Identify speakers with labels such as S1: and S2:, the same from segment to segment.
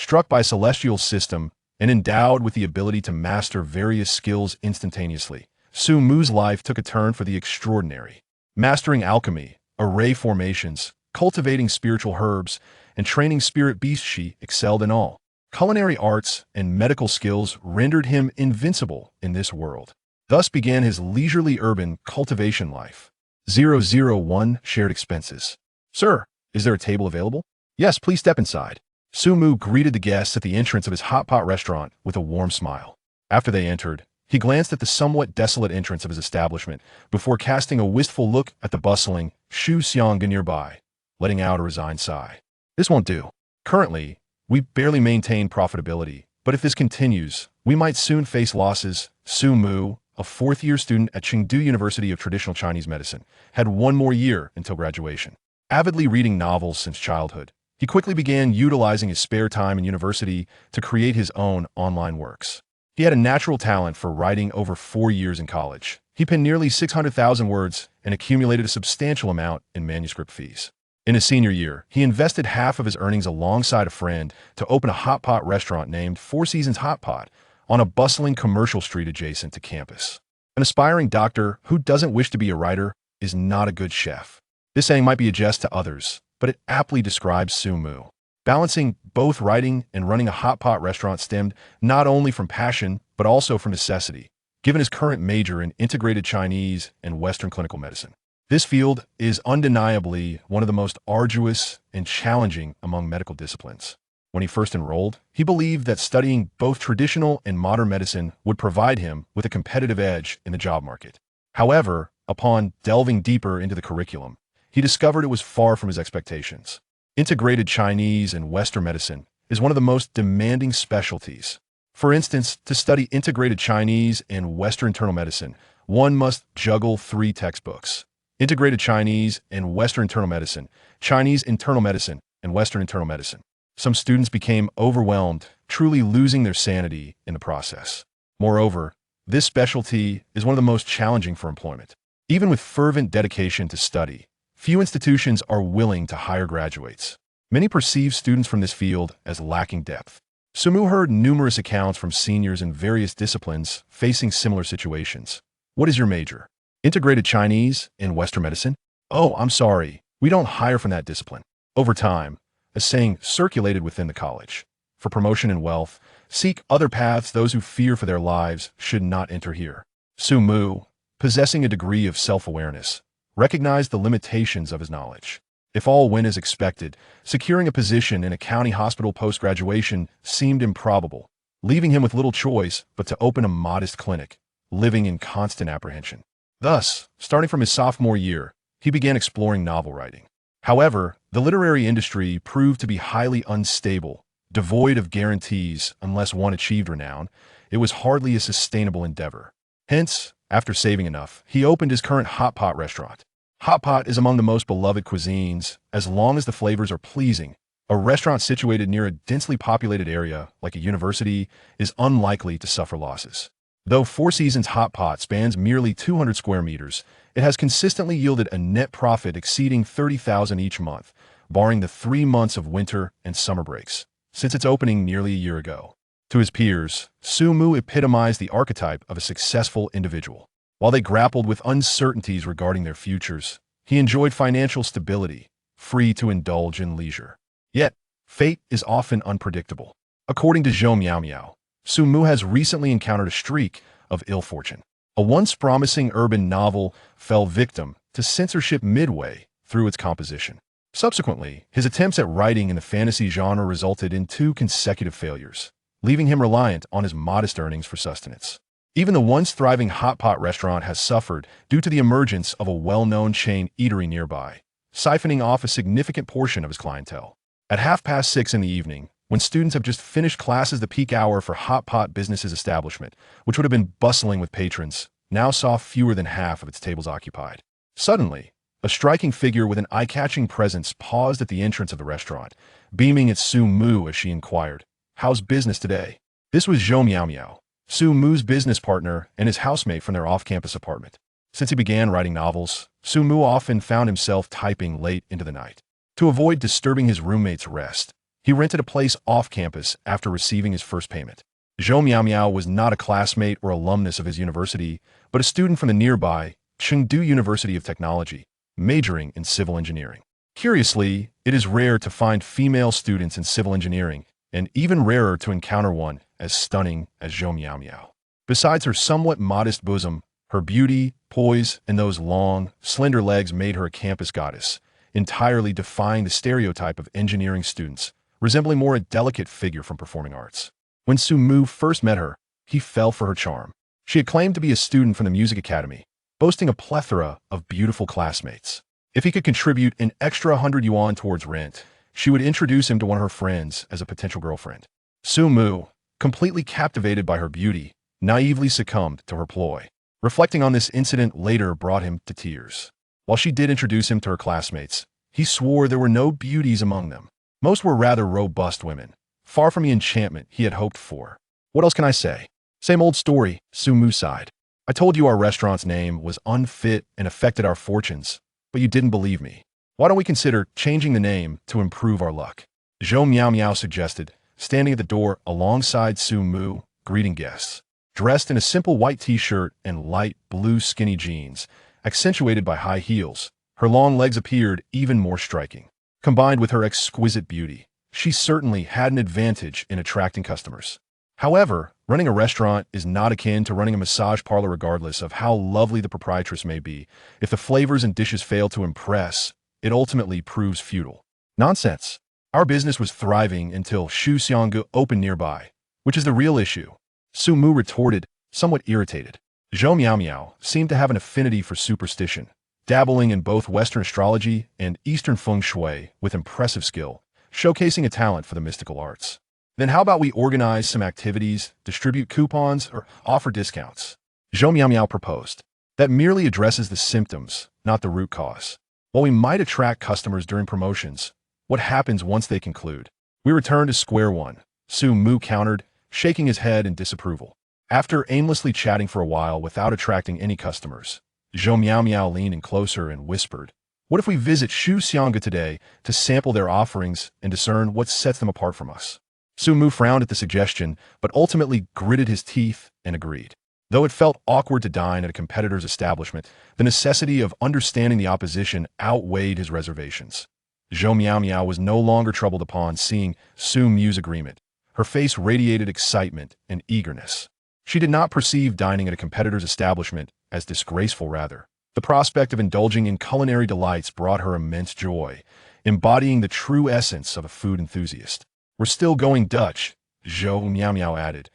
S1: Struck by a celestial system and endowed with the ability to master various skills instantaneously, Su Mu's life took a turn for the extraordinary. Mastering alchemy, array formations, cultivating spiritual herbs, and training spirit beasts, she excelled in all. Culinary arts and medical skills rendered him invincible in this world. Thus began his leisurely urban cultivation life. 001 Shared expenses. Sir, is there a table available? Yes, please step inside. Su Mu greeted the guests at the entrance of his hot pot restaurant with a warm smile. After they entered, he glanced at the somewhat desolate entrance of his establishment before casting a wistful look at the bustling Shu Xiangga nearby, letting out a resigned sigh. This won't do. Currently, we barely maintain profitability, but if this continues, we might soon face losses. Su Mu, a fourth-year student at Chengdu University of Traditional Chinese Medicine, had one more year until graduation. Avidly reading novels since childhood, he quickly began utilizing his spare time in university to create his own online works. He had a natural talent for writing over 4 years in college. He penned nearly 600,000 words and accumulated a substantial amount in manuscript fees. In his senior year, he invested half of his earnings alongside a friend to open a hot pot restaurant named Four Seasons Hot Pot on a bustling commercial street adjacent to campus. An aspiring doctor who doesn't wish to be a writer is not a good chef. This saying might be a jest to others, but it aptly describes Su Mu. Balancing both writing and running a hot pot restaurant stemmed not only from passion, but also from necessity, given his current major in integrated Chinese and Western clinical medicine. This field is undeniably one of the most arduous and challenging among medical disciplines. When he first enrolled, he believed that studying both traditional and modern medicine would provide him with a competitive edge in the job market. However, upon delving deeper into the curriculum, he discovered it was far from his expectations. Integrated Chinese and Western medicine is one of the most demanding specialties. For instance, to study integrated Chinese and Western internal medicine, one must juggle 3 textbooks: integrated Chinese and Western internal medicine, Chinese internal medicine, and Western internal medicine. Some students became overwhelmed, truly losing their sanity in the process. Moreover, this specialty is one of the most challenging for employment. Even with fervent dedication to study, few institutions are willing to hire graduates. Many perceive students from this field as lacking depth. Su Mu heard numerous accounts from seniors in various disciplines facing similar situations. What is your major? Integrated Chinese and Western medicine? Oh, I'm sorry. We don't hire from that discipline. Over time, a saying circulated within the college: for promotion and wealth, seek other paths. Those who fear for their lives should not enter here. Su Mu, possessing a degree of self-awareness, recognized the limitations of his knowledge. If all went as expected, securing a position in a county hospital post-graduation seemed improbable, leaving him with little choice but to open a modest clinic, living in constant apprehension. Thus, starting from his sophomore year, he began exploring novel writing. However, the literary industry proved to be highly unstable, devoid of guarantees unless one achieved renown. It was hardly a sustainable endeavor. Hence, after saving enough, he opened his current hot pot restaurant. Hot pot is among the most beloved cuisines, as long as the flavors are pleasing. A restaurant situated near a densely populated area, like a university, is unlikely to suffer losses. Though Four Seasons Hot Pot spans merely 200 square meters, it has consistently yielded a net profit exceeding $30,000 each month, barring the 3 months of winter and summer breaks, since its opening nearly a year ago. To his peers, Su Mu epitomized the archetype of a successful individual. While they grappled with uncertainties regarding their futures, he enjoyed financial stability, free to indulge in leisure. Yet, fate is often unpredictable. According to Zhou Miao Miao, Su Mu has recently encountered a streak of ill fortune. A once promising urban novel fell victim to censorship midway through its composition. Subsequently, his attempts at writing in the fantasy genre resulted in 2 consecutive failures, leaving him reliant on his modest earnings for sustenance. Even the once thriving hot pot restaurant has suffered due to the emergence of a well-known chain eatery nearby, siphoning off a significant portion of his clientele. At 6:30 in the evening, when students have just finished classes, the peak hour for hot pot business's establishment, which would have been bustling with patrons, now saw fewer than half of its tables occupied. Suddenly, a striking figure with an eye-catching presence paused at the entrance of the restaurant, beaming at Su Mu as she inquired, "How's business today?" This was Zhou Miao Miao, Su Mu's business partner and his housemate from their off-campus apartment. Since he began writing novels, Su Mu often found himself typing late into the night. To avoid disturbing his roommate's rest, He rented a place off campus after receiving his first payment. Zhou Miao was not a classmate or alumnus of his university, but a student from the nearby Chengdu University of Technology, majoring in civil engineering. Curiously, it is rare to find female students in civil engineering, and even rarer to encounter one as stunning as Zhou Miao. Besides her somewhat modest bosom, her beauty, poise, and those long, slender legs made her a campus goddess, entirely defying the stereotype of engineering students, resembling more a delicate figure from performing arts. When Su Mu first met her, he fell for her charm. She had claimed to be a student from the music academy, boasting a plethora of beautiful classmates. If he could contribute an extra 100 yuan towards rent, she would introduce him to one of her friends as a potential girlfriend. Su Mu, completely captivated by her beauty, naively succumbed to her ploy. Reflecting on this incident later brought him to tears. While she did introduce him to her classmates, he swore there were no beauties among them. Most were rather robust women, far from the enchantment he had hoped for. What else can I say? Same old story, Su Mu sighed. I told you our restaurant's name was unfit and affected our fortunes, but you didn't believe me. Why don't we consider changing the name to improve our luck? Zhou Miao suggested, standing at the door alongside Su Mu, greeting guests. Dressed in a simple white t-shirt and light blue skinny jeans, accentuated by high heels, her long legs appeared even more striking. Combined with her exquisite beauty, she certainly had an advantage in attracting customers. However, running a restaurant is not akin to running a massage parlor regardless of how lovely the proprietress may be. If the flavors and dishes fail to impress, it ultimately proves futile. Nonsense. Our business was thriving until Shuxianggu opened nearby, which is the real issue. Su Mu retorted, somewhat irritated. Zhou Miao seemed to have an affinity for superstition, dabbling in both Western astrology and Eastern feng shui with impressive skill, showcasing a talent for the mystical arts. Then how about we organize some activities, distribute coupons, or offer discounts? Zhou Miao proposed. That merely addresses the symptoms, not the root cause. While we might attract customers during promotions, what happens once they conclude? We return to square one, Su Mu countered, shaking his head in disapproval. After aimlessly chatting for a while without attracting any customers, Zhou Miao leaned in closer and whispered, "What if we visit Shuxianggu today to sample their offerings and discern what sets them apart from us?" Su Mu frowned at the suggestion, but ultimately gritted his teeth and agreed. Though it felt awkward to dine at a competitor's establishment, the necessity of understanding the opposition outweighed his reservations. Zhou Miao was no longer troubled upon seeing Su Mu's agreement. Her face radiated excitement and eagerness. She did not perceive dining at a competitor's establishment as disgraceful, rather. The prospect of indulging in culinary delights brought her immense joy, embodying the true essence of a food enthusiast. "We're still going Dutch," Zhou Miao added,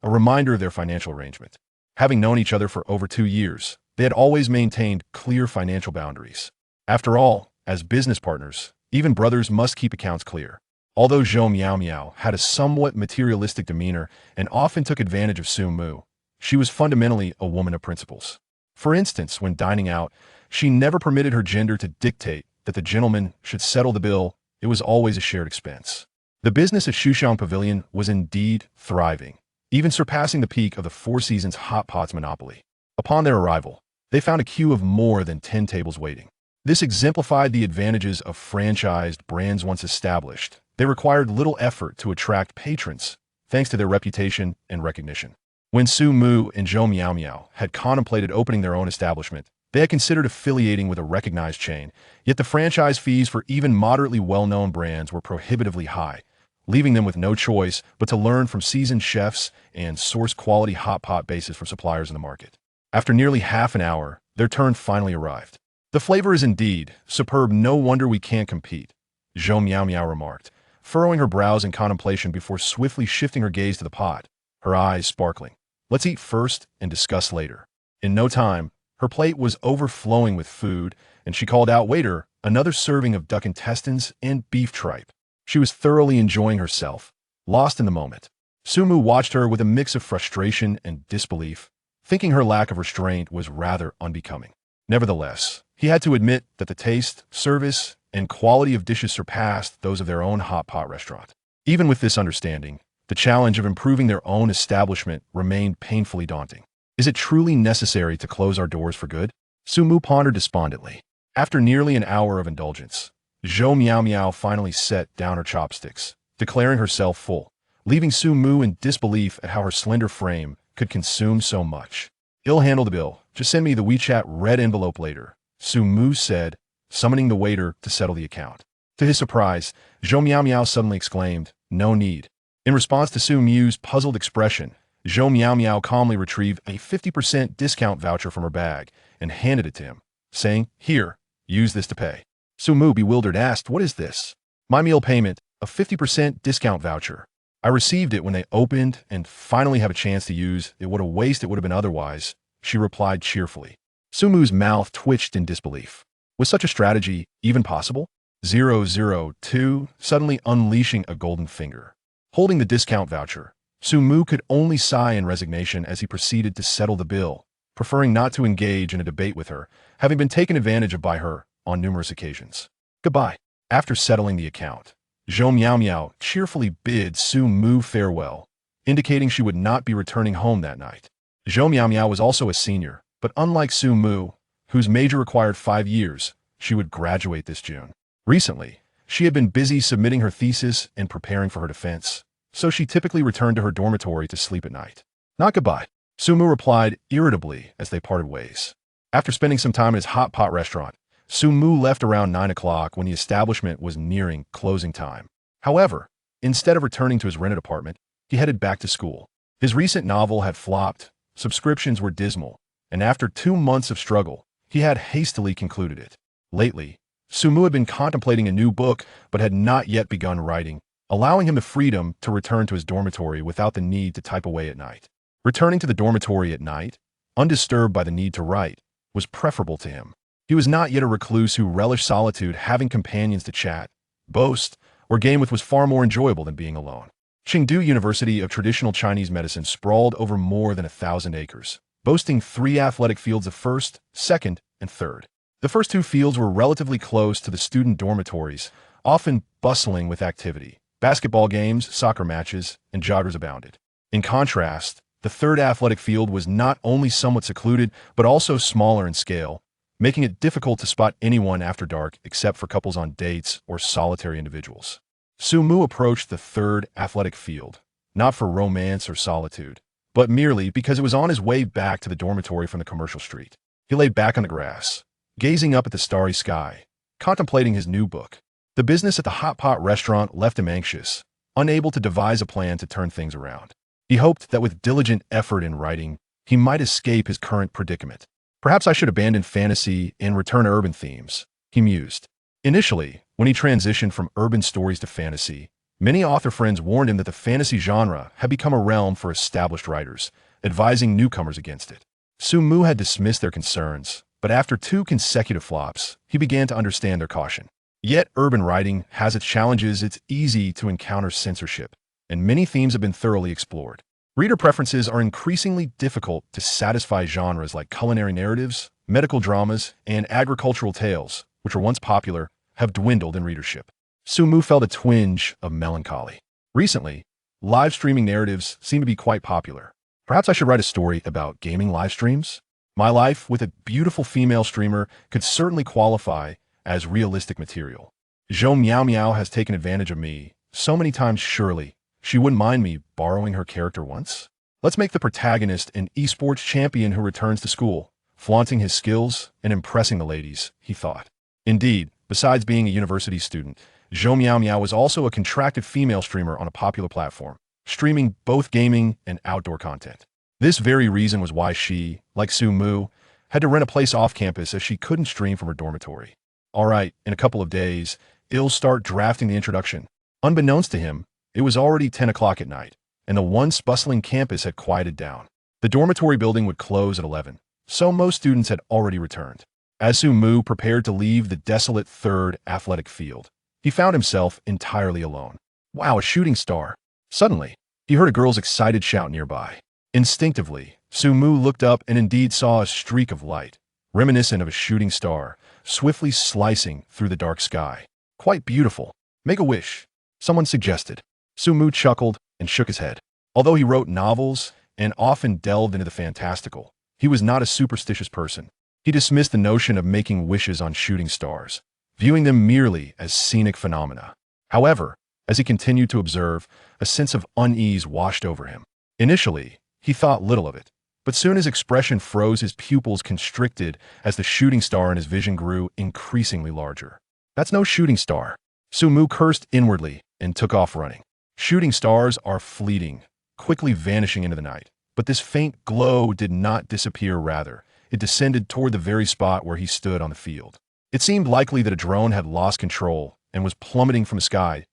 S1: a reminder of their financial arrangement. Having known each other for over 2 years, they had always maintained clear financial boundaries. After all, as business partners, even brothers must keep accounts clear. Although Zhou Miao had a somewhat materialistic demeanor and often took advantage of Su Mu, she was fundamentally a woman of principles. For instance, when dining out, she never permitted her gender to dictate that the gentleman should settle the bill. It was always a shared expense. The business at Shuxiang Pavilion was indeed thriving, even surpassing the peak of the Four Seasons Hot Pots monopoly. Upon their arrival, they found a queue of more than 10 tables waiting. This exemplified the advantages of franchised brands once established. They required little effort to attract patrons, thanks to their reputation and recognition. When Su Mu and Zhou Miao had contemplated opening their own establishment, they had considered affiliating with a recognized chain, yet the franchise fees for even moderately well-known brands were prohibitively high, leaving them with no choice but to learn from seasoned chefs and source quality hot pot bases from suppliers in the market. After nearly half an hour, their turn finally arrived. "The flavor is indeed superb, no wonder we can't compete," Zhou Miao remarked, furrowing her brows in contemplation before swiftly shifting her gaze to the pot, her eyes sparkling. "Let's eat first and discuss later." In no time, her plate was overflowing with food, and she called out, "Waiter, another serving of duck intestines and beef tripe." She was thoroughly enjoying herself, lost in the moment. Su Mu watched her with a mix of frustration and disbelief, thinking her lack of restraint was rather unbecoming. Nevertheless, he had to admit that the taste, service, and quality of dishes surpassed those of their own hot pot restaurant. Even with this understanding, the challenge of improving their own establishment remained painfully daunting. Is it truly necessary to close our doors for good? Su Mu pondered despondently. After nearly an hour of indulgence, Zhou Miao finally set down her chopsticks, declaring herself full, leaving Su Mu in disbelief at how her slender frame could consume so much. "I'll handle the bill. Just send me the WeChat red envelope later," Su Mu said, summoning the waiter to settle the account. To his surprise, Zhou Miao Miao suddenly exclaimed, "No need." In response to Su Mu's puzzled expression, Zhou Miao Miao calmly retrieved a 50% discount voucher from her bag and handed it to him, saying, "Here, use this to pay." Su Mu, bewildered, asked, "What is this?" "My meal payment, a 50% discount voucher. I received it when they opened and finally have a chance to use it. What a waste it would have been otherwise," she replied cheerfully. Su Mu's mouth twitched in disbelief. Was such a strategy even possible? 002, suddenly unleashing a golden finger. Holding the discount voucher, Su Mu could only sigh in resignation as he proceeded to settle the bill, preferring not to engage in a debate with her, having been taken advantage of by her on numerous occasions. "Goodbye." After settling the account, Zhou Miao Miao cheerfully bid Su Mu farewell, indicating she would not be returning home that night. Zhou Miao Miao was also a senior, but unlike Su Mu, whose major required 5 years, she would graduate this June. Recently, she had been busy submitting her thesis and preparing for her defense, so she typically returned to her dormitory to sleep at night. "Not goodbye," Su Mu replied irritably as they parted ways. After spending some time at his hot pot restaurant, Su Mu left around 9 o'clock when the establishment was nearing closing time. However, instead of returning to his rented apartment, he headed back to school. His recent novel had flopped, subscriptions were dismal, and after 2 months of struggle, he had hastily concluded it. Lately, Su Mu had been contemplating a new book but had not yet begun writing, allowing him the freedom to return to his dormitory without the need to type away at night. Returning to the dormitory at night, undisturbed by the need to write, was preferable to him. He was not yet a recluse who relished solitude. Having companions to chat, boast, or game with was far more enjoyable than being alone. Chengdu University of Traditional Chinese Medicine sprawled over more than 1,000 acres, boasting 3 athletic fields of first, second, and third. The first 2 fields were relatively close to the student dormitories, often bustling with activity. Basketball games, soccer matches, and joggers abounded. In contrast, the third athletic field was not only somewhat secluded, but also smaller in scale, making it difficult to spot anyone after dark except for couples on dates or solitary individuals. Su Mu approached the third athletic field, not for romance or solitude, but merely because it was on his way back to the dormitory from the commercial street. He lay back on the grass, gazing up at the starry sky, contemplating his new book. The business at the hot pot restaurant left him anxious, unable to devise a plan to turn things around. He hoped that with diligent effort in writing, he might escape his current predicament. "Perhaps I should abandon fantasy and return to urban themes," he mused. Initially, when he transitioned from urban stories to fantasy, many author friends warned him that the fantasy genre had become a realm for established writers, advising newcomers against it. Su Mu had dismissed their concerns, but after 2 consecutive flops, he began to understand their caution. Yet urban writing has its challenges. It's easy to encounter censorship, and many themes have been thoroughly explored. Reader preferences are increasingly difficult to satisfy. Genres like culinary narratives, medical dramas, and agricultural tales, which were once popular, have dwindled in readership. Su Mu felt a twinge of melancholy. Recently, live streaming narratives seem to be quite popular. Perhaps I should write a story about gaming live streams? My life with a beautiful female streamer could certainly qualify as realistic material. Zhou Miao Miao has taken advantage of me so many times. Surely she wouldn't mind me borrowing her character once? Let's make the protagonist an esports champion who returns to school, flaunting his skills and impressing the ladies, he thought. Indeed, besides being a university student, Zhou Miao Miao was also a contracted female streamer on a popular platform, streaming both gaming and outdoor content. This very reason was why she, like Su Mu, had to rent a place off campus as she couldn't stream from her dormitory. All right, in a couple of days, I'll start drafting the introduction. Unbeknownst to him, it was already 10 o'clock at night, and the once bustling campus had quieted down. The dormitory building would close at 11, so most students had already returned. As Su Mu prepared to leave the desolate third athletic field, he found himself entirely alone. Wow, a shooting star! Suddenly, he heard a girl's excited shout nearby. Instinctively, Su Mu looked up and indeed saw a streak of light, reminiscent of a shooting star, swiftly slicing through the dark sky. Quite beautiful. Make a wish, someone suggested. Su Mu chuckled and shook his head. Although he wrote novels and often delved into the fantastical, he was not a superstitious person. He dismissed the notion of making wishes on shooting stars, viewing them merely as scenic phenomena. However, As he continued to observe, a sense of unease washed over him. Initially, he thought little of it, but soon his expression froze, his pupils constricted as the shooting star in his vision grew increasingly larger. That's no shooting star. Sumu cursed inwardly and took off running. Shooting stars are fleeting, quickly vanishing into the night. But this faint glow did not disappear, rather. It descended toward the very spot where he stood on the field. It seemed likely that a drone had lost control and was plummeting from the sky,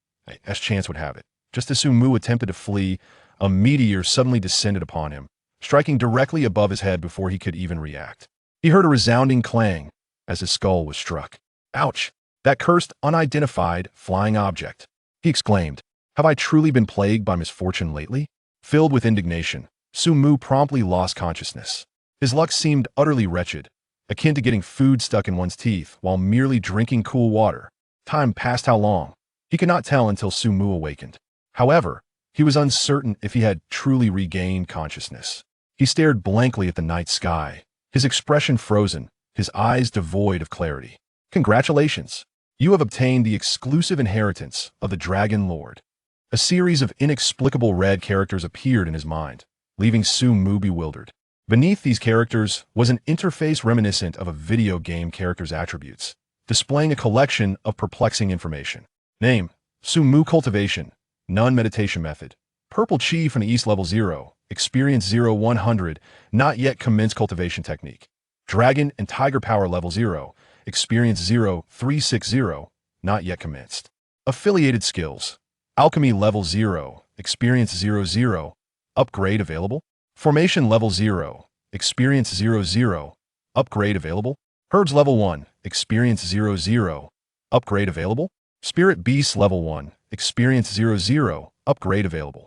S1: as chance would have it. Just as Sumu attempted to flee, a meteor suddenly descended upon him, striking directly above his head before he could even react. He heard a resounding clang as his skull was struck. Ouch! That cursed, unidentified, flying object. He exclaimed, "Have I truly been plagued by misfortune lately?" Filled with indignation, Sumu promptly lost consciousness. His luck seemed utterly wretched, akin to getting food stuck in one's teeth while merely drinking cool water. Time passed how long? He could not tell until Sumu awakened. However, he was uncertain if he had truly regained consciousness. He stared blankly at the night sky, his expression frozen, his eyes devoid of clarity. Congratulations! You have obtained the exclusive inheritance of the Dragon Lord. A series of inexplicable red characters appeared in his mind, leaving Sumu bewildered. Beneath these characters was an interface reminiscent of a video game character's attributes, displaying a collection of perplexing information. Name: Sumu Cultivation, None Meditation Method. Purple Chi from the East level 0, Experience 0-100, Not Yet Commenced Cultivation Technique. Dragon and Tiger Power level 0, Experience 0-360, Not Yet Commenced. Affiliated Skills. Alchemy level 0, Experience 00, Upgrade available. Formation level 0, Experience 00, Upgrade available. Herbs level 1, Experience 00, Upgrade available. Spirit Beast level 1, Experience 00, Upgrade available.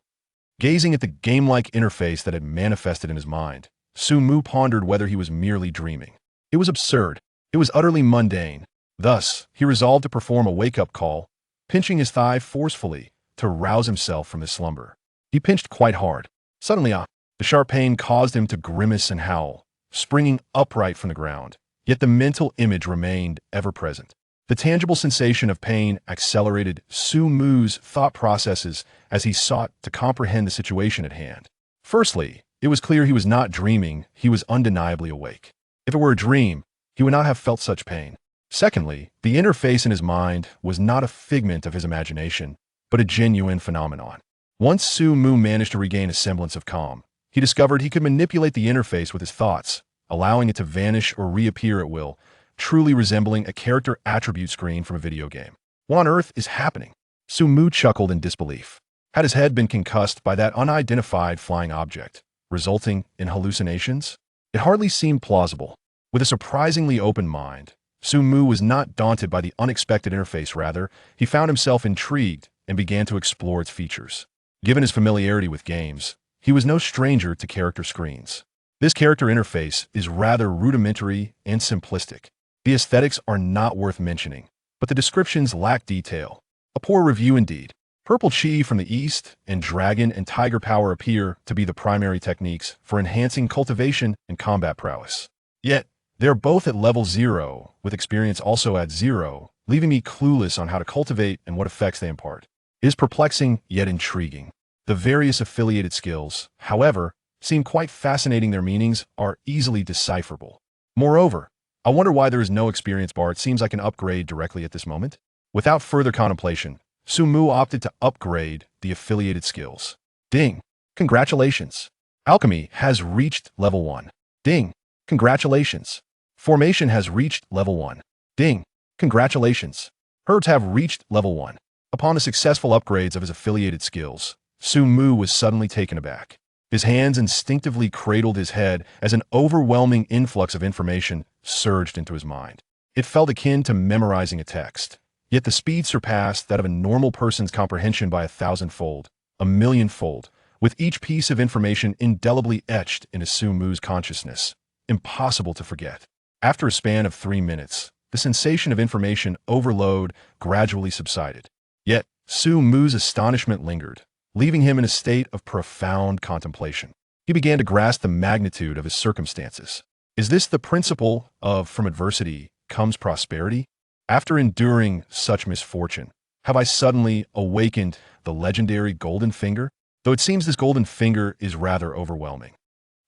S1: Gazing at the game-like interface that had manifested in his mind, Sumu pondered whether he was merely dreaming. It was absurd. It was utterly mundane. Thus, he resolved to perform a wake-up call, pinching his thigh forcefully to rouse himself from his slumber. He pinched quite hard. Suddenly, the sharp pain caused him to grimace and howl, springing upright from the ground. Yet the mental image remained ever present. The tangible sensation of pain accelerated Sumu's thought processes as he sought to comprehend the situation at hand. Firstly, it was clear he was not dreaming, he was undeniably awake. If it were a dream, he would not have felt such pain. Secondly, the interface in his mind was not a figment of his imagination, but a genuine phenomenon. Once Sumu managed to regain a semblance of calm, he discovered he could manipulate the interface with his thoughts, allowing it to vanish or reappear at will, truly resembling a character attribute screen from a video game. What on earth is happening? Sumu chuckled in disbelief. Had his head been concussed by that unidentified flying object, resulting in hallucinations? It hardly seemed plausible. With a surprisingly open mind, Sumu was not daunted by the unexpected interface. Rather, he found himself intrigued and began to explore its features. Given his familiarity with games, he was no stranger to character screens. This character interface is rather rudimentary and simplistic. The aesthetics are not worth mentioning, but the descriptions lack detail. A poor review indeed. Purple Chi from the East and Dragon and Tiger Power appear to be the primary techniques for enhancing cultivation and combat prowess. Yet, they are both at level 0, with experience also at 0, leaving me clueless on how to cultivate and what effects they impart. It is perplexing, yet intriguing. The various affiliated skills, however, seem quite fascinating. Their meanings are easily decipherable. Moreover, I wonder why there is no experience bar. It seems I can upgrade directly at this moment. Without further contemplation, Sumu opted to upgrade the affiliated skills. Ding! Congratulations! Alchemy has reached level 1. Ding! Congratulations! Formation has reached level 1. Ding! Congratulations! Herbs have reached level 1. Upon the successful upgrades of his affiliated skills, Sumu was suddenly taken aback. His hands instinctively cradled his head as an overwhelming influx of information surged into his mind. It felt akin to memorizing a text, yet the speed surpassed that of a normal person's comprehension by 1,000-fold, 1,000,000-fold, with each piece of information indelibly etched into Sumu's consciousness, impossible to forget. After a span of 3 minutes, the sensation of information overload gradually subsided. Yet, Sumu's astonishment lingered, leaving him in a state of profound contemplation. He began to grasp the magnitude of his circumstances. Is this the principle of from adversity comes prosperity? After enduring such misfortune, Have I suddenly awakened the legendary golden finger? Though it seems this golden finger is rather overwhelming.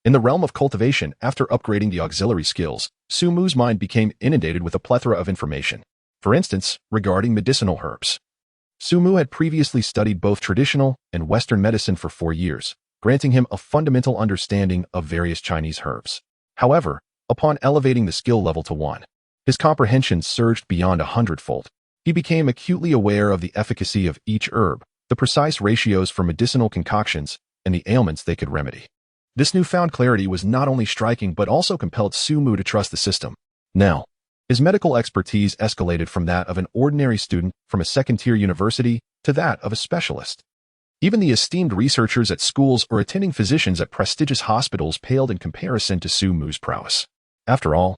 S1: In the realm of cultivation, after upgrading the auxiliary skills, Su Mu's mind became inundated with a plethora of information. For instance, regarding medicinal herbs. Su Mu had previously studied both traditional and Western medicine for 4 years, granting him a fundamental understanding of various Chinese herbs. However, upon elevating the skill level to 1, his comprehension surged beyond 100-fold. He became acutely aware of the efficacy of each herb, the precise ratios for medicinal concoctions, and the ailments they could remedy. This newfound clarity was not only striking but also compelled Su Mu to trust the system. Now, his medical expertise escalated from that of an ordinary student from a second-tier university to that of a specialist. Even the esteemed researchers at schools or attending physicians at prestigious hospitals paled in comparison to Su Mu's prowess. After all,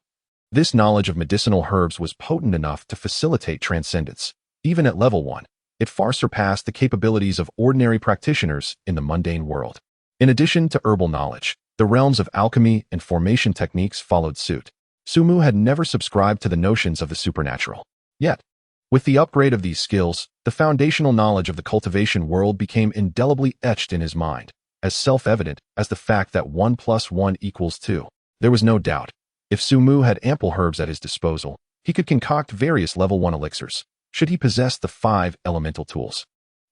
S1: this knowledge of medicinal herbs was potent enough to facilitate transcendence. Even at level 1, it far surpassed the capabilities of ordinary practitioners in the mundane world. In addition to herbal knowledge, the realms of alchemy and formation techniques followed suit. Su Mu had never subscribed to the notions of the supernatural. Yet, with the upgrade of these skills, the foundational knowledge of the cultivation world became indelibly etched in his mind, as self-evident as the fact that 1 + 1 = 2. There was no doubt. If Su Mu had ample herbs at his disposal, he could concoct various level 1 elixirs. Should he possess the 5 elemental tools,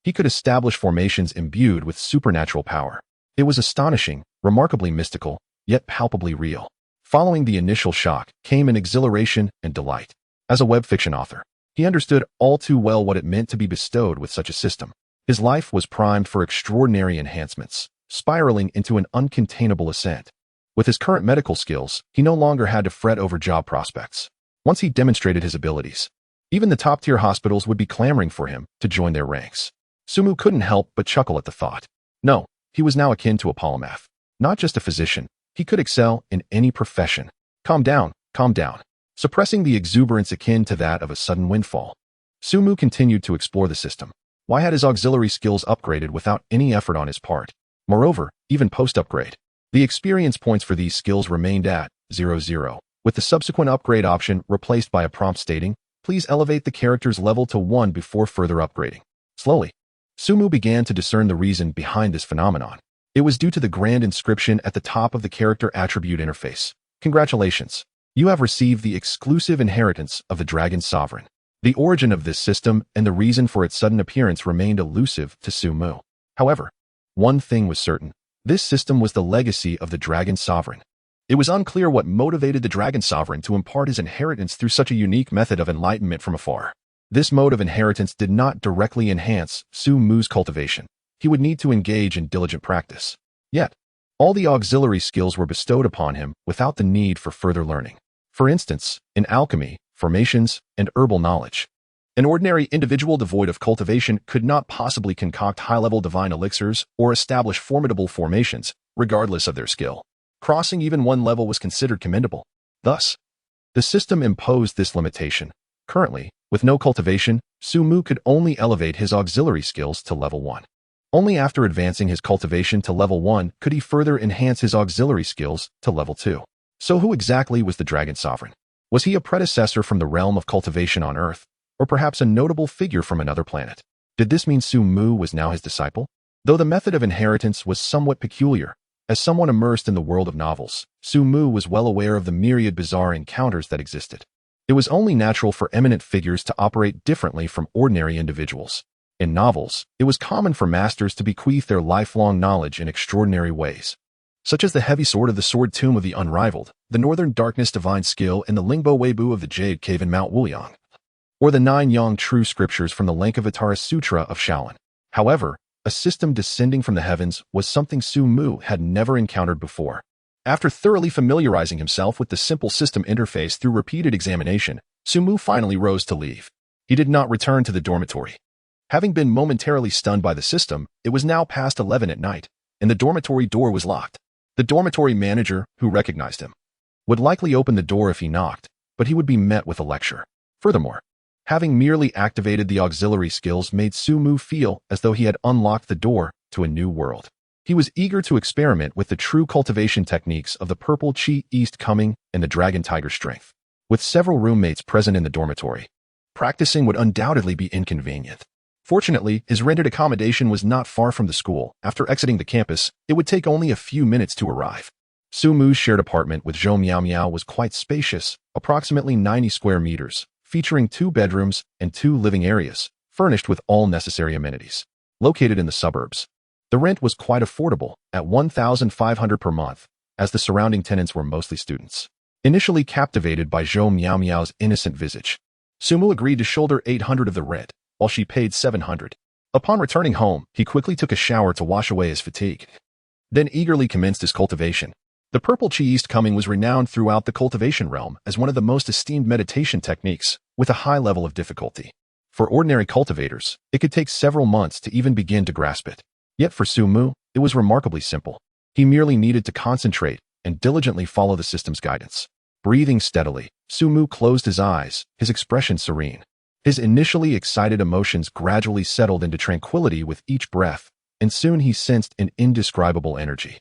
S1: he could establish formations imbued with supernatural power. It was astonishing, remarkably mystical, yet palpably real. Following the initial shock came an exhilaration and delight. As a web fiction author, he understood all too well what it meant to be bestowed with such a system. His life was primed for extraordinary enhancements, spiraling into an uncontainable ascent. With his current medical skills, he no longer had to fret over job prospects. Once he demonstrated his abilities, even the top-tier hospitals would be clamoring for him to join their ranks. Su Mu couldn't help but chuckle at the thought. No, he was now akin to a polymath. Not just a physician, he could excel in any profession. Calm down, calm down. Suppressing the exuberance akin to that of a sudden windfall, Su Mu continued to explore the system. Why had his auxiliary skills upgraded without any effort on his part? Moreover, even post-upgrade, the experience points for these skills remained at 0, with the subsequent upgrade option replaced by a prompt stating, "Please elevate the character's level to 1 before further upgrading." Slowly, Su Mu began to discern the reason behind this phenomenon. It was due to the grand inscription at the top of the character attribute interface. "Congratulations. You have received the exclusive inheritance of the Dragon Sovereign." The origin of this system and the reason for its sudden appearance remained elusive to Su Mu. However, one thing was certain. This system was the legacy of the Dragon Sovereign. It was unclear what motivated the Dragon Sovereign to impart his inheritance through such a unique method of enlightenment from afar. This mode of inheritance did not directly enhance Su Mu's cultivation. He would need to engage in diligent practice. Yet, all the auxiliary skills were bestowed upon him without the need for further learning. For instance, in alchemy, formations, and herbal knowledge, an ordinary individual devoid of cultivation could not possibly concoct high-level divine elixirs or establish formidable formations, regardless of their skill. Crossing even one level was considered commendable. Thus, the system imposed this limitation. Currently, with no cultivation, Su Mu could only elevate his auxiliary skills to level 1. Only after advancing his cultivation to level 1 could he further enhance his auxiliary skills to level 2. So who exactly was the Dragon Sovereign? Was he a predecessor from the realm of cultivation on Earth, or perhaps a notable figure from another planet? Did this mean Su Mu was now his disciple? Though the method of inheritance was somewhat peculiar, as someone immersed in the world of novels, Su Mu was well aware of the myriad bizarre encounters that existed. It was only natural for eminent figures to operate differently from ordinary individuals. In novels, it was common for masters to bequeath their lifelong knowledge in extraordinary ways, such as the heavy sword of the Sword Tomb of the Unrivaled, the Northern Darkness divine skill, and the Lingbo Weibu of the Jade Cave in Mount Wuliang, or the 9 Yang True Scriptures from the Lankavatara Sutra of Shaolin. However, a system descending from the heavens was something Su Mu had never encountered before. After thoroughly familiarizing himself with the simple system interface through repeated examination, Su Mu finally rose to leave. He did not return to the dormitory. Having been momentarily stunned by the system, it was now past 11 at night, and the dormitory door was locked. The dormitory manager, who recognized him, would likely open the door if he knocked, but he would be met with a lecture. Furthermore, having merely activated the auxiliary skills made Su Mu feel as though he had unlocked the door to a new world. He was eager to experiment with the true cultivation techniques of the Purple Chi East Coming and the Dragon Tiger Strength. With several roommates present in the dormitory, practicing would undoubtedly be inconvenient. Fortunately, his rented accommodation was not far from the school. After exiting the campus, it would take only a few minutes to arrive. Su Mu's shared apartment with Zhou Miao Miao was quite spacious, approximately 90 square meters, featuring 2 bedrooms and 2 living areas, furnished with all necessary amenities. Located in the suburbs, the rent was quite affordable, at 1,500 per month, as the surrounding tenants were mostly students. Initially captivated by Zhou Miao Miao's innocent visage, Su Mu agreed to shoulder 800 of the rent, while she paid 700. Upon returning home, he quickly took a shower to wash away his fatigue, then eagerly commenced his cultivation. The purple qi yeast coming was renowned throughout the cultivation realm as one of the most esteemed meditation techniques, with a high level of difficulty. For ordinary cultivators, it could take several months to even begin to grasp it. Yet for Su Mu, it was remarkably simple. He merely needed to concentrate and diligently follow the system's guidance. Breathing steadily, Su Mu closed his eyes, his expression serene. His initially excited emotions gradually settled into tranquility with each breath, and soon he sensed an indescribable energy.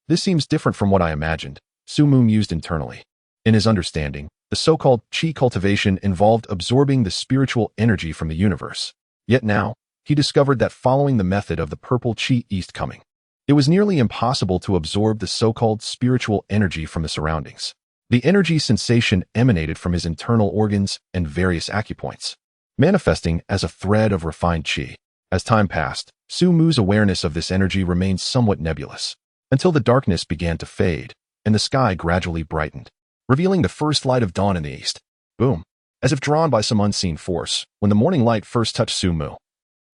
S1: This seems different from what I imagined, Su Mu mused internally. In his understanding, the so-called qi cultivation involved absorbing the spiritual energy from the universe. Yet now, he discovered that following the method of the purple qi yeast coming, it was nearly impossible to absorb the so-called spiritual energy from the surroundings. The energy sensation emanated from his internal organs and various acupoints, manifesting as a thread of refined qi. As time passed, Su Mu's awareness of this energy remained somewhat nebulous, until the darkness began to fade, and the sky gradually brightened, revealing the first light of dawn in the east. Boom! As if drawn by some unseen force, when the morning light first touched Su Mu,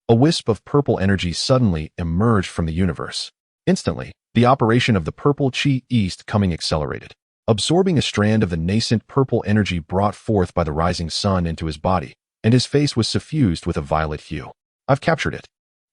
S1: a wisp of purple energy suddenly emerged from the universe. Instantly, the operation of the purple qi yeast coming accelerated, absorbing a strand of the nascent purple energy brought forth by the rising sun into his body, and his face was suffused with a violet hue. I've captured it,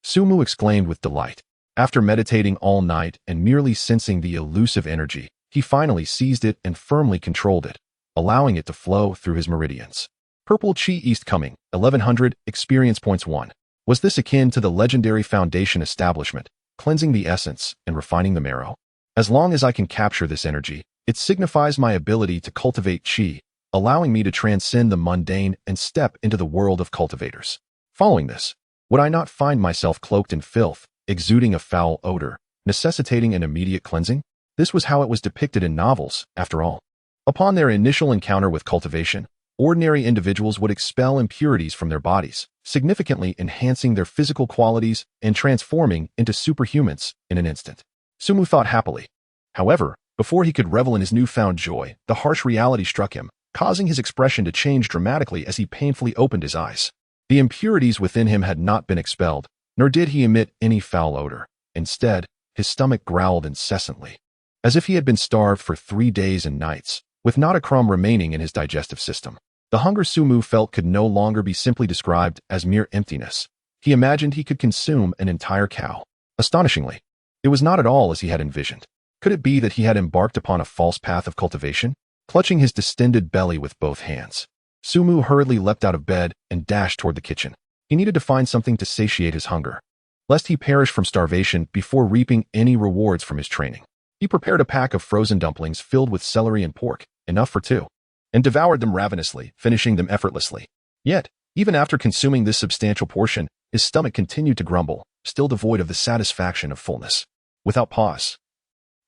S1: Su Mu exclaimed with delight. After meditating all night and merely sensing the elusive energy, he finally seized it and firmly controlled it, allowing it to flow through his meridians. Purple qi yeast coming, 1100, experience points 1. Was this akin to the legendary foundation establishment, cleansing the essence and refining the marrow? As long as I can capture this energy, it signifies my ability to cultivate qi, allowing me to transcend the mundane and step into the world of cultivators. Following this, would I not find myself cloaked in filth, exuding a foul odor, necessitating an immediate cleansing? This was how it was depicted in novels, after all. Upon their initial encounter with cultivation, ordinary individuals would expel impurities from their bodies, significantly enhancing their physical qualities and transforming into superhumans in an instant. Su Mu thought happily. However, before he could revel in his newfound joy, the harsh reality struck him, causing his expression to change dramatically as he painfully opened his eyes. The impurities within him had not been expelled, nor did he emit any foul odor. Instead, his stomach growled incessantly, as if he had been starved for 3 days and nights, with not a crumb remaining in his digestive system. The hunger Su Mu felt could no longer be simply described as mere emptiness. He imagined he could consume an entire cow. Astonishingly, it was not at all as he had envisioned. Could it be that he had embarked upon a false path of cultivation? Clutching his distended belly with both hands, Su Mu hurriedly leapt out of bed and dashed toward the kitchen. He needed to find something to satiate his hunger, lest he perish from starvation before reaping any rewards from his training. He prepared a pack of frozen dumplings filled with celery and pork, enough for 2, and devoured them ravenously, finishing them effortlessly. Yet, even after consuming this substantial portion, his stomach continued to grumble, still devoid of the satisfaction of fullness. Without pause,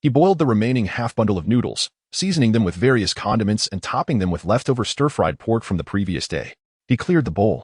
S1: he boiled the remaining half-bundle of noodles, seasoning them with various condiments and topping them with leftover stir-fried pork from the previous day. He cleared the bowl,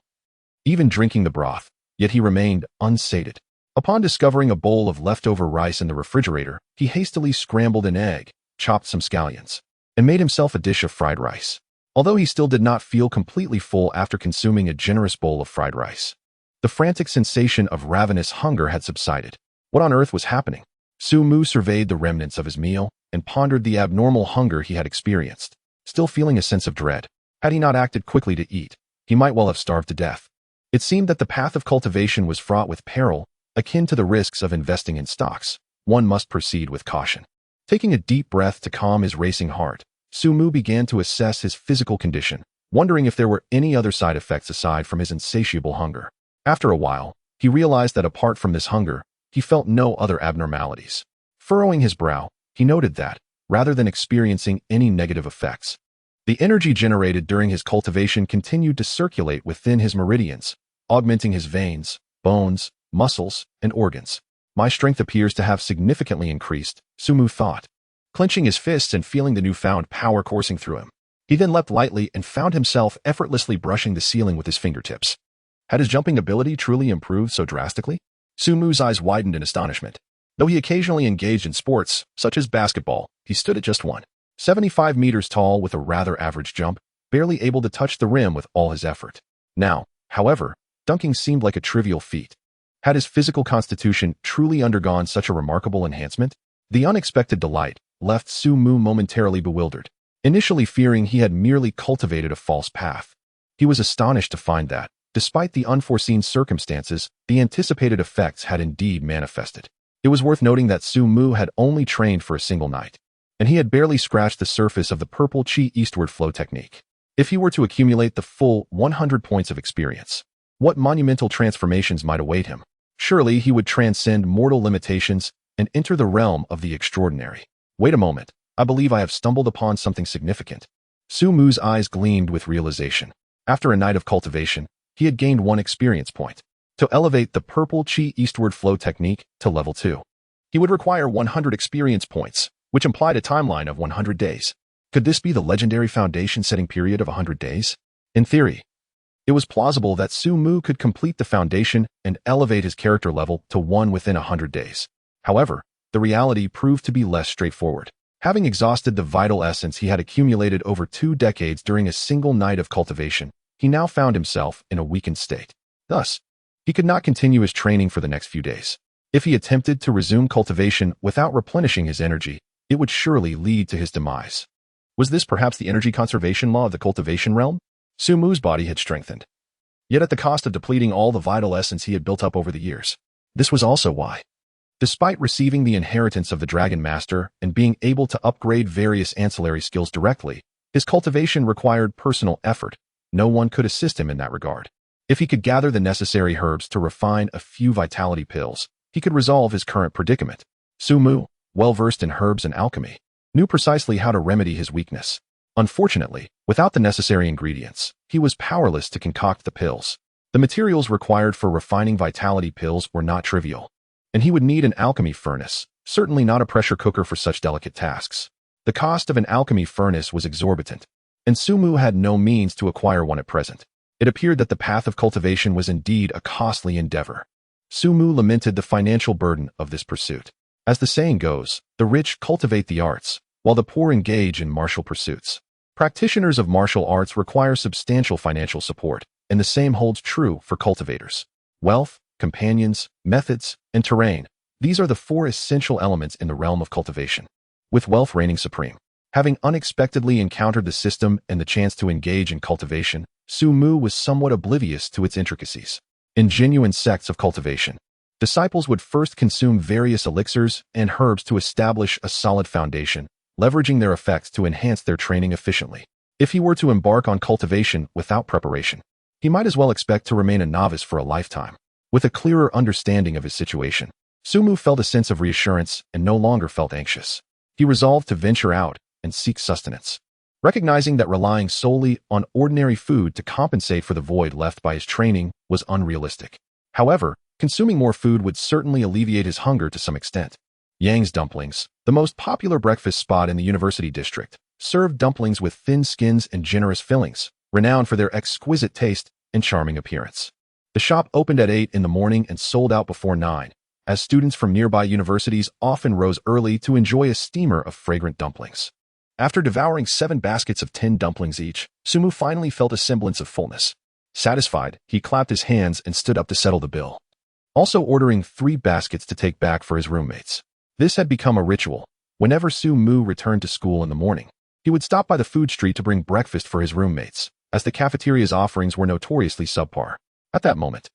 S1: even drinking the broth, yet he remained unsated. Upon discovering a bowl of leftover rice in the refrigerator, he hastily scrambled an egg, chopped some scallions, and made himself a dish of fried rice. Although he still did not feel completely full after consuming a generous bowl of fried rice, the frantic sensation of ravenous hunger had subsided. What on earth was happening? Su Mu surveyed the remnants of his meal and pondered the abnormal hunger he had experienced, still feeling a sense of dread. Had he not acted quickly to eat, he might well have starved to death. It seemed that the path of cultivation was fraught with peril, akin to the risks of investing in stocks. One must proceed with caution. Taking a deep breath to calm his racing heart, Su Mu began to assess his physical condition, wondering if there were any other side effects aside from his insatiable hunger. After a while, he realized that apart from this hunger, he felt no other abnormalities. Furrowing his brow, he noted that, rather than experiencing any negative effects, the energy generated during his cultivation continued to circulate within his meridians, augmenting his veins, bones, muscles, and organs. My strength appears to have significantly increased, Sumu thought, clenching his fists and feeling the newfound power coursing through him. He then leapt lightly and found himself effortlessly brushing the ceiling with his fingertips. Had his jumping ability truly improved so drastically? Sumu's eyes widened in astonishment. Though he occasionally engaged in sports, such as basketball, he stood at just 175 meters tall with a rather average jump, barely able to touch the rim with all his effort. Now, however, dunking seemed like a trivial feat. Had his physical constitution truly undergone such a remarkable enhancement? The unexpected delight left Sumu momentarily bewildered, initially fearing he had merely cultivated a false path. He was astonished to find that, despite the unforeseen circumstances, the anticipated effects had indeed manifested. It was worth noting that Sumu had only trained for a single night, and he had barely scratched the surface of the purple chi eastward flow technique. If he were to accumulate the full 100 points of experience, what monumental transformations might await him? Surely he would transcend mortal limitations and enter the realm of the extraordinary. Wait a moment, I believe I have stumbled upon something significant. Sumu's eyes gleamed with realization. After a night of cultivation, he had gained 1 experience point. To elevate the purple chi eastward flow technique to level 2, he would require 100 experience points, which implied a timeline of 100 days. Could this be the legendary foundation-setting period of 100 days? In theory, it was plausible that Sumu could complete the foundation and elevate his character level to 1 within 100 days. However, the reality proved to be less straightforward. Having exhausted the vital essence he had accumulated over 2 decades during a single night of cultivation, he now found himself in a weakened state. Thus, he could not continue his training for the next few days. If he attempted to resume cultivation without replenishing his energy, it would surely lead to his demise. Was this perhaps the energy conservation law of the cultivation realm? Sumu's body had strengthened, yet at the cost of depleting all the vital essence he had built up over the years. This was also why, despite receiving the inheritance of the Dragon Master and being able to upgrade various ancillary skills directly, his cultivation required personal effort. No one could assist him in that regard. If he could gather the necessary herbs to refine a few vitality pills, he could resolve his current predicament. Sumu, well-versed in herbs and alchemy, knew precisely how to remedy his weakness. Unfortunately, without the necessary ingredients, he was powerless to concoct the pills. The materials required for refining vitality pills were not trivial, and he would need an alchemy furnace, certainly not a pressure cooker for such delicate tasks. The cost of an alchemy furnace was exorbitant, and Sumu had no means to acquire one at present. It appeared that the path of cultivation was indeed a costly endeavor. Sumu lamented the financial burden of this pursuit. As the saying goes, the rich cultivate the arts, while the poor engage in martial pursuits. Practitioners of martial arts require substantial financial support, and the same holds true for cultivators. Wealth, companions, methods, and terrain. These are the 4 essential elements in the realm of cultivation, with wealth reigning supreme. Having unexpectedly encountered the system and the chance to engage in cultivation, Sumu was somewhat oblivious to its intricacies. In genuine sects of cultivation, disciples would first consume various elixirs and herbs to establish a solid foundation, leveraging their effects to enhance their training efficiently. If he were to embark on cultivation without preparation, he might as well expect to remain a novice for a lifetime. With a clearer understanding of his situation, Sumu felt a sense of reassurance and no longer felt anxious. He resolved to venture out and seek sustenance, recognizing that relying solely on ordinary food to compensate for the void left by his training was unrealistic. However, consuming more food would certainly alleviate his hunger to some extent. Yang's Dumplings, the most popular breakfast spot in the university district, served dumplings with thin skins and generous fillings, renowned for their exquisite taste and charming appearance. The shop opened at 8 in the morning and sold out before 9, as students from nearby universities often rose early to enjoy a steamer of fragrant dumplings. After devouring 7 baskets of 10 dumplings each, Sumu finally felt a semblance of fullness. Satisfied, he clapped his hands and stood up to settle the bill, also ordering 3 baskets to take back for his roommates. This had become a ritual. Whenever Sumu returned to school in the morning, he would stop by the food street to bring breakfast for his roommates, as the cafeteria's offerings were notoriously subpar. At that moment,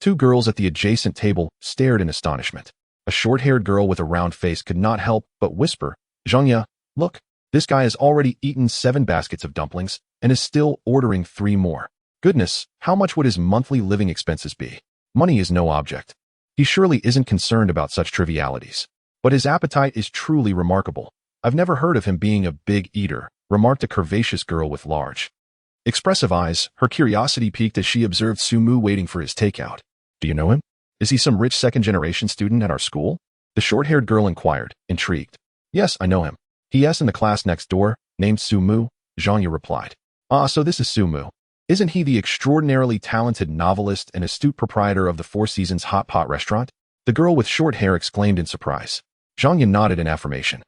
S1: 2 girls at the adjacent table stared in astonishment. A short-haired girl with a round face could not help but whisper, "Zhengya, look, this guy has already eaten 7 baskets of dumplings and is still ordering 3 more. Goodness, how much would his monthly living expenses be? Money is no object. He surely isn't concerned about such trivialities. But his appetite is truly remarkable. I've never heard of him being a big eater," remarked a curvaceous girl with large, Expressive eyes, her curiosity piqued as she observed Sumu waiting for his takeout. Do you know him? Is he some rich second-generation student at our school? The short-haired girl inquired, intrigued. Yes, I know him. He is in the class next door, named Sumu, Zhanya replied. Ah, so this is Sumu. Isn't he the extraordinarily talented novelist and astute proprietor of the Four Seasons Hot Pot restaurant? The girl with short hair exclaimed in surprise. Zhanya nodded in affirmation.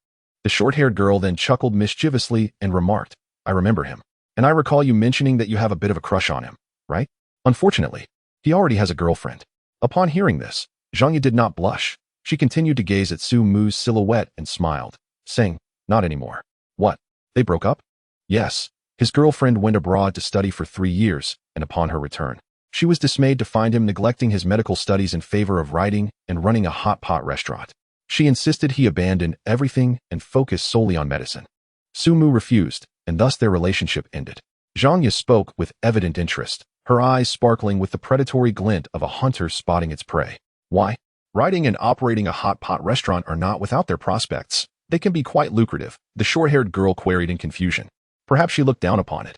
S1: The short-haired girl then chuckled mischievously and remarked, I remember him. And I recall you mentioning that you have a bit of a crush on him, right? Unfortunately, he already has a girlfriend. Upon hearing this, Zhanya did not blush. She continued to gaze at Sumu's silhouette and smiled, saying, Not anymore. What? They broke up? Yes. His girlfriend went abroad to study for 3 years, and upon her return, she was dismayed to find him neglecting his medical studies in favor of writing and running a hot pot restaurant. She insisted he abandon everything and focus solely on medicine. Sumu refused, and thus their relationship ended. Zhanya spoke with evident interest, her eyes sparkling with the predatory glint of a hunter spotting its prey. Why? Writing and operating a hot pot restaurant are not without their prospects. They can be quite lucrative, the short-haired girl queried in confusion. Perhaps she looked down upon it.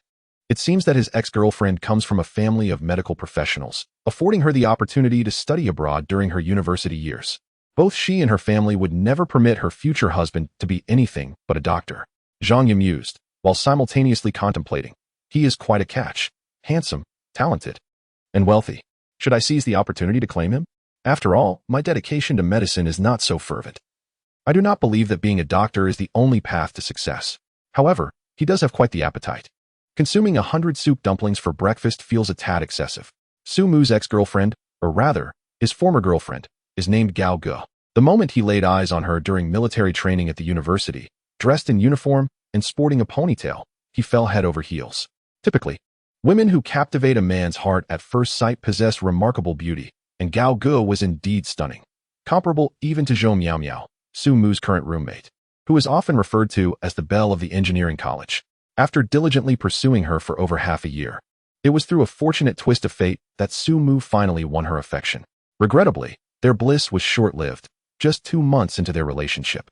S1: It seems that his ex-girlfriend comes from a family of medical professionals, affording her the opportunity to study abroad during her university years. Both she and her family would never permit her future husband to be anything but a doctor. Zhanya mused, while simultaneously contemplating. He is quite a catch. Handsome, talented, and wealthy. Should I seize the opportunity to claim him? After all, my dedication to medicine is not so fervent. I do not believe that being a doctor is the only path to success. However, he does have quite the appetite. Consuming 100 soup dumplings for breakfast feels a tad excessive. Sumu's ex-girlfriend, or rather, his former girlfriend, is named Gao Ge. The moment he laid eyes on her during military training at the university, dressed in uniform and sporting a ponytail, he fell head over heels. Typically, women who captivate a man's heart at first sight possess remarkable beauty, and Gao Ge was indeed stunning, comparable even to Zhou Miao Miao, Sumu's current roommate, who is often referred to as the belle of the engineering college. After diligently pursuing her for over half a year, it was through a fortunate twist of fate that Sumu finally won her affection. Regrettably, their bliss was short-lived, just 2 months into their relationship.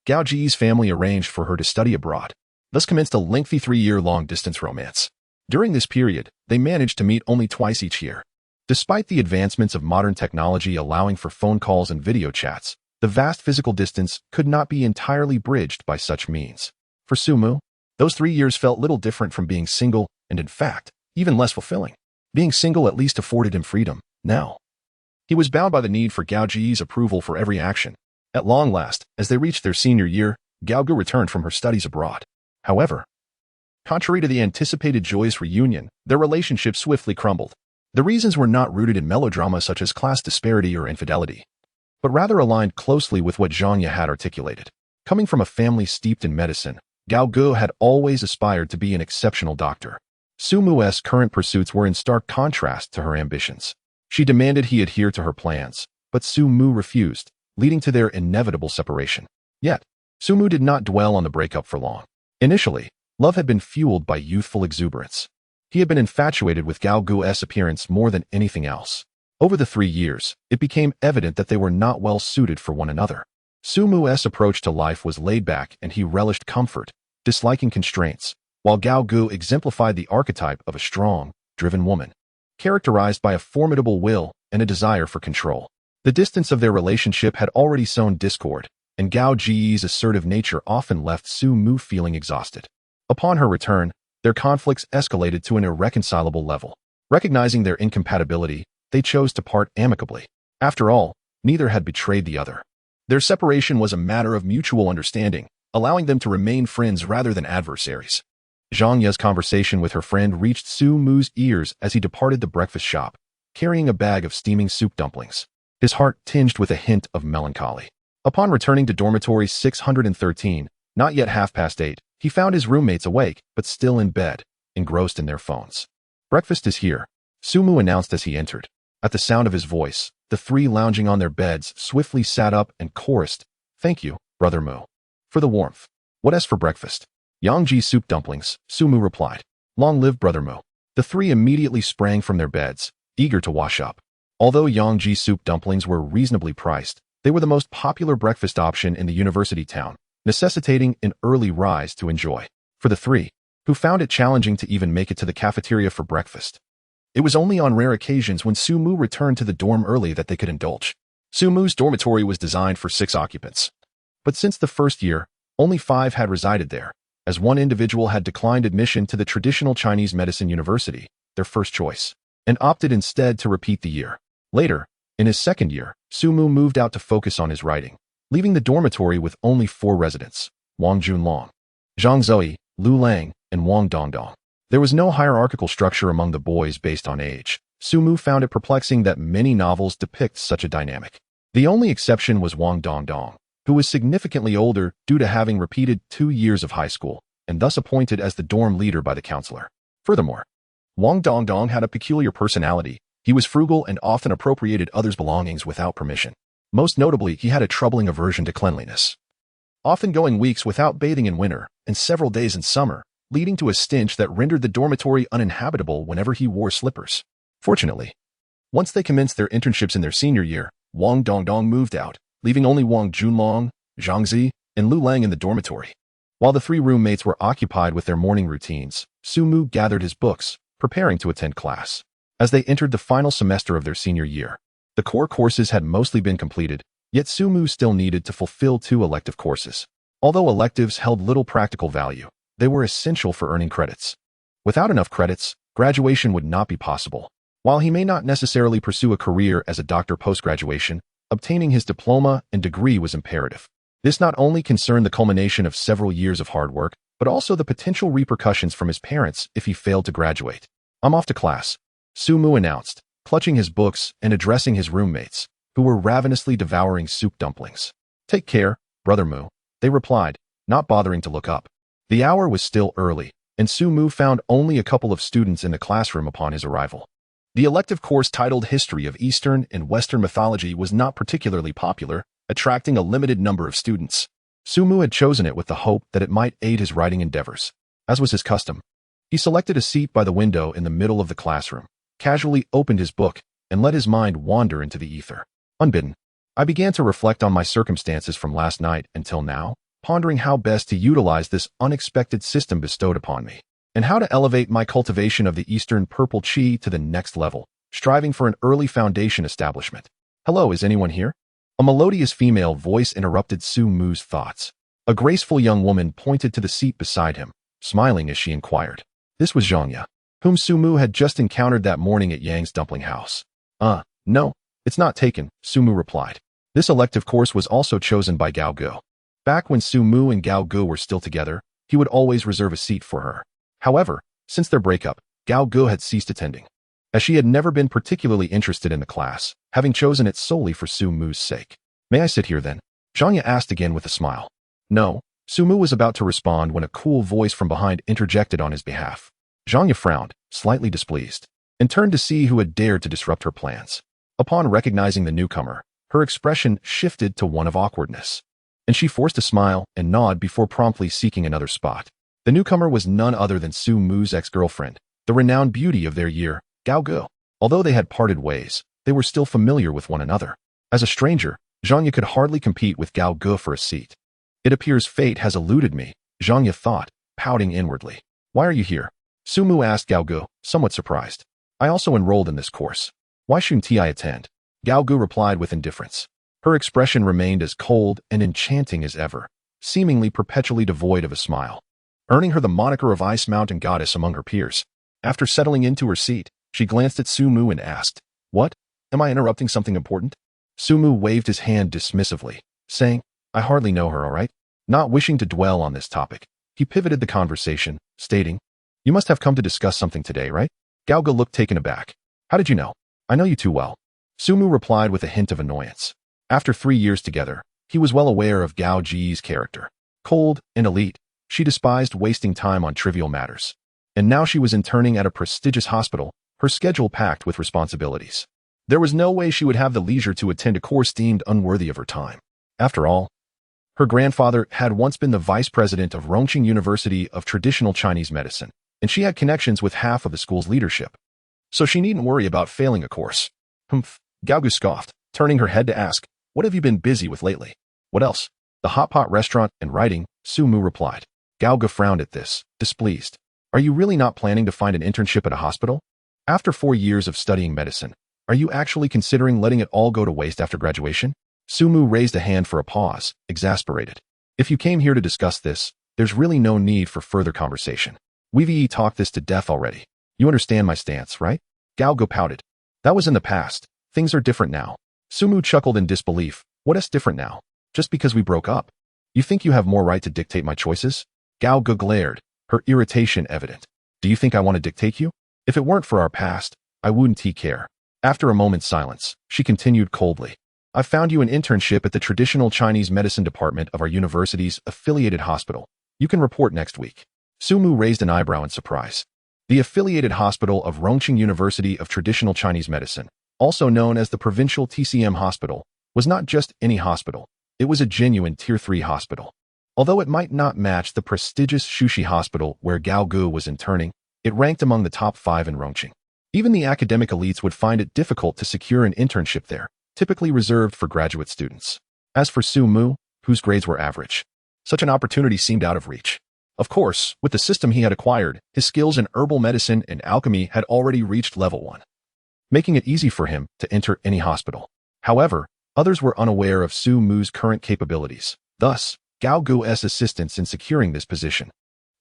S1: Gao Ji's family arranged for her to study abroad, thus commenced a lengthy 3-year-long distance romance. During this period, they managed to meet only twice each year. Despite the advancements of modern technology allowing for phone calls and video chats, the vast physical distance could not be entirely bridged by such means. For Sumu, those 3 years felt little different from being single and, in fact, even less fulfilling. Being single at least afforded him freedom. Now, he was bound by the need for Gao Ji's approval for every action. At long last, as they reached their senior year, Gao Ge returned from her studies abroad. However, contrary to the anticipated joyous reunion, their relationship swiftly crumbled. The reasons were not rooted in melodrama such as class disparity or infidelity, but rather aligned closely with what Zhanya had articulated. Coming from a family steeped in medicine, Gao Ge had always aspired to be an exceptional doctor. Sumu's current pursuits were in stark contrast to her ambitions. She demanded he adhere to her plans, but Sumu refused, leading to their inevitable separation. Yet, Sumu did not dwell on the breakup for long. Initially, love had been fueled by youthful exuberance. He had been infatuated with Gao Ge's appearance more than anything else. Over the 3 years, it became evident that they were not well suited for one another. Sumu's approach to life was laid back and he relished comfort, disliking constraints, while Gao Ge exemplified the archetype of a strong, driven woman, characterized by a formidable will and a desire for control. The distance of their relationship had already sown discord, and Gao Ji's assertive nature often left Sumu feeling exhausted. Upon her return, their conflicts escalated to an irreconcilable level. Recognizing their incompatibility, they chose to part amicably. After all, neither had betrayed the other. Their separation was a matter of mutual understanding, allowing them to remain friends rather than adversaries. Zhanya's conversation with her friend reached Sumu's ears as he departed the breakfast shop, carrying a bag of steaming soup dumplings, his heart tinged with a hint of melancholy. Upon returning to dormitory 613, not yet 8:30, he found his roommates awake, but still in bed, engrossed in their phones. Breakfast is here, Sumu announced as he entered. At the sound of his voice, the three lounging on their beds swiftly sat up and chorused, "Thank you, Brother Mu, for the warmth. What as for breakfast?" "Yangji soup dumplings," Sumu replied. "Long live Brother Mu." The three immediately sprang from their beds, eager to wash up. Although Yangji soup dumplings were reasonably priced, they were the most popular breakfast option in the university town, necessitating an early rise to enjoy. For the three, who found it challenging to even make it to the cafeteria for breakfast. It was only on rare occasions when Su-mu returned to the dorm early that they could indulge. Su-mu's dormitory was designed for 6 occupants. But since the first year, only 5 had resided there, as one individual had declined admission to the traditional Chinese medicine university, their first choice, and opted instead to repeat the year. Later, in his second year, Su-mu moved out to focus on his writing, leaving the dormitory with only 4 residents: Wang Junlong, Zhang Zoe, Lu Lang, and Wang Dongdong. There was no hierarchical structure among the boys based on age. Su-mu found it perplexing that many novels depict such a dynamic. The only exception was Wang Dongdong, who was significantly older due to having repeated 2 years of high school, and thus appointed as the dorm leader by the counselor. Furthermore, Wang Dongdong had a peculiar personality. He was frugal and often appropriated others' belongings without permission. Most notably, he had a troubling aversion to cleanliness, often going weeks without bathing in winter and several days in summer, leading to a stench that rendered the dormitory uninhabitable whenever he wore slippers. Fortunately, once they commenced their internships in their senior year, Wang Dongdong moved out, leaving only Wang Junlong, Zhang Zi, and Lu Lang in the dormitory. While the 3 roommates were occupied with their morning routines, Su-mu gathered his books, preparing to attend class. As they entered the final semester of their senior year, the core courses had mostly been completed, yet Su-mu still needed to fulfill 2 elective courses. Although electives held little practical value, they were essential for earning credits. Without enough credits, graduation would not be possible. While he may not necessarily pursue a career as a doctor post-graduation, obtaining his diploma and degree was imperative. This not only concerned the culmination of several years of hard work, but also the potential repercussions from his parents if he failed to graduate. "I'm off to class," Su-mu announced, clutching his books and addressing his roommates, who were ravenously devouring soup dumplings. "Take care, Brother Mu," they replied, not bothering to look up. The hour was still early, and Su-mu found only a couple of students in the classroom upon his arrival. The elective course titled History of Eastern and Western Mythology was not particularly popular, attracting a limited number of students. Su-mu had chosen it with the hope that it might aid his writing endeavors. As was his custom, he selected a seat by the window in the middle of the classroom, casually opened his book, and let his mind wander into the ether. Unbidden, I began to reflect on my circumstances from last night until now, pondering how best to utilize this unexpected system bestowed upon me, and how to elevate my cultivation of the Eastern purple chi to the next level, striving for an early foundation establishment. "Hello, is anyone here?" A melodious female voice interrupted Su-mu's thoughts. A graceful young woman pointed to the seat beside him, smiling as she inquired. This was Zhangya, whom Su-mu had just encountered that morning at Yang's dumpling house. No, it's not taken," Su-mu replied. This elective course was also chosen by Gao Gu. Back when Su-mu and Gao Gu were still together, he would always reserve a seat for her. However, since their breakup, Gao Gu had ceased attending, as she had never been particularly interested in the class, having chosen it solely for Su-mu's sake. "May I sit here then?" Zhangya asked again with a smile. "No," Su-mu was about to respond when a cool voice from behind interjected on his behalf. Zhangya frowned, slightly displeased, and turned to see who had dared to disrupt her plans. Upon recognizing the newcomer, her expression shifted to one of awkwardness, and she forced a smile and nod before promptly seeking another spot. The newcomer was none other than Su-mu's ex-girlfriend, the renowned beauty of their year, Gao Gu. Although they had parted ways, they were still familiar with one another. As a stranger, Zhangya could hardly compete with Gao Gu for a seat. "It appears fate has eluded me," Zhangya thought, pouting inwardly. "Why are you here?" Su-mu asked Gao Gu, somewhat surprised. "I also enrolled in this course. Why shouldn't I attend?" Gao Gu replied with indifference. Her expression remained as cold and enchanting as ever, seemingly perpetually devoid of a smile, earning her the moniker of Ice Mountain Goddess among her peers. After settling into her seat, she glanced at Su-mu and asked, "What? Am I interrupting something important?" Su-mu waved his hand dismissively, saying, "I hardly know her, all right?" Not wishing to dwell on this topic, he pivoted the conversation, stating, "You must have come to discuss something today, right?" Gao Gu looked taken aback. "How did you know?" "I know you too well," Su-mu replied with a hint of annoyance. After 3 years together, he was well aware of Gao Ji's character. Cold and elite, she despised wasting time on trivial matters. And now she was interning at a prestigious hospital, her schedule packed with responsibilities. There was no way she would have the leisure to attend a course deemed unworthy of her time. After all, her grandfather had once been the vice president of Rongqing University of Traditional Chinese Medicine, and she had connections with half of the school's leadership. So she needn't worry about failing a course. "Humph," Gao Gu scoffed, turning her head to ask, "What have you been busy with lately?" "What else?" "The hot pot restaurant and writing," Su-mu replied. Gao Gu frowned at this, displeased. Are you really not planning to find an internship at a hospital? After 4 years of studying medicine, are you actually considering letting it all go to waste after graduation? Sumu raised a hand for a pause, exasperated. If you came here to discuss this, there's really no need for further conversation. We've talked this to death already. You understand my stance, right? Galgo pouted. That was in the past. Things are different now. Sumu chuckled in disbelief. What is different now? Just because we broke up? You think you have more right to dictate my choices? Galgo glared, her irritation evident. Do you think I want to dictate you? If it weren't for our past, I wouldn't care. After a moment's silence, she continued coldly. I found you an internship at the traditional Chinese medicine department of our university's affiliated hospital. You can report next week. Sumu raised an eyebrow in surprise. The affiliated hospital of Rongqing University of Traditional Chinese Medicine, also known as the Provincial TCM Hospital, was not just any hospital. It was a genuine Tier 3 hospital. Although it might not match the prestigious Shushi Hospital where Gao Gu was interning, it ranked among the top 5 in Rongqing. Even the academic elites would find it difficult to secure an internship there, typically reserved for graduate students. As for Su Mu, whose grades were average, such an opportunity seemed out of reach. Of course, with the system he had acquired, his skills in herbal medicine and alchemy had already reached level 1, making it easy for him to enter any hospital. However, others were unaware of Su Mu's current capabilities. Thus, Gao Gu's assistance in securing this position,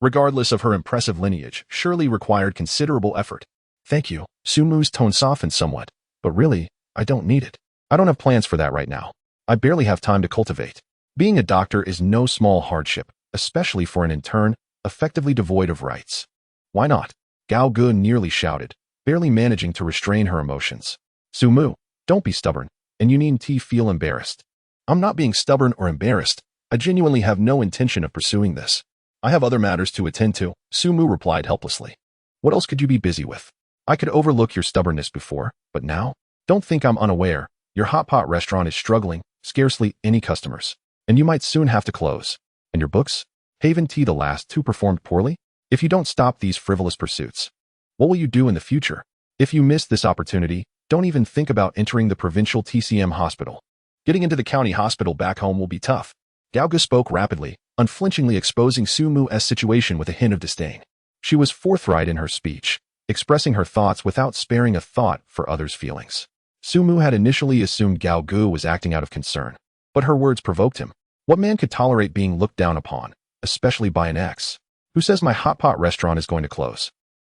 S1: regardless of her impressive lineage, surely required considerable effort. Thank you. Su Mu's tone softened somewhat, but really, I don't need it. I don't have plans for that right now. I barely have time to cultivate. Being a doctor is no small hardship, especially for an intern, effectively devoid of rights. Why not? Gao Gu nearly shouted, barely managing to restrain her emotions. Su Mu, don't be stubborn, and you needn't feel embarrassed. I'm not being stubborn or embarrassed. I genuinely have no intention of pursuing this. I have other matters to attend to, Su Mu replied helplessly. What else could you be busy with? I could overlook your stubbornness before, but now? Don't think I'm unaware. Your hot pot restaurant is struggling, scarcely any customers, and you might soon have to close. And your books? Haven't the last 2 performed poorly? If you don't stop these frivolous pursuits, what will you do in the future? If you miss this opportunity, don't even think about entering the provincial TCM hospital. Getting into the county hospital back home will be tough. Gao Gu spoke rapidly, unflinchingly exposing Su Mu's situation with a hint of disdain. She was forthright in her speech, expressing her thoughts without sparing a thought for others' feelings. Su Mu had initially assumed Gao Gu was acting out of concern, but her words provoked him. What man could tolerate being looked down upon, especially by an ex? Who says my hot pot restaurant is going to close?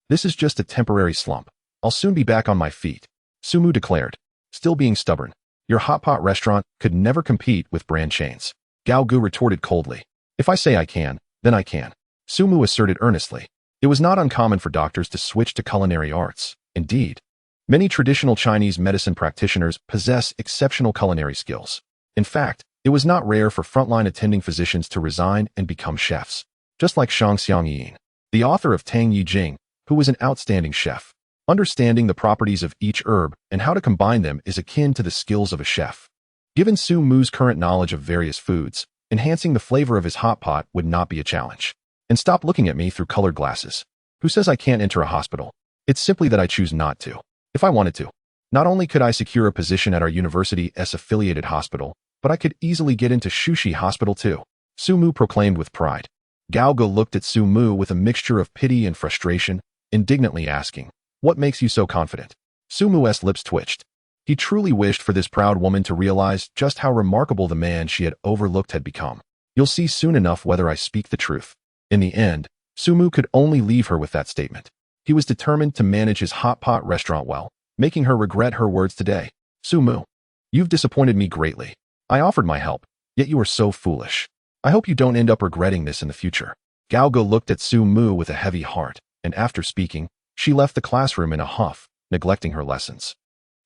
S1: This is just a temporary slump. I'll soon be back on my feet, Su Mu declared, still being stubborn. Your hot pot restaurant could never compete with brand chains. Gao Gu retorted coldly. If I say I can, then I can. Su Mu asserted earnestly. It was not uncommon for doctors to switch to culinary arts. Indeed, many traditional Chinese medicine practitioners possess exceptional culinary skills. In fact, it was not rare for frontline attending physicians to resign and become chefs, just like Shang Xiangyin, the author of Tang Yi Jing, who was an outstanding chef. Understanding the properties of each herb and how to combine them is akin to the skills of a chef. Given Su Mu's current knowledge of various foods, enhancing the flavor of his hot pot would not be a challenge. And stop looking at me through colored glasses. Who says I can't enter a hospital? It's simply that I choose not to. If I wanted to, not only could I secure a position at our university's affiliated hospital, but I could easily get into Shushi Hospital too, Su Mu proclaimed with pride. Gao Gu looked at Su Mu with a mixture of pity and frustration, indignantly asking, what makes you so confident? Su Mu's lips twitched. He truly wished for this proud woman to realize just how remarkable the man she had overlooked had become. You'll see soon enough whether I speak the truth. In the end, Su Mu could only leave her with that statement. He was determined to manage his hot pot restaurant well, making her regret her words today. Su Mu, you've disappointed me greatly. I offered my help, yet you are so foolish. I hope you don't end up regretting this in the future. Gao Gu looked at Su Mu with a heavy heart, and after speaking, she left the classroom in a huff, neglecting her lessons.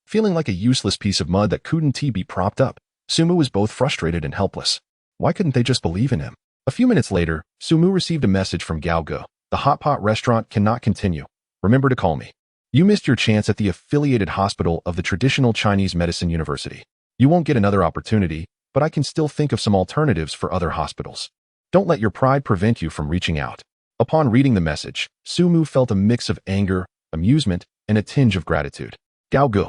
S1: Feeling like a useless piece of mud that couldn't be propped up, Su Mu was both frustrated and helpless. Why couldn't they just believe in him? A few minutes later, Su Mu received a message from Gao Gu. The hot pot restaurant cannot continue. Remember to call me. You missed your chance at the affiliated hospital of the Traditional Chinese Medicine University. You won't get another opportunity, but I can still think of some alternatives for other hospitals. Don't let your pride prevent you from reaching out. Upon reading the message, Su Mu felt a mix of anger, amusement, and a tinge of gratitude. Gao Gu,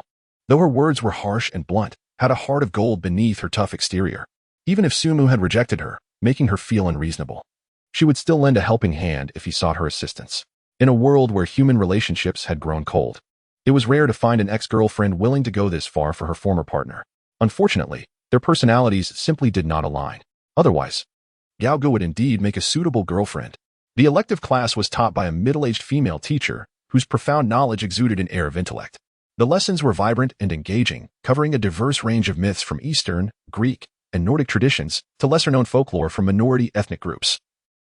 S1: though her words were harsh and blunt, had a heart of gold beneath her tough exterior. Even if Su Mu had rejected her, making her feel unreasonable, she would still lend a helping hand if he sought her assistance. In a world where human relationships had grown cold, it was rare to find an ex-girlfriend willing to go this far for her former partner. Unfortunately, their personalities simply did not align. Otherwise, Gao Gu would indeed make a suitable girlfriend. The elective class was taught by a middle-aged female teacher whose profound knowledge exuded an air of intellect. The lessons were vibrant and engaging, covering a diverse range of myths from Eastern, Greek, and Nordic traditions to lesser-known folklore from minority ethnic groups,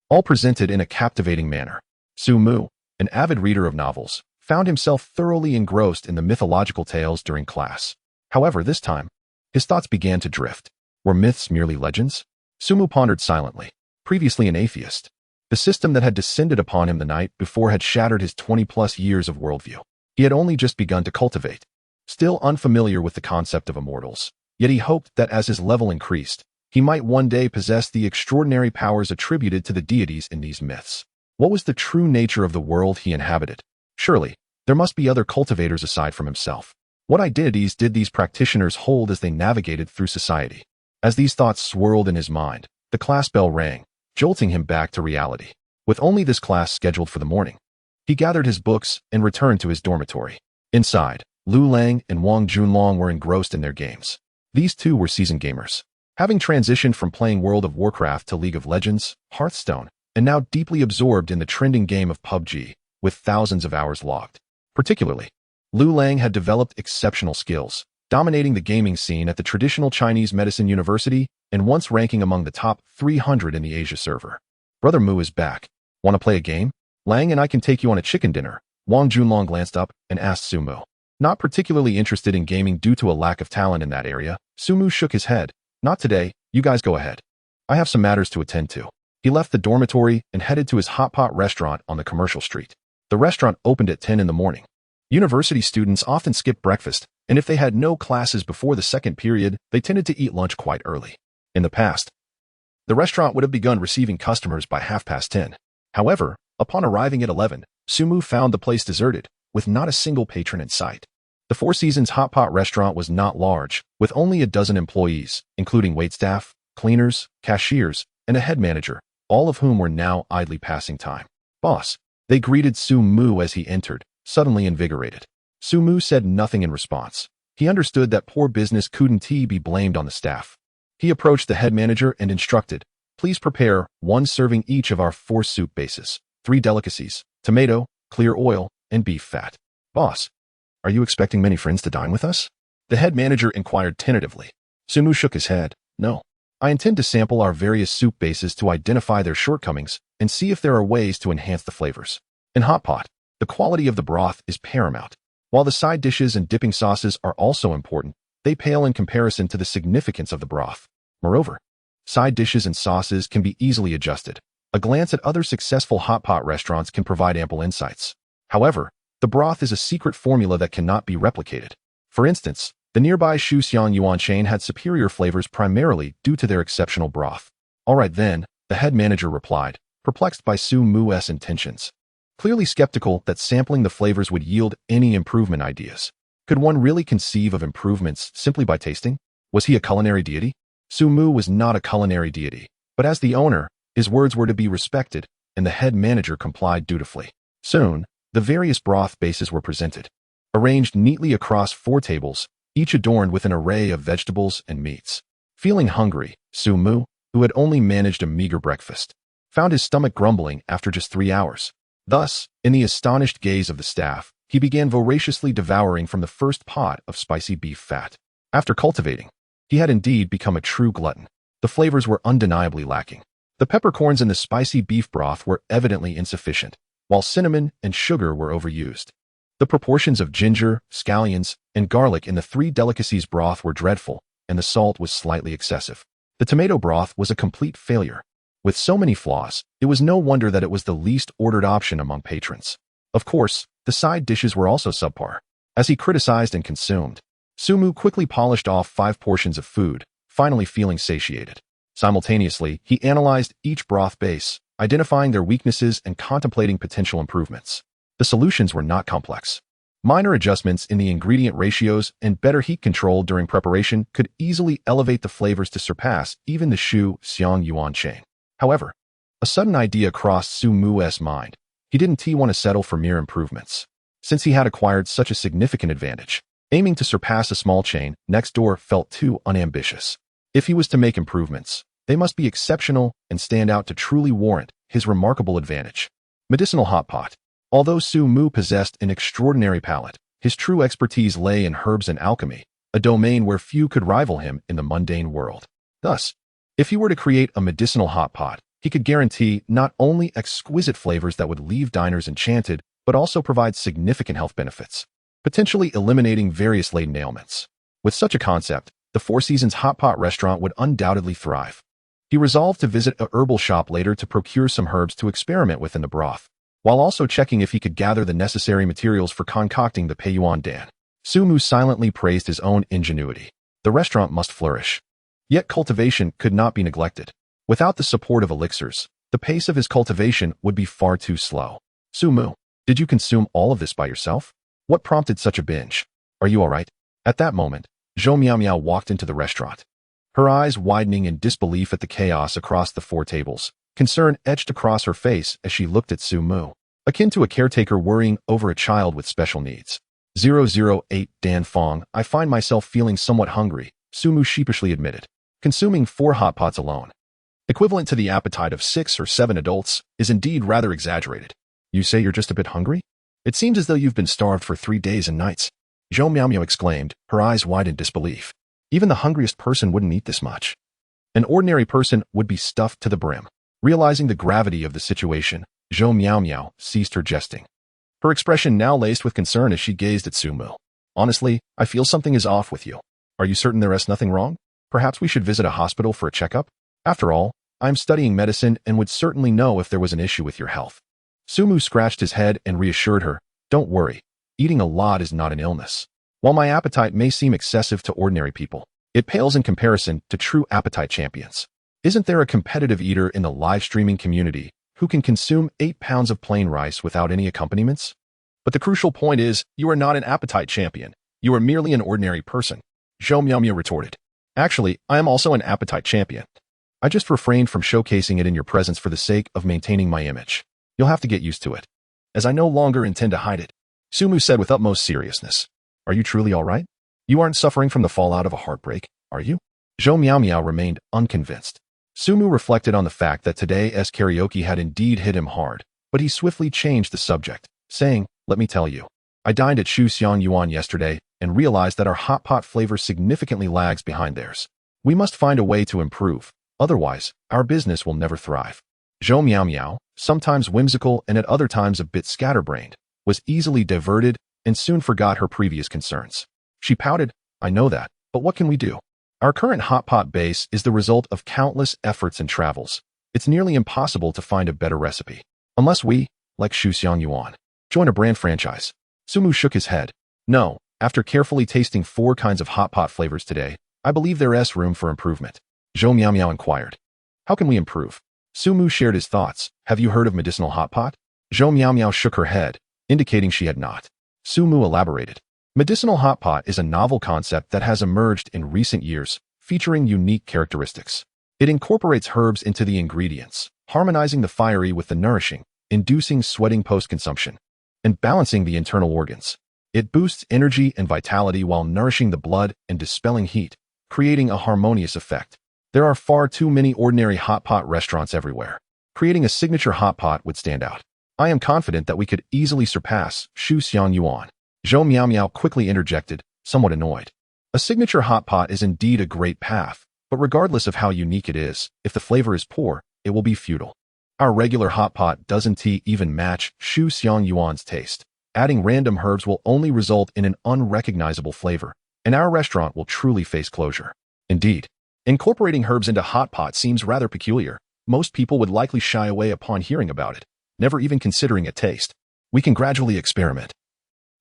S1: all presented in a captivating manner. Su Mu, an avid reader of novels, found himself thoroughly engrossed in the mythological tales during class. However, this time, his thoughts began to drift. Were myths merely legends? Su Mu pondered silently. Previously an atheist, the system that had descended upon him the night before had shattered his 20-plus years of worldview. He had only just begun to cultivate, still unfamiliar with the concept of immortals. Yet he hoped that as his level increased, he might one day possess the extraordinary powers attributed to the deities in these myths. What was the true nature of the world he inhabited? Surely, there must be other cultivators aside from himself. What identities did these practitioners hold as they navigated through society? As these thoughts swirled in his mind, the class bell rang, jolting him back to reality. With only this class scheduled for the morning, he gathered his books and returned to his dormitory. Inside, Lu Lang and Wang Junlong were engrossed in their games. These two were seasoned gamers, having transitioned from playing World of Warcraft to League of Legends, Hearthstone, and now deeply absorbed in the trending game of PUBG, with thousands of hours logged. Particularly, Lu Lang had developed exceptional skills, dominating the gaming scene at the traditional Chinese Medicine University and once ranking among the top 300 in the Asia server. Brother Mu is back. Want to play a game? Lang and I can take you on a chicken dinner. Wang Junlong glanced up and asked Su Mu. Not particularly interested in gaming due to a lack of talent in that area, Su Mu shook his head. Not today, you guys go ahead. I have some matters to attend to. He left the dormitory and headed to his hot pot restaurant on the commercial street. The restaurant opened at 10 in the morning. University students often skip breakfast, and if they had no classes before the second period, they tended to eat lunch quite early. In the past, the restaurant would have begun receiving customers by 10:30. However, upon arriving at 11, Su Mu found the place deserted, with not a single patron in sight. The Four Seasons hot pot restaurant was not large, with only a dozen employees, including waitstaff, cleaners, cashiers, and a head manager, all of whom were now idly passing time. Boss, they greeted Su Mu as he entered, suddenly invigorated. Su Mu said nothing in response. He understood that poor business couldn't be blamed on the staff. He approached the head manager and instructed, please prepare 1 serving each of our 4 soup bases, 3 delicacies, tomato, clear oil, and beef fat. Boss, are you expecting many friends to dine with us? The head manager inquired tentatively. Su Mu shook his head. No. I intend to sample our various soup bases to identify their shortcomings and see if there are ways to enhance the flavors. In hot pot, the quality of the broth is paramount. While the side dishes and dipping sauces are also important, they pale in comparison to the significance of the broth. Moreover, side dishes and sauces can be easily adjusted. A glance at other successful hot pot restaurants can provide ample insights. However, the broth is a secret formula that cannot be replicated. For instance, the nearby Shuxiang Yuan chain had superior flavors primarily due to their exceptional broth. All right then, the head manager replied, perplexed by Su Mu's intentions. Clearly skeptical that sampling the flavors would yield any improvement ideas. Could one really conceive of improvements simply by tasting? Was he a culinary deity? Su Mu was not a culinary deity, but as the owner, his words were to be respected, and the head manager complied dutifully. Soon, the various broth bases were presented, arranged neatly across 4 tables, each adorned with an array of vegetables and meats. Feeling hungry, Su Mu, who had only managed a meager breakfast, found his stomach grumbling after just 3 hours. Thus, in the astonished gaze of the staff, he began voraciously devouring from the first pot of spicy beef fat. After cultivating, he had indeed become a true glutton. The flavors were undeniably lacking. The peppercorns in the spicy beef broth were evidently insufficient, while cinnamon and sugar were overused. The proportions of ginger, scallions, and garlic in the 3 delicacies broth were dreadful, and the salt was slightly excessive. The tomato broth was a complete failure. With so many flaws, it was no wonder that it was the least ordered option among patrons. Of course, the side dishes were also subpar. As he criticized and consumed, Su Mu quickly polished off 5 portions of food, finally feeling satiated. Simultaneously, he analyzed each broth base, identifying their weaknesses and contemplating potential improvements. The solutions were not complex. Minor adjustments in the ingredient ratios and better heat control during preparation could easily elevate the flavors to surpass even the Shuxiang Yuan chain. However, a sudden idea crossed Su Mu's mind. He didn't want to settle for mere improvements, since he had acquired such a significant advantage. Aiming to surpass a small chain next door felt too unambitious. If he was to make improvements, they must be exceptional and stand out to truly warrant his remarkable advantage. Medicinal hot pot. Although Su Mu possessed an extraordinary palate, his true expertise lay in herbs and alchemy, a domain where few could rival him in the mundane world. Thus, if he were to create a medicinal hot pot, he could guarantee not only exquisite flavors that would leave diners enchanted, but also provide significant health benefits, potentially eliminating various latent ailments. With such a concept, the Four Seasons hot pot restaurant would undoubtedly thrive. He resolved to visit a herbal shop later to procure some herbs to experiment with in the broth, while also checking if he could gather the necessary materials for concocting the Peiyuan Dan. Su Mu silently praised his own ingenuity. The restaurant must flourish. Yet cultivation could not be neglected. Without the support of elixirs, the pace of his cultivation would be far too slow. Su Mu, did you consume all of this by yourself? What prompted such a binge? Are you all right? At that moment, Zhou Miao Miao walked into the restaurant. Her eyes widening in disbelief at the chaos across the four tables. Concern etched across her face as she looked at Su Mu, akin to a caretaker worrying over a child with special needs. 008 Dan Fong, I find myself feeling somewhat hungry, Su Mu sheepishly admitted. Consuming 4 hot pots alone, equivalent to the appetite of 6 or 7 adults, is indeed rather exaggerated. You say you're just a bit hungry? It seems as though you've been starved for 3 days and nights. Zhou Miao Miao exclaimed, her eyes wide in disbelief. Even the hungriest person wouldn't eat this much. An ordinary person would be stuffed to the brim. Realizing the gravity of the situation, Zhou Miao Miao ceased her jesting. Her expression now laced with concern as she gazed at Su Mu. Honestly, I feel something is off with you. Are you certain there is nothing wrong? Perhaps we should visit a hospital for a checkup? After all, I'm studying medicine and would certainly know if there was an issue with your health. Su Mu scratched his head and reassured her, don't worry, eating a lot is not an illness. While my appetite may seem excessive to ordinary people, it pales in comparison to true appetite champions. Isn't there a competitive eater in the live streaming community who can consume 8 pounds of plain rice without any accompaniments? But the crucial point is, you are not an appetite champion. You are merely an ordinary person. Zhou Miao Miao retorted. Actually, I am also an appetite champion. I just refrained from showcasing it in your presence for the sake of maintaining my image. You'll have to get used to it, as I no longer intend to hide it. Su Mu said with utmost seriousness. Are you truly all right? You aren't suffering from the fallout of a heartbreak, are you? Zhou Miao Miao remained unconvinced. Su Mu reflected on the fact that today's karaoke had indeed hit him hard, but he swiftly changed the subject, saying, let me tell you, I dined at Shu Xiang Yuan yesterday and realized that our hot pot flavor significantly lags behind theirs. We must find a way to improve, otherwise, our business will never thrive. Zhou Miao Miao, sometimes whimsical and at other times a bit scatterbrained, was easily diverted and soon forgot her previous concerns. She pouted, I know that, but what can we do? Our current hot pot base is the result of countless efforts and travels. It's nearly impossible to find a better recipe. Unless we, like Shu Xiang Yuan, join a brand franchise. Su Mu shook his head. No, after carefully tasting 4 kinds of hot pot flavors today, I believe there is room for improvement. Zhou Miao Miao inquired. How can we improve? Su Mu shared his thoughts. Have you heard of medicinal hot pot? Zhou Miao Miao shook her head, indicating she had not. Su Mu elaborated. Medicinal hot pot is a novel concept that has emerged in recent years, featuring unique characteristics. It incorporates herbs into the ingredients, harmonizing the fiery with the nourishing, inducing sweating post-consumption, and balancing the internal organs. It boosts energy and vitality while nourishing the blood and dispelling heat, creating a harmonious effect. There are far too many ordinary hot pot restaurants everywhere. Creating a signature hot pot would stand out. I am confident that we could easily surpass Shu Xiang Yuan. Zhou Miao Miao quickly interjected, somewhat annoyed. A signature hot pot is indeed a great path, but regardless of how unique it is, if the flavor is poor, it will be futile. Our regular hot pot doesn't even match Shu Xiang Yuan's taste. Adding random herbs will only result in an unrecognizable flavor, and our restaurant will truly face closure. Indeed, incorporating herbs into hot pot seems rather peculiar. Most people would likely shy away upon hearing about it, never even considering a taste. We can gradually experiment.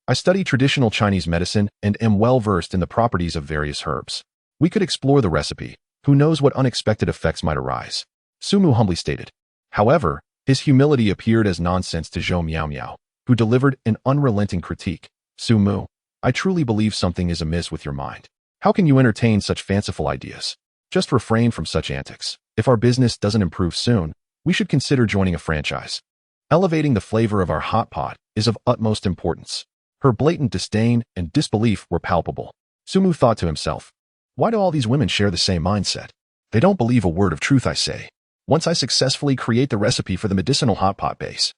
S1: I study traditional Chinese medicine and am well versed in the properties of various herbs. We could explore the recipe. Who knows what unexpected effects might arise? Su Mu humbly stated. However, his humility appeared as nonsense to Zhou Miao Miao, who delivered an unrelenting critique. Su Mu, I truly believe something is amiss with your mind. How can you entertain such fanciful ideas? Just refrain from such antics. If our business doesn't improve soon, we should consider joining a franchise. Elevating the flavor of our hot pot is of utmost importance. Her blatant disdain and disbelief were palpable. Sumu thought to himself, why do all these women share the same mindset? They don't believe a word of truth I say. Once I successfully create the recipe for the medicinal hot pot base,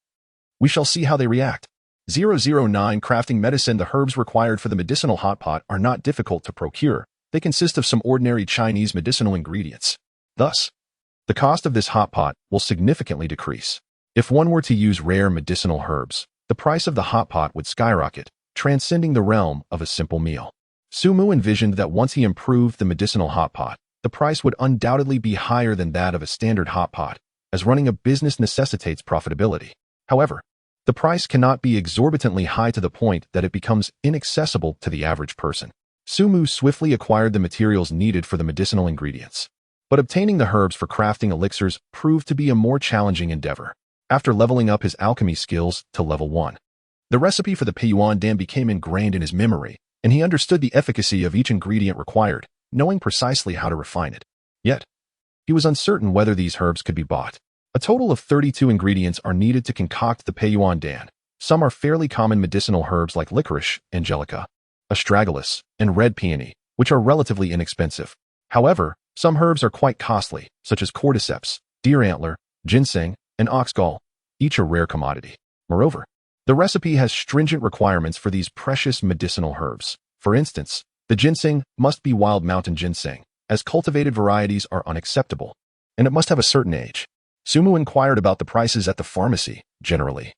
S1: we shall see how they react. 009 Crafting medicine. The herbs required for the medicinal hot pot are not difficult to procure. They consist of some ordinary Chinese medicinal ingredients. Thus, the cost of this hot pot will significantly decrease. If one were to use rare medicinal herbs, the price of the hot pot would skyrocket, transcending the realm of a simple meal. Sumu envisioned that once he improved the medicinal hot pot, the price would undoubtedly be higher than that of a standard hot pot, as running a business necessitates profitability. However, the price cannot be exorbitantly high to the point that it becomes inaccessible to the average person. Sumu swiftly acquired the materials needed for the medicinal ingredients. But obtaining the herbs for crafting elixirs proved to be a more challenging endeavor. After leveling up his alchemy skills to level 1, the recipe for the Peiyuan Dan became ingrained in his memory, and he understood the efficacy of each ingredient required, knowing precisely how to refine it. Yet, he was uncertain whether these herbs could be bought. A total of 32 ingredients are needed to concoct the Peiyuan Dan. Some are fairly common medicinal herbs like licorice, angelica, astragalus, and red peony, which are relatively inexpensive. However, some herbs are quite costly, such as cordyceps, deer antler, ginseng, and oxgall, each a rare commodity. Moreover, the recipe has stringent requirements for these precious medicinal herbs. For instance, the ginseng must be wild mountain ginseng, as cultivated varieties are unacceptable, and it must have a certain age. Sumu inquired about the prices at the pharmacy. Generally,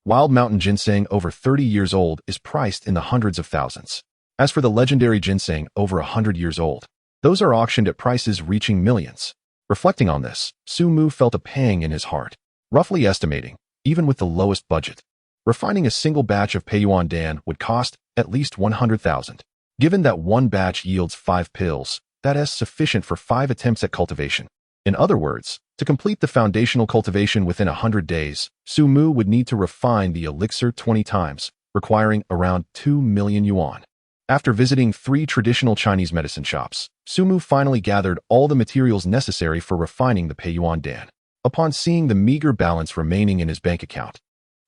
S1: wild mountain ginseng over 30 years old is priced in the hundreds of thousands. As for the legendary ginseng over 100 years old, those are auctioned at prices reaching millions. Reflecting on this, Sumu felt a pang in his heart. Roughly estimating, even with the lowest budget, refining a single batch of Peiyuan Dan would cost at least 100,000. Given that one batch yields 5 pills, that is sufficient for 5 attempts at cultivation. In other words, to complete the foundational cultivation within 100 days, Sumu would need to refine the elixir 20 times, requiring around 2 million yuan. After visiting 3 traditional Chinese medicine shops, Sumu finally gathered all the materials necessary for refining the Peiyuan Dan. Upon seeing the meager balance remaining in his bank account,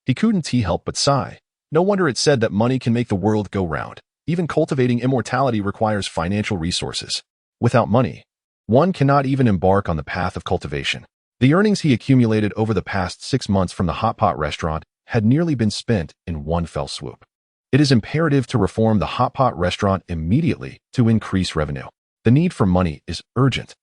S1: he couldn't help but sigh. No wonder it said that money can make the world go round. Even cultivating immortality requires financial resources. Without money, one cannot even embark on the path of cultivation. The earnings he accumulated over the past 6 months from the hot pot restaurant had nearly been spent in one fell swoop. It is imperative to reform the hot pot restaurant immediately to increase revenue. The need for money is urgent.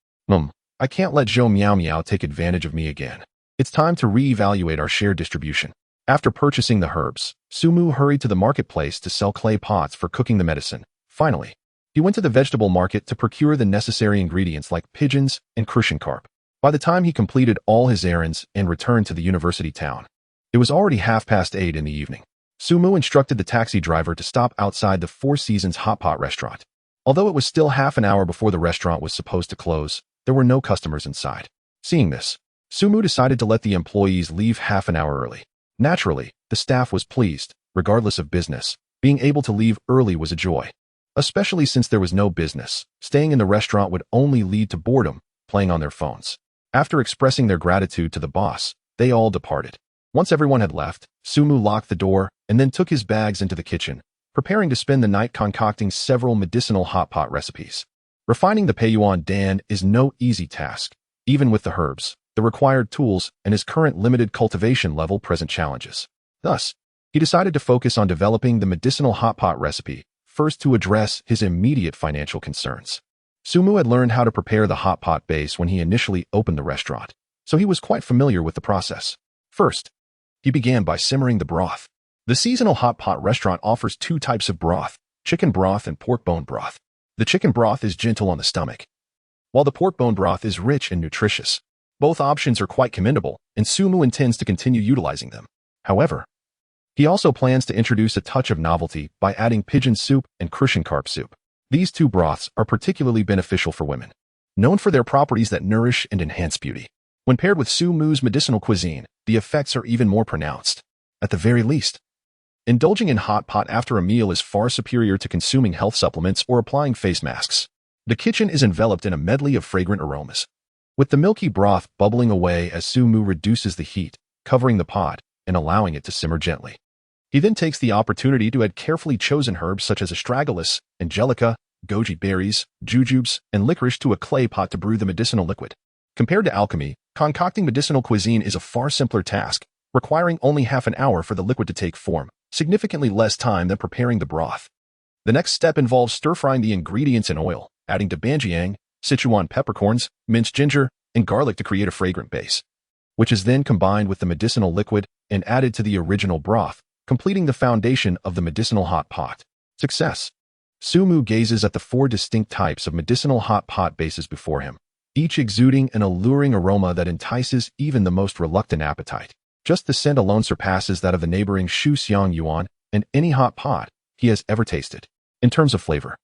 S1: I can't let Zhou Miao Miao take advantage of me again. It's time to reevaluate our share distribution. After purchasing the herbs, Sumu hurried to the marketplace to sell clay pots for cooking the medicine. Finally, he went to the vegetable market to procure the necessary ingredients like pigeons and crucian carp. By the time he completed all his errands and returned to the university town, it was already 8:30 in the evening. Sumu instructed the taxi driver to stop outside the Four Seasons hot pot restaurant. Although it was still half an hour before the restaurant was supposed to close, there were no customers inside. Seeing this, Sumu decided to let the employees leave half an hour early. Naturally, the staff was pleased. Regardless of business, being able to leave early was a joy. Especially since there was no business, staying in the restaurant would only lead to boredom, playing on their phones. After expressing their gratitude to the boss, they all departed. Once everyone had left, Sumu locked the door and then took his bags into the kitchen, preparing to spend the night concocting several medicinal hot pot recipes. Refining the Peiyuan Dan is no easy task, even with the herbs, the required tools, and his current limited cultivation level present challenges. Thus, he decided to focus on developing the medicinal hot pot recipe, first to address his immediate financial concerns. Sumu had learned how to prepare the hot pot base when he initially opened the restaurant, so he was quite familiar with the process. First, he began by simmering the broth. The seasonal hot pot restaurant offers 2 types of broth, chicken broth and pork bone broth. The chicken broth is gentle on the stomach, while the pork bone broth is rich and nutritious. Both options are quite commendable, and Sumu intends to continue utilizing them. However, he also plans to introduce a touch of novelty by adding pigeon soup and crucian carp soup. These 2 broths are particularly beneficial for women, known for their properties that nourish and enhance beauty. When paired with Sumu's medicinal cuisine, the effects are even more pronounced. At the very least, indulging in hot pot after a meal is far superior to consuming health supplements or applying face masks. The kitchen is enveloped in a medley of fragrant aromas, with the milky broth bubbling away as Sumu reduces the heat, covering the pot, and allowing it to simmer gently. He then takes the opportunity to add carefully chosen herbs such as astragalus, angelica, goji berries, jujubes, and licorice to a clay pot to brew the medicinal liquid. Compared to alchemy, concocting medicinal cuisine is a far simpler task, requiring only half an hour for the liquid to take form, significantly less time than preparing the broth. The next step involves stir-frying the ingredients in oil, adding dabanjiang, Sichuan peppercorns, minced ginger, and garlic to create a fragrant base, which is then combined with the medicinal liquid and added to the original broth, completing the foundation of the medicinal hot pot. Success. Sumu gazes at the 4 distinct types of medicinal hot pot bases before him, each exuding an alluring aroma that entices even the most reluctant appetite. Just the scent alone surpasses that of the neighboring Shu Xiang Yuan and any hot pot he has ever tasted. In terms of flavor,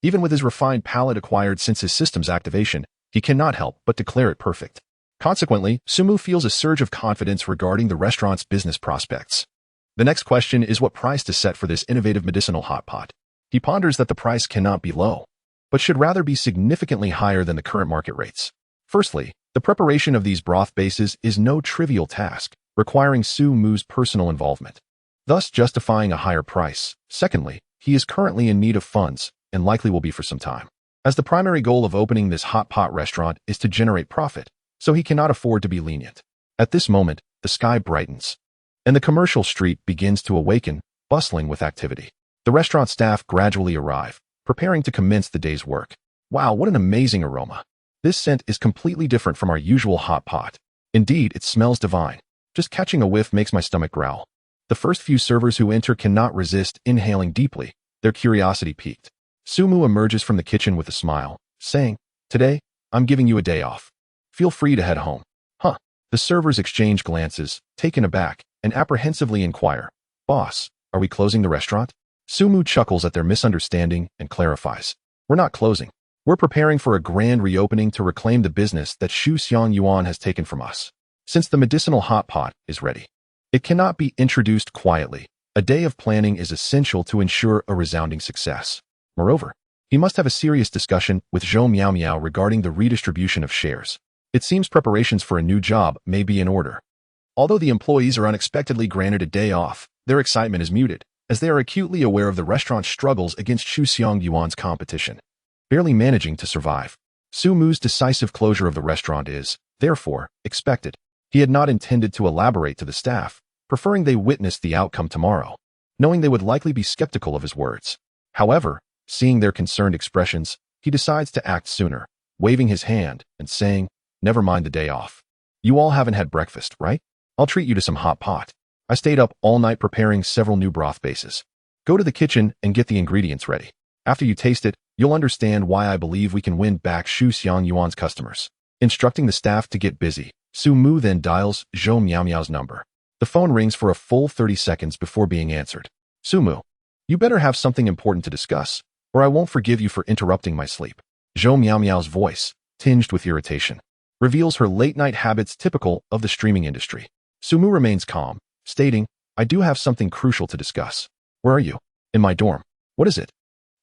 S1: even with his refined palate acquired since his system's activation, he cannot help but declare it perfect. Consequently, Sumu feels a surge of confidence regarding the restaurant's business prospects. The next question is what price to set for this innovative medicinal hot pot. He ponders that the price cannot be low, but should rather be significantly higher than the current market rates. Firstly, the preparation of these broth bases is no trivial task, requiring Sumu's personal involvement, thus justifying a higher price. Secondly, he is currently in need of funds, and likely will be for some time, as the primary goal of opening this hot pot restaurant is to generate profit, so he cannot afford to be lenient. At this moment, the sky brightens, and the commercial street begins to awaken, bustling with activity. The restaurant staff gradually arrive, preparing to commence the day's work. Wow, what an amazing aroma. This scent is completely different from our usual hot pot. Indeed, it smells divine. Just catching a whiff makes my stomach growl. The first few servers who enter cannot resist inhaling deeply, their curiosity piqued. Sumu emerges from the kitchen with a smile, saying, "Today, I'm giving you a day off. Feel free to head home." Huh. The servers exchange glances, taken aback, and apprehensively inquire, "Boss, are we closing the restaurant?" Sumu chuckles at their misunderstanding and clarifies, "We're not closing. We're preparing for a grand reopening to reclaim the business that Shu Xiang Yuan has taken from us. Since the medicinal hot pot is ready, it cannot be introduced quietly. A day of planning is essential to ensure a resounding success. Moreover, he must have a serious discussion with Zhou Miao Miao regarding the redistribution of shares. It seems preparations for a new job may be in order." Although the employees are unexpectedly granted a day off, their excitement is muted, as they are acutely aware of the restaurant's struggles against Shu Xiang Yuan's competition, barely managing to survive. Sumu's decisive closure of the restaurant is, therefore, expected. He had not intended to elaborate to the staff, preferring they witness the outcome tomorrow, knowing they would likely be skeptical of his words. However, seeing their concerned expressions, he decides to act sooner, waving his hand and saying, "Never mind the day off. You all haven't had breakfast, right? I'll treat you to some hot pot. I stayed up all night preparing several new broth bases. Go to the kitchen and get the ingredients ready. After you taste it, you'll understand why I believe we can win back Shu Xiang Yuan's customers." Instructing the staff to get busy, Sumu then dials Zhou Miao Miao's number. The phone rings for a full 30 seconds before being answered. "Sumu, you better have something important to discuss, or I won't forgive you for interrupting my sleep." Zhou Miao Miao's voice, tinged with irritation, reveals her late-night habits typical of the streaming industry. Sumu remains calm, stating, "I do have something crucial to discuss." "Where are you?" "In my dorm." "What is it?"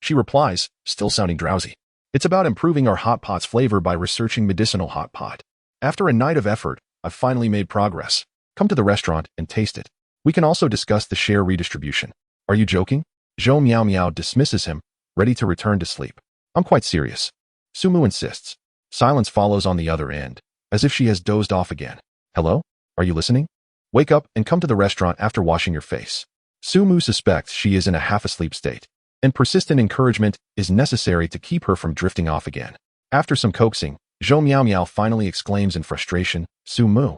S1: She replies, still sounding drowsy. "It's about improving our hot pot's flavor by researching medicinal hot pot. After a night of effort, I've finally made progress. Come to the restaurant and taste it. We can also discuss the share redistribution." "Are you joking?" Zhou Miao Miao dismisses him, ready to return to sleep. "I'm quite serious." Sumu insists. Silence follows on the other end, as if she has dozed off again. "Hello? Are you listening? Wake up and come to the restaurant after washing your face." Sumu suspects she is in a half-asleep state, and persistent encouragement is necessary to keep her from drifting off again. After some coaxing, Zhou Miao Miao finally exclaims in frustration, "Sumu,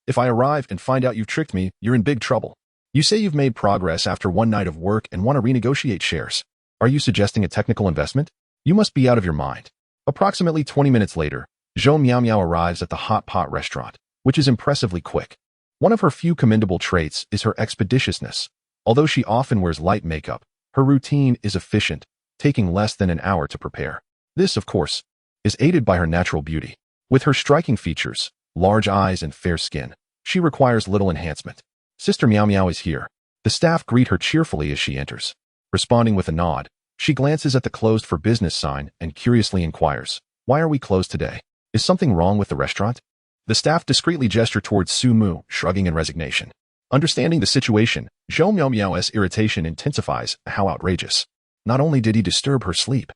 S1: if I arrive and find out you've tricked me, you're in big trouble. You say you've made progress after one night of work and want to renegotiate shares. Are you suggesting a technical investment? You must be out of your mind." Approximately 20 minutes later, Zhou Miao Miao arrives at the hot pot restaurant, which is impressively quick. One of her few commendable traits is her expeditiousness. Although she often wears light makeup, her routine is efficient, taking less than an hour to prepare. This, of course, is aided by her natural beauty. With her striking features, large eyes and fair skin, she requires little enhancement. Sister Miao Miao is here. The staff greet her cheerfully as she enters. Responding with a nod, she glances at the closed for business sign and curiously inquires, "Why are we closed today? Is something wrong with the restaurant?" The staff discreetly gesture towards Sumu, shrugging in resignation. Understanding the situation, Zhou Miao's irritation intensifies. How outrageous. Not only did he disturb her sleep,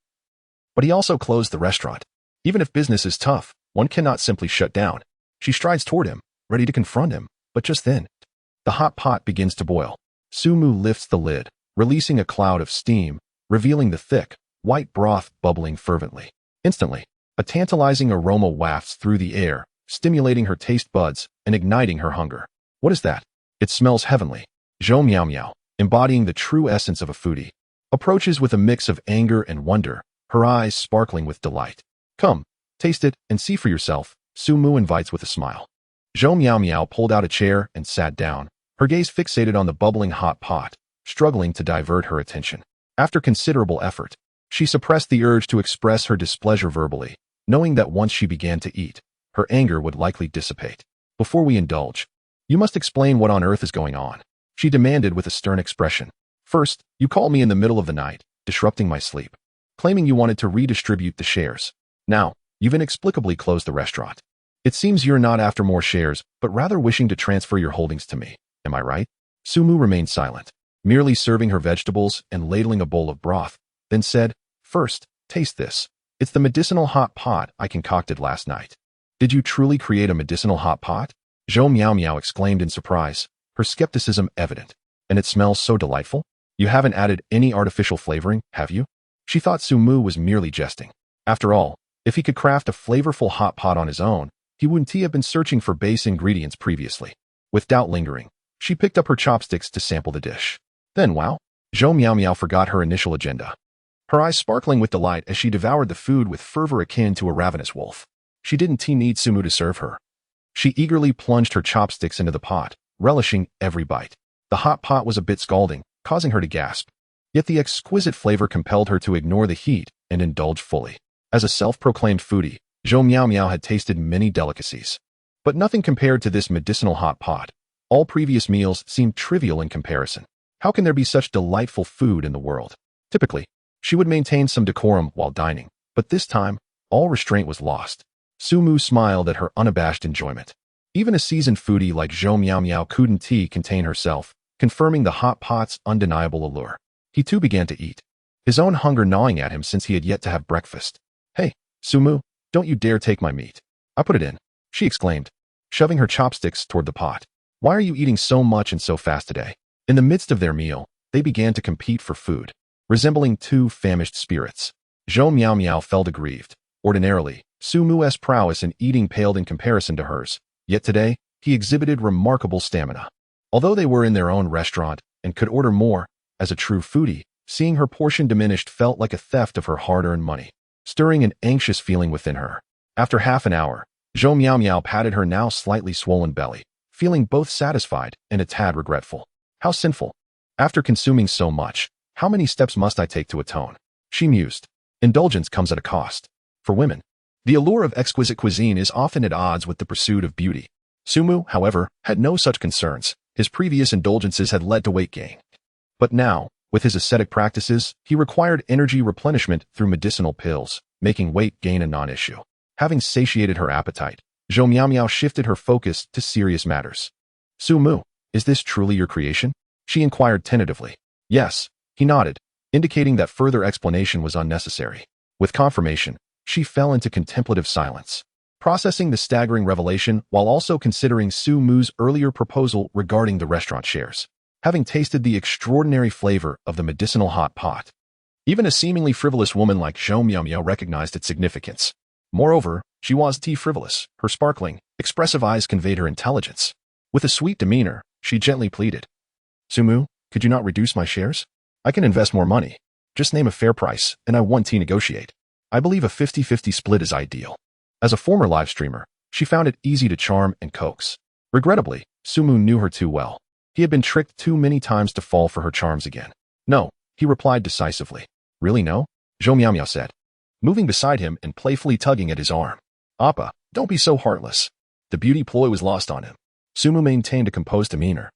S1: but he also closed the restaurant. Even if business is tough, one cannot simply shut down. She strides toward him, ready to confront him, but just then, the hot pot begins to boil. Sumu lifts the lid, releasing a cloud of steam, revealing the thick, white broth bubbling fervently. Instantly, a tantalizing aroma wafts through the air, stimulating her taste buds and igniting her hunger. What is that? It smells heavenly. Zhou Miao, embodying the true essence of a foodie, approaches with a mix of anger and wonder, her eyes sparkling with delight. Come, taste it and see for yourself, Sumu invites with a smile. Zhou Miao pulled out a chair and sat down, her gaze fixated on the bubbling hot pot, struggling to divert her attention. After considerable effort, she suppressed the urge to express her displeasure verbally, knowing that once she began to eat, her anger would likely dissipate. Before we indulge, you must explain what on earth is going on, she demanded with a stern expression. First, you called me in the middle of the night, disrupting my sleep, claiming you wanted to redistribute the shares. Now, you've inexplicably closed the restaurant. It seems you're not after more shares, but rather wishing to transfer your holdings to me. Am I right? Sumu remained silent, merely serving her vegetables and ladling a bowl of broth, then said, First, taste this. It's the medicinal hot pot I concocted last night. Did you truly create a medicinal hot pot? Zhou Miao exclaimed in surprise, her skepticism evident. And it smells so delightful? You haven't added any artificial flavoring, have you? She thought Sumu was merely jesting. After all, if he could craft a flavorful hot pot on his own, he wouldn't have been searching for base ingredients previously. With doubt lingering, she picked up her chopsticks to sample the dish. Then, wow, Zhou Miao forgot her initial agenda, her eyes sparkling with delight as she devoured the food with fervor akin to a ravenous wolf. She didn't need Sumu to serve her. She eagerly plunged her chopsticks into the pot, relishing every bite. The hot pot was a bit scalding, causing her to gasp. Yet the exquisite flavor compelled her to ignore the heat and indulge fully. As a self-proclaimed foodie, Zhou Miao had tasted many delicacies, but nothing compared to this medicinal hot pot. All previous meals seemed trivial in comparison. How can there be such delightful food in the world? Typically, she would maintain some decorum while dining, but this time, all restraint was lost. Sumu smiled at her unabashed enjoyment. Even a seasoned foodie like Zhou Miao couldn't contain herself, confirming the hot pot's undeniable allure. He too began to eat, his own hunger gnawing at him since he had yet to have breakfast. Hey, Sumu, don't you dare take my meat. I put it in, she exclaimed, shoving her chopsticks toward the pot. Why are you eating so much and so fast today? In the midst of their meal, they began to compete for food, resembling two famished spirits. Zhou Miao felt aggrieved. Ordinarily, Sumu's prowess in eating paled in comparison to hers, yet today, he exhibited remarkable stamina. Although they were in their own restaurant and could order more, as a true foodie, seeing her portion diminished felt like a theft of her hard-earned money, stirring an anxious feeling within her. After half an hour, Zhou Miao patted her now slightly swollen belly, feeling both satisfied and a tad regretful. How sinful. After consuming so much, how many steps must I take to atone? She mused. Indulgence comes at a cost. For women, the allure of exquisite cuisine is often at odds with the pursuit of beauty. Sumu, however, had no such concerns. His previous indulgences had led to weight gain. But now, with his ascetic practices, he required energy replenishment through medicinal pills, making weight gain a non-issue. Having satiated her appetite, Zhou Miao shifted her focus to serious matters. Sumu, is this truly your creation? She inquired tentatively. Yes, he nodded, indicating that further explanation was unnecessary. With confirmation, she fell into contemplative silence, processing the staggering revelation while also considering Sumu's earlier proposal regarding the restaurant shares. Having tasted the extraordinary flavor of the medicinal hot pot, even a seemingly frivolous woman like Zhou Miao recognized its significance. Moreover, she was frivolous. Her sparkling, expressive eyes conveyed her intelligence. With a sweet demeanor, she gently pleaded. Sumu, could you not reduce my shares? I can invest more money. Just name a fair price, and I want to negotiate. I believe a 50-50 split is ideal. As a former live streamer, she found it easy to charm and coax. Regrettably, Sumu knew her too well. He had been tricked too many times to fall for her charms again. No, he replied decisively. Really no? Zhou Miao said, moving beside him and playfully tugging at his arm. Appa, don't be so heartless. The beauty ploy was lost on him. Sumu maintained a composed demeanor,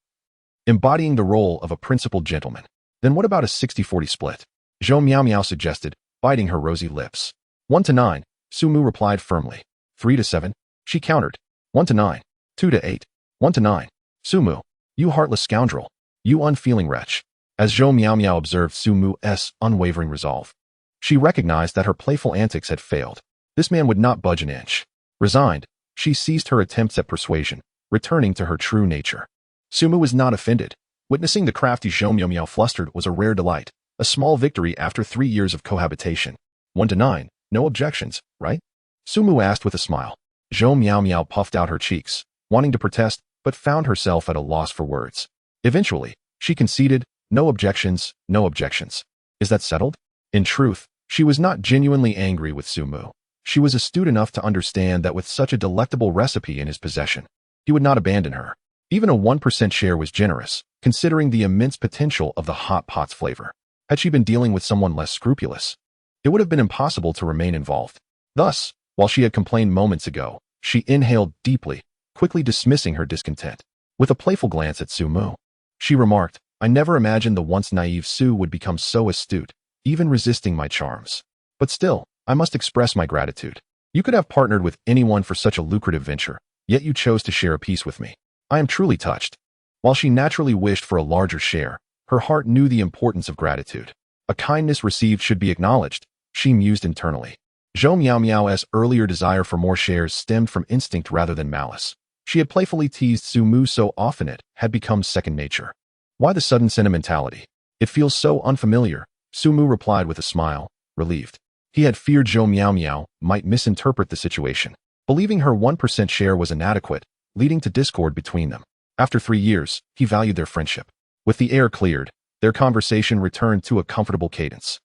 S1: embodying the role of a principled gentleman. Then what about a 60-40 split? Zhou Miao suggested, biting her rosy lips. 1-9, Sumu replied firmly. 3-7, she countered. 1-9, 2-8, 1-9. Sumu, You heartless scoundrel. You unfeeling wretch. As Zhou Miao observed Su Mu's unwavering resolve, she recognized that her playful antics had failed. This man would not budge an inch. Resigned, she ceased her attempts at persuasion, returning to her true nature. Su Mu was not offended. Witnessing the crafty Zhou Miao flustered was a rare delight, a small victory after 3 years of cohabitation. 1 to 9, no objections, right? Su Mu asked with a smile. Zhou Miao puffed out her cheeks, wanting to protest, but found herself at a loss for words. Eventually, she conceded, no objections, no objections. Is that settled? In truth, she was not genuinely angry with Su Mu. She was astute enough to understand that with such a delectable recipe in his possession, he would not abandon her. Even a 1% share was generous, considering the immense potential of the hot pot's flavor. Had she been dealing with someone less scrupulous, it would have been impossible to remain involved. Thus, while she had complained moments ago, she inhaled deeply, quickly dismissing her discontent. With a playful glance at Su Mu, she remarked, I never imagined the once naive Su would become so astute, even resisting my charms. But still, I must express my gratitude. You could have partnered with anyone for such a lucrative venture, yet you chose to share a piece with me. I am truly touched. While she naturally wished for a larger share, her heart knew the importance of gratitude. A kindness received should be acknowledged, she mused internally. Zhou Miao's earlier desire for more shares stemmed from instinct rather than malice. She had playfully teased Su Mu so often it had become second nature. Why the sudden sentimentality? It feels so unfamiliar, Su Mu replied with a smile, relieved. He had feared Zhou Miao might misinterpret the situation, believing her 1% share was inadequate, leading to discord between them. After 3 years, he valued their friendship. With the air cleared, their conversation returned to a comfortable cadence.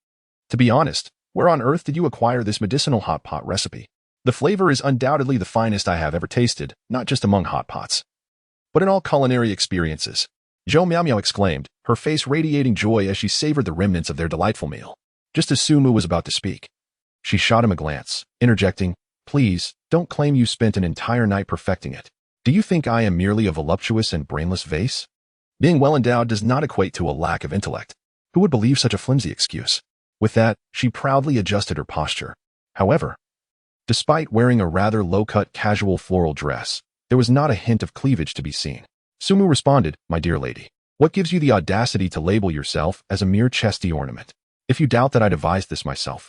S1: To be honest, where on earth did you acquire this medicinal hot pot recipe? The flavor is undoubtedly the finest I have ever tasted, not just among hot pots, but in all culinary experiences. Zhou Miao exclaimed, her face radiating joy as she savored the remnants of their delightful meal. Just as Su Mu was about to speak, she shot him a glance, interjecting, please, don't claim you spent an entire night perfecting it. Do you think I am merely a voluptuous and brainless vase? Being well endowed does not equate to a lack of intellect. Who would believe such a flimsy excuse? With that, she proudly adjusted her posture. However, despite wearing a rather low-cut casual floral dress, there was not a hint of cleavage to be seen. Su Mu responded, my dear lady, what gives you the audacity to label yourself as a mere chesty ornament? If you doubt that I devised this myself,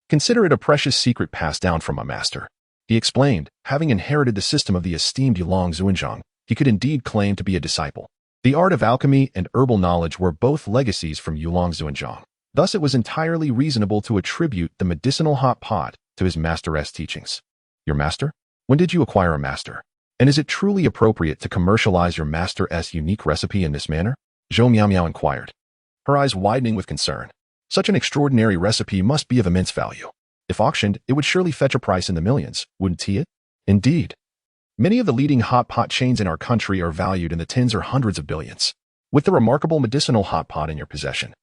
S1: consider it a precious secret passed down from my master. He explained, having inherited the system of the esteemed Yulong Zuanzhang, he could indeed claim to be a disciple. The art of alchemy and herbal knowledge were both legacies from Yulong Zuanzhang. Thus it was entirely reasonable to attribute the medicinal hot pot to his master's teachings. Your master? When did you acquire a master? And is it truly appropriate to commercialize your master's unique recipe in this manner? Zhou Miao inquired, her eyes widening with concern. Such an extraordinary recipe must be of immense value. If auctioned, it would surely fetch a price in the millions, wouldn't it? Indeed. Many of the leading hot pot chains in our country are valued in the tens or hundreds of billions. With the remarkable medicinal hot pot in your possession,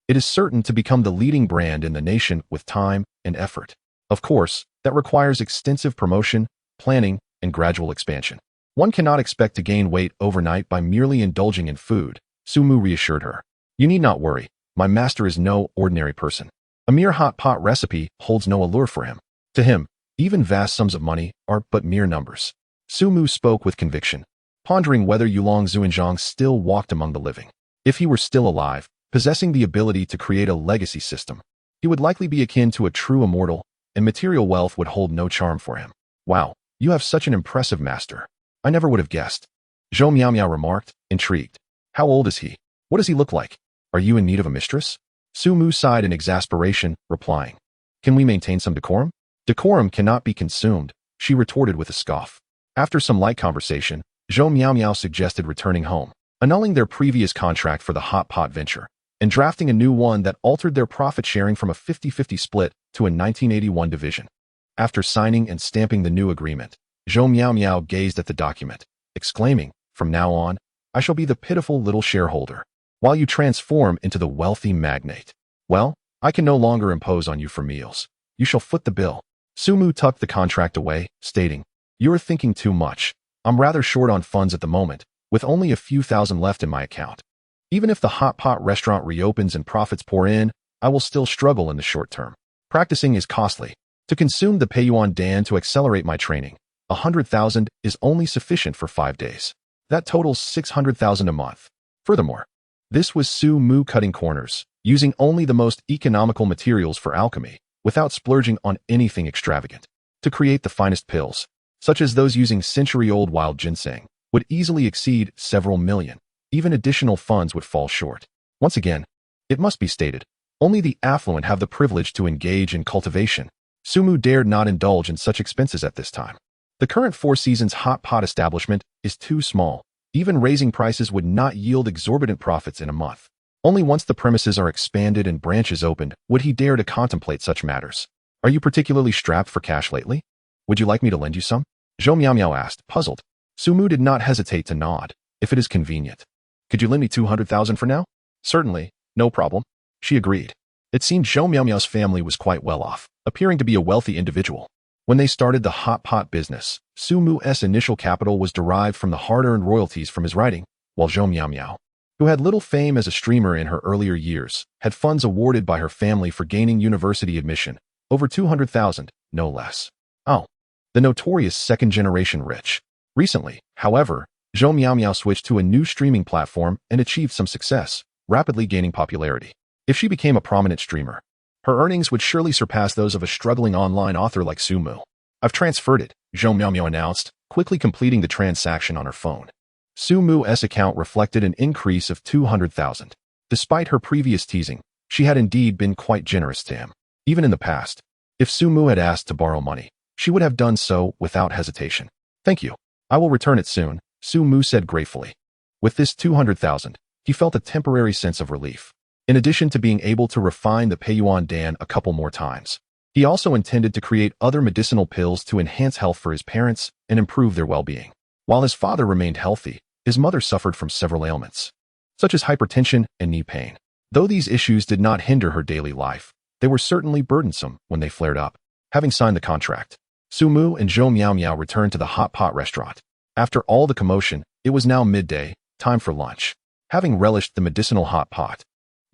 S1: it is certain to become the leading brand in the nation with time and effort. Of course, that requires extensive promotion, planning, and gradual expansion. One cannot expect to gain weight overnight by merely indulging in food, Su Mu reassured her. You need not worry, my master is no ordinary person. A mere hot pot recipe holds no allure for him. To him, even vast sums of money are but mere numbers. Su Mu spoke with conviction, pondering whether Yulong Zuanzhang still walked among the living. If he were still alive, possessing the ability to create a legacy system, he would likely be akin to a true immortal, and material wealth would hold no charm for him. Wow, you have such an impressive master. I never would have guessed. Zhou Miao remarked, intrigued. How old is he? What does he look like? Are you in need of a mistress? Su Mu sighed in exasperation, replying, can we maintain some decorum? Decorum cannot be consumed, she retorted with a scoff. After some light conversation, Zhou Miao suggested returning home, annulling their previous contract for the hot pot venture, and drafting a new one that altered their profit sharing from a 50-50 split to a 1981 division. After signing and stamping the new agreement, Zhou Miao gazed at the document, exclaiming, from now on, I shall be the pitiful little shareholder, while you transform into the wealthy magnate. Well, I can no longer impose on you for meals. You shall foot the bill. Su Mu tucked the contract away, stating, you are thinking too much. I'm rather short on funds at the moment, with only a few thousand left in my account. Even if the hot pot restaurant reopens and profits pour in, I will still struggle in the short term. Practicing is costly. To consume the Peiyuan Dan to accelerate my training, 100,000 is only sufficient for 5 days. That totals 600,000 a month. Furthermore, this was Su Mu cutting corners, using only the most economical materials for alchemy, without splurging on anything extravagant. To create the finest pills, such as those using century-old wild ginseng, would easily exceed several million. Even additional funds would fall short. Once again, it must be stated, only the affluent have the privilege to engage in cultivation. Su Mu dared not indulge in such expenses at this time. The current Four Seasons hot pot establishment is too small. Even raising prices would not yield exorbitant profits in a month. Only once the premises are expanded and branches opened would he dare to contemplate such matters. Are you particularly strapped for cash lately? Would you like me to lend you some? Zhou Miao Miao asked, puzzled. Su Mu did not hesitate to nod. If it is convenient. Could you lend me 200,000 for now? Certainly, no problem. She agreed. It seemed Zhou Miao Miao's family was quite well off, appearing to be a wealthy individual. When they started the hot pot business, Su Mu's initial capital was derived from the hard-earned royalties from his writing, while Zhou Miao Miao, who had little fame as a streamer in her earlier years, had funds awarded by her family for gaining university admission, over 200,000, no less. Oh, the notorious second-generation rich. Recently, however, Zhou Miao Miao switched to a new streaming platform and achieved some success, rapidly gaining popularity. If she became a prominent streamer, her earnings would surely surpass those of a struggling online author like Su Mu. I've transferred it, Zhou Miao Miao announced, quickly completing the transaction on her phone. Su Mu's account reflected an increase of 200,000. Despite her previous teasing, she had indeed been quite generous to him. Even in the past, if Su Mu had asked to borrow money, she would have done so without hesitation. Thank you. I will return it soon, Su Mu said gratefully. With this 200,000, he felt a temporary sense of relief. In addition to being able to refine the Peiyuan Dan a couple more times, he also intended to create other medicinal pills to enhance health for his parents and improve their well-being. While his father remained healthy, his mother suffered from several ailments, such as hypertension and knee pain. Though these issues did not hinder her daily life, they were certainly burdensome when they flared up. Having signed the contract, Su Mu and Zhou Miao Miao returned to the hot pot restaurant. After all the commotion, it was now midday, time for lunch. Having relished the medicinal hot pot,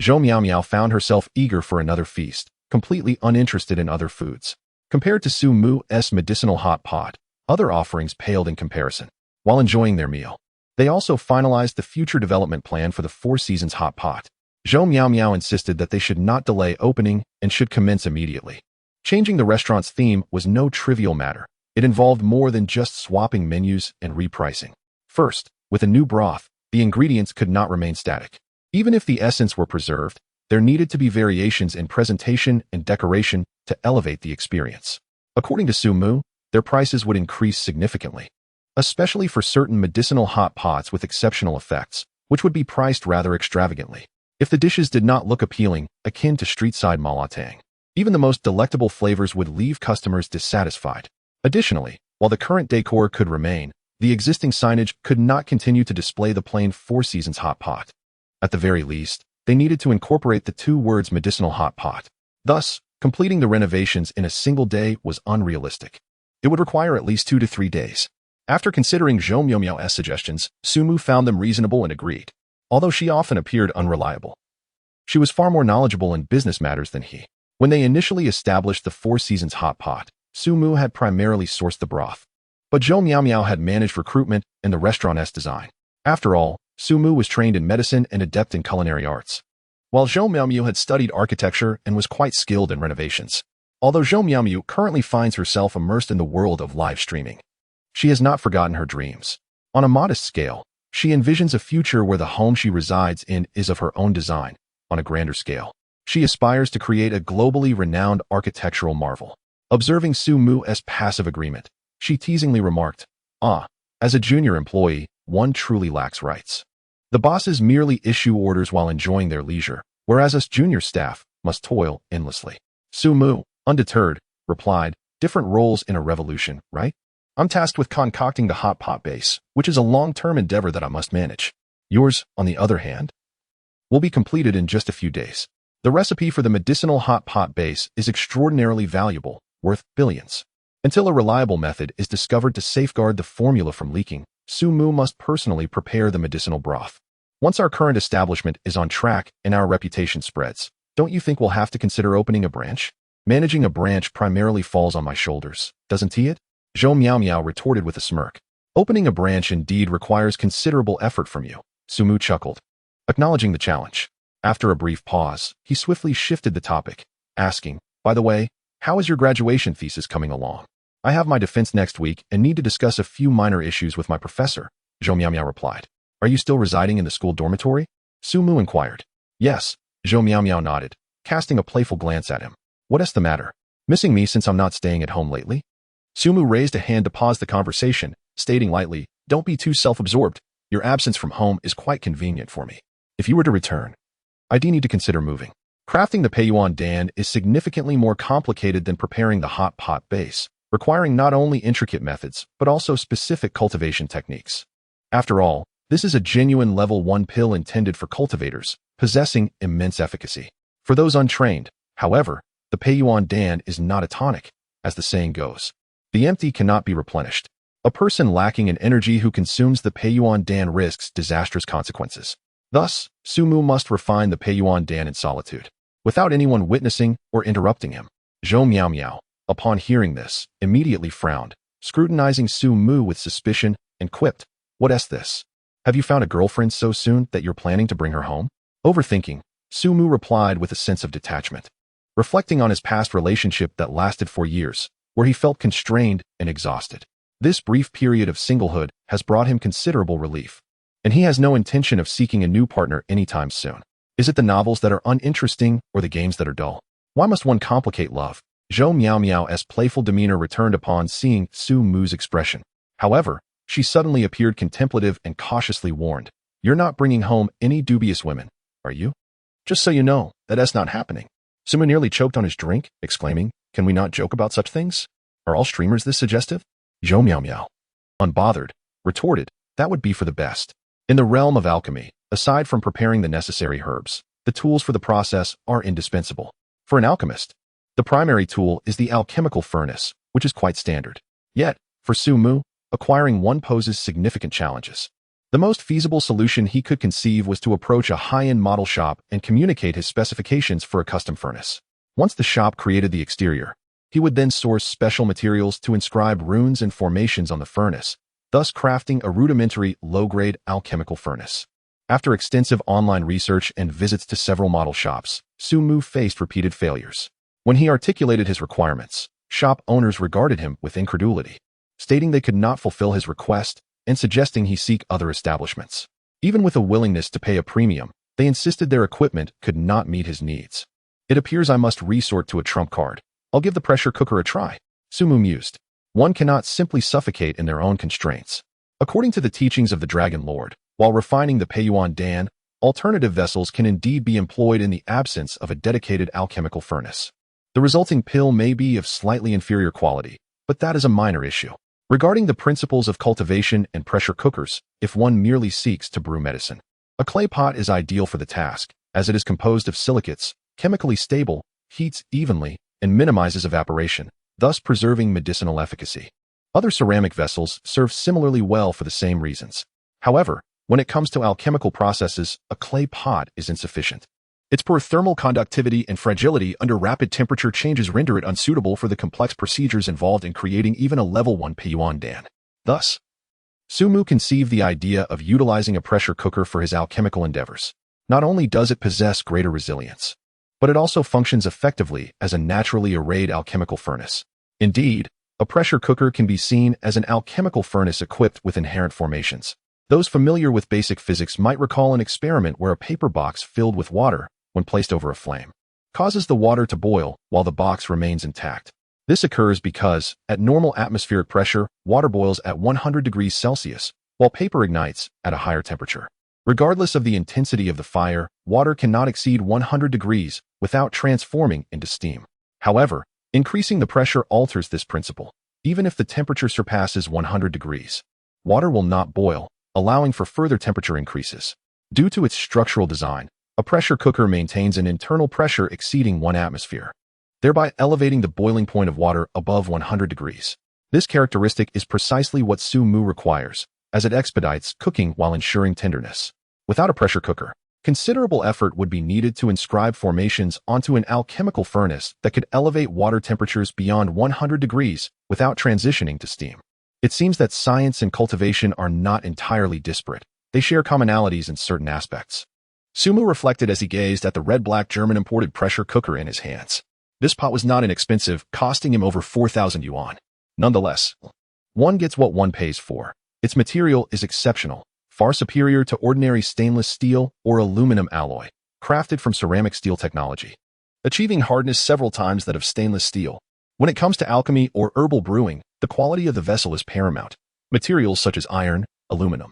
S1: Zhou Miao Miao found herself eager for another feast, completely uninterested in other foods. Compared to Su Mu's medicinal hot pot, other offerings paled in comparison. While enjoying their meal, they also finalized the future development plan for the Four Seasons hot pot. Zhou Miao Miao insisted that they should not delay opening and should commence immediately. Changing the restaurant's theme was no trivial matter. It involved more than just swapping menus and repricing. First, with a new broth, the ingredients could not remain static. Even if the essence were preserved, there needed to be variations in presentation and decoration to elevate the experience. According to Su Mu, their prices would increase significantly, especially for certain medicinal hot pots with exceptional effects, which would be priced rather extravagantly. If the dishes did not look appealing, akin to street-side malatang, even the most delectable flavors would leave customers dissatisfied. Additionally, while the current decor could remain, the existing signage could not continue to display the plain Four Seasons hot pot. At the very least, they needed to incorporate the two words medicinal hot pot. Thus, completing the renovations in a single day was unrealistic. It would require at least 2 to 3 days. After considering Zhou Miao Miao's suggestions, Su Mu found them reasonable and agreed. Although she often appeared unreliable, she was far more knowledgeable in business matters than he. When they initially established the Four Seasons hot pot, Su Mu had primarily sourced the broth, but Zhou Miao Miao had managed recruitment and the restaurant's design. After all, Su Mu was trained in medicine and adept in culinary arts, while Zhou Miao Miao had studied architecture and was quite skilled in renovations. Although Zhou Miao Miao currently finds herself immersed in the world of live streaming, she has not forgotten her dreams. On a modest scale, she envisions a future where the home she resides in is of her own design. On a grander scale, she aspires to create a globally renowned architectural marvel. Observing Su Mu's passive agreement, she teasingly remarked, as a junior employee, one truly lacks rights. The bosses merely issue orders while enjoying their leisure, whereas us junior staff must toil endlessly. Su Mu, undeterred, replied, different roles in a revolution, right? I'm tasked with concocting the hot pot base, which is a long-term endeavor that I must manage. Yours, on the other hand, will be completed in just a few days. The recipe for the medicinal hot pot base is extraordinarily valuable, worth billions. Until a reliable method is discovered to safeguard the formula from leaking, Su Mu must personally prepare the medicinal broth. Once our current establishment is on track and our reputation spreads, don't you think we'll have to consider opening a branch? Managing a branch primarily falls on my shoulders, doesn't it? Zhou Miao Miao retorted with a smirk. Opening a branch indeed requires considerable effort from you, Sumu chuckled, acknowledging the challenge. After a brief pause, he swiftly shifted the topic, asking, by the way, how is your graduation thesis coming along? I have my defense next week and need to discuss a few minor issues with my professor, Zhou Miaomiao replied. Are you still residing in the school dormitory? Sumu inquired. Yes, Zhou Miaomiao nodded, casting a playful glance at him. What's the matter? Missing me since I'm not staying at home lately? Sumu raised a hand to pause the conversation, stating lightly, don't be too self-absorbed. Your absence from home is quite convenient for me. If you were to return, I do need to consider moving. Crafting the Peiyuan Dan is significantly more complicated than preparing the hot pot base, requiring not only intricate methods, but also specific cultivation techniques. After all, this is a genuine level 1 pill intended for cultivators, possessing immense efficacy. For those untrained, however, the Peiyuan Dan is not a tonic, as the saying goes. The empty cannot be replenished. A person lacking in energy who consumes the Peiyuan Dan risks disastrous consequences. Thus, Sumu must refine the Peiyuan Dan in solitude, without anyone witnessing or interrupting him. Zhou Miaomiao, upon hearing this, immediately frowned, scrutinizing Sumu with suspicion, and quipped, What's this? Have you found a girlfriend so soon that you're planning to bring her home? Overthinking, Sumu replied with a sense of detachment, reflecting on his past relationship that lasted for years, where he felt constrained and exhausted. This brief period of singlehood has brought him considerable relief, and he has no intention of seeking a new partner anytime soon. Is it the novels that are uninteresting or the games that are dull? Why must one complicate love? Zhou Miaomiao's playful demeanor returned upon seeing Su Mu's expression. However, she suddenly appeared contemplative and cautiously warned, You're not bringing home any dubious women, are you? Just so you know, that's not happening. Sumu nearly choked on his drink, exclaiming, Can we not joke about such things? Are all streamers this suggestive? Zhou Miaomiao, unbothered, retorted, That would be for the best. In the realm of alchemy, aside from preparing the necessary herbs, the tools for the process are indispensable. For an alchemist, the primary tool is the alchemical furnace, which is quite standard. Yet, for Sumu, acquiring one poses significant challenges. The most feasible solution he could conceive was to approach a high-end model shop and communicate his specifications for a custom furnace. Once the shop created the exterior, he would then source special materials to inscribe runes and formations on the furnace, thus crafting a rudimentary, low-grade alchemical furnace. After extensive online research and visits to several model shops, Sumu faced repeated failures. When he articulated his requirements, shop owners regarded him with incredulity, stating they could not fulfill his request and suggesting he seek other establishments. Even with a willingness to pay a premium, they insisted their equipment could not meet his needs. It appears I must resort to a trump card. I'll give the pressure cooker a try, Sumu mused. One cannot simply suffocate in their own constraints. According to the teachings of the Dragon Lord, while refining the Peiyuan Dan, alternative vessels can indeed be employed in the absence of a dedicated alchemical furnace. The resulting pill may be of slightly inferior quality, but that is a minor issue. Regarding the principles of cultivation and pressure cookers, if one merely seeks to brew medicine, a clay pot is ideal for the task, as it is composed of silicates, chemically stable, heats evenly, and minimizes evaporation, thus preserving medicinal efficacy. Other ceramic vessels serve similarly well for the same reasons. However, when it comes to alchemical processes, a clay pot is insufficient. Its poor thermal conductivity and fragility under rapid temperature changes render it unsuitable for the complex procedures involved in creating even a level 1 Peiyuan Dan. Thus, Sumu conceived the idea of utilizing a pressure cooker for his alchemical endeavors. Not only does it possess greater resilience, but it also functions effectively as a naturally arrayed alchemical furnace. Indeed, a pressure cooker can be seen as an alchemical furnace equipped with inherent formations. Those familiar with basic physics might recall an experiment where a paper box filled with water, when placed over a flame, causes the water to boil while the box remains intact. This occurs because, at normal atmospheric pressure, water boils at 100 degrees Celsius, while paper ignites at a higher temperature. Regardless of the intensity of the fire, water cannot exceed 100 degrees without transforming into steam. However, increasing the pressure alters this principle. Even if the temperature surpasses 100 degrees, water will not boil, allowing for further temperature increases. Due to its structural design, a pressure cooker maintains an internal pressure exceeding 1 atmosphere, thereby elevating the boiling point of water above 100 degrees. This characteristic is precisely what Sumu requires, as it expedites cooking while ensuring tenderness. Without a pressure cooker, considerable effort would be needed to inscribe formations onto an alchemical furnace that could elevate water temperatures beyond 100 degrees without transitioning to steam. It seems that science and cultivation are not entirely disparate. They share commonalities in certain aspects. Sumu reflected as he gazed at the red-black German imported pressure cooker in his hands. This pot was not inexpensive, costing him over 4,000 yuan. Nonetheless, one gets what one pays for. Its material is exceptional, far superior to ordinary stainless steel or aluminum alloy, crafted from ceramic steel technology, achieving hardness several times that of stainless steel. When it comes to alchemy or herbal brewing, the quality of the vessel is paramount. Materials such as iron, aluminum,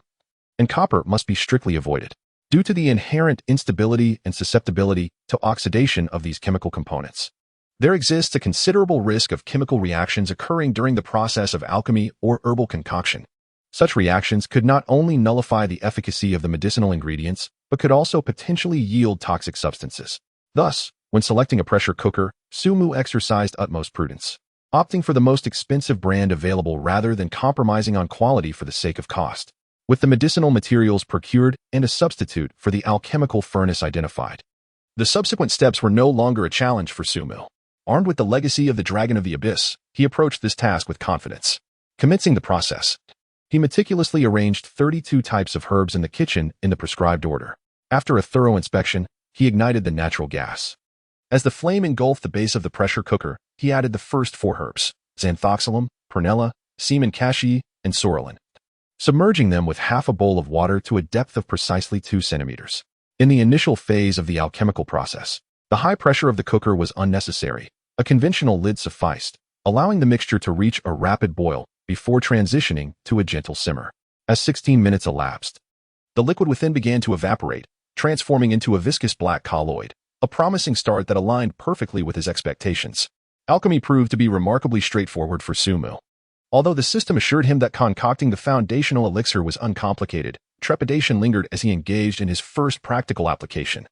S1: and copper must be strictly avoided, due to the inherent instability and susceptibility to oxidation of these chemical components. There exists a considerable risk of chemical reactions occurring during the process of alchemy or herbal concoction. Such reactions could not only nullify the efficacy of the medicinal ingredients, but could also potentially yield toxic substances. Thus, when selecting a pressure cooker, Sumu exercised utmost prudence, opting for the most expensive brand available rather than compromising on quality for the sake of cost. With the medicinal materials procured and a substitute for the alchemical furnace identified, the subsequent steps were no longer a challenge for Sumu. Armed with the legacy of the Dragon of the Abyss, he approached this task with confidence. Commencing the process, he meticulously arranged 32 types of herbs in the kitchen in the prescribed order. After a thorough inspection, he ignited the natural gas. As the flame engulfed the base of the pressure cooker, he added the first 4 herbs: xanthoxylum, prunella, semen cassia, and sorrelin, submerging them with half a bowl of water to a depth of precisely 2 centimeters. In the initial phase of the alchemical process, the high pressure of the cooker was unnecessary. A conventional lid sufficed, allowing the mixture to reach a rapid boil before transitioning to a gentle simmer. As 16 minutes elapsed, the liquid within began to evaporate, transforming into a viscous black colloid, a promising start that aligned perfectly with his expectations. Alchemy proved to be remarkably straightforward for Sumu. Although the system assured him that concocting the foundational elixir was uncomplicated, trepidation lingered as he engaged in his first practical application,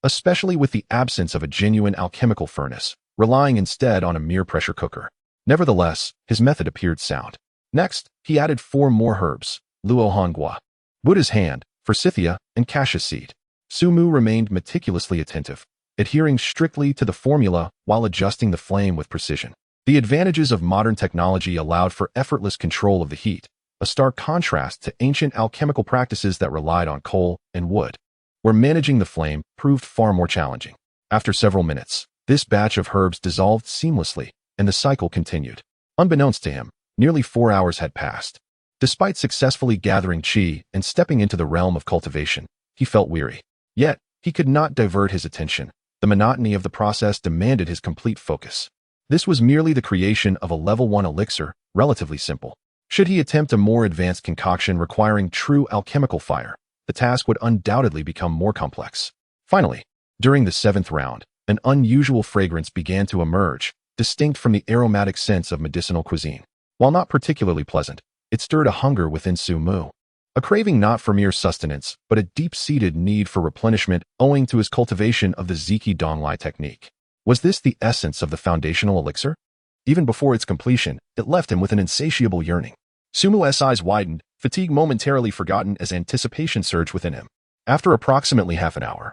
S1: especially with the absence of a genuine alchemical furnace, relying instead on a mere pressure cooker. Nevertheless, his method appeared sound. Next, he added 4 more herbs: luohongua, Buddha's hand, forsythia, and cassia seed. Sumu remained meticulously attentive, adhering strictly to the formula while adjusting the flame with precision. The advantages of modern technology allowed for effortless control of the heat, a stark contrast to ancient alchemical practices that relied on coal and wood, where managing the flame proved far more challenging. After several minutes, this batch of herbs dissolved seamlessly, and the cycle continued. Unbeknownst to him, nearly 4 hours had passed. Despite successfully gathering qi and stepping into the realm of cultivation, he felt weary. Yet, he could not divert his attention. The monotony of the process demanded his complete focus. This was merely the creation of a level 1 elixir, relatively simple. Should he attempt a more advanced concoction requiring true alchemical fire, the task would undoubtedly become more complex. Finally, during the 7th round, an unusual fragrance began to emerge, distinct from the aromatic scents of medicinal cuisine. While not particularly pleasant, it stirred a hunger within Sumu, a craving not for mere sustenance, but a deep-seated need for replenishment owing to his cultivation of the Ziki Donglai technique. Was this the essence of the foundational elixir? Even before its completion, it left him with an insatiable yearning. Sumu's eyes widened, fatigue momentarily forgotten as anticipation surged within him. After approximately half an hour,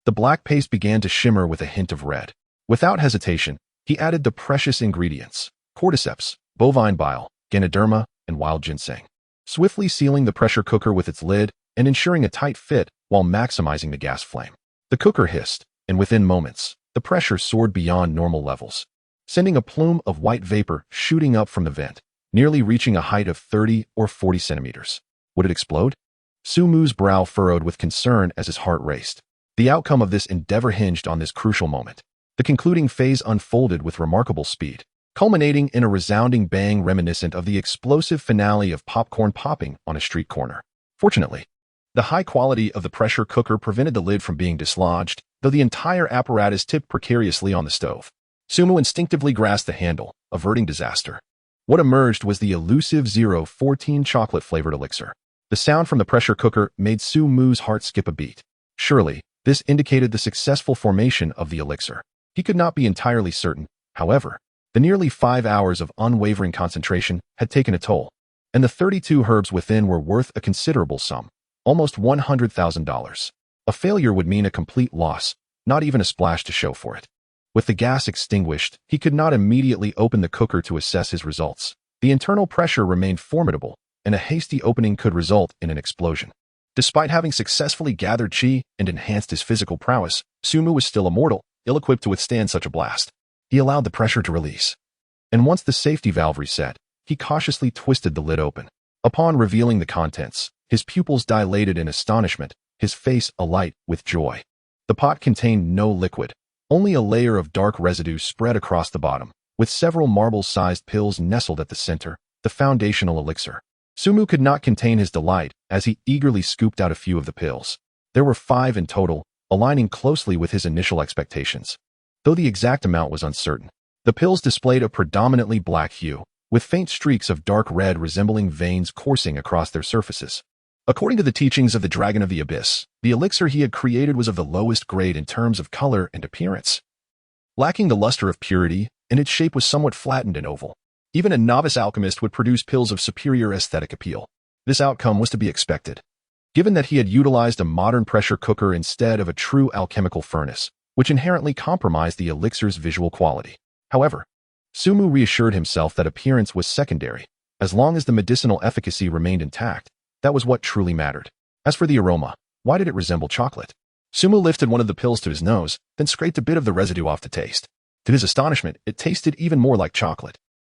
S1: the black paste began to shimmer with a hint of red. Without hesitation, he added the precious ingredients: cordyceps, bovine bile, ganoderma, and wild ginseng, swiftly sealing the pressure cooker with its lid and ensuring a tight fit while maximizing the gas flame. The cooker hissed, and within moments, the pressure soared beyond normal levels, sending a plume of white vapor shooting up from the vent, nearly reaching a height of 30 or 40 centimeters. Would it explode? Sumu's brow furrowed with concern as his heart raced. The outcome of this endeavor hinged on this crucial moment. The concluding phase unfolded with remarkable speed, culminating in a resounding bang reminiscent of the explosive finale of popcorn popping on a street corner. Fortunately, the high quality of the pressure cooker prevented the lid from being dislodged, though the entire apparatus tipped precariously on the stove. Sumu instinctively grasped the handle, averting disaster. What emerged was the elusive 014 chocolate-flavored elixir. The sound from the pressure cooker made Sumu's heart skip a beat. Surely, this indicated the successful formation of the elixir. He could not be entirely certain, however. The nearly 5 hours of unwavering concentration had taken a toll, and the 32 herbs within were worth a considerable sum, almost $100,000. A failure would mean a complete loss, not even a splash to show for it. With the gas extinguished, he could not immediately open the cooker to assess his results. The internal pressure remained formidable, and a hasty opening could result in an explosion. Despite having successfully gathered chi and enhanced his physical prowess, Sumu was still immortal, ill-equipped to withstand such a blast. He allowed the pressure to release. And once the safety valve reset, he cautiously twisted the lid open. Upon revealing the contents, his pupils dilated in astonishment, his face alight with joy. The pot contained no liquid, only a layer of dark residue spread across the bottom, with several marble-sized pills nestled at the center, the foundational elixir. Sumu could not contain his delight as he eagerly scooped out a few of the pills. There were 5 in total, aligning closely with his initial expectations. Though the exact amount was uncertain, the pills displayed a predominantly black hue, with faint streaks of dark red resembling veins coursing across their surfaces. According to the teachings of the Dragon of the Abyss, the elixir he had created was of the lowest grade in terms of color and appearance. Lacking the luster of purity, and its shape was somewhat flattened and oval. Even a novice alchemist would produce pills of superior aesthetic appeal. This outcome was to be expected. Given that he had utilized a modern pressure cooker instead of a true alchemical furnace, which inherently compromised the elixir's visual quality. However, Sumu reassured himself that appearance was secondary. As long as the medicinal efficacy remained intact, that was what truly mattered. As for the aroma, why did it resemble chocolate? Sumu lifted one of the pills to his nose, then scraped a bit of the residue off to taste. To his astonishment, it tasted even more like chocolate.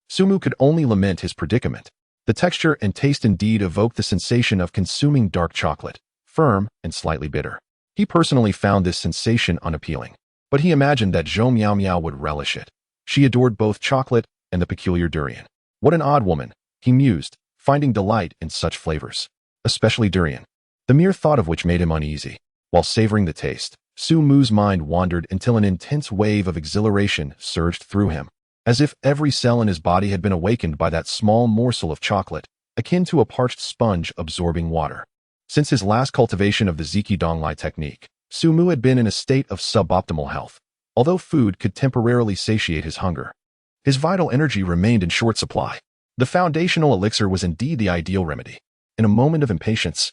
S1: Sumu could only lament his predicament. The texture and taste indeed evoked the sensation of consuming dark chocolate, firm and slightly bitter. He personally found this sensation unappealing, but he imagined that Zhou Miao Miao would relish it. She adored both chocolate and the peculiar durian. What an odd woman, he mused, finding delight in such flavors, especially durian, the mere thought of which made him uneasy. While savoring the taste, Sumu's mind wandered until an intense wave of exhilaration surged through him, as if every cell in his body had been awakened by that small morsel of chocolate, akin to a parched sponge absorbing water. Since his last cultivation of the Ziki Donglai technique, Sumu had been in a state of suboptimal health. Although food could temporarily satiate his hunger, his vital energy remained in short supply. The foundational elixir was indeed the ideal remedy. In a moment of impatience,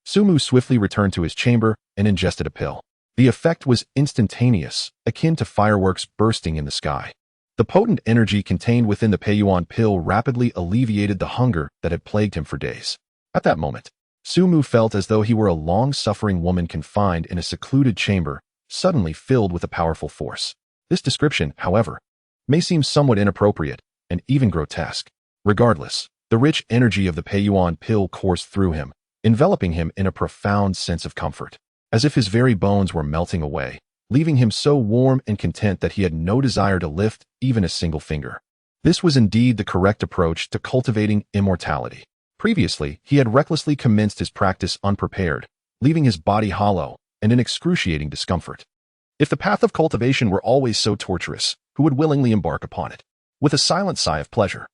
S1: Sumu swiftly returned to his chamber and ingested a pill. The effect was instantaneous, akin to fireworks bursting in the sky. The potent energy contained within the Peiyuan pill rapidly alleviated the hunger that had plagued him for days. At that moment, Sumu felt as though he were a long-suffering woman confined in a secluded chamber, suddenly filled with a powerful force. This description, however, may seem somewhat inappropriate and even grotesque. Regardless, the rich energy of the Peiyuan pill coursed through him, enveloping him in a profound sense of comfort, as if his very bones were melting away, leaving him so warm and content that he had no desire to lift even a single finger. This was indeed the correct approach to cultivating immortality. Previously, he had recklessly commenced his practice unprepared, leaving his body hollow and in excruciating discomfort. If the path of cultivation were always so torturous, who would willingly embark upon it? With a silent sigh of pleasure,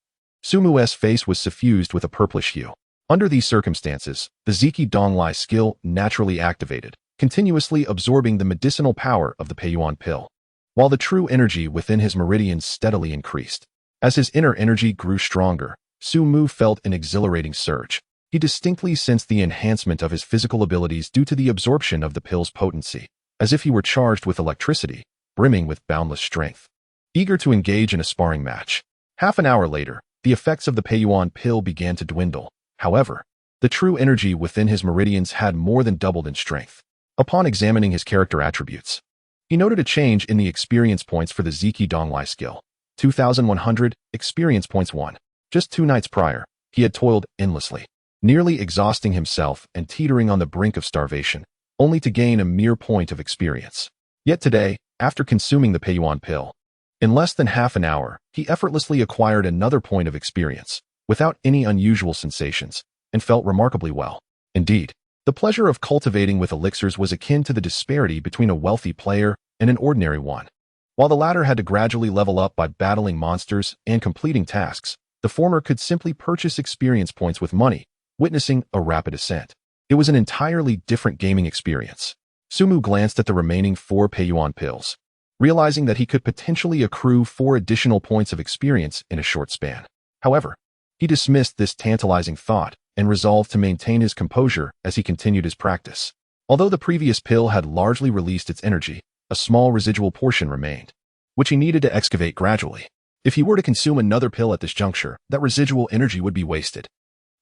S1: Sumu's face was suffused with a purplish hue. Under these circumstances, the Ziki Donglai skill naturally activated, continuously absorbing the medicinal power of the Peiyuan pill, while the true energy within his meridians steadily increased. As his inner energy grew stronger, Sumu felt an exhilarating surge. He distinctly sensed the enhancement of his physical abilities due to the absorption of the pill's potency, as if he were charged with electricity, brimming with boundless strength. Eager to engage in a sparring match. Half an hour later, the effects of the Peiyuan pill began to dwindle. However, the true energy within his meridians had more than doubled in strength. Upon examining his character attributes, he noted a change in the experience points for the Ziki Donglai skill. 2,100 experience points 1. Just 2 nights prior, he had toiled endlessly, nearly exhausting himself and teetering on the brink of starvation, only to gain a mere point of experience. Yet today, after consuming the Peiyuan pill, in less than half an hour, he effortlessly acquired another point of experience, without any unusual sensations, and felt remarkably well. Indeed, the pleasure of cultivating with elixirs was akin to the disparity between a wealthy player and an ordinary one. While the latter had to gradually level up by battling monsters and completing tasks, the former could simply purchase experience points with money, witnessing a rapid ascent. It was an entirely different gaming experience. Sumu glanced at the remaining 4 Peiyuan pills, realizing that he could potentially accrue 4 additional points of experience in a short span. However, he dismissed this tantalizing thought and resolved to maintain his composure as he continued his practice. Although the previous pill had largely released its energy, a small residual portion remained, which he needed to excavate gradually. If he were to consume another pill at this juncture, that residual energy would be wasted.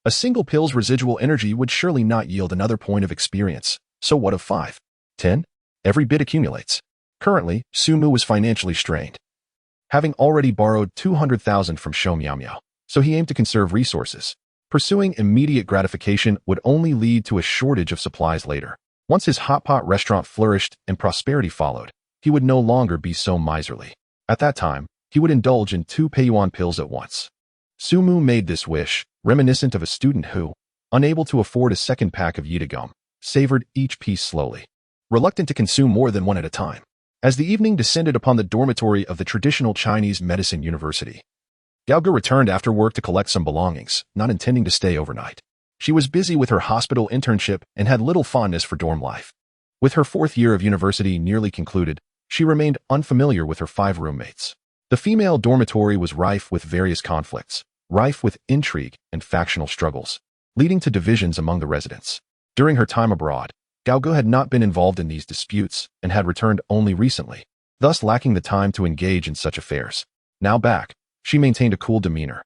S1: A single pill's residual energy would surely not yield another point of experience. So what of 5? 10? Every bit accumulates. Currently, Sumu was financially strained, having already borrowed 200,000 from Shou Miao Miao, so he aimed to conserve resources. Pursuing immediate gratification would only lead to a shortage of supplies later. Once his hot pot restaurant flourished and prosperity followed, he would no longer be so miserly. At that time, he would indulge in 2 Peiyuan pills at once. Sumu made this wish, reminiscent of a student who, unable to afford a second pack of Yita gum, savored each piece slowly, reluctant to consume more than one at a time. As the evening descended upon the dormitory of the traditional Chinese medicine university, Gaoge returned after work to collect some belongings, not intending to stay overnight. She was busy with her hospital internship and had little fondness for dorm life. With her 4th year of university nearly concluded, she remained unfamiliar with her 5 roommates. The female dormitory was rife with various conflicts, rife with intrigue and factional struggles, leading to divisions among the residents. During her time abroad, Gaoge had not been involved in these disputes and had returned only recently, thus lacking the time to engage in such affairs. Now back, she maintained a cool demeanor,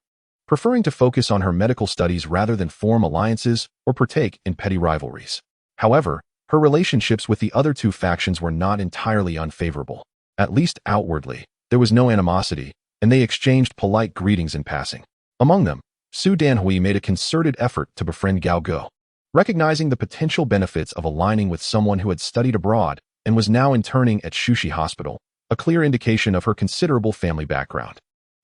S1: preferring to focus on her medical studies rather than form alliances or partake in petty rivalries. However, her relationships with the other 2 factions were not entirely unfavorable. At least outwardly, there was no animosity, and they exchanged polite greetings in passing. Among them, Su Danhui made a concerted effort to befriend Gaoge, recognizing the potential benefits of aligning with someone who had studied abroad and was now interning at Shushi Hospital, a clear indication of her considerable family background.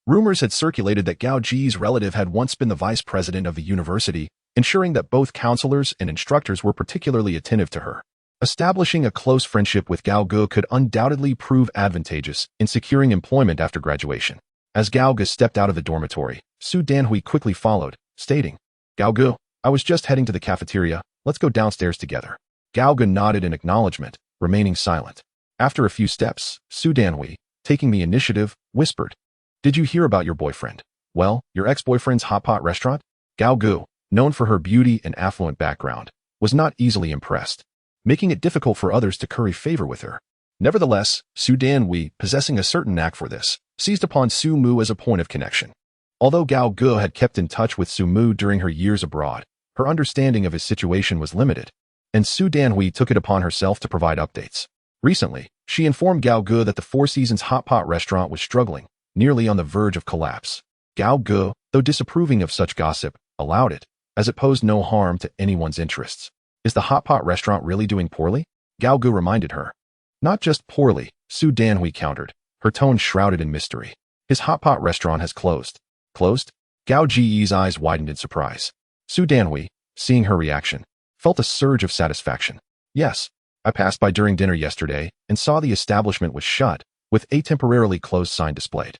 S1: Rumors had circulated that Gao Ji's relative had once been the vice president of the university, ensuring that both counselors and instructors were particularly attentive to her. Establishing a close friendship with Gao Ge could undoubtedly prove advantageous in securing employment after graduation. As Gao Ge stepped out of the dormitory, Su Danhui quickly followed, stating, "Gao Ge, I was just heading to the cafeteria, let's go downstairs together." Gao Ge nodded in acknowledgement, remaining silent. After a few steps, Su Danhui, taking the initiative, whispered, "Did you hear about your boyfriend? Well, your ex-boyfriend's hot pot restaurant?" Gao Ge, known for her beauty and affluent background, was not easily impressed, making it difficult for others to curry favor with her. Nevertheless, Su Danhui, possessing a certain knack for this, seized upon Su Mu as a point of connection. Although Gao Ge had kept in touch with Su Mu during her years abroad, her understanding of his situation was limited, and Su Danhui took it upon herself to provide updates. Recently, she informed Gao Ge that the Four Seasons hot pot restaurant was struggling, nearly on the verge of collapse. Gao Ge, though disapproving of such gossip, allowed it, as it posed no harm to anyone's interests. "Is the hot pot restaurant really doing poorly?" Gao Ge reminded her. "Not just poorly," Su Danhui countered, her tone shrouded in mystery. "His hot pot restaurant has closed." "Closed?" Gao Ji's eyes widened in surprise. Su Danhui, seeing her reaction, felt a surge of satisfaction. "Yes, I passed by during dinner yesterday and saw the establishment was shut, with a temporarily closed sign displayed."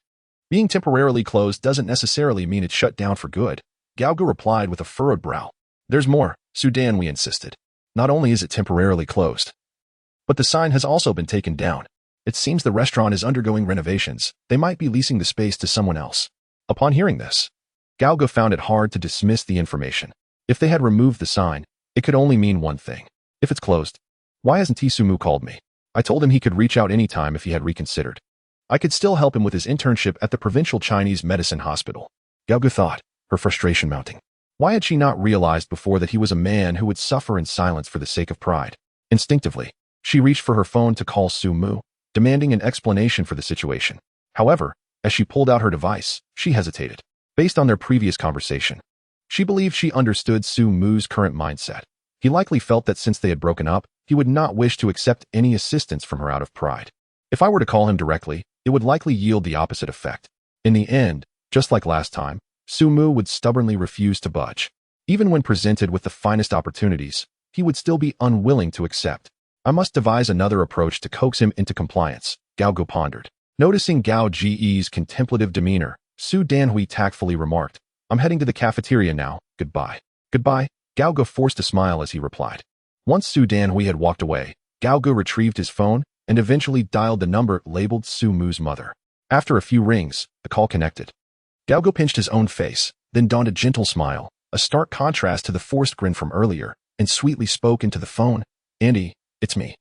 S1: "Being temporarily closed doesn't necessarily mean it's shut down for good," Gao Ge replied with a furrowed brow. "There's more," Su Danhui insisted. "Not only is it temporarily closed, but the sign has also been taken down. It seems the restaurant is undergoing renovations. They might be leasing the space to someone else." Upon hearing this, Gao Ge found it hard to dismiss the information. If they had removed the sign, it could only mean one thing. If it's closed, why hasn't Su Mu called me? I told him he could reach out anytime if he had reconsidered. I could still help him with his internship at the provincial Chinese medicine hospital. Gao Ge thought, her frustration mounting. Why had she not realized before that he was a man who would suffer in silence for the sake of pride? Instinctively, she reached for her phone to call Su Mu, demanding an explanation for the situation. However, as she pulled out her device, she hesitated. Based on their previous conversation, she believed she understood Su Mu's current mindset. He likely felt that since they had broken up, he would not wish to accept any assistance from her out of pride. If I were to call him directly, it would likely yield the opposite effect. In the end, just like last time, Su Mu would stubbornly refuse to budge. Even when presented with the finest opportunities, he would still be unwilling to accept. I must devise another approach to coax him into compliance, Gao Ge pondered. Noticing Gao Ji's contemplative demeanor, Su Danhui tactfully remarked, "I'm heading to the cafeteria now, goodbye." "Goodbye?" Gao Ge forced a smile as he replied. Once Su Danhui had walked away, Gao Ge retrieved his phone and eventually dialed the number labeled Su Mu's mother. After a few rings, the call connected. Gao Ge pinched his own face, then donned a gentle smile, a stark contrast to the forced grin from earlier, and sweetly spoke into the phone, "Andy, it's me.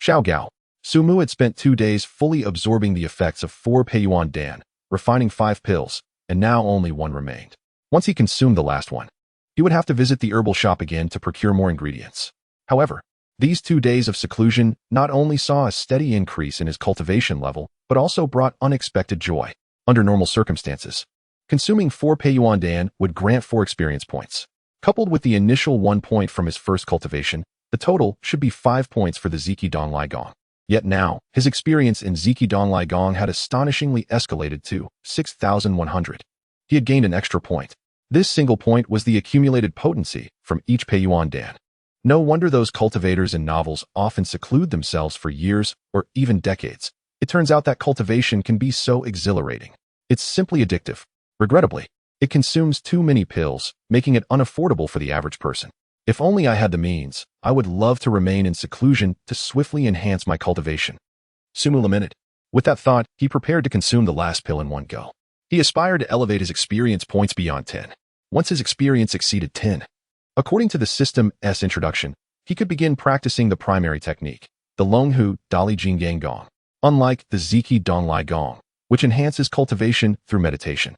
S1: Xiao Gao." Su Mu had spent 2 days fully absorbing the effects of 4 Peiyuan Dan, refining 5 pills, and now only 1 remained. Once he consumed the last one, he would have to visit the herbal shop again to procure more ingredients. However, these 2 days of seclusion not only saw a steady increase in his cultivation level, but also brought unexpected joy. Under normal circumstances, consuming 4 Peiyuan Dan would grant 4 experience points. Coupled with the initial 1 point from his first cultivation, the total should be 5 points for the Ziki Donglai Gong. Yet now, his experience in Ziki Donglai Gong had astonishingly escalated to 6,100. He had gained an extra point. This single point was the accumulated potency from each Peiyuan Dan. No wonder those cultivators in novels often seclude themselves for years or even decades. It turns out that cultivation can be so exhilarating. It's simply addictive. Regrettably, it consumes too many pills, making it unaffordable for the average person. If only I had the means, I would love to remain in seclusion to swiftly enhance my cultivation. Sumu lamented. With that thought, he prepared to consume the last pill in one go. He aspired to elevate his experience points beyond 10. Once his experience exceeded 10, according to the system's introduction, he could begin practicing the primary technique, the Longhu Dali Jinggang Gong, unlike the Ziki Donglai Gong, which enhances cultivation through meditation.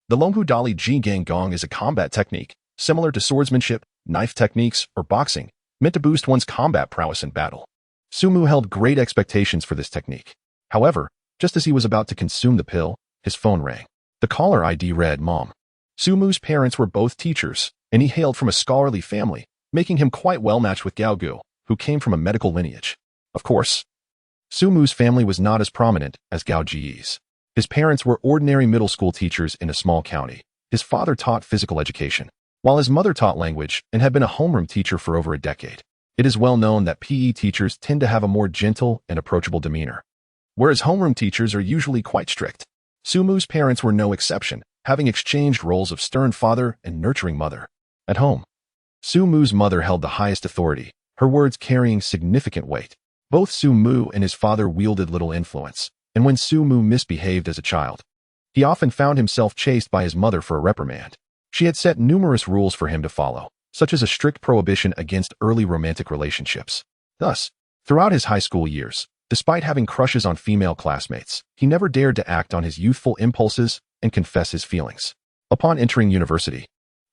S1: The Longhu Dali Jinggang Gong is a combat technique, similar to swordsmanship, knife techniques, or boxing, meant to boost one's combat prowess in battle. Sumu held great expectations for this technique. However, just as he was about to consume the pill, his phone rang. The caller ID read, "Mom." Sumu's parents were both teachers, and he hailed from a scholarly family, making him quite well matched with Gao Gu, who came from a medical lineage. Of course, Sumu's family was not as prominent as Gao Ji's. His parents were ordinary middle school teachers in a small county. His father taught physical education, while his mother taught language and had been a homeroom teacher for over a decade. It is well known that PE teachers tend to have a more gentle and approachable demeanor, whereas homeroom teachers are usually quite strict. Sumu's parents were no exception, having exchanged roles of stern father and nurturing mother. At home, Sumu's mother held the highest authority, her words carrying significant weight. Both Sumu and his father wielded little influence, and when Sumu misbehaved as a child, he often found himself chased by his mother for a reprimand. She had set numerous rules for him to follow, such as a strict prohibition against early romantic relationships. Thus, throughout his high school years, despite having crushes on female classmates, he never dared to act on his youthful impulses and confess his feelings. Upon entering university,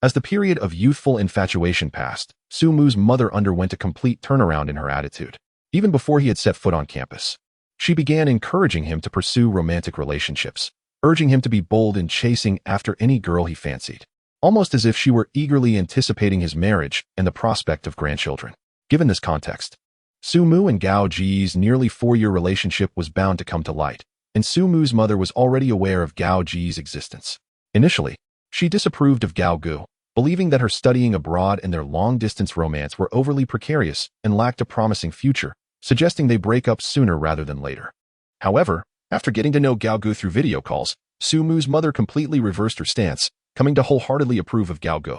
S1: as the period of youthful infatuation passed, Sumu's mother underwent a complete turnaround in her attitude. Even before he had set foot on campus, she began encouraging him to pursue romantic relationships, urging him to be bold in chasing after any girl he fancied, almost as if she were eagerly anticipating his marriage and the prospect of grandchildren. Given this context, Sumu and Gao Ji's nearly 4-year relationship was bound to come to light, and Sumu's mother was already aware of Gao Ji's existence. Initially, she disapproved of Gao Gu, believing that her studying abroad and their long-distance romance were overly precarious and lacked a promising future, suggesting they break up sooner rather than later. However, after getting to know Gao Gu through video calls, Sumu's mother completely reversed her stance, coming to wholeheartedly approve of Gao Gu,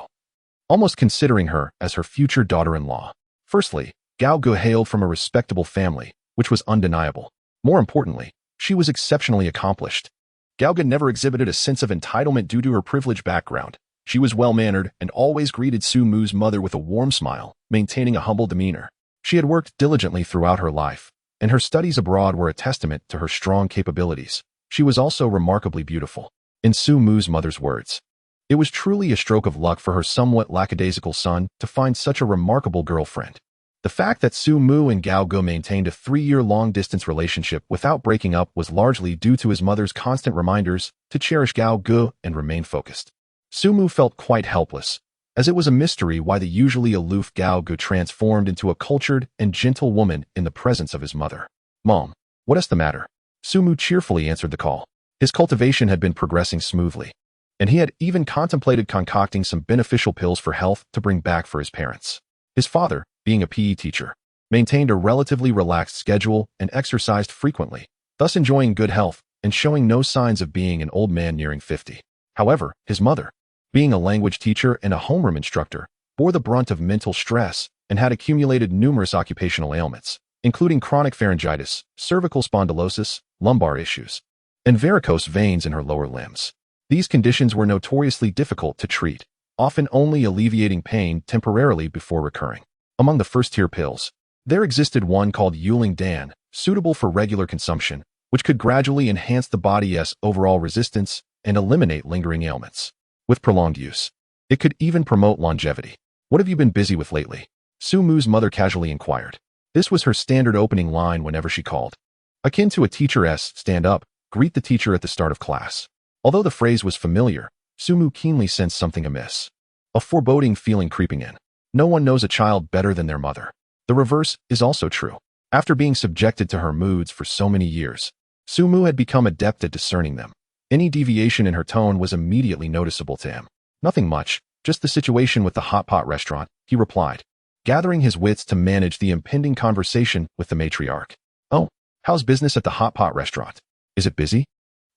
S1: almost considering her as her future daughter-in-law. Firstly, Gao Gu hailed from a respectable family, which was undeniable. More importantly, she was exceptionally accomplished. Gao Gu never exhibited a sense of entitlement due to her privileged background. She was well-mannered and always greeted Sumu's mother with a warm smile, maintaining a humble demeanor. She had worked diligently throughout her life, and her studies abroad were a testament to her strong capabilities. She was also remarkably beautiful. In Sumu's mother's words, it was truly a stroke of luck for her somewhat lackadaisical son to find such a remarkable girlfriend. The fact that Sumu and Gao Gu maintained a 3-year long-distance relationship without breaking up was largely due to his mother's constant reminders to cherish Gao Gu and remain focused. Sumu felt quite helpless, as it was a mystery why the usually aloof Gao Gu transformed into a cultured and gentle woman in the presence of his mother. "Mom, what is the matter?" Sumu cheerfully answered the call. His cultivation had been progressing smoothly, and he had even contemplated concocting some beneficial pills for health to bring back for his parents. His father, being a PE teacher, maintained a relatively relaxed schedule and exercised frequently, thus enjoying good health and showing no signs of being an old man nearing 50. However, his mother, being a language teacher and a homeroom instructor, bore the brunt of mental stress and had accumulated numerous occupational ailments, including chronic pharyngitis, cervical spondylosis, lumbar issues, and varicose veins in her lower limbs. These conditions were notoriously difficult to treat, often only alleviating pain temporarily before recurring. Among the first-tier pills, there existed one called Yuling Dan, suitable for regular consumption, which could gradually enhance the body's overall resistance and eliminate lingering ailments. With prolonged use, it could even promote longevity. What have you been busy with lately? Su Mu's mother casually inquired. This was her standard opening line whenever she called. Akin to a teacher's stand up, greet the teacher at the start of class. Although the phrase was familiar, Su Mu keenly sensed something amiss. A foreboding feeling creeping in. No one knows a child better than their mother. The reverse is also true. After being subjected to her moods for so many years, Su Mu had become adept at discerning them. Any deviation in her tone was immediately noticeable to him. Nothing much, just the situation with the hot pot restaurant, he replied, gathering his wits to manage the impending conversation with the matriarch. Oh, how's business at the hot pot restaurant? Is it busy?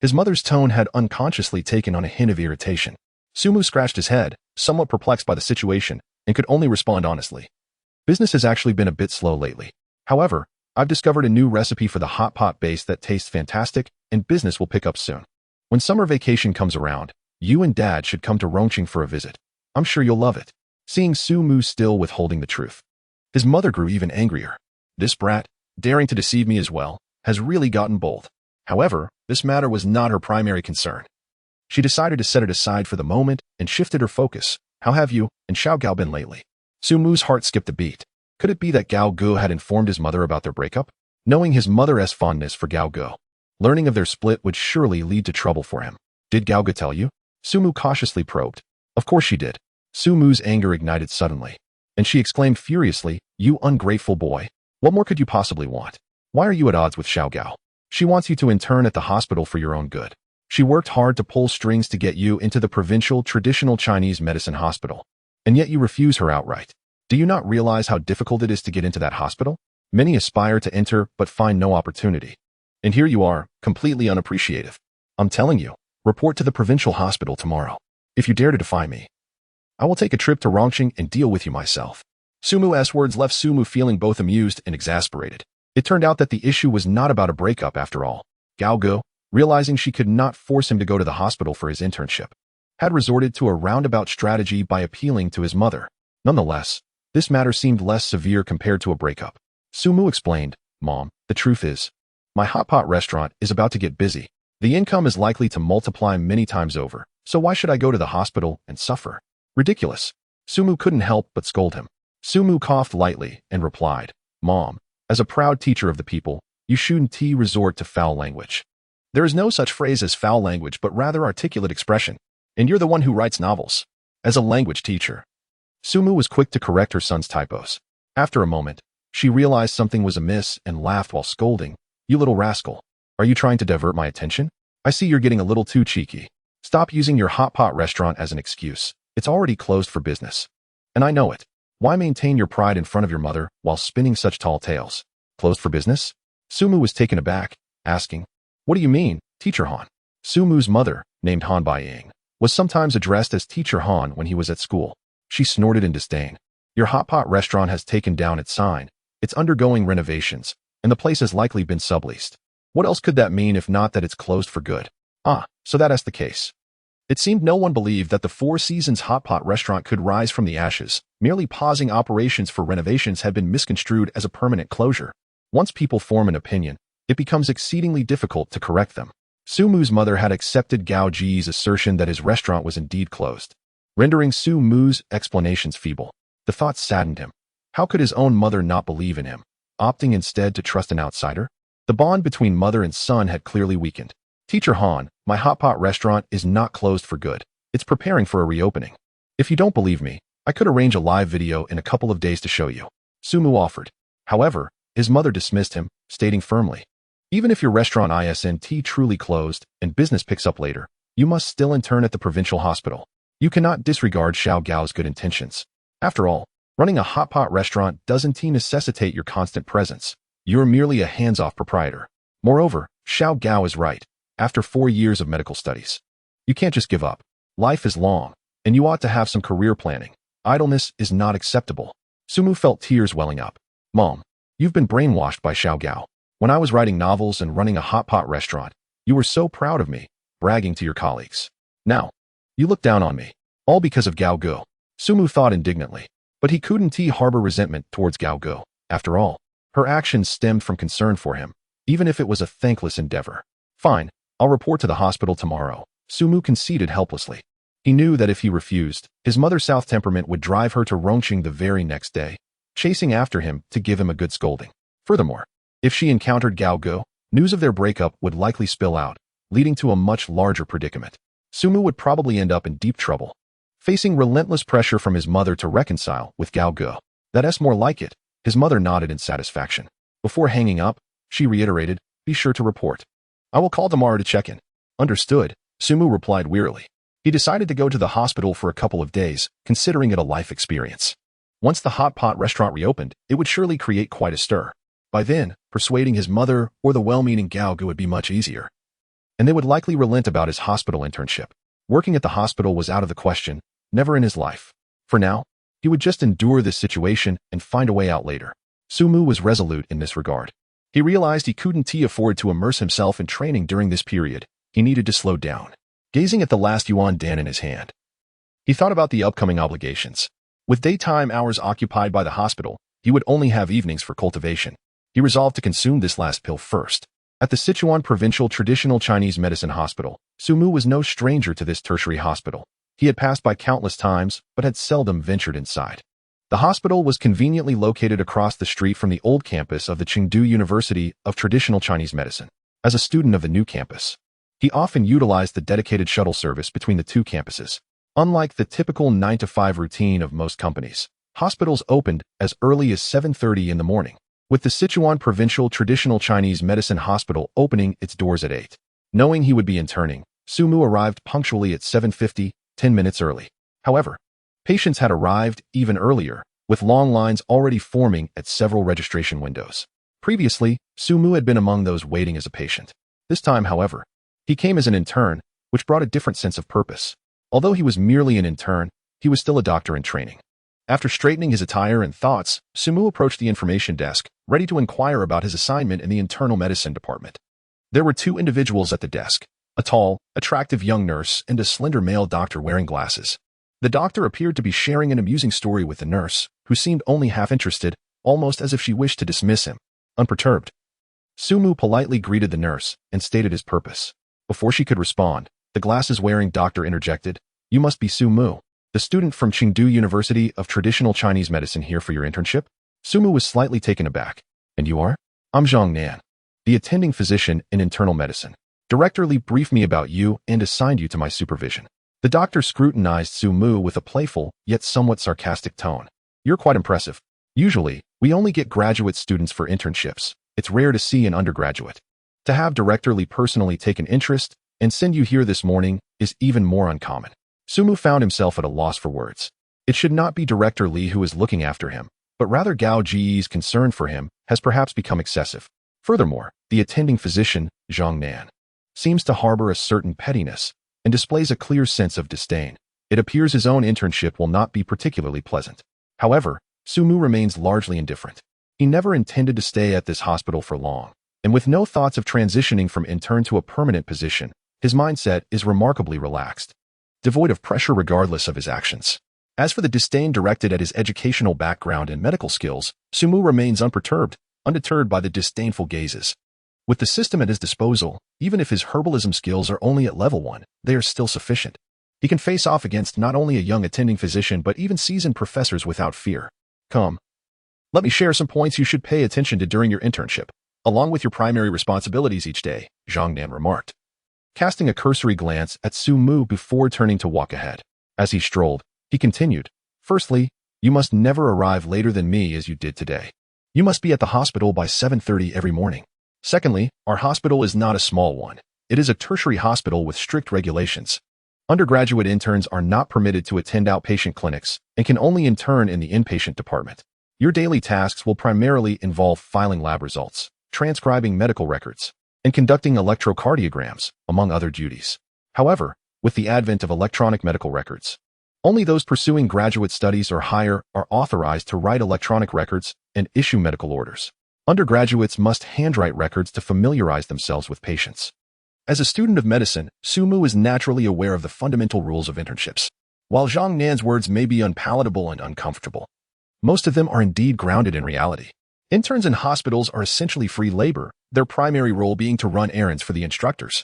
S1: His mother's tone had unconsciously taken on a hint of irritation. Su Mu scratched his head, somewhat perplexed by the situation, and could only respond honestly. Business has actually been a bit slow lately. However, I've discovered a new recipe for the hot pot base that tastes fantastic, and business will pick up soon. When summer vacation comes around, you and Dad should come to Rongqing for a visit. I'm sure you'll love it. Seeing Su Mu still withholding the truth, his mother grew even angrier. This brat, daring to deceive me as well, has really gotten bold. However, this matter was not her primary concern. She decided to set it aside for the moment and shifted her focus. How have you and Xiao Gao been lately? Su Mu's heart skipped a beat. Could it be that Gao Gu had informed his mother about their breakup? Knowing his mother's fondness for Gao Gu, learning of their split would surely lead to trouble for him. Did Gao Gu tell you? Su Mu cautiously probed. Of course she did. Su Mu's anger ignited suddenly, and she exclaimed furiously, "You ungrateful boy. What more could you possibly want? Why are you at odds with Xiao Gao? She wants you to intern at the hospital for your own good. She worked hard to pull strings to get you into the provincial traditional Chinese medicine hospital, and yet you refuse her outright. Do you not realize how difficult it is to get into that hospital? Many aspire to enter but find no opportunity. And here you are, completely unappreciative. I'm telling you, report to the provincial hospital tomorrow. If you dare to defy me, I will take a trip to Rongqing and deal with you myself." Su Mu's words left Su Mu feeling both amused and exasperated. It turned out that the issue was not about a breakup after all. Gao Gu, realizing she could not force him to go to the hospital for his internship, had resorted to a roundabout strategy by appealing to his mother. Nonetheless, this matter seemed less severe compared to a breakup. Su Mu explained, "Mom, the truth is, my hot pot restaurant is about to get busy. The income is likely to multiply many times over, so why should I go to the hospital and suffer? Ridiculous." Su Mu couldn't help but scold him. Su Mu coughed lightly and replied, "Mom, as a proud teacher of the people, you shouldn't resort to foul language. There is no such phrase as foul language but rather articulate expression, and you're the one who writes novels. As a language teacher." Su Mu was quick to correct her son's typos. After a moment, she realized something was amiss and laughed while scolding, "You little rascal. Are you trying to divert my attention? I see you're getting a little too cheeky. Stop using your hot pot restaurant as an excuse. It's already closed for business. And I know it. Why maintain your pride in front of your mother while spinning such tall tales? Closed for business?" Su Mu was taken aback, asking, "What do you mean, Teacher Han?" Su Mu's mother, named Han Baiying, was sometimes addressed as Teacher Han when he was at school. She snorted in disdain. "Your hot pot restaurant has taken down its sign. It's undergoing renovations, and the place has likely been subleased. What else could that mean if not that it's closed for good?" "Ah, so that is the case." It seemed no one believed that the Four Seasons hot pot restaurant could rise from the ashes. Merely pausing operations for renovations had been misconstrued as a permanent closure. Once people form an opinion, it becomes exceedingly difficult to correct them. Su Mu's mother had accepted Gao Ji's assertion that his restaurant was indeed closed, rendering Su Mu's explanations feeble. The thought saddened him. How could his own mother not believe in him, opting instead to trust an outsider? The bond between mother and son had clearly weakened. "Teacher Han, my hot pot restaurant is not closed for good. It's preparing for a reopening. If you don't believe me, I could arrange a live video in a couple of days to show you," Su Mu offered. However, his mother dismissed him, stating firmly, "Even if your restaurant isn't truly closed and business picks up later, you must still intern at the provincial hospital. You cannot disregard Xiao Gao's good intentions. After all, running a hot pot restaurant doesn't necessitate your constant presence. You're merely a hands-off proprietor. Moreover, Xiao Gao is right. After 4 years of medical studies, you can't just give up. Life is long, and you ought to have some career planning. Idleness is not acceptable." Su Mu felt tears welling up. "Mom, you've been brainwashed by Xiao Gao. When I was writing novels and running a hot pot restaurant, you were so proud of me, bragging to your colleagues. Now, you look down on me, all because of Gao Gu." Su Mu thought indignantly, but he couldn't harbor resentment towards Gao Gu. After all, her actions stemmed from concern for him. even if it was a thankless endeavor. Fine, I'll report to the hospital tomorrow, Sumu conceded helplessly. He knew that if he refused, his mother's south temperament would drive her to Rongqing the very next day, chasing after him to give him a good scolding. Furthermore, if she encountered Gao Ge, news of their breakup would likely spill out, leading to a much larger predicament. Sumu would probably end up in deep trouble, facing relentless pressure from his mother to reconcile with Gao Ge. That's more like it, his mother nodded in satisfaction. Before hanging up, she reiterated, be sure to report. I will call tomorrow to check in. Understood, Sumu replied wearily. He decided to go to the hospital for a couple of days, considering it a life experience. Once the hot pot restaurant reopened, it would surely create quite a stir. By then, persuading his mother or the well-meaning Gao Ge would be much easier. And they would likely relent about his hospital internship. Working at the hospital was out of the question, never in his life. For now, he would just endure this situation and find a way out later. Sumu was resolute in this regard. He realized he couldn't afford to immerse himself in training during this period. He needed to slow down. Gazing at the last yuan dan in his hand, he thought about the upcoming obligations. With daytime hours occupied by the hospital, he would only have evenings for cultivation. He resolved to consume this last pill first. At the Sichuan Provincial Traditional Chinese Medicine Hospital, Sumu was no stranger to this tertiary hospital. He had passed by countless times, but had seldom ventured inside. The hospital was conveniently located across the street from the old campus of the Chengdu University of Traditional Chinese Medicine. As a student of the new campus, he often utilized the dedicated shuttle service between the two campuses. Unlike the typical 9-to-5 routine of most companies, hospitals opened as early as 7:30 in the morning, with the Sichuan Provincial Traditional Chinese Medicine Hospital opening its doors at 8. Knowing he would be interning, Sumu arrived punctually at 7:50, 10 minutes early. However, patients had arrived even earlier, with long lines already forming at several registration windows. Previously, Sumu had been among those waiting as a patient. This time, however, he came as an intern, which brought a different sense of purpose. Although he was merely an intern, he was still a doctor in training. After straightening his attire and thoughts, Sumu approached the information desk, ready to inquire about his assignment in the internal medicine department. There were two individuals at the desk, a tall, attractive young nurse and a slender male doctor wearing glasses. The doctor appeared to be sharing an amusing story with the nurse, who seemed only half interested, almost as if she wished to dismiss him. Unperturbed, Sumu politely greeted the nurse and stated his purpose. Before she could respond, the glasses-wearing doctor interjected, "You must be Sumu, the student from Chengdu University of Traditional Chinese Medicine here for your internship?" Sumu was slightly taken aback. "And you are?" "I'm Zhang Nan, the attending physician in internal medicine. Director Li briefed me about you and assigned you to my supervision." The doctor scrutinized Sumu with a playful, yet somewhat sarcastic tone. "You're quite impressive. Usually, we only get graduate students for internships. It's rare to see an undergraduate. To have Director Li personally take an interest and send you here this morning is even more uncommon." Sumu found himself at a loss for words. It should not be Director Li who is looking after him, but rather Gao Ji's concern for him has perhaps become excessive. Furthermore, the attending physician, Zhang Nan, seems to harbor a certain pettiness and displays a clear sense of disdain. It appears his own internship will not be particularly pleasant. However, Sumu remains largely indifferent. He never intended to stay at this hospital for long, and with no thoughts of transitioning from intern to a permanent position, his mindset is remarkably relaxed, devoid of pressure regardless of his actions. As for the disdain directed at his educational background and medical skills, Sumu remains unperturbed, undeterred by the disdainful gazes. With the system at his disposal, even if his herbalism skills are only at level 1, they are still sufficient. He can face off against not only a young attending physician but even seasoned professors without fear. "Come, let me share some points you should pay attention to during your internship, along with your primary responsibilities each day," Zhang Nan remarked, casting a cursory glance at Sumu before turning to walk ahead. As he strolled, he continued, "Firstly, you must never arrive later than me as you did today. You must be at the hospital by 7:30 every morning. Secondly, our hospital is not a small one. It is a tertiary hospital with strict regulations. Undergraduate interns are not permitted to attend outpatient clinics and can only intern in the inpatient department. Your daily tasks will primarily involve filing lab results, transcribing medical records, and conducting electrocardiograms, among other duties. However, with the advent of electronic medical records, only those pursuing graduate studies or higher are authorized to write electronic records and issue medical orders. Undergraduates must handwrite records to familiarize themselves with patients. As a student of medicine, Sumu is naturally aware of the fundamental rules of internships. While Zhang Nan's words may be unpalatable and uncomfortable, most of them are indeed grounded in reality. Interns in hospitals are essentially free labor, their primary role being to run errands for the instructors,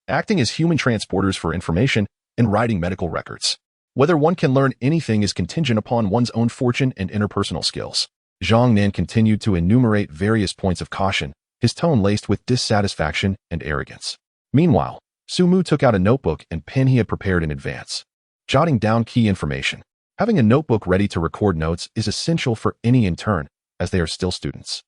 S1: acting as human transporters for information and writing medical records. Whether one can learn anything is contingent upon one's own fortune and interpersonal skills. Zhang Nan continued to enumerate various points of caution, his tone laced with dissatisfaction and arrogance. Meanwhile, Su Mu took out a notebook and pen he had prepared in advance, jotting down key information. Having a notebook ready to record notes is essential for any intern, as they are still students,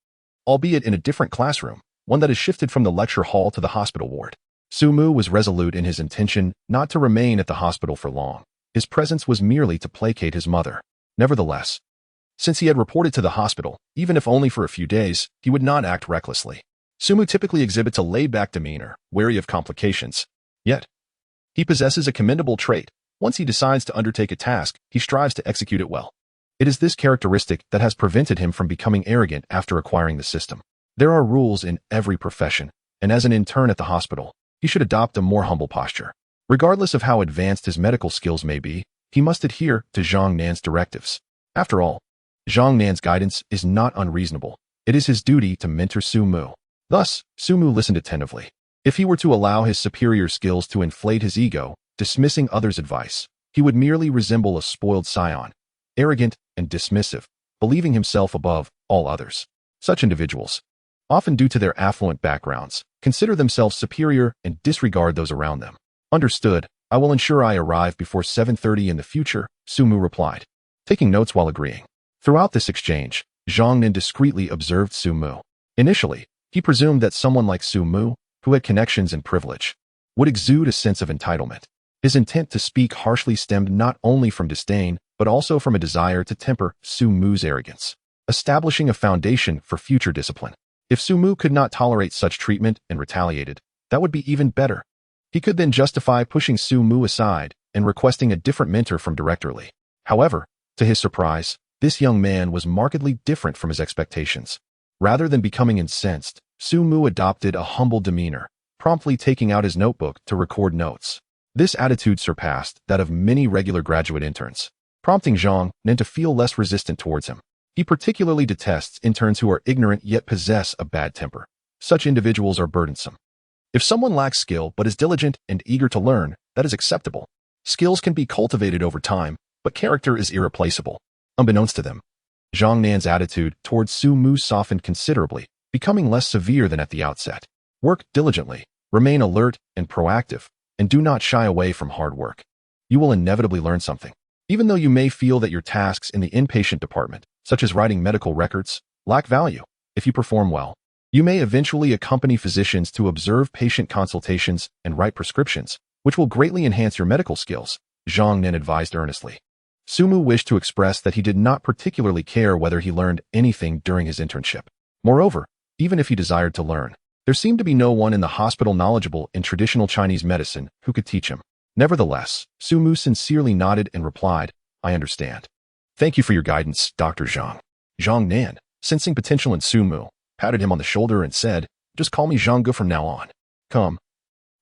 S1: albeit in a different classroom, one that is shifted from the lecture hall to the hospital ward. Su Mu was resolute in his intention not to remain at the hospital for long. His presence was merely to placate his mother. Nevertheless, since he had reported to the hospital, even if only for a few days, he would not act recklessly. Su Mu typically exhibits a laid-back demeanor, wary of complications. Yet, he possesses a commendable trait. Once he decides to undertake a task, he strives to execute it well. It is this characteristic that has prevented him from becoming arrogant after acquiring the system. There are rules in every profession, and as an intern at the hospital, he should adopt a more humble posture. Regardless of how advanced his medical skills may be, he must adhere to Zhang Nan's directives. After all, Zhang Nan's guidance is not unreasonable. It is his duty to mentor Su Mu. Thus, Su Mu listened attentively. If he were to allow his superior skills to inflate his ego, dismissing others' advice, he would merely resemble a spoiled scion, arrogant and dismissive, believing himself above all others. Such individuals, often due to their affluent backgrounds, consider themselves superior and disregard those around them. Understood. I will ensure I arrive before 7:30 in the future, Su Mu replied, taking notes while agreeing. Throughout this exchange, Zhang Nan discreetly observed Su Mu. Initially, he presumed that someone like Su Mu, who had connections and privilege, would exude a sense of entitlement. His intent to speak harshly stemmed not only from disdain, but also from a desire to temper Su Mu's arrogance, establishing a foundation for future discipline. If Su Mu could not tolerate such treatment and retaliated, that would be even better. He could then justify pushing Su Mu aside and requesting a different mentor from Director Li. However, to his surprise, this young man was markedly different from his expectations. Rather than becoming incensed, Su Mu adopted a humble demeanor, promptly taking out his notebook to record notes. This attitude surpassed that of many regular graduate interns, prompting Zhang Nan to feel less resistant towards him. He particularly detests interns who are ignorant yet possess a bad temper. Such individuals are burdensome. If someone lacks skill but is diligent and eager to learn, that is acceptable. Skills can be cultivated over time, but character is irreplaceable. Unbeknownst to them, Zhang Nan's attitude towards Su Mu softened considerably, becoming less severe than at the outset. Work diligently, remain alert and proactive, and do not shy away from hard work. You will inevitably learn something. Even though you may feel that your tasks in the inpatient department, such as writing medical records, lack value, if you perform well, you may eventually accompany physicians to observe patient consultations and write prescriptions, which will greatly enhance your medical skills, Zhang Nan advised earnestly. Su Mu wished to express that he did not particularly care whether he learned anything during his internship. Moreover, even if he desired to learn, there seemed to be no one in the hospital knowledgeable in traditional Chinese medicine who could teach him. Nevertheless, Su Mu sincerely nodded and replied, I understand. Thank you for your guidance, Dr. Zhang. Zhang Nan, sensing potential in Su Mu, patted him on the shoulder and said, just call me Zhang Gu from now on. Come.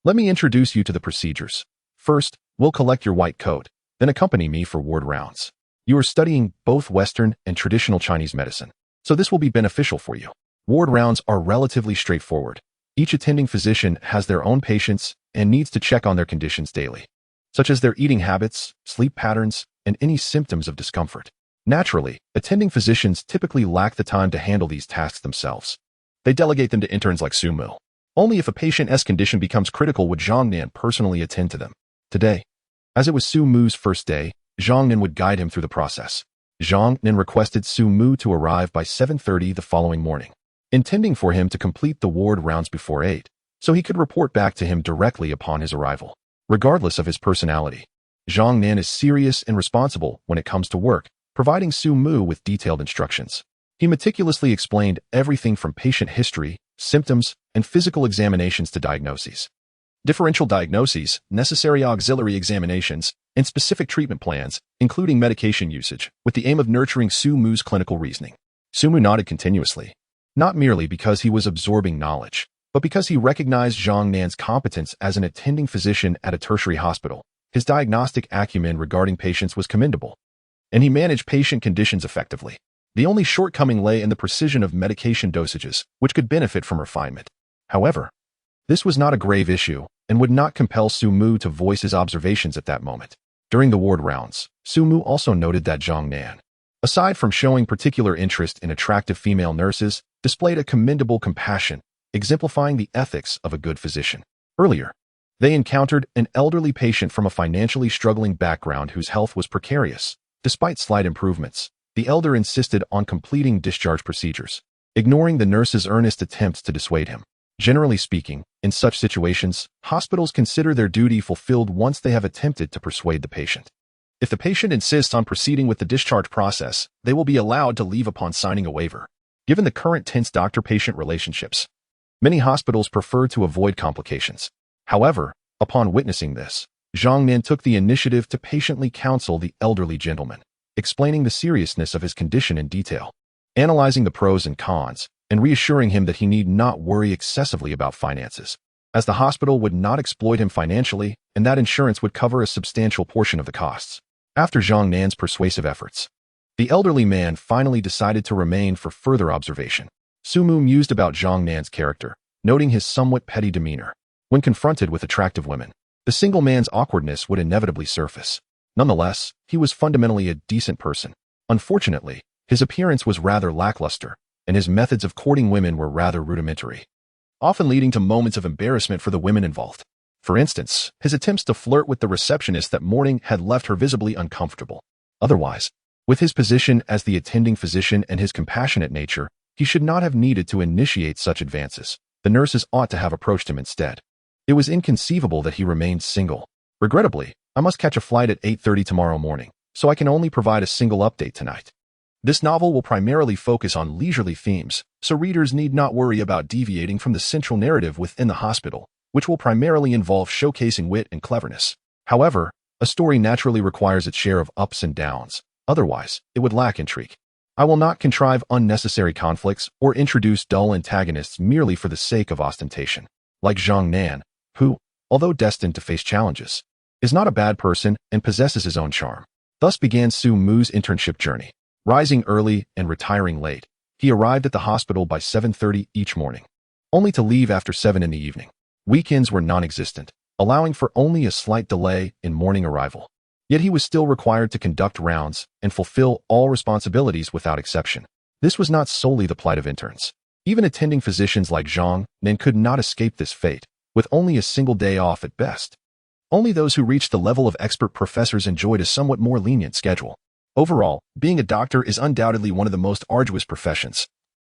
S1: Let me introduce you to the procedures. First, we'll collect your white coat, then accompany me for ward rounds. You are studying both Western and traditional Chinese medicine, so this will be beneficial for you. Ward rounds are relatively straightforward. Each attending physician has their own patients and needs to check on their conditions daily, such as their eating habits, sleep patterns, and any symptoms of discomfort. Naturally, attending physicians typically lack the time to handle these tasks themselves. They delegate them to interns like Su Mu. Only if a patient's condition becomes critical would Zhang Nan personally attend to them. Today, as it was Su Mu's first day, Zhang Nan would guide him through the process. Zhang Nan requested Su Mu to arrive by 7:30 the following morning, intending for him to complete the ward rounds before 8, so he could report back to him directly upon his arrival. Regardless of his personality, Zhang Nan is serious and responsible when it comes to work, providing Su Mu with detailed instructions. He meticulously explained everything from patient history, symptoms, and physical examinations to diagnoses, differential diagnoses, necessary auxiliary examinations, and specific treatment plans, including medication usage, with the aim of nurturing Su Mu's clinical reasoning. Su Mu nodded continuously, not merely because he was absorbing knowledge, but because he recognized Zhang Nan's competence as an attending physician at a tertiary hospital. His diagnostic acumen regarding patients was commendable, and he managed patient conditions effectively. The only shortcoming lay in the precision of medication dosages, which could benefit from refinement. However, this was not a grave issue and would not compel Su-mu to voice his observations at that moment. During the ward rounds, Su-mu also noted that Zhang Nan, aside from showing particular interest in attractive female nurses, displayed a commendable compassion, exemplifying the ethics of a good physician. Earlier, they encountered an elderly patient from a financially struggling background whose health was precarious. Despite slight improvements, the elder insisted on completing discharge procedures, ignoring the nurse's earnest attempts to dissuade him. Generally speaking, in such situations, hospitals consider their duty fulfilled once they have attempted to persuade the patient. If the patient insists on proceeding with the discharge process, they will be allowed to leave upon signing a waiver. Given the current tense doctor-patient relationships, many hospitals prefer to avoid complications. However, upon witnessing this, Zhang Nan took the initiative to patiently counsel the elderly gentleman, explaining the seriousness of his condition in detail, analyzing the pros and cons, and reassuring him that he need not worry excessively about finances, as the hospital would not exploit him financially and that insurance would cover a substantial portion of the costs. After Zhang Nan's persuasive efforts, the elderly man finally decided to remain for further observation. Su-mu mused about Zhang Nan's character, noting his somewhat petty demeanor. When confronted with attractive women, the single man's awkwardness would inevitably surface. Nonetheless, he was fundamentally a decent person. Unfortunately, his appearance was rather lackluster, and his methods of courting women were rather rudimentary, often leading to moments of embarrassment for the women involved. For instance, his attempts to flirt with the receptionist that morning had left her visibly uncomfortable. Otherwise, with his position as the attending physician and his compassionate nature, he should not have needed to initiate such advances. The nurses ought to have approached him instead. It was inconceivable that he remained single. Regrettably, I must catch a flight at 8:30 tomorrow morning, so I can only provide a single update tonight. This novel will primarily focus on leisurely themes, so readers need not worry about deviating from the central narrative within the hospital, which will primarily involve showcasing wit and cleverness. However, a story naturally requires its share of ups and downs, otherwise, it would lack intrigue. I will not contrive unnecessary conflicts or introduce dull antagonists merely for the sake of ostentation. Like Zhang Nan, who, although destined to face challenges, is not a bad person and possesses his own charm. Thus began Su-mu's internship journey. Rising early and retiring late, he arrived at the hospital by 7:30 each morning, only to leave after 7 in the evening. Weekends were non-existent, allowing for only a slight delay in morning arrival. Yet he was still required to conduct rounds and fulfill all responsibilities without exception. This was not solely the plight of interns. Even attending physicians like Zhang Nan could not escape this fate, with only a single day off at best. Only those who reached the level of expert professors enjoyed a somewhat more lenient schedule. Overall, being a doctor is undoubtedly one of the most arduous professions.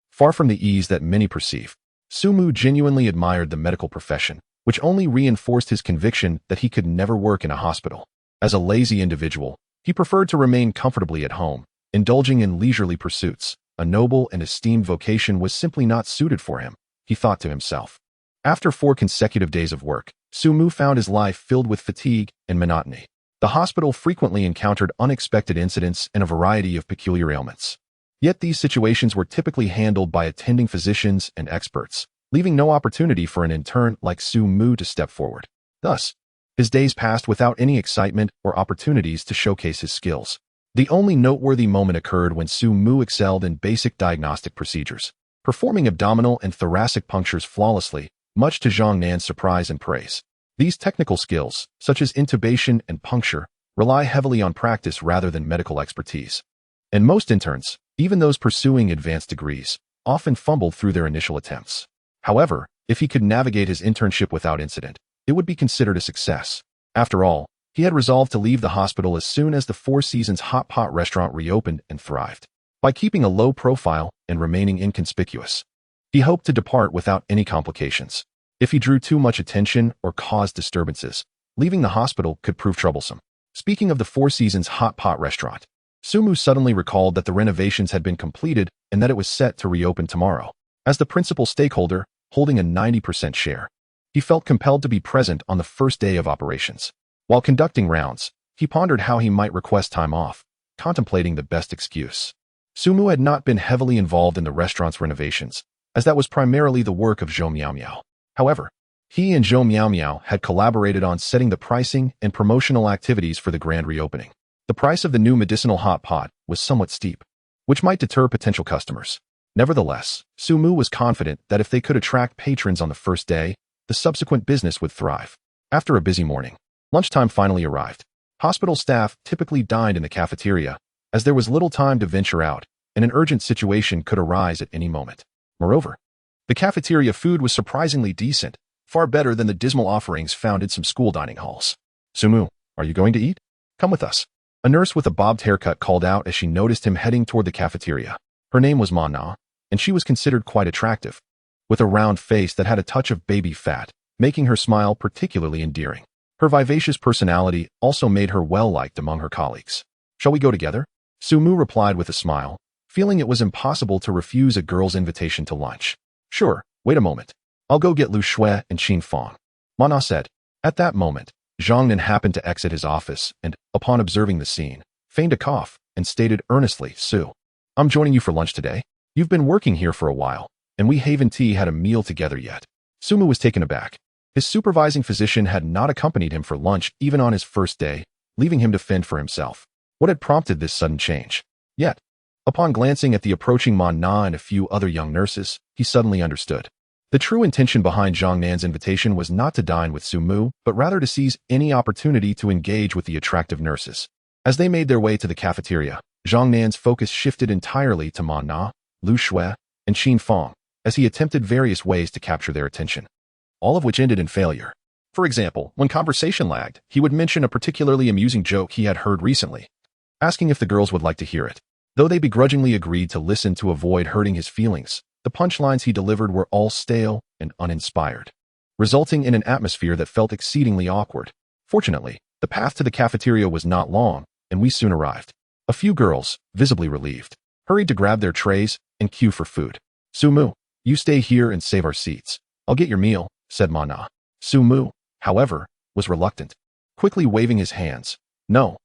S1: Far from the ease that many perceive, Su-mu genuinely admired the medical profession, which only reinforced his conviction that he could never work in a hospital. As a lazy individual, he preferred to remain comfortably at home, indulging in leisurely pursuits. A noble and esteemed vocation was simply not suited for him, he thought to himself. After 4 consecutive days of work, Su-mu found his life filled with fatigue and monotony. The hospital frequently encountered unexpected incidents and a variety of peculiar ailments. Yet these situations were typically handled by attending physicians and experts, leaving no opportunity for an intern like Su-mu to step forward. Thus, his days passed without any excitement or opportunities to showcase his skills. The only noteworthy moment occurred when Su-mu excelled in basic diagnostic procedures, performing abdominal and thoracic punctures flawlessly, much to Zhang Nan's surprise and praise. These technical skills, such as intubation and puncture, rely heavily on practice rather than medical expertise. And most interns, even those pursuing advanced degrees, often fumbled through their initial attempts. However, if he could navigate his internship without incident, it would be considered a success. After all, he had resolved to leave the hospital as soon as the Four Seasons hot pot restaurant reopened and thrived. By keeping a low profile and remaining inconspicuous, he hoped to depart without any complications. If he drew too much attention or caused disturbances, leaving the hospital could prove troublesome. Speaking of the Four Seasons hot pot restaurant, Su-mu suddenly recalled that the renovations had been completed and that it was set to reopen tomorrow. As the principal stakeholder, holding a 90% share, he felt compelled to be present on the first day of operations. While conducting rounds, he pondered how he might request time off, contemplating the best excuse. Su-mu had not been heavily involved in the restaurant's renovations, as that was primarily the work of Zhou Miao. However, he and Zhou Miao had collaborated on setting the pricing and promotional activities for the grand reopening. The price of the new medicinal hot pot was somewhat steep. which might deter potential customers. Nevertheless, Su Mu was confident that if they could attract patrons on the first day, the subsequent business would thrive. After a busy morning, lunchtime finally arrived. Hospital staff typically dined in the cafeteria, as there was little time to venture out, and an urgent situation could arise at any moment. Moreover, the cafeteria food was surprisingly decent, far better than the dismal offerings found in some school dining halls. Su Mu, are you going to eat? Come with us. A nurse with a bobbed haircut called out as she noticed him heading toward the cafeteria. Her name was Ma Na, and she was considered quite attractive, with a round face that had a touch of baby fat, making her smile particularly endearing. Her vivacious personality also made her well-liked among her colleagues. Shall we go together? Su Mu replied with a smile, feeling it was impossible to refuse a girl's invitation to lunch. Sure, wait a moment. I'll go get Lu Shui and Qin Fong, Ma Na said. At that moment, Zhang Nin happened to exit his office and, upon observing the scene, feigned a cough and stated earnestly, Su, I'm joining you for lunch today. You've been working here for a while, and we haven't had a meal together yet. Su Mu was taken aback. His supervising physician had not accompanied him for lunch even on his first day, leaving him to fend for himself. What had prompted this sudden change? Yet, upon glancing at the approaching Ma Na and a few other young nurses, he suddenly understood. The true intention behind Zhang Nan's invitation was not to dine with Su Mu, but rather to seize any opportunity to engage with the attractive nurses. As they made their way to the cafeteria, Zhang Nan's focus shifted entirely to Ma Na, Lu Shui, and Qin Fong, as he attempted various ways to capture their attention, all of which ended in failure. For example, when conversation lagged, he would mention a particularly amusing joke he had heard recently, asking if the girls would like to hear it. Though they begrudgingly agreed to listen to avoid hurting his feelings, the punchlines he delivered were all stale and uninspired, resulting in an atmosphere that felt exceedingly awkward. Fortunately, the path to the cafeteria was not long, and we soon arrived. A few girls, visibly relieved, hurried to grab their trays and queue for food. Su Mu, you stay here and save our seats. I'll get your meal, said Ma Na. Su Mu, however, was reluctant, quickly waving his hands. No,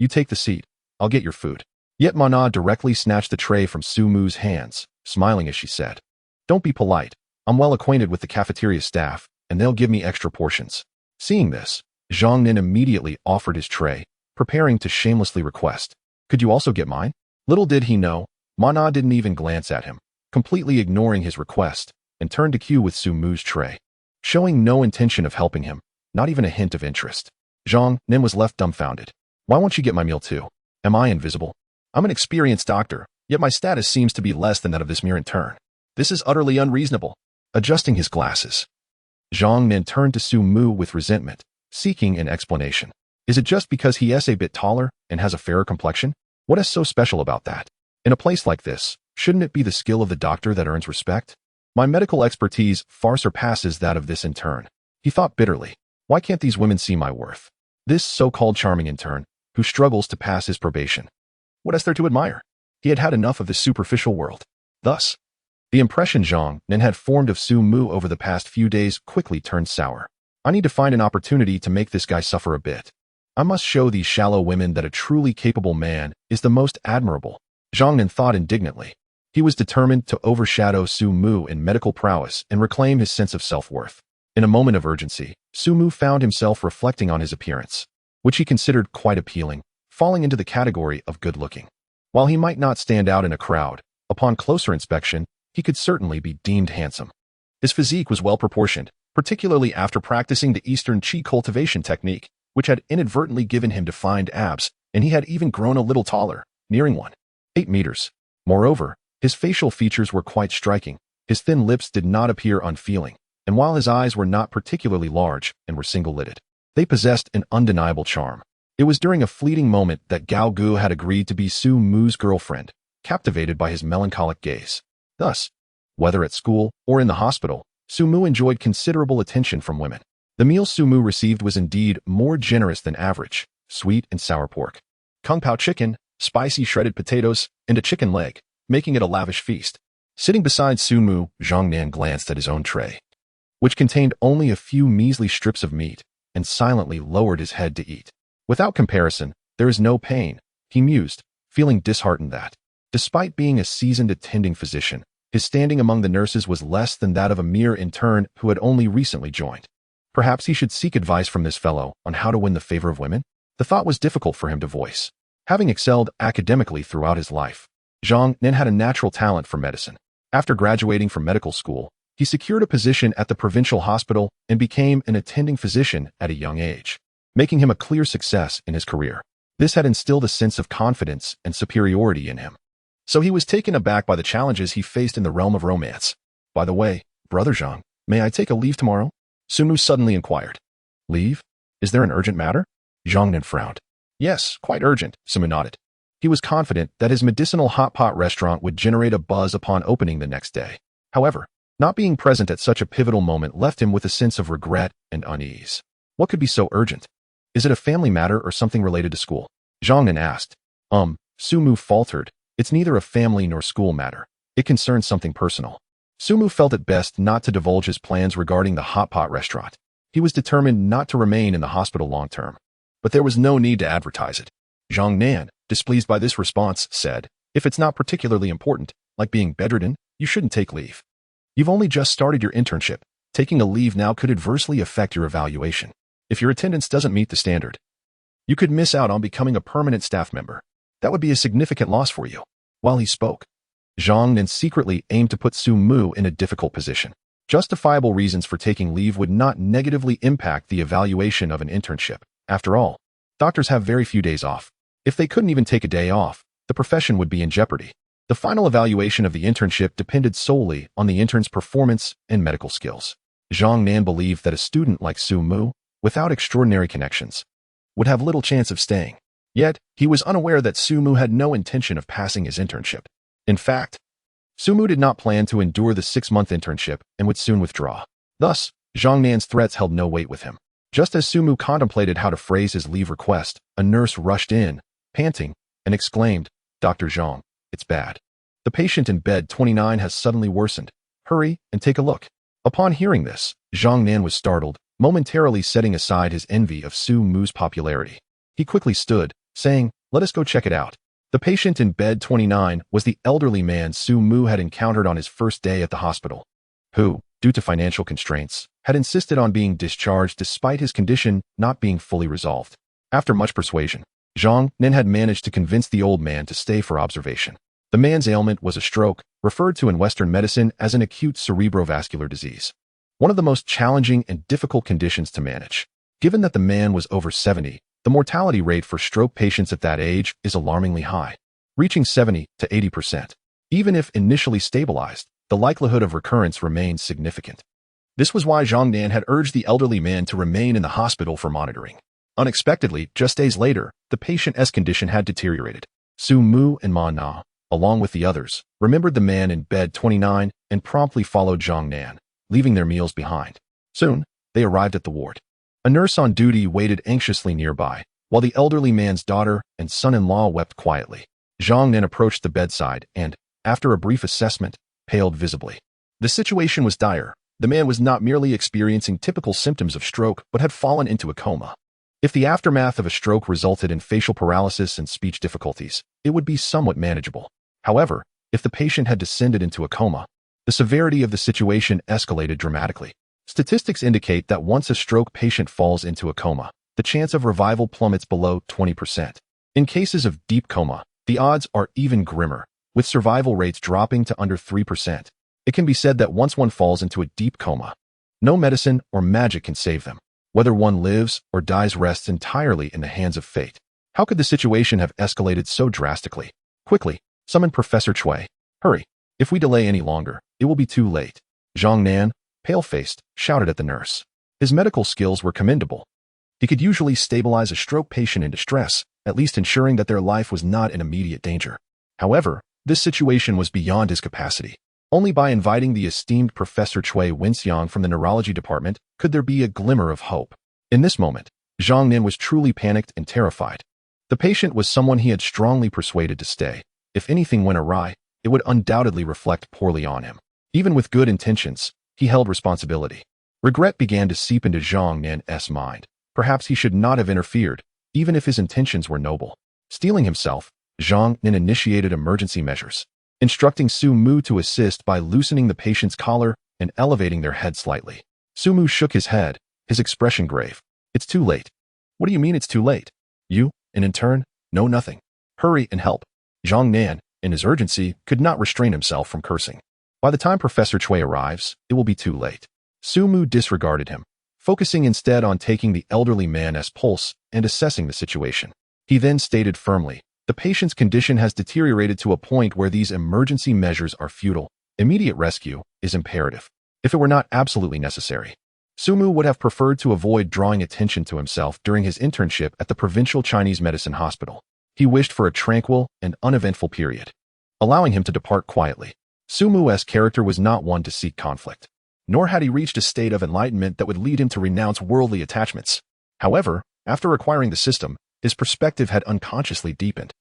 S1: you take the seat. I'll get your food. Yet Ma Na directly snatched the tray from Su Mu's hands, smiling as she said, Don't be polite. I'm well acquainted with the cafeteria staff, and they'll give me extra portions. Seeing this, Zhang Nin immediately offered his tray, preparing to shamelessly request, Could you also get mine? Little did he know, Ma Na didn't even glance at him, completely ignoring his request, and turned to queue with Su Mu's tray, showing no intention of helping him, not even a hint of interest. Zhang Nin was left dumbfounded. Why won't you get my meal too? Am I invisible? I'm an experienced doctor, yet my status seems to be less than that of this mere intern. This is utterly unreasonable. Adjusting his glasses, Zhang Nin turned to Su Mu with resentment, seeking an explanation. Is it just because he is a bit taller and has a fairer complexion? What is so special about that? In a place like this, shouldn't it be the skill of the doctor that earns respect? My medical expertise far surpasses that of this intern. He thought bitterly. Why can't these women see my worth? This so-called charming intern, who struggles to pass his probation. What is there to admire? He had had enough of this superficial world. Thus, the impression Zhang Nin had formed of Su Mu over the past few days quickly turned sour. I need to find an opportunity to make this guy suffer a bit. I must show these shallow women that a truly capable man is the most admirable. Zhang Nin thought indignantly. He was determined to overshadow Su Mu in medical prowess and reclaim his sense of self-worth. In a moment of urgency, Su Mu found himself reflecting on his appearance, which he considered quite appealing, falling into the category of good-looking. While he might not stand out in a crowd, upon closer inspection, he could certainly be deemed handsome. His physique was well-proportioned, particularly after practicing the Eastern Qi cultivation technique, which had inadvertently given him defined abs, and he had even grown a little taller, nearing 1.8 meters. Moreover, his facial features were quite striking. His thin lips did not appear unfeeling, and while his eyes were not particularly large and were single-lidded, they possessed an undeniable charm. It was during a fleeting moment that Gao Gu had agreed to be Su Mu's girlfriend, captivated by his melancholic gaze. Thus, whether at school or in the hospital, Su Mu enjoyed considerable attention from women. The meal Su Mu received was indeed more generous than average: sweet and sour pork, kung pao chicken, spicy shredded potatoes, and a chicken leg, making it a lavish feast. Sitting beside Su Mu, Zhang Nan glanced at his own tray, which contained only a few measly strips of meat, and silently lowered his head to eat. Without comparison, there is no pain, he mused, feeling disheartened that, despite being a seasoned attending physician, his standing among the nurses was less than that of a mere intern who had only recently joined. Perhaps he should seek advice from this fellow on how to win the favor of women? The thought was difficult for him to voice. Having excelled academically throughout his life, Zhang Nen had a natural talent for medicine. After graduating from medical school, he secured a position at the provincial hospital and became an attending physician at a young age, making him a clear success in his career. This had instilled a sense of confidence and superiority in him. So he was taken aback by the challenges he faced in the realm of romance. By the way, Brother Zhang, may I take a leave tomorrow? Sunmu suddenly inquired. Leave? Is there an urgent matter? Zhang Nen frowned. Yes, quite urgent, Sunmu nodded. He was confident that his medicinal hot pot restaurant would generate a buzz upon opening the next day. However, not being present at such a pivotal moment left him with a sense of regret and unease. What could be so urgent? Is it a family matter or something related to school? Zhang Nen asked. Sunmu faltered. It's neither a family nor school matter. It concerns something personal. Sunmu felt it best not to divulge his plans regarding the hot pot restaurant. He was determined not to remain in the hospital long term. But there was no need to advertise it. Zhang Nan, displeased by this response, said, if it's not particularly important, like being bedridden, you shouldn't take leave. You've only just started your internship. Taking a leave now could adversely affect your evaluation. If your attendance doesn't meet the standard, you could miss out on becoming a permanent staff member. That would be a significant loss for you. While he spoke, Zhang Nan secretly aimed to put Sunmu in a difficult position. Justifiable reasons for taking leave would not negatively impact the evaluation of an internship. After all, doctors have very few days off. If they couldn't even take a day off, the profession would be in jeopardy. The final evaluation of the internship depended solely on the intern's performance and medical skills. Zhang Nan believed that a student like Sunmu, without extraordinary connections, would have little chance of staying. Yet, he was unaware that Sunmu had no intention of passing his internship. In fact, Sunmu did not plan to endure the 6-month internship and would soon withdraw. Thus, Zhang Nan's threats held no weight with him. Just as Sunmu contemplated how to phrase his leave request, a nurse rushed in, panting, and exclaimed, Dr. Zhang, it's bad. The patient in bed 29 has suddenly worsened. Hurry and take a look. Upon hearing this, Zhang Nan was startled, momentarily setting aside his envy of Sunmu's popularity. He quickly stood, saying, let us go check it out. The patient in bed 29 was the elderly man Sunmu had encountered on his first day at the hospital, who, due to financial constraints, had insisted on being discharged despite his condition not being fully resolved. After much persuasion, Zhang Nan had managed to convince the old man to stay for observation. The man's ailment was a stroke, referred to in Western medicine as an acute cerebrovascular disease. One of the most challenging and difficult conditions to manage. Given that the man was over 70, the mortality rate for stroke patients at that age is alarmingly high, reaching 70 to 80%. Even if initially stabilized, the likelihood of recurrence remains significant. This was why Zhang Nan had urged the elderly man to remain in the hospital for monitoring. Unexpectedly, just days later, the patient's condition had deteriorated. Sunmu and Ma Na, along with the others, remembered the man in bed 29 and promptly followed Zhang Nan, leaving their meals behind. Soon, they arrived at the ward. A nurse on duty waited anxiously nearby, while the elderly man's daughter and son-in-law wept quietly. Zhang Nan approached the bedside and, after a brief assessment, paled visibly. The situation was dire. The man was not merely experiencing typical symptoms of stroke, but had fallen into a coma. If the aftermath of a stroke resulted in facial paralysis and speech difficulties, it would be somewhat manageable. However, if the patient had descended into a coma, the severity of the situation escalated dramatically. Statistics indicate that once a stroke patient falls into a coma, the chance of revival plummets below 20%. In cases of deep coma, the odds are even grimmer, with survival rates dropping to under 3%. It can be said that once one falls into a deep coma, no medicine or magic can save them. Whether one lives or dies rests entirely in the hands of fate. How could the situation have escalated so drastically? Quickly, summon Professor Cui. Hurry. If we delay any longer, it will be too late. Zhang Nan, pale-faced, shouted at the nurse. His medical skills were commendable. He could usually stabilize a stroke patient in distress, at least ensuring that their life was not in immediate danger. However, this situation was beyond his capacity. Only by inviting the esteemed Professor Cui Wenxiang from the neurology department could there be a glimmer of hope. In this moment, Zhang Nan was truly panicked and terrified. The patient was someone he had strongly persuaded to stay. If anything went awry, it would undoubtedly reflect poorly on him. Even with good intentions, he held responsibility. Regret began to seep into Zhang Nan's mind. Perhaps he should not have interfered, even if his intentions were noble. Steeling himself, Zhang Nan initiated emergency measures, instructing Sunmu to assist by loosening the patient's collar and elevating their head slightly. Sunmu shook his head, his expression grave. It's too late. What do you mean it's too late? You, an intern, know nothing. Hurry and help. Zhang Nan, in his urgency, could not restrain himself from cursing. By the time Professor Chui arrives, it will be too late. Su Mu disregarded him, focusing instead on taking the elderly man's pulse and assessing the situation. He then stated firmly, "The patient's condition has deteriorated to a point where these emergency measures are futile. Immediate rescue is imperative. If it were not absolutely necessary." Su Mu would have preferred to avoid drawing attention to himself during his internship at the provincial Chinese medicine hospital. He wished for a tranquil and uneventful period, allowing him to depart quietly. Su Mu's character was not one to seek conflict, nor had he reached a state of enlightenment that would lead him to renounce worldly attachments. However, after acquiring the system, his perspective had unconsciously deepened,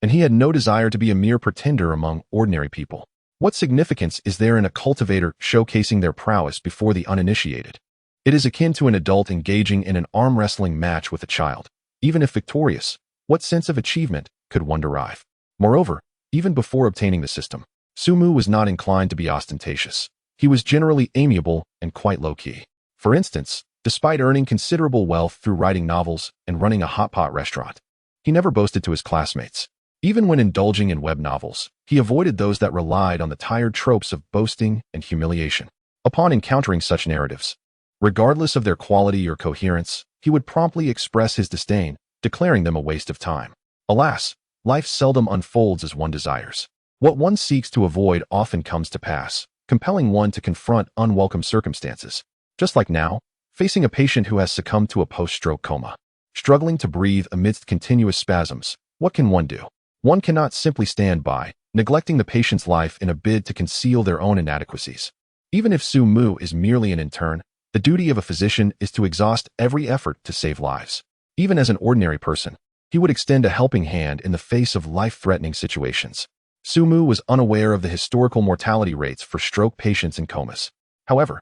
S1: and he had no desire to be a mere pretender among ordinary people. What significance is there in a cultivator showcasing their prowess before the uninitiated? It is akin to an adult engaging in an arm wrestling match with a child. Even if victorious, what sense of achievement could one derive? Moreover, even before obtaining the system, Su Mu was not inclined to be ostentatious. He was generally amiable and quite low-key. For instance, despite earning considerable wealth through writing novels and running a hot pot restaurant, he never boasted to his classmates. Even when indulging in web novels, he avoided those that relied on the tired tropes of boasting and humiliation. Upon encountering such narratives, regardless of their quality or coherence, he would promptly express his disdain, declaring them a waste of time. Alas, life seldom unfolds as one desires. What one seeks to avoid often comes to pass, compelling one to confront unwelcome circumstances. Just like now, facing a patient who has succumbed to a post-stroke coma. Struggling to breathe amidst continuous spasms, what can one do? One cannot simply stand by, neglecting the patient's life in a bid to conceal their own inadequacies. Even if Su Mu is merely an intern, the duty of a physician is to exhaust every effort to save lives. Even as an ordinary person, he would extend a helping hand in the face of life-threatening situations. Su Mu was unaware of the historical mortality rates for stroke patients in comas. However,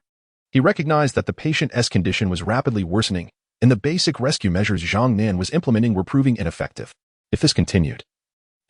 S1: he recognized that the patient's condition was rapidly worsening, and the basic rescue measures Zhang Nan was implementing were proving ineffective. If this continued,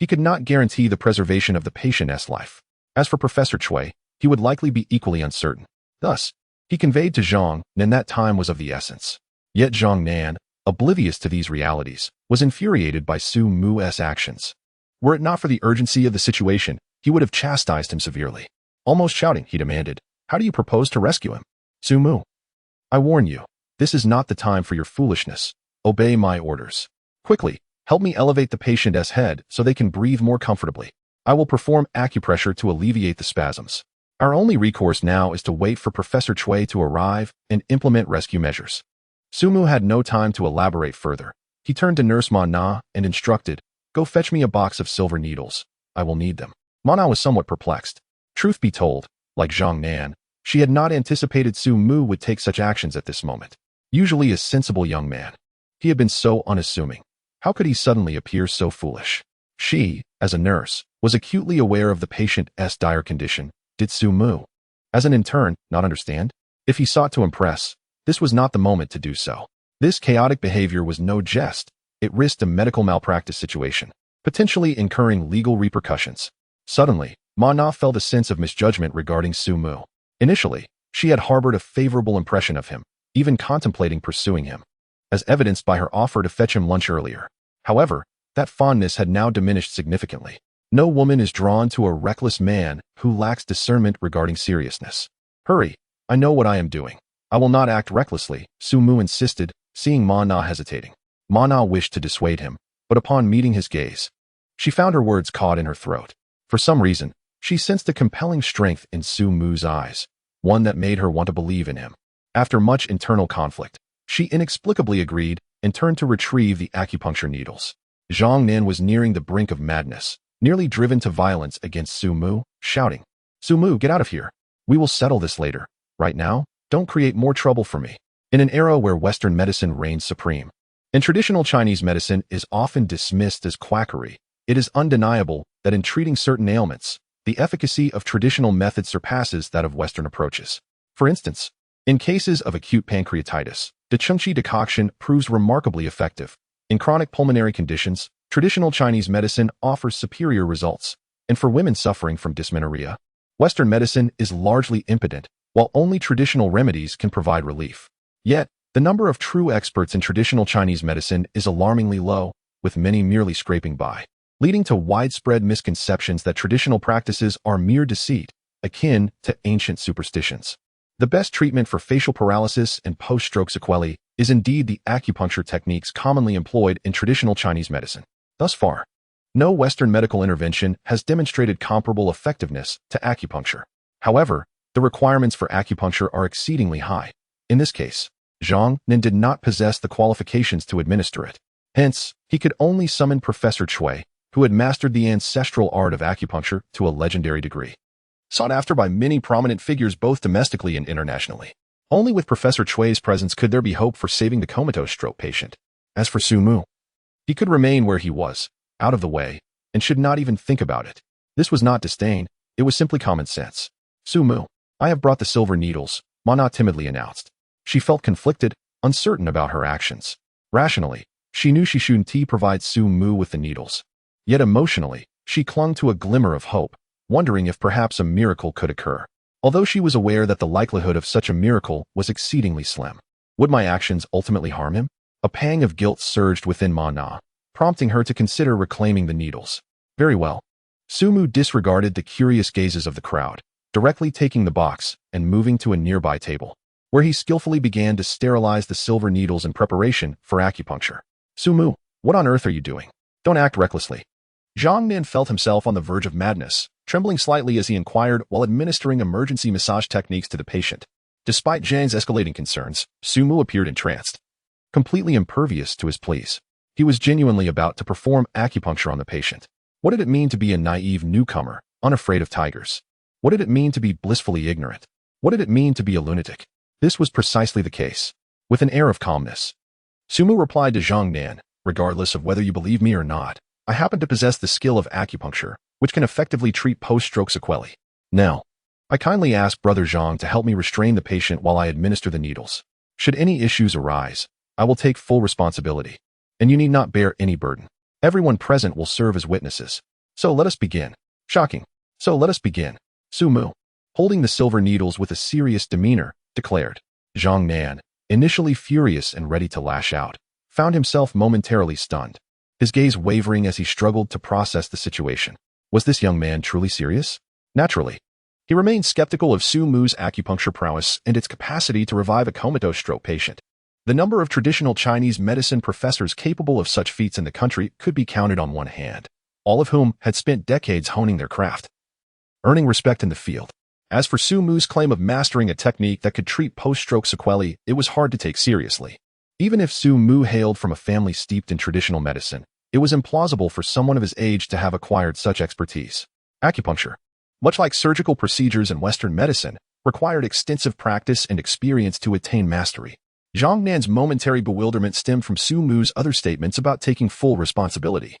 S1: he could not guarantee the preservation of the patient's life. As for Professor Chui, he would likely be equally uncertain. Thus, he conveyed to Zhang Nan that time was of the essence. Yet Zhang Nan, oblivious to these realities, was infuriated by Su Mu's actions. Were it not for the urgency of the situation, he would have chastised him severely. Almost shouting, he demanded, "How do you propose to rescue him? Su Mu, I warn you, this is not the time for your foolishness. Obey my orders. Quickly, help me elevate the patient's head so they can breathe more comfortably. I will perform acupressure to alleviate the spasms. Our only recourse now is to wait for Professor Chui to arrive and implement rescue measures." Su Mu had no time to elaborate further. He turned to Nurse Ma Na and instructed, "Go fetch me a box of silver needles. I will need them." Ma Na was somewhat perplexed. Truth be told, like Zhang Nan, she had not anticipated Su Mu would take such actions at this moment. Usually a sensible young man, he had been so unassuming. How could he suddenly appear so foolish? She, as a nurse, was acutely aware of the patient's dire condition. Did Su Mu, as an intern, not understand? If he sought to impress, this was not the moment to do so. This chaotic behavior was no jest. It risked a medical malpractice situation, potentially incurring legal repercussions. Suddenly, Ma Na felt a sense of misjudgment regarding Su Mu. Initially, she had harbored a favorable impression of him, even contemplating pursuing him, as evidenced by her offer to fetch him lunch earlier. However, that fondness had now diminished significantly. No woman is drawn to a reckless man who lacks discernment regarding seriousness. "Hurry, I know what I am doing. I will not act recklessly," Su Mu insisted, seeing Ma Na hesitating. Ma Na wished to dissuade him, but upon meeting his gaze, she found her words caught in her throat. For some reason, she sensed a compelling strength in Su Mu's eyes, one that made her want to believe in him. After much internal conflict, she inexplicably agreed and turned to retrieve the acupuncture needles. Zhang Nan was nearing the brink of madness, nearly driven to violence against Su Mu, shouting, "Su Mu, get out of here. We will settle this later. Right now, don't create more trouble for me." In an era where Western medicine reigns supreme, and traditional Chinese medicine is often dismissed as quackery, it is undeniable that in treating certain ailments, the efficacy of traditional methods surpasses that of Western approaches. For instance, in cases of acute pancreatitis, the Chengqi decoction proves remarkably effective. In chronic pulmonary conditions, traditional Chinese medicine offers superior results, and for women suffering from dysmenorrhea, Western medicine is largely impotent, while only traditional remedies can provide relief. Yet, the number of true experts in traditional Chinese medicine is alarmingly low, with many merely scraping by. leading to widespread misconceptions that traditional practices are mere deceit, akin to ancient superstitions. The best treatment for facial paralysis and post-stroke sequelae is indeed the acupuncture techniques commonly employed in traditional Chinese medicine. Thus far, no Western medical intervention has demonstrated comparable effectiveness to acupuncture. However, the requirements for acupuncture are exceedingly high. In this case, Zhang Nin did not possess the qualifications to administer it. Hence, he could only summon Professor Cui, who had mastered the ancestral art of acupuncture to a legendary degree. Sought after by many prominent figures both domestically and internationally. Only with Professor Cui's presence could there be hope for saving the comatose stroke patient. As for Su Mu, he could remain where he was, out of the way, and should not even think about it. This was not disdain, it was simply common sense. Su Mu, I have brought the silver needles, Ma Na timidly announced. She felt conflicted, uncertain about her actions. Rationally, she knew she shouldn't provide Su Mu with the needles. Yet emotionally, she clung to a glimmer of hope, wondering if perhaps a miracle could occur. Although she was aware that the likelihood of such a miracle was exceedingly slim. Would my actions ultimately harm him? A pang of guilt surged within Ma Na, prompting her to consider reclaiming the needles. Very well. Su Mu disregarded the curious gazes of the crowd, directly taking the box and moving to a nearby table, where he skillfully began to sterilize the silver needles in preparation for acupuncture. Su Mu, what on earth are you doing? Don't act recklessly. Zhang Nin felt himself on the verge of madness, trembling slightly as he inquired while administering emergency massage techniques to the patient. Despite Zhang's escalating concerns, Su Mu appeared entranced, completely impervious to his pleas. He was genuinely about to perform acupuncture on the patient. What did it mean to be a naive newcomer, unafraid of tigers? What did it mean to be blissfully ignorant? What did it mean to be a lunatic? This was precisely the case. With an air of calmness, Su Mu replied to Zhang Nin, regardless of whether you believe me or not, I happen to possess the skill of acupuncture, which can effectively treat post-stroke sequelae. Now, I kindly ask Brother Zhang to help me restrain the patient while I administer the needles. Should any issues arise, I will take full responsibility, and you need not bear any burden. Everyone present will serve as witnesses. So let us begin. Shocking. So let us begin. Su Mu, holding the silver needles with a serious demeanor, declared. Zhang Nan, initially furious and ready to lash out, found himself momentarily stunned, his gaze wavering as he struggled to process the situation. Was this young man truly serious? Naturally, he remained skeptical of Su Mu's acupuncture prowess and its capacity to revive a comatose stroke patient. The number of traditional Chinese medicine professors capable of such feats in the country could be counted on one hand, all of whom had spent decades honing their craft, earning respect in the field. As for Su Mu's claim of mastering a technique that could treat post-stroke sequelae, it was hard to take seriously. Even if Su Mu hailed from a family steeped in traditional medicine, it was implausible for someone of his age to have acquired such expertise. Acupuncture, much like surgical procedures in Western medicine, required extensive practice and experience to attain mastery. Zhang Nan's momentary bewilderment stemmed from Su Mu's other statements about taking full responsibility.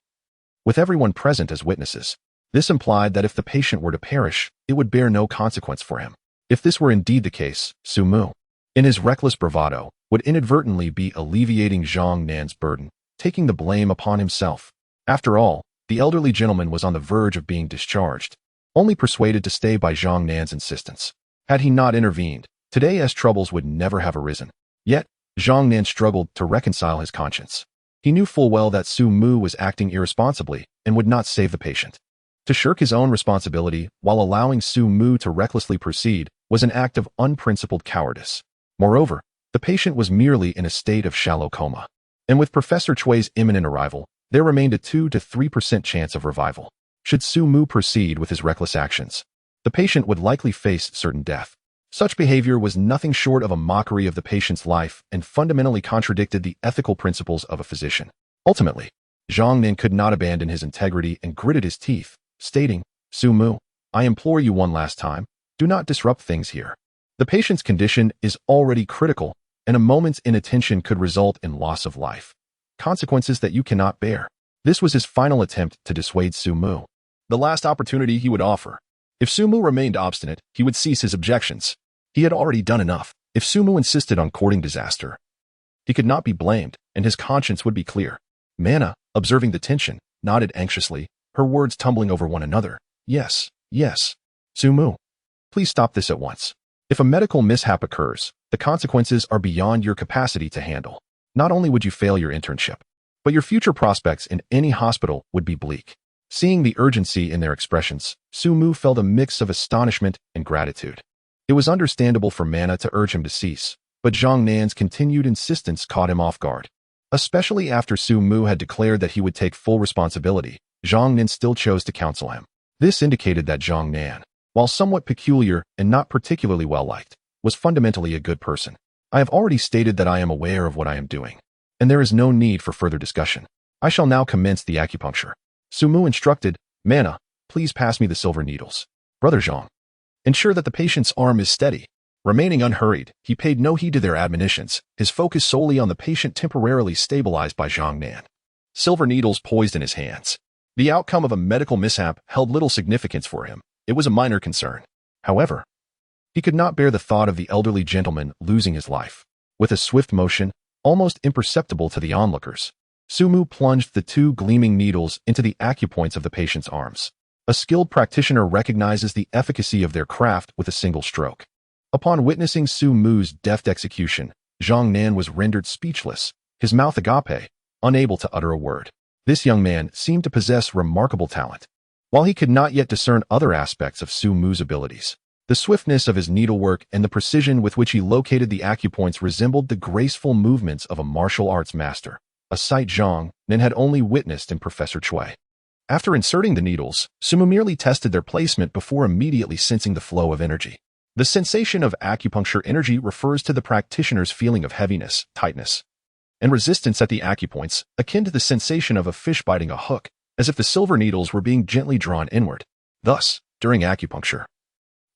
S1: With everyone present as witnesses, this implied that if the patient were to perish, it would bear no consequence for him. If this were indeed the case, Su Mu, in his reckless bravado, would inadvertently be alleviating Zhang Nan's burden, taking the blame upon himself. After all, the elderly gentleman was on the verge of being discharged, only persuaded to stay by Zhang Nan's insistence. Had he not intervened, today's troubles would never have arisen. Yet, Zhang Nan struggled to reconcile his conscience. He knew full well that Su Mu was acting irresponsibly and would not save the patient. To shirk his own responsibility while allowing Su Mu to recklessly proceed was an act of unprincipled cowardice. Moreover, the patient was merely in a state of shallow coma, and with Professor Cui's imminent arrival, there remained a 2 to 3% chance of revival. Should Su Mu proceed with his reckless actions, the patient would likely face certain death. Such behavior was nothing short of a mockery of the patient's life and fundamentally contradicted the ethical principles of a physician. Ultimately, Zhang Nin could not abandon his integrity and gritted his teeth, stating, Su Mu, I implore you one last time, do not disrupt things here. The patient's condition is already critical, and a moment's inattention could result in loss of life, consequences that you cannot bear. This was his final attempt to dissuade Su Mu, the last opportunity he would offer. If Su Mu remained obstinate, he would cease his objections. He had already done enough. If Su Mu insisted on courting disaster, he could not be blamed, and his conscience would be clear. Mana, observing the tension, nodded anxiously, her words tumbling over one another. Yes, yes. Su Mu, please stop this at once. If a medical mishap occurs, the consequences are beyond your capacity to handle. Not only would you fail your internship, but your future prospects in any hospital would be bleak. Seeing the urgency in their expressions, Su Mu felt a mix of astonishment and gratitude. It was understandable for Mana to urge him to cease, but Zhang Nan's continued insistence caught him off guard. Especially after Su Mu had declared that he would take full responsibility, Zhang Nan still chose to counsel him. This indicated that Zhang Nan, while somewhat peculiar and not particularly well-liked, was fundamentally a good person. I have already stated that I am aware of what I am doing, and there is no need for further discussion. I shall now commence the acupuncture. Su Mu instructed, Mana, please pass me the silver needles. Brother Zhang, ensure that the patient's arm is steady. Remaining unhurried, he paid no heed to their admonitions, his focus solely on the patient temporarily stabilized by Zhang Nan. Silver needles poised in his hands. The outcome of a medical mishap held little significance for him. It was a minor concern. However, he could not bear the thought of the elderly gentleman losing his life. With a swift motion, almost imperceptible to the onlookers, Su Mu plunged the 2 gleaming needles into the acupoints of the patient's arms. A skilled practitioner recognizes the efficacy of their craft with a single stroke. Upon witnessing Su Mu's deft execution, Zhang Nan was rendered speechless, his mouth agape, unable to utter a word. This young man seemed to possess remarkable talent. While he could not yet discern other aspects of Su Mu's abilities, the swiftness of his needlework and the precision with which he located the acupoints resembled the graceful movements of a martial arts master, a sight Zhang Nan had only witnessed in Professor Cui. After inserting the needles, Su Mu merely tested their placement before immediately sensing the flow of energy. The sensation of acupuncture energy refers to the practitioner's feeling of heaviness, tightness, and resistance at the acupoints, akin to the sensation of a fish biting a hook, as if the silver needles were being gently drawn inward. Thus, during acupuncture,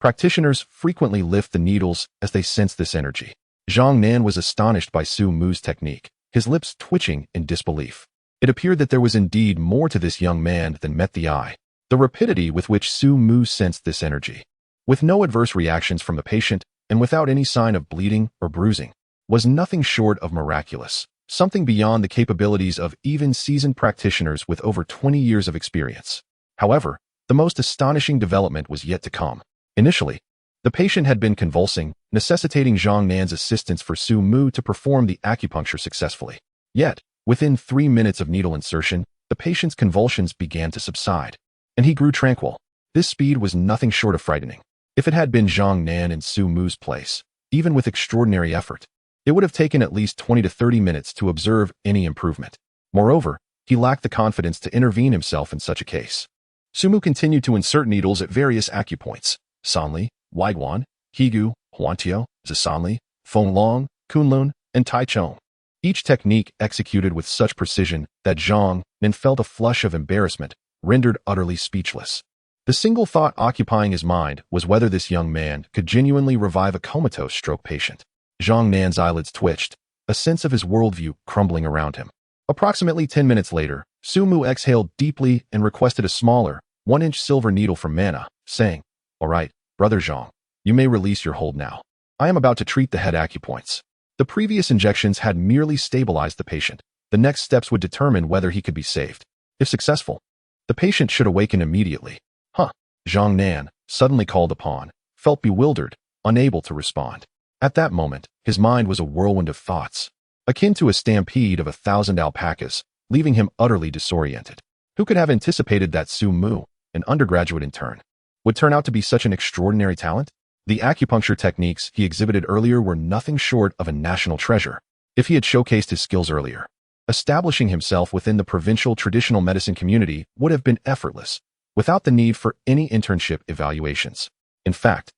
S1: practitioners frequently lift the needles as they sense this energy. Zhang Nan was astonished by Su Mu's technique, his lips twitching in disbelief. It appeared that there was indeed more to this young man than met the eye. The rapidity with which Su Mu sensed this energy, with no adverse reactions from the patient and without any sign of bleeding or bruising, was nothing short of miraculous, something beyond the capabilities of even seasoned practitioners with over 20 years of experience. However, the most astonishing development was yet to come. Initially, the patient had been convulsing, necessitating Zhang Nan's assistance for Su Mu to perform the acupuncture successfully. Yet, within 3 minutes of needle insertion, the patient's convulsions began to subside, and he grew tranquil. This speed was nothing short of frightening. If it had been Zhang Nan in Su Mu's place, even with extraordinary effort, it would have taken at least 20 to 30 minutes to observe any improvement. Moreover, he lacked the confidence to intervene himself in such a case. Su Mu continued to insert needles at various acupoints: Sanli, Waiguan, Higu, Huantio, Zisanli, Fenglong, Kunlun, and Taichung. Each technique executed with such precision that Zhang Nan felt a flush of embarrassment, rendered utterly speechless. The single thought occupying his mind was whether this young man could genuinely revive a comatose stroke patient. Zhang Nan's eyelids twitched, a sense of his worldview crumbling around him. Approximately 10 minutes later, Su Mu exhaled deeply and requested a smaller, 1-inch silver needle from Mana, saying, "All right, Brother Zhang, you may release your hold now. I am about to treat the head acupoints." The previous injections had merely stabilized the patient. The next steps would determine whether he could be saved. If successful, the patient should awaken immediately. Zhang Nan, suddenly called upon, felt bewildered, unable to respond. At that moment, his mind was a whirlwind of thoughts, akin to a stampede of 1,000 alpacas, leaving him utterly disoriented. Who could have anticipated that Su Mu, an undergraduate intern, would turn out to be such an extraordinary talent? The acupuncture techniques he exhibited earlier were nothing short of a national treasure. If he had showcased his skills earlier, establishing himself within the provincial traditional medicine community would have been effortless, without the need for any internship evaluations. In fact,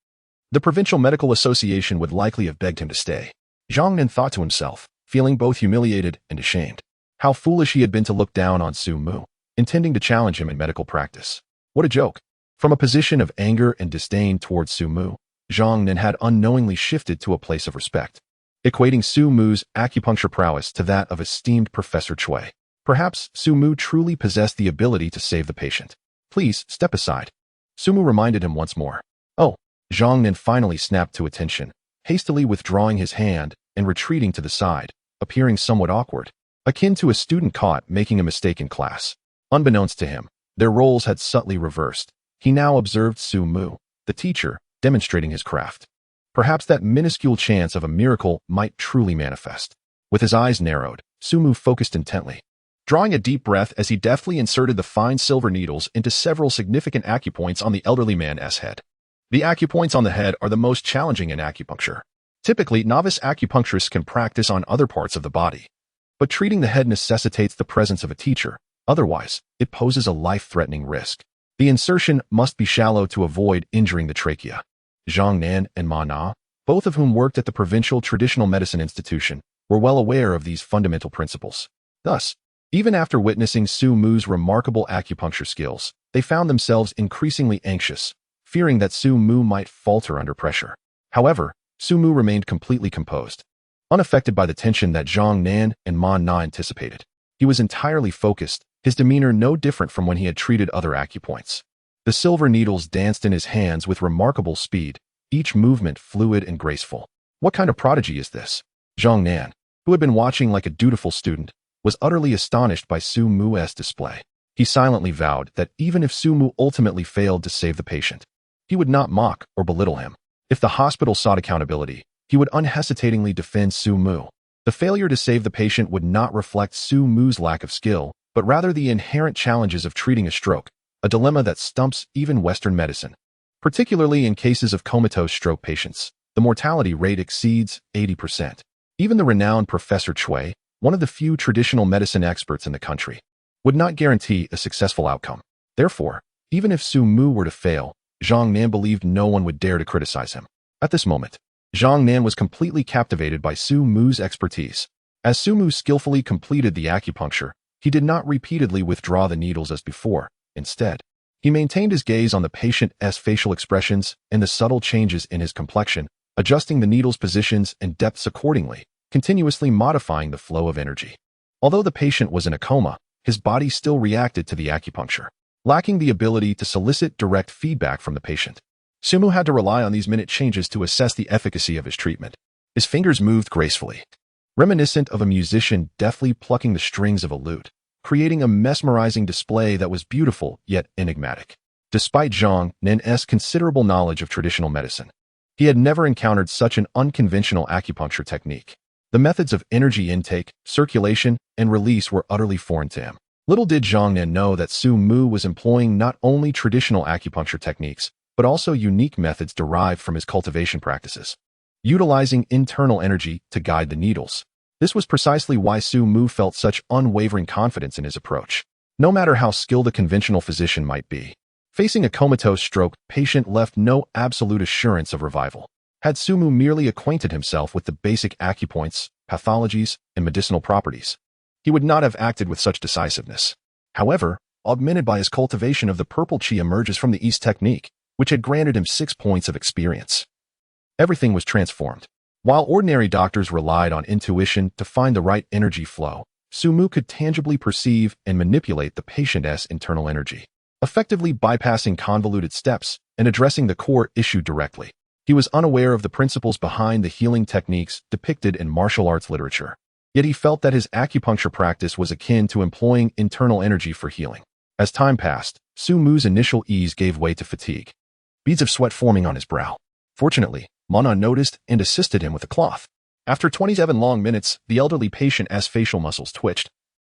S1: the Provincial Medical Association would likely have begged him to stay. Zhang Nan thought to himself, feeling both humiliated and ashamed. How foolish he had been to look down on Su Mu, intending to challenge him in medical practice. What a joke. From a position of anger and disdain towards Su Mu, Zhang Nan had unknowingly shifted to a place of respect, equating Su Mu's acupuncture prowess to that of esteemed Professor Cui. Perhaps Su Mu truly possessed the ability to save the patient. "Please, step aside," Su Mu reminded him once more. "Oh." Zhang Nan finally snapped to attention, hastily withdrawing his hand and retreating to the side, appearing somewhat awkward, akin to a student caught making a mistake in class. Unbeknownst to him, their roles had subtly reversed. He now observed Su Mu, the teacher, demonstrating his craft. Perhaps that minuscule chance of a miracle might truly manifest. With his eyes narrowed, Su Mu focused intently. drawing a deep breath as he deftly inserted the fine silver needles into several significant acupoints on the elderly man's head. The acupoints on the head are the most challenging in acupuncture. Typically, novice acupuncturists can practice on other parts of the body, but treating the head necessitates the presence of a teacher. Otherwise, it poses a life-threatening risk. The insertion must be shallow to avoid injuring the trachea. Zhang Nan and Ma Na, both of whom worked at the Provincial Traditional Medicine Institution, were well aware of these fundamental principles. Thus, even after witnessing Su Mu's remarkable acupuncture skills, they found themselves increasingly anxious, fearing that Su Mu might falter under pressure. However, Su Mu remained completely composed, unaffected by the tension that Zhang Nan and Ma Na anticipated. He was entirely focused, his demeanor no different from when he had treated other acupoints. The silver needles danced in his hands with remarkable speed, each movement fluid and graceful. What kind of prodigy is this? Zhang Nan, who had been watching like a dutiful student, was utterly astonished by Su Mu's display. He silently vowed that even if Su Mu ultimately failed to save the patient, he would not mock or belittle him. If the hospital sought accountability, he would unhesitatingly defend Su Mu. The failure to save the patient would not reflect Su Mu's lack of skill, but rather the inherent challenges of treating a stroke, a dilemma that stumps even Western medicine. Particularly in cases of comatose stroke patients, the mortality rate exceeds 80%. Even the renowned Professor Cui, one of the few traditional medicine experts in the country, would not guarantee a successful outcome. Therefore, even if Su Mu were to fail, Zhang Nan believed no one would dare to criticize him. At this moment, Zhang Nan was completely captivated by Su Mu's expertise. As Su Mu skillfully completed the acupuncture, he did not repeatedly withdraw the needles as before. Instead, he maintained his gaze on the patient's facial expressions and the subtle changes in his complexion, adjusting the needle's positions and depths accordingly, continuously modifying the flow of energy. Although the patient was in a coma, his body still reacted to the acupuncture, lacking the ability to solicit direct feedback from the patient. Su Mu had to rely on these minute changes to assess the efficacy of his treatment. His fingers moved gracefully, reminiscent of a musician deftly plucking the strings of a lute, creating a mesmerizing display that was beautiful yet enigmatic. Despite Zhang Nan's considerable knowledge of traditional medicine, he had never encountered such an unconventional acupuncture technique. The methods of energy intake, circulation, and release were utterly foreign to him. Little did Zhang Nan know that Su Mu was employing not only traditional acupuncture techniques, but also unique methods derived from his cultivation practices, utilizing internal energy to guide the needles. This was precisely why Su Mu felt such unwavering confidence in his approach. No matter how skilled a conventional physician might be, facing a comatose stroke patient left no absolute assurance of revival. Had Su Mu merely acquainted himself with the basic acupoints, pathologies, and medicinal properties, he would not have acted with such decisiveness. However, augmented by his cultivation of the purple qi emerges from the East technique, which had granted him 6 points of experience. Everything was transformed. While ordinary doctors relied on intuition to find the right energy flow, Su Mu could tangibly perceive and manipulate the patient's internal energy, effectively bypassing convoluted steps and addressing the core issue directly. He was unaware of the principles behind the healing techniques depicted in martial arts literature. Yet he felt that his acupuncture practice was akin to employing internal energy for healing. As time passed, Su Mu's initial ease gave way to fatigue, beads of sweat forming on his brow. Fortunately, Mana noticed and assisted him with a cloth. After 27 long minutes, the elderly patient's facial muscles twitched,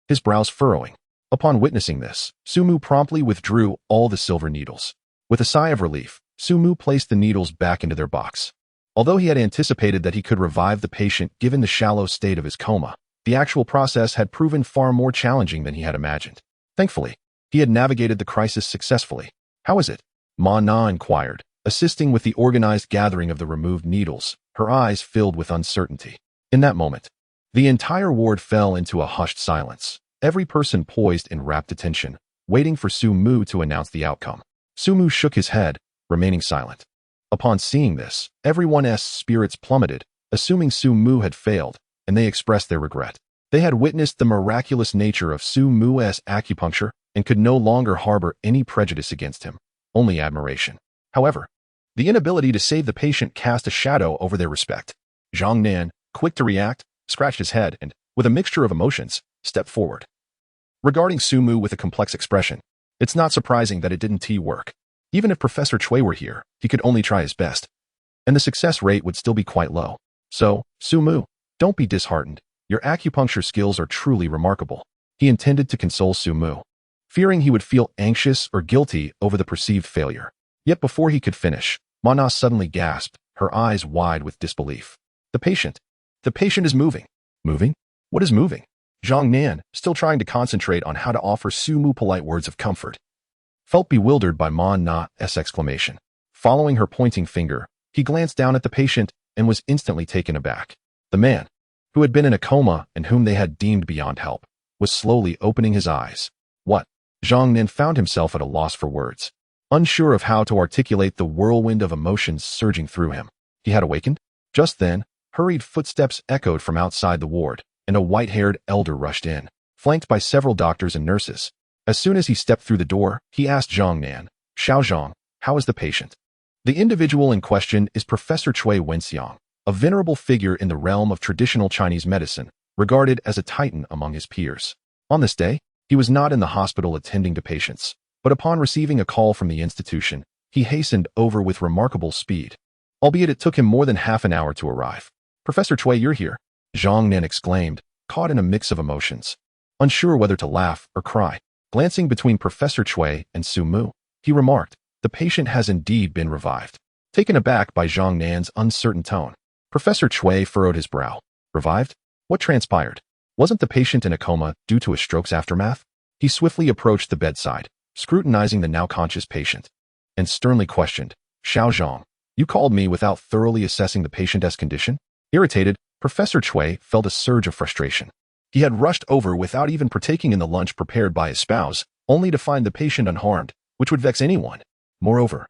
S1: his brows furrowing. Upon witnessing this, Su Mu promptly withdrew all the silver needles. With a sigh of relief, Su Mu placed the needles back into their box. Although he had anticipated that he could revive the patient given the shallow state of his coma, the actual process had proven far more challenging than he had imagined. Thankfully, he had navigated the crisis successfully. How is it? Ma Na inquired, assisting with the organized gathering of the removed needles, her eyes filled with uncertainty. In that moment, the entire ward fell into a hushed silence, every person poised in rapt attention, waiting for Su Mu to announce the outcome. Su Mu shook his head, remaining silent. Upon seeing this, everyone's spirits plummeted, assuming Su Mu had failed, and they expressed their regret. They had witnessed the miraculous nature of Su Mu's acupuncture and could no longer harbor any prejudice against him, only admiration. However, the inability to save the patient cast a shadow over their respect. Zhang Nan, quick to react, scratched his head and, with a mixture of emotions, stepped forward. Regarding Su Mu with a complex expression, it's not surprising that it didn't work. Even if Professor Cui were here, he could only try his best, and the success rate would still be quite low. So, Su Mu, don't be disheartened. Your acupuncture skills are truly remarkable. He intended to console Su Mu, fearing he would feel anxious or guilty over the perceived failure. Yet before he could finish, Mana suddenly gasped, her eyes wide with disbelief. The patient is moving. Moving? What is moving? Zhang Nan, still trying to concentrate on how to offer Su Mu polite words of comfort, felt bewildered by Ma Na's exclamation. Following her pointing finger, he glanced down at the patient and was instantly taken aback. The man, who had been in a coma and whom they had deemed beyond help, was slowly opening his eyes. What? Zhang Nan found himself at a loss for words, unsure of how to articulate the whirlwind of emotions surging through him. He had awakened? Just then, hurried footsteps echoed from outside the ward, and a white-haired elder rushed in, flanked by several doctors and nurses. As soon as he stepped through the door, he asked Zhang Nan, "Xiao Zhang, how is the patient?" The individual in question is Professor Cui Wenxiang, a venerable figure in the realm of traditional Chinese medicine, regarded as a titan among his peers. On this day, he was not in the hospital attending to patients, but upon receiving a call from the institution, he hastened over with remarkable speed, albeit it took him more than half an hour to arrive. "Professor Cui, you're here," Zhang Nan exclaimed, caught in a mix of emotions, unsure whether to laugh or cry. Glancing between Professor Cui and Su Mu, he remarked, "The patient has indeed been revived." Taken aback by Zhang Nan's uncertain tone, Professor Cui furrowed his brow. Revived? What transpired? Wasn't the patient in a coma due to a stroke's aftermath? He swiftly approached the bedside, scrutinizing the now conscious patient, and sternly questioned, "Xiao Zhang, you called me without thoroughly assessing the patient's condition?" Irritated, Professor Cui felt a surge of frustration. He had rushed over without even partaking in the lunch prepared by his spouse, only to find the patient unharmed, which would vex anyone. Moreover,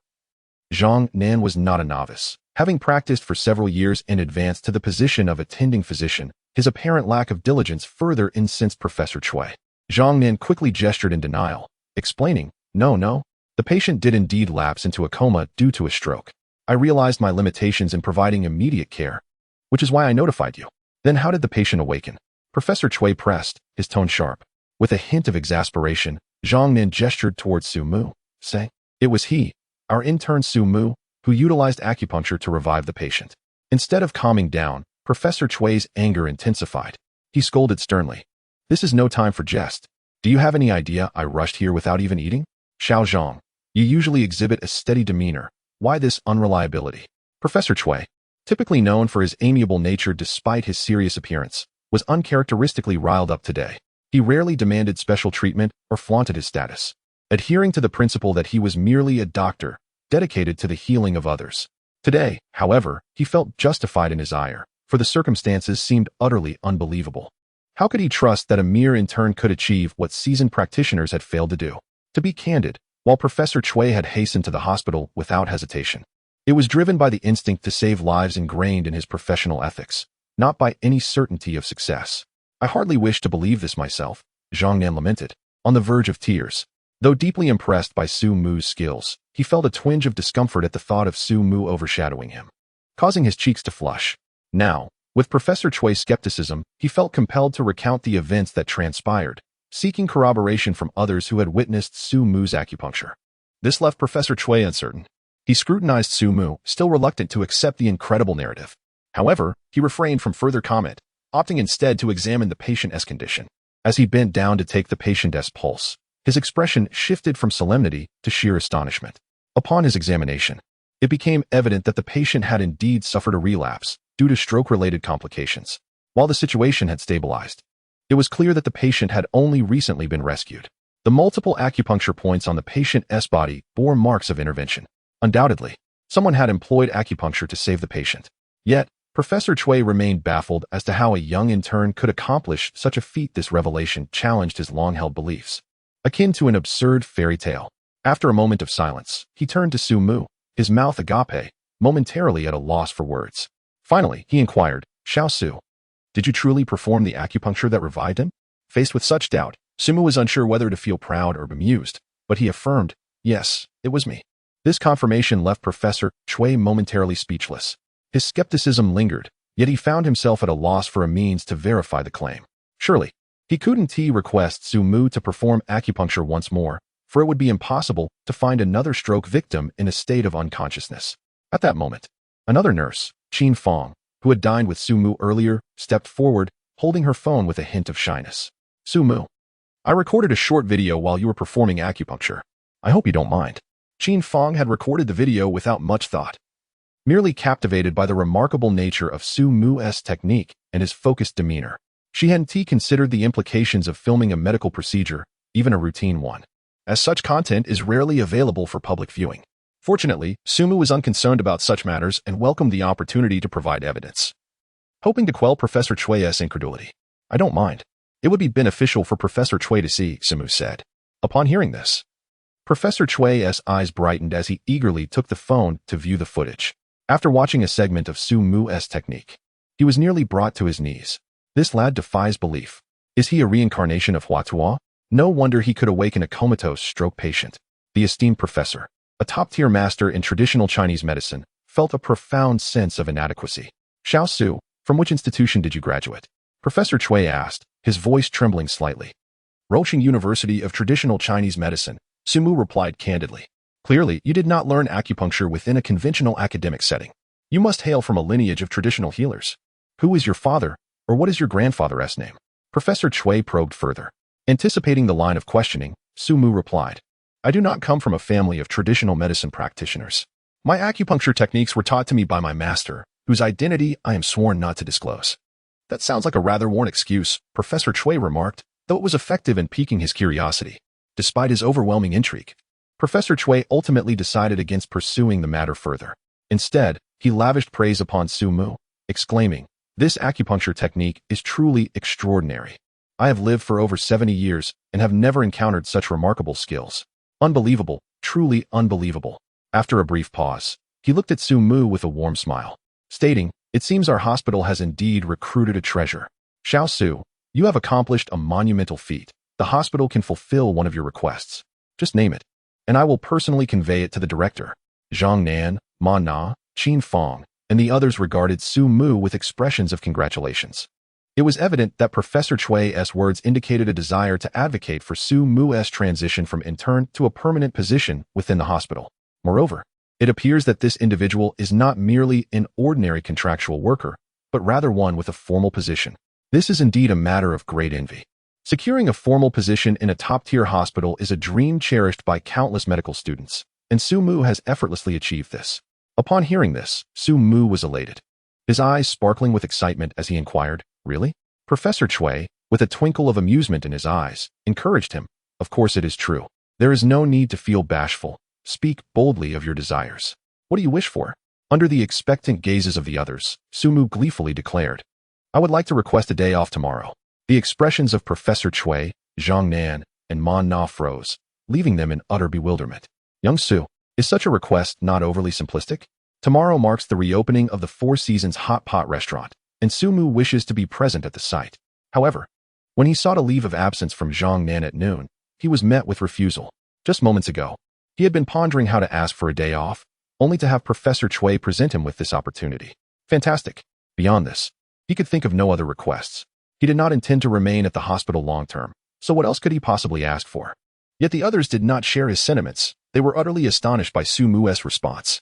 S1: Zhang Nan was not a novice. Having practiced for several years in advance to the position of attending physician, his apparent lack of diligence further incensed Professor Cui. Zhang Nan quickly gestured in denial, explaining, No, the patient did indeed lapse into a coma due to a stroke. I realized my limitations in providing immediate care, which is why I notified you." "Then how did the patient awaken?" Professor Cui pressed, his tone sharp. With a hint of exasperation, Zhang Nan gestured towards Su Mu, saying, "It was he, our intern Su Mu, who utilized acupuncture to revive the patient." Instead of calming down, Professor Cui's anger intensified. He scolded sternly, "This is no time for jest. Do you have any idea I rushed here without even eating? Xiao Zhang, you usually exhibit a steady demeanor. Why this unreliability?" Professor Cui, typically known for his amiable nature despite his serious appearance, was uncharacteristically riled up today. He rarely demanded special treatment or flaunted his status, adhering to the principle that he was merely a doctor, dedicated to the healing of others. Today, however, he felt justified in his ire, for the circumstances seemed utterly unbelievable. How could he trust that a mere intern could achieve what seasoned practitioners had failed to do? To be candid, while Professor Cui had hastened to the hospital without hesitation, it was driven by the instinct to save lives ingrained in his professional ethics, not by any certainty of success. "I hardly wish to believe this myself," Zhang Nan lamented, on the verge of tears. Though deeply impressed by Su Mu's skills, he felt a twinge of discomfort at the thought of Su Mu overshadowing him, causing his cheeks to flush. Now, with Professor Cui's skepticism, he felt compelled to recount the events that transpired, seeking corroboration from others who had witnessed Su Mu's acupuncture. This left Professor Cui uncertain. He scrutinized Su Mu, still reluctant to accept the incredible narrative. However, he refrained from further comment, opting instead to examine the patient's condition. As he bent down to take the patient's pulse, his expression shifted from solemnity to sheer astonishment. Upon his examination, it became evident that the patient had indeed suffered a relapse due to stroke-related complications. While the situation had stabilized, it was clear that the patient had only recently been rescued. The multiple acupuncture points on the patient's body bore marks of intervention. Undoubtedly, someone had employed acupuncture to save the patient. Yet, Professor Cui remained baffled as to how a young intern could accomplish such a feat. This revelation challenged his long-held beliefs, akin to an absurd fairy tale. After a moment of silence, he turned to Su Mu, his mouth agape, momentarily at a loss for words. Finally, he inquired, "Xiao Su, did you truly perform the acupuncture that revived him?" Faced with such doubt, Su Mu was unsure whether to feel proud or bemused, but he affirmed, "Yes, it was me." This confirmation left Professor Cui momentarily speechless. His skepticism lingered, yet he found himself at a loss for a means to verify the claim. Surely, he couldn't request Su Mu to perform acupuncture once more, for it would be impossible to find another stroke victim in a state of unconsciousness. At that moment, another nurse, Qin Fong, who had dined with Su Mu earlier, stepped forward, holding her phone with a hint of shyness. "Su Mu, I recorded a short video while you were performing acupuncture. I hope you don't mind. Qin Fong had recorded the video without much thought, merely captivated by the remarkable nature of Su Mu's technique and his focused demeanor. She hadn't considered the implications of filming a medical procedure, even a routine one, as such content is rarely available for public viewing. Fortunately, Sumu was unconcerned about such matters and welcomed the opportunity to provide evidence, hoping to quell Professor Chui's incredulity. I don't mind. It would be beneficial for Professor Chui to see, Sumu said. Upon hearing this, Professor Chui's eyes brightened as he eagerly took the phone to view the footage. After watching a segment of Su Mu's technique, he was nearly brought to his knees. This lad defies belief. Is he a reincarnation of Huatua? No wonder he could awaken a comatose stroke patient. The esteemed professor, a top-tier master in traditional Chinese medicine, felt a profound sense of inadequacy. Xiao Su, from which institution did you graduate? Professor Chui asked, his voice trembling slightly. Roaching University of Traditional Chinese Medicine, Sumu replied candidly. Clearly, you did not learn acupuncture within a conventional academic setting. You must hail from a lineage of traditional healers. Who is your father, or what is your grandfather's name? Professor Chui probed further. Anticipating the line of questioning, Sumu replied, I do not come from a family of traditional medicine practitioners. My acupuncture techniques were taught to me by my master, whose identity I am sworn not to disclose. That sounds like a rather worn excuse, Professor Chui remarked, though it was effective in piquing his curiosity. Despite his overwhelming intrigue, Professor Chui ultimately decided against pursuing the matter further. Instead, he lavished praise upon Sumu, exclaiming, This acupuncture technique is truly extraordinary. I have lived for over 70 years and have never encountered such remarkable skills. Unbelievable, truly unbelievable. After a brief pause, he looked at Sumu with a warm smile, stating, It seems our hospital has indeed recruited a treasure. Xiao Su, you have accomplished a monumental feat. The hospital can fulfill one of your requests. Just name it, and I will personally convey it to the director. Zhang Nan, Ma Na, Qin Fong, and the others regarded Su Mu with expressions of congratulations. It was evident that Professor Chui's words indicated a desire to advocate for Su Mu's transition from intern to a permanent position within the hospital. Moreover, it appears that this individual is not merely an ordinary contractual worker, but rather one with a formal position. This is indeed a matter of great envy. Securing a formal position in a top-tier hospital is a dream cherished by countless medical students, and Su Mu has effortlessly achieved this. Upon hearing this, Su Mu was elated, his eyes sparkling with excitement as he inquired, Really? Professor Chui, with a twinkle of amusement in his eyes, encouraged him. Of course it is true. There is no need to feel bashful. Speak boldly of your desires. What do you wish for? Under the expectant gazes of the others, Sumu gleefully declared, I would like to request a day off tomorrow. The expressions of Professor Chui, Zhang Nan, and Ma Na froze, leaving them in utter bewilderment. Young Su, is such a request not overly simplistic? Tomorrow marks the reopening of the Four Seasons Hot Pot restaurant, and Sumu wishes to be present at the site. However, when he sought a leave of absence from Zhang Nan at noon, he was met with refusal. Just moments ago, he had been pondering how to ask for a day off, only to have Professor Chui present him with this opportunity. Fantastic. Beyond this, he could think of no other requests. He did not intend to remain at the hospital long term, so what else could he possibly ask for? Yet the others did not share his sentiments. They were utterly astonished by Su Mu's response.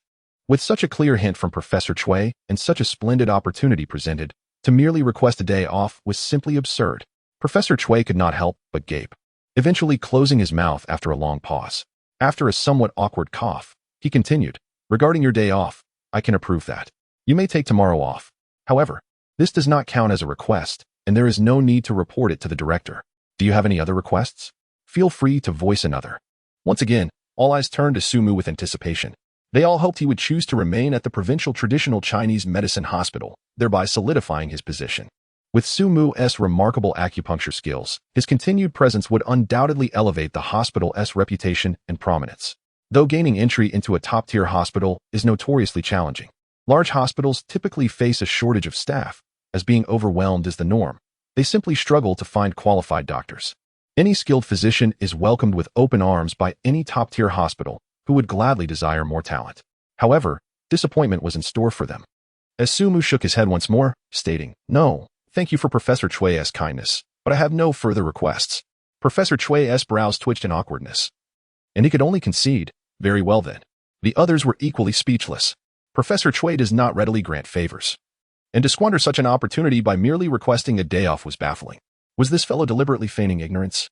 S1: With such a clear hint from Professor Chui and such a splendid opportunity presented, to merely request a day off was simply absurd. Professor Chui could not help but gape, eventually closing his mouth after a long pause. After a somewhat awkward cough, he continued, Regarding your day off, I can approve that. You may take tomorrow off. However, this does not count as a request, and there is no need to report it to the director. Do you have any other requests? Feel free to voice another. Once again, all eyes turned to Sumu with anticipation. They all hoped he would choose to remain at the provincial traditional Chinese medicine hospital, thereby solidifying his position. With Su Mu's remarkable acupuncture skills, his continued presence would undoubtedly elevate the hospital's reputation and prominence. Though gaining entry into a top-tier hospital is notoriously challenging, large hospitals typically face a shortage of staff, as being overwhelmed is the norm. They simply struggle to find qualified doctors. Any skilled physician is welcomed with open arms by any top-tier hospital who would gladly desire more talent. However, disappointment was in store for them, as Sumu shook his head once more, stating, No, thank you for Professor Chui's kindness, but I have no further requests. Professor Chui's brows twitched in awkwardness, and he could only concede, Very well then. The others were equally speechless. Professor Chui does not readily grant favors, and to squander such an opportunity by merely requesting a day off was baffling. Was this fellow deliberately feigning ignorance?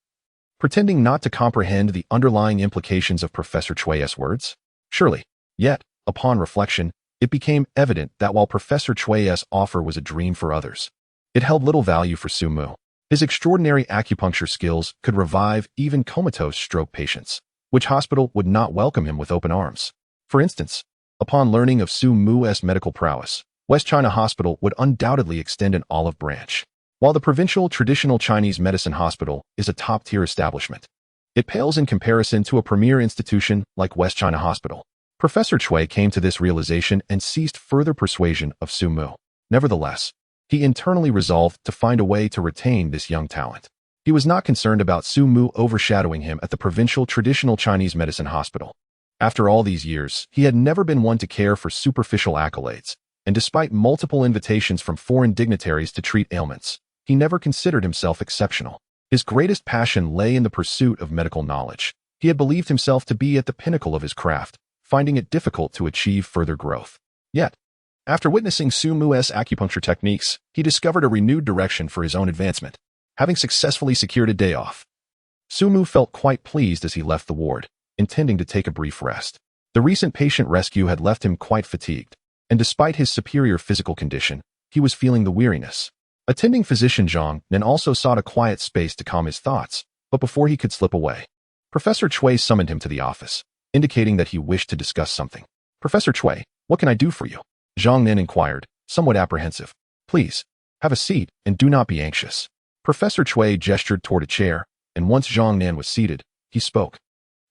S1: pretending not to comprehend the underlying implications of Professor Chui's words? Surely. Yet, upon reflection, it became evident that while Professor Chui's offer was a dream for others, it held little value for Su Mu. His extraordinary acupuncture skills could revive even comatose stroke patients, which hospital would not welcome him with open arms. For instance, upon learning of Su Mu's medical prowess, West China Hospital would undoubtedly extend an olive branch. While the provincial traditional Chinese medicine hospital is a top-tier establishment, it pales in comparison to a premier institution like West China Hospital. Professor Chui came to this realization and ceased further persuasion of Su Mu. Nevertheless, he internally resolved to find a way to retain this young talent. He was not concerned about Su Mu overshadowing him at the provincial traditional Chinese medicine hospital. After all these years, he had never been one to care for superficial accolades, and despite multiple invitations from foreign dignitaries to treat ailments, he never considered himself exceptional. His greatest passion lay in the pursuit of medical knowledge. He had believed himself to be at the pinnacle of his craft, finding it difficult to achieve further growth. Yet, after witnessing Su Mu's acupuncture techniques, he discovered a renewed direction for his own advancement. Having successfully secured a day off, Su Mu felt quite pleased as he left the ward, intending to take a brief rest. The recent patient rescue had left him quite fatigued, and despite his superior physical condition, he was feeling the weariness. Attending physician Zhang Nen also sought a quiet space to calm his thoughts, but before he could slip away, Professor Chui summoned him to the office, indicating that he wished to discuss something. Professor Chui, what can I do for you? Zhang Nen inquired, somewhat apprehensive. Please, have a seat and do not be anxious. Professor Chui gestured toward a chair, and once Zhang Nen was seated, he spoke.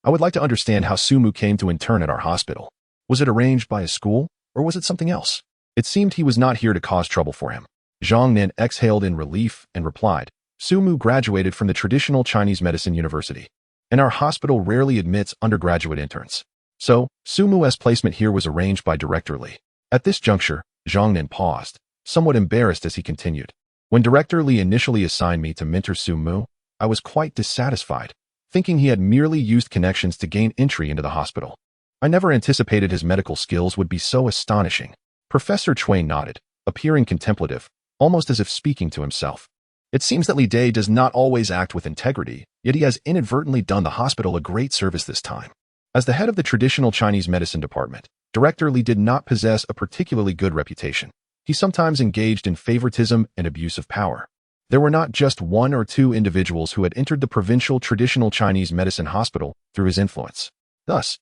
S1: I would like to understand how Su Mu came to intern at our hospital. Was it arranged by a school, or was it something else? It seemed he was not here to cause trouble for him. Zhang Nen exhaled in relief and replied, Su Mu graduated from the traditional Chinese medicine university, and our hospital rarely admits undergraduate interns. So, Su Mu's placement here was arranged by Director Li. At this juncture, Zhang Nen paused, somewhat embarrassed as he continued. When Director Li initially assigned me to mentor Su Mu, I was quite dissatisfied, thinking he had merely used connections to gain entry into the hospital. I never anticipated his medical skills would be so astonishing. Professor Chui nodded, appearing contemplative, almost as if speaking to himself. It seems that Li Dai does not always act with integrity, yet he has inadvertently done the hospital a great service this time. As the head of the traditional Chinese medicine department, Director Li did not possess a particularly good reputation. He sometimes engaged in favoritism and abuse of power. There were not just one or two individuals who had entered the provincial traditional Chinese medicine hospital through his influence. Thus,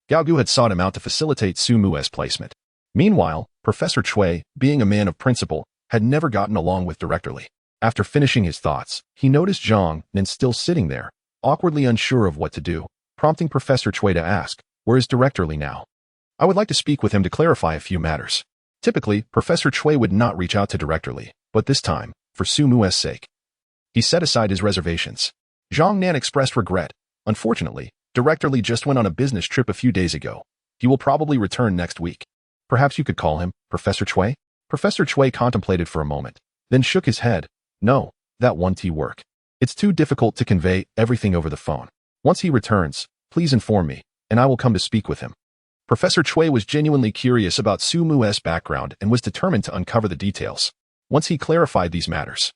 S1: Gao Gu had sought him out to facilitate Su Mu's placement. Meanwhile, Professor Chui, being a man of principle, had never gotten along with Director Li. After finishing his thoughts, he noticed Zhang Nen still sitting there, awkwardly unsure of what to do, prompting Professor Chui to ask, where is Director Li now? I would like to speak with him to clarify a few matters. Typically, Professor Chui would not reach out to Director Li, but this time, for Su Mu's sake, he set aside his reservations. Zhang Nan expressed regret. Unfortunately, Director Li just went on a business trip a few days ago. He will probably return next week. Perhaps you could call him, Professor Chui? Professor Chui contemplated for a moment, then shook his head. No, that won't work. It's too difficult to convey everything over the phone. Once he returns, please inform me, and I will come to speak with him. Professor Chui was genuinely curious about Su Mu's background and was determined to uncover the details. Once he clarified these matters,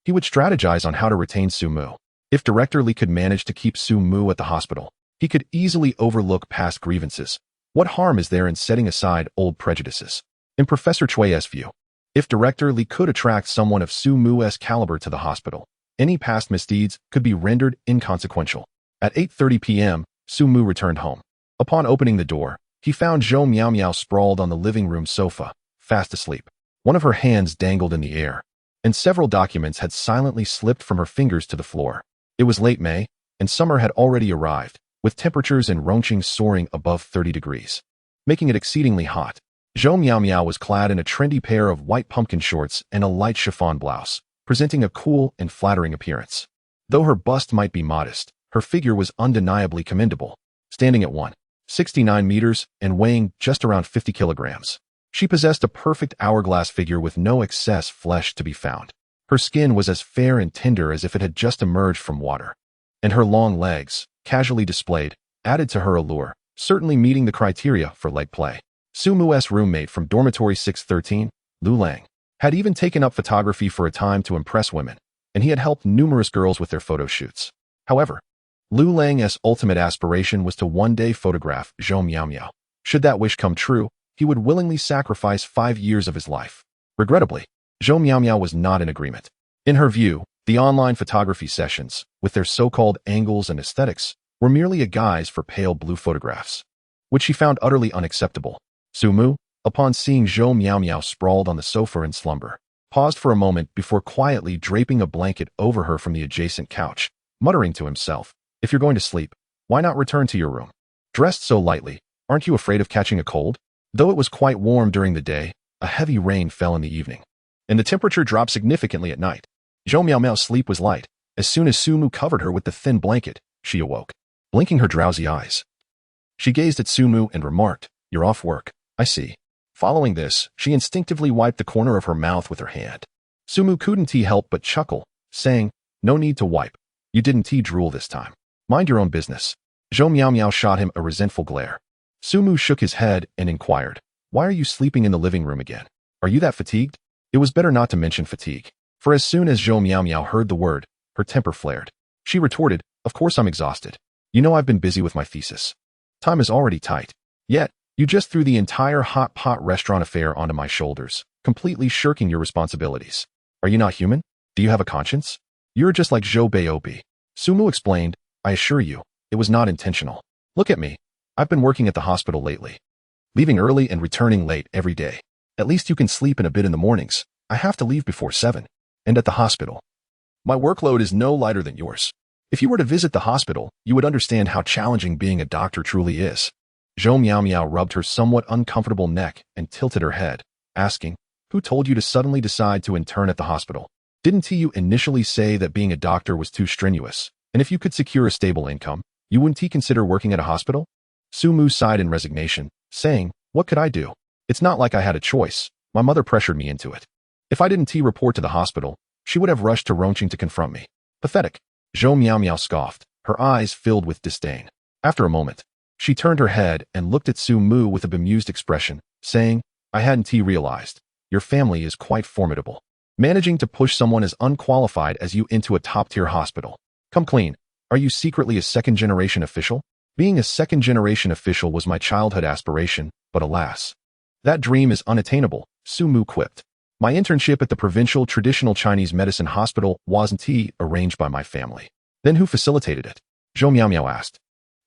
S1: he would strategize on how to retain Su Mu. If Director Li could manage to keep Su Mu at the hospital, he could easily overlook past grievances. What harm is there in setting aside old prejudices? In Professor Chui's view, if Director Li could attract someone of Su Mu's caliber to the hospital, any past misdeeds could be rendered inconsequential. At 8:30 p.m., Su Mu returned home. Upon opening the door, he found Zhou Miao Miao sprawled on the living room sofa, fast asleep. One of her hands dangled in the air, and several documents had silently slipped from her fingers to the floor. It was late May, and summer had already arrived, with temperatures in Rongqing soaring above 30 degrees, making it exceedingly hot. Zhou Miao Miao was clad in a trendy pair of white pumpkin shorts and a light chiffon blouse, presenting a cool and flattering appearance. Though her bust might be modest, her figure was undeniably commendable, standing at 169 meters and weighing just around 50 kilograms. She possessed a perfect hourglass figure with no excess flesh to be found. Her skin was as fair and tender as if it had just emerged from water, and her long legs, casually displayed, added to her allure, certainly meeting the criteria for leg play. Su Mu's roommate from dormitory 613, Lu Lang, had even taken up photography for a time to impress women, and he had helped numerous girls with their photo shoots. However, Lu Lang's ultimate aspiration was to one day photograph Zhou Miao Miao. Should that wish come true, he would willingly sacrifice 5 years of his life. Regrettably, Zhou Miao Miao was not in agreement. In her view, the online photography sessions, with their so-called angles and aesthetics, were merely a guise for pale blue photographs, which she found utterly unacceptable. Su Mu, upon seeing Zhou Miao Miao sprawled on the sofa in slumber, paused for a moment before quietly draping a blanket over her from the adjacent couch, muttering to himself, "If you're going to sleep, why not return to your room? Dressed so lightly, aren't you afraid of catching a cold?" Though it was quite warm during the day, a heavy rain fell in the evening, and the temperature dropped significantly at night. Zhou Miao Miao's sleep was light. As soon as Su Mu covered her with the thin blanket, she awoke, blinking her drowsy eyes. She gazed at Su Mu and remarked, "You're off work, I see." Following this, she instinctively wiped the corner of her mouth with her hand. Su Mu couldn't help but chuckle, saying, "No need to wipe. You didn't drool this time. Mind your own business." Zhou Miao Miao shot him a resentful glare. Su Mu shook his head and inquired, "Why are you sleeping in the living room again? Are you that fatigued?" It was better not to mention fatigue, for as soon as Zhou Miao Miao heard the word, her temper flared. She retorted, "Of course I'm exhausted. You know I've been busy with my thesis. Time is already tight. Yet, you just threw the entire hot pot restaurant affair onto my shoulders, completely shirking your responsibilities. Are you not human? Do you have a conscience? You're just like Zhou Baobi." Su Mu explained, "I assure you, it was not intentional. Look at me. I've been working at the hospital lately, leaving early and returning late every day. At least you can sleep in a bit in the mornings. I have to leave before 7. And at the hospital, my workload is no lighter than yours. If you were to visit the hospital, you would understand how challenging being a doctor truly is." Zhou Miao Miao rubbed her somewhat uncomfortable neck and tilted her head, asking, "Who told you to suddenly decide to intern at the hospital? Didn't you initially say that being a doctor was too strenuous, and if you could secure a stable income, you wouldn't consider working at a hospital?" Su Mu sighed in resignation, saying, "What could I do? It's not like I had a choice. My mother pressured me into it. If I didn't report to the hospital, she would have rushed to Rongqing to confront me. Pathetic." Zhou Miao Miao scoffed, her eyes filled with disdain. After a moment, she turned her head and looked at Su Mu with a bemused expression, saying, "I hadn't realized. Your family is quite formidable. Managing to push someone as unqualified as you into a top-tier hospital. Come clean, are you secretly a second-generation official?" "Being a second-generation official was my childhood aspiration, but alas, that dream is unattainable," Su Mu quipped. "My internship at the provincial traditional Chinese medicine hospital wasn't arranged by my family." "Then who facilitated it?" Zhou Miao Miao asked.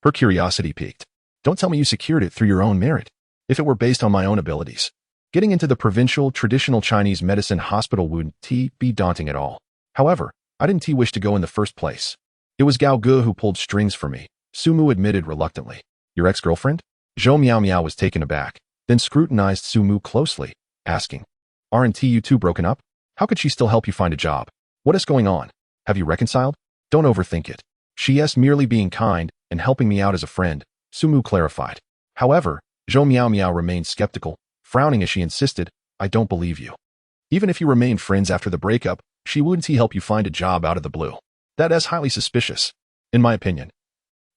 S1: Her curiosity piqued. "Don't tell me you secured it through your own merit. If it were based on my own abilities, getting into the provincial traditional Chinese medicine hospital wouldn't be daunting at all. However, I didn't wish to go in the first place. It was Gao Ge who pulled strings for me," Su Mu admitted reluctantly. "Your ex-girlfriend?" Zhou Miao Miao was taken aback, then scrutinized Su Mu closely, asking, "Aren't you two broken up? How could she still help you find a job? What is going on? Have you reconciled?" "Don't overthink it. She's merely being kind and helping me out as a friend," Su Mu clarified. However, Zhou Miao Miao remained skeptical, frowning as she insisted, "I don't believe you. Even if you remained friends after the breakup, she wouldn't help you find a job out of the blue. That is highly suspicious. In my opinion,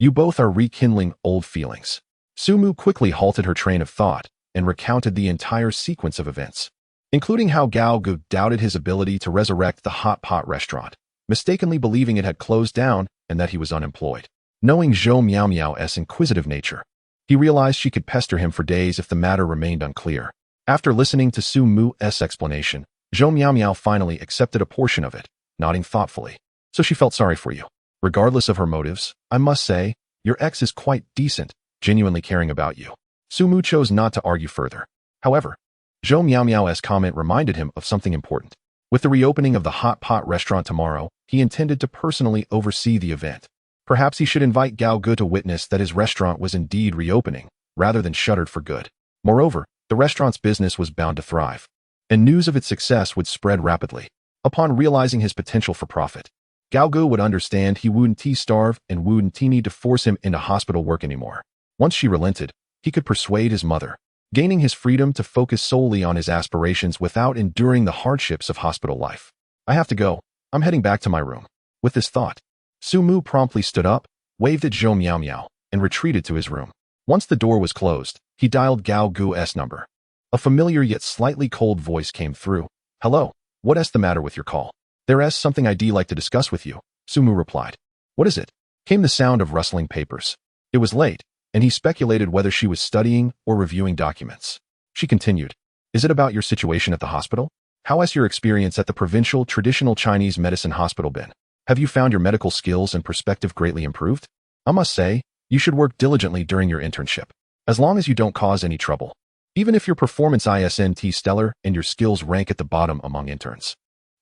S1: you both are rekindling old feelings." Su Mu quickly halted her train of thought and recounted the entire sequence of events, including how Gao Ge doubted his ability to resurrect the hot pot restaurant, mistakenly believing it had closed down and that he was unemployed. Knowing Zhou Miao Miao's inquisitive nature, he realized she could pester him for days if the matter remained unclear. After listening to Su Mu's explanation, Zhou Miao Miao finally accepted a portion of it, nodding thoughtfully. "So she felt sorry for you. Regardless of her motives, I must say, your ex is quite decent, genuinely caring about you." Su Mu chose not to argue further. However, Zhou Miao Miao's comment reminded him of something important. With the reopening of the hot pot restaurant tomorrow, he intended to personally oversee the event. Perhaps he should invite Gao Ge to witness that his restaurant was indeed reopening, rather than shuttered for good. Moreover, the restaurant's business was bound to thrive, and news of its success would spread rapidly. Upon realizing his potential for profit, Gao Ge would understand he wouldn't starve and wouldn't need to force him into hospital work anymore. Once she relented, he could persuade his mother, gaining his freedom to focus solely on his aspirations without enduring the hardships of hospital life. "I have to go. I'm heading back to my room." With this thought, Su Mu promptly stood up, waved at Zhou Miao Miao, and retreated to his room. Once the door was closed, he dialed Gao Ge's number. A familiar yet slightly cold voice came through. "Hello, what's the matter with your call?" "There's something I'd like to discuss with you," Su Mu replied. "What is it?" came the sound of rustling papers. It was late, and he speculated whether she was studying or reviewing documents. She continued, "Is it about your situation at the hospital? How has your experience at the provincial traditional Chinese medicine hospital been? Have you found your medical skills and perspective greatly improved? I must say, you should work diligently during your internship, as long as you don't cause any trouble. Even if your performance isn't stellar and your skills rank at the bottom among interns,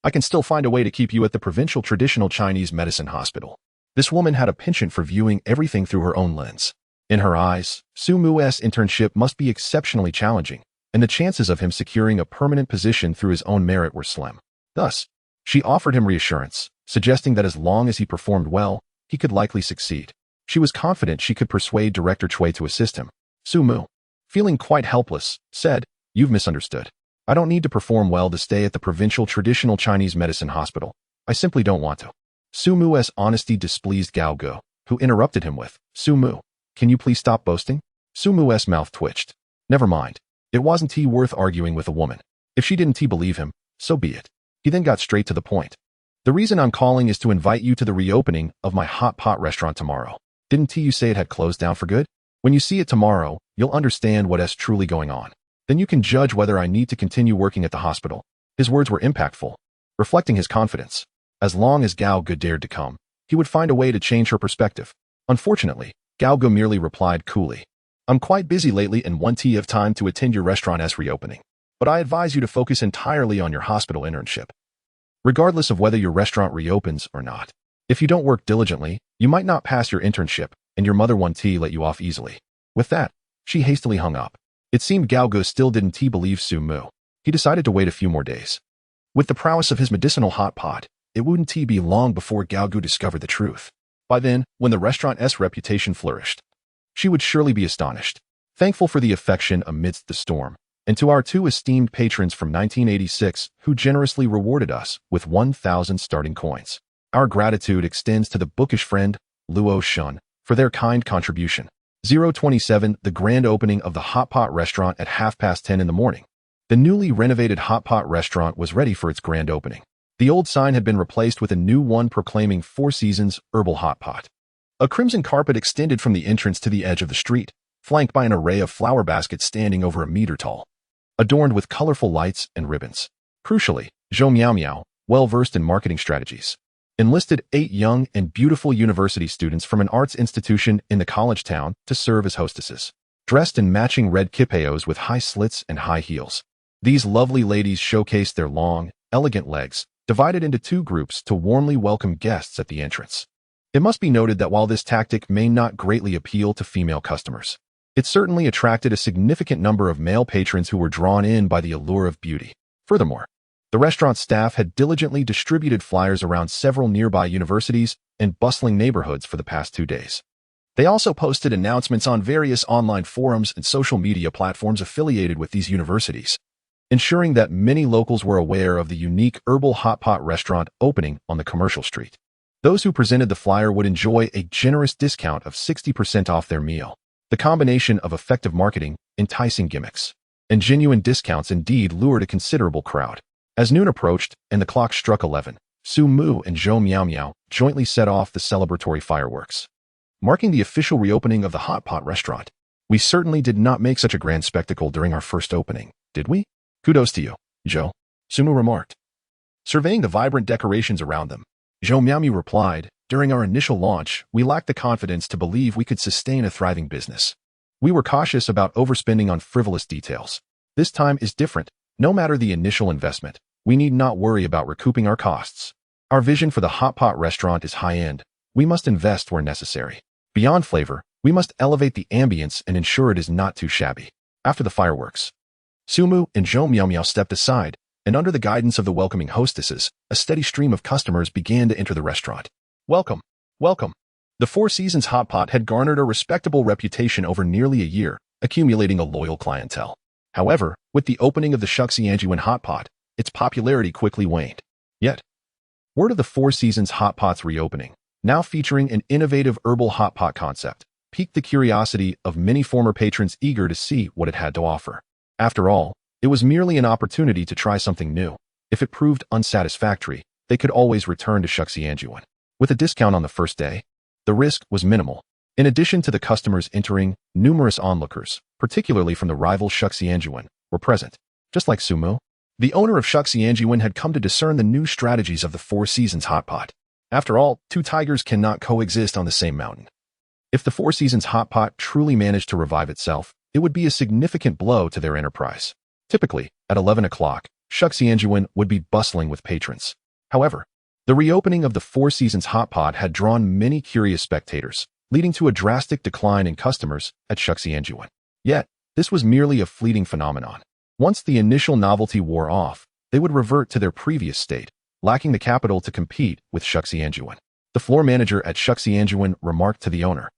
S1: I can still find a way to keep you at the provincial traditional Chinese medicine hospital." This woman had a penchant for viewing everything through her own lens. In her eyes, Su Mu's internship must be exceptionally challenging, and the chances of him securing a permanent position through his own merit were slim. Thus, she offered him reassurance, suggesting that as long as he performed well, he could likely succeed. She was confident she could persuade Director Cui to assist him. Su Mu, feeling quite helpless, said, "You've misunderstood. I don't need to perform well to stay at the provincial traditional Chinese medicine hospital. I simply don't want to." Su Mu's honesty displeased Gao Gu, who interrupted him with, "Su Mu, can you please stop boasting?" Su Mu's mouth twitched. Never mind. It wasn't he worth arguing with a woman. If she didn't believe him, so be it. He then got straight to the point. "The reason I'm calling is to invite you to the reopening of my hot pot restaurant tomorrow. Didn't you say it had closed down for good? When you see it tomorrow, you'll understand what is truly going on. Then you can judge whether I need to continue working at the hospital." His words were impactful, reflecting his confidence. As long as Gao Gu dared to come, he would find a way to change her perspective. Unfortunately, Gao Gu merely replied coolly, "I'm quite busy lately and won't have time to attend your restaurant's reopening. But I advise you to focus entirely on your hospital internship, regardless of whether your restaurant reopens or not. If you don't work diligently, you might not pass your internship, and your mother won't let you off easily." With that, she hastily hung up. It seemed Gao Gu still didn't believe Su Mu. He decided to wait a few more days. With the prowess of his medicinal hot pot, it wouldn't be long before Gao Gu discovered the truth. By then, when the restaurant's reputation flourished, she would surely be astonished. Thankful for the affection amidst the storm, and to our two esteemed patrons from 1986 who generously rewarded us with 1,000 starting coins. Our gratitude extends to the bookish friend, Luo Shun, for their kind contribution. 027 The grand opening of the Hot Pot restaurant at 10:30 in the morning. The newly renovated Hot Pot restaurant was ready for its grand opening. The old sign had been replaced with a new one proclaiming Four Seasons Herbal Hot Pot. A crimson carpet extended from the entrance to the edge of the street, flanked by an array of flower baskets standing over a meter tall, adorned with colorful lights and ribbons. Crucially, Zhou Miao Miao, well-versed in marketing strategies, enlisted 8 young and beautiful university students from an arts institution in the college town to serve as hostesses, dressed in matching red kipayos with high slits and high heels. These lovely ladies showcased their long, elegant legs, divided into 2 groups to warmly welcome guests at the entrance. It must be noted that while this tactic may not greatly appeal to female customers, it certainly attracted a significant number of male patrons who were drawn in by the allure of beauty. Furthermore, the restaurant staff had diligently distributed flyers around several nearby universities and bustling neighborhoods for the past 2 days. They also posted announcements on various online forums and social media platforms affiliated with these universities, ensuring that many locals were aware of the unique herbal hot pot restaurant opening on the commercial street. Those who presented the flyer would enjoy a generous discount of 60% off their meal. The combination of effective marketing, enticing gimmicks, and genuine discounts indeed lured a considerable crowd. As noon approached and the clock struck 11, Su Mu and Zhou Miao Miao jointly set off the celebratory fireworks, marking the official reopening of the hot pot restaurant. "We certainly did not make such a grand spectacle during our first opening, did we? Kudos to you, Zhou," Su Mu remarked, surveying the vibrant decorations around them. Zhou Miaomi replied, "During our initial launch, we lacked the confidence to believe we could sustain a thriving business. We were cautious about overspending on frivolous details. This time is different. No matter the initial investment, we need not worry about recouping our costs. Our vision for the hot pot restaurant is high-end. We must invest where necessary. Beyond flavor, we must elevate the ambience and ensure it is not too shabby." After the fireworks, Su Mu and Zhou Miao Miao stepped aside, and under the guidance of the welcoming hostesses, a steady stream of customers began to enter the restaurant. Welcome, welcome. The Four Seasons Hot Pot had garnered a respectable reputation over nearly a year, accumulating a loyal clientele. However, with the opening of the Shuxianjuan Hot Pot, its popularity quickly waned. Yet, word of the Four Seasons Hot Pot's reopening, now featuring an innovative herbal hot pot concept, piqued the curiosity of many former patrons eager to see what it had to offer. After all, it was merely an opportunity to try something new. If it proved unsatisfactory, they could always return to Shuxianjuan. With a discount on the first day, the risk was minimal. In addition to the customers entering, numerous onlookers, particularly from the rival Shuxianjuan, were present. Just like Sumo, the owner of Shuxianjuan had come to discern the new strategies of the Four Seasons hot pot. After all, two tigers cannot coexist on the same mountain. If the Four Seasons hot pot truly managed to revive itself, it would be a significant blow to their enterprise. Typically, at 11 o'clock, Shuxianjuan would be bustling with patrons. However, the reopening of the Four Seasons hot pot had drawn many curious spectators, leading to a drastic decline in customers at Shuxianjuan. Yet, this was merely a fleeting phenomenon. Once the initial novelty wore off, they would revert to their previous state, lacking the capital to compete with Shuxianjuan. The floor manager at Shuxianjuan remarked to the owner,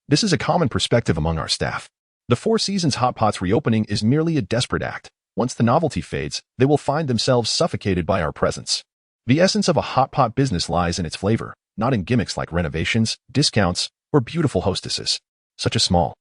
S1: "This is a common perspective among our staff. The Four Seasons hot pot's reopening is merely a desperate act. Once the novelty fades, they will find themselves suffocated by our presence. The essence of a hot pot business lies in its flavor, not in gimmicks like renovations, discounts, or beautiful hostesses." Such a small,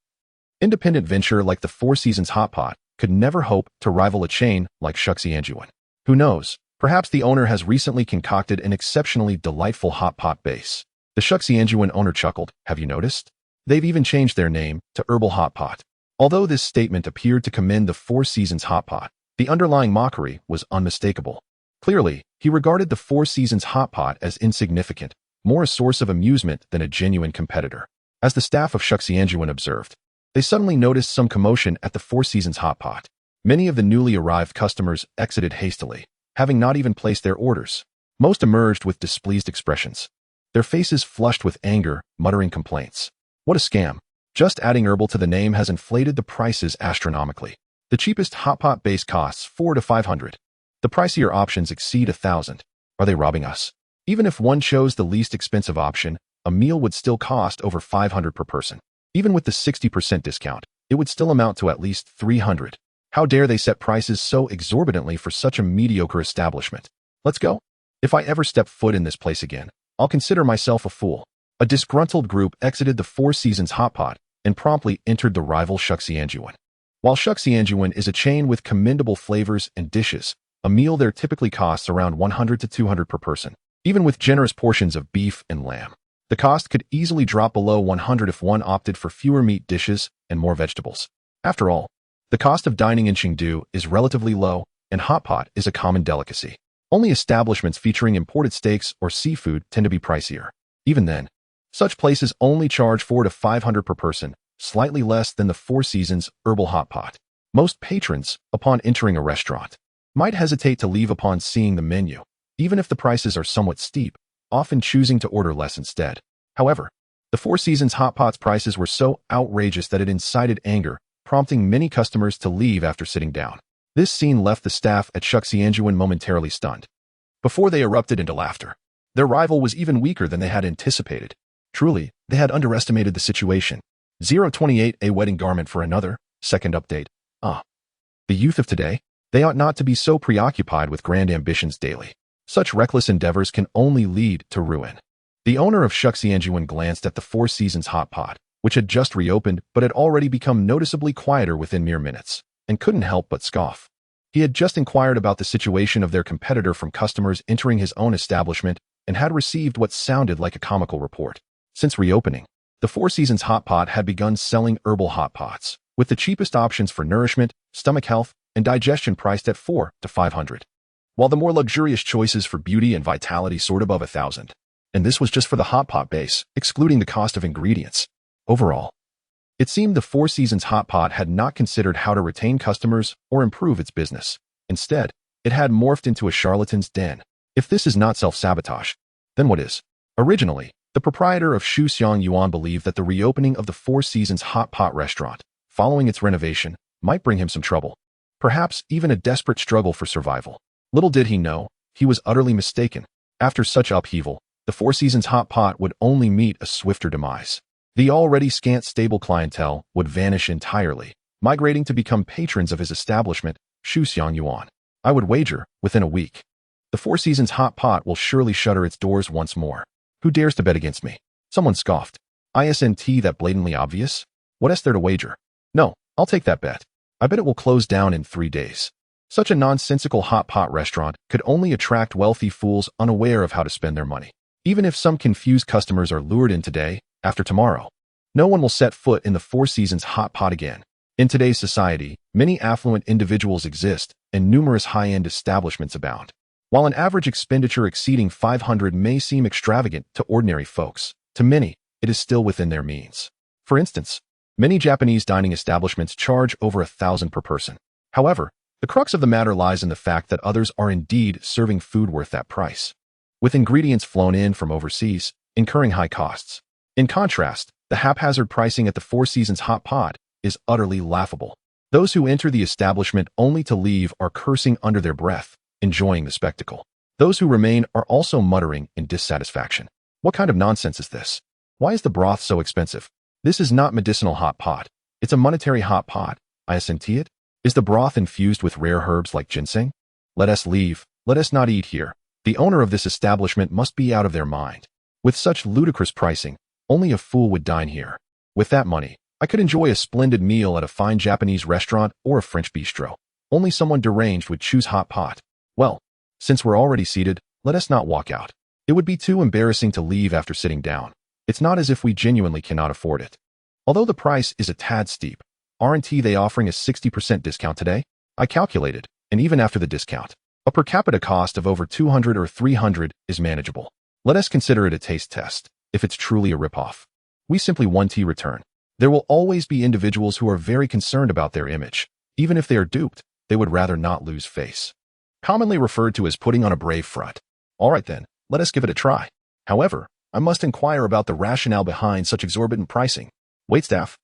S1: independent venture like the Four Seasons hot pot could never hope to rival a chain like Shuxianjuan. Who knows, perhaps the owner has recently concocted an exceptionally delightful hot pot base. The Shuxianjuan owner chuckled, "Have you noticed? They've even changed their name to Herbal Hot Pot." Although this statement appeared to commend the Four Seasons hot pot, the underlying mockery was unmistakable. Clearly, he regarded the Four Seasons hot pot as insignificant, more a source of amusement than a genuine competitor. As the staff of Shuxianjuan observed, they suddenly noticed some commotion at the Four Seasons hot pot. Many of the newly arrived customers exited hastily, having not even placed their orders. Most emerged with displeased expressions, their faces flushed with anger, muttering complaints. What a scam. Just adding herbal to the name has inflated the prices astronomically. The cheapest hot pot base costs $400 to $500. The pricier options exceed $1,000. Are they robbing us? Even if one chose the least expensive option, a meal would still cost over $500 per person. Even with the 60% discount, it would still amount to at least $300. How dare they set prices so exorbitantly for such a mediocre establishment? Let's go. If I ever step foot in this place again, I'll consider myself a fool. A disgruntled group exited the Four Seasons hot pot and promptly entered the rival Shuxianjuan. While Shuxianjuan is a chain with commendable flavors and dishes, a meal there typically costs around $100 to $200 per person, even with generous portions of beef and lamb. The cost could easily drop below $100 if one opted for fewer meat dishes and more vegetables. After all, the cost of dining in Chengdu is relatively low, and hot pot is a common delicacy. Only establishments featuring imported steaks or seafood tend to be pricier. Even then, such places only charge $400 to $500 per person, slightly less than the Four Seasons herbal hot pot. Most patrons, upon entering a restaurant, might hesitate to leave upon seeing the menu, even if the prices are somewhat steep, often choosing to order less instead. However, the Four Seasons hot pot's prices were so outrageous that it incited anger, prompting many customers to leave after sitting down. This scene left the staff at Shuxianjuan momentarily stunned, before they erupted into laughter. Their rival was even weaker than they had anticipated. Truly, they had underestimated the situation. 028 A wedding garment for another, second update. The youth of today, they ought not to be so preoccupied with grand ambitions daily. Such reckless endeavors can only lead to ruin. The owner of Shuxianjuan glanced at the Four Seasons hot pot, which had just reopened but had already become noticeably quieter within mere minutes, and couldn't help but scoff. He had just inquired about the situation of their competitor from customers entering his own establishment and had received what sounded like a comical report. Since reopening, the Four Seasons hot pot had begun selling herbal hot pots, with the cheapest options for nourishment, stomach health, and digestion priced at $400 to $500, while the more luxurious choices for beauty and vitality soared above $1,000. And this was just for the hot pot base, excluding the cost of ingredients. Overall, it seemed the Four Seasons hot pot had not considered how to retain customers or improve its business. Instead, it had morphed into a charlatan's den. If this is not self-sabotage, then what is? Originally, the proprietor of Shuxiang Yuan believed that the reopening of the Four Seasons hot pot restaurant, following its renovation, might bring him some trouble. Perhaps even a desperate struggle for survival. Little did he know, he was utterly mistaken. After such upheaval, the Four Seasons hot pot would only meet a swifter demise. The already scant stable clientele would vanish entirely, migrating to become patrons of his establishment, Shuxiang Yuan. I would wager, within a week, the Four Seasons hot pot will surely shutter its doors once more. Who dares to bet against me? Someone scoffed. Isn't that blatantly obvious? What is there to wager? No, I'll take that bet. I bet it will close down in 3 days. Such a nonsensical hot pot restaurant could only attract wealthy fools unaware of how to spend their money. Even if some confused customers are lured in today, after tomorrow. No one will set foot in the Four Seasons hot pot again. In today's society, many affluent individuals exist, and numerous high-end establishments abound. While an average expenditure exceeding $500 may seem extravagant to ordinary folks, to many, it is still within their means. For instance, many Japanese dining establishments charge over $1,000 per person. However, the crux of the matter lies in the fact that others are indeed serving food worth that price, with ingredients flown in from overseas, incurring high costs. In contrast, the haphazard pricing at the Four Seasons hot pot is utterly laughable. Those who enter the establishment only to leave are cursing under their breath, enjoying the spectacle. Those who remain are also muttering in dissatisfaction. What kind of nonsense is this? Why is the broth so expensive? This is not medicinal hot pot. It's a monetary hot pot. I assent it. Is the broth infused with rare herbs like ginseng? Let us leave. Let us not eat here. The owner of this establishment must be out of their mind. With such ludicrous pricing, only a fool would dine here. With that money, I could enjoy a splendid meal at a fine Japanese restaurant or a French bistro. Only someone deranged would choose hot pot. Well, since we're already seated, let us not walk out. It would be too embarrassing to leave after sitting down. It's not as if we genuinely cannot afford it. Although the price is a tad steep, aren't they offering a 60% discount today? I calculated, and even after the discount, a per capita cost of over $200 or $300 is manageable. Let us consider it a taste test. If it's truly a ripoff, we simply 1T return. There will always be individuals who are very concerned about their image. Even if they are duped, they would rather not lose face. Commonly referred to as putting on a brave front. All right then, let us give it a try. However, I must inquire about the rationale behind such exorbitant pricing. Waitstaff.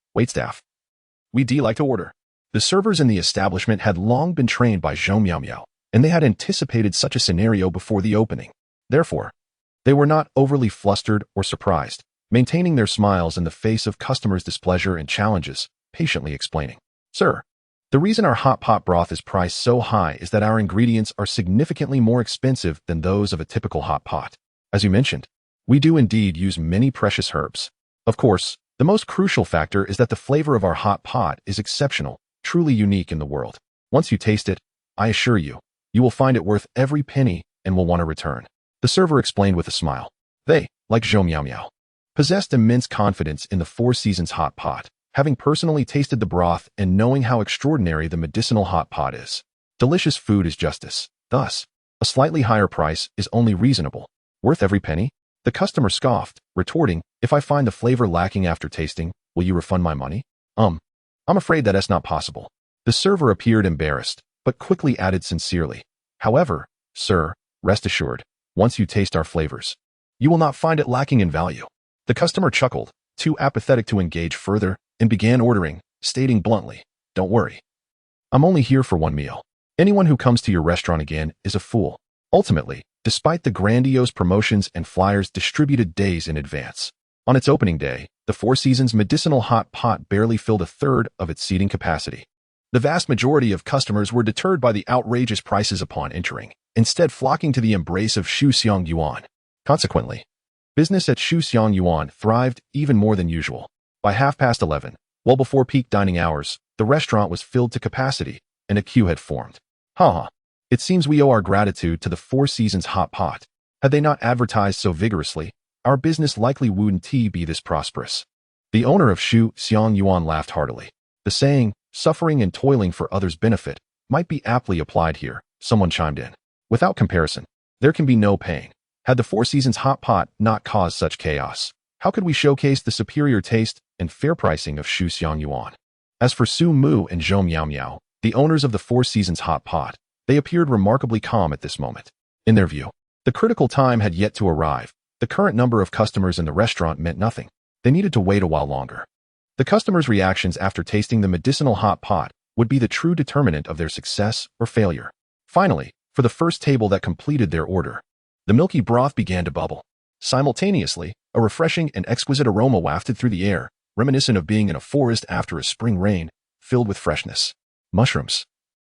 S1: We'd like to order. The servers in the establishment had long been trained by Zhou Miao, and they had anticipated such a scenario before the opening. Therefore, they were not overly flustered or surprised, maintaining their smiles in the face of customers' displeasure and challenges, patiently explaining. Sir, the reason our hot pot broth is priced so high is that our ingredients are significantly more expensive than those of a typical hot pot. As you mentioned, we do indeed use many precious herbs. Of course, the most crucial factor is that the flavor of our hot pot is exceptional, truly unique in the world. Once you taste it, I assure you, you will find it worth every penny and will want to return. The server explained with a smile. They, like Zhou Miao, possessed immense confidence in the Four Seasons hot pot, having personally tasted the broth and knowing how extraordinary the medicinal hot pot is. Delicious food is justice. Thus, a slightly higher price is only reasonable. Worth every penny? The customer scoffed, retorting, if I find the flavor lacking after tasting, will you refund my money? I'm afraid that's not possible. The server appeared embarrassed, but quickly added sincerely. However, sir, rest assured, once you taste our flavors, you will not find it lacking in value. The customer chuckled, too apathetic to engage further, and began ordering, stating bluntly, don't worry. I'm only here for one meal. Anyone who comes to your restaurant again is a fool. Ultimately, despite the grandiose promotions and flyers distributed days in advance, on its opening day, the Four Seasons medicinal hot pot barely filled a third of its seating capacity. The vast majority of customers were deterred by the outrageous prices upon entering, instead flocking to the embrace of Shu Xiang Yuan. Consequently, business at Shu Xiang Yuan thrived even more than usual. By 11:30, well before peak dining hours, the restaurant was filled to capacity, and a queue had formed. It seems we owe our gratitude to the Four Seasons hot pot. Had they not advertised so vigorously, our business likely wouldn't be this prosperous. The owner of Shu Xiang Yuan laughed heartily. The saying, suffering and toiling for others' benefit, might be aptly applied here, someone chimed in. Without comparison, there can be no pain. Had the Four Seasons hot pot not caused such chaos, how could we showcase the superior taste and fair pricing of Shu Xiang Yuan? As for Su Mu and Zhou Miao, the owners of the Four Seasons hot pot, they appeared remarkably calm at this moment. In their view, the critical time had yet to arrive. The current number of customers in the restaurant meant nothing. They needed to wait a while longer. The customers' reactions after tasting the medicinal hot pot would be the true determinant of their success or failure. Finally, for the first table that completed their order, the milky broth began to bubble. Simultaneously, a refreshing and exquisite aroma wafted through the air, reminiscent of being in a forest after a spring rain, filled with freshness. Mushrooms,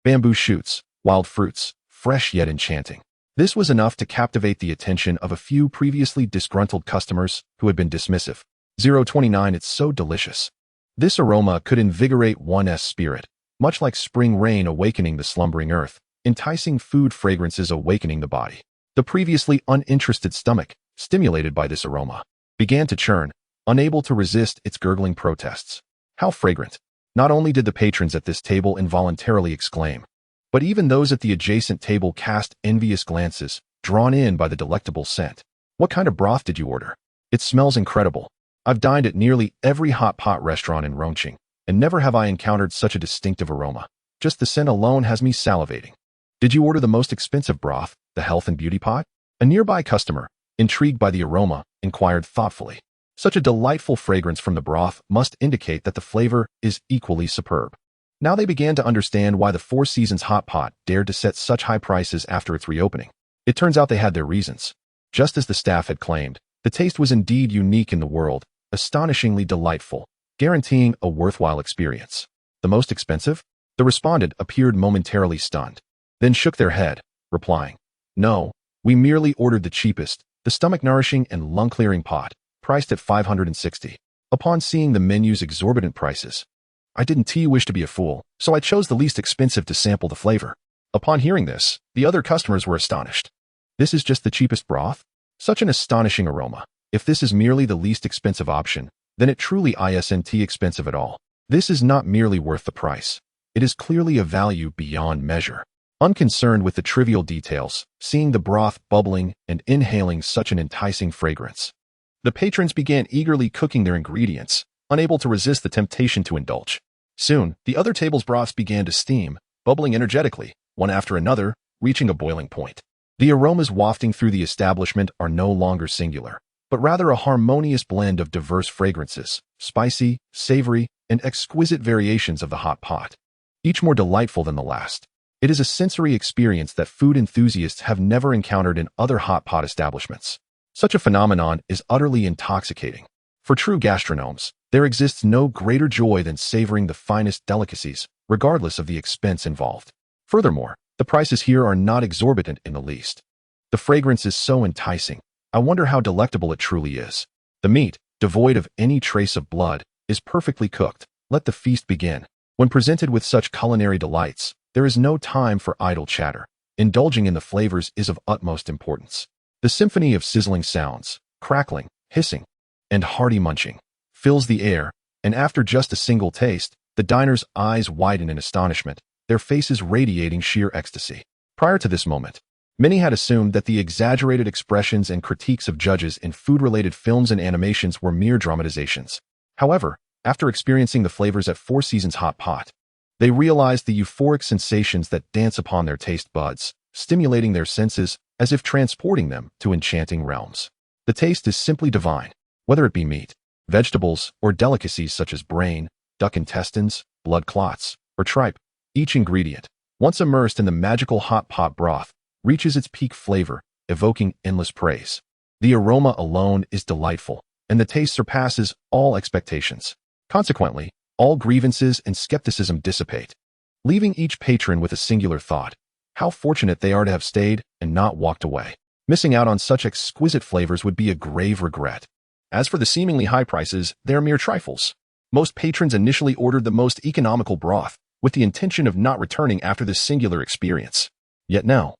S1: bamboo shoots, wild fruits, fresh yet enchanting. This was enough to captivate the attention of a few previously disgruntled customers who had been dismissive. 029 It's so delicious. This aroma could invigorate one's spirit, much like spring rain awakening the slumbering earth, enticing food fragrances awakening the body. The previously uninterested stomach, stimulated by this aroma, began to churn, unable to resist its gurgling protests. How fragrant! Not only did the patrons at this table involuntarily exclaim, but even those at the adjacent table cast envious glances, drawn in by the delectable scent. What kind of broth did you order? It smells incredible. I've dined at nearly every hot pot restaurant in Rongqing, and never have I encountered such a distinctive aroma. Just the scent alone has me salivating. Did you order the most expensive broth, the health and beauty pot? A nearby customer, intrigued by the aroma, inquired thoughtfully. Such a delightful fragrance from the broth must indicate that the flavor is equally superb. Now they began to understand why the Four Seasons hot pot dared to set such high prices after its reopening. It turns out they had their reasons. Just as the staff had claimed, the taste was indeed unique in the world, astonishingly delightful, guaranteeing a worthwhile experience. The most expensive? The respondent appeared momentarily stunned, then shook their head, replying, "No, we merely ordered the cheapest, the stomach-nourishing and lung-clearing pot, priced at 560. Upon seeing the menu's exorbitant prices, I didn't wish to be a fool, so I chose the least expensive to sample the flavor." Upon hearing this, the other customers were astonished. This is just the cheapest broth? Such an astonishing aroma. If this is merely the least expensive option, then it truly isn't expensive at all. This is not merely worth the price. It is clearly a value beyond measure. Unconcerned with the trivial details, seeing the broth bubbling and inhaling such an enticing fragrance, the patrons began eagerly cooking their ingredients, unable to resist the temptation to indulge. Soon, the other table's broths began to steam, bubbling energetically, one after another, reaching a boiling point. The aromas wafting through the establishment are no longer singular, but rather a harmonious blend of diverse fragrances, spicy, savory, and exquisite variations of the hot pot, each more delightful than the last. It is a sensory experience that food enthusiasts have never encountered in other hot pot establishments. Such a phenomenon is utterly intoxicating. For true gastronomes, there exists no greater joy than savoring the finest delicacies, regardless of the expense involved. Furthermore, the prices here are not exorbitant in the least. The fragrance is so enticing. I wonder how delectable it truly is. The meat, devoid of any trace of blood, is perfectly cooked. Let the feast begin. When presented with such culinary delights, there is no time for idle chatter. Indulging in the flavors is of utmost importance. The symphony of sizzling sounds, crackling, hissing, and hearty munching fills the air, and after just a single taste, the diner's eyes widen in astonishment, their faces radiating sheer ecstasy. Prior to this moment, many had assumed that the exaggerated expressions and critiques of judges in food-related films and animations were mere dramatizations. However, after experiencing the flavors at Four Seasons hot pot, they realized the euphoric sensations that dance upon their taste buds, stimulating their senses as if transporting them to enchanting realms. The taste is simply divine, whether it be meat, vegetables, or delicacies such as brain, duck intestines, blood clots, or tripe. Each ingredient, once immersed in the magical hot pot broth, reaches its peak flavor, evoking endless praise. The aroma alone is delightful, and the taste surpasses all expectations. Consequently, all grievances and skepticism dissipate, leaving each patron with a singular thought: how fortunate they are to have stayed and not walked away. Missing out on such exquisite flavors would be a grave regret. As for the seemingly high prices, they are mere trifles. Most patrons initially ordered the most economical broth, with the intention of not returning after this singular experience. Yet now,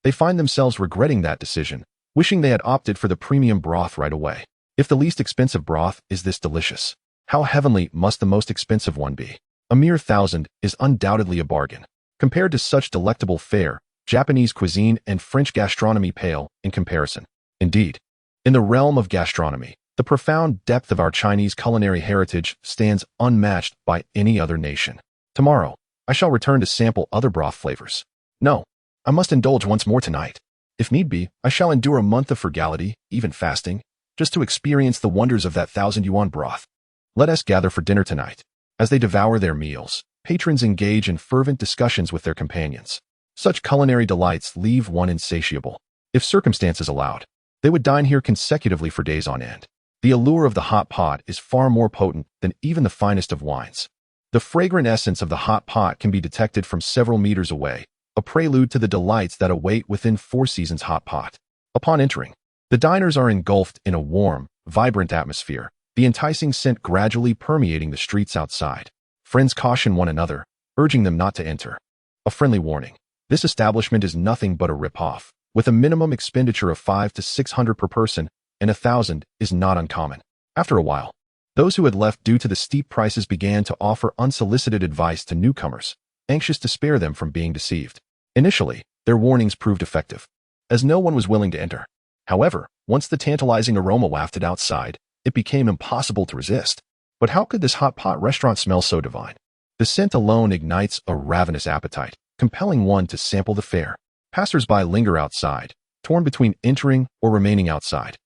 S1: they find themselves regretting that decision, wishing they had opted for the premium broth right away. If the least expensive broth is this delicious, how heavenly must the most expensive one be? A mere 1,000 is undoubtedly a bargain. Compared to such delectable fare, Japanese cuisine and French gastronomy pale in comparison. Indeed, in the realm of gastronomy, the profound depth of our Chinese culinary heritage stands unmatched by any other nation. Tomorrow, I shall return to sample other broth flavors. No, I must indulge once more tonight. If need be, I shall endure a month of frugality, even fasting, just to experience the wonders of that 1,000 yuan broth. Let us gather for dinner tonight. As they devour their meals, patrons engage in fervent discussions with their companions. Such culinary delights leave one insatiable. If circumstances allowed, they would dine here consecutively for days on end. The allure of the hot pot is far more potent than even the finest of wines. The fragrant essence of the hot pot can be detected from several meters away, a prelude to the delights that await within Four Seasons hot pot. Upon entering, the diners are engulfed in a warm, vibrant atmosphere, the enticing scent gradually permeating the streets outside. Friends caution one another, urging them not to enter. A friendly warning: this establishment is nothing but a rip-off, with a minimum expenditure of 500 to 600 per person, and 1,000 is not uncommon. After a while, those who had left due to the steep prices began to offer unsolicited advice to newcomers, anxious to spare them from being deceived. Initially, their warnings proved effective, as no one was willing to enter. However, once the tantalizing aroma wafted outside, it became impossible to resist. But how could this hot pot restaurant smell so divine? The scent alone ignites a ravenous appetite, compelling one to sample the fare. Passers-by linger outside, torn between entering or remaining outside.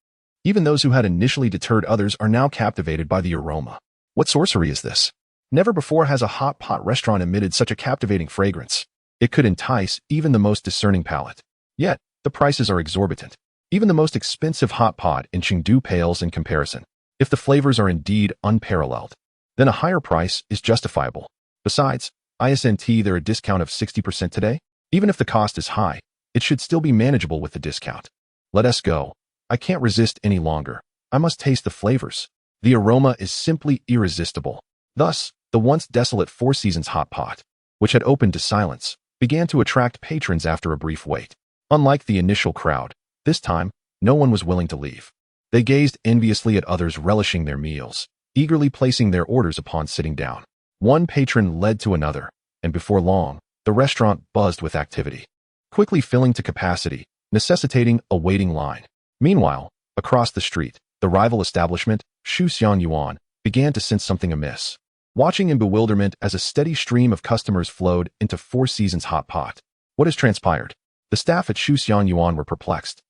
S1: Even those who had initially deterred others are now captivated by the aroma. What sorcery is this? Never before has a hot pot restaurant emitted such a captivating fragrance. It could entice even the most discerning palate. Yet, the prices are exorbitant. Even the most expensive hot pot in Chengdu pales in comparison. If the flavors are indeed unparalleled, then a higher price is justifiable. Besides, isn't there a discount of 60% today? Even if the cost is high, it should still be manageable with the discount. Let us go. I can't resist any longer. I must taste the flavors. The aroma is simply irresistible. Thus, the once desolate Four Seasons hot pot, which had opened to silence, began to attract patrons after a brief wait. Unlike the initial crowd, this time, no one was willing to leave. They gazed enviously at others relishing their meals, eagerly placing their orders upon sitting down. One patron led to another, and before long, the restaurant buzzed with activity, quickly filling to capacity, necessitating a waiting line. Meanwhile, across the street, the rival establishment, Shuxiang Yuan, began to sense something amiss. Watching in bewilderment as a steady stream of customers flowed into Four Seasons hot pot. What has transpired? The staff at Shuxiang Yuan were perplexed,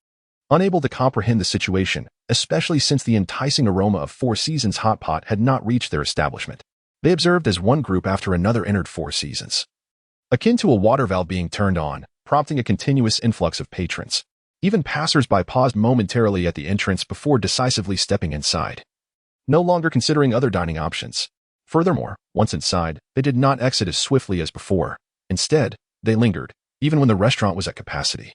S1: unable to comprehend the situation, especially since the enticing aroma of Four Seasons hot pot had not reached their establishment. They observed as one group after another entered Four Seasons, akin to a water valve being turned on, prompting a continuous influx of patrons. Even passers-by paused momentarily at the entrance before decisively stepping inside, no longer considering other dining options. Furthermore, once inside, they did not exit as swiftly as before. Instead, they lingered, even when the restaurant was at capacity,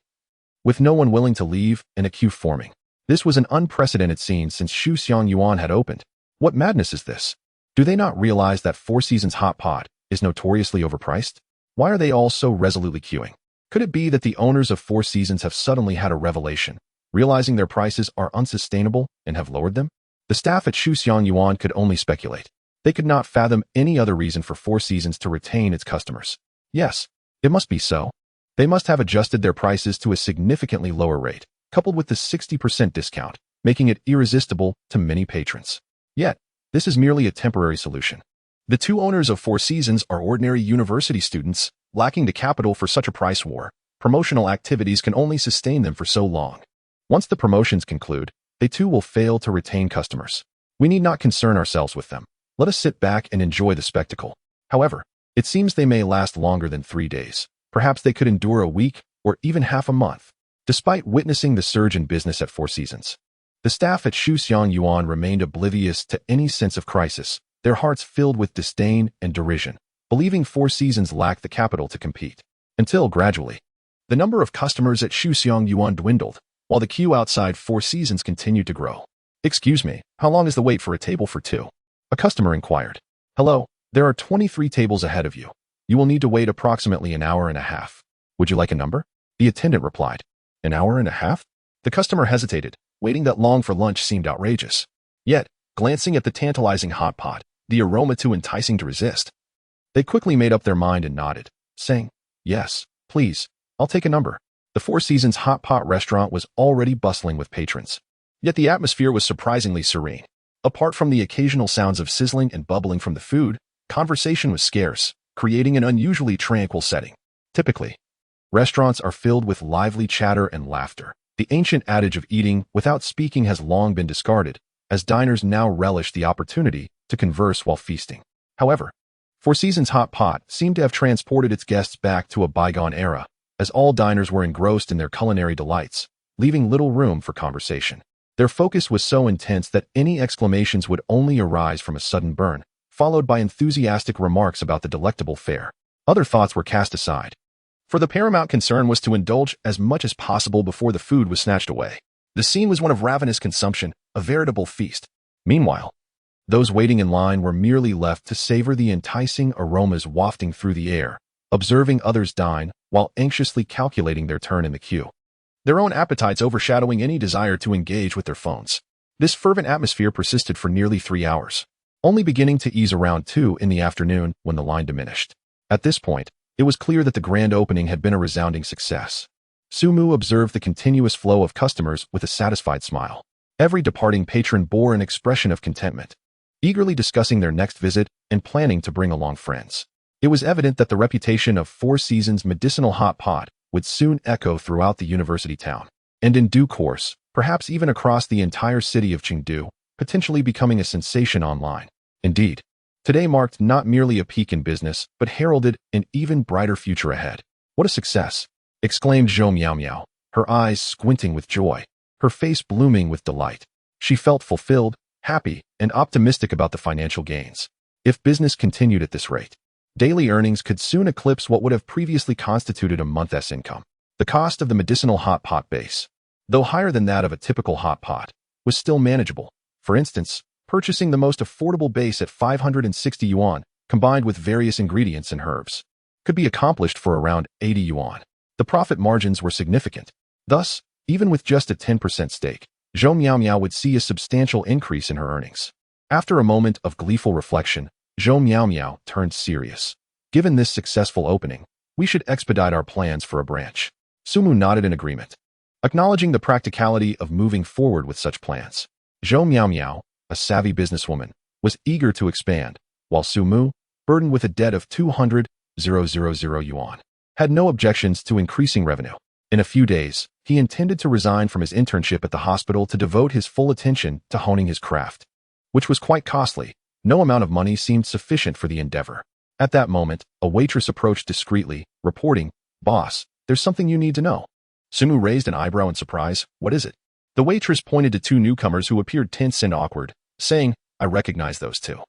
S1: with no one willing to leave and a queue forming. This was an unprecedented scene since Shuxiang Yuan had opened. What madness is this? Do they not realize that Four Seasons hot pot is notoriously overpriced? Why are they all so resolutely queuing? Could it be that the owners of Four Seasons have suddenly had a revelation, realizing their prices are unsustainable and have lowered them? The staff at Shuxiang Yuan could only speculate. They could not fathom any other reason for Four Seasons to retain its customers. Yes, it must be so. They must have adjusted their prices to a significantly lower rate, coupled with the 60% discount, making it irresistible to many patrons. Yet, this is merely a temporary solution. The two owners of Four Seasons are ordinary university students, lacking the capital for such a price war. Promotional activities can only sustain them for so long. Once the promotions conclude, they too will fail to retain customers. We need not concern ourselves with them. Let us sit back and enjoy the spectacle. However, it seems they may last longer than 3 days. Perhaps they could endure a week or even half a month. Despite witnessing the surge in business at Four Seasons, the staff at Shuxiang Yuan remained oblivious to any sense of crisis, their hearts filled with disdain and derision, believing Four Seasons lacked the capital to compete. Until gradually, the number of customers at Shuxiang Yuan dwindled, while the queue outside Four Seasons continued to grow. "Excuse me, how long is the wait for a table for two?" a customer inquired. "Hello, there are 23 tables ahead of you. You will need to wait approximately an hour and a half. Would you like a number?" The attendant replied. "An hour and a half?" The customer hesitated. Waiting that long for lunch seemed outrageous. Yet, glancing at the tantalizing hot pot, the aroma too enticing to resist, they quickly made up their mind and nodded, saying, "Yes, please, I'll take a number." The Four Seasons hot pot restaurant was already bustling with patrons. Yet the atmosphere was surprisingly serene. Apart from the occasional sounds of sizzling and bubbling from the food, conversation was scarce, creating an unusually tranquil setting. Typically, restaurants are filled with lively chatter and laughter. The ancient adage of eating without speaking has long been discarded, as diners now relish the opportunity to converse while feasting. However, Four Seasons hot pot seemed to have transported its guests back to a bygone era, as all diners were engrossed in their culinary delights, leaving little room for conversation. Their focus was so intense that any exclamations would only arise from a sudden burn, followed by enthusiastic remarks about the delectable fare. Other thoughts were cast aside, for the paramount concern was to indulge as much as possible before the food was snatched away. The scene was one of ravenous consumption, a veritable feast. Meanwhile, those waiting in line were merely left to savor the enticing aromas wafting through the air, observing others dine while anxiously calculating their turn in the queue, their own appetites overshadowing any desire to engage with their phones. This fervent atmosphere persisted for nearly 3 hours, only beginning to ease around 2 in the afternoon when the line diminished. At this point, it was clear that the grand opening had been a resounding success. Sumu observed the continuous flow of customers with a satisfied smile. Every departing patron bore an expression of contentment, eagerly discussing their next visit and planning to bring along friends. It was evident that the reputation of Four Seasons medicinal hot pot would soon echo throughout the university town, and in due course, perhaps even across the entire city of Chengdu, potentially becoming a sensation online. Indeed, today marked not merely a peak in business, but heralded an even brighter future ahead. What a success! Exclaimed Zhou Miao Miao, her eyes squinting with joy, her face blooming with delight. She felt fulfilled, happy, and optimistic about the financial gains. If business continued at this rate, daily earnings could soon eclipse what would have previously constituted a month's income. The cost of the medicinal hot pot base, though higher than that of a typical hot pot, was still manageable. For instance, purchasing the most affordable base at 560 yuan, combined with various ingredients and herbs, could be accomplished for around 80 yuan. The profit margins were significant. Thus, even with just a 10% stake, Zhou Miao Miao would see a substantial increase in her earnings. After a moment of gleeful reflection, Zhou Miao Miao turned serious. Given this successful opening, we should expedite our plans for a branch. Sumu nodded in agreement, acknowledging the practicality of moving forward with such plans. Zhou Miao Miao, a savvy businesswoman, was eager to expand, while Sumu, burdened with a debt of 200,000 yuan, had no objections to increasing revenue. In a few days, he intended to resign from his internship at the hospital to devote his full attention to honing his craft, which was quite costly. No amount of money seemed sufficient for the endeavor. At that moment, a waitress approached discreetly, reporting, "Boss, there's something you need to know." Sumu raised an eyebrow in surprise. "What is it?" The waitress pointed to 2 newcomers who appeared tense and awkward, saying, "I recognize those 2.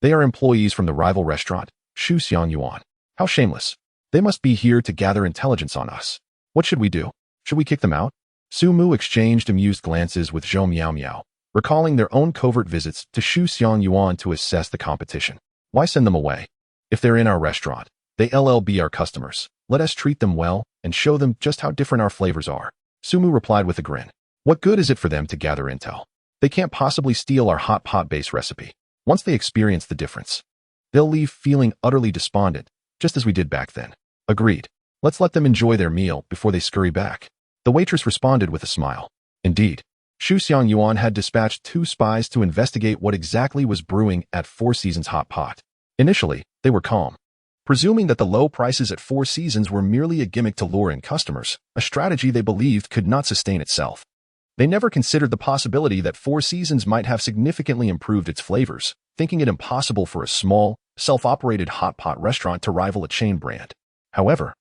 S1: They are employees from the rival restaurant, Shu Xiang Yuan. How shameless. They must be here to gather intelligence on us. What should we do? Should we kick them out?" Sumu exchanged amused glances with Zhou Miao Miao, recalling their own covert visits to Shu Xiang Yuan to assess the competition. Why send them away? If they're in our restaurant, they'll be our customers. Let us treat them well and show them just how different our flavors are. Sumu replied with a grin. What good is it for them to gather intel? They can't possibly steal our hot pot base recipe. Once they experience the difference, they'll leave feeling utterly despondent, just as we did back then. Agreed. Let's let them enjoy their meal before they scurry back. The waitress responded with a smile. Indeed, Shu Xiang Yuan had dispatched 2 spies to investigate what exactly was brewing at Four Seasons Hot Pot. Initially, they were calm, presuming that the low prices at Four Seasons were merely a gimmick to lure in customers, a strategy they believed could not sustain itself. They never considered the possibility that Four Seasons might have significantly improved its flavors, thinking it impossible for a small, self-operated hot pot restaurant to rival a chain brand. However,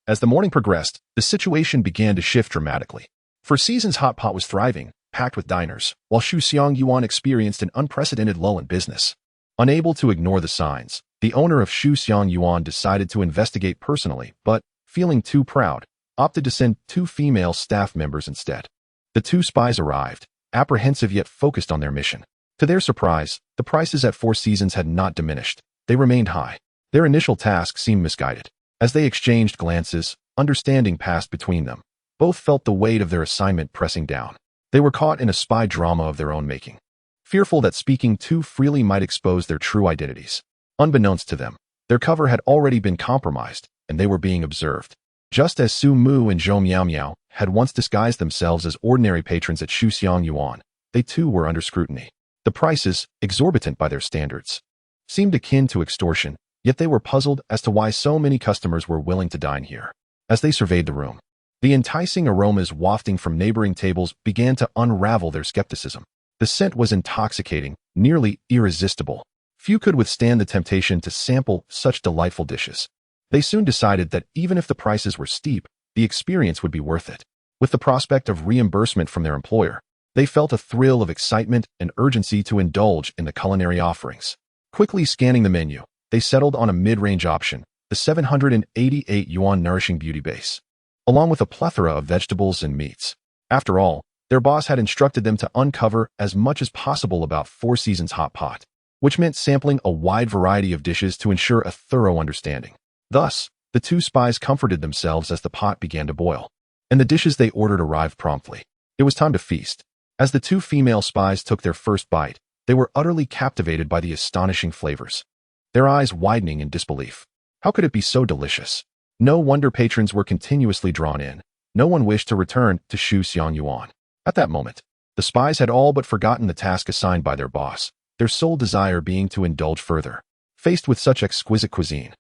S1: as the morning progressed, the situation began to shift dramatically. Four Seasons Hot Pot was thriving, packed with diners, while Shu Xiang Yuan experienced an unprecedented lull in business. Unable to ignore the signs, the owner of Shu Xiang Yuan decided to investigate personally, but, feeling too proud, opted to send 2 female staff members instead. The 2 spies arrived, apprehensive yet focused on their mission. To their surprise, the prices at Four Seasons had not diminished. They remained high. Their initial task seemed misguided. As they exchanged glances, understanding passed between them. Both felt the weight of their assignment pressing down. They were caught in a spy drama of their own making, fearful that speaking too freely might expose their true identities. Unbeknownst to them, their cover had already been compromised, and they were being observed. Just as Su Mu and Zhou Miao Miao had once disguised themselves as ordinary patrons at Shu Xiang Yuan, they too were under scrutiny. The prices, exorbitant by their standards, seemed akin to extortion, yet they were puzzled as to why so many customers were willing to dine here. As they surveyed the room, the enticing aromas wafting from neighboring tables began to unravel their skepticism. The scent was intoxicating, nearly irresistible. Few could withstand the temptation to sample such delightful dishes. They soon decided that even if the prices were steep, the experience would be worth it. With the prospect of reimbursement from their employer, they felt a thrill of excitement and urgency to indulge in the culinary offerings. Quickly scanning the menu, they settled on a mid-range option, the 788 yuan nourishing beauty base, along with a plethora of vegetables and meats. After all, their boss had instructed them to uncover as much as possible about Four Seasons Hot Pot, which meant sampling a wide variety of dishes to ensure a thorough understanding. Thus, the 2 spies comforted themselves as the pot began to boil, and the dishes they ordered arrived promptly. It was time to feast. As the two female spies took their first bite, they were utterly captivated by the astonishing flavors, their eyes widening in disbelief. How could it be so delicious? No wonder patrons were continuously drawn in. No one wished to return to Shu Xiang Yuan. At that moment, the spies had all but forgotten the task assigned by their boss, their sole desire being to indulge further. Faced with such exquisite cuisine,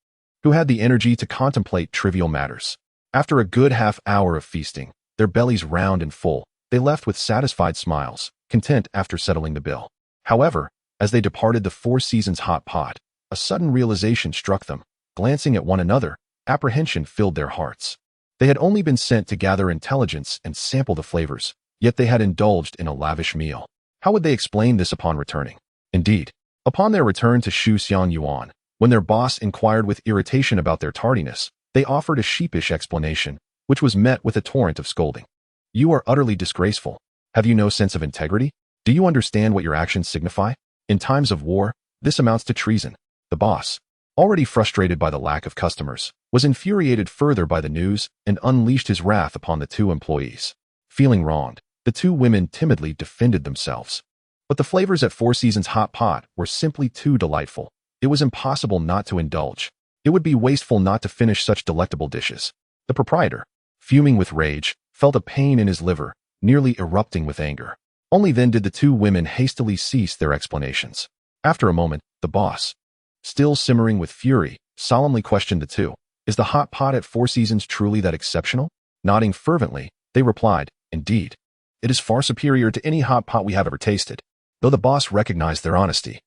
S1: who had the energy to contemplate trivial matters? After a good half-hour of feasting, their bellies round and full, they left with satisfied smiles, content after settling the bill. However, as they departed the Four Seasons hot pot, a sudden realization struck them. Glancing at one another, apprehension filled their hearts. They had only been sent to gather intelligence and sample the flavors, yet they had indulged in a lavish meal. How would they explain this upon returning? Indeed, upon their return to Shu Xiang Yuan, when their boss inquired with irritation about their tardiness, they offered a sheepish explanation, which was met with a torrent of scolding. You are utterly disgraceful. Have you no sense of integrity? Do you understand what your actions signify? In times of war, this amounts to treason. The boss, already frustrated by the lack of customers, was infuriated further by the news and unleashed his wrath upon the two employees. Feeling wronged, the two women timidly defended themselves. But the flavors at Four Seasons hot pot were simply too delightful. It was impossible not to indulge. It would be wasteful not to finish such delectable dishes. The proprietor, fuming with rage, felt a pain in his liver, nearly erupting with anger. Only then did the two women hastily cease their explanations. After a moment, the boss, still simmering with fury, solemnly questioned the two. Is the hot pot at Four Seasons truly that exceptional? Nodding fervently, they replied, Indeed. It is far superior to any hot pot we have ever tasted. Though the boss recognized their honesty,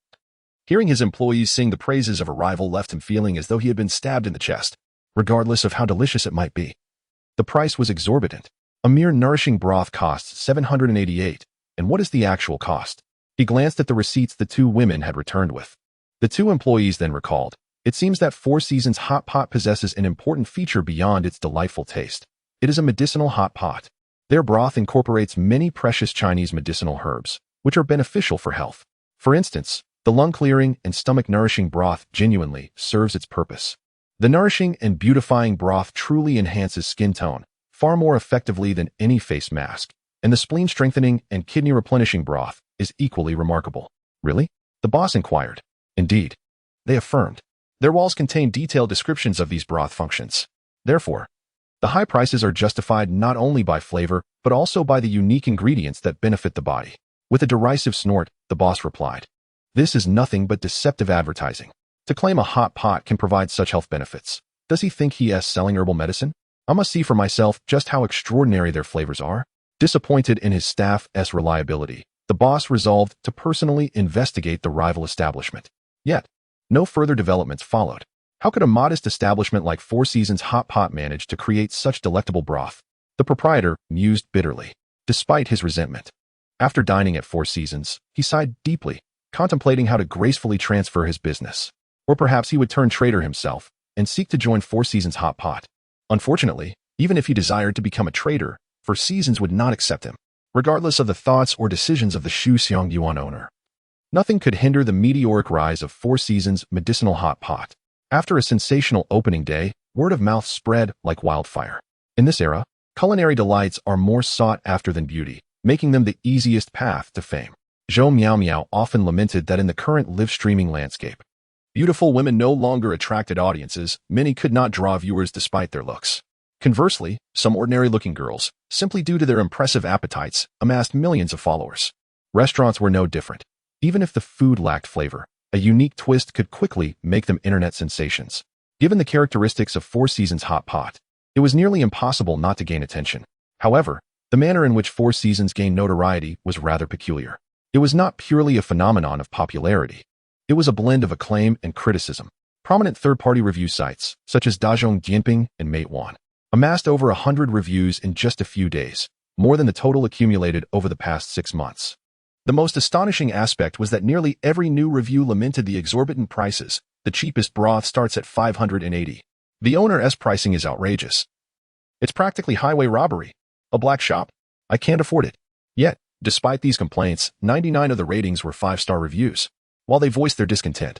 S1: hearing his employees sing the praises of a rival left him feeling as though he had been stabbed in the chest, regardless of how delicious it might be. The price was exorbitant. A mere nourishing broth costs $788, and what is the actual cost? He glanced at the receipts the two women had returned with. The two employees then recalled, It seems that Four Seasons hot pot possesses an important feature beyond its delightful taste. It is a medicinal hot pot. Their broth incorporates many precious Chinese medicinal herbs, which are beneficial for health. For instance, the lung-clearing and stomach-nourishing broth genuinely serves its purpose. The nourishing and beautifying broth truly enhances skin tone, far more effectively than any face mask, and the spleen-strengthening and kidney-replenishing broth is equally remarkable. Really? The boss inquired. Indeed. They affirmed. Their walls contain detailed descriptions of these broth functions. Therefore, the high prices are justified not only by flavor, but also by the unique ingredients that benefit the body. With a derisive snort, the boss replied, This is nothing but deceptive advertising. To claim a hot pot can provide such health benefits. Does he think he is selling herbal medicine? I must see for myself just how extraordinary their flavors are. Disappointed in his staff's reliability, the boss resolved to personally investigate the rival establishment. Yet, no further developments followed. How could a modest establishment like Four Seasons hot pot manage to create such delectable broth? The proprietor mused bitterly, despite his resentment. After dining at Four Seasons, he sighed deeply, contemplating how to gracefully transfer his business. Or perhaps he would turn trader himself and seek to join Four Seasons hot pot. Unfortunately, even if he desired to become a trader, Four Seasons would not accept him, regardless of the thoughts or decisions of the Shu Xiang Yuan owner. Nothing could hinder the meteoric rise of Four Seasons medicinal hot pot. After a sensational opening day, word of mouth spread like wildfire. In this era, culinary delights are more sought after than beauty, making them the easiest path to fame. Zhou Miao Miao often lamented that in the current live-streaming landscape, beautiful women no longer attracted audiences. Many could not draw viewers despite their looks. Conversely, some ordinary-looking girls, simply due to their impressive appetites, amassed millions of followers. Restaurants were no different. Even if the food lacked flavor, a unique twist could quickly make them internet sensations. Given the characteristics of Four Seasons hot pot, it was nearly impossible not to gain attention. However, the manner in which Four Seasons gained notoriety was rather peculiar. It was not purely a phenomenon of popularity. It was a blend of acclaim and criticism. Prominent third-party review sites, such as Dazhong Jinping and Meituan, amassed over 100 reviews in just a few days, more than the total accumulated over the past 6 months. The most astonishing aspect was that nearly every new review lamented the exorbitant prices. The cheapest broth starts at $580. The owner's pricing is outrageous. It's practically highway robbery. A black shop? I can't afford it. Yet, despite these complaints, 99 of the ratings were 5-star reviews. While they voiced their discontent,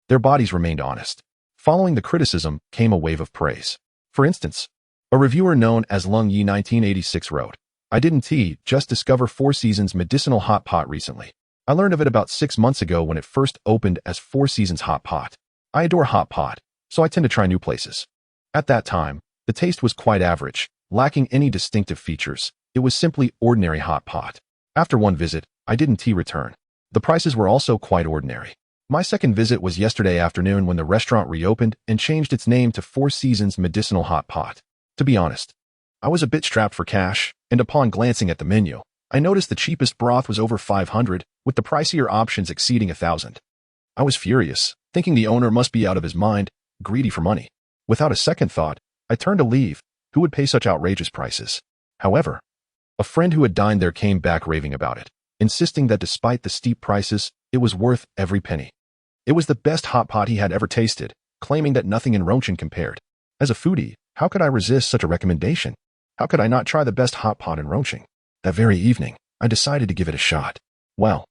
S1: their bodies remained honest. Following the criticism came a wave of praise. For instance, a reviewer known as Lung Yi 1986 wrote, I didn't just discover Four Seasons medicinal hot pot recently. I learned of it about 6 months ago when it first opened as Four Seasons Hot Pot. I adore hot pot, so I tend to try new places. At that time, the taste was quite average, lacking any distinctive features. It was simply ordinary hot pot. After one visit, I didn't return. The prices were also quite ordinary. My second visit was yesterday afternoon when the restaurant reopened and changed its name to Four Seasons Medicinal Hot Pot. To be honest, I was a bit strapped for cash, and upon glancing at the menu, I noticed the cheapest broth was over $500, with the pricier options exceeding $1,000. I was furious, thinking the owner must be out of his mind, greedy for money. Without a second thought, I turned to leave. Who would pay such outrageous prices? However, a friend who had dined there came back raving about it, insisting that despite the steep prices, it was worth every penny. It was the best hot pot he had ever tasted, claiming that nothing in Rongchen compared. As a foodie, how could I resist such a recommendation? How could I not try the best hot pot in Rongchen? That very evening, I decided to give it a shot. Well,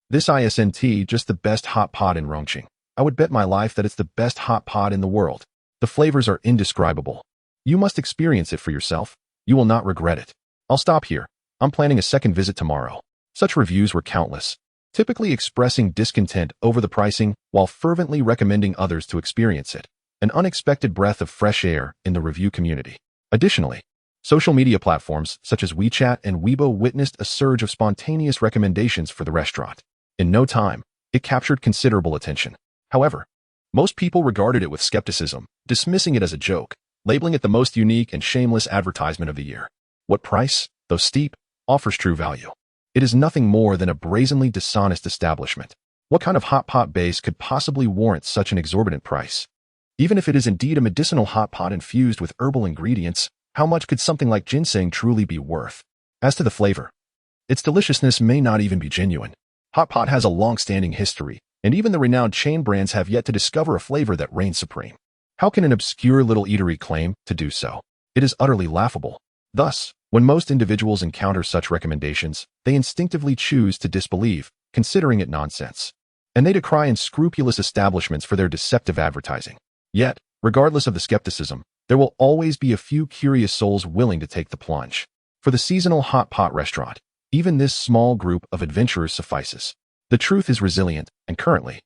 S1: this isn't just the best hot pot in Rongchen. I would bet my life that it's the best hot pot in the world. The flavors are indescribable. You must experience it for yourself. You will not regret it. I'll stop here. I'm planning a second visit tomorrow. Such reviews were countless, typically expressing discontent over the pricing while fervently recommending others to experience it. An unexpected breath of fresh air in the review community. Additionally, social media platforms such as WeChat and Weibo witnessed a surge of spontaneous recommendations for the restaurant. In no time, it captured considerable attention. However, most people regarded it with skepticism, dismissing it as a joke, labeling it the most unique and shameless advertisement of the year. What price, though steep, offers true value? It is nothing more than a brazenly dishonest establishment. What kind of hot pot base could possibly warrant such an exorbitant price? Even if it is indeed a medicinal hot pot infused with herbal ingredients, how much could something like ginseng truly be worth? As to the flavor, its deliciousness may not even be genuine. Hot pot has a long-standing history, and even the renowned chain brands have yet to discover a flavor that reigns supreme. How can an obscure little eatery claim to do so? It is utterly laughable. Thus, when most individuals encounter such recommendations, they instinctively choose to disbelieve, considering it nonsense. And they decry unscrupulous establishments for their deceptive advertising. Yet, regardless of the skepticism, there will always be a few curious souls willing to take the plunge. For the seasonal hot pot restaurant, even this small group of adventurers suffices. The truth is resilient, and currently,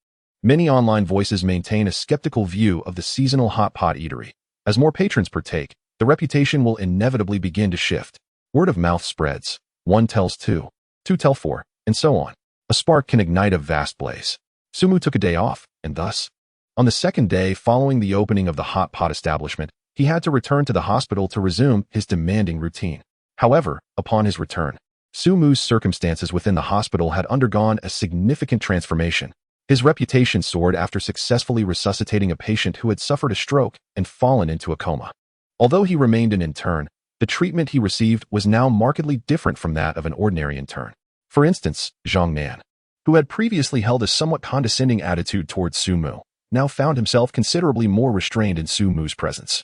S1: many online voices maintain a skeptical view of the seasonal hot pot eatery. As more patrons partake, the reputation will inevitably begin to shift. Word of mouth spreads. One tells two, two tell four, and so on. A spark can ignite a vast blaze. Sumu took a day off, and thus, on the second day following the opening of the hot pot establishment, he had to return to the hospital to resume his demanding routine. However, upon his return, Sumu's circumstances within the hospital had undergone a significant transformation. His reputation soared after successfully resuscitating a patient who had suffered a stroke and fallen into a coma. Although he remained an intern, the treatment he received was now markedly different from that of an ordinary intern. For instance, Zhang Nan, who had previously held a somewhat condescending attitude towards Sumu, now found himself considerably more restrained in Sumu's presence.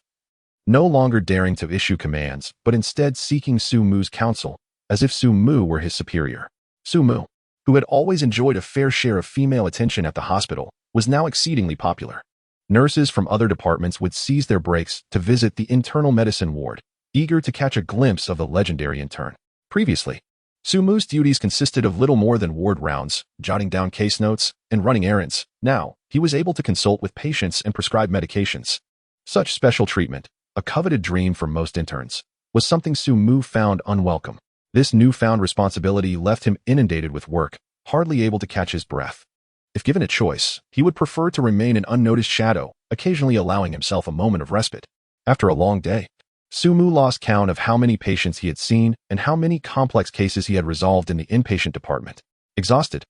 S1: No longer daring to issue commands, but instead seeking Sumu's counsel, as if Sumu were his superior. Sumu, who had always enjoyed a fair share of female attention at the hospital, was now exceedingly popular. Nurses from other departments would seize their breaks to visit the internal medicine ward, eager to catch a glimpse of the legendary intern. Previously, Sumu's duties consisted of little more than ward rounds, jotting down case notes, and running errands. Now, he was able to consult with patients and prescribe medications. Such special treatment, a coveted dream for most interns, was something Sumu found unwelcome. This newfound responsibility left him inundated with work, hardly able to catch his breath. If given a choice, he would prefer to remain an unnoticed shadow, occasionally allowing himself a moment of respite. After a long day, Sumu lost count of how many patients he had seen and how many complex cases he had resolved in the inpatient department. Exhausted,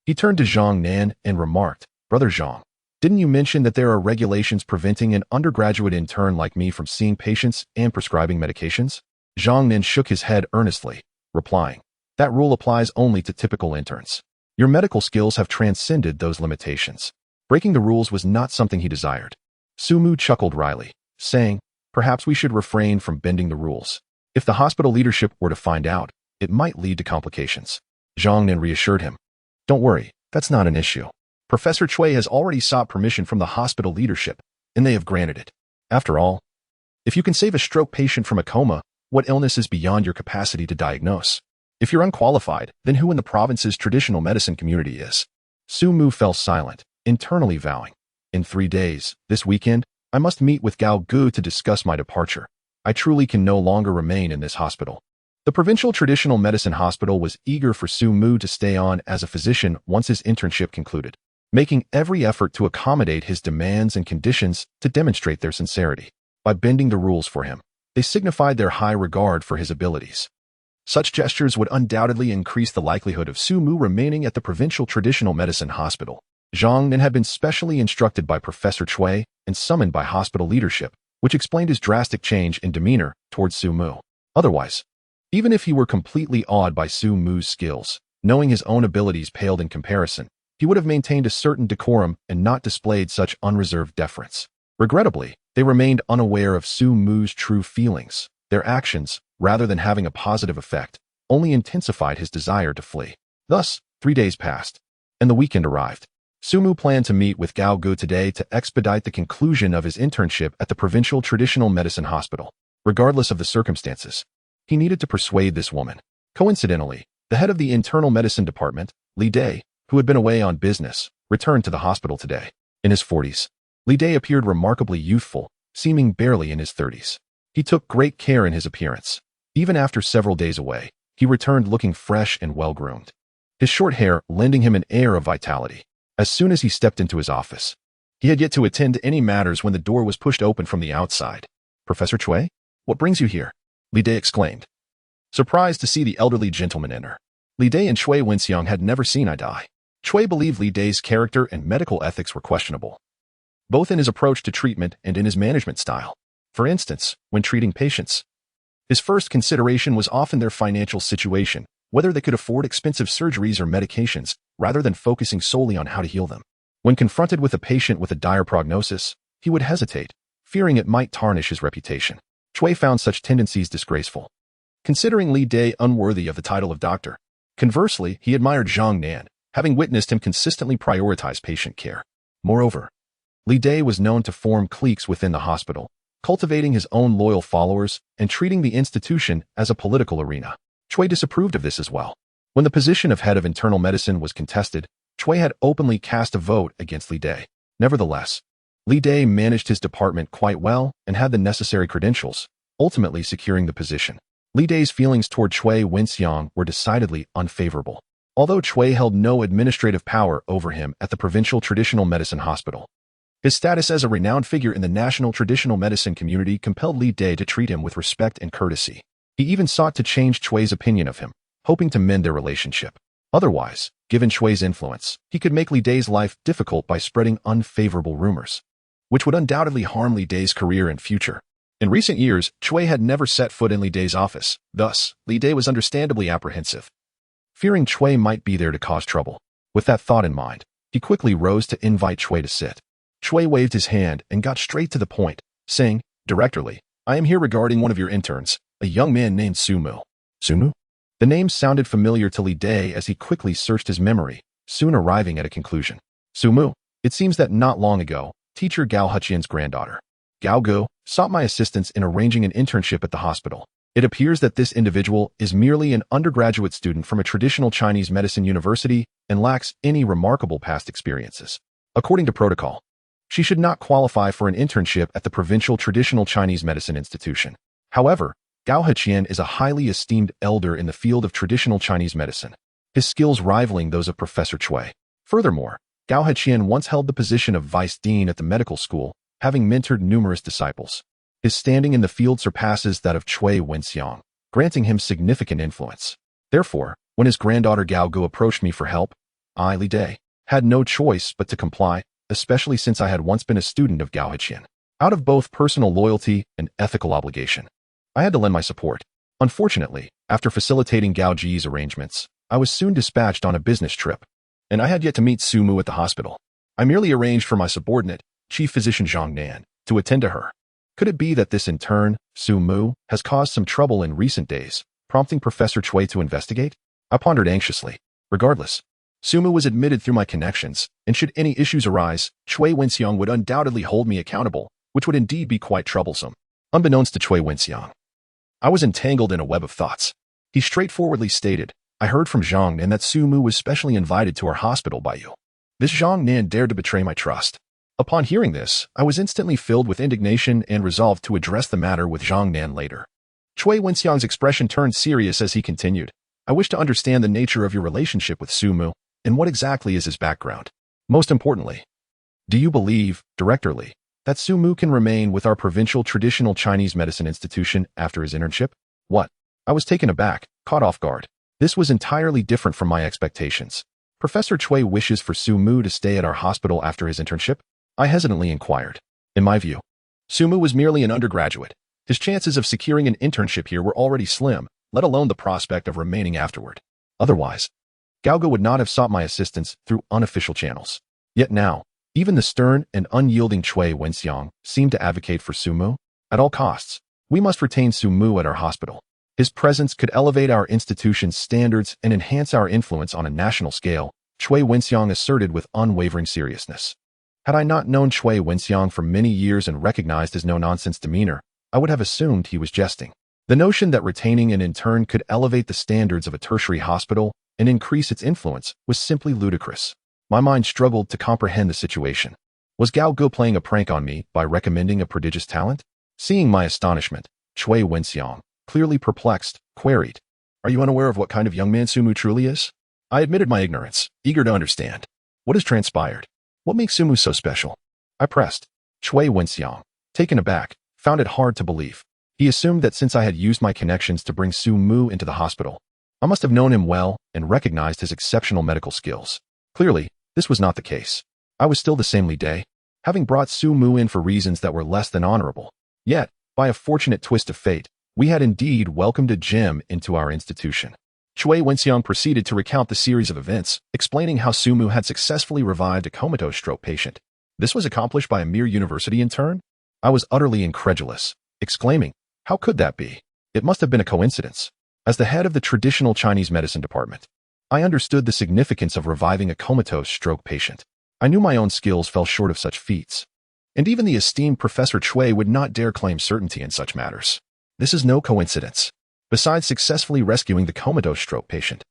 S1: he turned to Zhang Nan and remarked, "Brother Zhang, didn't you mention that there are regulations preventing an undergraduate intern like me from seeing patients and prescribing medications?" Zhang Nan shook his head earnestly, replying, "That rule applies only to typical interns. Your medical skills have transcended those limitations." Breaking the rules was not something he desired. Sumu chuckled wryly, saying, "Perhaps we should refrain from bending the rules. If the hospital leadership were to find out, it might lead to complications." Zhang Nan reassured him, "Don't worry, that's not an issue. Professor Cui has already sought permission from the hospital leadership, and they have granted it. After all, if you can save a stroke patient from a coma, What illness is beyond your capacity to diagnose? If you're unqualified, then who in the province's traditional medicine community is? Su Mu fell silent, internally vowing, in 3 days, this weekend, I must meet with Gao Gu to discuss my departure. I truly can no longer remain in this hospital. The provincial traditional medicine hospital was eager for Su Mu to stay on as a physician once his internship concluded, making every effort to accommodate his demands and conditions to demonstrate their sincerity. By bending the rules for him, they signified their high regard for his abilities. Such gestures would undoubtedly increase the likelihood of Su Mu remaining at the provincial traditional medicine hospital. Zhang Nin had been specially instructed by Professor Cui and summoned by hospital leadership, which explained his drastic change in demeanor towards Su Mu. Otherwise, even if he were completely awed by Su Mu's skills, knowing his own abilities paled in comparison, he would have maintained a certain decorum and not displayed such unreserved deference. Regrettably, they remained unaware of Su Mu's true feelings. Their actions, rather than having a positive effect, only intensified his desire to flee. Thus, 3 days passed, and the weekend arrived. Su Mu planned to meet with Gao Gu today to expedite the conclusion of his internship at the provincial traditional medicine hospital. Regardless of the circumstances, he needed to persuade this woman. Coincidentally, the head of the internal medicine department, Li Dai, who had been away on business, returned to the hospital today. In his 40s, Li Dai appeared remarkably youthful, seeming barely in his 30s. He took great care in his appearance. Even after several days away, he returned looking fresh and well-groomed, his short hair lending him an air of vitality. As soon as he stepped into his office, he had yet to attend to any matters when the door was pushed open from the outside. "Professor Cui, what brings you here?" Li Dai exclaimed, surprised to see the elderly gentleman enter. Li Dai and Cui Wenxiang had never seen eye to eye. Cui believed Li Dai's character and medical ethics were questionable, both in his approach to treatment and in his management style. For instance, when treating patients, his first consideration was often their financial situation, whether they could afford expensive surgeries or medications, rather than focusing solely on how to heal them. When confronted with a patient with a dire prognosis, he would hesitate, fearing it might tarnish his reputation. Cui found such tendencies disgraceful, considering Li Dai unworthy of the title of doctor. Conversely, he admired Zhang Nan, having witnessed him consistently prioritize patient care. Moreover, Li Dai was known to form cliques within the hospital, cultivating his own loyal followers and treating the institution as a political arena. Cui disapproved of this as well. When the position of head of internal medicine was contested, Cui had openly cast a vote against Li Dai. Nevertheless, Li Dai managed his department quite well and had the necessary credentials, ultimately securing the position. Li Dai's feelings toward Cui Wenxiang were decidedly unfavorable, although Cui held no administrative power over him at the provincial traditional medicine hospital. His status as a renowned figure in the national traditional medicine community compelled Li Dai to treat him with respect and courtesy. He even sought to change Cui's opinion of him, hoping to mend their relationship. Otherwise, given Cui's influence, he could make Li Dai's life difficult by spreading unfavorable rumors, which would undoubtedly harm Li Dai's career and future. In recent years, Cui had never set foot in Li Dai's office. Thus, Li Dai was understandably apprehensive, fearing Cui might be there to cause trouble. With that thought in mind, he quickly rose to invite Cui to sit. Cui waved his hand and got straight to the point, saying, "Directorly, I am here regarding one of your interns, a young man named Su Mu." Su Mu? The name sounded familiar to Li Dai as he quickly searched his memory, soon arriving at a conclusion. Su Mu. It seems that not long ago, teacher Gao Heqian's granddaughter, Gao Gu, sought my assistance in arranging an internship at the hospital. It appears that this individual is merely an undergraduate student from a traditional Chinese medicine university and lacks any remarkable past experiences. According to protocol, she should not qualify for an internship at the provincial traditional Chinese medicine institution. However, Gao Heqian is a highly esteemed elder in the field of traditional Chinese medicine, his skills rivaling those of Professor Cui. Furthermore, Gao Heqian once held the position of vice dean at the medical school, having mentored numerous disciples. His standing in the field surpasses that of Cui Wenxiang, granting him significant influence. Therefore, when his granddaughter Gao Gu approached me for help, I, Li Dai, had no choice but to comply, especially since I had once been a student of Gao Heqian. Out of both personal loyalty and ethical obligation, I had to lend my support. Unfortunately, after facilitating Gao Ji's arrangements, I was soon dispatched on a business trip, and I had yet to meet Su Mu at the hospital. I merely arranged for my subordinate, Chief Physician Zhang Nan, to attend to her. Could it be that this in turn, Su Mu, has caused some trouble in recent days, prompting Professor Cui to investigate? I pondered anxiously. Regardless, Su Mu was admitted through my connections, and should any issues arise, Cui Wenxiang would undoubtedly hold me accountable, which would indeed be quite troublesome. Unbeknownst to Cui Wenxiang, I was entangled in a web of thoughts. He straightforwardly stated, I heard from Zhang Nan that Su Mu was specially invited to our hospital by you. This Zhang Nan dared to betray my trust. Upon hearing this, I was instantly filled with indignation and resolved to address the matter with Zhang Nan later. Cui Wenxiang's expression turned serious as he continued, I wish to understand the nature of your relationship with Su Mu, and what exactly is his background. Most importantly, do you believe, directly, that Su Mu can remain with our provincial traditional Chinese medicine institution after his internship? What? I was taken aback, caught off guard. This was entirely different from my expectations. Professor Cui wishes for Su Mu to stay at our hospital after his internship? I hesitantly inquired. In my view, Su Mu was merely an undergraduate. His chances of securing an internship here were already slim, let alone the prospect of remaining afterward. Otherwise, Gaoge would not have sought my assistance through unofficial channels. Yet now, even the stern and unyielding Cui Wenxiang seemed to advocate for Su Mu. At all costs, we must retain Su Mu at our hospital. His presence could elevate our institution's standards and enhance our influence on a national scale, Cui Wenxiang asserted with unwavering seriousness. Had I not known Cui Wenxiang for many years and recognized his no-nonsense demeanor, I would have assumed he was jesting. The notion that retaining an intern could elevate the standards of a tertiary hospital and increase its influence was simply ludicrous. My mind struggled to comprehend the situation. Was Gaoge playing a prank on me by recommending a prodigious talent? Seeing my astonishment, Cui Wenxiang, clearly perplexed, queried, Are you unaware of what kind of young man Su Mu truly is? I admitted my ignorance, eager to understand. What has transpired? What makes Su Mu so special? I pressed. Cui Wenxiang, taken aback, found it hard to believe. He assumed that since I had used my connections to bring Su Mu into the hospital, I must have known him well and recognized his exceptional medical skills. Clearly, this was not the case. I was still the same Li Day, having brought Su Mu in for reasons that were less than honorable. Yet, by a fortunate twist of fate, we had indeed welcomed a gem into our institution. Cui Wenxiang proceeded to recount the series of events, explaining how Su Mu had successfully revived a comatose stroke patient. This was accomplished by a mere university intern? I was utterly incredulous, exclaiming, How could that be? It must have been a coincidence. As the head of the traditional Chinese medicine department, I understood the significance of reviving a comatose stroke patient. I knew my own skills fell short of such feats. And even the esteemed Professor Cui would not dare claim certainty in such matters. This is no coincidence. Besides successfully rescuing the comatose stroke patient,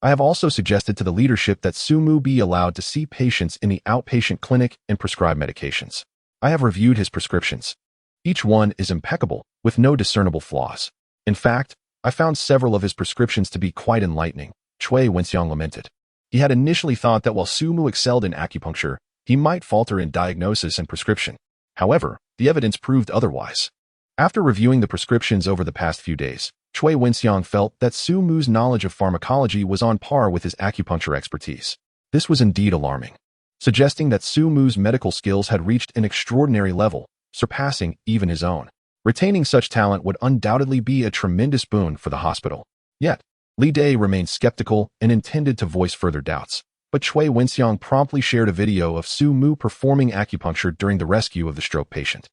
S1: I have also suggested to the leadership that Su Mu be allowed to see patients in the outpatient clinic and prescribe medications. I have reviewed his prescriptions. Each one is impeccable, with no discernible flaws. In fact, I found several of his prescriptions to be quite enlightening, Cui Wenxiang lamented. He had initially thought that while Su Mu excelled in acupuncture, he might falter in diagnosis and prescription. However, the evidence proved otherwise. After reviewing the prescriptions over the past few days, Cui Wenxiang felt that Su Mu's knowledge of pharmacology was on par with his acupuncture expertise. This was indeed alarming, suggesting that Su Mu's medical skills had reached an extraordinary level, surpassing even his own. Retaining such talent would undoubtedly be a tremendous boon for the hospital. Yet, Li Day remained skeptical and intended to voice further doubts, but Cui Wenxiang promptly shared a video of Su Mu performing acupuncture during the rescue of the stroke patient.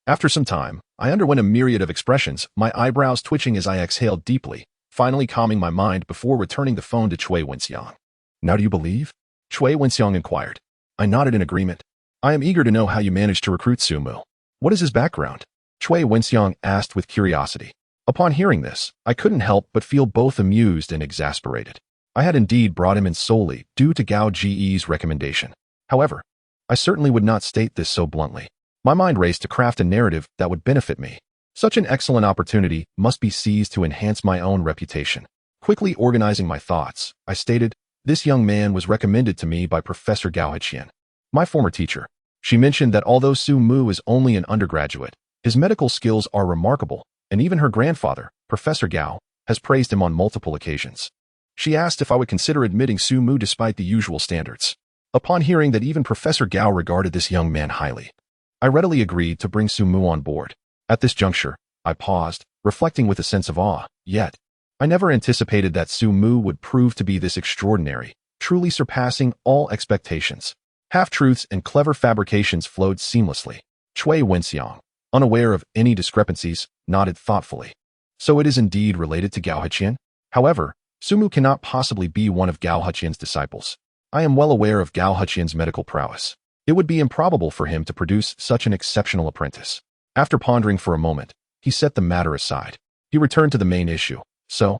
S1: After some time, I underwent a myriad of expressions, my eyebrows twitching as I exhaled deeply, finally calming my mind before returning the phone to Cui Wenxiang. Now do you believe? Cui Wenxiang inquired. I nodded in agreement. I am eager to know how you managed to recruit Su Mu. What is his background? Cui Wenxiang asked with curiosity. Upon hearing this, I couldn't help but feel both amused and exasperated. I had indeed brought him in solely due to Gao Ji's recommendation. However, I certainly would not state this so bluntly. My mind raced to craft a narrative that would benefit me. Such an excellent opportunity must be seized to enhance my own reputation. Quickly organizing my thoughts, I stated, this young man was recommended to me by Professor Gao Heqian, my former teacher. She mentioned that although Su Mu is only an undergraduate, his medical skills are remarkable, and even her grandfather, Professor Gao, has praised him on multiple occasions. She asked if I would consider admitting Su Mu despite the usual standards. Upon hearing that even Professor Gao regarded this young man highly, I readily agreed to bring Su Mu on board. At this juncture, I paused, reflecting with a sense of awe, yet I never anticipated that Su Mu would prove to be this extraordinary, truly surpassing all expectations. Half-truths and clever fabrications flowed seamlessly. Cui Wenxiang, unaware of any discrepancies, nodded thoughtfully. So it is indeed related to Gao Heqian? However, Su Mu cannot possibly be one of Gao Heqian's disciples. I am well aware of Gao Heqian's medical prowess. It would be improbable for him to produce such an exceptional apprentice. After pondering for a moment, he set the matter aside. He returned to the main issue. So,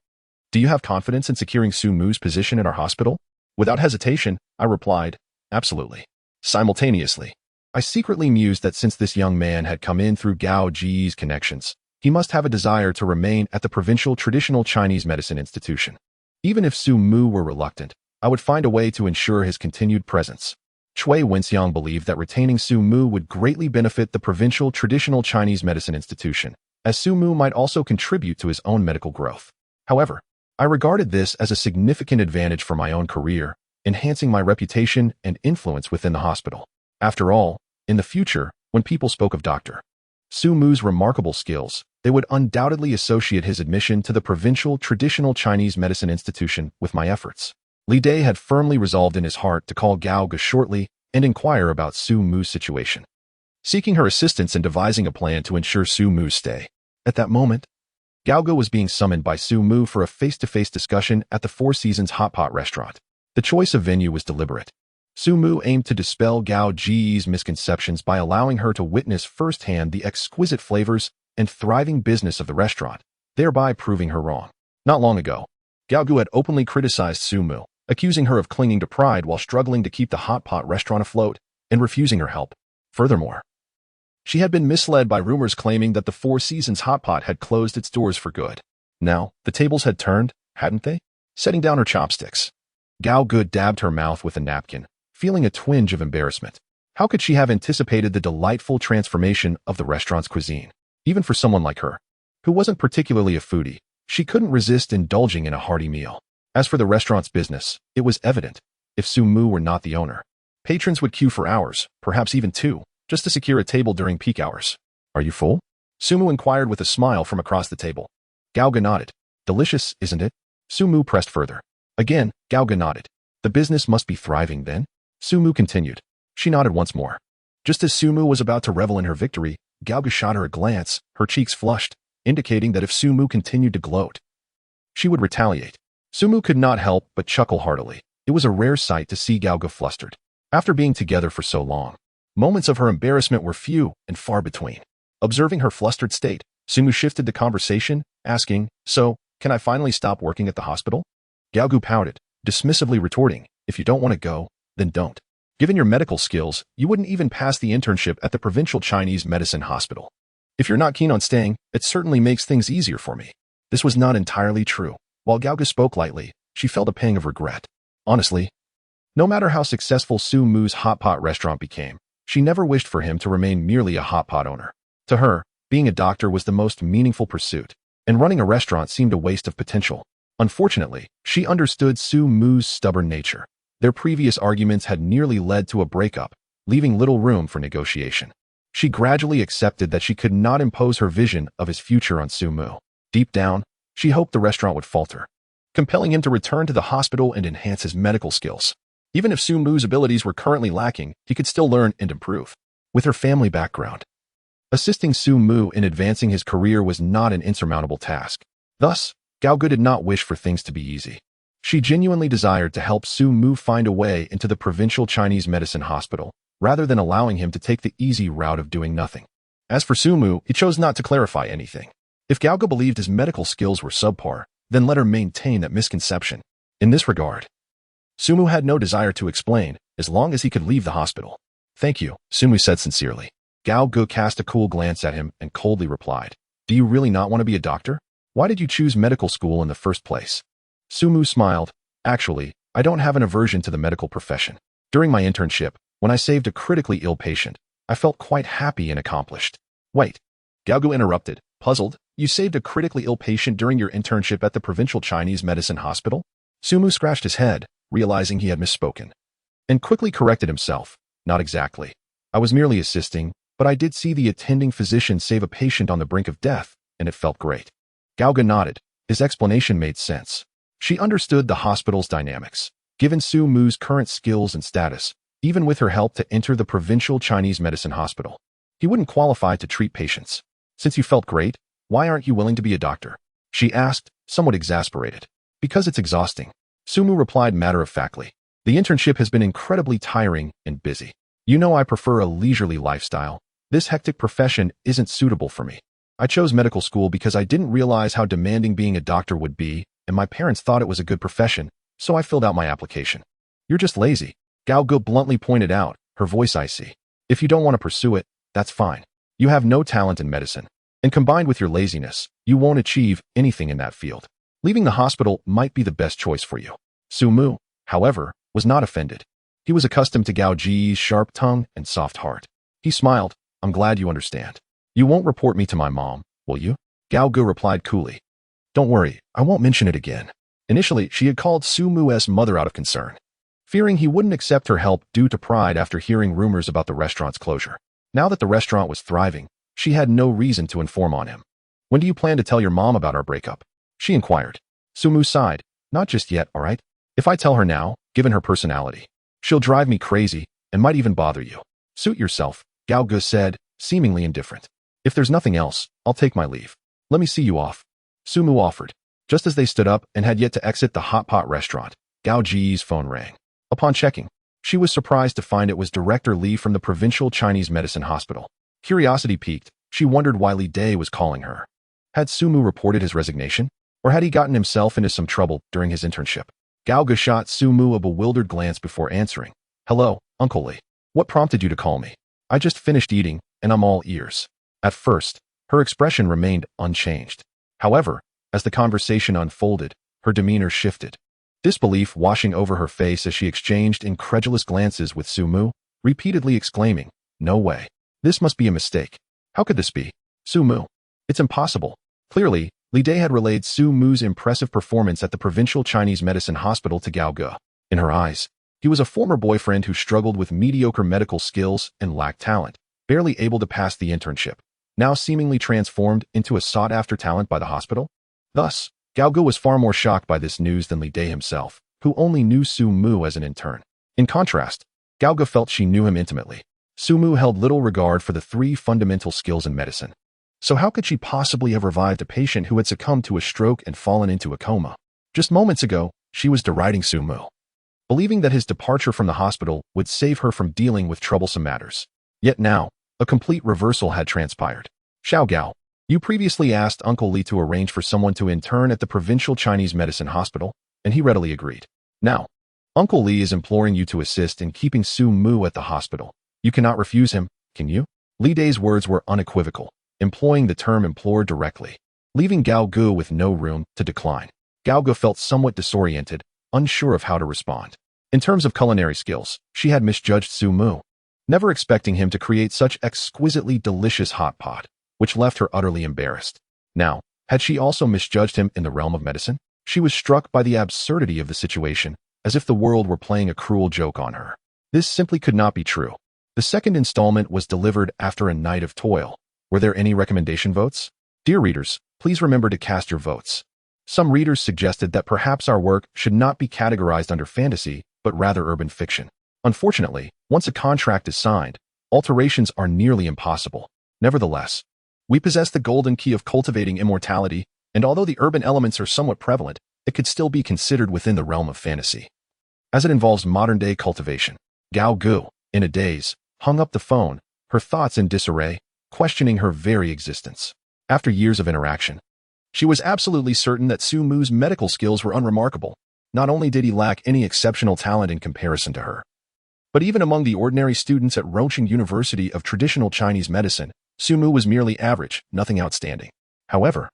S1: do you have confidence in securing Su Mu's position in our hospital? Without hesitation, I replied, absolutely. Simultaneously, I secretly mused that since this young man had come in through Gao Ji's connections, he must have a desire to remain at the provincial traditional Chinese medicine institution. Even if Su Mu were reluctant, I would find a way to ensure his continued presence. Chui Wenxiang believed that retaining Su Mu would greatly benefit the provincial traditional Chinese medicine institution, as Su Mu might also contribute to his own medical growth. However, I regarded this as a significant advantage for my own career, enhancing my reputation and influence within the hospital. After all, in the future, when people spoke of Dr. Su Mu's remarkable skills, they would undoubtedly associate his admission to the provincial traditional Chinese medicine institution with my efforts. Li Dai had firmly resolved in his heart to call Gao Ge shortly and inquire about Su Mu's situation, seeking her assistance in devising a plan to ensure Su Mu's stay. At that moment, Gao Ge was being summoned by Su Mu for a face-to-face discussion at the Four Seasons Hot Pot restaurant. The choice of venue was deliberate. Su Mu aimed to dispel Gao Ji's misconceptions by allowing her to witness firsthand the exquisite flavors and thriving business of the restaurant, thereby proving her wrong. Not long ago, Gao Ge had openly criticized Su Mu, accusing her of clinging to pride while struggling to keep the hot pot restaurant afloat and refusing her help. Furthermore, she had been misled by rumors claiming that the Four Seasons Hot Pot had closed its doors for good. Now, the tables had turned, hadn't they? Setting down her chopsticks, Gao Ge dabbed her mouth with a napkin, feeling a twinge of embarrassment. How could she have anticipated the delightful transformation of the restaurant's cuisine? Even for someone like her, who wasn't particularly a foodie, she couldn't resist indulging in a hearty meal. As for the restaurant's business, it was evident. If Su Mu were not the owner, patrons would queue for hours, perhaps even 2, just to secure a table during peak hours. Are you full? Su Mu inquired with a smile from across the table. Gao Ge nodded. Delicious, isn't it? Su Mu pressed further. Again, Gao Ge nodded. The business must be thriving then? Su Mu continued. She nodded once more. Just as Su Mu was about to revel in her victory, Gao Ge shot her a glance, her cheeks flushed, indicating that if Su Mu continued to gloat, she would retaliate. Su Mu could not help but chuckle heartily. It was a rare sight to see Gao Ge flustered. After being together for so long, moments of her embarrassment were few and far between. Observing her flustered state, Su Mu shifted the conversation, asking, "So, can I finally stop working at the hospital?" Gao Ge pouted, dismissively retorting, "If you don't want to go, then don't. Given your medical skills, you wouldn't even pass the internship at the provincial Chinese medicine hospital. If you're not keen on staying, it certainly makes things easier for me." This was not entirely true. While Gao Ge spoke lightly, she felt a pang of regret. Honestly, no matter how successful Su Mu's hot pot restaurant became, she never wished for him to remain merely a hot pot owner. To her, being a doctor was the most meaningful pursuit, and running a restaurant seemed a waste of potential. Unfortunately, she understood Su Mu's stubborn nature. Their previous arguments had nearly led to a breakup, leaving little room for negotiation. She gradually accepted that she could not impose her vision of his future on Su Mu. Deep down, she hoped the restaurant would falter, compelling him to return to the hospital and enhance his medical skills. Even if Su Mu's abilities were currently lacking, he could still learn and improve. With her family background, assisting Su Mu in advancing his career was not an insurmountable task. Thus, Gao Ge did not wish for things to be easy. She genuinely desired to help Su Mu find a way into the provincial Chinese medicine hospital, rather than allowing him to take the easy route of doing nothing. As for Su Mu, he chose not to clarify anything. If Gao Ge believed his medical skills were subpar, then let her maintain that misconception. In this regard, Su Mu had no desire to explain, as long as he could leave the hospital. "Thank you," Su Mu said sincerely. Gao Ge cast a cool glance at him and coldly replied, "Do you really not want to be a doctor? Why did you choose medical school in the first place?" Su Mu smiled. "Actually, I don't have an aversion to the medical profession. During my internship, when I saved a critically ill patient, I felt quite happy and accomplished." "Wait," Gao Ge interrupted, puzzled. "You saved a critically ill patient during your internship at the provincial Chinese medicine hospital?" Su Mu scratched his head, realizing he had misspoken, and quickly corrected himself. "Not exactly. I was merely assisting, but I did see the attending physician save a patient on the brink of death, and it felt great." Gao Ge nodded. His explanation made sense. She understood the hospital's dynamics. Given Su Mu's current skills and status, even with her help to enter the provincial Chinese medicine hospital, he wouldn't qualify to treat patients. "Since you felt great, why aren't you willing to be a doctor?" she asked, somewhat exasperated. "Because it's exhausting," Su Mu replied matter-of-factly. "The internship has been incredibly tiring and busy. You know I prefer a leisurely lifestyle. This hectic profession isn't suitable for me." I chose medical school because I didn't realize how demanding being a doctor would be, and my parents thought it was a good profession, so I filled out my application. You're just lazy, Gao Gu bluntly pointed out, her voice icy. If you don't want to pursue it, that's fine. You have no talent in medicine, and combined with your laziness, you won't achieve anything in that field. Leaving the hospital might be the best choice for you. Su Mu, however, was not offended. He was accustomed to Gao Ji's sharp tongue and soft heart. He smiled. I'm glad you understand. You won't report me to my mom, will you? Gao Gu replied coolly. Don't worry, I won't mention it again. Initially, she had called Su Mu's mother out of concern, fearing he wouldn't accept her help due to pride after hearing rumors about the restaurant's closure. Now that the restaurant was thriving, she had no reason to inform on him. When do you plan to tell your mom about our breakup? She inquired. Su Mu sighed. Not just yet, all right? If I tell her now, given her personality, she'll drive me crazy and might even bother you. Suit yourself, Gao Gu said, seemingly indifferent. If there's nothing else, I'll take my leave. Let me see you off. Su Mu offered. Just as they stood up and had yet to exit the hot pot restaurant, Gao Ji's phone rang. Upon checking, she was surprised to find it was Director Li from the Provincial Chinese Medicine Hospital. Curiosity piqued, she wondered why Li Day was calling her. Had Su Mu reported his resignation? Or had he gotten himself into some trouble during his internship? Gao Gu shot Su Mu a bewildered glance before answering. Hello, Uncle Li. What prompted you to call me? I just finished eating, and I'm all ears. At first, her expression remained unchanged. However, as the conversation unfolded, her demeanor shifted. Disbelief washing over her face as she exchanged incredulous glances with Su Mu, repeatedly exclaiming, No way. This must be a mistake. How could this be? Su Mu. It's impossible. Clearly, Li Day had relayed Su Mu's impressive performance at the Provincial Chinese Medicine Hospital to Gao Gu. In her eyes, he was a former boyfriend who struggled with mediocre medical skills and lacked talent, barely able to pass the internship, now seemingly transformed into a sought-after talent by the hospital. Thus, Gao Gu was far more shocked by this news than Li Day himself, who only knew Su Mu as an intern. In contrast, Gao Gu felt she knew him intimately. Su Mu held little regard for the 3 fundamental skills in medicine. So how could she possibly have revived a patient who had succumbed to a stroke and fallen into a coma? Just moments ago, she was deriding Su Mu, believing that his departure from the hospital would save her from dealing with troublesome matters. Yet now, a complete reversal had transpired. Xiao Gao, you previously asked Uncle Li to arrange for someone to intern at the Provincial Chinese Medicine Hospital, and he readily agreed. Now, Uncle Li is imploring you to assist in keeping Su Mu at the hospital. You cannot refuse him, can you? Li Day's words were unequivocal, employing the term implore directly, leaving Gao Gu with no room to decline. Gao Gu felt somewhat disoriented, unsure of how to respond. In terms of culinary skills, she had misjudged Su Mu, never expecting him to create such exquisitely delicious hot pot, which left her utterly embarrassed. Now, had she also misjudged him in the realm of medicine? She was struck by the absurdity of the situation, as if the world were playing a cruel joke on her. This simply could not be true. The second installment was delivered after a night of toil. Were there any recommendation votes? Dear readers, please remember to cast your votes. Some readers suggested that perhaps our work should not be categorized under fantasy, but rather urban fiction. Unfortunately, once a contract is signed, alterations are nearly impossible. Nevertheless, we possess the golden key of cultivating immortality, and although the urban elements are somewhat prevalent, it could still be considered within the realm of fantasy. As it involves modern-day cultivation, Gao Gu, in a daze, hung up the phone, her thoughts in disarray, questioning her very existence. After years of interaction, she was absolutely certain that Su Mu's medical skills were unremarkable. Not only did he lack any exceptional talent in comparison to her, but even among the ordinary students at Roching University of Traditional Chinese Medicine, Su Mu was merely average, nothing outstanding. However,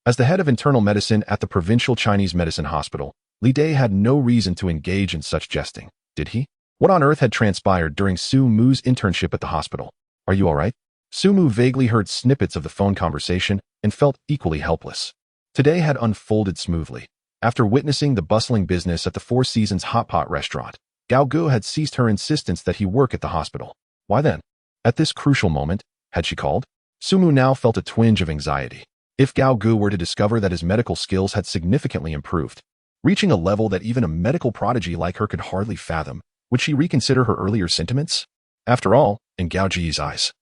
S1: as the head of internal medicine at the Provincial Chinese Medicine Hospital, Li Day had no reason to engage in such jesting, did he? What on earth had transpired during Su Mu's internship at the hospital? Are you all right? Su Mu vaguely heard snippets of the phone conversation and felt equally helpless. Today had unfolded smoothly. After witnessing the bustling business at the Four Seasons Hot Pot restaurant, Gao Gu had ceased her insistence that he work at the hospital. Why then? At this crucial moment, had she called? Su Mu now felt a twinge of anxiety. If Gao Gu were to discover that his medical skills had significantly improved, reaching a level that even a medical prodigy like her could hardly fathom, would she reconsider her earlier sentiments? After all, in Gao Ji's eyes,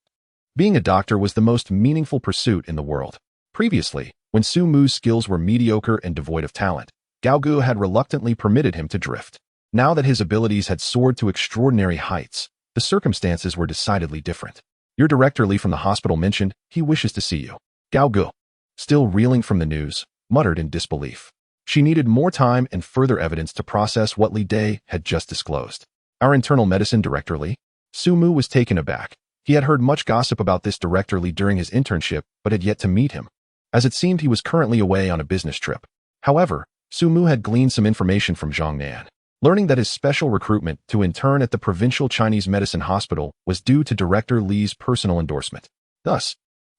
S1: being a doctor was the most meaningful pursuit in the world. Previously, when Su Mu's skills were mediocre and devoid of talent, Gao Gu had reluctantly permitted him to drift. Now that his abilities had soared to extraordinary heights, the circumstances were decidedly different. Your director Li from the hospital mentioned he wishes to see you. Gao Gu, still reeling from the news, muttered in disbelief. She needed more time and further evidence to process what Li Dai had just disclosed. Our internal medicine director Li? Su Mu was taken aback. He had heard much gossip about this director Li during his internship, but had yet to meet him, as it seemed he was currently away on a business trip. However, Su Mu had gleaned some information from Zhang Nan, learning that his special recruitment to intern at the Provincial Chinese Medicine Hospital was due to Director Li's personal endorsement. Thus,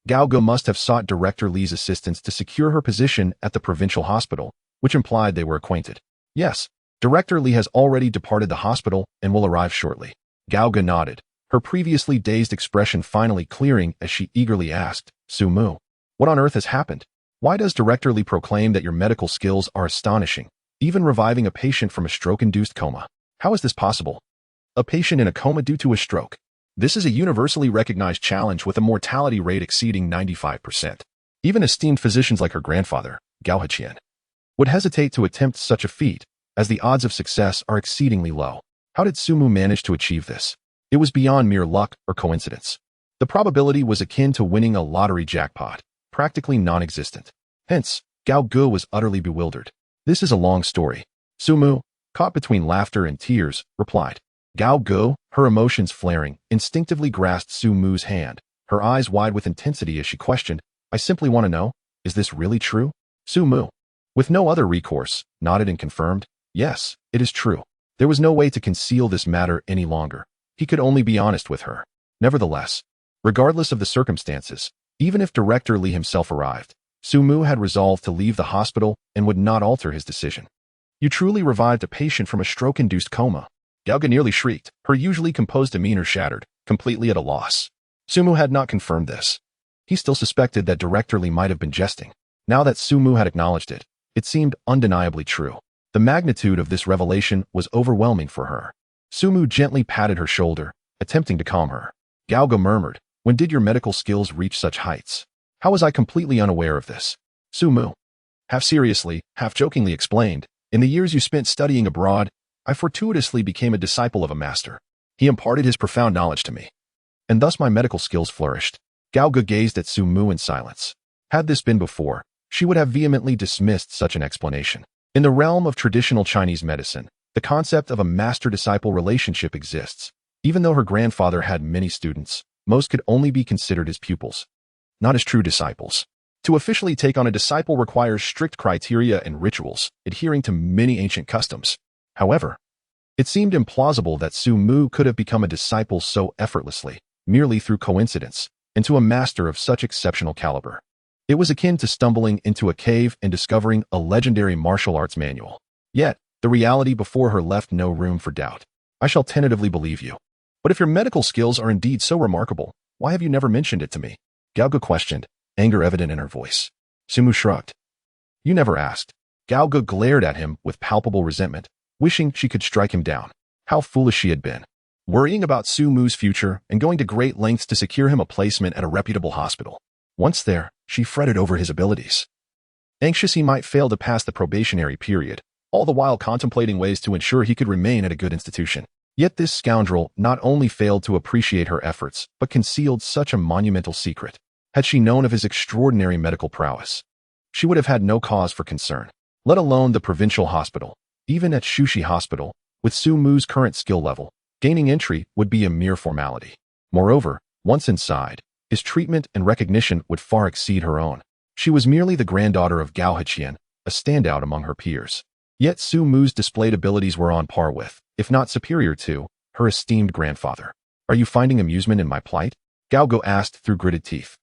S1: Gao Gu must have sought Director Li's assistance to secure her position at the provincial hospital, which implied they were acquainted. Yes, Director Li has already departed the hospital and will arrive shortly. Gao Gu nodded, her previously dazed expression finally clearing as she eagerly asked, Su Mu, what on earth has happened? Why does Director Li proclaim that your medical skills are astonishing, even reviving a patient from a stroke-induced coma? How is this possible? A patient in a coma due to a stroke. This is a universally recognized challenge with a mortality rate exceeding 95%. Even esteemed physicians like her grandfather, Gao Heqian, would hesitate to attempt such a feat, as the odds of success are exceedingly low. How did Su Mu manage to achieve this? It was beyond mere luck or coincidence. The probability was akin to winning a lottery jackpot, practically non-existent. Hence, Gao Gu was utterly bewildered. This is a long story. Su Mu, caught between laughter and tears, replied. Gao Gu, her emotions flaring, instinctively grasped Su Mu's hand, her eyes wide with intensity as she questioned, I simply want to know, is this really true? Su Mu, with no other recourse, nodded and confirmed, yes, it is true. There was no way to conceal this matter any longer. He could only be honest with her. Nevertheless, regardless of the circumstances, even if Director Li himself arrived, Su Mu had resolved to leave the hospital and would not alter his decision. You truly revived a patient from a stroke-induced coma. Gao Gu nearly shrieked, her usually composed demeanor shattered, completely at a loss. Su Mu had not confirmed this. He still suspected that Director Li might have been jesting. Now that Su Mu had acknowledged it, it seemed undeniably true. The magnitude of this revelation was overwhelming for her. Su Mu gently patted her shoulder, attempting to calm her. Gao Gu murmured, when did your medical skills reach such heights? How was I completely unaware of this? Su Mu, half seriously, half jokingly explained, in the years you spent studying abroad, I fortuitously became a disciple of a master. He imparted his profound knowledge to me, and thus my medical skills flourished. Gao Gu gazed at Su Mu in silence. Had this been before, she would have vehemently dismissed such an explanation. In the realm of traditional Chinese medicine, the concept of a master-disciple relationship exists. Even though her grandfather had many students, most could only be considered as pupils, not as true disciples. To officially take on a disciple requires strict criteria and rituals, adhering to many ancient customs. However, it seemed implausible that Su Mu could have become a disciple so effortlessly, merely through coincidence, into a master of such exceptional caliber. It was akin to stumbling into a cave and discovering a legendary martial arts manual. Yet, the reality before her left no room for doubt. I shall tentatively believe you. But if your medical skills are indeed so remarkable, why have you never mentioned it to me? Gao Gu questioned, anger evident in her voice. Su Mu shrugged. You never asked. Gao Gu glared at him with palpable resentment, wishing she could strike him down. How foolish she had been. Worrying about Su Mu's future and going to great lengths to secure him a placement at a reputable hospital. Once there, she fretted over his abilities. Anxious he might fail to pass the probationary period, all the while contemplating ways to ensure he could remain at a good institution. Yet this scoundrel not only failed to appreciate her efforts, but concealed such a monumental secret. Had she known of his extraordinary medical prowess, she would have had no cause for concern, let alone the provincial hospital. Even at Shushi Hospital, with Su Mu's current skill level, gaining entry would be a mere formality. Moreover, once inside, his treatment and recognition would far exceed her own. She was merely the granddaughter of Gao Heqian, a standout among her peers. Yet Su Mu's displayed abilities were on par with, if not superior to, her esteemed grandfather. Are you finding amusement in my plight? Gao Gu asked through gritted teeth.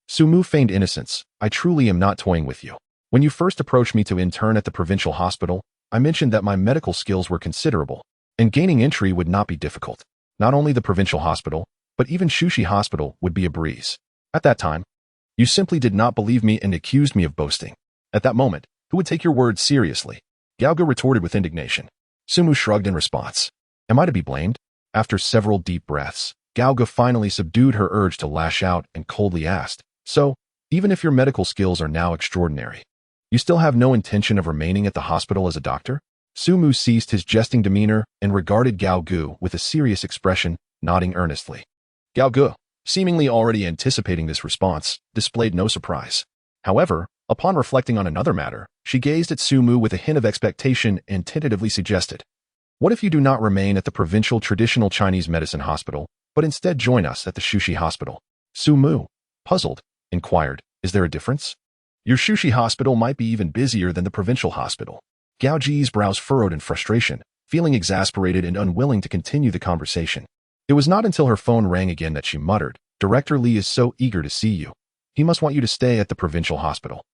S1: Su Mu feigned innocence. I truly am not toying with you. When you first approached me to intern at the provincial hospital, I mentioned that my medical skills were considerable, and gaining entry would not be difficult. Not only the provincial hospital, but even Shushi Hospital would be a breeze. At that time, you simply did not believe me and accused me of boasting. At that moment, who would take your words seriously? Gao Gu retorted with indignation. Su Mu shrugged in response. Am I to be blamed? After several deep breaths, Gao Gu finally subdued her urge to lash out and coldly asked, so, even if your medical skills are now extraordinary, you still have no intention of remaining at the hospital as a doctor? Su Mu ceased his jesting demeanor and regarded Gao Gu with a serious expression, nodding earnestly. Gao Gu, seemingly already anticipating this response, displayed no surprise. However, upon reflecting on another matter, she gazed at Sumu with a hint of expectation and tentatively suggested, "What if you do not remain at the provincial traditional Chinese medicine hospital, but instead join us at the Shushi hospital?" Sumu, puzzled, inquired, "Is there a difference? Your Shushi hospital might be even busier than the provincial hospital." Gao Ji's brows furrowed in frustration, feeling exasperated and unwilling to continue the conversation. It was not until her phone rang again that she muttered, "Director Li is so eager to see you. He must want you to stay at the provincial hospital.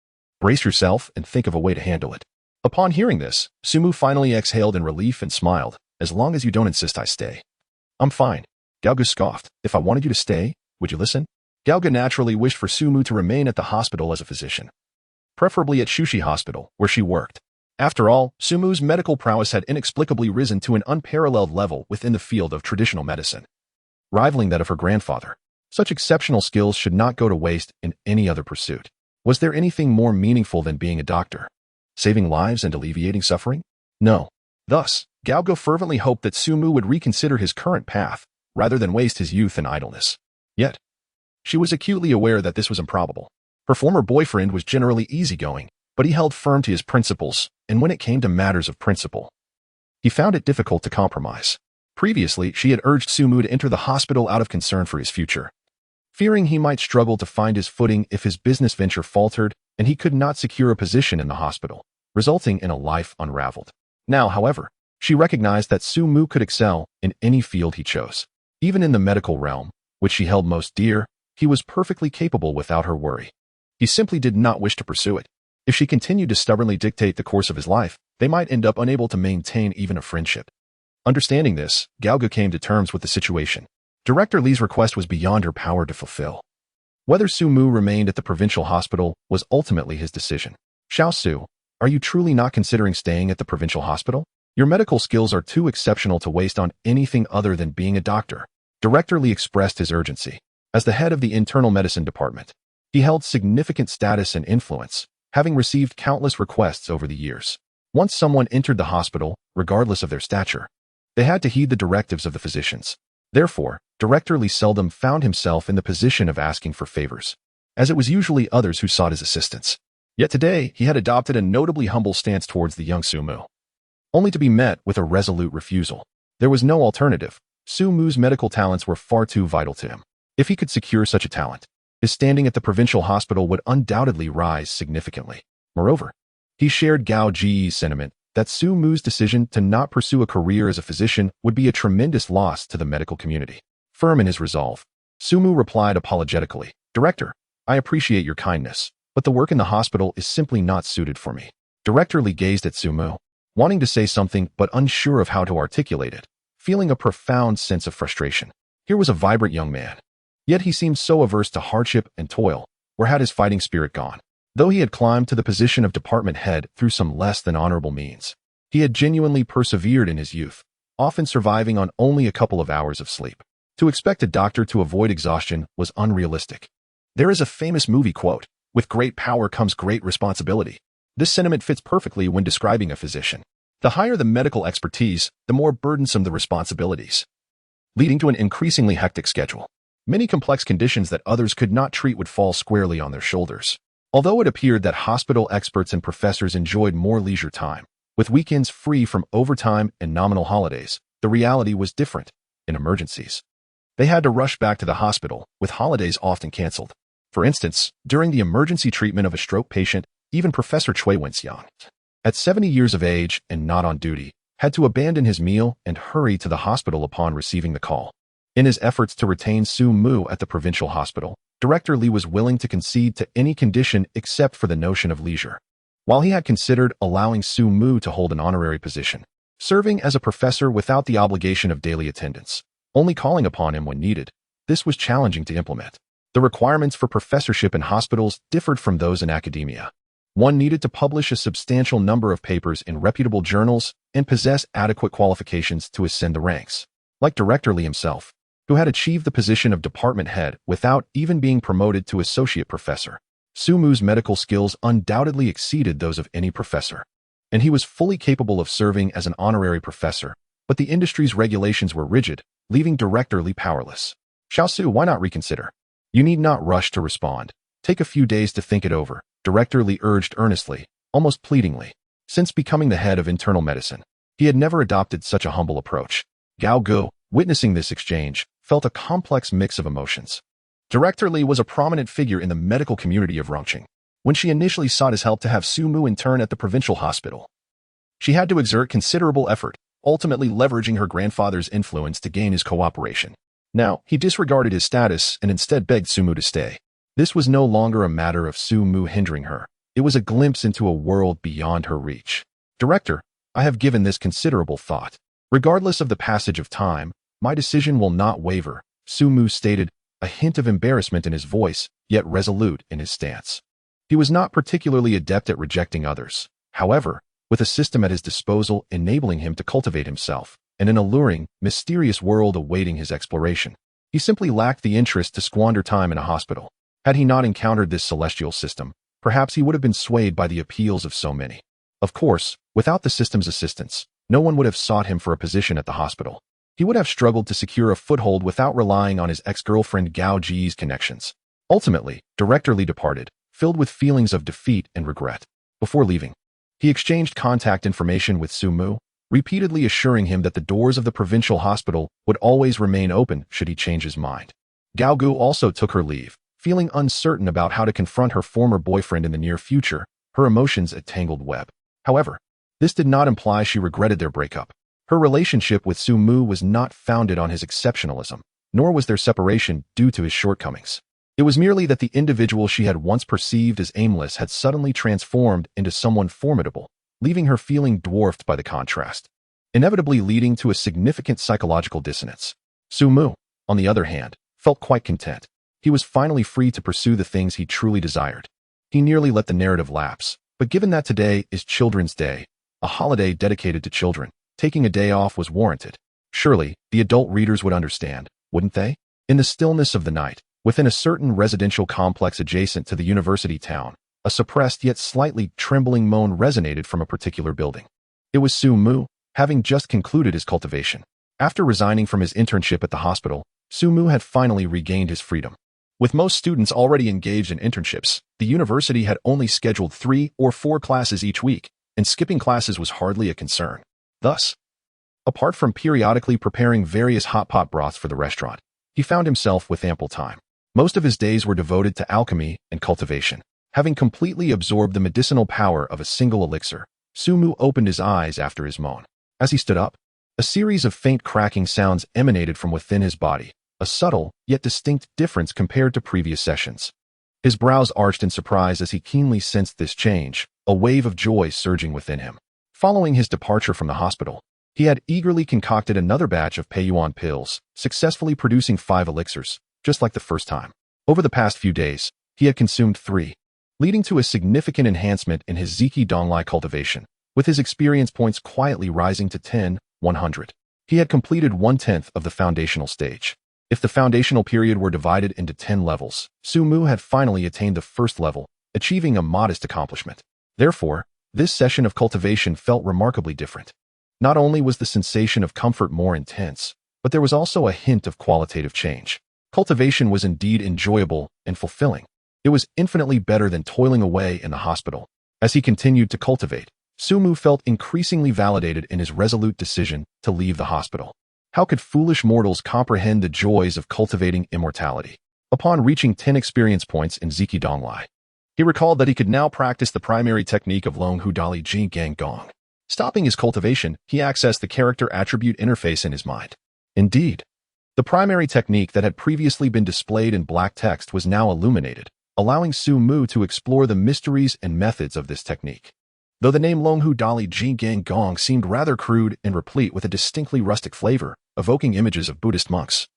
S1: Brace yourself and think of a way to handle it." Upon hearing this, Sumu finally exhaled in relief and smiled, "As long as you don't insist I stay." "I'm fine." Gaoga scoffed. "If I wanted you to stay, would you listen?" Gaoga naturally wished for Sumu to remain at the hospital as a physician, preferably at Shushi Hospital, where she worked. After all, Sumu's medical prowess had inexplicably risen to an unparalleled level within the field of traditional medicine, rivaling that of her grandfather. Such exceptional skills should not go to waste in any other pursuit. Was there anything more meaningful than being a doctor? Saving lives and alleviating suffering? No. Thus, Gaoga fervently hoped that Sumu would reconsider his current path, rather than waste his youth in idleness. Yet, she was acutely aware that this was improbable. Her former boyfriend was generally easygoing, but he held firm to his principles, and when it came to matters of principle, he found it difficult to compromise. Previously, she had urged Sumu to enter the hospital out of concern for his future, fearing he might struggle to find his footing if his business venture faltered and he could not secure a position in the hospital, resulting in a life unraveled. Now, however, she recognized that Sumu could excel in any field he chose. Even in the medical realm, which she held most dear, he was perfectly capable without her worry. He simply did not wish to pursue it. If she continued to stubbornly dictate the course of his life, they might end up unable to maintain even a friendship. Understanding this, Gaoga came to terms with the situation. Director Li's request was beyond her power to fulfill. Whether Sumu remained at the provincial hospital was ultimately his decision. "Xiao Su, are you truly not considering staying at the provincial hospital? Your medical skills are too exceptional to waste on anything other than being a doctor." Director Li expressed his urgency. As the head of the internal medicine department, he held significant status and influence, having received countless requests over the years. Once someone entered the hospital, regardless of their stature, they had to heed the directives of the physicians. Therefore, Director Li seldom found himself in the position of asking for favors, as it was usually others who sought his assistance. Yet today, he had adopted a notably humble stance towards the young Sumu, only to be met with a resolute refusal. There was no alternative. Sumu's medical talents were far too vital to him. If he could secure such a talent, his standing at the provincial hospital would undoubtedly rise significantly. Moreover, he shared Gao Ji's sentiment that Sumu's decision to not pursue a career as a physician would be a tremendous loss to the medical community. Firm in his resolve, Sumu replied apologetically, "Director, I appreciate your kindness, but the work in the hospital is simply not suited for me." Director Li gazed at Sumu, wanting to say something but unsure of how to articulate it, feeling a profound sense of frustration. Here was a vibrant young man, yet he seemed so averse to hardship and toil. Where had his fighting spirit gone? Though he had climbed to the position of department head through some less than honorable means, he had genuinely persevered in his youth, often surviving on only a couple of hours of sleep. To expect a doctor to avoid exhaustion was unrealistic. There is a famous movie quote, "With great power comes great responsibility." This sentiment fits perfectly when describing a physician. The higher the medical expertise, the more burdensome the responsibilities, leading to an increasingly hectic schedule. Many complex conditions that others could not treat would fall squarely on their shoulders. Although it appeared that hospital experts and professors enjoyed more leisure time, with weekends free from overtime and nominal holidays, the reality was different. In emergencies, they had to rush back to the hospital, with holidays often canceled. For instance, during the emergency treatment of a stroke patient, even Professor Cui Wenxiang, at 70 years of age and not on duty, had to abandon his meal and hurry to the hospital upon receiving the call. In his efforts to retain Sumu at the provincial hospital, Director Li was willing to concede to any condition except for the notion of leisure. While he had considered allowing Sumu to hold an honorary position, serving as a professor without the obligation of daily attendance, only calling upon him when needed, this was challenging to implement. The requirements for professorship in hospitals differed from those in academia. One needed to publish a substantial number of papers in reputable journals and possess adequate qualifications to ascend the ranks. Like Director Li himself, who had achieved the position of department head without even being promoted to associate professor, Sumu's medical skills undoubtedly exceeded those of any professor, and he was fully capable of serving as an honorary professor, but the industry's regulations were rigid, leaving Director Li powerless. Xiaosu, why not reconsider? You need not rush to respond. Take a few days to think it over, Director Li urged earnestly, almost pleadingly. Since becoming the head of internal medicine, he had never adopted such a humble approach. Gao Gu, witnessing this exchange, felt a complex mix of emotions. Director Li was a prominent figure in the medical community of Rongqing. When she initially sought his help to have Su Mu intern at the provincial hospital, she had to exert considerable effort, ultimately leveraging her grandfather's influence to gain his cooperation. Now, he disregarded his status and instead begged Su Mu to stay. This was no longer a matter of Su Mu hindering her. It was a glimpse into a world beyond her reach. Director, I have given this considerable thought. Regardless of the passage of time, my decision will not waver, Su Mu stated, a hint of embarrassment in his voice, yet resolute in his stance. He was not particularly adept at rejecting others. However, with a system at his disposal enabling him to cultivate himself, and an alluring, mysterious world awaiting his exploration, he simply lacked the interest to squander time in a hospital. Had he not encountered this celestial system, perhaps he would have been swayed by the appeals of so many. Of course, without the system's assistance, no one would have sought him for a position at the hospital. He would have struggled to secure a foothold without relying on his ex-girlfriend Gao Ji's connections. Ultimately, Director Li departed, filled with feelings of defeat and regret. Before leaving, he exchanged contact information with Su Mu, repeatedly assuring him that the doors of the provincial hospital would always remain open should he change his mind. Gao Gu also took her leave, feeling uncertain about how to confront her former boyfriend in the near future, her emotions a tangled web. However, this did not imply she regretted their breakup. Her relationship with Su Mu was not founded on his exceptionalism, nor was their separation due to his shortcomings. It was merely that the individual she had once perceived as aimless had suddenly transformed into someone formidable, leaving her feeling dwarfed by the contrast, inevitably leading to a significant psychological dissonance. Su Mu, on the other hand, felt quite content. He was finally free to pursue the things he truly desired. He nearly let the narrative lapse, but given that today is Children's Day, a holiday dedicated to children, taking a day off was warranted. Surely, the adult readers would understand, wouldn't they? In the stillness of the night, within a certain residential complex adjacent to the university town, a suppressed yet slightly trembling moan resonated from a particular building. It was Su Mu, having just concluded his cultivation. After resigning from his internship at the hospital, Su Mu had finally regained his freedom. With most students already engaged in internships, the university had only scheduled 3 or 4 classes each week, and skipping classes was hardly a concern. Thus, apart from periodically preparing various hot pot broths for the restaurant, he found himself with ample time. Most of his days were devoted to alchemy and cultivation. Having completely absorbed the medicinal power of a single elixir, Su Mu opened his eyes after his moan. As he stood up, a series of faint cracking sounds emanated from within his body, a subtle yet distinct difference compared to previous sessions. His brows arched in surprise as he keenly sensed this change, a wave of joy surging within him. Following his departure from the hospital, he had eagerly concocted another batch of Peiyuan pills, successfully producing 5 elixirs, just like the first time. Over the past few days, he had consumed 3, leading to a significant enhancement in his Ziki Donglai cultivation, with his experience points quietly rising to 10,100. He had completed 1/10 of the foundational stage. If the foundational period were divided into 10 levels, Su Mu had finally attained the first level, achieving a modest accomplishment. Therefore, this session of cultivation felt remarkably different. Not only was the sensation of comfort more intense, but there was also a hint of qualitative change. Cultivation was indeed enjoyable and fulfilling. It was infinitely better than toiling away in the hospital. As he continued to cultivate, Su Mu felt increasingly validated in his resolute decision to leave the hospital. How could foolish mortals comprehend the joys of cultivating immortality? Upon reaching 10 experience points in Ziki Donglai, he recalled that he could now practice the primary technique of Long Hu Dali Jing Gang Gong. Stopping his cultivation, he accessed the character attribute interface in his mind. Indeed, the primary technique that had previously been displayed in black text was now illuminated, allowing Su Mu to explore the mysteries and methods of this technique. Though the name Long Hu Dali Jing Gang Gong seemed rather crude and replete with a distinctly rustic flavor, evoking images of Buddhist monks,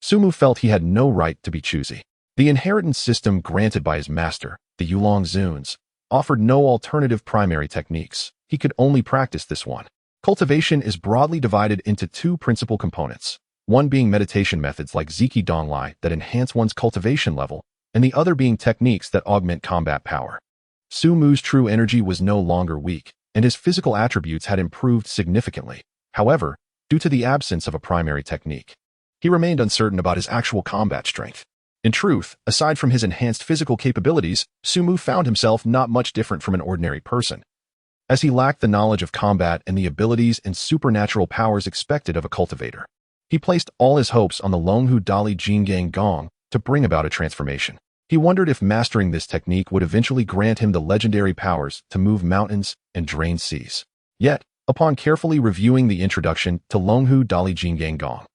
S1: Su Mu felt he had no right to be choosy. The inheritance system granted by his master, the Yulong Zuns, offered no alternative primary techniques. He could only practice this one. Cultivation is broadly divided into 2 principal components, one being meditation methods like Ziki Donglai that enhance one's cultivation level, and the other being techniques that augment combat power. Su Mu's true energy was no longer weak, and his physical attributes had improved significantly. However, due to the absence of a primary technique, He remained uncertain about his actual combat strength. In truth, aside from his enhanced physical capabilities, Sumu found himself not much different from an ordinary person, as he lacked the knowledge of combat and the abilities and supernatural powers expected of a cultivator. He placed all his hopes on the Longhu Dali Jingang Gong to bring about a transformation. He wondered if mastering this technique would eventually grant him the legendary powers to move mountains and drain seas. Yet, upon carefully reviewing the introduction to Longhu Dali Jingang Gong,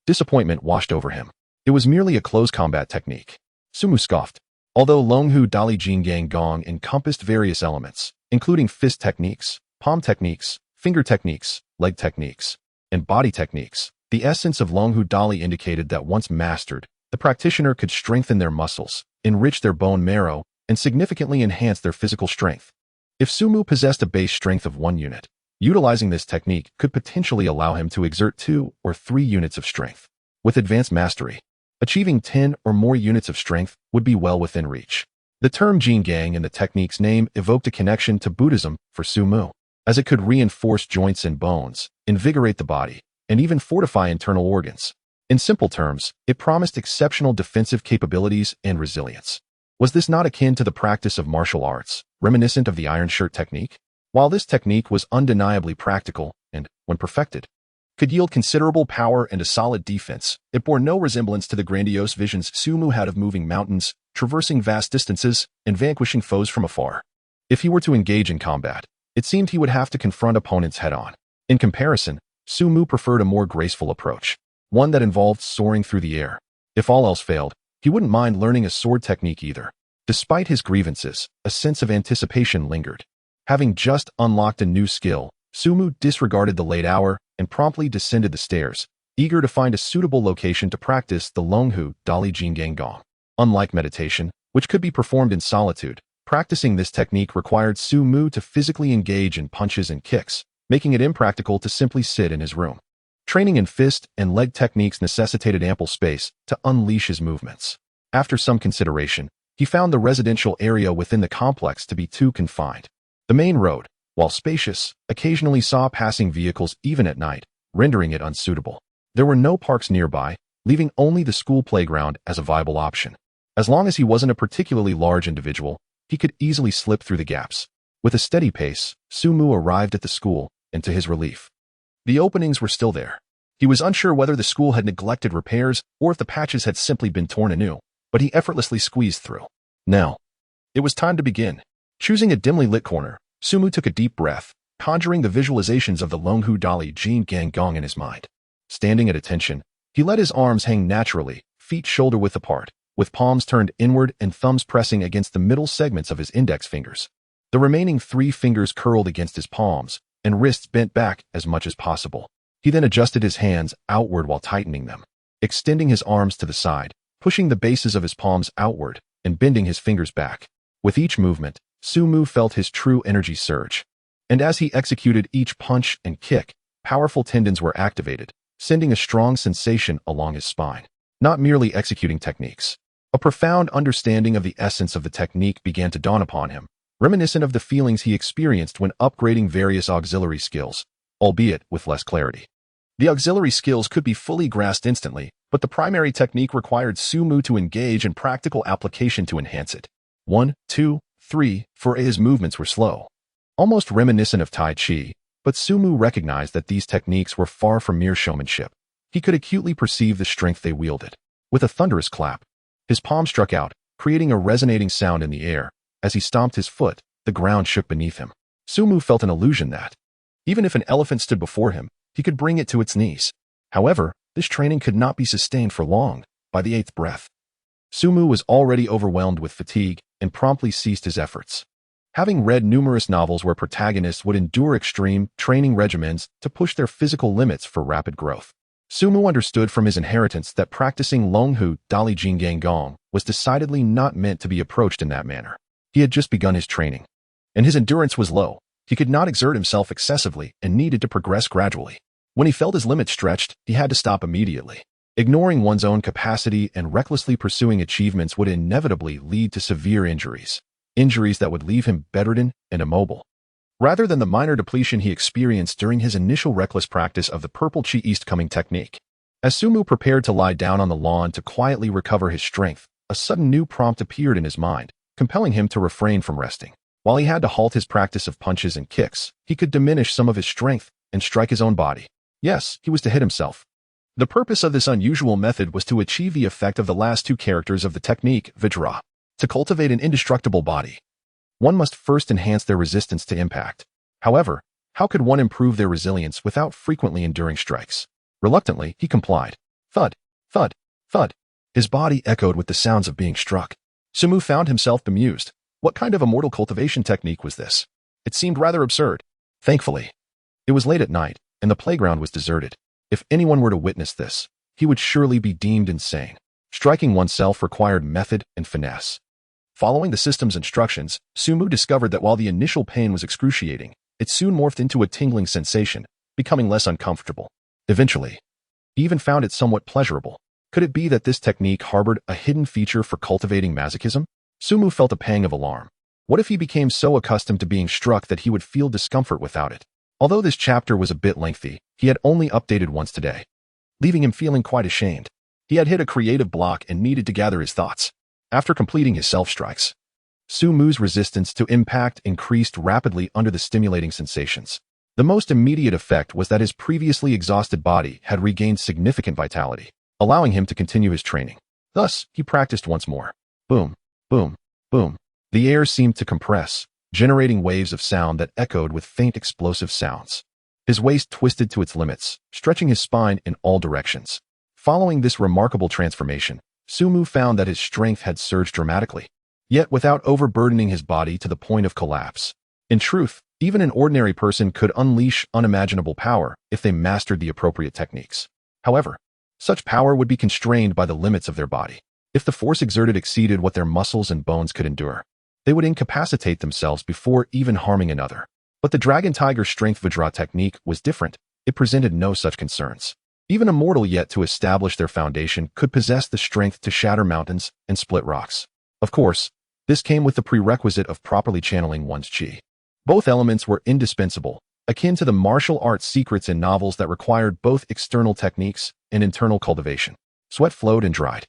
S1: disappointment washed over him. It was merely a close combat technique. Sumu scoffed. Although Longhu Dali Jingang Gong encompassed various elements, including fist techniques, palm techniques, finger techniques, leg techniques, and body techniques, the essence of Longhu Dali indicated that once mastered, the practitioner could strengthen their muscles, enrich their bone marrow, and significantly enhance their physical strength. If Sumu possessed a base strength of 1 unit, utilizing this technique could potentially allow him to exert 2 or 3 units of strength. With advanced mastery, achieving 10 or more units of strength would be well within reach. The term Jingang and the technique's name evoked a connection to Buddhism for Sumu, as it could reinforce joints and bones, invigorate the body, and even fortify internal organs. In simple terms, it promised exceptional defensive capabilities and resilience. Was this not akin to the practice of martial arts, reminiscent of the iron shirt technique? While this technique was undeniably practical and, when perfected, could yield considerable power and a solid defense, it bore no resemblance to the grandiose visions Sumu had of moving mountains, traversing vast distances, and vanquishing foes from afar. If he were to engage in combat, it seemed he would have to confront opponents head-on. In comparison, Sumu preferred a more graceful approach, one that involved soaring through the air. If all else failed, he wouldn't mind learning a sword technique either. Despite his grievances, a sense of anticipation lingered. Having just unlocked a new skill, Sumu disregarded the late hour and promptly descended the stairs, eager to find a suitable location to practice the Longhu Dali Jingang Gong. Unlike meditation, which could be performed in solitude, practicing this technique required Sumu to physically engage in punches and kicks, making it impractical to simply sit in his room. Training in fist and leg techniques necessitated ample space to unleash his movements. After some consideration, he found the residential area within the complex to be too confined. The main road, while spacious, occasionally saw passing vehicles even at night, rendering it unsuitable. There were no parks nearby, leaving only the school playground as a viable option. As long as he wasn't a particularly large individual, he could easily slip through the gaps. With a steady pace, Sumu arrived at the school, and to his relief, the openings were still there. He was unsure whether the school had neglected repairs or if the patches had simply been torn anew, but he effortlessly squeezed through. Now, it was time to begin. Choosing a dimly lit corner, Sumu took a deep breath, conjuring the visualizations of the Longhu Dali Jingang Gong in his mind. Standing at attention, he let his arms hang naturally, feet shoulder-width apart, with palms turned inward and thumbs pressing against the middle segments of his index fingers. The remaining 3 fingers curled against his palms, and wrists bent back as much as possible. He then adjusted his hands outward while tightening them, extending his arms to the side, pushing the bases of his palms outward, and bending his fingers back. With each movement, Sumu felt his true energy surge. And as he executed each punch and kick, powerful tendons were activated, sending a strong sensation along his spine. Not merely executing techniques. A profound understanding of the essence of the technique began to dawn upon him, reminiscent of the feelings he experienced when upgrading various auxiliary skills, albeit with less clarity. The auxiliary skills could be fully grasped instantly, but the primary technique required Sumu to engage in practical application to enhance it. 1, 2, 3, for his movements were slow, almost reminiscent of Tai Chi, but Sumu recognized that these techniques were far from mere showmanship. He could acutely perceive the strength they wielded. With a thunderous clap, his palm struck out, creating a resonating sound in the air. As he stomped his foot, the ground shook beneath him. Sumu felt an illusion that, even if an elephant stood before him, he could bring it to its knees. However, this training could not be sustained for long. By the 8th breath, Sumu was already overwhelmed with fatigue and promptly ceased his efforts. Having read numerous novels where protagonists would endure extreme training regimens to push their physical limits for rapid growth, Sumu understood from his inheritance that practicing Longhu Dali Jingang Gong was decidedly not meant to be approached in that manner. He had just begun his training, and his endurance was low. He could not exert himself excessively and needed to progress gradually. When he felt his limits stretched, he had to stop immediately. Ignoring one's own capacity and recklessly pursuing achievements would inevitably lead to severe injuries that would leave him bedridden and immobile. Rather than the minor depletion he experienced during his initial reckless practice of the purple chi east coming technique, As Sumu prepared to lie down on the lawn to quietly recover his strength, a sudden new prompt appeared in his mind, compelling him to refrain from resting. While he had to halt his practice of punches and kicks, he could diminish some of his strength and strike his own body. Yes, he was to hit himself. The purpose of this unusual method was to achieve the effect of the last two characters of the technique, Vajra. To cultivate an indestructible body, one must first enhance their resistance to impact. However, how could one improve their resilience without frequently enduring strikes? Reluctantly, he complied. Thud, thud, thud. His body echoed with the sounds of being struck. Sumu found himself bemused. What kind of immortal cultivation technique was this? It seemed rather absurd. Thankfully, it was late at night, and the playground was deserted. If anyone were to witness this, he would surely be deemed insane. Striking oneself required method and finesse. Following the system's instructions, Sumu discovered that while the initial pain was excruciating, it soon morphed into a tingling sensation, becoming less uncomfortable. Eventually, he even found it somewhat pleasurable. Could it be that this technique harbored a hidden feature for cultivating masochism? Sumu felt a pang of alarm. What if he became so accustomed to being struck that he would feel discomfort without it? Although this chapter was a bit lengthy, he had only updated once today, leaving him feeling quite ashamed. He had hit a creative block and needed to gather his thoughts. After completing his self-strikes, Sumu's resistance to impact increased rapidly under the stimulating sensations. The most immediate effect was that his previously exhausted body had regained significant vitality, allowing him to continue his training. Thus, he practiced once more. Boom, boom, boom. The air seemed to compress, generating waves of sound that echoed with faint explosive sounds. His waist twisted to its limits, stretching his spine in all directions. Following this remarkable transformation, Sumu found that his strength had surged dramatically, yet without overburdening his body to the point of collapse. In truth, even an ordinary person could unleash unimaginable power if they mastered the appropriate techniques. However, such power would be constrained by the limits of their body. If the force exerted exceeded what their muscles and bones could endure, they would incapacitate themselves before even harming another. But the Dragon Tiger Strength Vajra technique was different. It presented no such concerns. Even a mortal yet to establish their foundation could possess the strength to shatter mountains and split rocks. Of course, this came with the prerequisite of properly channeling one's chi. Both elements were indispensable, akin to the martial arts secrets in novels that required both external techniques and internal cultivation. Sweat flowed and dried.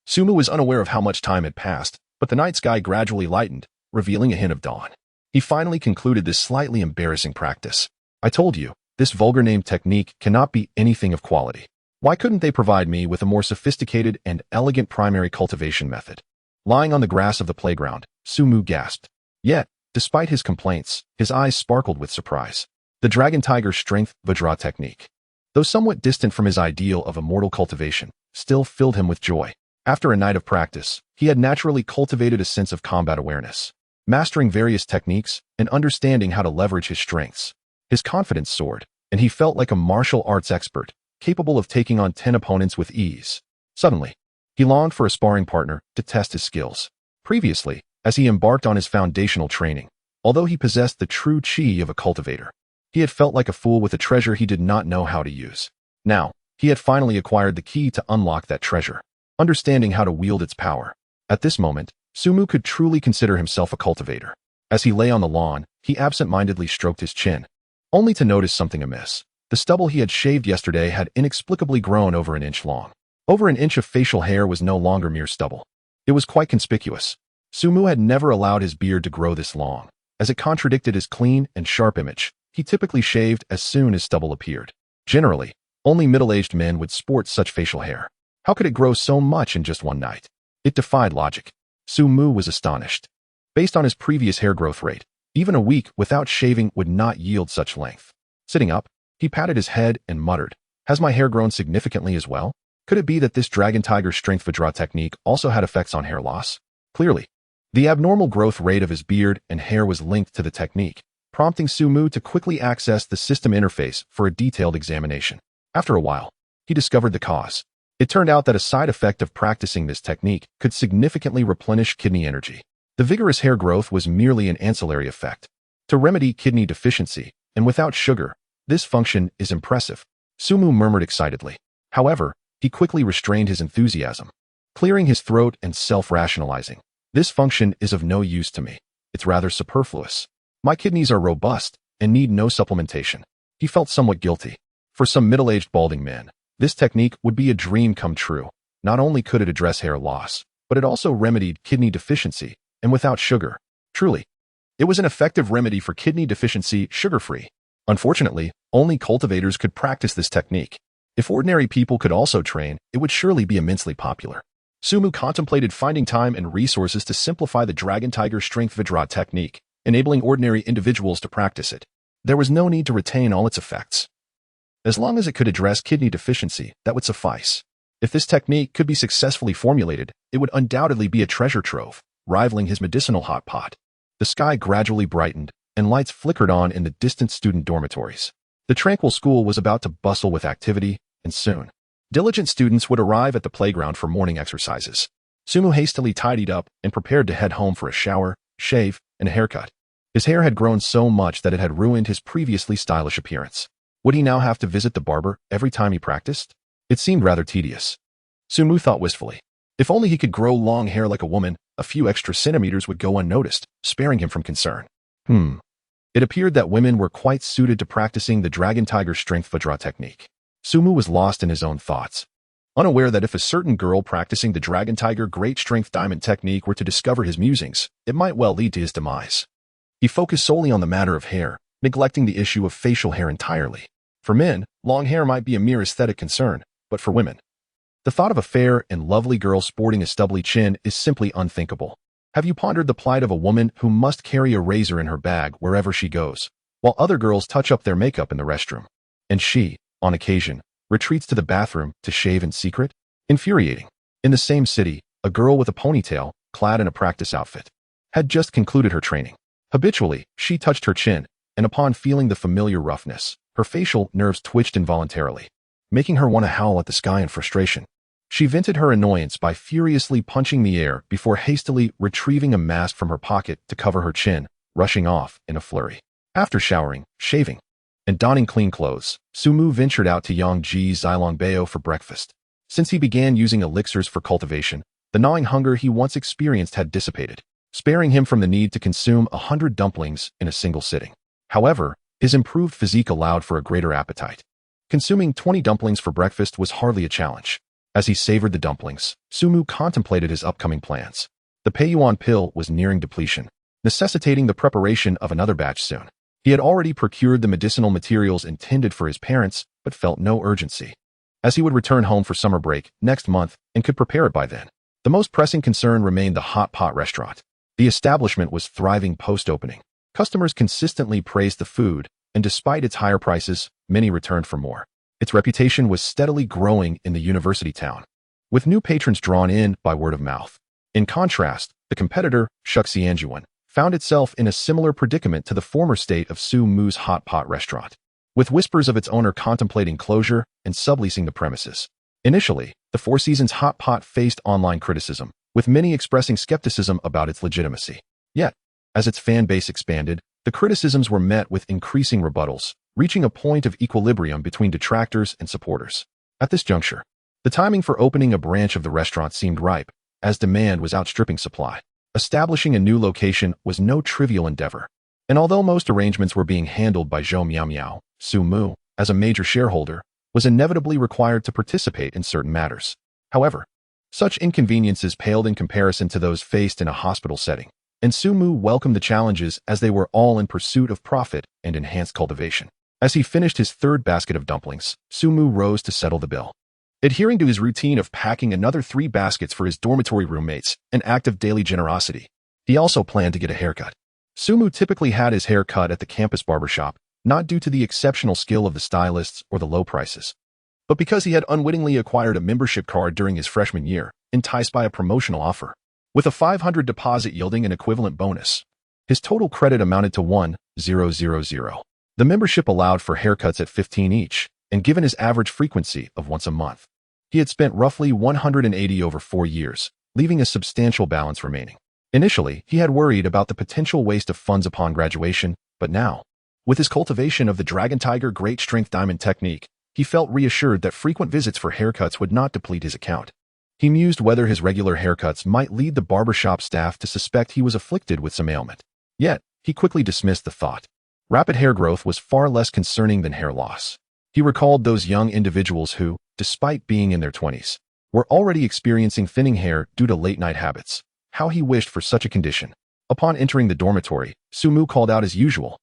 S1: Sumu was unaware of how much time had passed, but the night sky gradually lightened, revealing a hint of dawn. He finally concluded this slightly embarrassing practice. I told you, this vulgar name technique cannot be anything of quality. Why couldn't they provide me with a more sophisticated and elegant primary cultivation method? Lying on the grass of the playground, Sumu gasped. Yet, despite his complaints, his eyes sparkled with surprise. The Dragon Tiger Strength Vajra technique, though somewhat distant from his ideal of immortal cultivation, still filled him with joy. After a night of practice, he had naturally cultivated a sense of combat awareness. Mastering various techniques and understanding how to leverage his strengths, his confidence soared, and he felt like a martial arts expert, capable of taking on 10 opponents with ease. Suddenly, he longed for a sparring partner to test his skills. Previously, as he embarked on his foundational training, although he possessed the true chi of a cultivator, he had felt like a fool with a treasure he did not know how to use. Now, he had finally acquired the key to unlock that treasure, understanding how to wield its power. At this moment, Sumu could truly consider himself a cultivator. As he lay on the lawn, he absent-mindedly stroked his chin, only to notice something amiss. The stubble he had shaved yesterday had inexplicably grown over an inch long. Over an inch of facial hair was no longer mere stubble. It was quite conspicuous. Sumu had never allowed his beard to grow this long, as it contradicted his clean and sharp image. He typically shaved as soon as stubble appeared. Generally, only middle-aged men would sport such facial hair. How could it grow so much in just one night? It defied logic. Sumu was astonished. Based on his previous hair growth rate, even a week without shaving would not yield such length. Sitting up, he patted his head and muttered, "Has my hair grown significantly as well? Could it be that this Dragon Tiger Strength Vajra technique also had effects on hair loss?" Clearly, the abnormal growth rate of his beard and hair was linked to the technique, prompting Sumu to quickly access the system interface for a detailed examination. After a while, he discovered the cause. It turned out that a side effect of practicing this technique could significantly replenish kidney energy. The vigorous hair growth was merely an ancillary effect. To remedy kidney deficiency, and without sugar, this function is impressive, Sumu murmured excitedly. However, he quickly restrained his enthusiasm, clearing his throat and self-rationalizing. This function is of no use to me. It's rather superfluous. My kidneys are robust and need no supplementation. He felt somewhat guilty. For some middle-aged balding men, This technique would be a dream come true. Not only could it address hair loss, but it also remedied kidney deficiency, and without sugar. Truly, it was an effective remedy for kidney deficiency, sugar-free. Unfortunately, only cultivators could practice this technique. If ordinary people could also train, it would surely be immensely popular. Sumu contemplated finding time and resources to simplify the Dragon Tiger Strength Vidra technique, enabling ordinary individuals to practice it. There was no need to retain all its effects. As long as it could address kidney deficiency, that would suffice. If this technique could be successfully formulated, it would undoubtedly be a treasure trove, rivaling his medicinal hot pot. The sky gradually brightened, and lights flickered on in the distant student dormitories. The tranquil school was about to bustle with activity, and soon, diligent students would arrive at the playground for morning exercises. Sumu hastily tidied up and prepared to head home for a shower, shave, and a haircut. His hair had grown so much that it had ruined his previously stylish appearance. Would he now have to visit the barber every time he practiced? It seemed rather tedious. Sumu thought wistfully. If only he could grow long hair like a woman, a few extra centimeters would go unnoticed, sparing him from concern. It appeared that women were quite suited to practicing the Dragon Tiger Strength Vidra technique. Sumu was lost in his own thoughts, unaware that if a certain girl practicing the Dragon Tiger Great Strength Diamond technique were to discover his musings, it might well lead to his demise. He focused solely on the matter of hair, neglecting the issue of facial hair entirely. For men, long hair might be a mere aesthetic concern, but for women, the thought of a fair and lovely girl sporting a stubbly chin is simply unthinkable. Have you pondered the plight of a woman who must carry a razor in her bag wherever she goes, while other girls touch up their makeup in the restroom, and she, on occasion, retreats to the bathroom to shave in secret? Infuriating. In the same city, a girl with a ponytail, clad in a practice outfit, had just concluded her training. Habitually, she touched her chin, and upon feeling the familiar roughness, her facial nerves twitched involuntarily, making her want to howl at the sky in frustration. She vented her annoyance by furiously punching the air before hastily retrieving a mask from her pocket to cover her chin, rushing off in a flurry. After showering, shaving, and donning clean clothes, Sumu ventured out to Yangji Zilongbayo for breakfast. Since he began using elixirs for cultivation, the gnawing hunger he once experienced had dissipated, sparing him from the need to consume 100 dumplings in a single sitting. However, his improved physique allowed for a greater appetite. Consuming 20 dumplings for breakfast was hardly a challenge. As he savored the dumplings, Sumu contemplated his upcoming plans. The Peiyuan pill was nearing depletion, necessitating the preparation of another batch soon. He had already procured the medicinal materials intended for his parents, but felt no urgency, as he would return home for summer break next month and could prepare it by then. The most pressing concern remained the hot pot restaurant. The establishment was thriving post-opening. Customers consistently praised the food, and despite its higher prices, many returned for more. Its reputation was steadily growing in the university town, with new patrons drawn in by word of mouth. In contrast, the competitor, Shuxianjuan, found itself in a similar predicament to the former state of Su Mu's hot pot restaurant, with whispers of its owner contemplating closure and subleasing the premises. Initially, the Four Seasons hot pot faced online criticism, with many expressing skepticism about its legitimacy. Yet, as its fan base expanded, the criticisms were met with increasing rebuttals, reaching a point of equilibrium between detractors and supporters. At this juncture, the timing for opening a branch of the restaurant seemed ripe, as demand was outstripping supply. Establishing a new location was no trivial endeavor, and although most arrangements were being handled by Zhou Miao, Su Mu, as a major shareholder, was inevitably required to participate in certain matters. However, such inconveniences paled in comparison to those faced in a hospital setting, and Su Mu welcomed the challenges as they were all in pursuit of profit and enhanced cultivation. As he finished his third basket of dumplings, Su Mu rose to settle the bill. Adhering to his routine of packing another 3 baskets for his dormitory roommates, an act of daily generosity, he also planned to get a haircut. Su Mu typically had his hair cut at the campus barbershop, not due to the exceptional skill of the stylists or the low prices, but because he had unwittingly acquired a membership card during his freshman year, enticed by a promotional offer. With a 500 deposit yielding an equivalent bonus, his total credit amounted to 1,000. The membership allowed for haircuts at 15 each, and given his average frequency of once a month, he had spent roughly 180 over 4 years, leaving a substantial balance remaining. Initially, he had worried about the potential waste of funds upon graduation, but now, with his cultivation of the Dragon Tiger Great Strength Diamond technique, he felt reassured that frequent visits for haircuts would not deplete his account. He mused whether his regular haircuts might lead the barbershop staff to suspect he was afflicted with some ailment. Yet, he quickly dismissed the thought. Rapid hair growth was far less concerning than hair loss. He recalled those young individuals who, despite being in their 20s, were already experiencing thinning hair due to late-night habits. How he wished for such a condition. Upon entering the dormitory, Sumu called out as usual,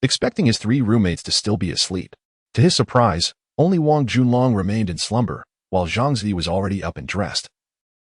S1: expecting his 3 roommates to still be asleep. To his surprise, only Wang Junlong remained in slumber, while Zhang Zi was already up and dressed.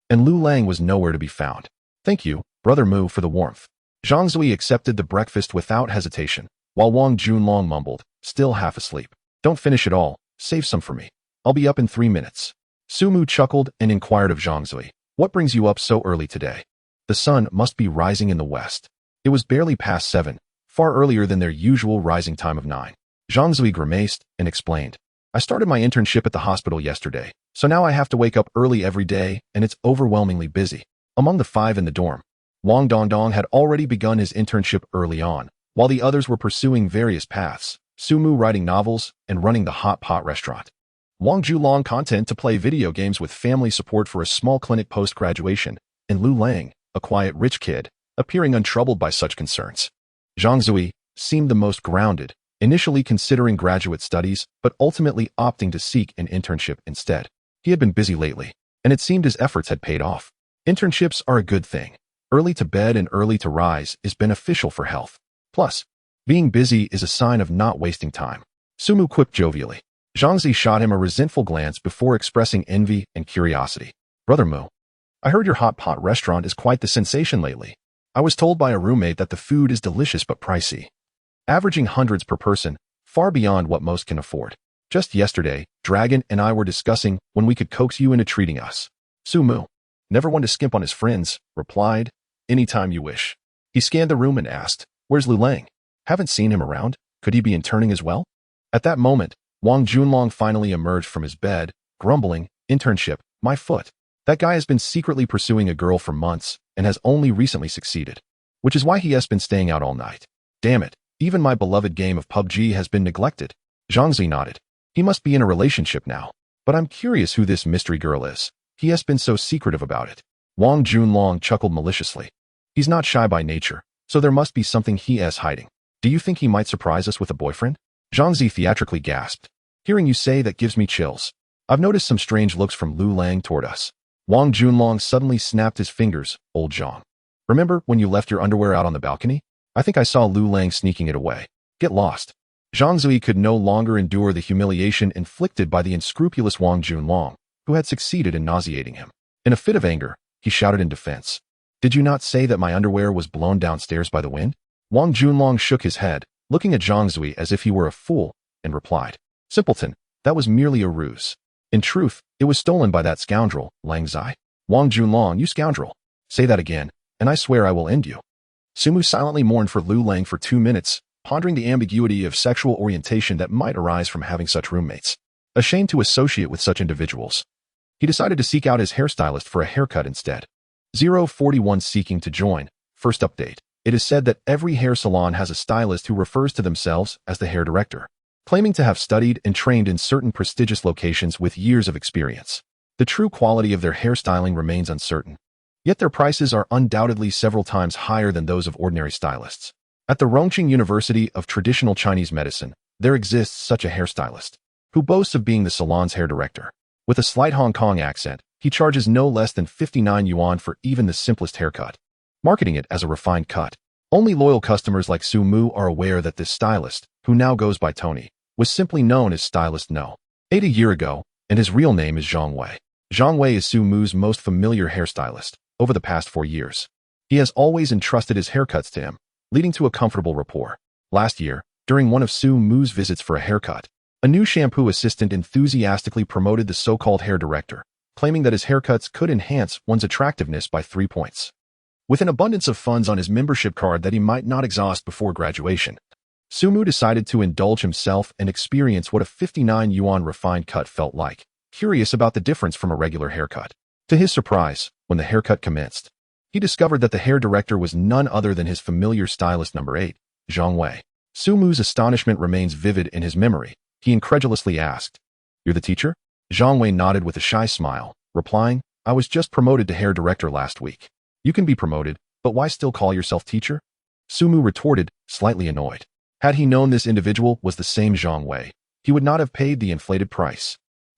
S1: And Lu Lang was nowhere to be found. Thank you, Brother Mu, for the warmth. Zhang Zi accepted the breakfast without hesitation, while Wang Junlong mumbled, still half asleep. Don't finish it all, save some for me. I'll be up in 3 minutes. Sumu chuckled and inquired of Zhang Zi, what brings you up so early today? The sun must be rising in the west. It was barely past 7, far earlier than their usual rising time of 9. Zhang Zi grimaced and explained, I started my internship at the hospital yesterday, so now I have to wake up early every day and it's overwhelmingly busy. Among the 5 in the dorm, Wang Dongdong had already begun his internship early on, while the others were pursuing various paths, Sumu writing novels and running the hot pot restaurant. Wang Julong content to play video games with family support for a small clinic post-graduation, and Lu Lang, a quiet rich kid, appearing untroubled by such concerns. Zhang Zui seemed the most grounded, initially considering graduate studies, but ultimately opting to seek an internship instead. He had been busy lately, and it seemed his efforts had paid off. Internships are a good thing. Early to bed and early to rise is beneficial for health. Plus, being busy is a sign of not wasting time. Sumu quipped jovially. Zhang Zi shot him a resentful glance before expressing envy and curiosity. Brother Mu, I heard your hot pot restaurant is quite the sensation lately. I was told by a roommate that the food is delicious but pricey, averaging hundreds per person, far beyond what most can afford. Just yesterday, Dragon and I were discussing when we could coax you into treating us. Sumu, never one to skimp on his friends, replied, anytime you wish. He scanned the room and asked, where's Lu Lang? Haven't seen him around. Could he be interning as well? At that moment, Wang Junlong finally emerged from his bed, grumbling, internship, my foot. That guy has been secretly pursuing a girl for months and has only recently succeeded, which is why he has been staying out all night. Damn it, even my beloved game of PUBG has been neglected. Zhang Zi nodded. He must be in a relationship now, but I'm curious who this mystery girl is. He has been so secretive about it. Wang Junlong chuckled maliciously. He's not shy by nature, so there must be something he is hiding. Do you think he might surprise us with a boyfriend? Zhang Zi theatrically gasped. Hearing you say that gives me chills. I've noticed some strange looks from Lu Lang toward us. Wang Junlong suddenly snapped his fingers, old Zhang. Remember when you left your underwear out on the balcony? I think I saw Lu Lang sneaking it away. Get lost. Zhang Zui could no longer endure the humiliation inflicted by the unscrupulous Wang Junlong, who had succeeded in nauseating him. In a fit of anger, he shouted in defense. Did you not say that my underwear was blown downstairs by the wind? Wang Junlong shook his head, looking at Zhang Zui as if he were a fool, and replied, simpleton, that was merely a ruse. In truth, it was stolen by that scoundrel, Lang Zai. Wang Junlong, you scoundrel. Say that again, and I swear I will end you. Sumu silently mourned for Lu Lang for 2 minutes, pondering the ambiguity of sexual orientation that might arise from having such roommates. Ashamed to associate with such individuals, he decided to seek out his hairstylist for a haircut instead. 041 seeking to join. First update. It is said that every hair salon has a stylist who refers to themselves as the hair director, claiming to have studied and trained in certain prestigious locations with years of experience. The true quality of their hairstyling remains uncertain, yet their prices are undoubtedly several times higher than those of ordinary stylists. At the Rongqing University of Traditional Chinese Medicine, there exists such a hairstylist, who boasts of being the salon's hair director. With a slight Hong Kong accent, he charges no less than 59 yuan for even the simplest haircut, marketing it as a refined cut. Only loyal customers like Su Mu are aware that this stylist, who now goes by Tony, was simply known as Stylist No. 8 a year ago, and his real name is Zhang Wei. Zhang Wei is Su Mu's most familiar hairstylist over the past 4 years. He has always entrusted his haircuts to him, leading to a comfortable rapport. Last year, during one of Su Mu's visits for a haircut, a new shampoo assistant enthusiastically promoted the so-called hair director, claiming that his haircuts could enhance one's attractiveness by 3 points. With an abundance of funds on his membership card that he might not exhaust before graduation, Sumu decided to indulge himself and experience what a 59 yuan refined cut felt like, curious about the difference from a regular haircut. To his surprise, when the haircut commenced, he discovered that the hair director was none other than his familiar stylist number 8, Zhang Wei. Sumu's astonishment remains vivid in his memory. He incredulously asked, "You're the teacher?" Zhang Wei nodded with a shy smile, replying, "I was just promoted to hair director last week." "You can be promoted, but why still call yourself teacher?" Sumu retorted, slightly annoyed. Had he known this individual was the same Zhang Wei, he would not have paid the inflated price.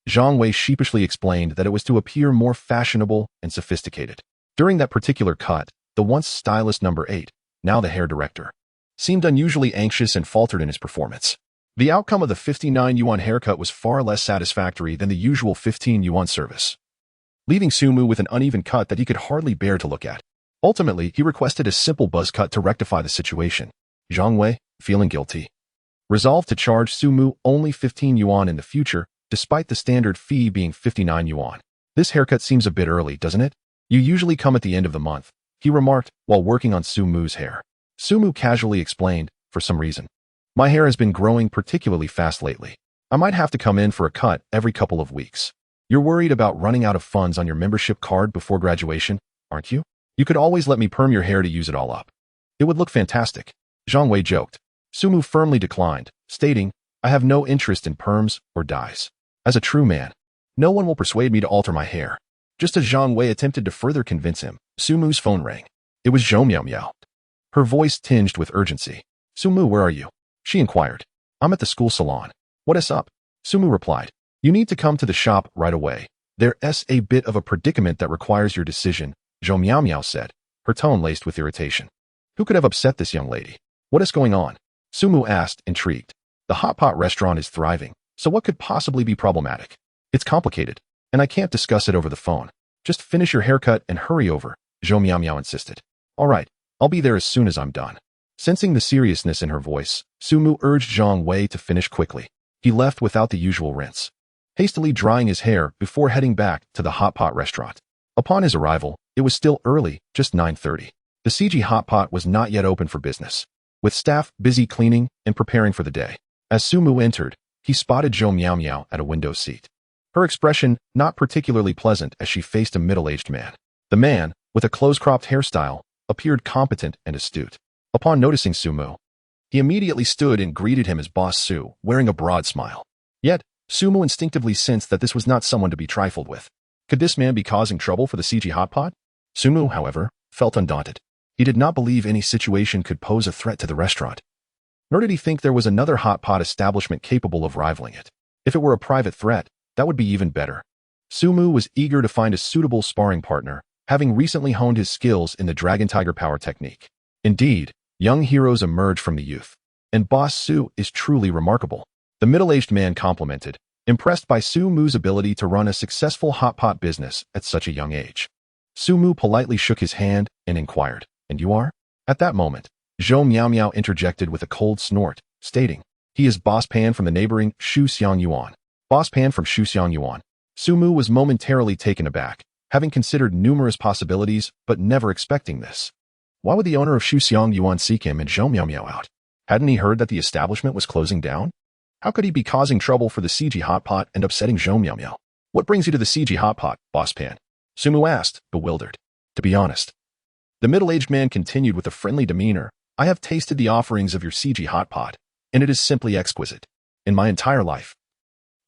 S1: Zhang Wei sheepishly explained that it was to appear more fashionable and sophisticated. During that particular cut, the once stylist number 8, now the hair director, seemed unusually anxious and faltered in his performance. The outcome of the 59 yuan haircut was far less satisfactory than the usual 15 yuan service, leaving Sumu with an uneven cut that he could hardly bear to look at. Ultimately, he requested a simple buzz cut to rectify the situation. Zhang Wei, feeling guilty, resolved to charge Sumu only 15 yuan in the future, despite the standard fee being 59 yuan. This haircut seems a bit early, doesn't it? You usually come at the end of the month, he remarked while working on Sumu's hair. Sumu casually explained, for some reason. My hair has been growing particularly fast lately. I might have to come in for a cut every couple of weeks. You're worried about running out of funds on your membership card before graduation, aren't you? You could always let me perm your hair to use it all up. It would look fantastic. Zhang Wei joked. Sumu firmly declined, stating, I have no interest in perms or dyes. As a true man, no one will persuade me to alter my hair. Just as Zhang Wei attempted to further convince him, Sumu's phone rang. It was Zhou Miao Miao. Her voice tinged with urgency. Sumu, where are you? She inquired. I'm at the school salon. What is up? Sumu replied. You need to come to the shop right away. There's a bit of a predicament that requires your decision, Zhou Miao Miao said, her tone laced with irritation. Who could have upset this young lady? What is going on? Sumu asked, intrigued. The hot pot restaurant is thriving, so what could possibly be problematic? It's complicated, and I can't discuss it over the phone. Just finish your haircut and hurry over, Zhou Miao Miao insisted. All right, I'll be there as soon as I'm done. Sensing the seriousness in her voice, Sumu urged Zhang Wei to finish quickly. He left without the usual rinse, hastily drying his hair before heading back to the hot pot restaurant. Upon his arrival, it was still early, just 9:30. The CG hot pot was not yet open for business, with staff busy cleaning and preparing for the day. As Sumu entered, he spotted Zhou Miao Miao at a window seat. Her expression not particularly pleasant as she faced a middle-aged man. The man, with a close-cropped hairstyle, appeared competent and astute. Upon noticing Sumu, he immediately stood and greeted him as Boss Su, wearing a broad smile. Yet, Sumu instinctively sensed that this was not someone to be trifled with. Could this man be causing trouble for the CG hot pot? Sumu, however, felt undaunted. He did not believe any situation could pose a threat to the restaurant. Nor did he think there was another hot pot establishment capable of rivaling it. If it were a private threat, that would be even better. Sumu was eager to find a suitable sparring partner, having recently honed his skills in the Dragon Tiger Power technique. Indeed, young heroes emerge from the youth, and Boss Su is truly remarkable. The middle-aged man complimented, impressed by Sumu's ability to run a successful hot pot business at such a young age. Sumu politely shook his hand and inquired, and you are? At that moment, Zhou Miao Miao interjected with a cold snort, stating, he is Boss Pan from the neighboring Shuxiang Yuan. Boss Pan from Shuxiang Yuan. Sumu was momentarily taken aback, having considered numerous possibilities but never expecting this. Why would the owner of Shuxiang Yuan seek him and Zhou Miao Miao out? Hadn't he heard that the establishment was closing down? How could he be causing trouble for the CG hot pot and upsetting Zhou Miao Miao? What brings you to the CG hot pot, Boss Pan? Sumu asked, bewildered. To be honest. The middle-aged man continued with a friendly demeanor. I have tasted the offerings of your CG hot pot, and it is simply exquisite. In my entire life,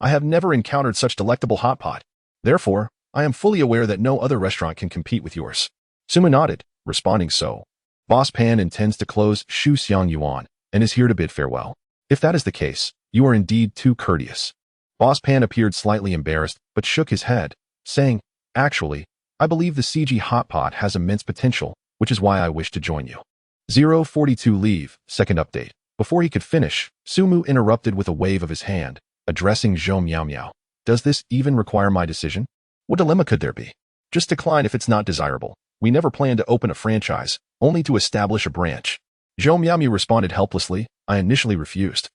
S1: I have never encountered such delectable hot pot. Therefore, I am fully aware that no other restaurant can compete with yours. Sumu nodded, responding so. Boss Pan intends to close Shuxiang Yuan and is here to bid farewell. If that is the case, you are indeed too courteous. Boss Pan appeared slightly embarrassed, but shook his head, saying, actually, I believe the CG hot pot has immense potential, which is why I wish to join you. 042 leave, second update. Before he could finish, Sumu interrupted with a wave of his hand, addressing Zhou Miao Miao. Does this even require my decision? What dilemma could there be? Just decline if it's not desirable. We never planned to open a franchise, only to establish a branch. Zhou Miao Miao responded helplessly. I initially refused.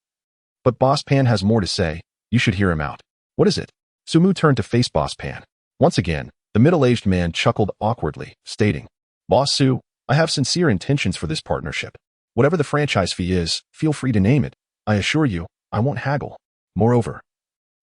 S1: But Boss Pan has more to say. You should hear him out. What is it? Sumu turned to face Boss Pan. Once again, the middle-aged man chuckled awkwardly, stating, Boss Su, I have sincere intentions for this partnership. Whatever the franchise fee is, feel free to name it. I assure you, I won't haggle. Moreover,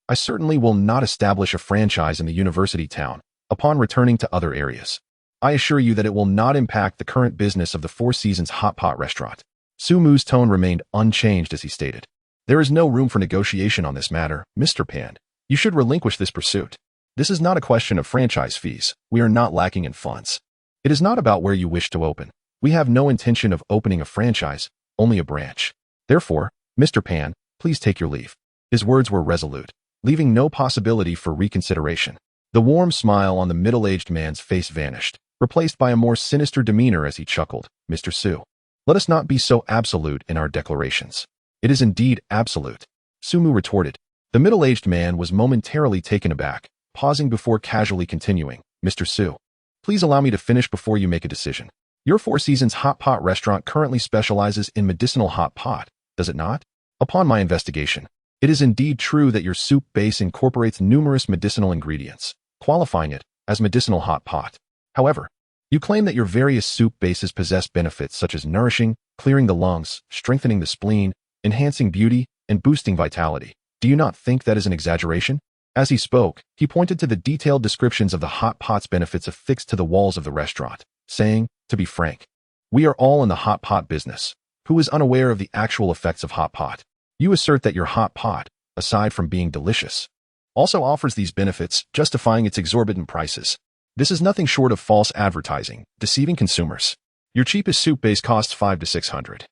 S1: I certainly will not establish a franchise in the university town upon returning to other areas. I assure you that it will not impact the current business of the Four Seasons Hot Pot restaurant. Sumu's tone remained unchanged as he stated, there is no room for negotiation on this matter, Mr. Pan. You should relinquish this pursuit. This is not a question of franchise fees. We are not lacking in funds. It is not about where you wish to open. We have no intention of opening a franchise, only a branch. Therefore, Mr. Pan, please take your leave. His words were resolute. leaving no possibility for reconsideration. The warm smile on the middle-aged man's face vanished, replaced by a more sinister demeanor as he chuckled. Mr. Su, let us not be so absolute in our declarations. It is indeed absolute, Sumu retorted. The middle-aged man was momentarily taken aback, pausing before casually continuing. Mr. Su, please allow me to finish before you make a decision. Your Four Seasons hot pot restaurant currently specializes in medicinal hot pot, does it not? Upon my investigation, it is indeed true that your soup base incorporates numerous medicinal ingredients, qualifying it as medicinal hot pot. However, you claim that your various soup bases possess benefits such as nourishing, clearing the lungs, strengthening the spleen, enhancing beauty, and boosting vitality. Do you not think that is an exaggeration? As he spoke, he pointed to the detailed descriptions of the hot pot's benefits affixed to the walls of the restaurant, saying, to be frank, we are all in the hot pot business. Who is unaware of the actual effects of hot pot? You assert that your hot pot, aside from being delicious, also offers these benefits, justifying its exorbitant prices. This is nothing short of false advertising, deceiving consumers. Your cheapest soup base costs $500 to $600,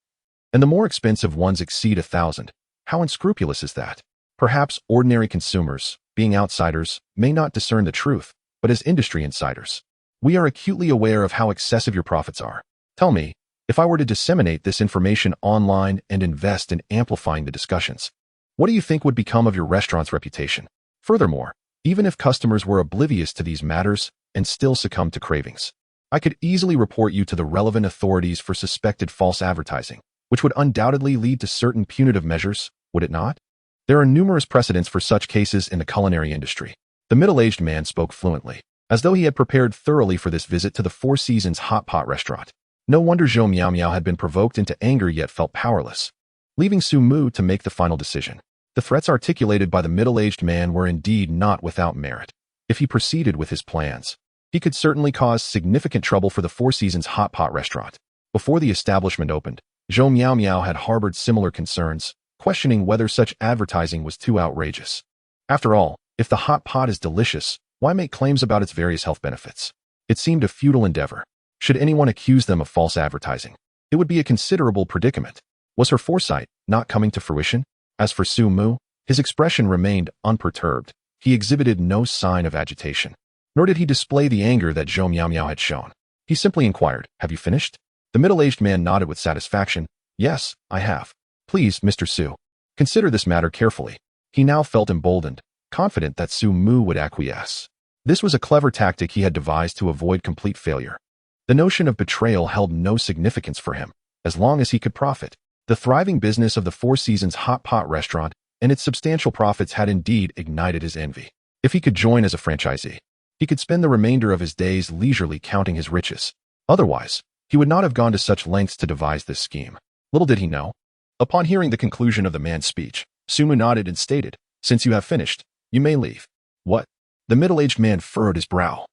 S1: and the more expensive ones exceed $1,000. How unscrupulous is that? Perhaps ordinary consumers, being outsiders, may not discern the truth, but as industry insiders, we are acutely aware of how excessive your profits are. Tell me, if I were to disseminate this information online and invest in amplifying the discussions, what do you think would become of your restaurant's reputation? Furthermore, even if customers were oblivious to these matters and still succumb to cravings, I could easily report you to the relevant authorities for suspected false advertising, which would undoubtedly lead to certain punitive measures, would it not? There are numerous precedents for such cases in the culinary industry. The middle-aged man spoke fluently, as though he had prepared thoroughly for this visit to the Four Seasons hot pot restaurant. No wonder Zhou Miao Miao had been provoked into anger yet felt powerless, leaving Su Mu to make the final decision. The threats articulated by the middle-aged man were indeed not without merit. If he proceeded with his plans, he could certainly cause significant trouble for the Four Seasons hot pot restaurant. Before the establishment opened, Zhou Miao Miao had harbored similar concerns, questioning whether such advertising was too outrageous. After all, if the hot pot is delicious, why make claims about its various health benefits? It seemed a futile endeavor. Should anyone accuse them of false advertising, it would be a considerable predicament. Was her foresight not coming to fruition? As for Su Mu, his expression remained unperturbed. He exhibited no sign of agitation, nor did he display the anger that Zhou Miao Miao had shown. He simply inquired, have you finished? The middle-aged man nodded with satisfaction. Yes, I have. Please, Mr. Su, consider this matter carefully. He now felt emboldened, confident that Su Mu would acquiesce. This was a clever tactic he had devised to avoid complete failure. The notion of betrayal held no significance for him, as long as he could profit. The thriving business of the Four Seasons hot pot restaurant and its substantial profits had indeed ignited his envy. If he could join as a franchisee, he could spend the remainder of his days leisurely counting his riches. Otherwise, he would not have gone to such lengths to devise this scheme. Little did he know. Upon hearing the conclusion of the man's speech, Sumu nodded and stated, since you have finished, you may leave. What? The middle-aged man furrowed his brow,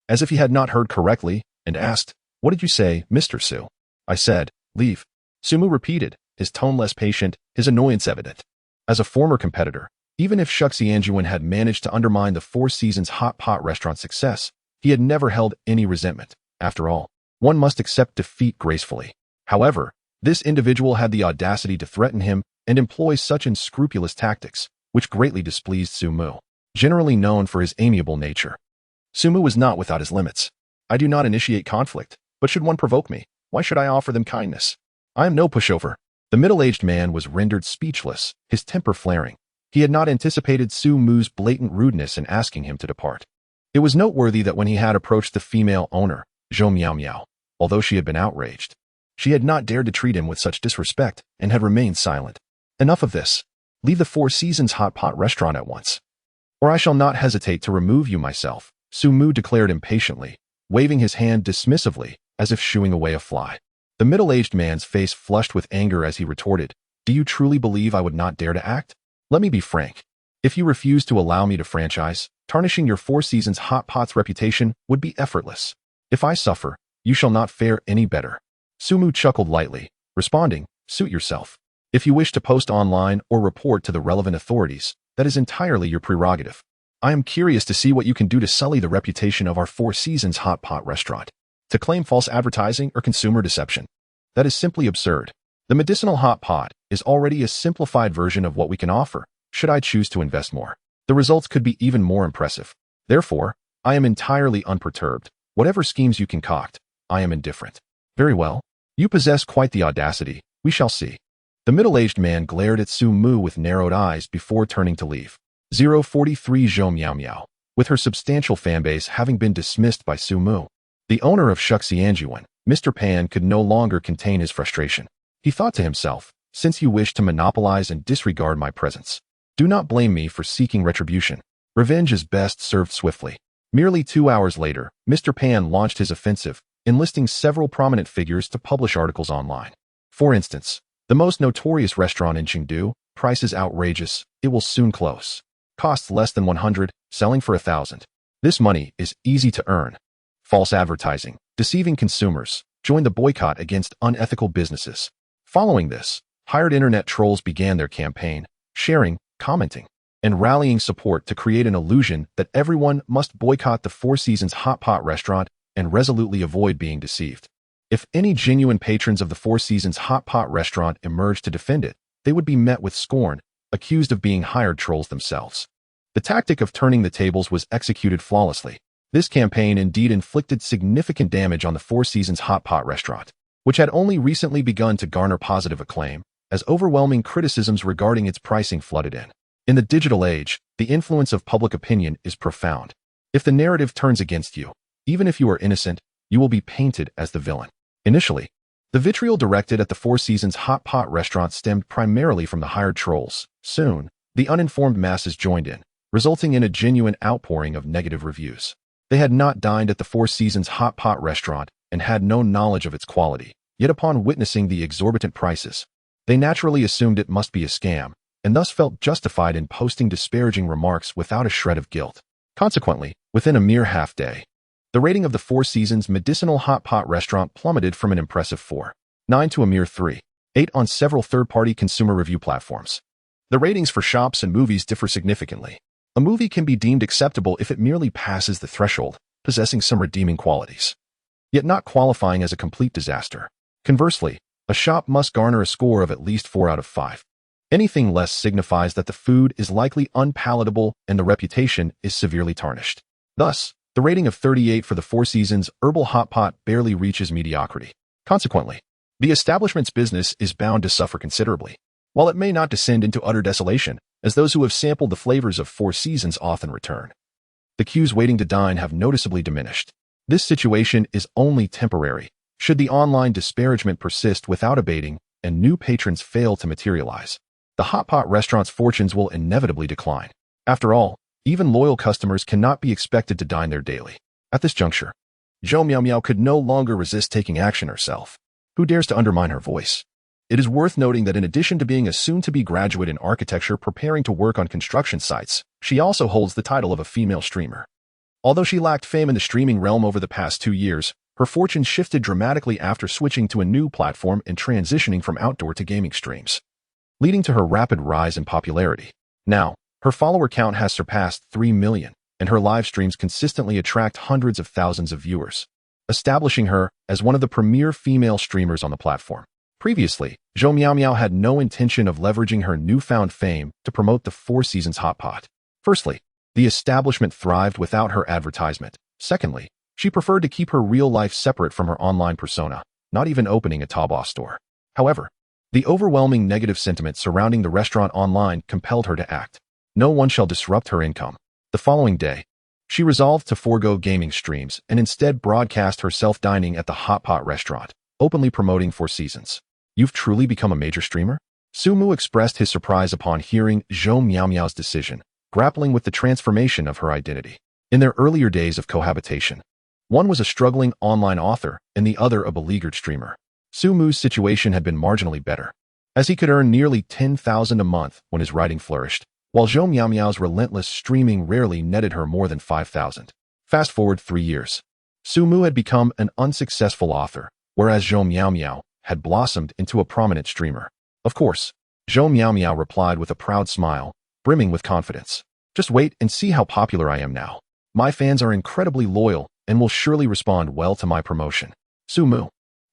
S1: as if he had not heard correctly, and asked, what did you say, Mr. Su? I said, leave. Sumu repeated, his tone less patient, his annoyance evident. As a former competitor, even if Shuxi Anjuan had managed to undermine the Four Seasons hot pot restaurant's success, he had never held any resentment. After all, one must accept defeat gracefully. However, this individual had the audacity to threaten him and employ such unscrupulous tactics, which greatly displeased Sumu, generally known for his amiable nature. Sumu was not without his limits. I do not initiate conflict, but should one provoke me, why should I offer them kindness? I am no pushover. The middle-aged man was rendered speechless, his temper flaring. He had not anticipated Sumu's blatant rudeness in asking him to depart. It was noteworthy that when he had approached the female owner, Zhou Miao Miao, although she had been outraged, she had not dared to treat him with such disrespect and had remained silent. Enough of this. Leave the Four Seasons hot pot restaurant at once, or I shall not hesitate to remove you myself, Sumu declared impatiently, waving his hand dismissively as if shooing away a fly. The middle-aged man's face flushed with anger as he retorted, do you truly believe I would not dare to act? Let me be frank. If you refuse to allow me to franchise, tarnishing your Four Seasons hot pot's reputation would be effortless. If I suffer, you shall not fare any better. Sumu chuckled lightly, responding, suit yourself. If you wish to post online or report to the relevant authorities, that is entirely your prerogative. I am curious to see what you can do to sully the reputation of our Four Seasons hot pot restaurant. To claim false advertising or consumer deception, that is simply absurd. The medicinal hot pot is already a simplified version of what we can offer, should I choose to invest more. the results could be even more impressive. Therefore, I am entirely unperturbed. Whatever schemes you concoct, I am indifferent. Very well. You possess quite the audacity. We shall see. The middle-aged man glared at Su Mu with narrowed eyes before turning to leave. 043 Zhou Miao Miao, with her substantial fanbase having been dismissed by Su Mu. The owner of Shuxianjuan, Mr. Pan, could no longer contain his frustration. He thought to himself, since you wish to monopolize and disregard my presence, do not blame me for seeking retribution. Revenge is best served swiftly. Merely 2 hours later, Mr. Pan launched his offensive, enlisting several prominent figures to publish articles online. For instance, the most notorious restaurant in Chengdu, price is outrageous, it will soon close. Costs less than 100, selling for 1,000. This money is easy to earn. False advertising, deceiving consumers, join the boycott against unethical businesses. Following this, hired internet trolls began their campaign, sharing, commenting, and rallying support to create an illusion that everyone must boycott the Four Seasons hot pot restaurant and resolutely avoid being deceived. If any genuine patrons of the Four Seasons hot pot restaurant emerged to defend it, they would be met with scorn, accused of being hired trolls themselves. The tactic of turning the tables was executed flawlessly. This campaign indeed inflicted significant damage on the Four Seasons hot pot restaurant, which had only recently begun to garner positive acclaim, as overwhelming criticisms regarding its pricing flooded in. In the digital age, the influence of public opinion is profound. If the narrative turns against you, even if you are innocent, you will be painted as the villain. Initially, the vitriol directed at the Four Seasons hot pot restaurant stemmed primarily from the hired trolls. Soon, the uninformed masses joined in, resulting in a genuine outpouring of negative reviews. They had not dined at the Four Seasons hot pot restaurant and had no knowledge of its quality, yet upon witnessing the exorbitant prices, they naturally assumed it must be a scam, and thus felt justified in posting disparaging remarks without a shred of guilt. Consequently, within a mere half-day, the rating of the Four Seasons medicinal hot pot restaurant plummeted from an impressive 4.9 to a mere 3.8 on several third-party consumer review platforms. The ratings for shops and movies differ significantly. A movie can be deemed acceptable if it merely passes the threshold, possessing some redeeming qualities, yet not qualifying as a complete disaster. Conversely, a shop must garner a score of at least 4 out of 5. Anything less signifies that the food is likely unpalatable and the reputation is severely tarnished. Thus, the rating of 38 for the Four Seasons herbal hot pot barely reaches mediocrity. Consequently, the establishment's business is bound to suffer considerably, while it may not descend into utter desolation, as those who have sampled the flavors of Four Seasons often return. The queues waiting to dine have noticeably diminished. This situation is only temporary. Should the online disparagement persist without abating and new patrons fail to materialize, the hot pot restaurant's fortunes will inevitably decline. After all, even loyal customers cannot be expected to dine there daily. At this juncture, Zhou Miao Miao could no longer resist taking action herself. Who dares to undermine her voice? It is worth noting that in addition to being a soon-to-be graduate in architecture preparing to work on construction sites, she also holds the title of a female streamer. Although she lacked fame in the streaming realm over the past 2 years, her fortune shifted dramatically after switching to a new platform and transitioning from outdoor to gaming streams, leading to her rapid rise in popularity. Now, her follower count has surpassed 3 million, and her live streams consistently attract hundreds of thousands of viewers, establishing her as one of the premier female streamers on the platform. Previously, Zhou Miao Miao had no intention of leveraging her newfound fame to promote the Four Seasons hot pot. Firstly, the establishment thrived without her advertisement. Secondly, she preferred to keep her real life separate from her online persona, not even opening a Taobao store. However, the overwhelming negative sentiment surrounding the restaurant online compelled her to act. No one shall disrupt her income. The following day, she resolved to forego gaming streams and instead broadcast herself dining at the hot pot restaurant, openly promoting Four Seasons. You've truly become a major streamer? Su Mu expressed his surprise upon hearing Zhou Miao Miao's decision, grappling with the transformation of her identity. In their earlier days of cohabitation, one was a struggling online author and the other a beleaguered streamer. Su Mu's situation had been marginally better, as he could earn nearly 10,000 a month when his writing flourished, while Zhou Miao Miao's relentless streaming rarely netted her more than 5,000. Fast forward 3 years. Su Mu had become an unsuccessful author, whereas Zhou Miao Miao had blossomed into a prominent streamer. Of course, Zhou Miao Miao replied with a proud smile, brimming with confidence. Just wait and see how popular I am now. My fans are incredibly loyal and will surely respond well to my promotion. Su Mu,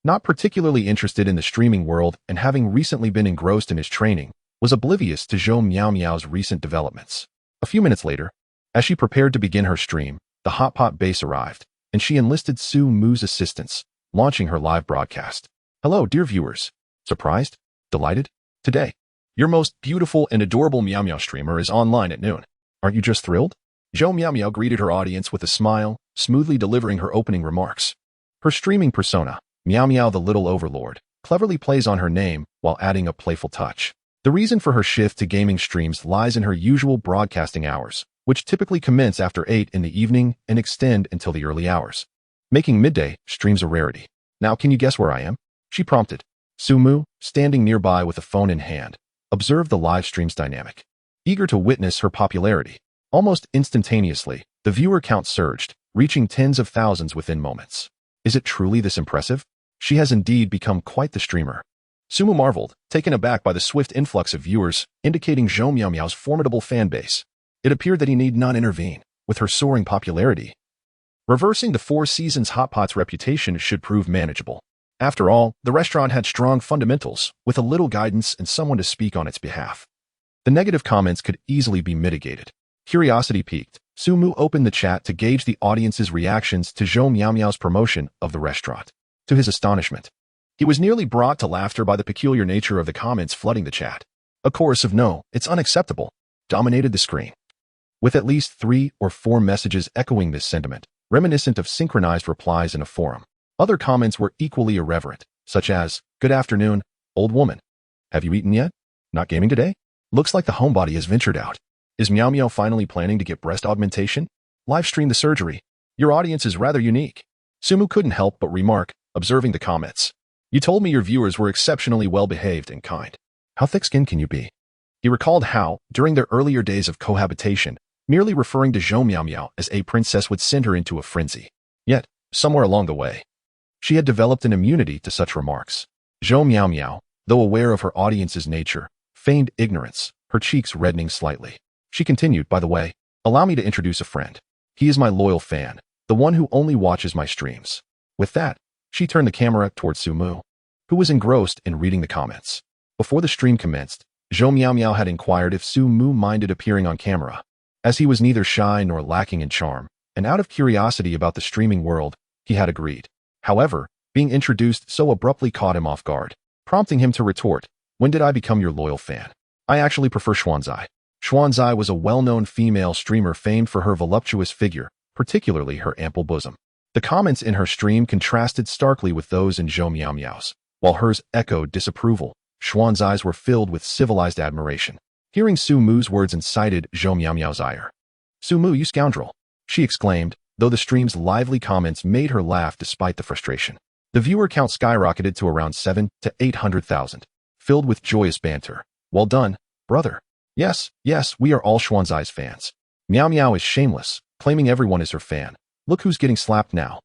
S1: not particularly interested in the streaming world and having recently been engrossed in his training, was oblivious to Zhou Miao Miao's recent developments. A few minutes later, as she prepared to begin her stream, the hot pot base arrived, and she enlisted Su Mu's assistance, launching her live broadcast. Hello, dear viewers. Surprised? Delighted? Today, your most beautiful and adorable Meow Meow streamer is online at noon. Aren't you just thrilled? Zhou Meow Meow greeted her audience with a smile, smoothly delivering her opening remarks. Her streaming persona, Meow Meow the Little Overlord, cleverly plays on her name while adding a playful touch. The reason for her shift to gaming streams lies in her usual broadcasting hours, which typically commence after 8 in the evening and extend until the early hours, making midday streams a rarity. Now, can you guess where I am? She prompted. Su Mu, standing nearby with a phone in hand, observed the live stream's dynamic. Eager to witness her popularity, almost instantaneously, the viewer count surged, reaching tens of thousands within moments. Is it truly this impressive? She has indeed become quite the streamer. Su Mu marveled, taken aback by the swift influx of viewers, indicating Zhou Meow Meow's formidable fan base. It appeared that he need not intervene, with her soaring popularity. Reversing the Four Seasons Hot Pot's reputation should prove manageable. After all, the restaurant had strong fundamentals, with a little guidance and someone to speak on its behalf. The negative comments could easily be mitigated. Curiosity piqued, Su Mu opened the chat to gauge the audience's reactions to Zhou Meow Meow's promotion of the restaurant. To his astonishment, he was nearly brought to laughter by the peculiar nature of the comments flooding the chat. A chorus of "No, it's unacceptable" dominated the screen, with at least 3 or 4 messages echoing this sentiment, reminiscent of synchronized replies in a forum. Other comments were equally irreverent, such as, "Good afternoon, old woman. Have you eaten yet? Not gaming today? Looks like the homebody has ventured out. Is Meow Meow finally planning to get breast augmentation? Live stream the surgery. Your audience is rather unique." Su Mu couldn't help but remark, observing the comments. "You told me your viewers were exceptionally well-behaved and kind. How thick-skinned can you be?" He recalled how, during their earlier days of cohabitation, merely referring to Zhou Meow Meow as a princess would send her into a frenzy. Yet, somewhere along the way, she had developed an immunity to such remarks. Zhou Meow Meow, though aware of her audience's nature, feigned ignorance, her cheeks reddening slightly. She continued, "By the way, allow me to introduce a friend. He is my loyal fan, the one who only watches my streams." With that, she turned the camera towards Su Mu, who was engrossed in reading the comments. Before the stream commenced, Zhou Meow Meow had inquired if Su Mu minded appearing on camera, as he was neither shy nor lacking in charm, and out of curiosity about the streaming world, he had agreed. However, being introduced so abruptly caught him off guard, prompting him to retort, "When did I become your loyal fan? I actually prefer Xuanzai." Xuanzai was a well-known female streamer famed for her voluptuous figure, particularly her ample bosom. The comments in her stream contrasted starkly with those in Zhou Meow Meow's. While hers echoed disapproval, Xuanzai's were filled with civilized admiration. Hearing Su Mu's words incited Zhou Meow Meow's ire. "Su Mu, you scoundrel!" she exclaimed, though the stream's lively comments made her laugh despite the frustration. The viewer count skyrocketed to around 7 to 800,000, filled with joyous banter. "Well done, brother. Yes, we are all Xuanzai's fans. Meow Meow is shameless, claiming everyone is her fan. Look who's getting slapped now.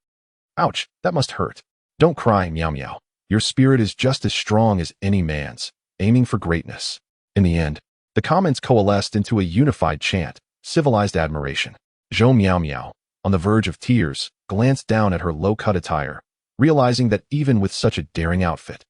S1: Ouch, that must hurt. Don't cry, Meow Meow. Your spirit is just as strong as any man's, aiming for greatness." In the end, the comments coalesced into a unified chant, civilized admiration. Zhou Meow Meow, on the verge of tears, glanced down at her low-cut attire, realizing that even with such a daring outfit,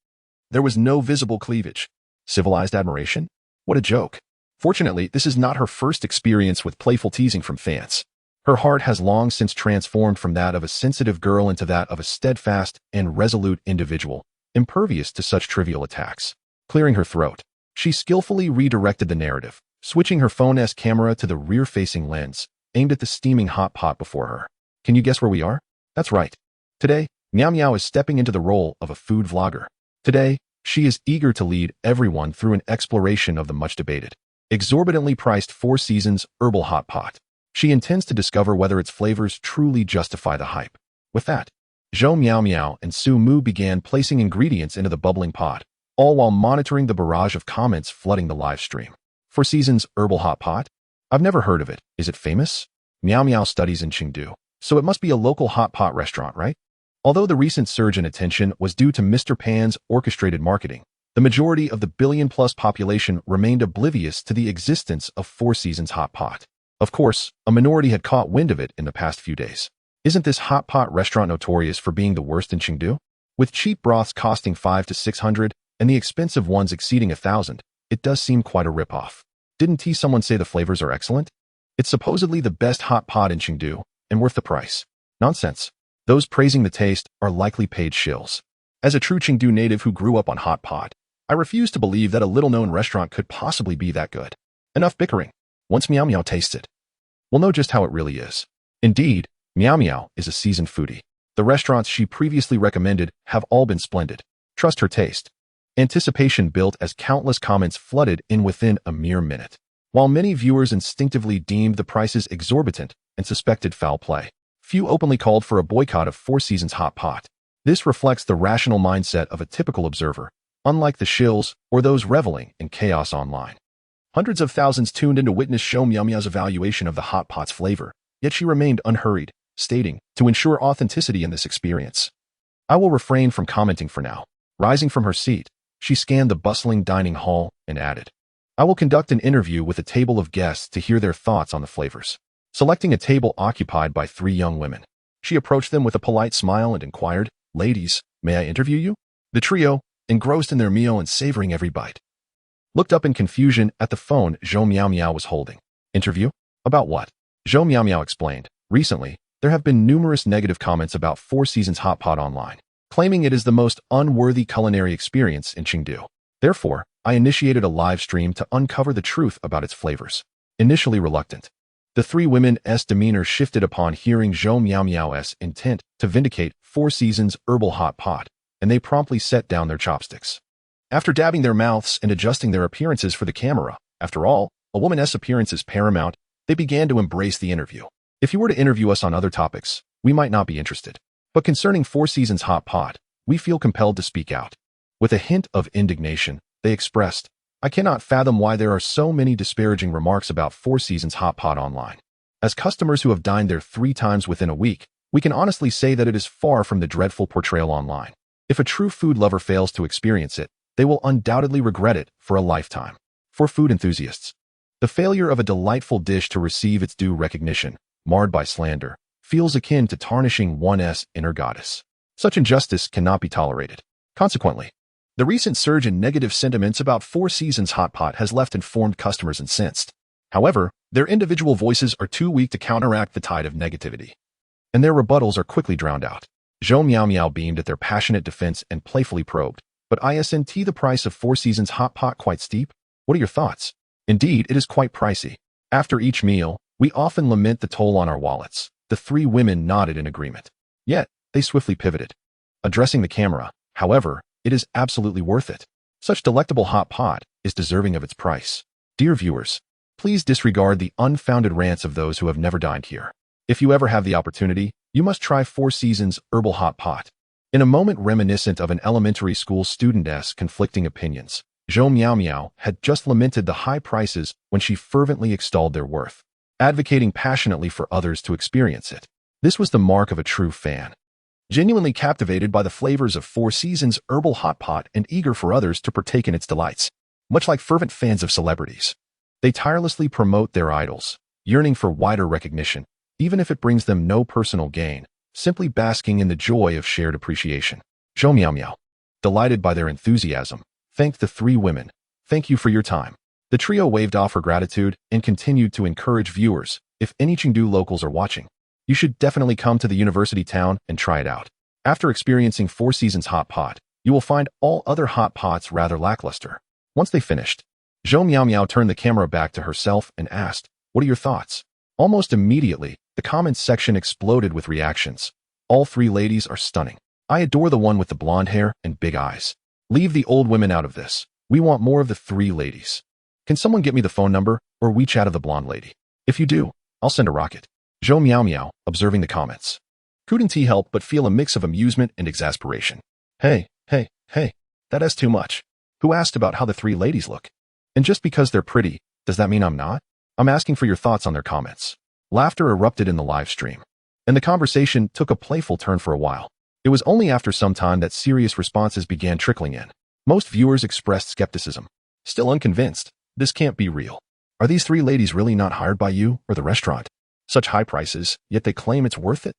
S1: there was no visible cleavage. Civilized admiration? What a joke. Fortunately, this is not her first experience with playful teasing from fans. Her heart has long since transformed from that of a sensitive girl into that of a steadfast and resolute individual, impervious to such trivial attacks. Clearing her throat, she skillfully redirected the narrative, switching her phone's camera to the rear-facing lens, aimed at the steaming hot pot before her. Can you guess where we are? That's right. Today, Meow Meow is stepping into the role of a food vlogger. Today, she is eager to lead everyone through an exploration of the much-debated, exorbitantly priced Four Seasons herbal hot pot. She intends to discover whether its flavors truly justify the hype. With that, Zhou Meow Meow and Su Mu began placing ingredients into the bubbling pot, all while monitoring the barrage of comments flooding the live stream. Four Seasons herbal hot pot? I've never heard of it. Is it famous? Meow Meow studies in Chengdu, so it must be a local hot pot restaurant, right? Although the recent surge in attention was due to Mr. Pan's orchestrated marketing, the majority of the billion-plus population remained oblivious to the existence of Four Seasons hot pot. Of course, a minority had caught wind of it in the past few days. Isn't this hot pot restaurant notorious for being the worst in Chengdu? With cheap broths costing 500 to 600 and the expensive ones exceeding 1,000, it does seem quite a ripoff. Didn't someone say the flavors are excellent? It's supposedly the best hot pot in Chengdu and worth the price. Nonsense. Those praising the taste are likely paid shills. As a true Chengdu native who grew up on hot pot, I refuse to believe that a little-known restaurant could possibly be that good. Enough bickering. Once Miao Miao tastes it, we'll know just how it really is. Indeed, Miao Miao is a seasoned foodie. The restaurants she previously recommended have all been splendid. Trust her taste. Anticipation built as countless comments flooded in within a mere minute. While many viewers instinctively deemed the prices exorbitant and suspected foul play, few openly called for a boycott of Four Seasons hot pot. This reflects the rational mindset of a typical observer, unlike the shills or those reveling in chaos online. Hundreds of thousands tuned in to witness Show Miao Miao's evaluation of the hot pot's flavor, yet she remained unhurried, stating, to ensure authenticity in this experience, I will refrain from commenting for now. Rising from her seat, she scanned the bustling dining hall and added, I will conduct an interview with a table of guests to hear their thoughts on the flavors. Selecting a table occupied by 3 young women, she approached them with a polite smile and inquired, Ladies, may I interview you? The trio, engrossed in their meal and savoring every bite, looked up in confusion at the phone Zhou Miao Miao was holding. Interview? About what? Zhou Miao Miao explained. Recently, there have been numerous negative comments about Four Seasons hot pot online, claiming it is the most unworthy culinary experience in Chengdu. Therefore, I initiated a live stream to uncover the truth about its flavors. Initially reluctant, the 3 women's demeanor shifted upon hearing Zhou Miao Miao's intent to vindicate Four Seasons herbal hot pot, and they promptly set down their chopsticks. After dabbing their mouths and adjusting their appearances for the camera, after all, a woman's appearance is paramount, they began to embrace the interview. If you were to interview us on other topics, we might not be interested. But concerning Four Seasons hot pot, we feel compelled to speak out. With a hint of indignation, they expressed, I cannot fathom why there are so many disparaging remarks about Four Seasons hot pot online. As customers who have dined there 3 times within a week, we can honestly say that it is far from the dreadful portrayal online. If a true food lover fails to experience it, they will undoubtedly regret it for a lifetime. For food enthusiasts, the failure of a delightful dish to receive its due recognition, marred by slander, feels akin to tarnishing one's inner goddess. Such injustice cannot be tolerated. Consequently, the recent surge in negative sentiments about Four Seasons hot pot has left informed customers incensed. However, their individual voices are too weak to counteract the tide of negativity, and their rebuttals are quickly drowned out. Zhou Miao Miao beamed at their passionate defense and playfully probed, but isn't the price of Four Seasons hot pot quite steep? What are your thoughts? Indeed, it is quite pricey. After each meal, we often lament the toll on our wallets. The 3 women nodded in agreement. Yet, they swiftly pivoted. Addressing the camera, however, it is absolutely worth it. Such delectable hot pot is deserving of its price. Dear viewers, please disregard the unfounded rants of those who have never dined here. If you ever have the opportunity, you must try Four Seasons herbal hot pot. In a moment reminiscent of an elementary school student's conflicting opinions, Zhou Miao Miao had just lamented the high prices when she fervently extolled their worth, advocating passionately for others to experience it. This was the mark of a true fan, genuinely captivated by the flavors of Four Seasons herbal hot pot and eager for others to partake in its delights. Much like fervent fans of celebrities, they tirelessly promote their idols, yearning for wider recognition, even if it brings them no personal gain, simply basking in the joy of shared appreciation. Zhou Miao Miao, delighted by their enthusiasm, thanked the 3 women. Thank you for your time. The trio waved off her gratitude and continued to encourage viewers, if any Chengdu locals are watching, you should definitely come to the university town and try it out. After experiencing Four Seasons hot pot, you will find all other hot pots rather lackluster. Once they finished, Zhou Miao Miao turned the camera back to herself and asked, what are your thoughts? Almost immediately, the comments section exploded with reactions. All 3 ladies are stunning. I adore the one with the blonde hair and big eyes. Leave the old women out of this. We want more of the 3 ladies. Can someone get me the phone number or WeChat of the blonde lady? If you do, I'll send a rocket. Zhou Miao Miao, observing the comments, couldn't he help but feel a mix of amusement and exasperation. Hey, that's too much. Who asked about how the 3 ladies look? And just because they're pretty, does that mean I'm not? I'm asking for your thoughts on their comments. Laughter erupted in the live stream, and the conversation took a playful turn for a while. It was only after some time that serious responses began trickling in. Most viewers expressed skepticism. Still unconvinced, this can't be real. Are these 3 ladies really not hired by you or the restaurant? Such high prices, yet they claim it's worth it?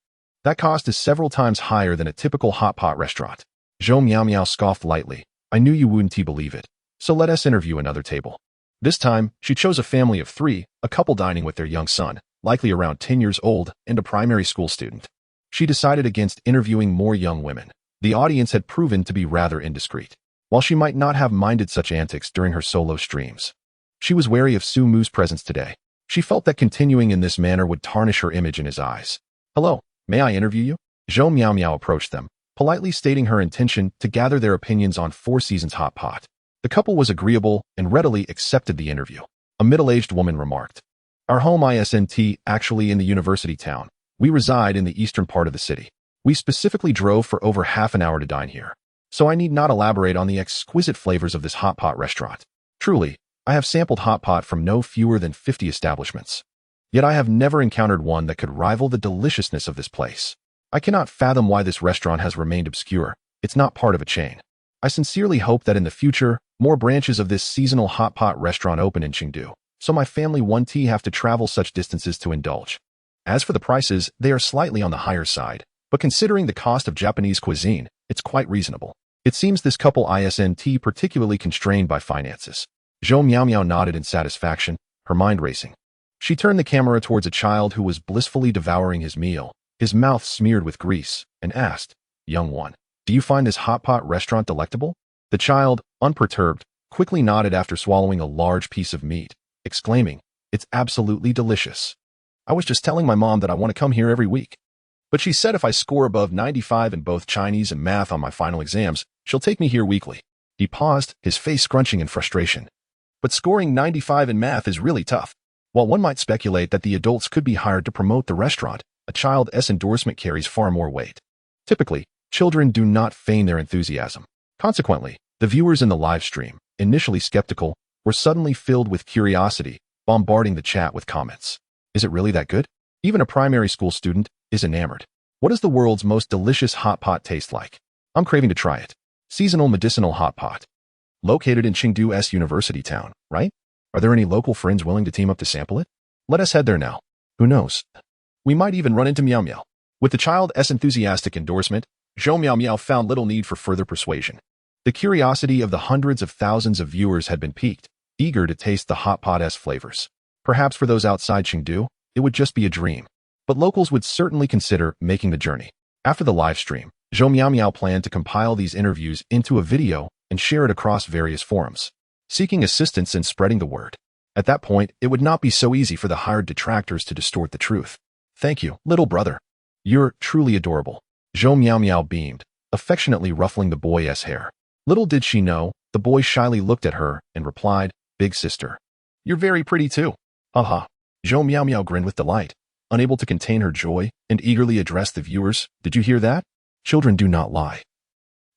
S1: That cost is several times higher than a typical hot pot restaurant. Zhou Miao Miao scoffed lightly. I knew you wouldn't believe it. So let us interview another table. This time, she chose a family of 3, a couple dining with their young son, likely around 10 years old, and a primary school student. She decided against interviewing more young women. The audience had proven to be rather indiscreet. While she might not have minded such antics during her solo streams, she was wary of Su Mu's presence today. She felt that continuing in this manner would tarnish her image in his eyes. "Hello, may I interview you?" Zhou Miao Miao approached them, politely stating her intention to gather their opinions on Four Seasons hot pot. The couple was agreeable and readily accepted the interview. A middle-aged woman remarked, "Our home isn't actually in the university town. We reside in the eastern part of the city. We specifically drove for over half an hour to dine here, so I need not elaborate on the exquisite flavors of this hot pot restaurant. Truly, I have sampled hot pot from no fewer than 50 establishments. Yet I have never encountered one that could rival the deliciousness of this place. I cannot fathom why this restaurant has remained obscure. It's not part of a chain. I sincerely hope that in the future, more branches of this seasonal hot pot restaurant open in Chengdu, so my family won't have to travel such distances to indulge. As for the prices, they are slightly on the higher side, but considering the cost of Japanese cuisine, it's quite reasonable. It seems this couple isn't particularly constrained by finances." Zhou Miao Miao nodded in satisfaction, her mind racing. She turned the camera towards a child who was blissfully devouring his meal, his mouth smeared with grease, and asked, "Young one, do you find this hot pot restaurant delectable?" The child, unperturbed, quickly nodded after swallowing a large piece of meat, exclaiming, "It's absolutely delicious. I was just telling my mom that I want to come here every week. But she said if I score above 95 in both Chinese and math on my final exams, she'll take me here weekly." He paused, his face scrunching in frustration. "But scoring 95 in math is really tough." While one might speculate that the adults could be hired to promote the restaurant, a child's endorsement carries far more weight. Typically, children do not feign their enthusiasm. Consequently, the viewers in the live stream, initially skeptical, were suddenly filled with curiosity, bombarding the chat with comments. "Is it really that good?" Even a primary school student is enamored. "What does the world's most delicious hot pot taste like? I'm craving to try it." Seasonal medicinal hot pot. Located in Chengdu's university town, right? Are there any local friends willing to team up to sample it? Let us head there now. Who knows? We might even run into Miao Miao. With the child's enthusiastic endorsement, Zhou Miao Miao found little need for further persuasion. The curiosity of the hundreds of thousands of viewers had been piqued, eager to taste the hot pot's flavors. Perhaps for those outside Chengdu, it would just be a dream. But locals would certainly consider making the journey. After the live stream, Zhou Miao Miao planned to compile these interviews into a video and share it across various forums, seeking assistance in spreading the word. At that point, it would not be so easy for the hired detractors to distort the truth. "Thank you, little brother. You're truly adorable." Zhou Miao Miao beamed, affectionately ruffling the boy's hair. Little did she know, the boy shyly looked at her and replied, "Big sister, you're very pretty too." Haha. Zhou Miao Miao grinned with delight, unable to contain her joy, and eagerly addressed the viewers. "Did you hear that? Children do not lie.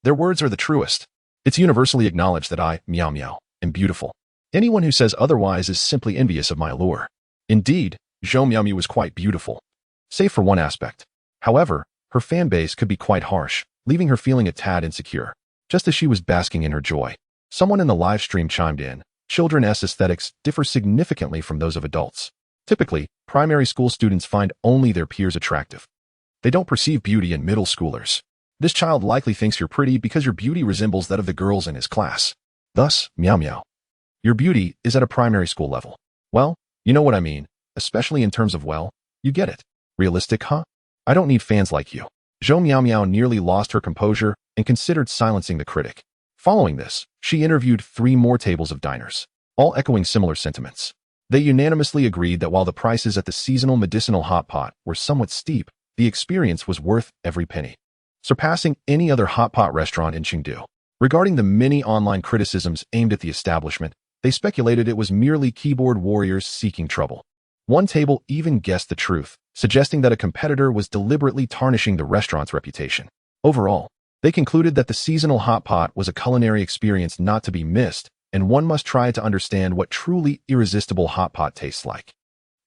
S1: Their words are the truest. It's universally acknowledged that I, Miao Miao, am beautiful. Anyone who says otherwise is simply envious of my allure." Indeed, Zhou Miao Miao was quite beautiful, save for one aspect. However, her fan base could be quite harsh, leaving her feeling a tad insecure. Just as she was basking in her joy, someone in the live stream chimed in. Children's aesthetics differ significantly from those of adults. Typically, primary school students find only their peers attractive. They don't perceive beauty in middle schoolers. This child likely thinks you're pretty because your beauty resembles that of the girls in his class. Thus, Miao Miao, your beauty is at a primary school level. Well, you know what I mean, especially in terms of you get it. Realistic, huh? I don't need fans like you. Zhou Miao Miao nearly lost her composure and considered silencing the critic. Following this, she interviewed 3 more tables of diners, all echoing similar sentiments. They unanimously agreed that while the prices at the seasonal medicinal hot pot were somewhat steep, the experience was worth every penny, surpassing any other hot pot restaurant in Chengdu. Regarding the many online criticisms aimed at the establishment, they speculated it was merely keyboard warriors seeking trouble. One table even guessed the truth, suggesting that a competitor was deliberately tarnishing the restaurant's reputation. Overall, they concluded that the seasonal hot pot was a culinary experience not to be missed, and one must try to understand what truly irresistible hot pot tastes like.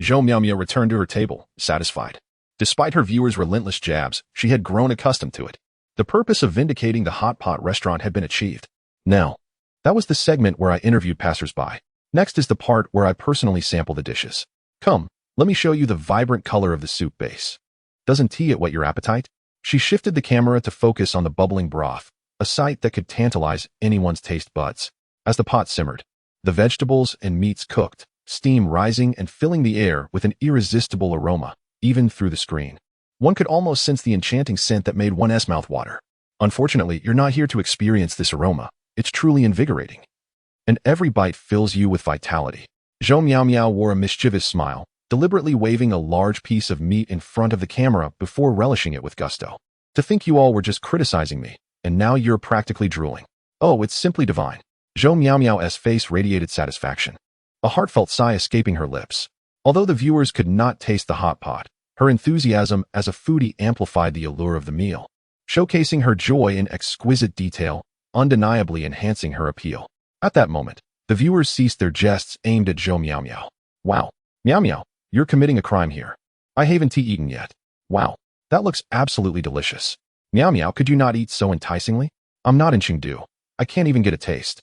S1: Zhou Miao Miao returned to her table, satisfied. Despite her viewers' relentless jabs, she had grown accustomed to it. The purpose of vindicating the hot pot restaurant had been achieved. Now, that was the segment where I interviewed passersby. Next is the part where I personally sample the dishes. Come, let me show you the vibrant color of the soup base. Doesn't it whet your appetite? She shifted the camera to focus on the bubbling broth, a sight that could tantalize anyone's taste buds. As the pot simmered, The vegetables and meats cooked, steam rising and filling the air with an irresistible aroma, even through the screen. One could almost sense the enchanting scent that made one's mouth water. Unfortunately, you're not here to experience this aroma. It's truly invigorating. And every bite fills you with vitality. Zhou Miao Miao wore a mischievous smile, deliberately waving a large piece of meat in front of the camera before relishing it with gusto. To think you all were just criticizing me, and now you're practically drooling. Oh, it's simply divine. Zhou Miao Miao's face radiated satisfaction, a heartfelt sigh escaping her lips. Although the viewers could not taste the hot pot, her enthusiasm as a foodie amplified the allure of the meal, showcasing her joy in exquisite detail, undeniably enhancing her appeal. At that moment, the viewers ceased their jests aimed at Zhou Miao Miao. Wow, Miao Miao, you're committing a crime here. I haven't eaten yet. Wow, that looks absolutely delicious. Miao Miao, could you not eat so enticingly? I'm not in Chengdu. I can't even get a taste.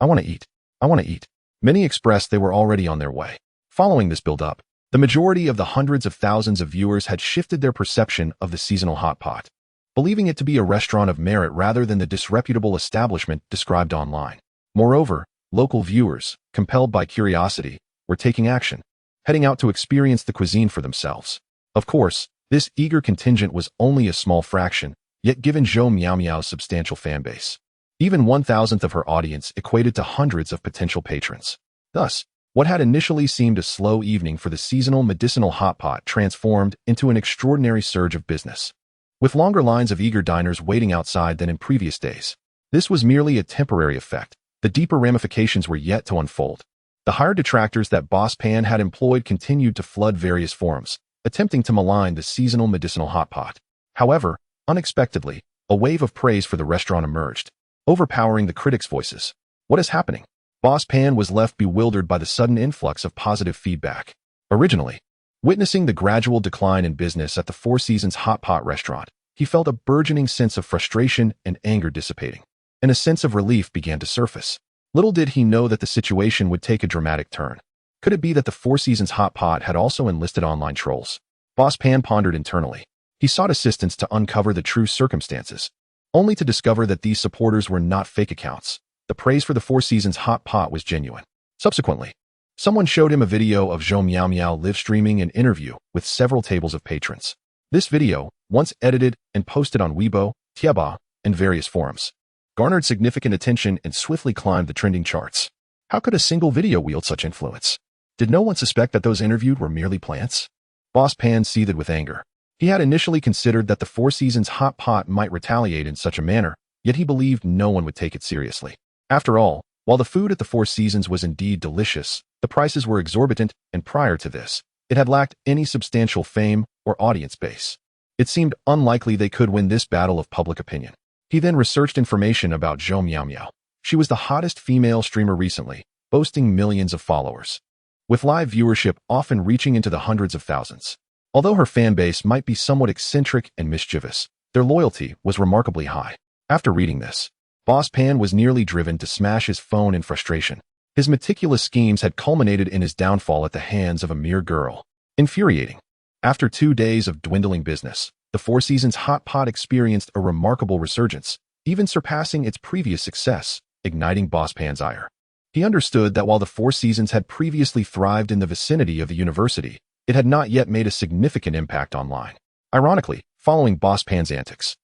S1: I want to eat. I want to eat. Many expressed they were already on their way. Following this build-up, the majority of the hundreds of thousands of viewers had shifted their perception of the seasonal hot pot, believing it to be a restaurant of merit rather than the disreputable establishment described online. Moreover, local viewers, compelled by curiosity, were taking action, heading out to experience the cuisine for themselves. Of course, this eager contingent was only a small fraction, yet given Zhou Miao Miao's substantial fanbase, even 1,000th of her audience equated to hundreds of potential patrons. Thus, what had initially seemed a slow evening for the seasonal medicinal hot pot transformed into an extraordinary surge of business, with longer lines of eager diners waiting outside than in previous days. This was merely a temporary effect. The deeper ramifications were yet to unfold. The hired detractors that Boss Pan had employed continued to flood various forums, attempting to malign the seasonal medicinal hot pot. However, unexpectedly, a wave of praise for the restaurant emerged, overpowering the critics' voices. What is happening? Boss Pan was left bewildered by the sudden influx of positive feedback. Originally, witnessing the gradual decline in business at the Four Seasons hot pot restaurant, he felt a burgeoning sense of frustration and anger dissipating, and a sense of relief began to surface. Little did he know that the situation would take a dramatic turn. Could it be that the Four Seasons hot pot had also enlisted online trolls? Boss Pan pondered internally. He sought assistance to uncover the true circumstances, only to discover that these supporters were not fake accounts. The praise for the Four Seasons hot pot was genuine. Subsequently, someone showed him a video of Zhou Miao Miao live streaming an interview with several tables of patrons. This video, once edited and posted on Weibo, Tieba, and various forums, garnered significant attention and swiftly climbed the trending charts. How could a single video wield such influence? Did no one suspect that those interviewed were merely plants? Boss Pan seethed with anger. He had initially considered that the Four Seasons hot pot might retaliate in such a manner, yet he believed no one would take it seriously. After all, while the food at the Four Seasons was indeed delicious, the prices were exorbitant, and prior to this, it had lacked any substantial fame or audience base. It seemed unlikely they could win this battle of public opinion. He then researched information about Zhou Miao Miao. She was the hottest female streamer recently, boasting millions of followers, with live viewership often reaching into the hundreds of thousands. Although her fan base might be somewhat eccentric and mischievous, their loyalty was remarkably high. After reading this, Boss Pan was nearly driven to smash his phone in frustration. His meticulous schemes had culminated in his downfall at the hands of a mere girl. Infuriating. After 2 days of dwindling business, the Four Seasons hot pot experienced a remarkable resurgence, even surpassing its previous success, igniting Boss Pan's ire. He understood that while the Four Seasons had previously thrived in the vicinity of the university, it had not yet made a significant impact online. Ironically, following Boss Pan's antics,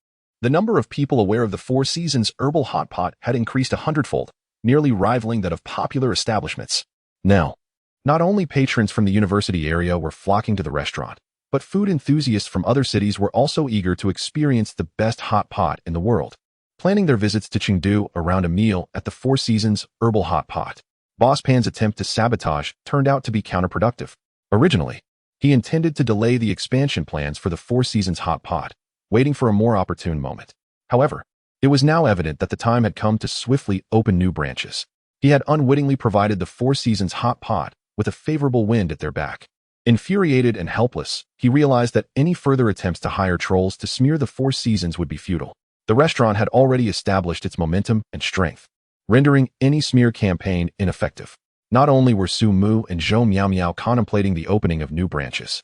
S1: the number of people aware of the Four Seasons herbal hot pot had increased 100-fold, nearly rivaling that of popular establishments. Now, not only patrons from the university area were flocking to the restaurant, but food enthusiasts from other cities were also eager to experience the best hot pot in the world, planning their visits to Chengdu around a meal at the Four Seasons herbal hot pot. Boss Pan's attempt to sabotage turned out to be counterproductive. Originally, he intended to delay the expansion plans for the Four Seasons hot pot, waiting for a more opportune moment. However, it was now evident that the time had come to swiftly open new branches. He had unwittingly provided the Four Seasons hot pot with a favorable wind at their back. Infuriated and helpless, he realized that any further attempts to hire trolls to smear the Four Seasons would be futile. The restaurant had already established its momentum and strength, rendering any smear campaign ineffective. Not only were Su Mu and Zhou Miao Miao contemplating the opening of new branches,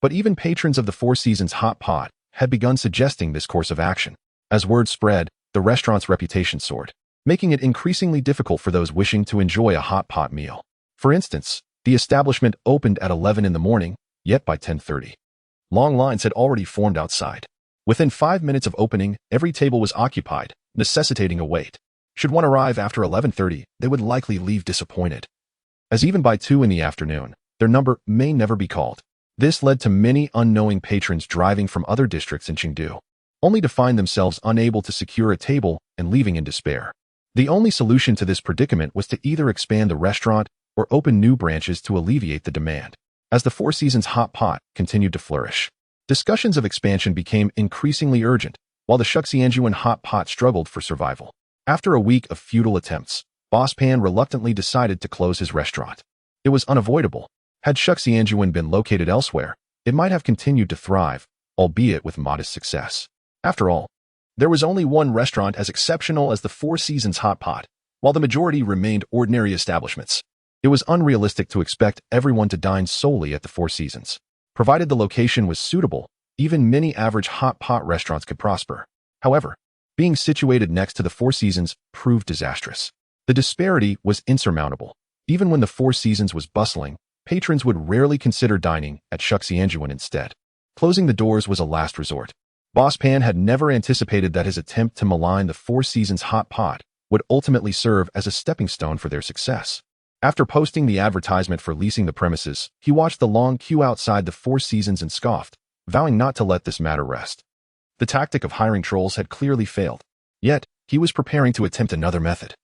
S1: but even patrons of the Four Seasons hot pot had begun suggesting this course of action. As word spread, the restaurant's reputation soared. making it increasingly difficult for those wishing to enjoy a hot pot meal. For instance, the establishment opened at 11 in the morning, yet by 10:30, long lines had already formed outside. Within 5 minutes of opening, every table was occupied, necessitating a wait. Should one arrive after 11:30, they would likely leave disappointed, as even by 2 in the afternoon, their number may never be called. This led to many unknowing patrons driving from other districts in Chengdu, only to find themselves unable to secure a table and leaving in despair. The only solution to this predicament was to either expand the restaurant or open new branches to alleviate the demand. As the Four Seasons hot pot continued to flourish, discussions of expansion became increasingly urgent, while the Shuxianjuan hot pot struggled for survival. After a week of futile attempts, Boss Pan reluctantly decided to close his restaurant. It was unavoidable. Had Shuxianjuan been located elsewhere, it might have continued to thrive, albeit with modest success. After all, there was only one restaurant as exceptional as the Four Seasons hot pot, while the majority remained ordinary establishments. It was unrealistic to expect everyone to dine solely at the Four Seasons. Provided the location was suitable, even many average hot pot restaurants could prosper. However, being situated next to the Four Seasons proved disastrous. The disparity was insurmountable. Even when the Four Seasons was bustling, patrons would rarely consider dining at Shuxianjuan instead. Closing the doors was a last resort. Boss Pan had never anticipated that his attempt to malign the Four Seasons hot pot would ultimately serve as a stepping stone for their success. After posting the advertisement for leasing the premises, he watched the long queue outside the Four Seasons and scoffed, vowing not to let this matter rest. The tactic of hiring trolls had clearly failed. Yet, he was preparing to attempt another method,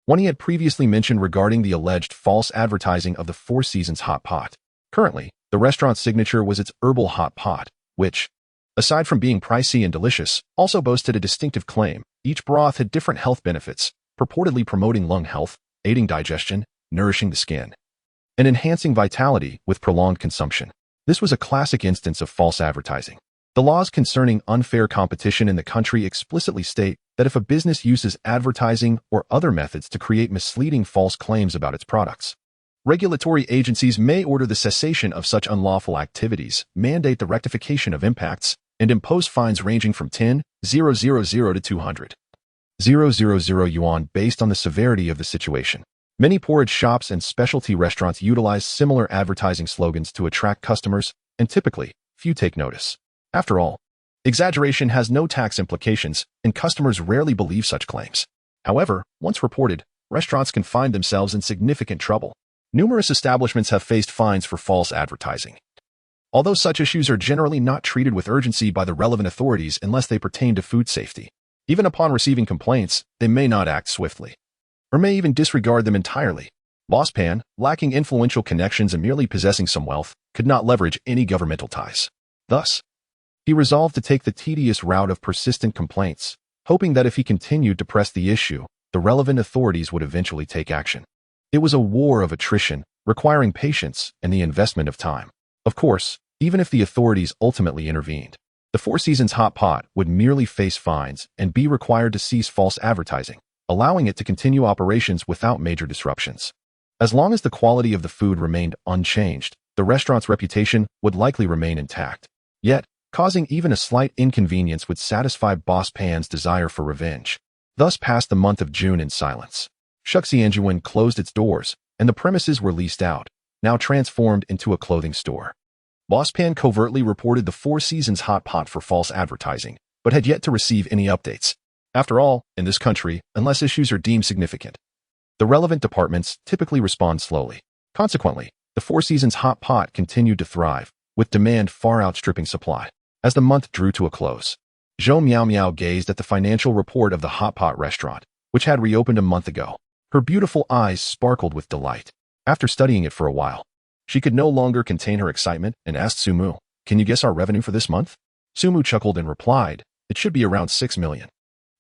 S1: one he had previously mentioned regarding the alleged false advertising of the Four Seasons hot pot. Currently, the restaurant's signature was its herbal hot pot, which, aside from being pricey and delicious, also boasted a distinctive claim. Each broth had different health benefits, purportedly promoting lung health, aiding digestion, nourishing the skin, and enhancing vitality with prolonged consumption. This was a classic instance of false advertising. The laws concerning unfair competition in the country explicitly state that if a business uses advertising or other methods to create misleading false claims about its products, regulatory agencies may order the cessation of such unlawful activities, mandate the rectification of impacts, and impose fines ranging from 10,000 to 200,000 yuan based on the severity of the situation. Many porridge shops and specialty restaurants utilize similar advertising slogans to attract customers, and typically, few take notice. After all, exaggeration has no tax implications, and customers rarely believe such claims. However, once reported, restaurants can find themselves in significant trouble. Numerous establishments have faced fines for false advertising. Although such issues are generally not treated with urgency by the relevant authorities unless they pertain to food safety. Even upon receiving complaints, they may not act swiftly, or may even disregard them entirely. Boss Pan, lacking influential connections and merely possessing some wealth, could not leverage any governmental ties. Thus, he resolved to take the tedious route of persistent complaints, hoping that if he continued to press the issue, the relevant authorities would eventually take action. It was a war of attrition, requiring patience and the investment of time. Of course, even if the authorities ultimately intervened, the Four Seasons hot pot would merely face fines and be required to cease false advertising, allowing it to continue operations without major disruptions. As long as the quality of the food remained unchanged, the restaurant's reputation would likely remain intact. Yet, causing even a slight inconvenience would satisfy Boss Pan's desire for revenge. Thus passed the month of June in silence. Shuxianjuan closed its doors, and the premises were leased out, now transformed into a clothing store. Boss Pan covertly reported the Four Seasons hot pot for false advertising, but had yet to receive any updates. After all, in this country, unless issues are deemed significant, the relevant departments typically respond slowly. Consequently, the Four Seasons hot pot continued to thrive, with demand far outstripping supply. As the month drew to a close, Zhou Miao Miao gazed at the financial report of the hot pot restaurant, which had reopened a month ago. Her beautiful eyes sparkled with delight. After studying it for a while, she could no longer contain her excitement and asked Sumu, "Can you guess our revenue for this month?" Sumu chuckled and replied, "It should be around 6 million.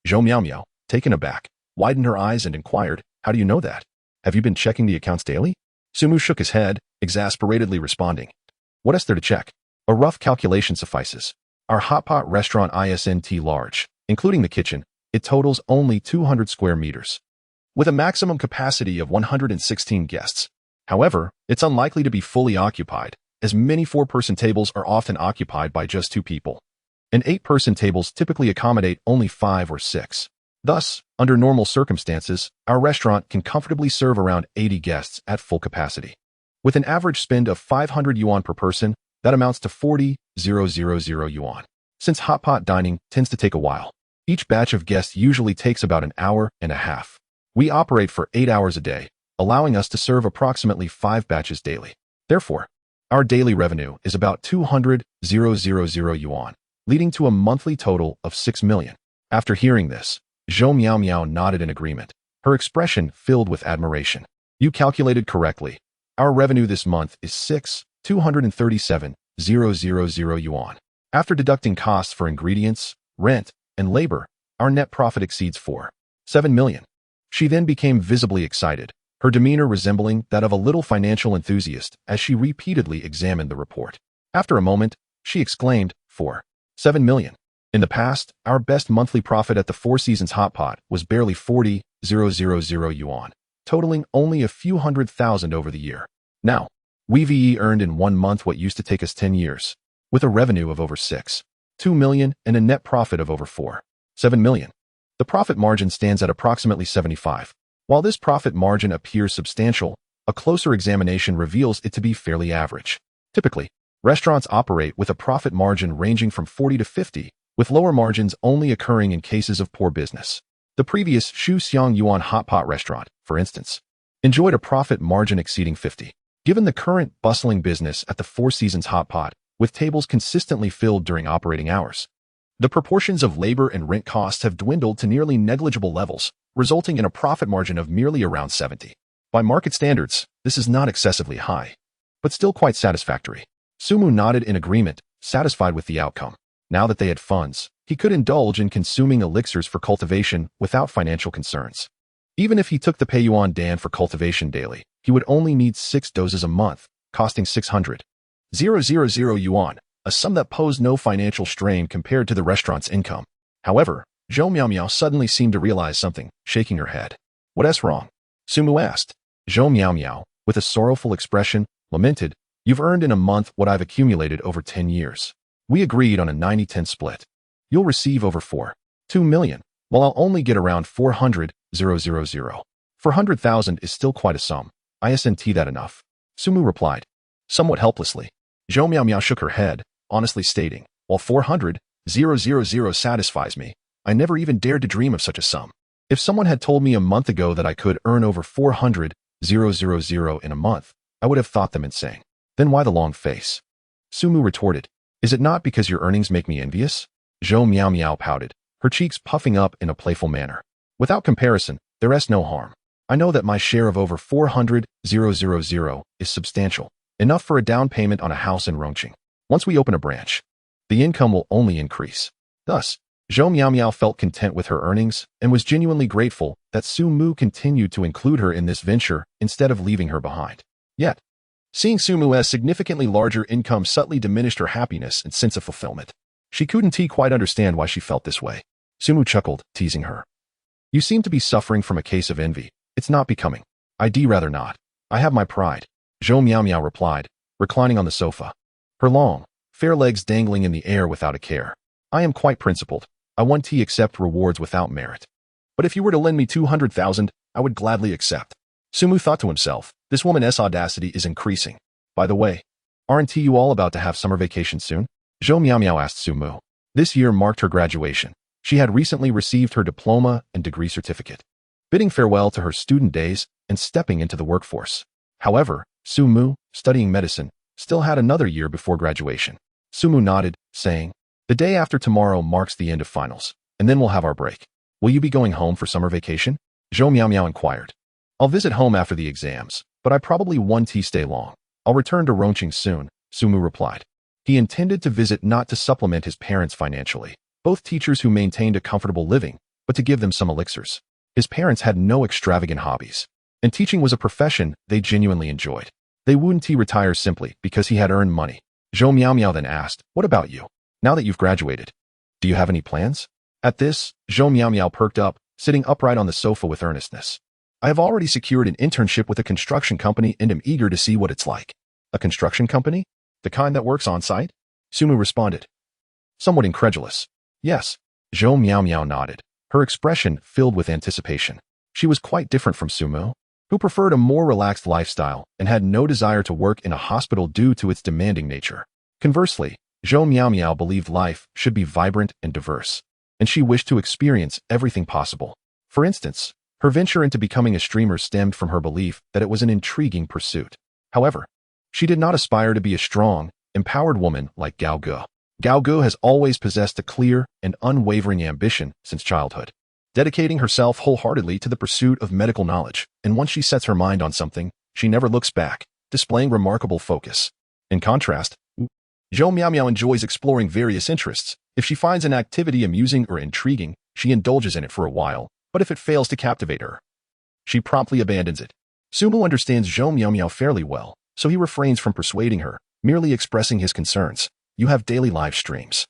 S1: Zhou Miao Miao, taken aback, widened her eyes and inquired, "How do you know that? Have you been checking the accounts daily?" Sumu shook his head, exasperatedly responding, "What is there to check? A rough calculation suffices. Our hot pot restaurant isn't large, including the kitchen. It totals only 200 square meters, with a maximum capacity of 116 guests. However, it's unlikely to be fully occupied, as many 4-person tables are often occupied by just 2 people, and 8-person tables typically accommodate only 5 or 6. Thus, under normal circumstances, our restaurant can comfortably serve around 80 guests at full capacity. With an average spend of 500 yuan per person, that amounts to 40,000 yuan. Since hot pot dining tends to take a while, each batch of guests usually takes about an hour and a half. We operate for 8 hours a day, allowing us to serve approximately 5 batches daily. Therefore, our daily revenue is about 200,000 yuan, leading to a monthly total of 6 million. After hearing this, Zhou Miao nodded in agreement, her expression filled with admiration. You calculated correctly. Our revenue this month is 237,000 yuan. After deducting costs for ingredients, rent, and labor, our net profit exceeds 7 million. She then became visibly excited, her demeanor resembling that of a little financial enthusiast as she repeatedly examined the report. After a moment, she exclaimed, 7 million. In the past, our best monthly profit at the Four Seasons Hot Pot was barely 40,000 yuan, totaling only a few hundred thousand over the year. Now, we've earned in 1 month what used to take us 10 years, with a revenue of over 2 million and a net profit of over 7 million. The profit margin stands at approximately 75. While this profit margin appears substantial, a closer examination reveals it to be fairly average. Typically, restaurants operate with a profit margin ranging from 40 to 50, with lower margins only occurring in cases of poor business. The previous Shu Xiang Yuan Hot Pot restaurant, for instance, enjoyed a profit margin exceeding 50. Given the current bustling business at the Four Seasons Hot Pot, with tables consistently filled during operating hours, the proportions of labor and rent costs have dwindled to nearly negligible levels, resulting in a profit margin of merely around 70. By market standards, this is not excessively high, but still quite satisfactory. Sumu nodded in agreement, satisfied with the outcome. Now that they had funds, he could indulge in consuming elixirs for cultivation without financial concerns. Even if he took the Peiyuan Dan for cultivation daily, he would only need 6 doses a month, costing 600,000 yuan, a sum that posed no financial strain compared to the restaurant's income. However, Zhou Miao suddenly seemed to realize something, shaking her head. What's wrong? Sumu asked. Zhou Miao, with a sorrowful expression, lamented, You've earned in a month what I've accumulated over 10 years. We agreed on a 90-10 split. You'll receive over 2 million, while I'll only get around 400,000. 400,000 is still quite a sum. Isn't that enough? Sumu replied, somewhat helplessly. Zhou Miao shook her head, honestly stating, while 400,000 satisfies me, I never even dared to dream of such a sum. If someone had told me a month ago that I could earn over 400,000 in a month, I would have thought them insane. Then why the long face? Sumu retorted, Is it not because your earnings make me envious? Zhou Miao pouted, her cheeks puffing up in a playful manner. Without comparison, there's no harm. I know that my share of over 400,000 is substantial, enough for a down payment on a house in Rongqing. Once we open a branch, the income will only increase. Thus, Zhou Miao felt content with her earnings and was genuinely grateful that Sumu continued to include her in this venture instead of leaving her behind. Yet, seeing Sumu's significantly larger income subtly diminished her happiness and sense of fulfillment. She couldn't quite understand why she felt this way. Sumu chuckled, teasing her. You seem to be suffering from a case of envy. It's not becoming. I'd rather not. I have my pride. Zhou Miao replied, reclining on the sofa, her long, fair legs dangling in the air without a care. I am quite principled. I won't accept rewards without merit. But if you were to lend me 200,000, I would gladly accept. Sumu thought to himself, this woman's audacity is increasing. By the way, aren't you all about to have summer vacation soon? Zhou Miao asked Sumu. This year marked her graduation. She had recently received her diploma and degree certificate, bidding farewell to her student days and stepping into the workforce. However, Sumu, studying medicine, still had another year before graduation. Sumu nodded, saying, The day after tomorrow marks the end of finals, and then we'll have our break. Will you be going home for summer vacation? Zhou Miao inquired. I'll visit home after the exams, but I probably won't stay long. I'll return to Rongqing soon, Sumu replied. He intended to visit not to supplement his parents financially, both teachers who maintained a comfortable living, but to give them some elixirs. His parents had no extravagant hobbies, and teaching was a profession they genuinely enjoyed. They wouldn't retire simply because he had earned money. Zhou Miao then asked, What about you? Now that you've graduated, do you have any plans? At this, Zhou Miao perked up, sitting upright on the sofa with earnestness. I have already secured an internship with a construction company and am eager to see what it's like. A construction company? The kind that works on site? Sumu responded, somewhat incredulous. Yes. Zhou Miao nodded. her expression filled with anticipation. She was quite different from Sumo, who preferred a more relaxed lifestyle and had no desire to work in a hospital due to its demanding nature. Conversely, Zhou Miaomiao believed life should be vibrant and diverse, and she wished to experience everything possible. For instance, her venture into becoming a streamer stemmed from her belief that it was an intriguing pursuit. However, she did not aspire to be a strong, empowered woman like Gao Ge. Gao Ge has always possessed a clear and unwavering ambition since childhood, dedicating herself wholeheartedly to the pursuit of medical knowledge, and once she sets her mind on something, she never looks back, displaying remarkable focus. In contrast, Zhou Miaomiao enjoys exploring various interests. If she finds an activity amusing or intriguing, she indulges in it for a while, but if it fails to captivate her, she promptly abandons it. Sumo understands Zhou Miaomiao fairly well, so he refrains from persuading her, merely expressing his concerns. You have daily live streams,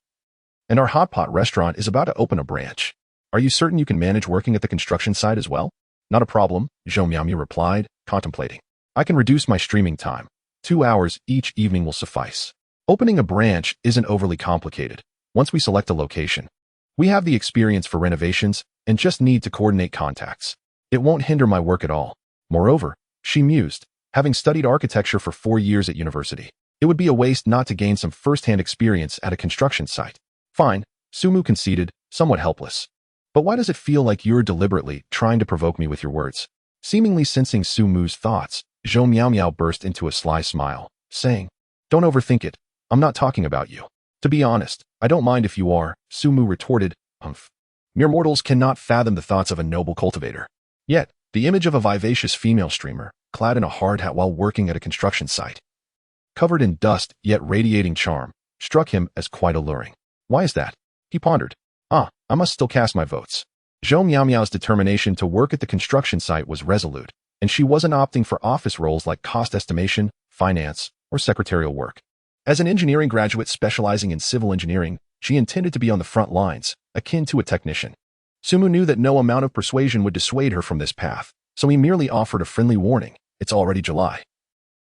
S1: and our hot pot restaurant is about to open a branch. Are you certain you can manage working at the construction site as well? Not a problem, Zhou Miaomiao replied, contemplating. I can reduce my streaming time. 2 hours each evening will suffice. Opening a branch isn't overly complicated. Once we select a location, we have the experience for renovations and just need to coordinate contacts. It won't hinder my work at all. Moreover, she mused, having studied architecture for 4 years at university, it would be a waste not to gain some first-hand experience at a construction site. Fine, Sumu conceded, somewhat helpless. But why does it feel like you're deliberately trying to provoke me with your words? Seemingly sensing Sumu's thoughts, Zhou Miaomiao burst into a sly smile, saying, Don't overthink it. I'm not talking about you. To be honest, I don't mind if you are, Sumu retorted, Humph. Mere mortals cannot fathom the thoughts of a noble cultivator. Yet, the image of a vivacious female streamer, clad in a hard hat while working at a construction site, covered in dust yet radiating charm, struck him as quite alluring. Why is that? He pondered. I must still cast my votes. Zhou Miaomiao's determination to work at the construction site was resolute, and she wasn't opting for office roles like cost estimation, finance, or secretarial work. As an engineering graduate specializing in civil engineering, she intended to be on the front lines, akin to a technician. Sumu knew that no amount of persuasion would dissuade her from this path, so he merely offered a friendly warning. It's already July,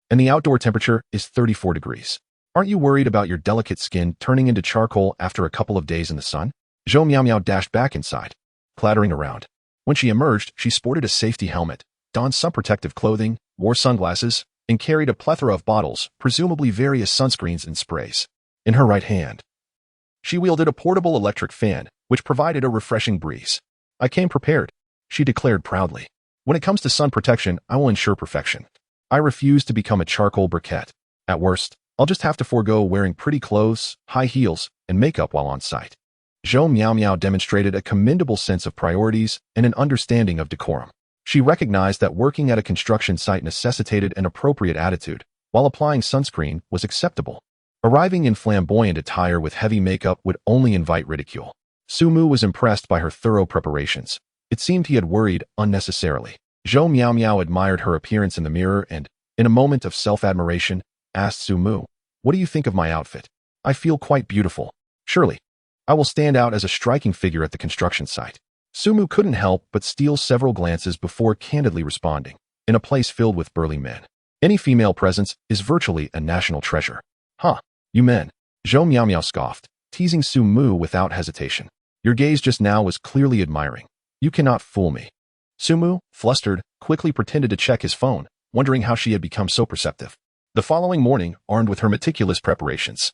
S1: and the outdoor temperature is 34 degrees. Aren't you worried about your delicate skin turning into charcoal after a couple of days in the sun? Zhou Miaomiao dashed back inside, clattering around. When she emerged, she sported a safety helmet, donned some protective clothing, wore sunglasses, and carried a plethora of bottles, presumably various sunscreens and sprays. In her right hand, she wielded a portable electric fan, which provided a refreshing breeze. I came prepared, she declared proudly. When it comes to sun protection, I will ensure perfection. I refuse to become a charcoal briquette. At worst, I'll just have to forego wearing pretty clothes, high heels, and makeup while on site. Zhou Miaomiao demonstrated a commendable sense of priorities and an understanding of decorum. She recognized that working at a construction site necessitated an appropriate attitude, while applying sunscreen was acceptable. Arriving in flamboyant attire with heavy makeup would only invite ridicule. Sumu was impressed by her thorough preparations. It seemed he had worried unnecessarily. Zhou Miaomiao admired her appearance in the mirror and, in a moment of self-admiration, asked Sumu, What do you think of my outfit? I feel quite beautiful. Surely, I will stand out as a striking figure at the construction site. Sumu couldn't help but steal several glances before candidly responding. In a place filled with burly men, any female presence is virtually a national treasure. You men, Zhou Miaomiao scoffed, teasing Sumu without hesitation. Your gaze just now was clearly admiring. You cannot fool me. Sumu, flustered, quickly pretended to check his phone, wondering how she had become so perceptive. The following morning, armed with her meticulous preparations,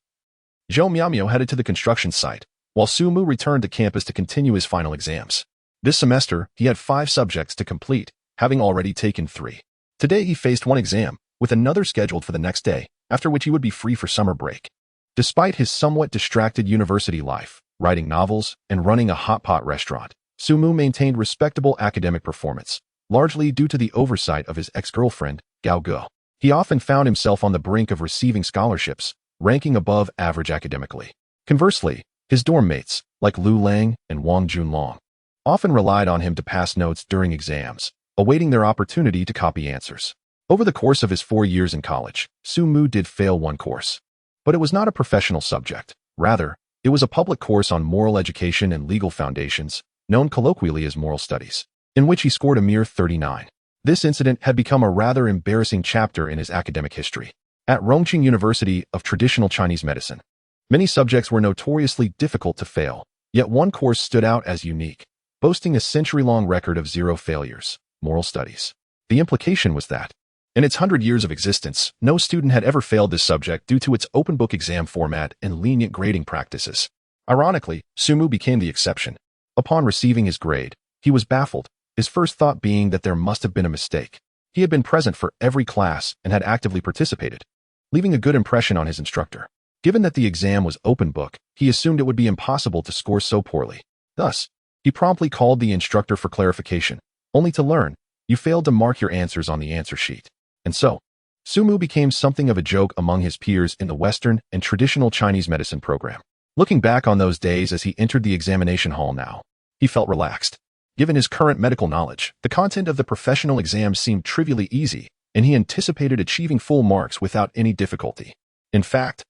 S1: Zhou Miaomiao headed to the construction site, while Sumu returned to campus to continue his final exams. This semester, he had 5 subjects to complete, having already taken 3. Today he faced one exam, with another scheduled for the next day, after which he would be free for summer break. Despite his somewhat distracted university life, writing novels, and running a hot pot restaurant, Sumu maintained respectable academic performance, largely due to the oversight of his ex-girlfriend, Gao Ge. He often found himself on the brink of receiving scholarships, ranking above average academically. Conversely, his dorm mates, like Lu Lang and Wang Junlong, often relied on him to pass notes during exams, awaiting their opportunity to copy answers. Over the course of his 4 years in college, Sumu did fail one course. But it was not a professional subject. Rather, it was a public course on moral education and legal foundations, known colloquially as moral studies, in which he scored a mere 39. This incident had become a rather embarrassing chapter in his academic history. At Rongqing University of Traditional Chinese Medicine, many subjects were notoriously difficult to fail, yet one course stood out as unique. boasting a century-long record of 0 failures, moral studies. The implication was that, in its 100 years of existence, no student had ever failed this subject due to its open-book exam format and lenient grading practices. Ironically, Sumu became the exception. Upon receiving his grade, he was baffled, his first thought being that there must have been a mistake. He had been present for every class and had actively participated, leaving a good impression on his instructor. Given that the exam was open book, he assumed it would be impossible to score so poorly. Thus, he promptly called the instructor for clarification, only to learn, "You failed to mark your answers on the answer sheet." And so, Sumu became something of a joke among his peers in the Western and traditional Chinese medicine program. Looking back on those days as he entered the examination hall now, he felt relaxed. Given his current medical knowledge, the content of the professional exam seemed trivially easy, and he anticipated achieving full marks without any difficulty. In fact,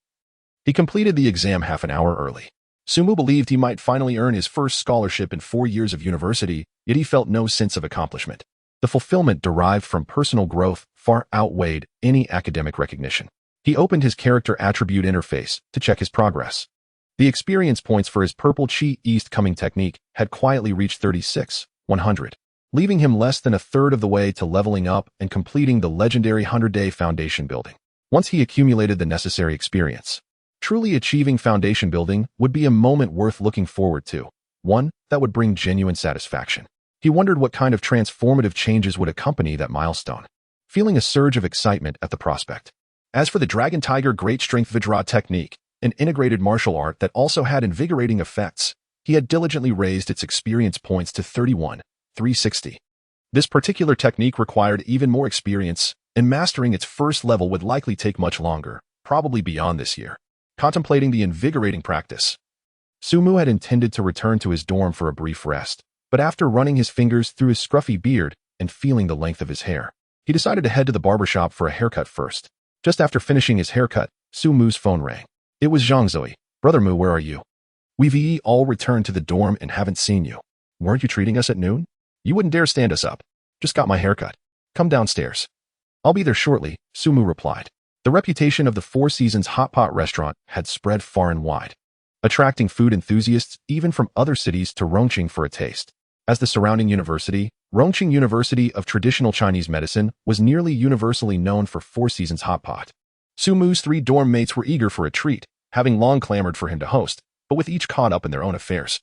S1: he completed the exam half an hour early. Sumu believed he might finally earn his first scholarship in 4 years of university, yet he felt no sense of accomplishment. The fulfillment derived from personal growth far outweighed any academic recognition. He opened his character attribute interface to check his progress. The experience points for his purple chi east coming technique had quietly reached 36,100, leaving him less than a third of the way to leveling up and completing the legendary 100-day foundation building. Once he accumulated the necessary experience, truly achieving foundation building would be a moment worth looking forward to, one that would bring genuine satisfaction. He wondered what kind of transformative changes would accompany that milestone, feeling a surge of excitement at the prospect. As for the Dragon Tiger Great Strength Vajra technique, an integrated martial art that also had invigorating effects, he had diligently raised its experience points to 31,360. This particular technique required even more experience, and mastering its first level would likely take much longer, probably beyond this year. Contemplating the invigorating practice, Sumu had intended to return to his dorm for a brief rest, but after running his fingers through his scruffy beard and feeling the length of his hair, he decided to head to the barbershop for a haircut first. Just after finishing his haircut, Sumu's phone rang. It was Zhang Zoe. "Brother Mu, where are you? We've all returned to the dorm and haven't seen you. Weren't you treating us at noon? You wouldn't dare stand us up. Just got my haircut. Come downstairs." "I'll be there shortly," Sumu replied. The reputation of the Four Seasons Hot Pot restaurant had spread far and wide, attracting food enthusiasts even from other cities to Rongqing for a taste. As the surrounding university, Rongqing University of Traditional Chinese Medicine was nearly universally known for Four Seasons Hot Pot. Sumu's 3 dorm mates were eager for a treat, having long clamored for him to host, but with each caught up in their own affairs.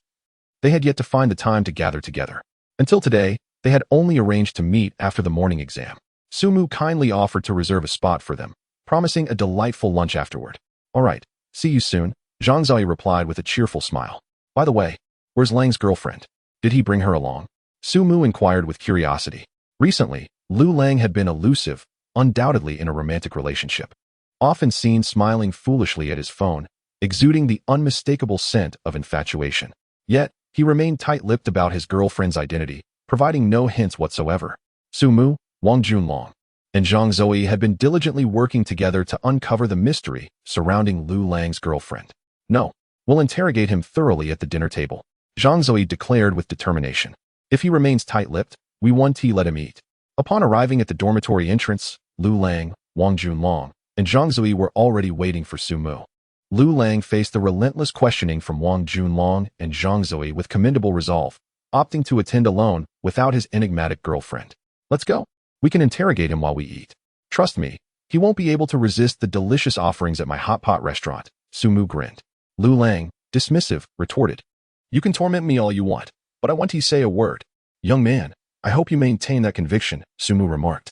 S1: They had yet to find the time to gather together. Until today, they had only arranged to meet after the morning exam. Sumu kindly offered to reserve a spot for them, promising a delightful lunch afterward. "All right, see you soon," Zhang Zai replied with a cheerful smile. "By the way, where's Lang's girlfriend? Did he bring her along?" Sumu inquired with curiosity. Recently, Lu Lang had been elusive, undoubtedly in a romantic relationship. Often seen smiling foolishly at his phone, exuding the unmistakable scent of infatuation. Yet, he remained tight-lipped about his girlfriend's identity, providing no hints whatsoever. Sumu, Wang Junlong, and Zhang Zoe had been diligently working together to uncover the mystery surrounding Lu Lang's girlfriend. "No, we'll interrogate him thoroughly at the dinner table," Zhang Zoe declared with determination. "If he remains tight-lipped, we won't let him eat." Upon arriving at the dormitory entrance, Lu Lang, Wang Junlong, and Zhang Zoe were already waiting for Sumu. Lu Lang faced the relentless questioning from Wang Junlong and Zhang Zoe with commendable resolve, opting to attend alone without his enigmatic girlfriend. "Let's go. We can interrogate him while we eat. Trust me, he won't be able to resist the delicious offerings at my hot pot restaurant," Sumu grinned. Lu Lang, dismissive, retorted, "You can torment me all you want, but I want to say a word." "Young man, I hope you maintain that conviction," Sumu remarked,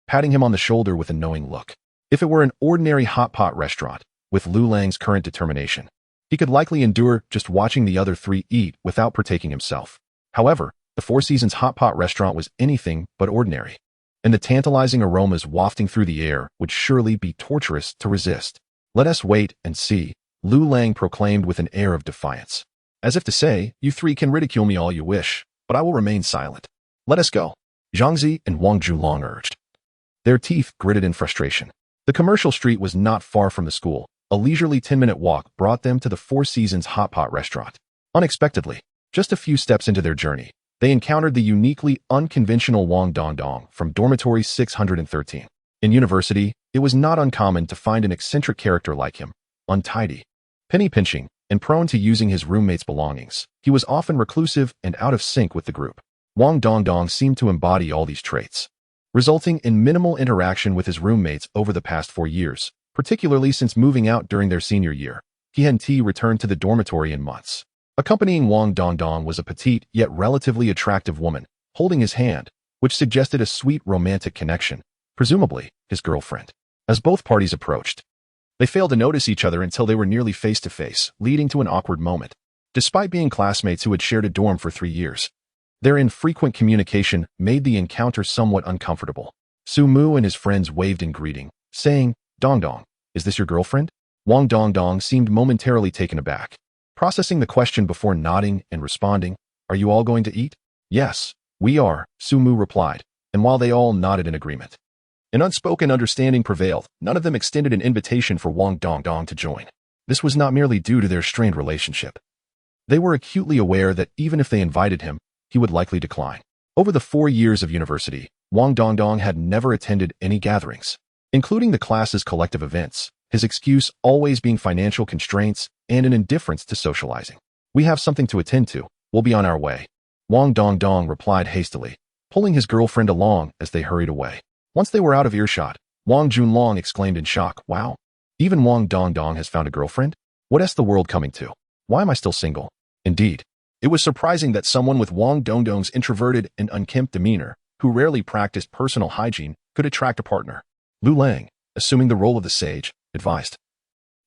S1: patting him on the shoulder with a knowing look. If it were an ordinary hot pot restaurant, with Lu Lang's current determination, he could likely endure just watching the other 3 eat without partaking himself. However, the Four Seasons hot pot restaurant was anything but ordinary, and the tantalizing aromas wafting through the air would surely be torturous to resist. "Let us wait and see," Lu Lang proclaimed with an air of defiance, as if to say, "You 3 can ridicule me all you wish, but I will remain silent. Let us go," Zhang Zi and Wang Julong urged, their teeth gritted in frustration. The commercial street was not far from the school. A leisurely 10-minute walk brought them to the Four Seasons hot pot restaurant. Unexpectedly, just a few steps into their journey, they encountered the uniquely unconventional Wang Dongdong from dormitory 613. In university, it was not uncommon to find an eccentric character like him, untidy, penny pinching, and prone to using his roommate's belongings. He was often reclusive and out of sync with the group. Wang Dongdong seemed to embody all these traits, resulting in minimal interaction with his roommates over the past 4 years, particularly since moving out during their senior year. He hadn't returned to the dormitory in months. Accompanying Wang Dongdong was a petite yet relatively attractive woman, holding his hand, which suggested a sweet romantic connection, presumably his girlfriend. As both parties approached, they failed to notice each other until they were nearly face to face, leading to an awkward moment. Despite being classmates who had shared a dorm for 3 years, their infrequent communication made the encounter somewhat uncomfortable. Su Mu and his friends waved in greeting, saying, "Dongdong, is this your girlfriend?" Wang Dongdong seemed momentarily taken aback, processing the question before nodding and responding, "Are you all going to eat?" "Yes, we are," Su Mu replied, and while they all nodded in agreement, an unspoken understanding prevailed. None of them extended an invitation for Wang Dongdong to join. This was not merely due to their strained relationship. They were acutely aware that even if they invited him, he would likely decline. Over the 4 years of university, Wang Dongdong had never attended any gatherings, including the class's collective events, his excuse always being financial constraints and an indifference to socializing. "We have something to attend to. We'll be on our way," Wang Dongdong replied hastily, pulling his girlfriend along as they hurried away. Once they were out of earshot, Wang Junlong exclaimed in shock, "Wow, even Wang Dongdong has found a girlfriend? What's the world coming to? Why am I still single?" Indeed, it was surprising that someone with Wang Dongdong's introverted and unkempt demeanor, who rarely practiced personal hygiene, could attract a partner. Lu Lang, assuming the role of the sage, advised,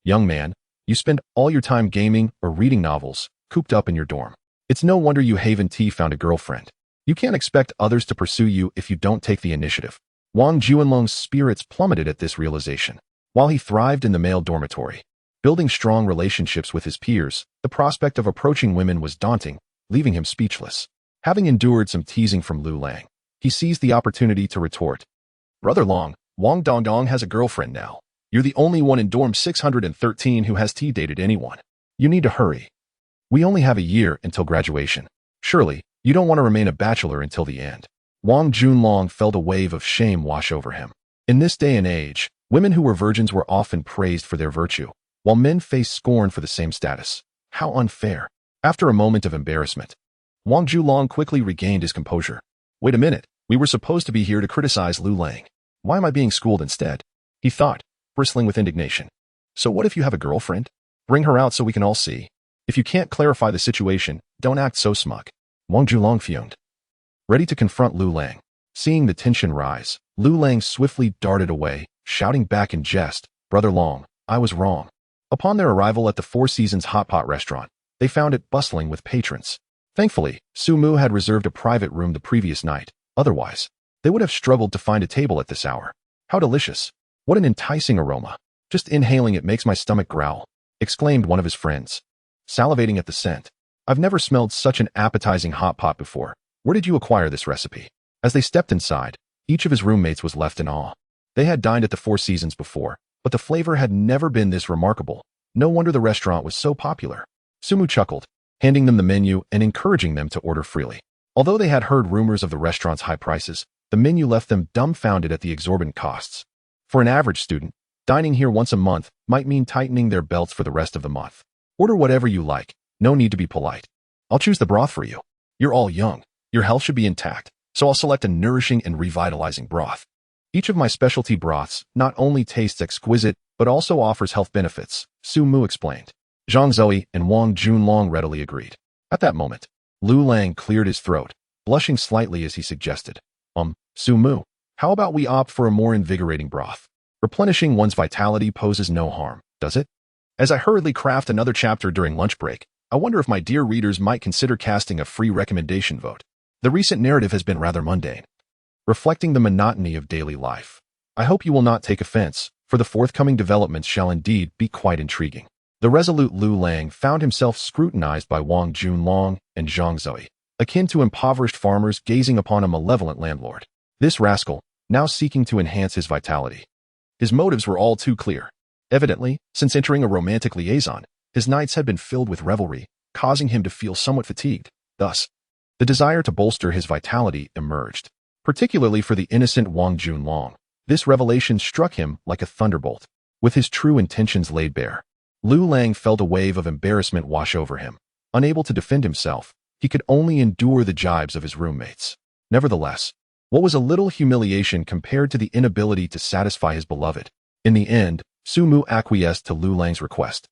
S1: "Young man, you spend all your time gaming or reading novels, cooped up in your dorm. It's no wonder you haven't found a girlfriend. You can't expect others to pursue you if you don't take the initiative." Wang Juanlong's spirits plummeted at this realization. While he thrived in the male dormitory, building strong relationships with his peers, the prospect of approaching women was daunting, leaving him speechless. Having endured some teasing from Lu Lang, he seized the opportunity to retort, "Brother Long, Wang Dongdong has a girlfriend now. You're the only one in dorm 613 who has dated anyone. You need to hurry. We only have a year until graduation. Surely, you don't want to remain a bachelor until the end." Wang Junlong felt a wave of shame wash over him. In this day and age, women who were virgins were often praised for their virtue, while men faced scorn for the same status. How unfair. After a moment of embarrassment, Wang Junlong quickly regained his composure. "Wait a minute, we were supposed to be here to criticize Lu Lang. Why am I being schooled instead?" he thought, bristling with indignation. "So what if you have a girlfriend? Bring her out so we can all see. If you can't clarify the situation, don't act so smug." Wang Junlong fumed, ready to confront Lu Lang. Seeing the tension rise, Lu Lang swiftly darted away, shouting back in jest, "Brother Long, I was wrong." Upon their arrival at the Four Seasons Hot Pot restaurant, they found it bustling with patrons. Thankfully, Su Mu had reserved a private room the previous night. Otherwise, they would have struggled to find a table at this hour. "How delicious. What an enticing aroma. Just inhaling it makes my stomach growl," exclaimed one of his friends, salivating at the scent. "I've never smelled such an appetizing hot pot before. Where did you acquire this recipe?" As they stepped inside, each of his roommates was left in awe. They had dined at the Four Seasons before, but the flavor had never been this remarkable. No wonder the restaurant was so popular. Sumu chuckled, handing them the menu and encouraging them to order freely. Although they had heard rumors of the restaurant's high prices, the menu left them dumbfounded at the exorbitant costs. For an average student, dining here once a month might mean tightening their belts for the rest of the month. "Order whatever you like. No need to be polite. I'll choose the broth for you. You're all young. Your health should be intact, so I'll select a nourishing and revitalizing broth. Each of my specialty broths not only tastes exquisite, but also offers health benefits," Su Mu explained. Zhang Zoi and Wang Junlong readily agreed. At that moment, Lu Lang cleared his throat, blushing slightly as he suggested, Su Mu, how about we opt for a more invigorating broth? Replenishing one's vitality poses no harm, does it?" As I hurriedly craft another chapter during lunch break, I wonder if my dear readers might consider casting a free recommendation vote. The recent narrative has been rather mundane, reflecting the monotony of daily life. I hope you will not take offense, for the forthcoming developments shall indeed be quite intriguing. The resolute Lu Lang found himself scrutinized by Wang Junlong and Zhang Zoi, akin to impoverished farmers gazing upon a malevolent landlord. This rascal, now seeking to enhance his vitality. His motives were all too clear. Evidently, since entering a romantic liaison, his nights had been filled with revelry, causing him to feel somewhat fatigued. Thus, the desire to bolster his vitality emerged, particularly for the innocent Wang Junlong. This revelation struck him like a thunderbolt. With his true intentions laid bare, Lu Lang felt a wave of embarrassment wash over him. Unable to defend himself, he could only endure the jibes of his roommates. Nevertheless, what was a little humiliation compared to the inability to satisfy his beloved? In the end, Su Mu acquiesced to Lu Lang's request,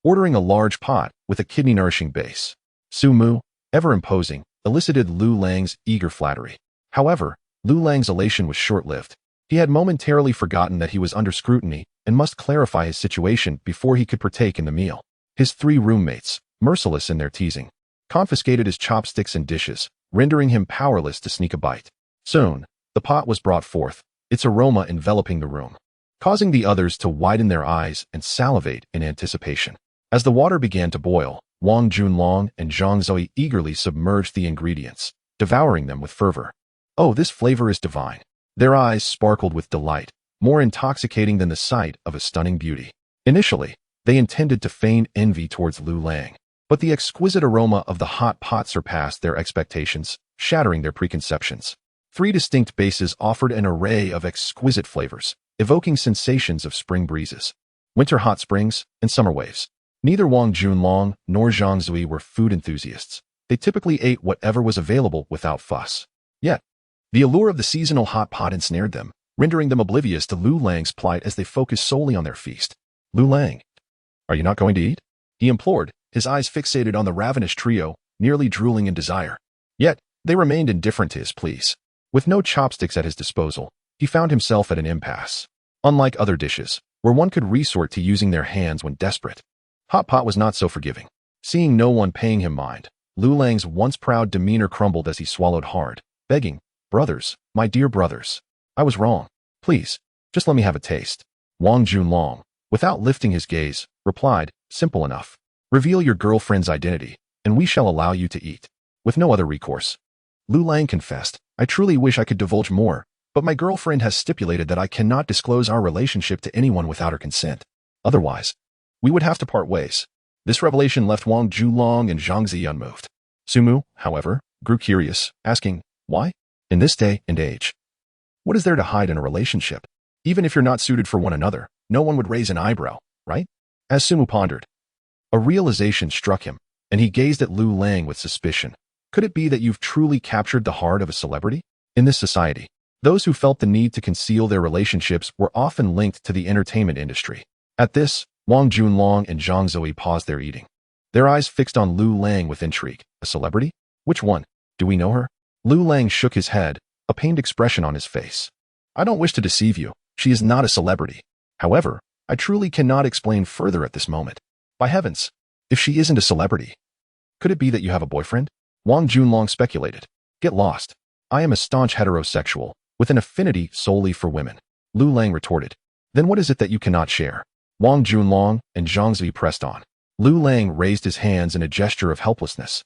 S1: ordering a large pot with a kidney-nourishing base. Su Mu, ever imposing, elicited Lu Lang's eager flattery. However, Lu Lang's elation was short-lived. He had momentarily forgotten that he was under scrutiny and must clarify his situation before he could partake in the meal. His 3 roommates, merciless in their teasing, confiscated his chopsticks and dishes, rendering him powerless to sneak a bite. Soon, the pot was brought forth, its aroma enveloping the room, causing the others to widen their eyes and salivate in anticipation. As the water began to boil, Wang Junlong and Zhang Zui eagerly submerged the ingredients, devouring them with fervor. Oh, this flavor is divine. Their eyes sparkled with delight, more intoxicating than the sight of a stunning beauty. Initially, they intended to feign envy towards Lu Lang, but the exquisite aroma of the hot pot surpassed their expectations, shattering their preconceptions. 3 distinct bases offered an array of exquisite flavors, evoking sensations of spring breezes, winter hot springs, and summer waves. Neither Wang Junlong nor Zhang Zui were food enthusiasts. They typically ate whatever was available without fuss. Yet, the allure of the seasonal hot pot ensnared them, rendering them oblivious to Lu Lang's plight as they focused solely on their feast. Lu Lang, are you not going to eat? He implored, his eyes fixated on the ravenous trio, nearly drooling in desire. Yet, they remained indifferent to his pleas. With no chopsticks at his disposal, he found himself at an impasse. Unlike other dishes, where one could resort to using their hands when desperate, hot pot was not so forgiving. Seeing no one paying him mind, Lu Lang's once proud demeanor crumbled as he swallowed hard, begging, "Brothers, my dear brothers, I was wrong. Please, just let me have a taste." Wang Junlong, without lifting his gaze, replied, "Simple enough. Reveal your girlfriend's identity, and we shall allow you to eat." With no other recourse, Lu Lang confessed, "I truly wish I could divulge more, but my girlfriend has stipulated that I cannot disclose our relationship to anyone without her consent. Otherwise, we would have to part ways." This revelation left Wang Junlong and Zhang Zi unmoved. Su Mu, however, grew curious, asking, "Why? In this day and age, what is there to hide in a relationship? Even if you're not suited for one another, no one would raise an eyebrow, right?" As Su Mu pondered, a realization struck him, and he gazed at Lu Lang with suspicion. Could it be that you've truly captured the heart of a celebrity? In this society, those who felt the need to conceal their relationships were often linked to the entertainment industry. At this, Wang Junlong and Zhang Zui paused their eating, their eyes fixed on Lu Lang with intrigue. A celebrity? Which one? Do we know her? Lu Lang shook his head, a pained expression on his face. "I don't wish to deceive you. She is not a celebrity. However, I truly cannot explain further at this moment. By heavens, if she isn't a celebrity, could it be that you have a boyfriend?" Wang Junlong speculated. "Get lost. I am a staunch heterosexual, with an affinity solely for women." Lu Lang retorted. "Then what is it that you cannot share?" Wang Junlong and Zhang Zi pressed on. Lu Lang raised his hands in a gesture of helplessness,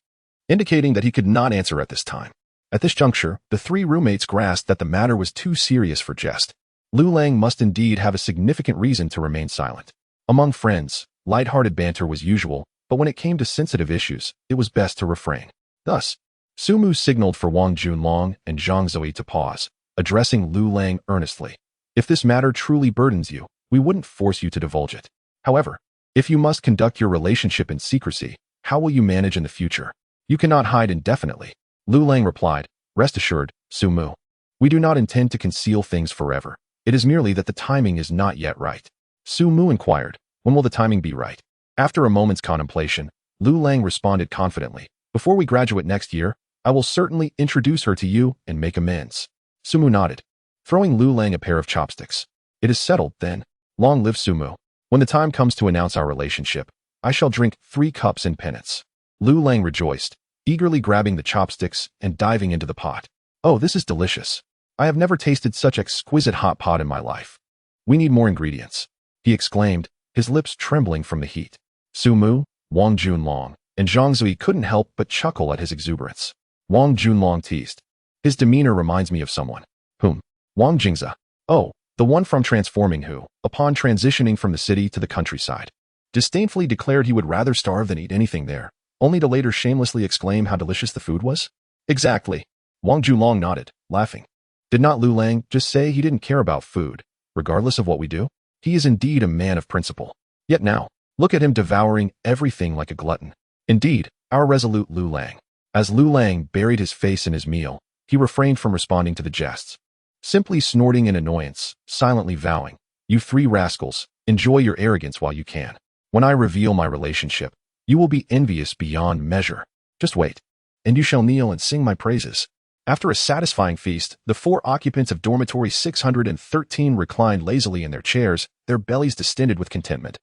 S1: indicating that he could not answer at this time. At this juncture, the 3 roommates grasped that the matter was too serious for jest. Lu Lang must indeed have a significant reason to remain silent. Among friends, light-hearted banter was usual, but when it came to sensitive issues, it was best to refrain. Thus, Su Mu signaled for Wang Junlong and Zhang Zui to pause, addressing Lu Lang earnestly. "If this matter truly burdens you, we wouldn't force you to divulge it. However, if you must conduct your relationship in secrecy, how will you manage in the future? You cannot hide indefinitely." Lu Lang replied, "Rest assured, Su Mu. We do not intend to conceal things forever. It is merely that the timing is not yet right." Su Mu inquired, "When will the timing be right?" After a moment's contemplation, Lu Lang responded confidently, "Before we graduate next year, I will certainly introduce her to you and make amends." Su Mu nodded, throwing Lu Lang a pair of chopsticks. "It is settled, then. Long live Su Mu. When the time comes to announce our relationship, I shall drink 3 cups in penance." Lu Lang rejoiced, eagerly grabbing the chopsticks and diving into the pot. "Oh, this is delicious. I have never tasted such exquisite hot pot in my life. We need more ingredients," he exclaimed, his lips trembling from the heat. Su Mu, Wang Junlong, and Zhang Zui couldn't help but chuckle at his exuberance. Wang Junlong teased, "His demeanor reminds me of someone." "Whom?" "Wang Jingza. Oh, the one from Transforming who, upon transitioning from the city to the countryside, disdainfully declared he would rather starve than eat anything there, only to later shamelessly exclaim how delicious the food was?" "Exactly." Wang Junlong nodded, laughing. "Did not Lu Lang just say he didn't care about food, regardless of what we do? He is indeed a man of principle." Yet now, Look at him devouring everything like a glutton. Indeed, our resolute Lu Lang. As Lu Lang buried his face in his meal, he refrained from responding to the jests, simply snorting in annoyance, silently vowing, "You three rascals, enjoy your arrogance while you can. When I reveal my relationship, you will be envious beyond measure. Just wait, and you shall kneel and sing my praises." After a satisfying feast, the 4 occupants of dormitory 613 reclined lazily in their chairs, their bellies distended with contentment,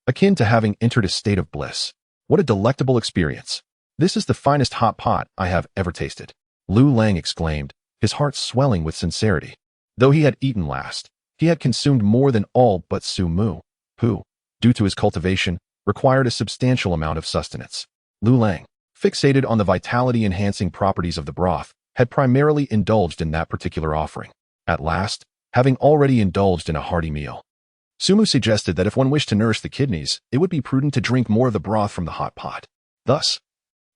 S1: akin to having entered a state of bliss. What a delectable experience! "This is the finest hot pot I have ever tasted," Lu Lang exclaimed, his heart swelling with sincerity. Though he had eaten last, he had consumed more than all but Su Mu, who, due to his cultivation, required a substantial amount of sustenance. Lu Lang, fixated on the vitality-enhancing properties of the broth, had primarily indulged in that particular offering. At last, having already indulged in a hearty meal, Su Mu suggested that if one wished to nourish the kidneys, it would be prudent to drink more of the broth from the hot pot. Thus,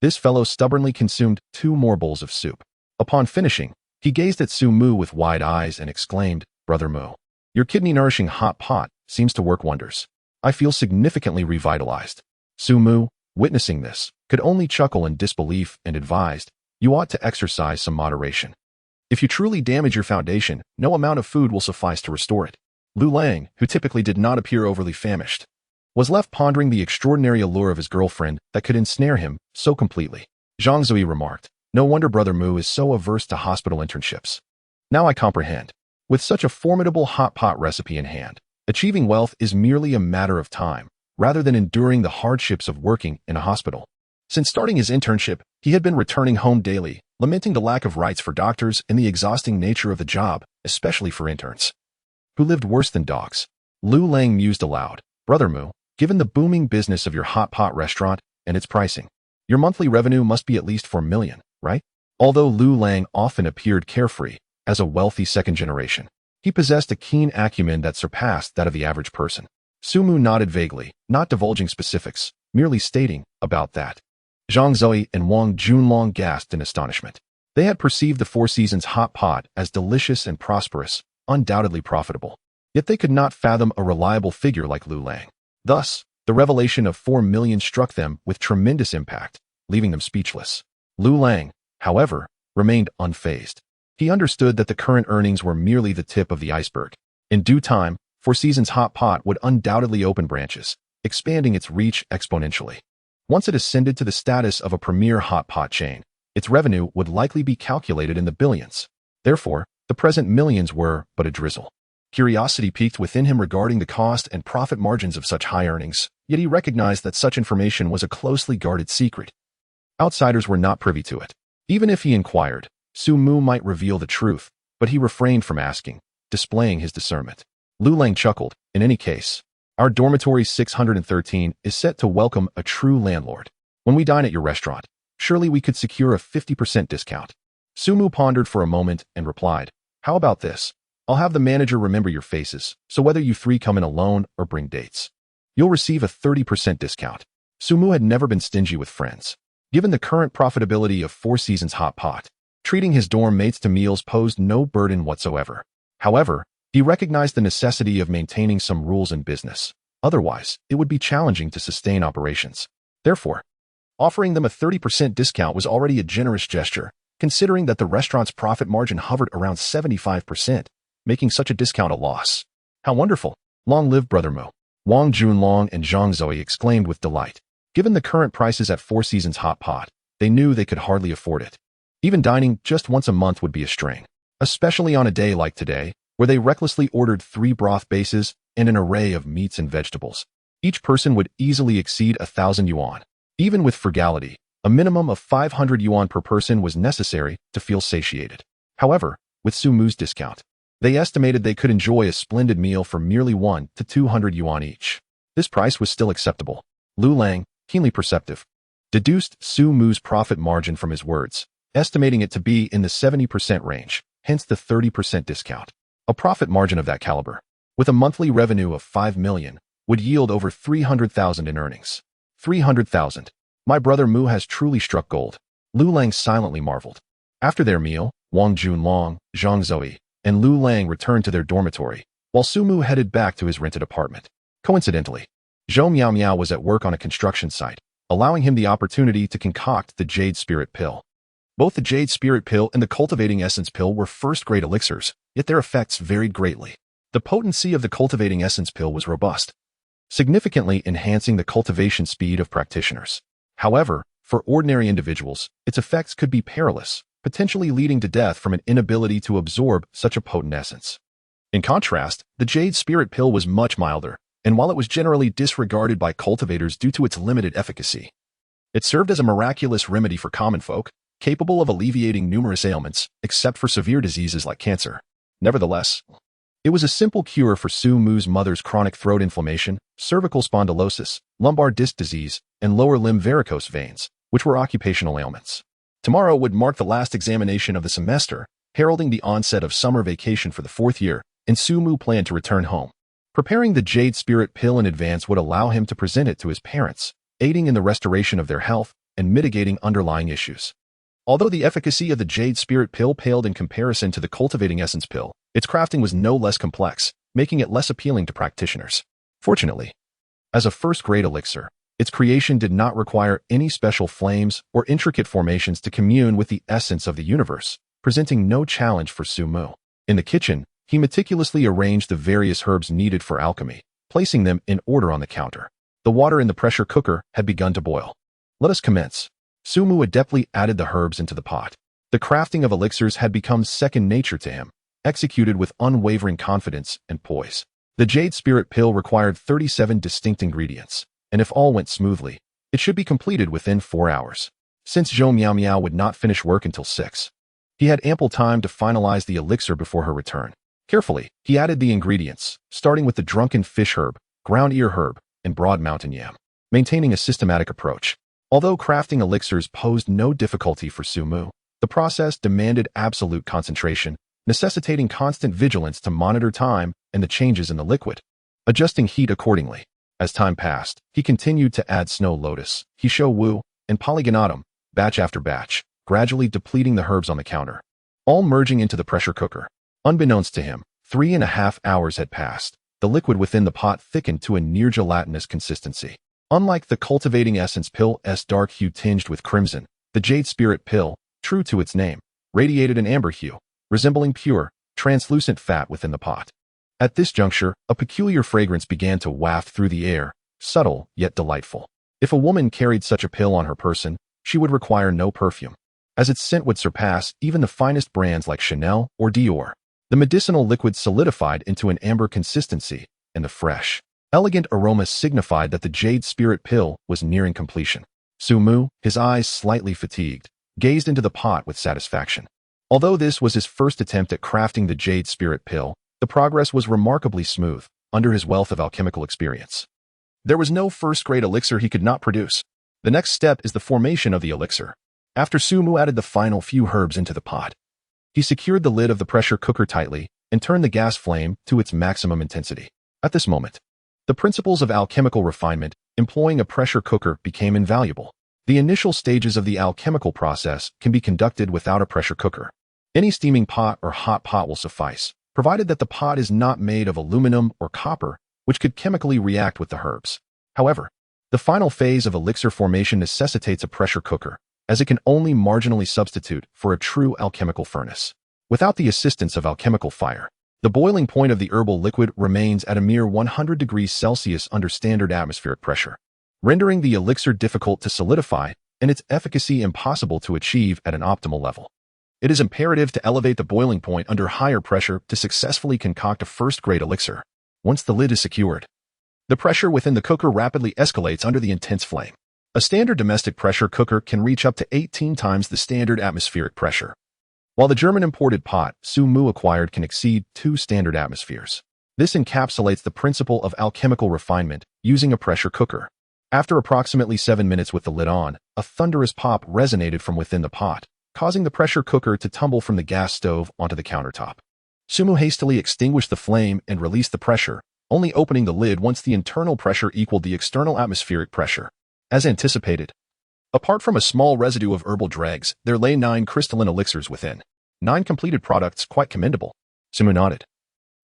S1: this fellow stubbornly consumed 2 more bowls of soup. Upon finishing, he gazed at Su Mu with wide eyes and exclaimed, "Brother Mu, your kidney-nourishing hot pot seems to work wonders. I feel significantly revitalized." Su Mu, witnessing this, could only chuckle in disbelief and advised, "You ought to exercise some moderation. If you truly damage your foundation, no amount of food will suffice to restore it." Lu Lang, who typically did not appear overly famished, was left pondering the extraordinary allure of his girlfriend that could ensnare him so completely. Zhang Zui remarked, "No wonder Brother Mu is so averse to hospital internships. Now I comprehend. With such a formidable hot pot recipe in hand, achieving wealth is merely a matter of time, rather than enduring the hardships of working in a hospital." Since starting his internship, he had been returning home daily, lamenting the lack of rights for doctors and the exhausting nature of the job, especially for interns, who lived worse than dogs. Lu Lang mused aloud, "Brother Mu, given the booming business of your hot pot restaurant and its pricing, your monthly revenue must be at least 4 million, right?" Although Lu Lang often appeared carefree, as a wealthy second generation, he possessed a keen acumen that surpassed that of the average person. Su Mu nodded vaguely, not divulging specifics, merely stating, "About that." Zhang Zui and Wang Junlong gasped in astonishment. They had perceived the Four Seasons hot pot as delicious and prosperous, undoubtedly profitable. Yet they could not fathom a reliable figure like Lu Lang. Thus, the revelation of 4 million struck them with tremendous impact, leaving them speechless. Lu Lang, however, remained unfazed. He understood that the current earnings were merely the tip of the iceberg. In due time, Four Seasons hot pot would undoubtedly open branches, expanding its reach exponentially. Once it ascended to the status of a premier hot pot chain, its revenue would likely be calculated in the billions. Therefore, the present millions were but a drizzle. Curiosity piqued within him regarding the cost and profit margins of such high earnings, yet he recognized that such information was a closely guarded secret. Outsiders were not privy to it. Even if he inquired, Su Mu might reveal the truth, but he refrained from asking, displaying his discernment. Lu Lang chuckled, "In any case, our dormitory 613 is set to welcome a true landlord. When we dine at your restaurant, surely we could secure a 50% discount." Su Mu pondered for a moment and replied, "How about this? I'll have the manager remember your faces, so whether you 3 come in alone or bring dates, you'll receive a 30% discount." Su Mu had never been stingy with friends. Given the current profitability of Four Seasons hot pot, treating his dorm mates to meals posed no burden whatsoever. However, he recognized the necessity of maintaining some rules in business. Otherwise, it would be challenging to sustain operations. Therefore, offering them a 30% discount was already a generous gesture, considering that the restaurant's profit margin hovered around 75%, making such a discount a loss. "How wonderful! Long live Brother Mu!" Wang Junlong and Zhang Zui exclaimed with delight. Given the current prices at Four Seasons hot pot, they knew they could hardly afford it. Even dining just once a month would be a strain, especially on a day like today, where they recklessly ordered 3 broth bases and an array of meats and vegetables. Each person would easily exceed 1,000 yuan. Even with frugality, a minimum of 500 yuan per person was necessary to feel satiated. However, with Su Mu's discount, they estimated they could enjoy a splendid meal for merely 1 to 200 yuan each. This price was still acceptable. Lu Lang, keenly perceptive, deduced Su Mu's profit margin from his words, estimating it to be in the 70% range, hence the 30% discount. A profit margin of that caliber, with a monthly revenue of 5 million, would yield over 300,000 in earnings. 300,000. My brother Mu has truly struck gold. Lu Lang silently marveled. After their meal, Wang Junlong, Zhang Zui, and Lu Lang returned to their dormitory, while Su Mu headed back to his rented apartment. Coincidentally, Zhou Miao Miao was at work on a construction site, allowing him the opportunity to concoct the Jade Spirit Pill. Both the Jade Spirit Pill and the Cultivating Essence Pill were first-grade elixirs, yet their effects varied greatly. The potency of the Cultivating Essence Pill was robust, significantly enhancing the cultivation speed of practitioners. However, for ordinary individuals, its effects could be perilous, potentially leading to death from an inability to absorb such a potent essence. In contrast, the Jade Spirit Pill was much milder, and while it was generally disregarded by cultivators due to its limited efficacy, it served as a miraculous remedy for common folk, capable of alleviating numerous ailments, except for severe diseases like cancer. Nevertheless, it was a simple cure for Su Mu's mother's chronic throat inflammation, cervical spondylosis, lumbar disc disease, and lower limb varicose veins, which were occupational ailments. Tomorrow would mark the last examination of the semester, heralding the onset of summer vacation for the 4th year, and Su Mu planned to return home. Preparing the Jade Spirit Pill in advance would allow him to present it to his parents, aiding in the restoration of their health and mitigating underlying issues. Although the efficacy of the Jade Spirit Pill paled in comparison to the Cultivating Essence Pill, its crafting was no less complex, making it less appealing to practitioners. Fortunately, as a first-grade elixir, its creation did not require any special flames or intricate formations to commune with the essence of the universe, presenting no challenge for Su Mu. In the kitchen, he meticulously arranged the various herbs needed for alchemy, placing them in order on the counter. The water in the pressure cooker had begun to boil. Let us commence. Su Mu adeptly added the herbs into the pot. The crafting of elixirs had become second nature to him, executed with unwavering confidence and poise. The Jade Spirit Pill required 37 distinct ingredients, and if all went smoothly, it should be completed within 4 hours. Since Zhou Miao Miao would not finish work until 6, he had ample time to finalize the elixir before her return. Carefully, he added the ingredients, starting with the drunken fish herb, ground ear herb, and broad mountain yam, maintaining a systematic approach. Although crafting elixirs posed no difficulty for Su Mu, the process demanded absolute concentration, necessitating constant vigilance to monitor time and the changes in the liquid, adjusting heat accordingly. As time passed, he continued to add snow lotus, Hisho Wu, and polygonatum, batch after batch, gradually depleting the herbs on the counter, all merging into the pressure cooker. Unbeknownst to him, 3.5 hours had passed. The liquid within the pot thickened to a near gelatinous consistency. Unlike the Cultivating Essence Pill's dark hue tinged with crimson, the Jade Spirit Pill, true to its name, radiated an amber hue, resembling pure, translucent fat within the pot. At this juncture, a peculiar fragrance began to waft through the air, subtle yet delightful. If a woman carried such a pill on her person, she would require no perfume, as its scent would surpass even the finest brands like Chanel or Dior. The medicinal liquid solidified into an amber consistency, and the fresh, elegant aroma signified that the Jade Spirit Pill was nearing completion. Su Mu, his eyes slightly fatigued, gazed into the pot with satisfaction. Although this was his first attempt at crafting the Jade Spirit Pill, the progress was remarkably smooth, under his wealth of alchemical experience. There was no first-grade elixir he could not produce. The next step is the formation of the elixir. After Su Mu added the final few herbs into the pot, he secured the lid of the pressure cooker tightly and turned the gas flame to its maximum intensity. At this moment, the principles of alchemical refinement, employing a pressure cooker, became invaluable. The initial stages of the alchemical process can be conducted without a pressure cooker. Any steaming pot or hot pot will suffice, provided that the pot is not made of aluminum or copper, which could chemically react with the herbs. However, the final phase of elixir formation necessitates a pressure cooker, as it can only marginally substitute for a true alchemical furnace. Without the assistance of alchemical fire, the boiling point of the herbal liquid remains at a mere 100 degrees Celsius under standard atmospheric pressure, rendering the elixir difficult to solidify and its efficacy impossible to achieve at an optimal level. It is imperative to elevate the boiling point under higher pressure to successfully concoct a first-grade elixir. Once the lid is secured, the pressure within the cooker rapidly escalates under the intense flame. A standard domestic pressure cooker can reach up to 18 times the standard atmospheric pressure, while the German imported pot Su Mu acquired can exceed 2 standard atmospheres. This encapsulates the principle of alchemical refinement using a pressure cooker. After approximately 7 minutes with the lid on, a thunderous pop resonated from within the pot, causing the pressure cooker to tumble from the gas stove onto the countertop. Su Mu hastily extinguished the flame and released the pressure, only opening the lid once the internal pressure equaled the external atmospheric pressure. As anticipated, apart from a small residue of herbal dregs, there lay 9 crystalline elixirs within. 9 completed products, quite commendable. Su Mu nodded.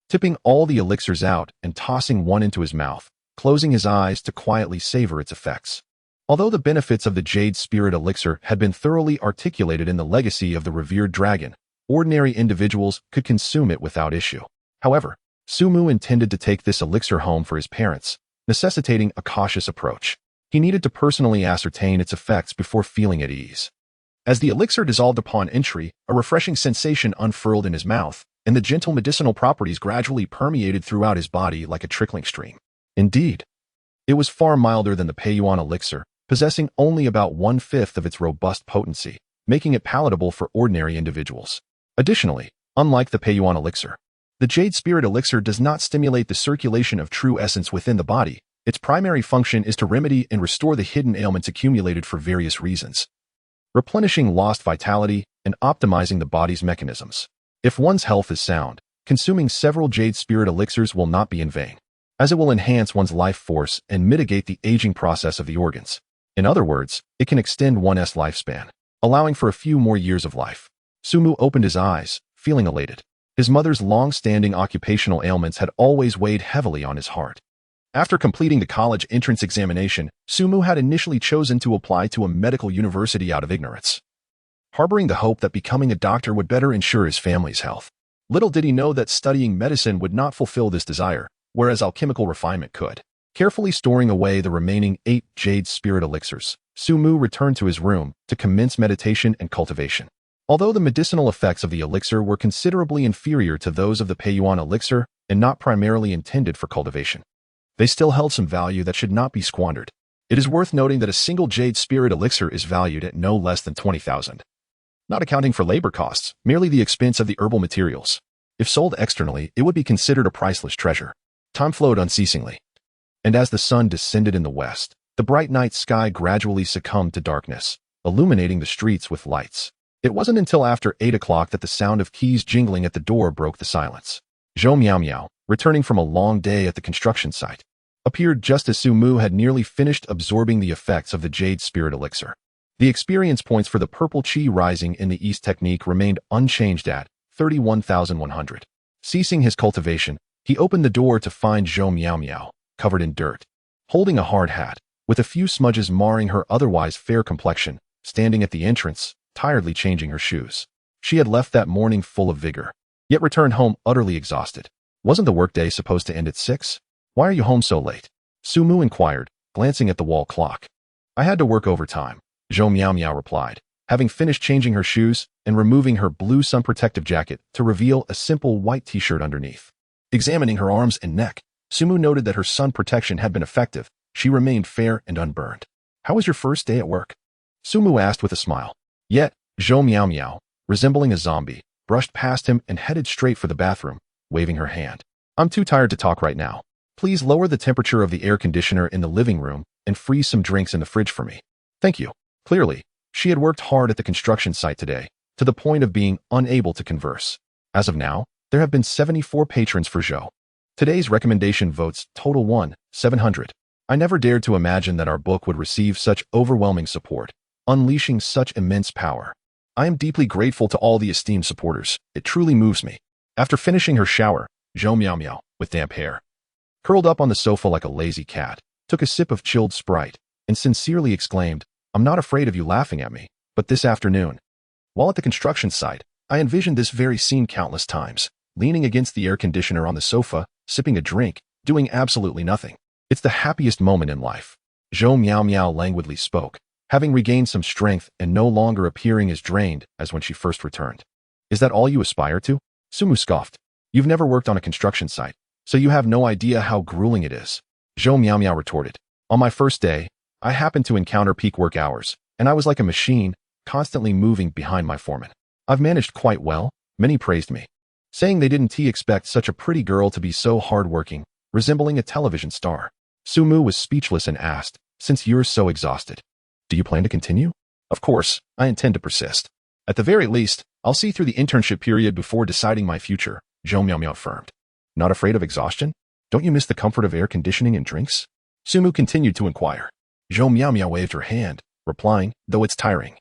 S1: Tipping all the elixirs out and tossing one into his mouth, closing his eyes to quietly savor its effects. Although the benefits of the Jade Spirit Elixir had been thoroughly articulated in the legacy of the revered dragon, ordinary individuals could consume it without issue. However, Sumu intended to take this elixir home for his parents, necessitating a cautious approach. He needed to personally ascertain its effects before feeling at ease. As the elixir dissolved upon entry, a refreshing sensation unfurled in his mouth, and the gentle medicinal properties gradually permeated throughout his body like a trickling stream. Indeed, it was far milder than the Peiyuan elixir, possessing only about 1/5 of its robust potency, making it palatable for ordinary individuals. Additionally, unlike the Peiyuan elixir, the Jade Spirit Elixir does not stimulate the circulation of true essence within the body. Its primary function is to remedy and restore the hidden ailments accumulated for various reasons, replenishing lost vitality and optimizing the body's mechanisms. If one's health is sound, consuming several Jade Spirit Elixirs will not be in vain, as it will enhance one's life force and mitigate the aging process of the organs. In other words, it can extend one's lifespan, allowing for a few more years of life. Sumu opened his eyes, feeling elated. His mother's long-standing occupational ailments had always weighed heavily on his heart. After completing the college entrance examination, Sumu had initially chosen to apply to a medical university out of ignorance, harboring the hope that becoming a doctor would better ensure his family's health. Little did he know that studying medicine would not fulfill this desire, whereas alchemical refinement could. Carefully storing away the remaining 8 Jade Spirit Elixirs, Sumu returned to his room to commence meditation and cultivation. Although the medicinal effects of the elixir were considerably inferior to those of the Peiyuan elixir and not primarily intended for cultivation, they still held some value that should not be squandered. It is worth noting that a single Jade Spirit Elixir is valued at no less than 20,000. Not accounting for labor costs, merely the expense of the herbal materials. If sold externally, it would be considered a priceless treasure. Time flowed unceasingly, and as the sun descended in the west, the bright night sky gradually succumbed to darkness, illuminating the streets with lights. It wasn't until after 8 o'clock that the sound of keys jingling at the door broke the silence. Zhou Miao Miao, returning from a long day at the construction site, appeared just as Sumu had nearly finished absorbing the effects of the Jade Spirit Elixir. The experience points for the purple chi rising in the East technique remained unchanged at 31,100. Ceasing his cultivation, he opened the door to find Zhou Miao Miao, covered in dirt, holding a hard hat, with a few smudges marring her otherwise fair complexion, standing at the entrance, tiredly changing her shoes. She had left that morning full of vigor, yet returned home utterly exhausted. Wasn't the workday supposed to end at 6? Why are you home so late? Sumu inquired, glancing at the wall clock. I had to work overtime, Zhou Miao Miao replied, having finished changing her shoes and removing her blue sun protective jacket to reveal a simple white t-shirt underneath. Examining her arms and neck, Sumu noted that her sun protection had been effective. She remained fair and unburned. How was your first day at work? Sumu asked with a smile. Yet, Zhou Miao Miao, resembling a zombie, brushed past him and headed straight for the bathroom, waving her hand. I'm too tired to talk right now. Please lower the temperature of the air conditioner in the living room and freeze some drinks in the fridge for me. Thank you. Clearly, she had worked hard at the construction site today, to the point of being unable to converse. As of now, there have been 74 patrons for Zhou. Today's recommendation votes total 1,700. I never dared to imagine that our book would receive such overwhelming support, unleashing such immense power. I am deeply grateful to all the esteemed supporters. It truly moves me. After finishing her shower, Zhou Miao Miao, with damp hair, curled up on the sofa like a lazy cat, took a sip of chilled Sprite, and sincerely exclaimed, I'm not afraid of you laughing at me, but this afternoon, while at the construction site, I envisioned this very scene countless times, leaning against the air conditioner on the sofa, sipping a drink, doing absolutely nothing. It's the happiest moment in life. Zhou Miao Miao languidly spoke, having regained some strength and no longer appearing as drained as when she first returned. Is that all you aspire to? Sumu scoffed. You've never worked on a construction site, so you have no idea how grueling it is. Zhou Miao Miao retorted. On my first day, I happened to encounter peak work hours, and I was like a machine, constantly moving behind my foreman. I've managed quite well, many praised me, saying they didn't expect such a pretty girl to be so hardworking, resembling a television star. Sumu was speechless and asked, since you're so exhausted, do you plan to continue? Of course, I intend to persist. At the very least, I'll see through the internship period before deciding my future, Zhou Miao Miao affirmed. Not afraid of exhaustion? Don't you miss the comfort of air conditioning and drinks? Sumu continued to inquire. Zhou Miao Miao waved her hand, replying, though it's tiring.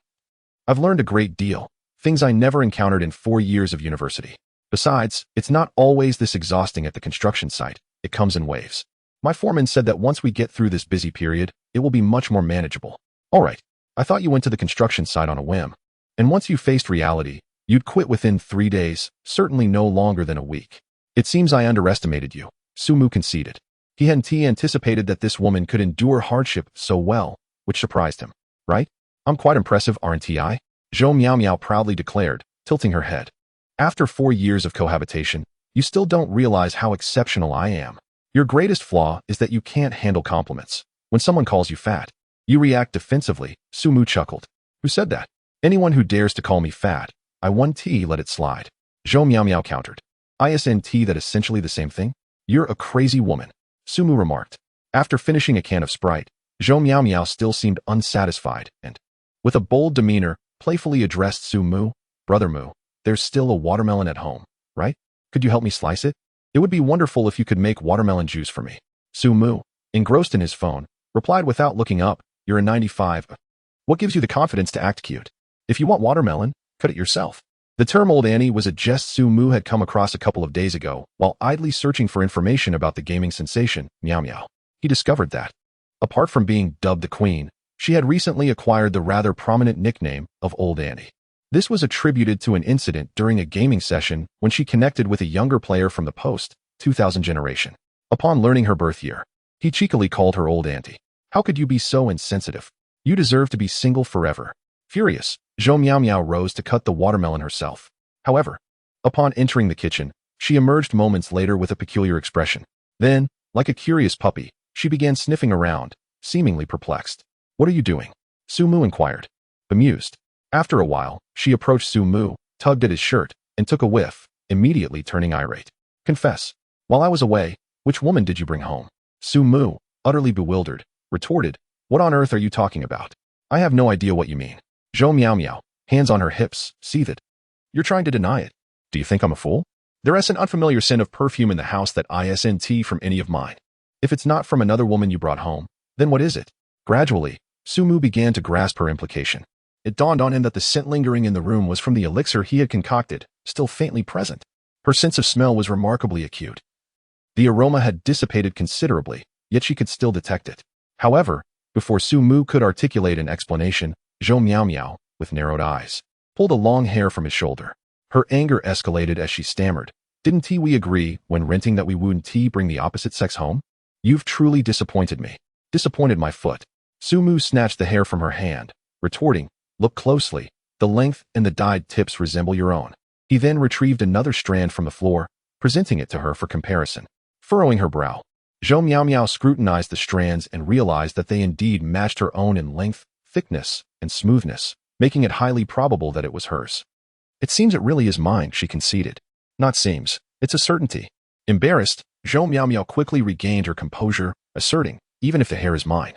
S1: I've learned a great deal, things I never encountered in 4 years of university. Besides, it's not always this exhausting at the construction site. It comes in waves. My foreman said that once we get through this busy period, it will be much more manageable. All right. I thought you went to the construction site on a whim. And once you faced reality, you'd quit within 3 days, certainly no longer than a week. It seems I underestimated you, Sumu conceded. He hadn't anticipated that this woman could endure hardship so well, which surprised him. Right? I'm quite impressive, aren't I? Zhou Miao Miao proudly declared, tilting her head. After 4 years of cohabitation, you still don't realize how exceptional I am. Your greatest flaw is that you can't handle compliments. When someone calls you fat, you react defensively, Sumu chuckled. Who said that? Anyone who dares to call me fat. I let it slide. Zhou Miao Miao countered. Isn't that essentially the same thing? You're a crazy woman, Sumu remarked. After finishing a can of Sprite, Zhou Miao Miao still seemed unsatisfied and, with a bold demeanor, playfully addressed Sumu. Brother Mu, there's still a watermelon at home, right? Could you help me slice it? It would be wonderful if you could make watermelon juice for me. Sumu, engrossed in his phone, replied without looking up, You're a 95. What gives you the confidence to act cute? If you want watermelon, cut it yourself. The term Old Annie was a jest Sumu had come across a couple of days ago while idly searching for information about the gaming sensation, Miao Miao. He discovered that, apart from being dubbed the Queen, she had recently acquired the rather prominent nickname of Old Annie. This was attributed to an incident during a gaming session when she connected with a younger player from the post-2000 generation. Upon learning her birth year, he cheekily called her Old Auntie. How could you be so insensitive? You deserve to be single forever. Furious, Zhou Miao Miao rose to cut the watermelon herself. However, upon entering the kitchen, she emerged moments later with a peculiar expression. Then, like a curious puppy, she began sniffing around, seemingly perplexed. What are you doing? Sumu inquired. Bemused. After a while, she approached Sumu, tugged at his shirt, and took a whiff, immediately turning irate. Confess. While I was away, which woman did you bring home? Sumu, utterly bewildered, retorted, What on earth are you talking about? I have no idea what you mean. Zhou Miao Miao, hands on her hips, seethed. You're trying to deny it. Do you think I'm a fool? There is an unfamiliar scent of perfume in the house that isn't from any of mine. If it's not from another woman you brought home, then what is it? Gradually, Sumu began to grasp her implication. It dawned on him that the scent lingering in the room was from the elixir he had concocted, still faintly present. Her sense of smell was remarkably acute. The aroma had dissipated considerably, yet she could still detect it. However, before Sumu could articulate an explanation, Zhou Miao Miao, with narrowed eyes, pulled a long hair from his shoulder. Her anger escalated as she stammered. Didn't we agree, when renting, that we wouldn't bring the opposite sex home? You've truly disappointed me. Disappointed my foot. Sumu snatched the hair from her hand, retorting, Look closely. The length and the dyed tips resemble your own. He then retrieved another strand from the floor, presenting it to her for comparison. Furrowing her brow, Zhou Miao Miao scrutinized the strands and realized that they indeed matched her own in length, thickness, and smoothness, making it highly probable that it was hers. It seems it really is mine, she conceded. Not seems, it's a certainty. Embarrassed, Zhou Miao Miao quickly regained her composure, asserting, Even if the hair is mine.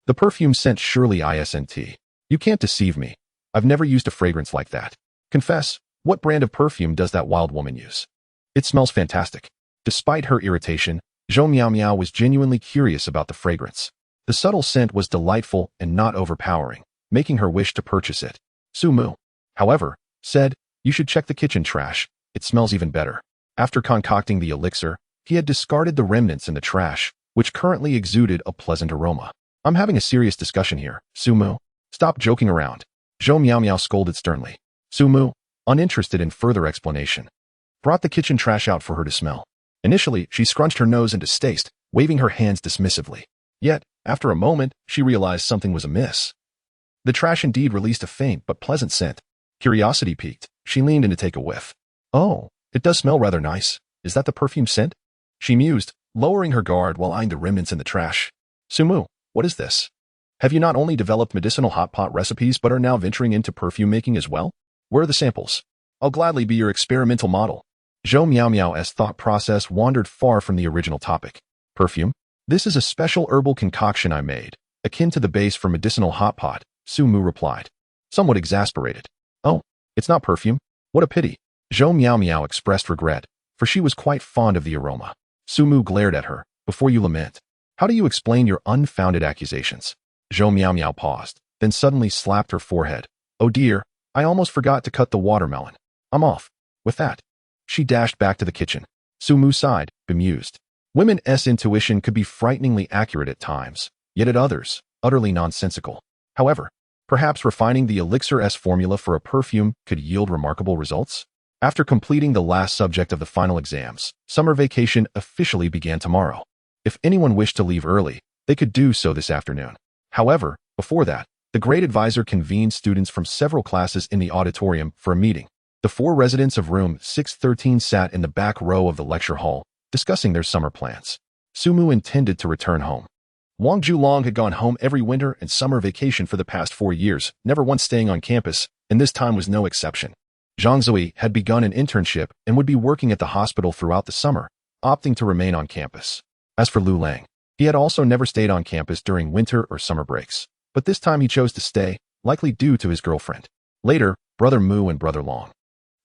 S1: The perfume scent surely isn't. You can't deceive me. I've never used a fragrance like that. Confess, what brand of perfume does that wild woman use? It smells fantastic. Despite her irritation, Zhou Miao Miao was genuinely curious about the fragrance. The subtle scent was delightful and not overpowering, making her wish to purchase it. Sumu, however, said, You should check the kitchen trash. It smells even better. After concocting the elixir, he had discarded the remnants in the trash, which currently exuded a pleasant aroma. I'm having a serious discussion here, Sumu. Stop joking around. Zhou Miao Miao scolded sternly. Sumu, uninterested in further explanation, brought the kitchen trash out for her to smell. Initially, she scrunched her nose in distaste, waving her hands dismissively. Yet, after a moment, she realized something was amiss. The trash indeed released a faint but pleasant scent. Curiosity piqued, she leaned in to take a whiff. Oh, it does smell rather nice. Is that the perfume scent? She mused, lowering her guard while eyeing the remnants in the trash. Sumu, what is this? Have you not only developed medicinal hot pot recipes but are now venturing into perfume making as well? Where are the samples? I'll gladly be your experimental model. Zhou Miao Miao's thought process wandered far from the original topic. Perfume? This is a special herbal concoction I made, akin to the base for medicinal hot pot, Sumu replied, somewhat exasperated. Oh, it's not perfume? What a pity. Zhou Miao Miao expressed regret, for she was quite fond of the aroma. Sumu glared at her. Before you lament, how do you explain your unfounded accusations? Zhou Miao Miao paused, then suddenly slapped her forehead. Oh dear, I almost forgot to cut the watermelon. I'm off. With that, she dashed back to the kitchen. Sumu sighed, bemused. Women's intuition could be frighteningly accurate at times, yet at others, utterly nonsensical. However, perhaps refining the elixir-S formula for a perfume could yield remarkable results? After completing the last subject of the final exams, summer vacation officially began tomorrow. If anyone wished to leave early, they could do so this afternoon. However, before that, the grade advisor convened students from several classes in the auditorium for a meeting. The 4 residents of room 613 sat in the back row of the lecture hall, discussing their summer plans. Sumu intended to return home. Wang Julong had gone home every winter and summer vacation for the past 4 years, never once staying on campus, and this time was no exception. Zhang Zui had begun an internship and would be working at the hospital throughout the summer, opting to remain on campus. As for Lu Lang, he had also never stayed on campus during winter or summer breaks, but this time he chose to stay, likely due to his girlfriend. Later, Brother Mu and Brother Long.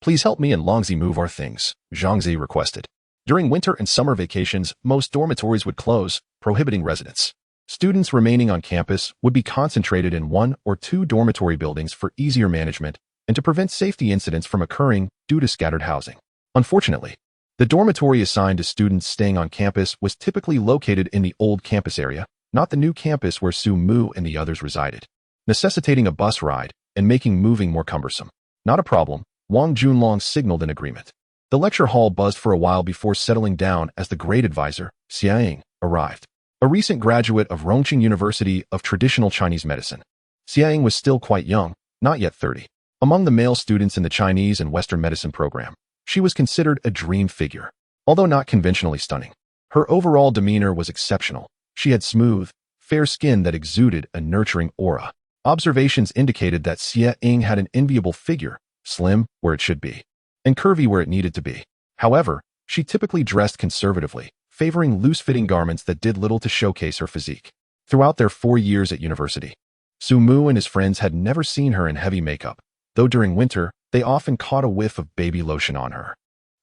S1: Please help me and Longzi move our things, Zhang Zi requested. During winter and summer vacations, most dormitories would close, prohibiting residents. Students remaining on campus would be concentrated in 1 or 2 dormitory buildings for easier management and to prevent safety incidents from occurring due to scattered housing. Unfortunately, the dormitory assigned to students staying on campus was typically located in the old campus area, not the new campus where Su Mu and the others resided, necessitating a bus ride and making moving more cumbersome. Not a problem, Wang Junlong signaled in agreement. The lecture hall buzzed for a while before settling down as the grade advisor, Xia Ying, arrived. A recent graduate of Rongqing University of Traditional Chinese Medicine. Xia Ying was still quite young, not yet 30. Among the male students in the Chinese and Western medicine program, she was considered a dream figure. Although not conventionally stunning, her overall demeanor was exceptional. She had smooth, fair skin that exuded a nurturing aura. Observations indicated that Xia Ying had an enviable figure, slim where it should be, and curvy where it needed to be. However, she typically dressed conservatively, favoring loose-fitting garments that did little to showcase her physique. Throughout their 4 years at university, Su Mu and his friends had never seen her in heavy makeup, though during winter, they often caught a whiff of baby lotion on her.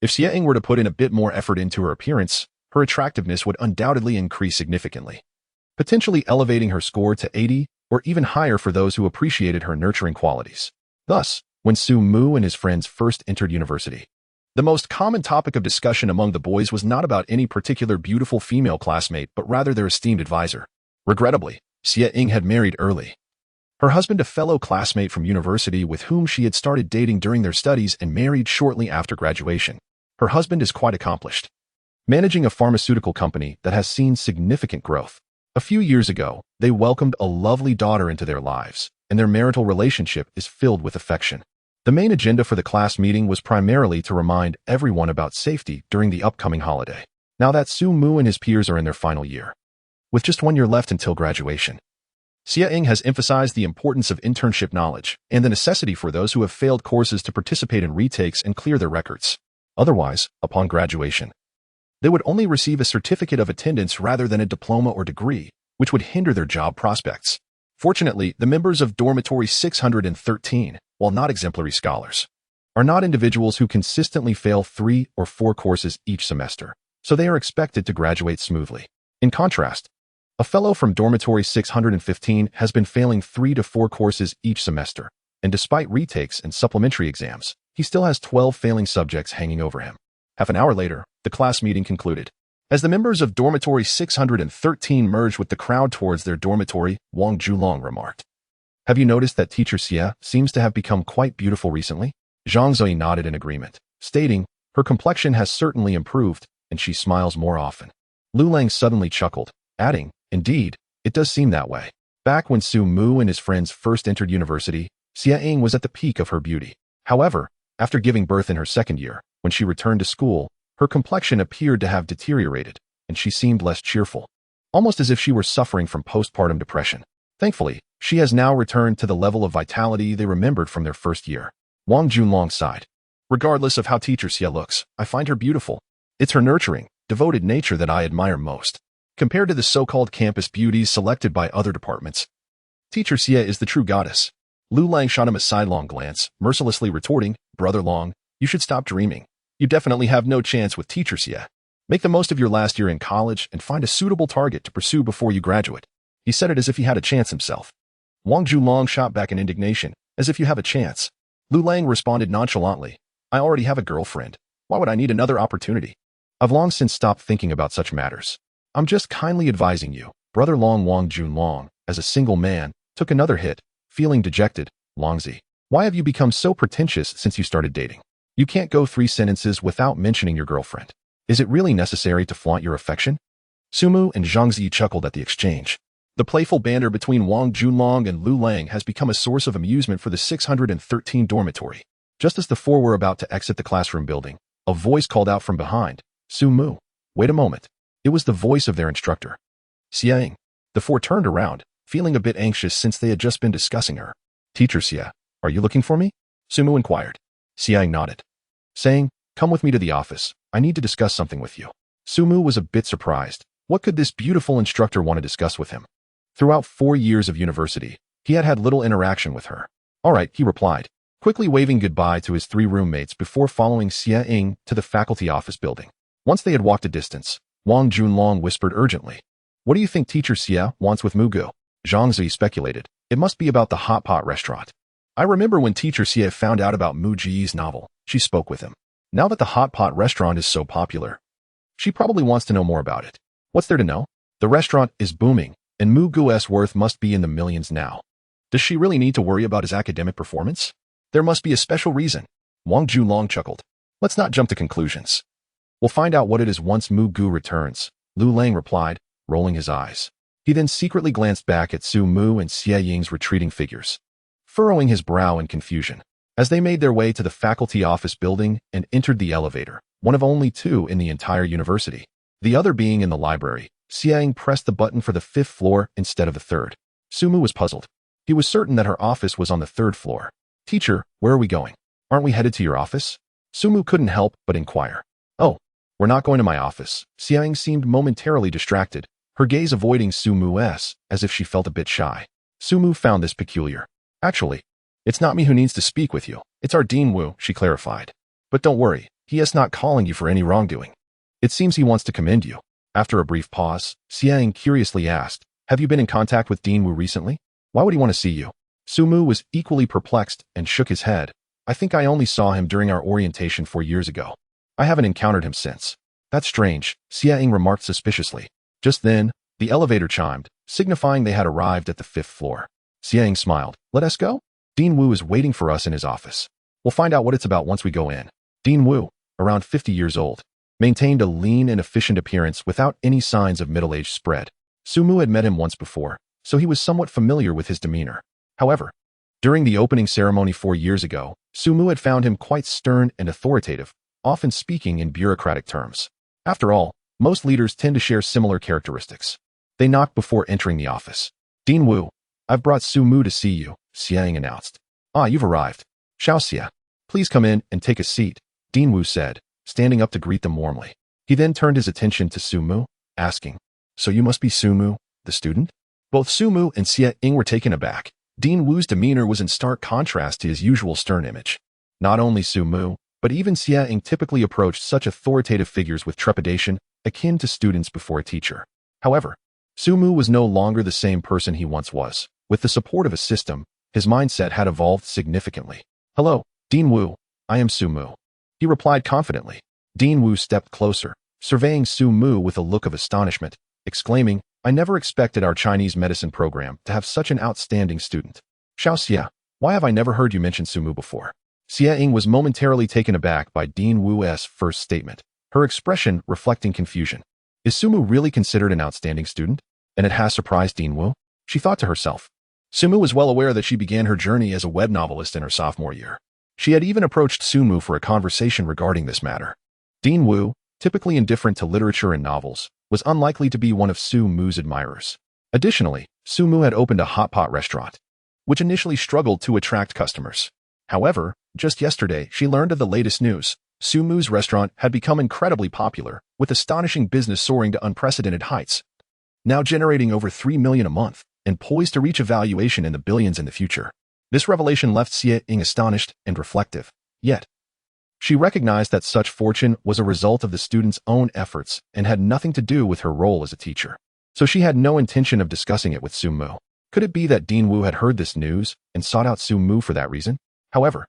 S1: If Xia Ying were to put in a bit more effort into her appearance, her attractiveness would undoubtedly increase significantly, potentially elevating her score to 80 or even higher for those who appreciated her nurturing qualities. Thus, when Su Mu and his friends first entered university, the most common topic of discussion among the boys was not about any particular beautiful female classmate but rather their esteemed advisor. Regrettably, Xia Ying had married early. Her husband, a fellow classmate from university with whom she had started dating during their studies and married shortly after graduation. Her husband is quite accomplished, managing a pharmaceutical company that has seen significant growth. A few years ago, they welcomed a lovely daughter into their lives, and their marital relationship is filled with affection. The main agenda for the class meeting was primarily to remind everyone about safety during the upcoming holiday. Now that Su Mu and his peers are in their final year, with just 1 year left until graduation, Xia Ying has emphasized the importance of internship knowledge and the necessity for those who have failed courses to participate in retakes and clear their records. Otherwise, upon graduation, they would only receive a certificate of attendance rather than a diploma or degree, which would hinder their job prospects. Fortunately, the members of Dormitory 613, while not exemplary scholars, are not individuals who consistently fail 3 or 4 courses each semester, so they are expected to graduate smoothly. In contrast, a fellow from Dormitory 615 has been failing 3 to 4 courses each semester, and despite retakes and supplementary exams, he still has 12 failing subjects hanging over him. Half an hour later, the class meeting concluded. As the members of Dormitory 613 merged with the crowd towards their dormitory, Wang Julong remarked, "Have you noticed that Teacher Xia seems to have become quite beautiful recently?" Zhang Zui nodded in agreement, stating, "Her complexion has certainly improved, and she smiles more often." Lu Lang suddenly chuckled, adding, "Indeed, it does seem that way." Back when Su Mu and his friends first entered university, Xia Ying was at the peak of her beauty. However, after giving birth in her 2nd year, when she returned to school, her complexion appeared to have deteriorated, and she seemed less cheerful, almost as if she were suffering from postpartum depression. Thankfully, she has now returned to the level of vitality they remembered from their 1st year. Wang Junlong sighed. "Regardless of how Teacher Xia looks, I find her beautiful. It's her nurturing, devoted nature that I admire most. Compared to the so-called campus beauties selected by other departments, Teacher Xia is the true goddess." Lu Lang shot him a sidelong glance, mercilessly retorting, "Brother Long, you should stop dreaming. You definitely have no chance with Teacher Xia. Make the most of your last year in college and find a suitable target to pursue before you graduate." He said it as if he had a chance himself. Wang Julong shot back in indignation, "As if you have a chance." Lu Lang responded nonchalantly, "I already have a girlfriend. Why would I need another opportunity?" I've long since stopped thinking about such matters. I'm just kindly advising you. Brother Long Wang Jun Long, as a single man, took another hit, feeling dejected. Longzi, why have you become so pretentious since you started dating? You can't go 3 sentences without mentioning your girlfriend. Is it really necessary to flaunt your affection? Sumu and Zhangzi chuckled at the exchange. The playful banter between Wang Junlong and Lu Lang has become a source of amusement for the 613 dormitory. Just as the 4 were about to exit the classroom building, a voice called out from behind. Sumu, wait a moment. It was the voice of their instructor. Xiang. The 4 turned around, feeling a bit anxious since they had just been discussing her. Teacher Xia, are you looking for me? Sumu inquired. Xiang nodded, saying, come with me to the office. I need to discuss something with you. Sumu was a bit surprised. What could this beautiful instructor want to discuss with him? Throughout 4 years of university, he had had little interaction with her. All right, he replied, quickly waving goodbye to his 3 roommates before following Xia Ying to the faculty office building. Once they had walked a distance, Wang Junlong whispered urgently, what do you think Teacher Xia wants with Mugu? Zhangzi speculated, it must be about the hot pot restaurant. I remember when Teacher Xia found out about Mu Ji's novel, she spoke with him. Now that the hot pot restaurant is so popular, she probably wants to know more about it. What's there to know? The restaurant is booming, and Mu Gu's worth must be in the millions now. Does she really need to worry about his academic performance? There must be a special reason. Wang Junlong chuckled. Let's not jump to conclusions. We'll find out what it is once Mu Gu returns, Lu Lang replied, rolling his eyes. He then secretly glanced back at Su Mu and Xia Ying's retreating figures, furrowing his brow in confusion. As they made their way to the faculty office building and entered the elevator, one of only 2 in the entire university, the other being in the library, Xia Ying pressed the button for the 5th floor instead of the 3rd. Sumu was puzzled. He was certain that her office was on the 3rd floor. Teacher, where are we going? Aren't we headed to your office? Sumu couldn't help but inquire. Oh, we're not going to my office. Xia Ying seemed momentarily distracted, her gaze avoiding Sumu's as if she felt a bit shy. Sumu found this peculiar. Actually, it's not me who needs to speak with you. It's our Dean Wu, she clarified. But don't worry, he is not calling you for any wrongdoing. It seems he wants to commend you. After a brief pause, Xia Ying curiously asked, have you been in contact with Dean Wu recently? Why would he want to see you? Sumu was equally perplexed and shook his head. I think I only saw him during our orientation 4 years ago. I haven't encountered him since. That's strange, Xia Ying remarked suspiciously. Just then, the elevator chimed, signifying they had arrived at the 5th floor. Xia Ying smiled. Let us go? Dean Wu is waiting for us in his office. We'll find out what it's about once we go in. Dean Wu, around 50 years old, maintained a lean and efficient appearance without any signs of middle-age spread. Sumu had met him once before, so he was somewhat familiar with his demeanor. However, during the opening ceremony 4 years ago, Sumu had found him quite stern and authoritative, often speaking in bureaucratic terms. After all, most leaders tend to share similar characteristics. They knocked before entering the office. Dean Wu, I've brought Sumu to see you, Xia Ying announced. Ah, you've arrived. Xiao Xia, please come in and take a seat, Dean Wu said, standing up to greet them warmly. He then turned his attention to Sumu, asking, so you must be Sumu, the student? Both Sumu and Xia Ying were taken aback. Dean Wu's demeanor was in stark contrast to his usual stern image. Not only Sumu, but even Xia Ying typically approached such authoritative figures with trepidation, akin to students before a teacher. However, Sumu was no longer the same person he once was. With the support of a system, his mindset had evolved significantly. Hello, Dean Wu, I am Sumu. He replied confidently. Dean Wu stepped closer, surveying Sumu with a look of astonishment, exclaiming, I never expected our Chinese medicine program to have such an outstanding student. Xiao Xia, why have I never heard you mention Sumu before? Xia Ying was momentarily taken aback by Dean Wu's first statement, her expression reflecting confusion. Is Sumu really considered an outstanding student? And it has surprised Dean Wu? She thought to herself. Sumu was well aware that she began her journey as a web novelist in her sophomore year. She had even approached Sumu for a conversation regarding this matter. Dean Wu, typically indifferent to literature and novels, was unlikely to be one of Sumu's admirers. Additionally, Sumu had opened a hot pot restaurant, which initially struggled to attract customers. However, just yesterday, she learned of the latest news. Sumu's restaurant had become incredibly popular, with astonishing business soaring to unprecedented heights, now generating over 3 million a month, and poised to reach a valuation in the billions in the future. This revelation left Xia Ying astonished and reflective. Yet, she recognized that such fortune was a result of the student's own efforts and had nothing to do with her role as a teacher. So she had no intention of discussing it with Sumu. Could it be that Dean Wu had heard this news and sought out Sumu for that reason? However,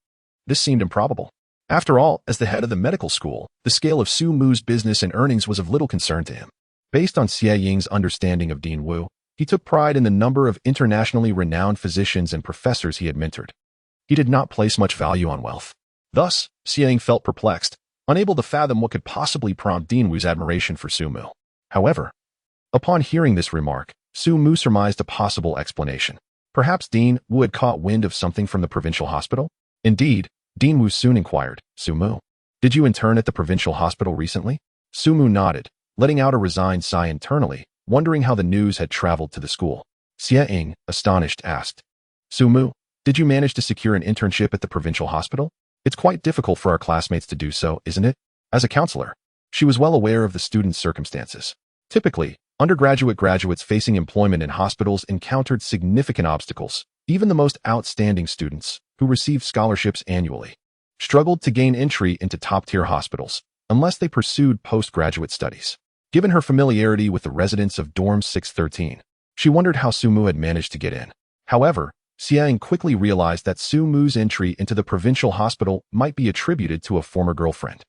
S1: this seemed improbable. After all, as the head of the medical school, the scale of Su Mu's business and earnings was of little concern to him. Based on Xie Ying's understanding of Dean Wu, he took pride in the number of internationally renowned physicians and professors he had mentored. He did not place much value on wealth. Thus, Xie Ying felt perplexed, unable to fathom what could possibly prompt Dean Wu's admiration for Su Mu. However, upon hearing this remark, Su Mu surmised a possible explanation. Perhaps Dean Wu had caught wind of something from the provincial hospital? Indeed, Dean Wu soon inquired, Su Mu, did you intern at the provincial hospital recently? Su Mu nodded, letting out a resigned sigh internally, wondering how the news had traveled to the school. Xie Ying, astonished, asked, Su Mu, did you manage to secure an internship at the provincial hospital? It's quite difficult for our classmates to do so, isn't it? As a counselor, she was well aware of the students' circumstances. Typically, graduates facing employment in hospitals encountered significant obstacles. Even the most outstanding students, who received scholarships annually, struggled to gain entry into top-tier hospitals unless they pursued postgraduate studies. Given her familiarity with the residents of Dorm 613, she wondered how Su Mu had managed to get in. However, Xie Ying quickly realized that Su Mu's entry into the provincial hospital might be attributed to a former girlfriend,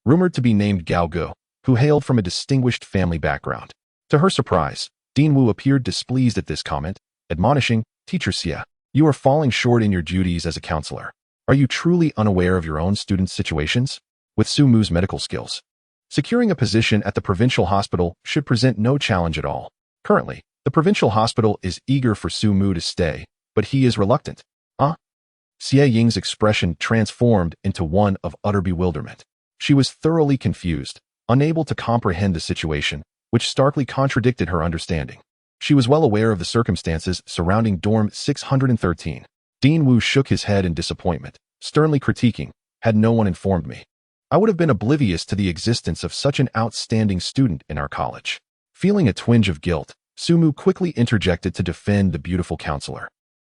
S1: rumored to be named Gao Gu, who hailed from a distinguished family background. To her surprise, Dean Wu appeared displeased at this comment, admonishing, Teacher Xie, you are falling short in your duties as a counselor. Are you truly unaware of your own students' situations? With Su Mu's medical skills, securing a position at the provincial hospital should present no challenge at all. Currently, the provincial hospital is eager for Su Mu to stay, but he is reluctant. Xie Ying's expression transformed into one of utter bewilderment. She was thoroughly confused, unable to comprehend the situation, which starkly contradicted her understanding. She was well aware of the circumstances surrounding Dorm 613. Dean Wu shook his head in disappointment, sternly critiquing, had no one informed me. I would have been oblivious to the existence of such an outstanding student in our college. Feeling a twinge of guilt, Su Mu quickly interjected to defend the beautiful counselor,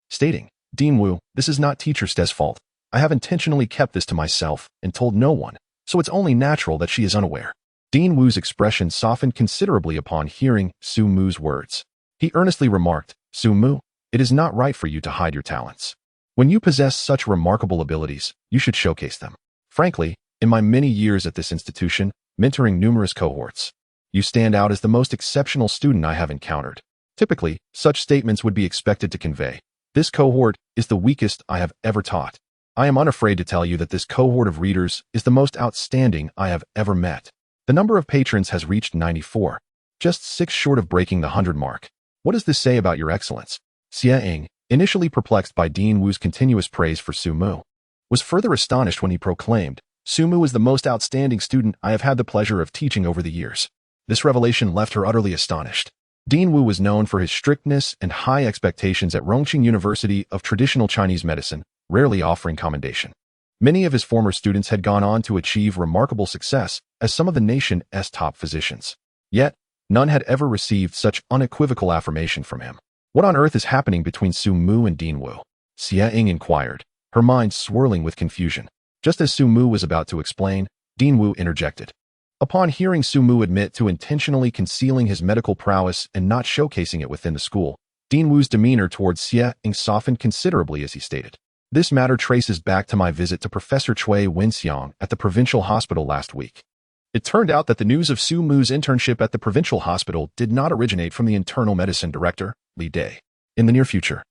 S1: stating, Dean Wu, this is not Teacher Ste's fault. I have intentionally kept this to myself and told no one, so it's only natural that she is unaware. Dean Wu's expression softened considerably upon hearing Su Mu's words. He earnestly remarked, Su Mu, it is not right for you to hide your talents. When you possess such remarkable abilities, you should showcase them. Frankly, in my many years at this institution, mentoring numerous cohorts, you stand out as the most exceptional student I have encountered. Typically, such statements would be expected to convey, this cohort is the weakest I have ever taught. I am unafraid to tell you that this cohort of readers is the most outstanding I have ever met. The number of patrons has reached 94, just 6 short of breaking the 100 mark. What does this say about your excellence? Xie Ying, initially perplexed by Dean Wu's continuous praise for Su Mu, was further astonished when he proclaimed, Su Mu is the most outstanding student I have had the pleasure of teaching over the years. This revelation left her utterly astonished. Dean Wu was known for his strictness and high expectations at Rongqing University of Traditional Chinese Medicine, rarely offering commendation. Many of his former students had gone on to achieve remarkable success as some of the nation's top physicians. Yet, none had ever received such unequivocal affirmation from him. What on earth is happening between Su Mu and Dean Wu? Xie Ying inquired, her mind swirling with confusion. Just as Su Mu was about to explain, Dean Wu interjected. Upon hearing Su Mu admit to intentionally concealing his medical prowess and not showcasing it within the school, Dean Wu's demeanor towards Xie Ying softened considerably as he stated, this matter traces back to my visit to Professor Cui Wenxiang at the provincial hospital last week. It turned out that the news of Su Mu's internship at the provincial hospital did not originate from the internal medicine director, Li Dai. In the near future,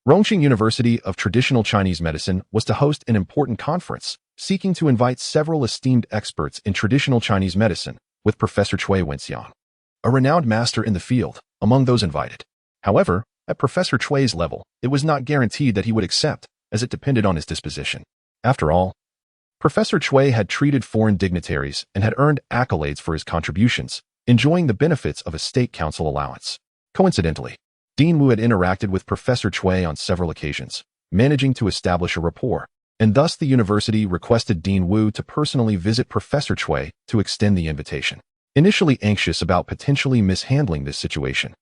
S1: Rongqing University of Traditional Chinese Medicine was to host an important conference, seeking to invite several esteemed experts in traditional Chinese medicine, with Professor Cui Wenxiang, a renowned master in the field, among those invited. However, at Professor Cui's level, it was not guaranteed that he would accept, as it depended on his disposition. After all, Professor Cui had treated foreign dignitaries and had earned accolades for his contributions, enjoying the benefits of a state council allowance. Coincidentally, Dean Wu had interacted with Professor Cui on several occasions, managing to establish a rapport, and thus the university requested Dean Wu to personally visit Professor Cui to extend the invitation. Initially anxious about potentially mishandling this situation,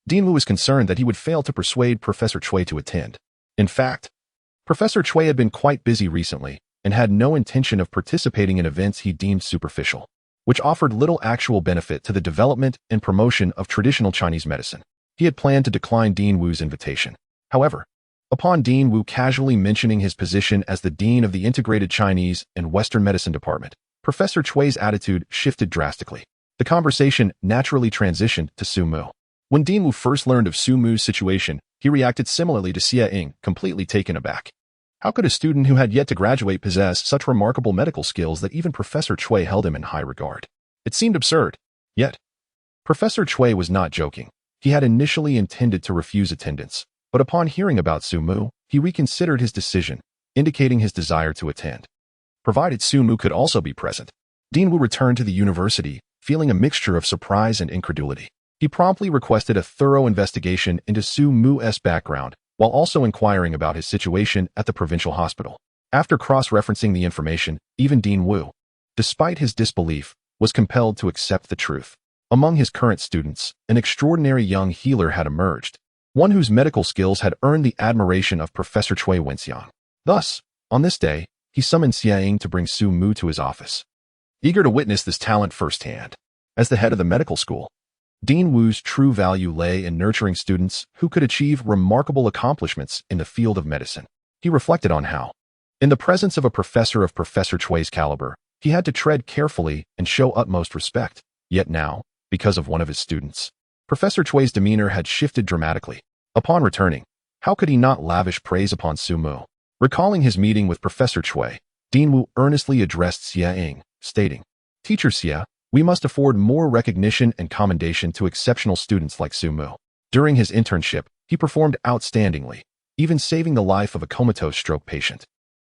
S1: Dean Wu was concerned that he would fail to persuade Professor Cui to attend. In fact, Professor Cui had been quite busy recently and had no intention of participating in events he deemed superficial, which offered little actual benefit to the development and promotion of traditional Chinese medicine. He had planned to decline Dean Wu's invitation. However, Upon Dean Wu casually mentioning his position as the dean of the Integrated Chinese and Western Medicine Department, Professor Chui's attitude shifted drastically. The conversation naturally transitioned to Su Mu. When Dean Wu first learned of Su Mu's situation, he reacted similarly to Xia Ying, completely taken aback. How could a student who had yet to graduate possess such remarkable medical skills that even Professor Chui held him in high regard? It seemed absurd. Yet, Professor Chui was not joking. He had initially intended to refuse attendance, but upon hearing about Su Mu, he reconsidered his decision, indicating his desire to attend. Provided Su Mu could also be present, Dean Wu returned to the university, feeling a mixture of surprise and incredulity. He promptly requested a thorough investigation into Su Mu's background, while also inquiring about his situation at the provincial hospital. After cross-referencing the information, even Dean Wu, despite his disbelief, was compelled to accept the truth. Among his current students, an extraordinary young healer had emerged, one whose medical skills had earned the admiration of Professor Chui Wenxiang. Thus, on this day, he summoned Xia Ying to bring Su Mu to his office. Eager to witness this talent firsthand, as the head of the medical school, Dean Wu's true value lay in nurturing students who could achieve remarkable accomplishments in the field of medicine. He reflected on how, in the presence of a professor of Professor Chui's caliber, he had to tread carefully and show utmost respect. Yet now, because of one of his students, Professor Chui's demeanor had shifted dramatically. Upon returning, how could he not lavish praise upon Su Mu? Recalling his meeting with Professor Chui, Dean Wu earnestly addressed Xia Ying, stating, "Teacher Xia, we must afford more recognition and commendation to exceptional students like Su Mu. During his internship, he performed outstandingly, even saving the life of a comatose stroke patient.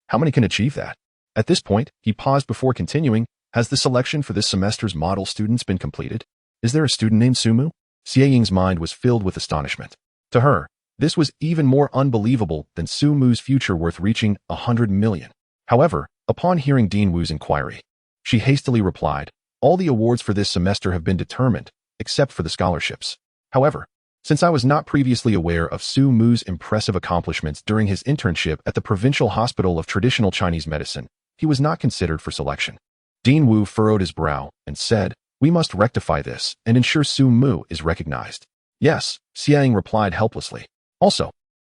S1: How many can achieve that?" At this point, he paused before continuing, "Has the selection for this semester's model students been completed? Is there a student named Su Mu?" Xia Ying's mind was filled with astonishment. To her, this was even more unbelievable than Su Mu's future worth reaching 100 million. However, upon hearing Dean Wu's inquiry, she hastily replied, "All the awards for this semester have been determined, except for the scholarships. However, since I was not previously aware of Su Mu's impressive accomplishments during his internship at the Provincial Hospital of Traditional Chinese Medicine, he was not considered for selection." Dean Wu furrowed his brow and said, "We must rectify this and ensure Su Mu is recognized." "Yes," Xia Ying replied helplessly. "Also,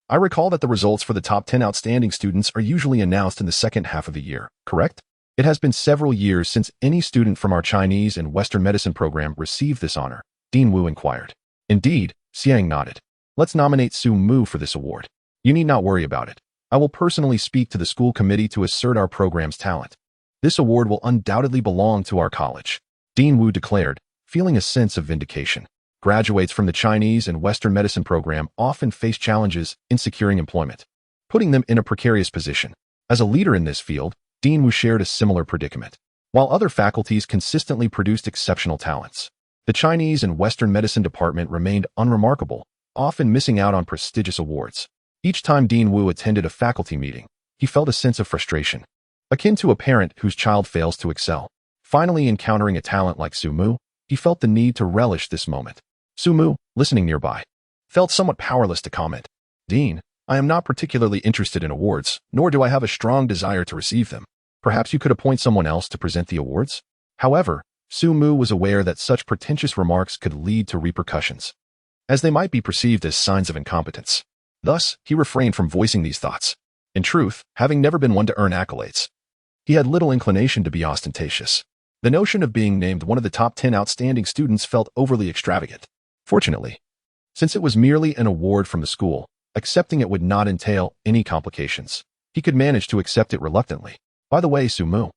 S1: I recall that the results for the top 10 outstanding students are usually announced in the second half of the year, correct? It has been several years since any student from our Chinese and Western medicine program received this honor," Dean Wu inquired. "Indeed," Xia Ying nodded. "Let's nominate Su Mu for this award. You need not worry about it. I will personally speak to the school committee to assert our program's talent. This award will undoubtedly belong to our college," Dean Wu declared, feeling a sense of vindication. Graduates from the Chinese and Western medicine program often face challenges in securing employment, putting them in a precarious position. As a leader in this field, Dean Wu shared a similar predicament. While other faculties consistently produced exceptional talents, the Chinese and Western medicine department remained unremarkable, often missing out on prestigious awards. Each time Dean Wu attended a faculty meeting, he felt a sense of frustration, akin to a parent whose child fails to excel. Finally encountering a talent like Su Mu, he felt the need to relish this moment. Su Mu, listening nearby, felt somewhat powerless to comment. "Dean, I am not particularly interested in awards, nor do I have a strong desire to receive them. Perhaps you could appoint someone else to present the awards?" However, Su Mu was aware that such pretentious remarks could lead to repercussions, as they might be perceived as signs of incompetence. Thus, he refrained from voicing these thoughts. In truth, having never been one to earn accolades, he had little inclination to be ostentatious. The notion of being named one of the top 10 outstanding students felt overly extravagant. Fortunately, since it was merely an award from the school, accepting it would not entail any complications. He could manage to accept it reluctantly. "By the way, Su Mu,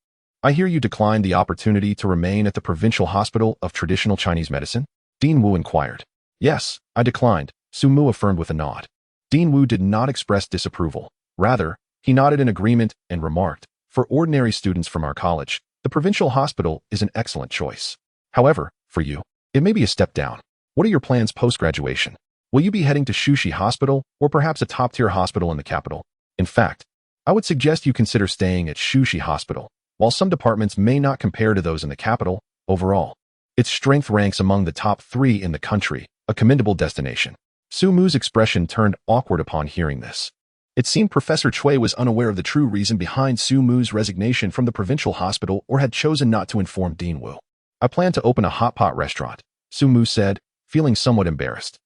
S1: I hear you declined the opportunity to remain at the Provincial Hospital of Traditional Chinese Medicine?" Dean Wu inquired. "Yes, I declined," Su Mu affirmed with a nod. Dean Wu did not express disapproval. Rather, he nodded in agreement and remarked, "For ordinary students from our college, the Provincial Hospital is an excellent choice. However, for you, it may be a step down. What are your plans post-graduation? Will you be heading to Shuxi Hospital or perhaps a top-tier hospital in the capital? In fact, I would suggest you consider staying at Shuxi Hospital. While some departments may not compare to those in the capital, overall, its strength ranks among the top 3 in the country, a commendable destination." Su Mu's expression turned awkward upon hearing this. It seemed Professor Chui was unaware of the true reason behind Su Mu's resignation from the provincial hospital or had chosen not to inform Dean Wu. "I plan to open a hot pot restaurant," Su Mu said, feeling somewhat embarrassed.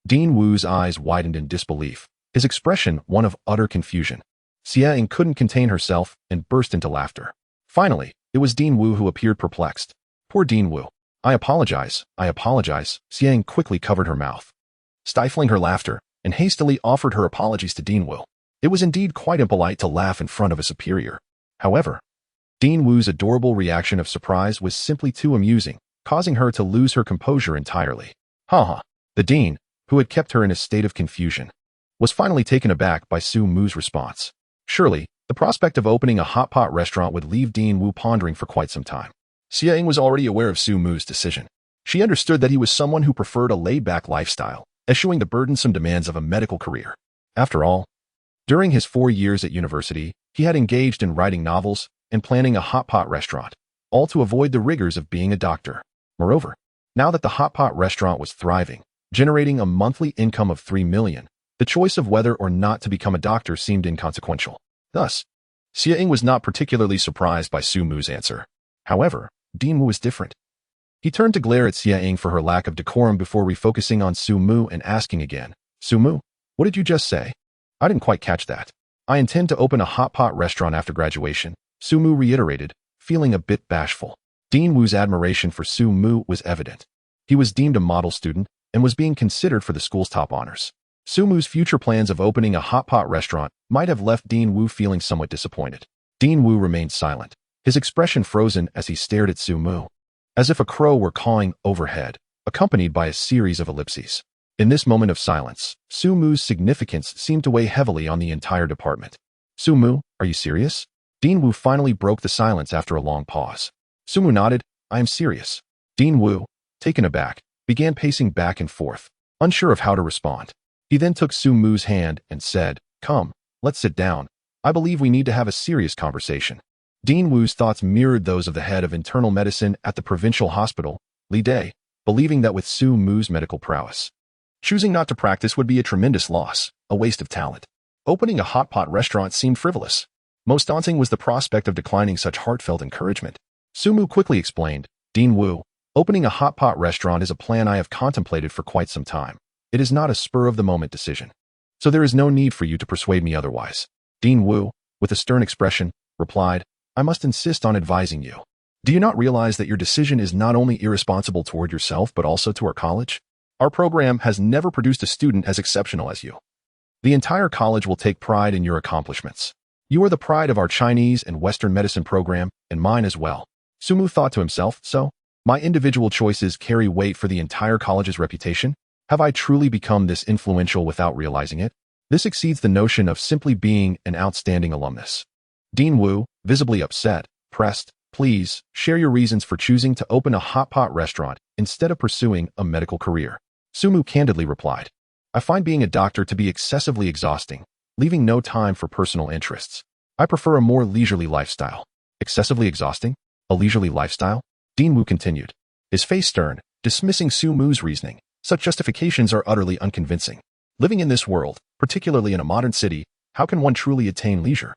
S1: Dean Wu's eyes widened in disbelief. his expression one of utter confusion. Xie couldn't contain herself and burst into laughter. Finally, it was Dean Wu who appeared perplexed. Poor Dean Wu. I apologize. Xie quickly covered her mouth, stifling her laughter, and hastily offered her apologies to Dean Wu. It was indeed quite impolite to laugh in front of a superior. However, Dean Wu's adorable reaction of surprise was simply too amusing, causing her to lose her composure entirely. Haha. The dean, who had kept her in a state of confusion, was finally taken aback by Su Mu's response. Surely, the prospect of opening a hot pot restaurant would leave Dean Wu pondering for quite some time. Xie was already aware of Su Mu's decision. She understood that he was someone who preferred a laid-back lifestyle, eschewing the burdensome demands of a medical career. After all, during his 4 years at university, he had engaged in writing novels and planning a hot pot restaurant, all to avoid the rigors of being a doctor. Moreover, now that the hot pot restaurant was thriving, generating a monthly income of 3 million, the choice of whether or not to become a doctor seemed inconsequential. Thus, Xie was not particularly surprised by Su Mu's answer. However, Dean Wu was different. He turned to glare at Xie for her lack of decorum before refocusing on Su Mu and asking again, Su Mu, what did you just say? I didn't quite catch that. I intend to open a hot pot restaurant after graduation, Su Mu reiterated, feeling a bit bashful. Dean Wu's admiration for Su Mu was evident. He was deemed a model student and was being considered for the school's top honors. Su Mu's future plans of opening a hot pot restaurant might have left Dean Wu feeling somewhat disappointed. Dean Wu remained silent, his expression frozen as he stared at Su Mu, as if a crow were cawing overhead, accompanied by a series of ellipses. In this moment of silence, Su Mu's significance seemed to weigh heavily on the entire department. Su Mu, are you serious? Dean Wu finally broke the silence after a long pause. Su Mu nodded, I am serious. Dean Wu, taken aback, began pacing back and forth, unsure of how to respond. He then took Su Mu's hand and said, Come, let's sit down. I believe we need to have a serious conversation. Dean Wu's thoughts mirrored those of the head of internal medicine at the provincial hospital, Li Dai, believing that with Su Mu's medical prowess, choosing not to practice would be a tremendous loss, a waste of talent. Opening a hot pot restaurant seemed frivolous. Most daunting was the prospect of declining such heartfelt encouragement. Su Mu quickly explained, Dean Wu, opening a hot pot restaurant is a plan I have contemplated for quite some time. It is not a spur-of-the-moment decision. So there is no need for you to persuade me otherwise. Dean Wu, with a stern expression, replied, I must insist on advising you. Do you not realize that your decision is not only irresponsible toward yourself but also to our college? Our program has never produced a student as exceptional as you. The entire college will take pride in your accomplishments. You are the pride of our Chinese and Western medicine program, and mine as well. Su Mu thought to himself, so, my individual choices carry weight for the entire college's reputation? Have I truly become this influential without realizing it? This exceeds the notion of simply being an outstanding alumnus. Dean Wu, visibly upset, pressed, please, share your reasons for choosing to open a hot pot restaurant instead of pursuing a medical career. Su Mu candidly replied, I find being a doctor to be excessively exhausting, leaving no time for personal interests. I prefer a more leisurely lifestyle. Excessively exhausting? A leisurely lifestyle? Dean Wu continued, his face stern, dismissing Su Mu's reasoning. Such justifications are utterly unconvincing. Living in this world, particularly in a modern city, how can one truly attain leisure?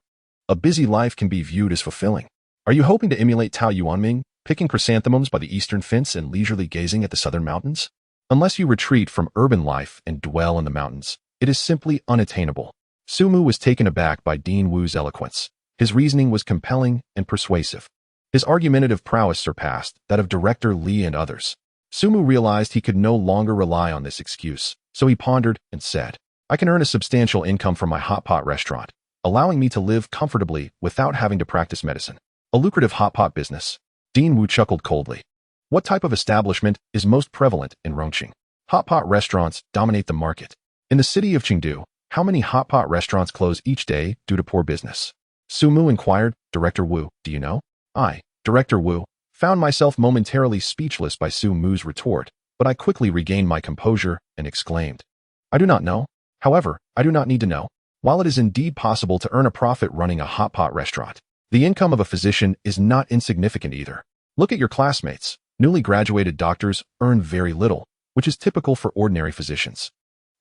S1: A busy life can be viewed as fulfilling. Are you hoping to emulate Tao Yuanming, picking chrysanthemums by the eastern fence and leisurely gazing at the southern mountains? Unless you retreat from urban life and dwell in the mountains, it is simply unattainable. Su Mu was taken aback by Dean Wu's eloquence. His reasoning was compelling and persuasive. His argumentative prowess surpassed that of Director Li and others. Su Mu realized he could no longer rely on this excuse, so he pondered and said, I can earn a substantial income from my hot pot restaurant, allowing me to live comfortably without having to practice medicine. A lucrative hot pot business. Dean Wu chuckled coldly. What type of establishment is most prevalent in Rongqing? Hot pot restaurants dominate the market. In the city of Chengdu, how many hot pot restaurants close each day due to poor business? Su Mu inquired, Director Wu, do you know? I, Director Wu, found myself momentarily speechless by Su Mu's retort, but I quickly regained my composure and exclaimed, I do not know. However, I do not need to know. While it is indeed possible to earn a profit running a hot pot restaurant, the income of a physician is not insignificant either. Look at your classmates. Newly graduated doctors earn very little, which is typical for ordinary physicians.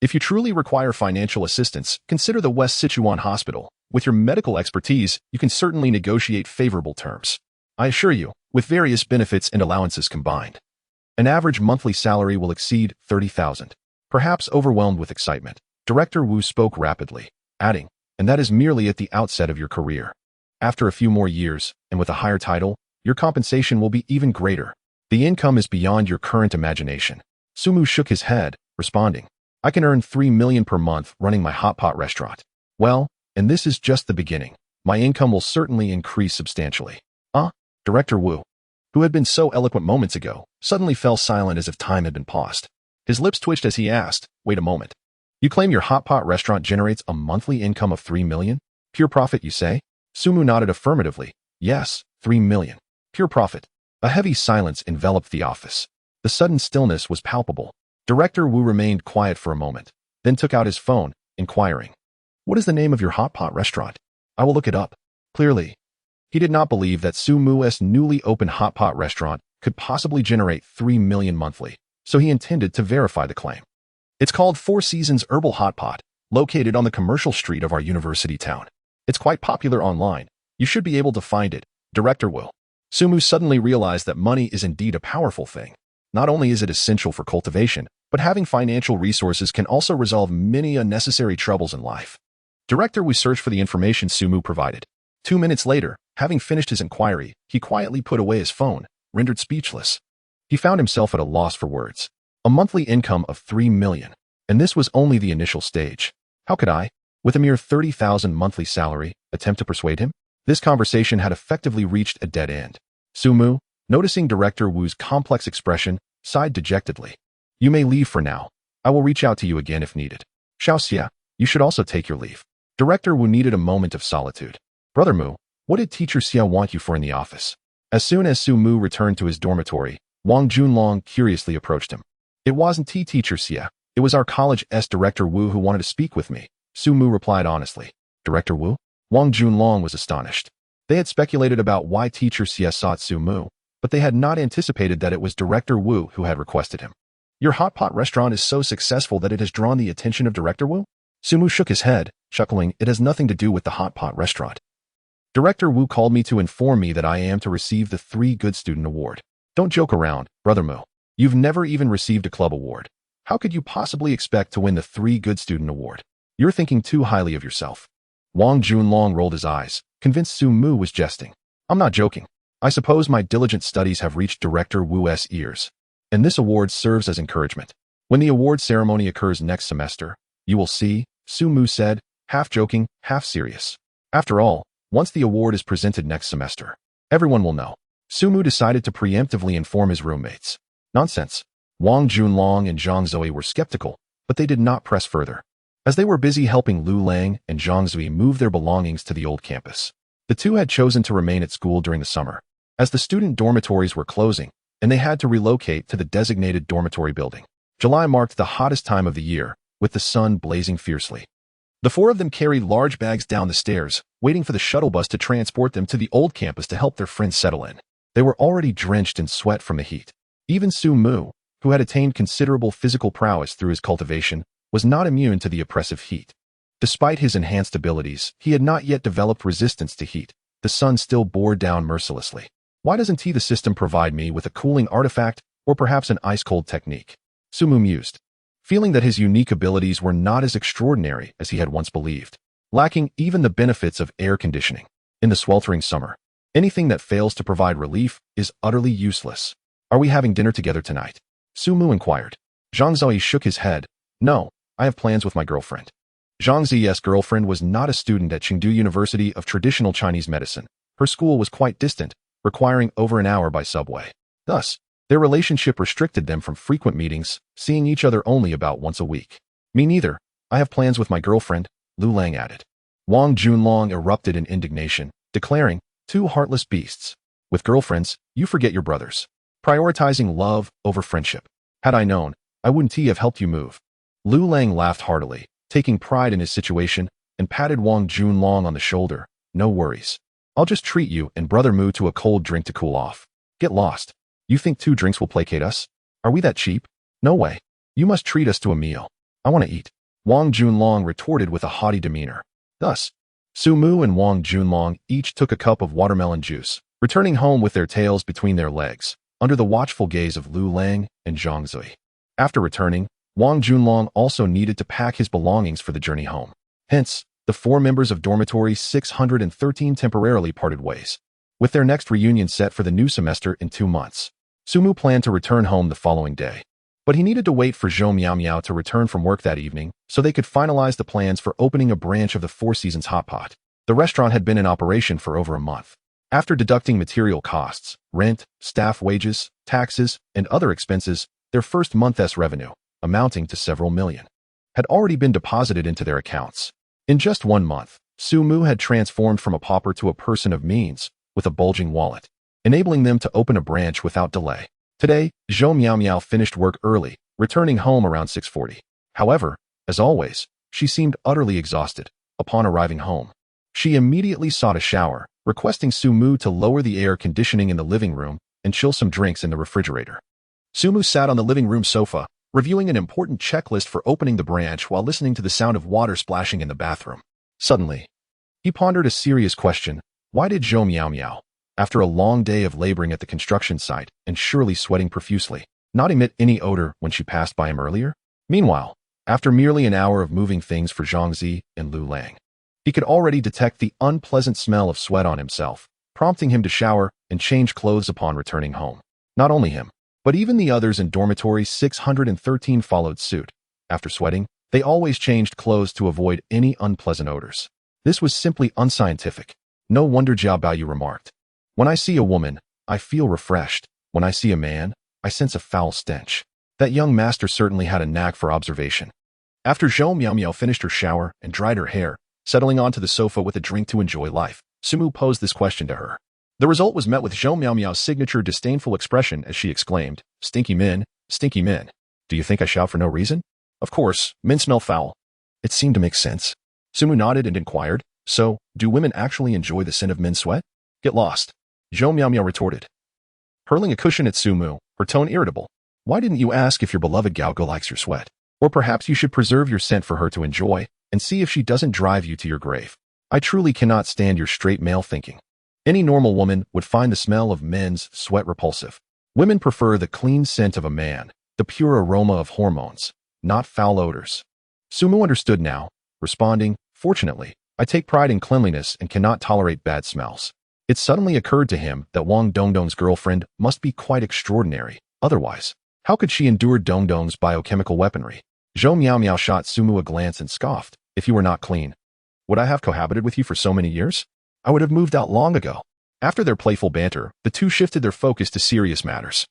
S1: If you truly require financial assistance, consider the West Sichuan Hospital. With your medical expertise, you can certainly negotiate favorable terms. I assure you, with various benefits and allowances combined, an average monthly salary will exceed 30,000. Perhaps overwhelmed with excitement, Director Wu spoke rapidly, adding, and that is merely at the outset of your career. After a few more years, and with a higher title, your compensation will be even greater. The income is beyond your current imagination. Sumu shook his head, responding, I can earn 3 million per month running my hot pot restaurant. Well, and this is just the beginning. My income will certainly increase substantially. Director Wu, who had been so eloquent moments ago, suddenly fell silent as if time had been paused. His lips twitched as he asked, wait a moment. You claim your hot pot restaurant generates a monthly income of 3 million? Pure profit, you say? Sumu nodded affirmatively. Yes, 3 million. Pure profit. A heavy silence enveloped the office. The sudden stillness was palpable. Director Wu remained quiet for a moment, then took out his phone, inquiring, what is the name of your hot pot restaurant? I will look it up. Clearly, he did not believe that Sumu's newly opened hot pot restaurant could possibly generate 3 million monthly, so he intended to verify the claim. It's called Four Seasons Herbal Hot Pot, located on the commercial street of our university town. It's quite popular online. You should be able to find it, Director Wu. Sumu suddenly realized that money is indeed a powerful thing. Not only is it essential for cultivation, but having financial resources can also resolve many unnecessary troubles in life. Director Wu searched for the information Sumu provided. 2 minutes later, having finished his inquiry, he quietly put away his phone, rendered speechless. He found himself at a loss for words. A monthly income of 3 million. And this was only the initial stage. How could I, with a mere 30,000 monthly salary, attempt to persuade him? This conversation had effectively reached a dead end. Sumu, noticing Director Wu's complex expression, sighed dejectedly. You may leave for now. I will reach out to you again if needed. Xiaoxia, you should also take your leave. Director Wu needed a moment of solitude. Brother Mu, what did Teacher Xia want you for in the office? As soon as Sumu returned to his dormitory, Wang Junlong curiously approached him. It wasn't Teacher Xia. It was our college's Director Wu who wanted to speak with me, Sumu replied honestly. Director Wu? Wang Junlong was astonished. They had speculated about why Teacher Xia sought Sumu, but they had not anticipated that it was Director Wu who had requested him. Your hot pot restaurant is so successful that it has drawn the attention of Director Wu? Sumu shook his head, chuckling, it has nothing to do with the hot pot restaurant. Director Wu called me to inform me that I am to receive the 3 Good Student Award. Don't joke around, Brother Mu. You've never even received a club award. How could you possibly expect to win the 3 Good Student Award? You're thinking too highly of yourself. Wang Junlong rolled his eyes, convinced Sumu was jesting. I'm not joking. I suppose my diligent studies have reached Director Wu's ears. And this award serves as encouragement. When the award ceremony occurs next semester, you will see, Sumu said, half joking, half serious. After all, once the award is presented next semester, everyone will know. Sumu decided to preemptively inform his roommates. Nonsense. Wang Junlong and Zhang Zui were skeptical, but they did not press further. As they were busy helping Lu Lang and Zhang Zui move their belongings to the old campus, the two had chosen to remain at school during the summer, as the student dormitories were closing, and they had to relocate to the designated dormitory building. July marked the hottest time of the year, with the sun blazing fiercely. The 4 of them carried large bags down the stairs, waiting for the shuttle bus to transport them to the old campus to help their friends settle in. They were already drenched in sweat from the heat. Even Sumu, who had attained considerable physical prowess through his cultivation, was not immune to the oppressive heat. Despite his enhanced abilities, he had not yet developed resistance to heat. The sun still bore down mercilessly. Why doesn't the system provide me with a cooling artifact, or perhaps an ice-cold technique? Sumu mused, feeling that his unique abilities were not as extraordinary as he had once believed, lacking even the benefits of air conditioning. In the sweltering summer, anything that fails to provide relief is utterly useless. Are we having dinner together tonight? Sumu inquired. Zhang Zui shook his head. No, I have plans with my girlfriend. Zhang Zi's girlfriend was not a student at Chengdu University of Traditional Chinese Medicine. Her school was quite distant, requiring over an hour by subway. Thus, their relationship restricted them from frequent meetings, seeing each other only about once a week. Me neither. I have plans with my girlfriend, Lu Lang added. Wang Junlong erupted in indignation, declaring, 2 heartless beasts. With girlfriends, you forget your brothers. Prioritizing love over friendship. Had I known, I wouldn't have helped you move. Lu Lang laughed heartily, taking pride in his situation, and patted Wang Junlong on the shoulder. No worries. I'll just treat you and Brother Mu to a cold drink to cool off. Get lost. You think 2 drinks will placate us? Are we that cheap? No way. You must treat us to a meal. I want to eat. Wang Junlong retorted with a haughty demeanor. Thus, Sumu and Wang Junlong each took a cup of watermelon juice, returning home with their tails between their legs, under the watchful gaze of Lu Lang and Zhang Zui. After returning, Wang Junlong also needed to pack his belongings for the journey home. Hence, the 4 members of dormitory 613 temporarily parted ways, with their next reunion set for the new semester in 2 months. Sumu planned to return home the following day, but he needed to wait for Zhou Miao to return from work that evening so they could finalize the plans for opening a branch of the Four Seasons Hot Pot. The restaurant had been in operation for over a month. After deducting material costs, rent, staff wages, taxes, and other expenses, their first month's revenue, amounting to several million, had already been deposited into their accounts. In just 1 month, Sumu had transformed from a pauper to a person of means with a bulging wallet, enabling them to open a branch without delay. Today, Zhou Miao finished work early, returning home around 6:40. However, as always, she seemed utterly exhausted. Upon arriving home, she immediately sought a shower, requesting Sumu to lower the air conditioning in the living room and chill some drinks in the refrigerator. Sumu sat on the living room sofa, reviewing an important checklist for opening the branch while listening to the sound of water splashing in the bathroom. Suddenly, he pondered a serious question. Why did Zhou Miao, after a long day of laboring at the construction site and surely sweating profusely, not emit any odor when she passed by him earlier? Meanwhile, after merely an hour of moving things for Zhangzi and Lu Lang, he could already detect the unpleasant smell of sweat on himself, prompting him to shower and change clothes upon returning home. Not only him, but even the others in dormitory 613 followed suit. After sweating, they always changed clothes to avoid any unpleasant odors. This was simply unscientific. No wonder Jiao Baoyu remarked, "When I see a woman, I feel refreshed. When I see a man, I sense a foul stench." That young master certainly had a knack for observation. After Zhou Miao finished her shower and dried her hair, settling onto the sofa with a drink to enjoy life, Sumu posed this question to her. The result was met with Zhou Miao's signature disdainful expression as she exclaimed, "Stinky men, stinky men. Do you think I shout for no reason? Of course, men smell foul." It seemed to make sense. Sumu nodded and inquired, "So, do women actually enjoy the scent of men's sweat?" "Get lost," Zhou Miao retorted, hurling a cushion at Sumu, her tone irritable. "Why didn't you ask if your beloved Gaogo likes your sweat? Or perhaps you should preserve your scent for her to enjoy and see if she doesn't drive you to your grave. I truly cannot stand your straight male thinking. Any normal woman would find the smell of men's sweat repulsive. Women prefer the clean scent of a man, the pure aroma of hormones, not foul odors." Sumu understood now, responding, "Fortunately, I take pride in cleanliness and cannot tolerate bad smells." It suddenly occurred to him that Wang Dongdong's girlfriend must be quite extraordinary. Otherwise, how could she endure Dongdong's biochemical weaponry? Zhou Miao shot Sumu a glance and scoffed, "If you were not clean, would I have cohabited with you for so many years? I would have moved out long ago." After their playful banter, the two shifted their focus to serious matters.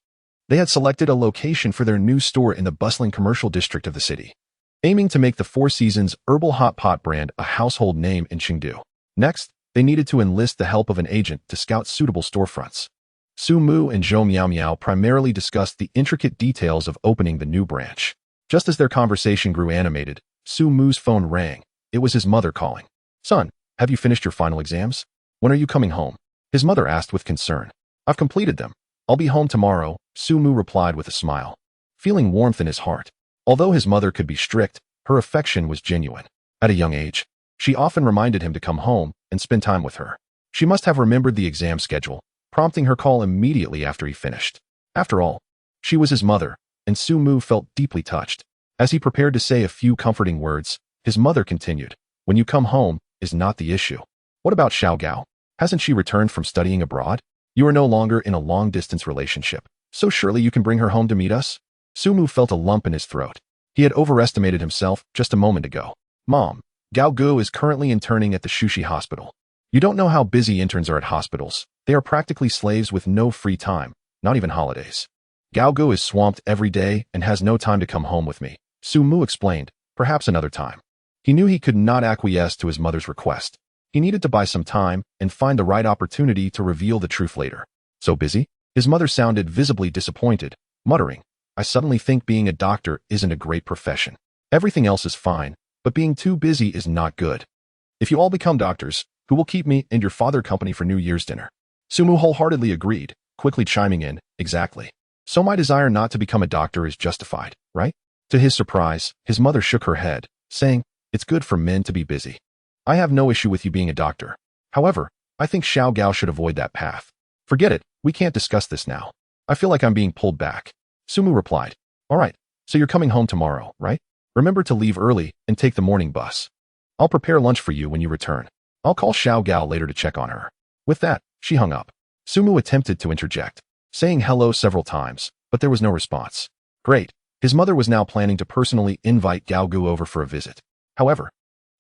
S1: They had selected a location for their new store in the bustling commercial district of the city, aiming to make the Four Seasons Herbal Hot Pot brand a household name in Chengdu. Next, they needed to enlist the help of an agent to scout suitable storefronts. Sumu and Zhou Miao primarily discussed the intricate details of opening the new branch. Just as their conversation grew animated, Sumu's phone rang. It was his mother calling. "Son, have you finished your final exams? When are you coming home?" His mother asked with concern. "I've completed them. I'll be home tomorrow," Sumu replied with a smile, feeling warmth in his heart. Although his mother could be strict, her affection was genuine. At a young age, she often reminded him to come home and spend time with her. She must have remembered the exam schedule, prompting her call immediately after he finished. After all, she was his mother, and Sumu felt deeply touched. As he prepared to say a few comforting words, his mother continued, "When you come home is not the issue. What about Xiao Gao? Hasn't she returned from studying abroad? You are no longer in a long-distance relationship, so surely you can bring her home to meet us?" Sumu felt a lump in his throat. He had overestimated himself just a moment ago. "Mom, Gao Gu is currently interning at the Shushi Hospital. You don't know how busy interns are at hospitals. They are practically slaves with no free time, not even holidays. Gao Gu is swamped every day and has no time to come home with me," Sumu explained, "perhaps another time." He knew he could not acquiesce to his mother's request. He needed to buy some time and find the right opportunity to reveal the truth later. "So busy?" His mother sounded visibly disappointed, muttering, "I suddenly think being a doctor isn't a great profession. Everything else is fine, but being too busy is not good. If you all become doctors, who will keep me and your father company for New Year's dinner?" Sumu wholeheartedly agreed, quickly chiming in, "Exactly. So my desire not to become a doctor is justified, right?" To his surprise, his mother shook her head, saying, "It's good for men to be busy. I have no issue with you being a doctor. However, I think Xiao Gao should avoid that path." "Forget it, we can't discuss this now. I feel like I'm being pulled back," Sumu replied. "All right, So you're coming home tomorrow, right? Remember to leave early and take the morning bus. I'll prepare lunch for you when you return. I'll call Xiao Gao later to check on her. With that, she hung up. Sumu attempted to interject, saying hello several times, but there was no response. Great. His mother was now planning to personally invite Gao Gu over for a visit. However,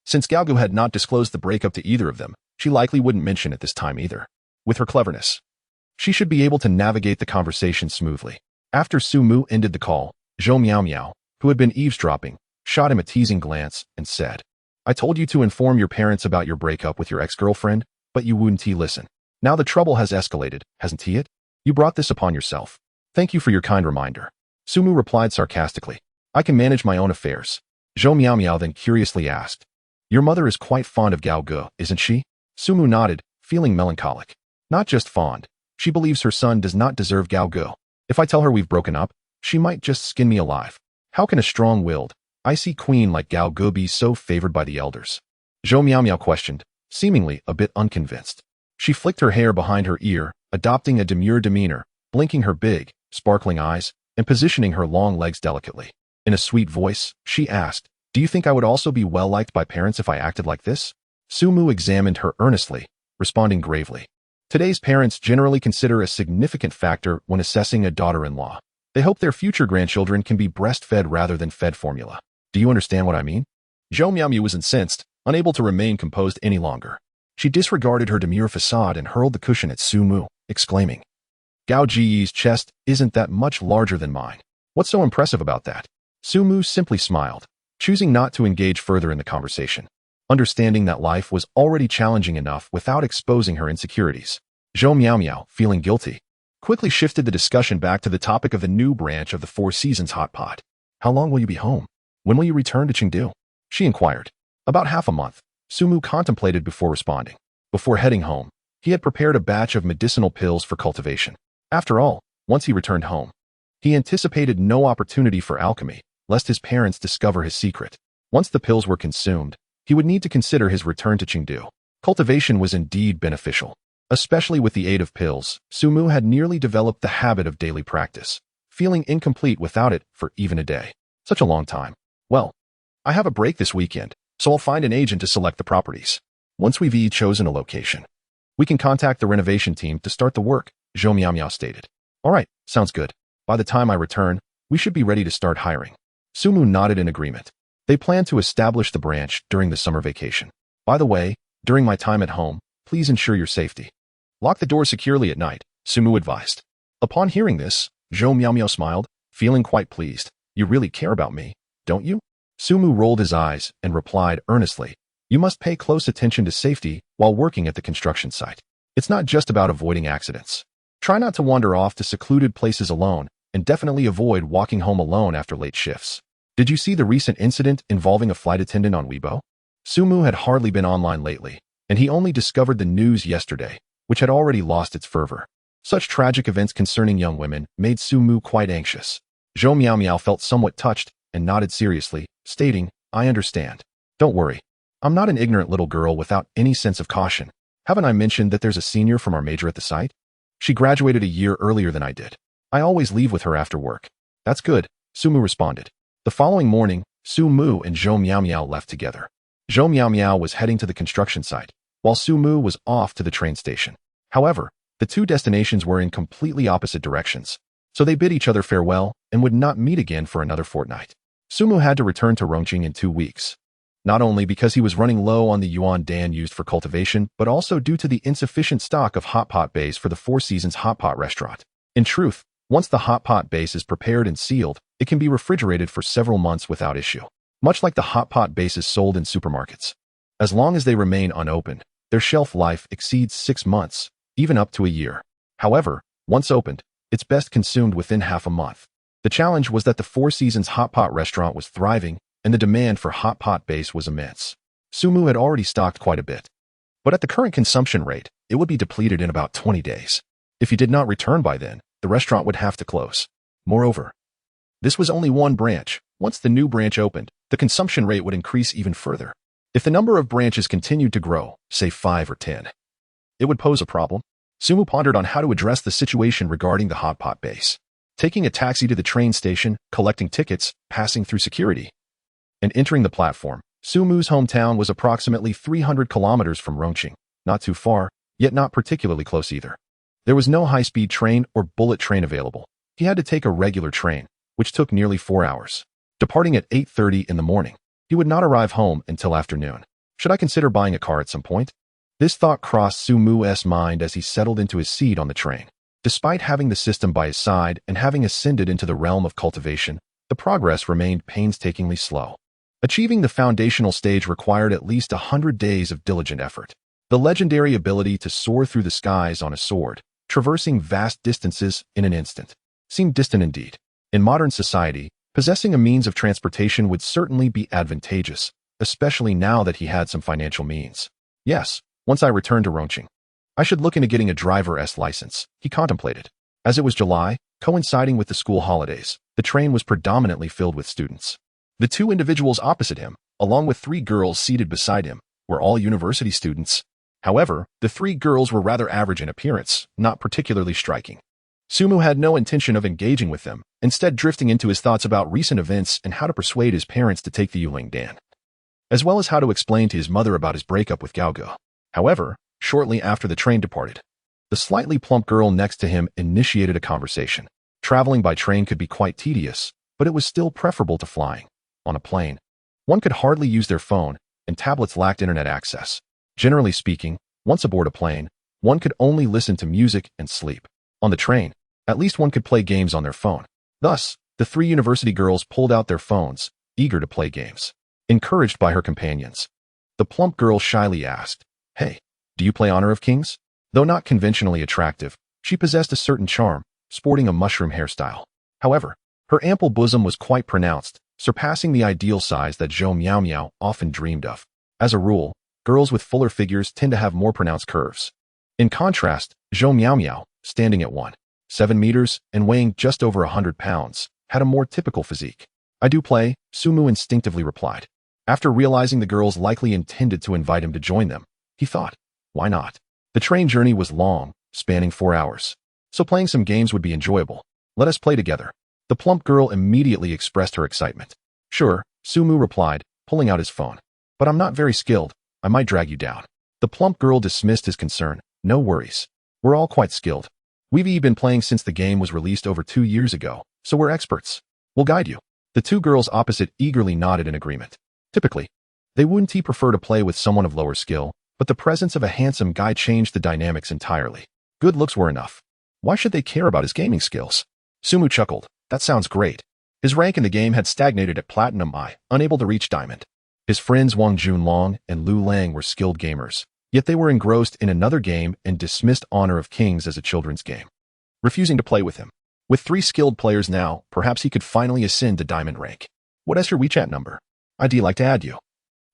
S1: since Gao Gu had not disclosed the breakup to either of them, she likely wouldn't mention it this time either. With her cleverness, she should be able to navigate the conversation smoothly. After Sumu ended the call, Zhou Miao Miao, who had been eavesdropping, shot him a teasing glance and said, I told you to inform your parents about your breakup with your ex-girlfriend, but you wouldn't listen. Now the trouble has escalated, hasn't it? You brought this upon yourself. Thank you for your kind reminder. Sumu replied sarcastically. I can manage my own affairs. Zhou Miao Miao then curiously asked, Your mother is quite fond of Gao Gu, isn't she? Sumu nodded, feeling melancholic. Not just fond. She believes her son does not deserve Gao Gu. If I tell her we've broken up, she might just skin me alive. How can a strong-willed, icy queen like Gao Gu be so favored by the elders? Zhou Miao Miao questioned, seemingly a bit unconvinced. She flicked her hair behind her ear, adopting a demure demeanor, blinking her big, sparkling eyes, and positioning her long legs delicately. In a sweet voice, she asked, Do you think I would also be well-liked by parents if I acted like this? Sumu examined her earnestly, responding gravely. Today's parents generally consider a significant factor when assessing a daughter-in-law. They hope their future grandchildren can be breastfed rather than fed formula. Do you understand what I mean? Zhou Miaomi was incensed, unable to remain composed any longer. She disregarded her demure facade and hurled the cushion at Sumu, exclaiming, Gao Ji's chest isn't that much larger than mine. What's so impressive about that? Sumu simply smiled, choosing not to engage further in the conversation. Understanding that life was already challenging enough without exposing her insecurities. Zhou Miao Miao, feeling guilty, quickly shifted the discussion back to the topic of the new branch of the Four Seasons hot pot. How long will you be home? When will you return to Chengdu? She inquired. About half a month. Sumu contemplated before responding. Before heading home, he had prepared a batch of medicinal pills for cultivation. After all, once he returned home, he anticipated no opportunity for alchemy, lest his parents discover his secret. Once the pills were consumed, he would need to consider his return to Chengdu. Cultivation was indeed beneficial. Especially with the aid of pills, Sumu had nearly developed the habit of daily practice, feeling incomplete without it for even a day. Such a long time. Well, I have a break this weekend, so I'll find an agent to select the properties. Once we've chosen a location, we can contact the renovation team to start the work, Zhou Miao Miao stated. All right, sounds good. By the time I return, we should be ready to start hiring. Sumu nodded in agreement. They planned to establish the branch during the summer vacation. By the way, during my time at home, please ensure your safety. Lock the door securely at night, Sumu advised. Upon hearing this, Zhou Miao Miao smiled, feeling quite pleased. You really care about me, don't you? Sumu rolled his eyes and replied earnestly, You must pay close attention to safety while working at the construction site. It's not just about avoiding accidents. Try not to wander off to secluded places alone, and definitely avoid walking home alone after late shifts. Did you see the recent incident involving a flight attendant on Weibo? Sumu had hardly been online lately, and he only discovered the news yesterday, which had already lost its fervor. Such tragic events concerning young women made Sumu quite anxious. Zhou Miao Miao felt somewhat touched and nodded seriously, stating, I understand. Don't worry. I'm not an ignorant little girl without any sense of caution. Haven't I mentioned that there's a senior from our major at the site? She graduated a year earlier than I did. I always leave with her after work. That's good, Sumu responded. The following morning, Sumu and Zhou Miao Miao left together. Zhou Miao Miao was heading to the construction site, while Sumu was off to the train station. However, the two destinations were in completely opposite directions, so they bid each other farewell and would not meet again for another fortnight. Sumu had to return to Rongqing in 2 weeks, not only because he was running low on the yuan dan used for cultivation, but also due to the insufficient stock of hot pot base for the Four Seasons hot pot restaurant. In truth, once the hot pot base is prepared and sealed, it can be refrigerated for several months without issue, much like the hot pot bases sold in supermarkets. As long as they remain unopened, their shelf life exceeds 6 months, even up to a year. However, once opened, it's best consumed within half a month. The challenge was that the Four Seasons hot pot restaurant was thriving, and the demand for hot pot base was immense. Sumu had already stocked quite a bit, but at the current consumption rate, it would be depleted in about 20 days. If he did not return by then, the restaurant would have to close. Moreover, this was only one branch. Once the new branch opened, the consumption rate would increase even further. If the number of branches continued to grow, say 5 or 10, it would pose a problem. Sumu pondered on how to address the situation regarding the hot pot base. taking a taxi to the train station, collecting tickets, passing through security, and entering the platform. Sumu's hometown was approximately 300 kilometers from Rongqing, not too far, yet not particularly close either. There was no high-speed train or bullet train available. He had to take a regular train, which took nearly 4 hours. Departing at 8:30 in the morning, he would not arrive home until afternoon. Should I consider buying a car at some point? This thought crossed Sumu's mind as he settled into his seat on the train. Despite having the system by his side and having ascended into the realm of cultivation, the progress remained painstakingly slow. Achieving the foundational stage required at least 100 days of diligent effort. The legendary ability to soar through the skies on a sword, traversing vast distances in an instant, seemed distant indeed. In modern society, possessing a means of transportation would certainly be advantageous, especially now that he had some financial means. Yes, once I returned to Rongqing, I should look into getting a driver's license, he contemplated. As it was July, coinciding with the school holidays, the train was predominantly filled with students. The two individuals opposite him, along with 3 girls seated beside him, were all university students. However, the 3 girls were rather average in appearance, not particularly striking. Sumu had no intention of engaging with them, instead drifting into his thoughts about recent events and how to persuade his parents to take the Yuling Dan, as well as how to explain to his mother about his breakup with Gaoge. However, shortly after the train departed, the slightly plump girl next to him initiated a conversation. Traveling by train could be quite tedious, but it was still preferable to flying. On a plane, one could hardly use their phone, and tablets lacked internet access. Generally speaking, once aboard a plane, one could only listen to music and sleep. On the train, at least one could play games on their phone. Thus, the 3 university girls pulled out their phones, eager to play games. Encouraged by her companions, the plump girl shyly asked, "Hey, do you play Honor of Kings?" Though not conventionally attractive, she possessed a certain charm, sporting a mushroom hairstyle. However, her ample bosom was quite pronounced, surpassing the ideal size that Zhou Miao Miao often dreamed of. As a rule, girls with fuller figures tend to have more pronounced curves. In contrast, Zhou Miao Miao, standing at 1.7 meters and weighing just over 100 pounds, had a more typical physique. "I do play," Sumu instinctively replied. After realizing the girls likely intended to invite him to join them, he thought, why not? The train journey was long, spanning 4 hours, so playing some games would be enjoyable. "Let us play together." The plump girl immediately expressed her excitement. "Sure," Sumu replied, pulling out his phone. "But I'm not very skilled. I might drag you down." The plump girl dismissed his concern. "No worries. We're all quite skilled. We've been playing since the game was released over 2 years ago, so we're experts. We'll guide you." The 2 girls opposite eagerly nodded in agreement. Typically, they wouldn't prefer to play with someone of lower skill, but the presence of a handsome guy changed the dynamics entirely. Good looks were enough. Why should they care about his gaming skills? Sumu chuckled. That sounds great. His rank in the game had stagnated at Platinum I, unable to reach Diamond. His friends Wang Junlong and Lu Lang were skilled gamers, yet they were engrossed in another game and dismissed Honor of Kings as a children's game, refusing to play with him. With 3 skilled players now, perhaps he could finally ascend to Diamond rank. "What is your WeChat number? I'd like to add you."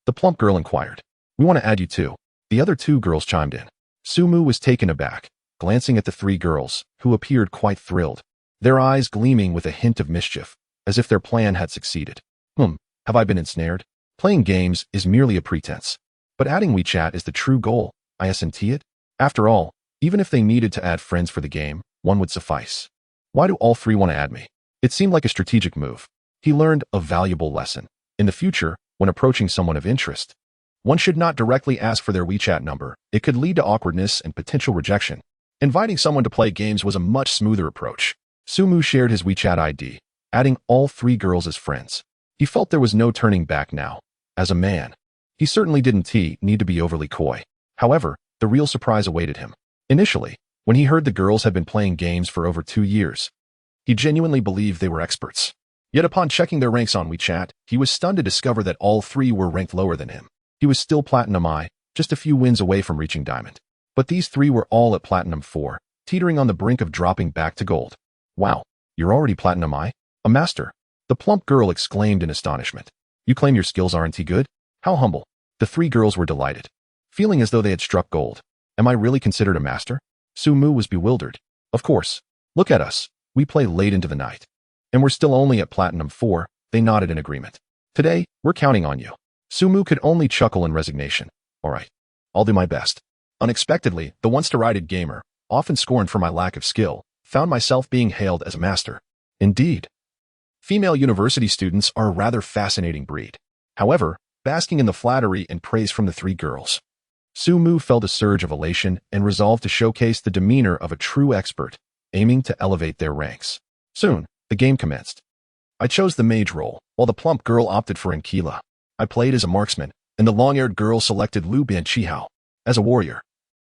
S1: The plump girl inquired. "We want to add you too." The other 2 girls chimed in. Sumu was taken aback, glancing at the 3 girls, who appeared quite thrilled, their eyes gleaming with a hint of mischief, as if their plan had succeeded. Have I been ensnared? Playing games is merely a pretense. But adding WeChat is the true goal, I assent it. After all, even if they needed to add friends for the game, one would suffice. Why do all 3 want to add me? It seemed like a strategic move. He learned a valuable lesson. In the future, when approaching someone of interest, one should not directly ask for their WeChat number. It could lead to awkwardness and potential rejection. Inviting someone to play games was a much smoother approach. Sumu shared his WeChat ID, adding all 3 girls as friends. He felt there was no turning back now. As a man, he certainly didn't need to be overly coy. However, the real surprise awaited him. Initially, when he heard the girls had been playing games for over 2 years, he genuinely believed they were experts. Yet upon checking their ranks on WeChat, he was stunned to discover that all 3 were ranked lower than him. He was still Platinum I, just a few wins away from reaching Diamond. But these 3 were all at Platinum 4, teetering on the brink of dropping back to Gold. "Wow, you're already Platinum I? A master?" The plump girl exclaimed in astonishment. "You claim your skills aren't good? How humble." The 3 girls were delighted, feeling as though they had struck gold. "Am I really considered a master?" Sumu was bewildered. "Of course. Look at us. We play late into the night. And we're still only at Platinum 4, they nodded in agreement. "Today, we're counting on you." Sumu could only chuckle in resignation. "All right. I'll do my best." Unexpectedly, the once derided gamer, often scorned for my lack of skill, found myself being hailed as a master. Indeed. Female university students are a rather fascinating breed. However, basking in the flattery and praise from the three girls, Su Mu felt a surge of elation and resolved to showcase the demeanor of a true expert, aiming to elevate their ranks. Soon, the game commenced. I chose the mage role, while the plump girl opted for Ankila. I played as a marksman, and the long-haired girl selected Lu Banqihao as a warrior.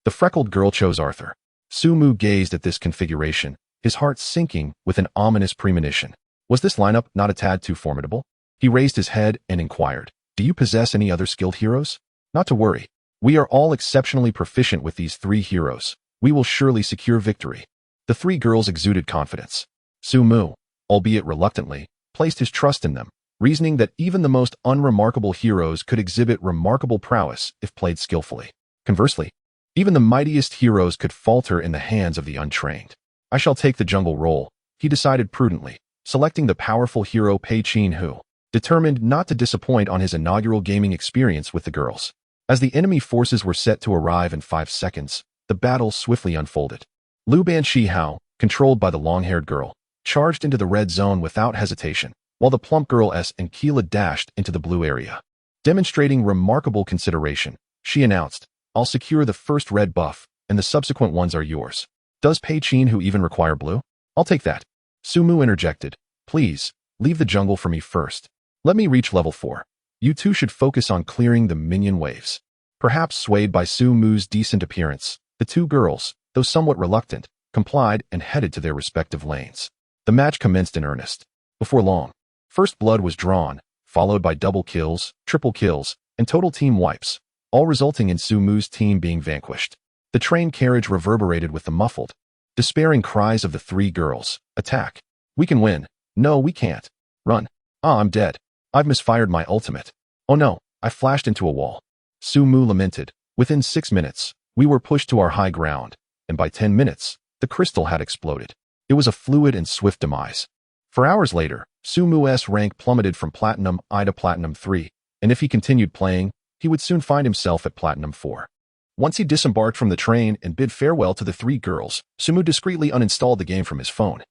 S1: The freckled girl chose Arthur. Su Mu gazed at this configuration, his heart sinking with an ominous premonition. Was this lineup not a tad too formidable? He raised his head and inquired, "Do you possess any other skilled heroes?" "Not to worry. We are all exceptionally proficient with these three heroes. We will surely secure victory." The three girls exuded confidence. Su Mu, albeit reluctantly, placed his trust in them, reasoning that even the most unremarkable heroes could exhibit remarkable prowess if played skillfully. Conversely, even the mightiest heroes could falter in the hands of the untrained. "I shall take the jungle role," he decided prudently, selecting the powerful hero Pei Qin Hu, determined not to disappoint on his inaugural gaming experience with the girls. As the enemy forces were set to arrive in 5 seconds, the battle swiftly unfolded. Lu Banqihao, controlled by the long-haired girl, charged into the red zone without hesitation, while the plump girl Ankila dashed into the blue area. Demonstrating remarkable consideration, she announced, "I'll secure the first red buff, and the subsequent ones are yours." "Does Pei Qin Hu even require blue?" "I'll take that." Su Mu interjected, "Please, leave the jungle for me first. Let me reach level 4. You two should focus on clearing the minion waves." Perhaps swayed by Su Mu's decent appearance, the two girls, though somewhat reluctant, complied and headed to their respective lanes. The match commenced in earnest. Before long, first blood was drawn, followed by double kills, triple kills, and total team wipes, all resulting in Su Mu's team being vanquished. The train carriage reverberated with the muffled, despairing cries of the three girls. "Attack! We can win! No, we can't! Run! Ah, I'm dead! I've misfired my ultimate! Oh no, I flashed into a wall!" Su Mu lamented. "Within 6 minutes, we were pushed to our high ground, and by 10 minutes, the crystal had exploded. It was a fluid and swift demise." For hours later, Su Mu's rank plummeted from Platinum I to Platinum 3, and if he continued playing, he would soon find himself at Platinum 4. Once he disembarked from the train and bid farewell to the three girls, Su Mu discreetly uninstalled the game from his phone.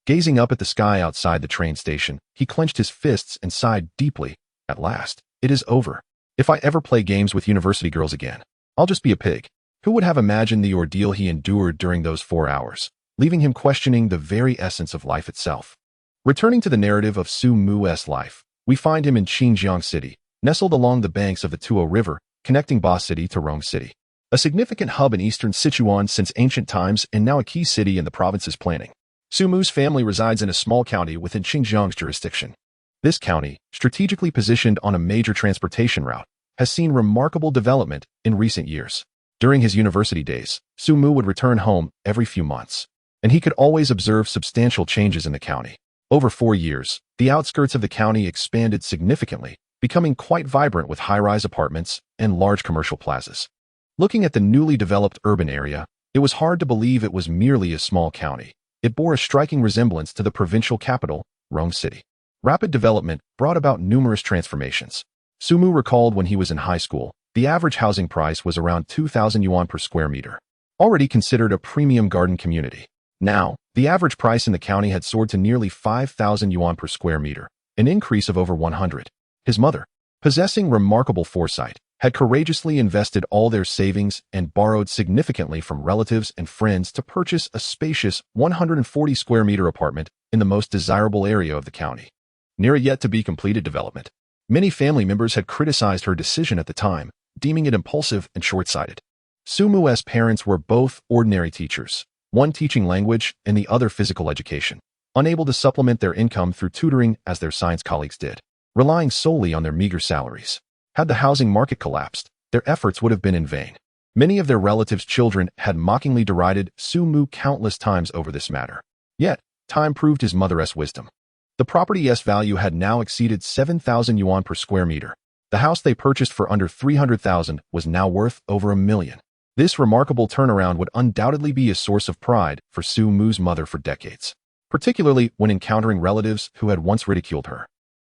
S1: Gazing up at the sky outside the train station, he clenched his fists and sighed deeply. At last, it is over. If I ever play games with university girls again, I'll just be a pig. Who would have imagined the ordeal he endured during those 4 hours, leaving him questioning the very essence of life itself? Returning to the narrative of Su Mu's life, we find him in Xinjiang City, nestled along the banks of the Tuo River, connecting Ba City to Rome City. A significant hub in eastern Sichuan since ancient times and now a key city in the province's planning. Su Mu's family resides in a small county within Xinjiang's jurisdiction. This county, strategically positioned on a major transportation route, has seen remarkable development in recent years. During his university days, Su Mu would return home every few months, and he could always observe substantial changes in the county. Over 4 years, the outskirts of the county expanded significantly, becoming quite vibrant with high-rise apartments and large commercial plazas. Looking at the newly developed urban area, it was hard to believe it was merely a small county. It bore a striking resemblance to the provincial capital, Rome City. Rapid development brought about numerous transformations. Su Mu recalled when he was in high school, the average housing price was around 2,000 yuan per square meter, already considered a premium garden community. Now, the average price in the county had soared to nearly 5,000 yuan per square meter, an increase of over 100. His mother, possessing remarkable foresight, had courageously invested all their savings and borrowed significantly from relatives and friends to purchase a spacious 140 square meter apartment in the most desirable area of the county, near a yet-to-be-completed development. Many family members had criticized her decision at the time, deeming it impulsive and short-sighted. Su Mu's parents were both ordinary teachers, one teaching language and the other physical education, unable to supplement their income through tutoring as their science colleagues did, relying solely on their meager salaries. Had the housing market collapsed, their efforts would have been in vain. Many of their relatives' children had mockingly derided Su Mu countless times over this matter. Yet, time proved his mother's wisdom. The property's value had now exceeded 7,000 yuan per square meter. The house they purchased for under 300,000 was now worth over 1 million. This remarkable turnaround would undoubtedly be a source of pride for Su Mu's mother for decades, particularly when encountering relatives who had once ridiculed her.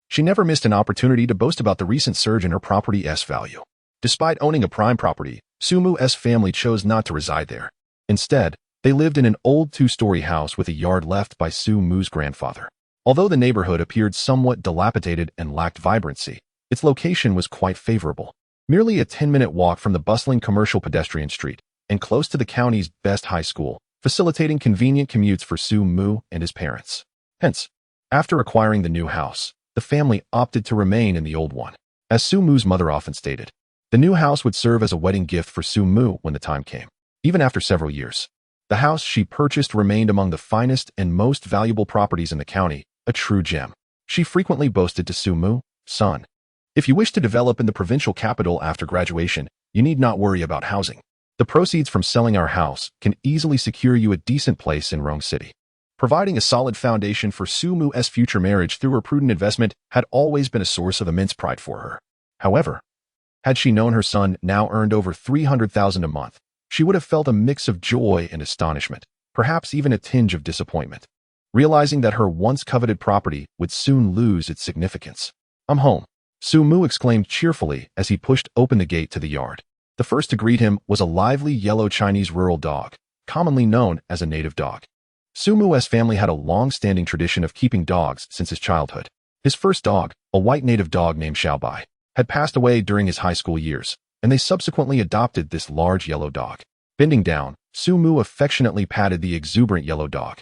S1: She never missed an opportunity to boast about the recent surge in her property's value. Despite owning a prime property, Su Mu's family chose not to reside there. Instead, They lived in an old two-story house with a yard left by Su Mu's grandfather. Although the neighborhood appeared somewhat dilapidated and lacked vibrancy, its location was quite favorable. Merely a 10-minute walk from the bustling commercial pedestrian street, and close to the county's best high school, facilitating convenient commutes for Su Mu and his parents. Hence, after acquiring the new house, the family opted to remain in the old one. As Su Mu's mother often stated, the new house would serve as a wedding gift for Su Mu when the time came. Even after several years, the house she purchased remained among the finest and most valuable properties in the county, a true gem. She frequently boasted to Su Mu, "Son, if you wish to develop in the provincial capital after graduation, you need not worry about housing. The proceeds from selling our house can easily secure you a decent place in Rome City." Providing a solid foundation for Su Mu's future marriage through her prudent investment had always been a source of immense pride for her. However, had she known her son now earned over $300,000 a month, she would have felt a mix of joy and astonishment, perhaps even a tinge of disappointment, realizing that her once coveted property would soon lose its significance. "I'm home," Su Mu exclaimed cheerfully as he pushed open the gate to the yard. The first to greet him was a lively yellow Chinese rural dog, commonly known as a native dog. Su Mu's family had a long-standing tradition of keeping dogs since his childhood. His first dog, a white native dog named Xiaobai, had passed away during his high school years, and they subsequently adopted this large yellow dog. Bending down, Su Mu affectionately patted the exuberant yellow dog,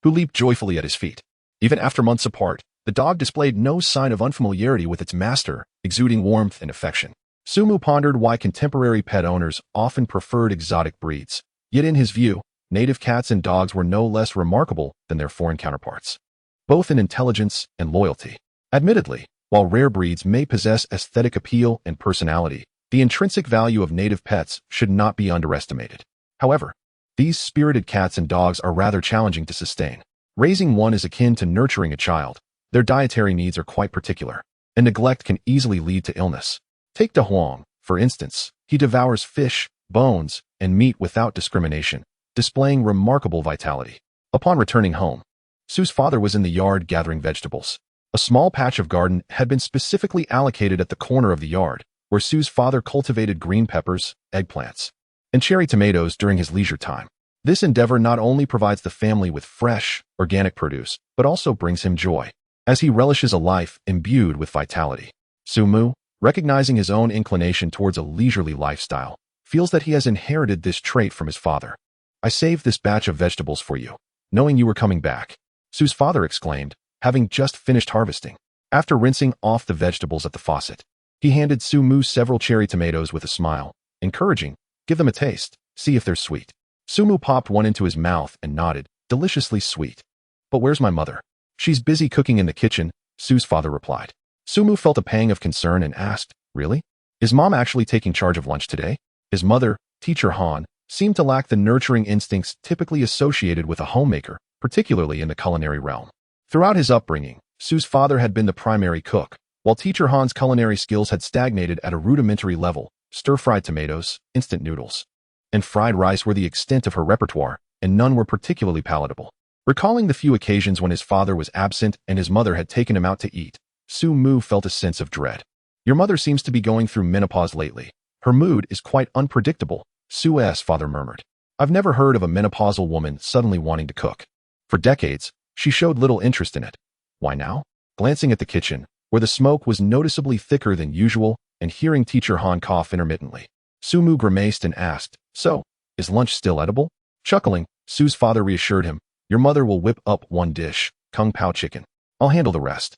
S1: who leaped joyfully at his feet. Even after months apart, the dog displayed no sign of unfamiliarity with its master, exuding warmth and affection. Su Mu pondered why contemporary pet owners often preferred exotic breeds, yet in his view, native cats and dogs were no less remarkable than their foreign counterparts, both in intelligence and loyalty. Admittedly, while rare breeds may possess aesthetic appeal and personality, the intrinsic value of native pets should not be underestimated. However, these spirited cats and dogs are rather challenging to sustain. Raising one is akin to nurturing a child. Their dietary needs are quite particular, and neglect can easily lead to illness. Take De Huang, for instance. He devours fish, bones, and meat without discrimination, displaying remarkable vitality. Upon returning home, Su's father was in the yard gathering vegetables. A small patch of garden had been specifically allocated at the corner of the yard, where Su's father cultivated green peppers, eggplants, and cherry tomatoes during his leisure time. This endeavor not only provides the family with fresh, organic produce, but also brings him joy, as he relishes a life imbued with vitality. Su Mu, recognizing his own inclination towards a leisurely lifestyle, feels that he has inherited this trait from his father. "I saved this batch of vegetables for you, knowing you were coming back," Su's father exclaimed, having just finished harvesting. After rinsing off the vegetables at the faucet, he handed Su Mu several cherry tomatoes with a smile, encouraging, "Give them a taste, see if they're sweet." Su Mu popped one into his mouth and nodded, "Deliciously sweet." "But where's my mother?" "She's busy cooking in the kitchen," Su's father replied. Su Mu felt a pang of concern and asked, "Really? Is Mom actually taking charge of lunch today?" His mother, Teacher Han, seemed to lack the nurturing instincts typically associated with a homemaker, particularly in the culinary realm. Throughout his upbringing, Su's father had been the primary cook, while Teacher Han's culinary skills had stagnated at a rudimentary level. Stir-fried tomatoes, instant noodles, and fried rice were the extent of her repertoire, and none were particularly palatable. Recalling the few occasions when his father was absent and his mother had taken him out to eat, Su Mu felt a sense of dread. "Your mother seems to be going through menopause lately. Her mood is quite unpredictable," Su's father murmured. "I've never heard of a menopausal woman suddenly wanting to cook. For decades, she showed little interest in it. Why now?" Glancing at the kitchen, where the smoke was noticeably thicker than usual, and hearing Teacher Han cough intermittently, Su Mu grimaced and asked, "So, is lunch still edible?" Chuckling, Su's father reassured him, "Your mother will whip up one dish, kung pao chicken. I'll handle the rest."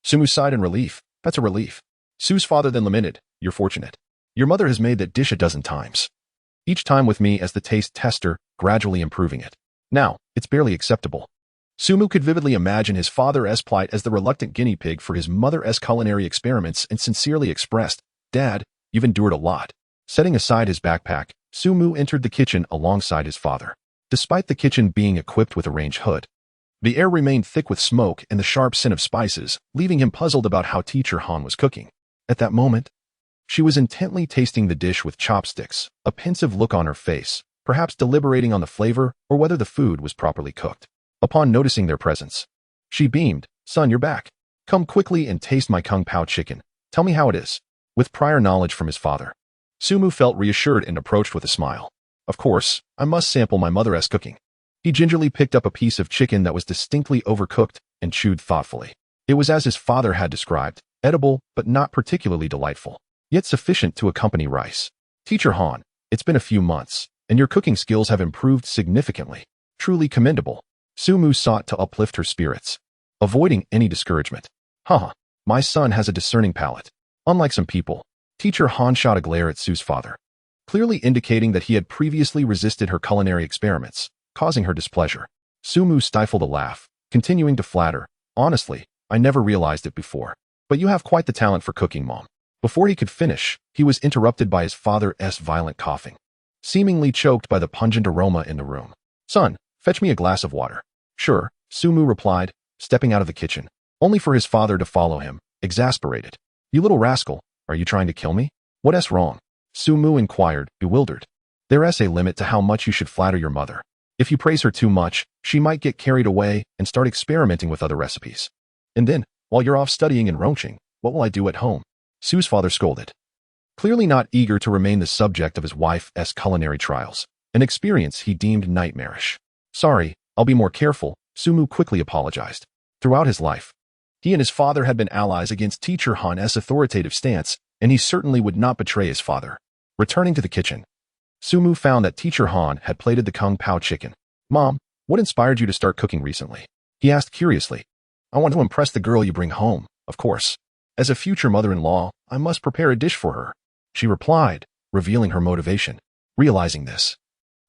S1: Su Mu sighed in relief. "That's a relief." Su's father then lamented, "You're fortunate. Your mother has made that dish a dozen times. Each time with me as the taste tester, gradually improving it. Now, it's barely acceptable." Su Mu could vividly imagine his father's plight as the reluctant guinea pig for his mother's culinary experiments and sincerely expressed, "Dad, you've endured a lot." Setting aside his backpack, Su Mu entered the kitchen alongside his father. Despite the kitchen being equipped with a range hood, the air remained thick with smoke and the sharp scent of spices, leaving him puzzled about how Teacher Han was cooking. At that moment, she was intently tasting the dish with chopsticks, a pensive look on her face, perhaps deliberating on the flavor or whether the food was properly cooked. Upon noticing their presence, she beamed, "Son, you're back. Come quickly and taste my kung pao chicken. Tell me how it is." With prior knowledge from his father, Su Mu felt reassured and approached with a smile. Of course, I must sample my mother's cooking. He gingerly picked up a piece of chicken that was distinctly overcooked and chewed thoughtfully. It was as his father had described, edible but not particularly delightful, yet sufficient to accompany rice. Teacher Han, it's been a few months, and your cooking skills have improved significantly. Truly commendable. Sumu sought to uplift her spirits, avoiding any discouragement. Haha, my son has a discerning palate. Unlike some people, Teacher Han shot a glare at Su's father, clearly indicating that he had previously resisted her culinary experiments, causing her displeasure. Sumu stifled a laugh, continuing to flatter. Honestly, I never realized it before. But you have quite the talent for cooking, Mom. Before he could finish, he was interrupted by his father's violent coughing, seemingly choked by the pungent aroma in the room. Son, fetch me a glass of water. Sure, Sumu replied, stepping out of the kitchen, only for his father to follow him, exasperated. You little rascal, are you trying to kill me? What's wrong? Sumu inquired, bewildered. There's a limit to how much you should flatter your mother. If you praise her too much, she might get carried away and start experimenting with other recipes. And then, while you're off studying and roaching, what will I do at home? Su's father scolded, clearly not eager to remain the subject of his wife's culinary trials, an experience he deemed nightmarish. Sorry, I'll be more careful, Sumu quickly apologized. Throughout his life, he and his father had been allies against Teacher Han's authoritative stance, and he certainly would not betray his father. Returning to the kitchen, Sumu found that Teacher Han had plated the Kung Pao chicken. Mom, what inspired you to start cooking recently? He asked curiously. I want to impress the girl you bring home, of course. As a future mother-in-law, I must prepare a dish for her, she replied, revealing her motivation. Realizing this,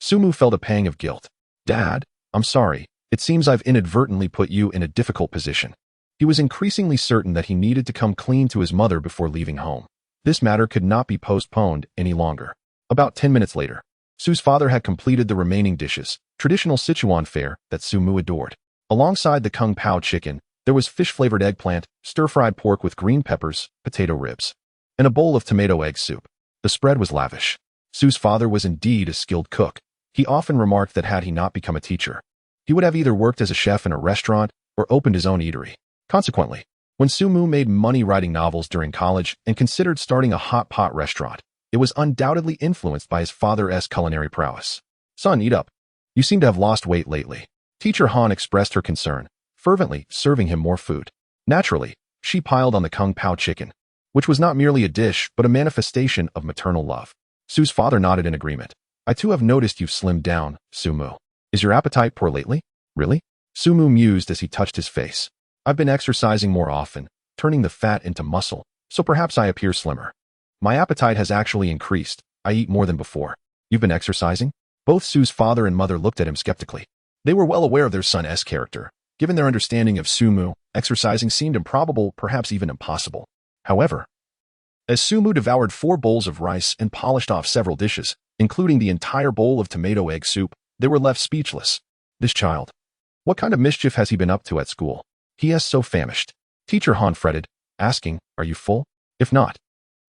S1: Sumu felt a pang of guilt. Dad, I'm sorry. It seems I've inadvertently put you in a difficult position. He was increasingly certain that he needed to come clean to his mother before leaving home. This matter could not be postponed any longer. About 10 minutes later, Su's father had completed the remaining dishes, traditional Sichuan fare that Sumu adored. Alongside the Kung Pao chicken, there was fish-flavored eggplant, stir-fried pork with green peppers, potato ribs, and a bowl of tomato egg soup. The spread was lavish. Su's father was indeed a skilled cook. He often remarked that had he not become a teacher, he would have either worked as a chef in a restaurant or opened his own eatery. Consequently, when Sumu made money writing novels during college and considered starting a hot pot restaurant, it was undoubtedly influenced by his father's culinary prowess. Son, eat up. You seem to have lost weight lately. Teacher Han expressed her concern, fervently serving him more food. Naturally, she piled on the Kung Pao chicken, which was not merely a dish but a manifestation of maternal love. Su's father nodded in agreement. I too have noticed you've slimmed down, Sumu. Is your appetite poor lately? Really? Sumu mused as he touched his face. I've been exercising more often, turning the fat into muscle, so perhaps I appear slimmer. My appetite has actually increased. I eat more than before. You've been exercising? Both Su's father and mother looked at him skeptically. They were well aware of their son's character. Given their understanding of Sumu, exercising seemed improbable, perhaps even impossible. However, as Sumu devoured 4 bowls of rice and polished off several dishes, including the entire bowl of tomato egg soup, they were left speechless. This child. What kind of mischief has he been up to at school? He is so famished. Teacher Han fretted, asking, Are you full? If not,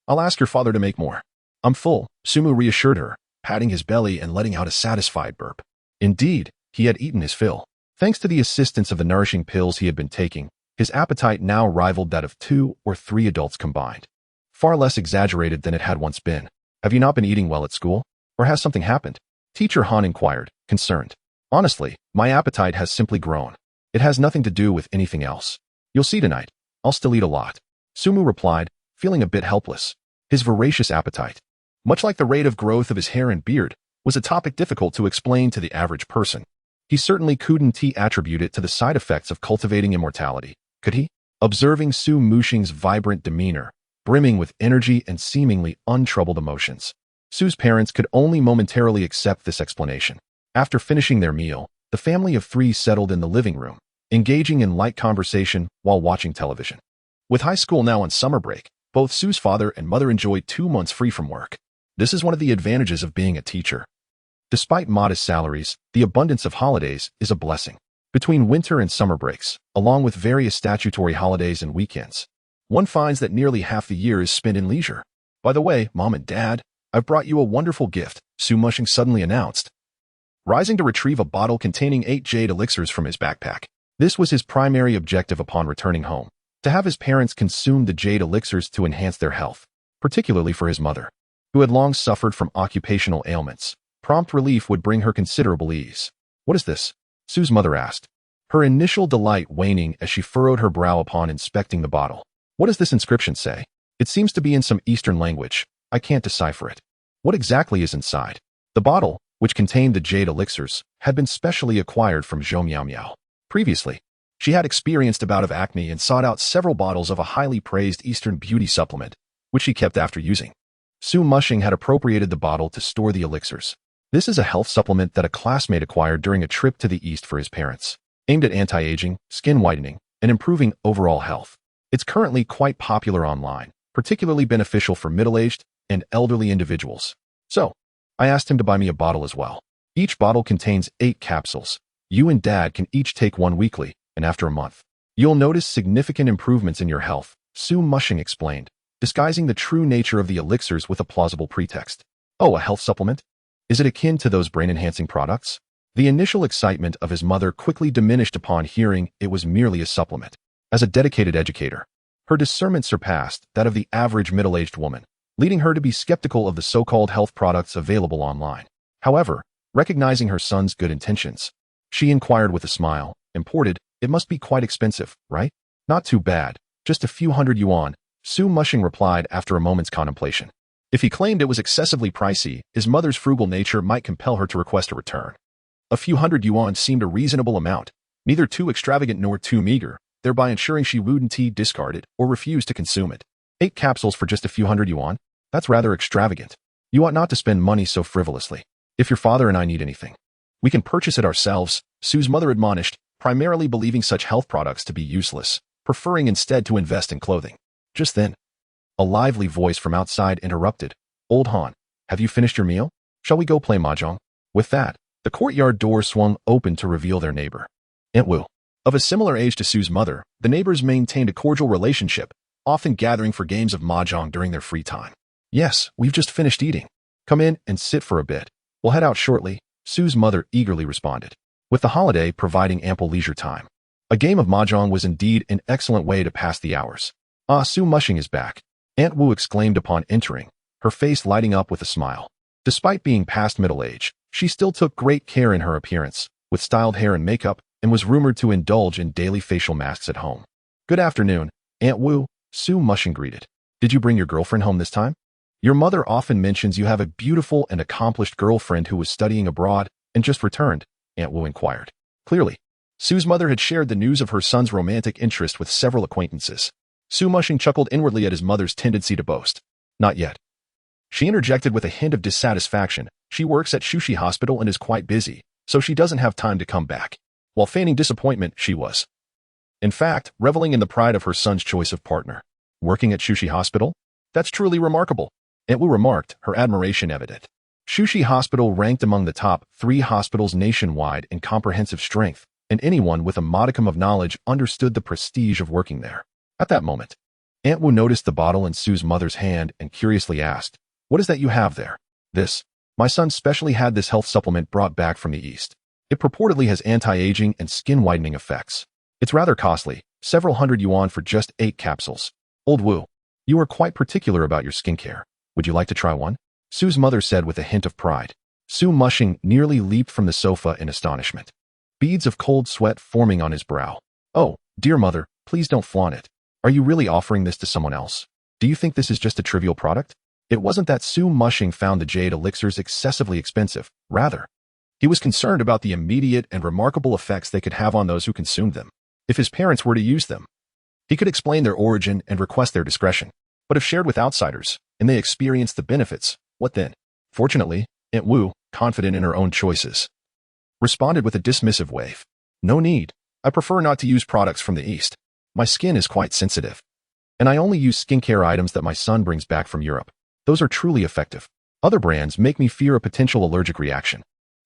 S1: I'll ask your father to make more. I'm full, Sumu reassured her, patting his belly and letting out a satisfied burp. Indeed, he had eaten his fill. Thanks to the assistance of the nourishing pills he had been taking, his appetite now rivaled that of 2 or 3 adults combined. Far less exaggerated than it had once been. Have you not been eating well at school? Or has something happened? Teacher Han inquired, concerned. Honestly, my appetite has simply grown. It has nothing to do with anything else. You'll see tonight. I'll still eat a lot. Sumu replied, feeling a bit helpless. His voracious appetite, much like the rate of growth of his hair and beard, was a topic difficult to explain to the average person. He certainly couldn't attribute it to the side effects of cultivating immortality, could he? Observing Su Muxing's vibrant demeanor, brimming with energy and seemingly untroubled emotions, Su's parents could only momentarily accept this explanation. After finishing their meal, the family of 3 settled in the living room, engaging in light conversation while watching television. With high school now on summer break, both Su's father and mother enjoyed 2 months free from work. This is one of the advantages of being a teacher. Despite modest salaries, the abundance of holidays is a blessing. Between winter and summer breaks, along with various statutory holidays and weekends, one finds that nearly half the year is spent in leisure. By the way, Mom and Dad, I've brought you a wonderful gift, Su Muxing suddenly announced, rising to retrieve a bottle containing 8 jade elixirs from his backpack. This was his primary objective upon returning home, to have his parents consume the jade elixirs to enhance their health, particularly for his mother, who had long suffered from occupational ailments, Prompt relief would bring her considerable ease. What is this? Sue's mother asked, her initial delight waning as she furrowed her brow upon inspecting the bottle. What does this inscription say? It seems to be in some Eastern language. I can't decipher it. What exactly is inside? The bottle, which contained the jade elixirs, had been specially acquired from Zhou Miao Miao. Previously, she had experienced a bout of acne and sought out several bottles of a highly praised Eastern beauty supplement, which she kept after using. Su Mushing had appropriated the bottle to store the elixirs. This is a health supplement that a classmate acquired during a trip to the East for his parents, aimed at anti-aging, skin whitening, and improving overall health. It's currently quite popular online, particularly beneficial for middle-aged and elderly individuals. So, I asked him to buy me a bottle as well. Each bottle contains 8 capsules. You and Dad can each take one weekly, and after a month, you'll notice significant improvements in your health, Su Mushing explained, disguising the true nature of the elixirs with a plausible pretext. Oh, a health supplement? Is it akin to those brain-enhancing products? The initial excitement of his mother quickly diminished upon hearing it was merely a supplement. As a dedicated educator, her discernment surpassed that of the average middle-aged woman, leading her to be skeptical of the so-called health products available online. However, recognizing her son's good intentions, she inquired with a smile, imported, it must be quite expensive, right? Not too bad, just a few hundred yuan, Su Mushing replied after a moment's contemplation. If he claimed it was excessively pricey, his mother's frugal nature might compel her to request a return. A few hundred yuan seemed a reasonable amount, neither too extravagant nor too meager, thereby ensuring she wouldn't discard it or refuse to consume it. 8 capsules for just a few hundred yuan? That's rather extravagant. You ought not to spend money so frivolously. If your father and I need anything, we can purchase it ourselves, Sue's mother admonished, primarily believing such health products to be useless, preferring instead to invest in clothing. Just then, a lively voice from outside interrupted. Old Han, have you finished your meal? Shall we go play mahjong? With that, the courtyard door swung open to reveal their neighbor, Aunt Wu. Of a similar age to Sue's mother, the neighbors maintained a cordial relationship, often gathering for games of mahjong during their free time. Yes, we've just finished eating. Come in and sit for a bit. We'll head out shortly, Sue's mother eagerly responded, with the holiday providing ample leisure time. A game of mahjong was indeed an excellent way to pass the hours. Ah, Su Mushing is back, Aunt Wu exclaimed upon entering, her face lighting up with a smile. Despite being past middle age, she still took great care in her appearance, with styled hair and makeup, and was rumored to indulge in daily facial masks at home. Good afternoon, Aunt Wu, Su Mushing greeted. Did you bring your girlfriend home this time? Your mother often mentions you have a beautiful and accomplished girlfriend who was studying abroad and just returned, Aunt Wu inquired. Clearly, Sue's mother had shared the news of her son's romantic interest with several acquaintances. Su Mushing chuckled inwardly at his mother's tendency to boast. Not yet. She interjected with a hint of dissatisfaction. She works at Shushi Hospital and is quite busy, so she doesn't have time to come back. While feigning disappointment, she was, in fact, reveling in the pride of her son's choice of partner. Working at Shushi Hospital? That's truly remarkable, Aunt Wu remarked, her admiration evident. Shushi Hospital ranked among the top 3 hospitals nationwide in comprehensive strength, and anyone with a modicum of knowledge understood the prestige of working there. At that moment, Aunt Wu noticed the bottle in Sue's mother's hand and curiously asked, "What is that you have there?" "This. My son specially had this health supplement brought back from the East. It purportedly has anti-aging and skin whitening effects. It's rather costly, several hundred yuan for just 8 capsules. Old Wu, you are quite particular about your skincare. Would you like to try one?" Sue's mother said with a hint of pride. Su Mushing nearly leaped from the sofa in astonishment, beads of cold sweat forming on his brow. "Oh, dear mother, please don't flaunt it. Are you really offering this to someone else? Do you think this is just a trivial product?" It wasn't that Su Mushing found the jade elixirs excessively expensive. Rather, he was concerned about the immediate and remarkable effects they could have on those who consumed them. If his parents were to use them, he could explain their origin and request their discretion. But if shared with outsiders, and they experienced the benefits, what then? Fortunately, Aunt Wu, confident in her own choices, responded with a dismissive wave. "No need. I prefer not to use products from the East. My skin is quite sensitive, and I only use skincare items that my son brings back from Europe. Those are truly effective. Other brands make me fear a potential allergic reaction."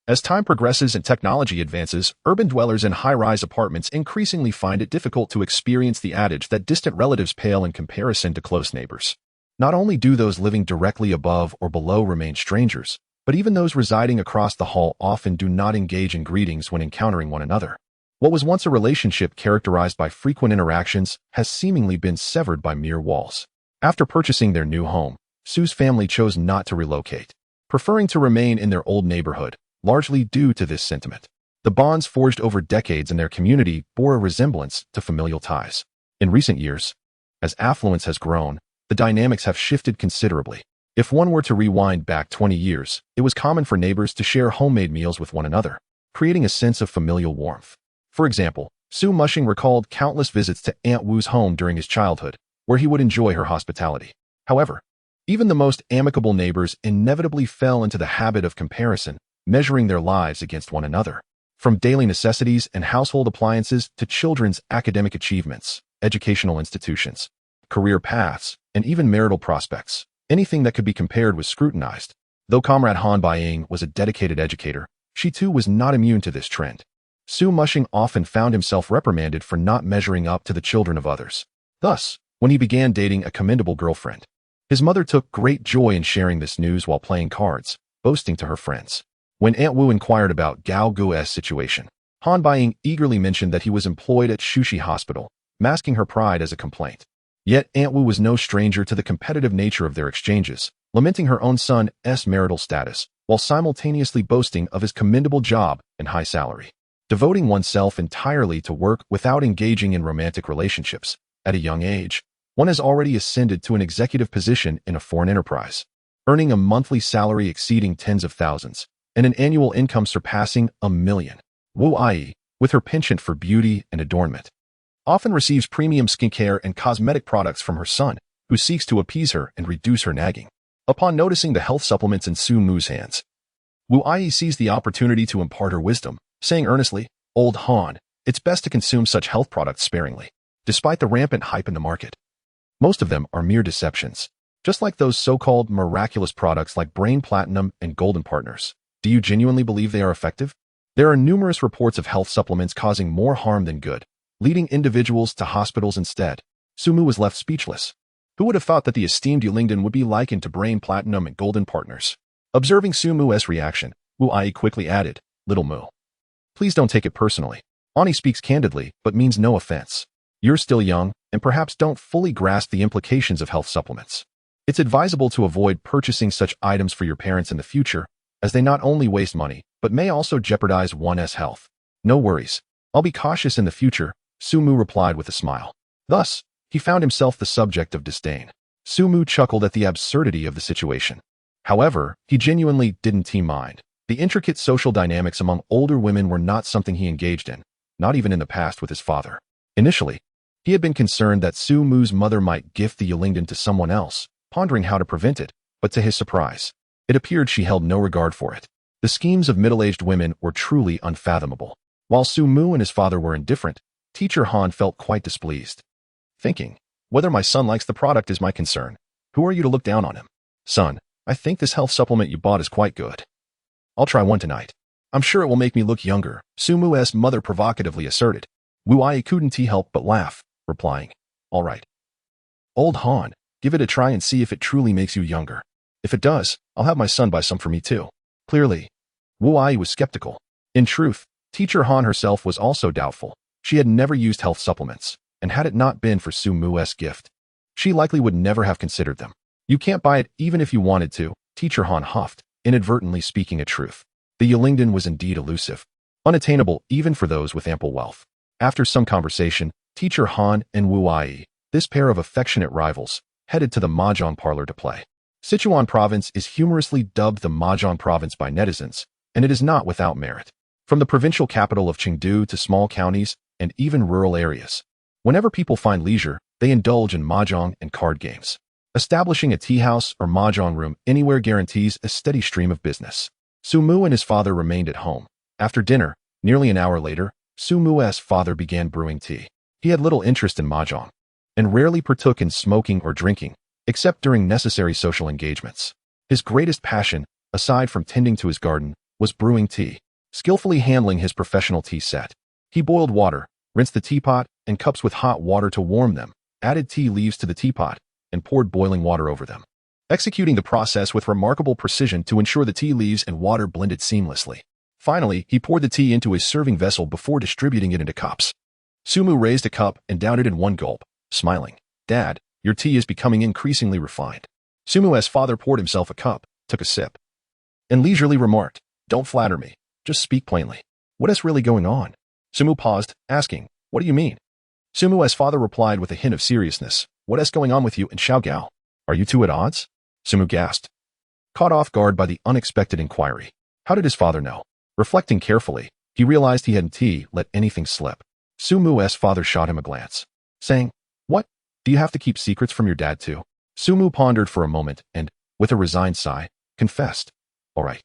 S1: As time progresses and technology advances, urban dwellers in high-rise apartments increasingly find it difficult to experience the adage that distant relatives pale in comparison to close neighbors. Not only do those living directly above or below remain strangers, but even those residing across the hall often do not engage in greetings when encountering one another. What was once a relationship characterized by frequent interactions has seemingly been severed by mere walls. After purchasing their new home, Sue's family chose not to relocate, preferring to remain in their old neighborhood, largely due to this sentiment. The bonds forged over decades in their community bore a resemblance to familial ties. In recent years, as affluence has grown, the dynamics have shifted considerably. If one were to rewind back 20 years, it was common for neighbors to share homemade meals with one another, creating a sense of familial warmth. For example, Su Mushing recalled countless visits to Aunt Wu's home during his childhood, where he would enjoy her hospitality. However, even the most amicable neighbors inevitably fell into the habit of comparison, measuring their lives against one another. From daily necessities and household appliances to children's academic achievements, educational institutions, career paths, and even marital prospects, anything that could be compared was scrutinized. Though Comrade Han Baiying was a dedicated educator, she too was not immune to this trend. Su Mushing often found himself reprimanded for not measuring up to the children of others. Thus, when he began dating a commendable girlfriend, his mother took great joy in sharing this news while playing cards, boasting to her friends. When Aunt Wu inquired about Gao Guo's situation, Han Baiying eagerly mentioned that he was employed at Shushi Hospital, masking her pride as a complaint. Yet Aunt Wu was no stranger to the competitive nature of their exchanges, lamenting her own son's marital status, while simultaneously boasting of his commendable job and high salary. Devoting oneself entirely to work without engaging in romantic relationships, at a young age, one has already ascended to an executive position in a foreign enterprise, earning a monthly salary exceeding tens of thousands, and an annual income surpassing $1 million. Wu Ai, with her penchant for beauty and adornment, often receives premium skincare and cosmetic products from her son, who seeks to appease her and reduce her nagging. Upon noticing the health supplements in Su Mu's hands, Wu Ai sees the opportunity to impart her wisdom, saying earnestly, "Old Han, it's best to consume such health products sparingly, despite the rampant hype in the market. Most of them are mere deceptions, just like those so-called miraculous products like Brain Platinum and Golden Partners. Do you genuinely believe they are effective? There are numerous reports of health supplements causing more harm than good, leading individuals to hospitals instead." Su Mu was left speechless. Who would have thought that the esteemed Yulingdan would be likened to Brain Platinum and Golden Partners? Observing Su Mu's reaction, Wu Ai quickly added, "Little Mu, please don't take it personally. Ani speaks candidly, but means no offense. You're still young, and perhaps don't fully grasp the implications of health supplements. It's advisable to avoid purchasing such items for your parents in the future, as they not only waste money, but may also jeopardize one's health." "No worries. I'll be cautious in the future," Su Mu replied with a smile. Thus, he found himself the subject of disdain. Su Mu chuckled at the absurdity of the situation. However, he genuinely didn't mind. The intricate social dynamics among older women were not something he engaged in, not even in the past with his father. Initially, he had been concerned that Su Mu's mother might gift the Yulingdan to someone else, pondering how to prevent it, but to his surprise, it appeared she held no regard for it. The schemes of middle-aged women were truly unfathomable. While Su Mu and his father were indifferent, Teacher Han felt quite displeased. Thinking, "Whether my son likes the product is my concern. Who are you to look down on him? Son, I think this health supplement you bought is quite good. I'll try one tonight. I'm sure it will make me look younger," Su Mu's mother provocatively asserted. Wu Ai couldn't help but laugh, replying, "All right. Old Han, give it a try and see if it truly makes you younger. If it does, I'll have my son buy some for me too." Clearly, Wu Ai was skeptical. In truth, Teacher Han herself was also doubtful. She had never used health supplements, and had it not been for Su Mu's gift, she likely would never have considered them. "You can't buy it even if you wanted to," Teacher Han huffed, inadvertently speaking a truth. The Yulingdan was indeed elusive, unattainable even for those with ample wealth. After some conversation, Teacher Han and Wu Ai, this pair of affectionate rivals, headed to the Mahjong parlor to play. Sichuan province is humorously dubbed the Mahjong province by netizens, and it is not without merit. From the provincial capital of Chengdu to small counties and even rural areas, whenever people find leisure, they indulge in Mahjong and card games. Establishing a tea house or Mahjong room anywhere guarantees a steady stream of business. Su Mu and his father remained at home. After dinner, nearly an hour later, Su Mu's father began brewing tea. He had little interest in Mahjong, and rarely partook in smoking or drinking, except during necessary social engagements. His greatest passion, aside from tending to his garden, was brewing tea. Skillfully handling his professional tea set, he boiled water, rinsed the teapot and cups with hot water to warm them, added tea leaves to the teapot, and poured boiling water over them, executing the process with remarkable precision to ensure the tea leaves and water blended seamlessly. Finally, he poured the tea into his serving vessel before distributing it into cups. Su Mu raised a cup and downed it in one gulp, smiling. "Dad, your tea is becoming increasingly refined." Su Mu's father poured himself a cup, took a sip, and leisurely remarked, "Don't flatter me. Just speak plainly. What is really going on?" Sumu paused, asking, "What do you mean?" Sumu's father replied with a hint of seriousness, "What is going on with you and Xiaogao? Are you two at odds?" Sumu gasped, caught off guard by the unexpected inquiry. How did his father know? Reflecting carefully, he realized he hadn't let anything slip. Sumu's father shot him a glance, saying, "What? Do you have to keep secrets from your dad too?" Sumu pondered for a moment and, with a resigned sigh, confessed, "All right.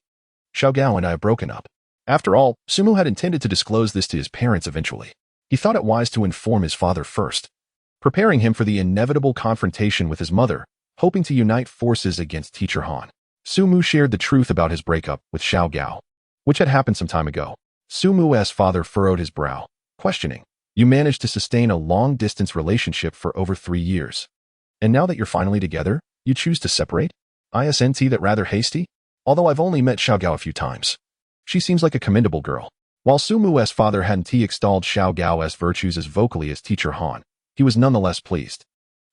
S1: Xiaogao and I have broken up." After all, Sumu had intended to disclose this to his parents eventually. He thought it wise to inform his father first, preparing him for the inevitable confrontation with his mother, hoping to unite forces against Teacher Han. Sumu shared the truth about his breakup with Xiaogao, which had happened some time ago. Sumu's father furrowed his brow, questioning, "You managed to sustain a long-distance relationship for over 3 years. And now that you're finally together, you choose to separate? Isn't that rather hasty? Although I've only met Xiaogao a few times. She seems like a commendable girl." While Sumu's father hadn't extolled Xiaogao's virtues as vocally as Teacher Han, he was nonetheless pleased,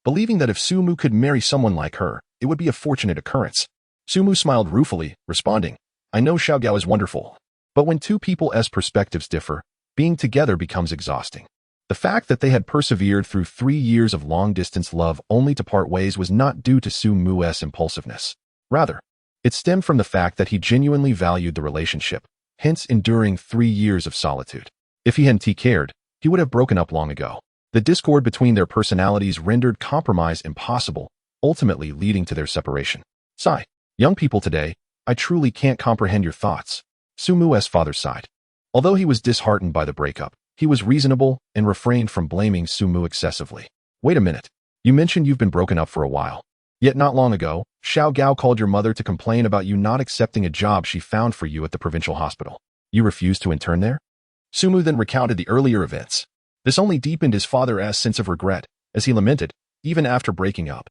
S1: believing that if Sumu could marry someone like her, it would be a fortunate occurrence. Sumu smiled ruefully, responding, "I know Xiaogao is wonderful, but when two people's perspectives differ, being together becomes exhausting." The fact that they had persevered through 3 years of long-distance love only to part ways was not due to Sumu's impulsiveness. Rather, it stemmed from the fact that he genuinely valued the relationship, hence enduring 3 years of solitude. If he hadn't cared, he would have broken up long ago. The discord between their personalities rendered compromise impossible, ultimately leading to their separation. Sigh. Young people today, I truly can't comprehend your thoughts. Sumu's father sighed. Although he was disheartened by the breakup, he was reasonable and refrained from blaming Sumu excessively. Wait a minute. You mentioned you've been broken up for a while. Yet not long ago, Xiaogao called your mother to complain about you not accepting a job she found for you at the provincial hospital. You refused to intern there? Sumu then recounted the earlier events. This only deepened his father's sense of regret, as he lamented, even after breaking up.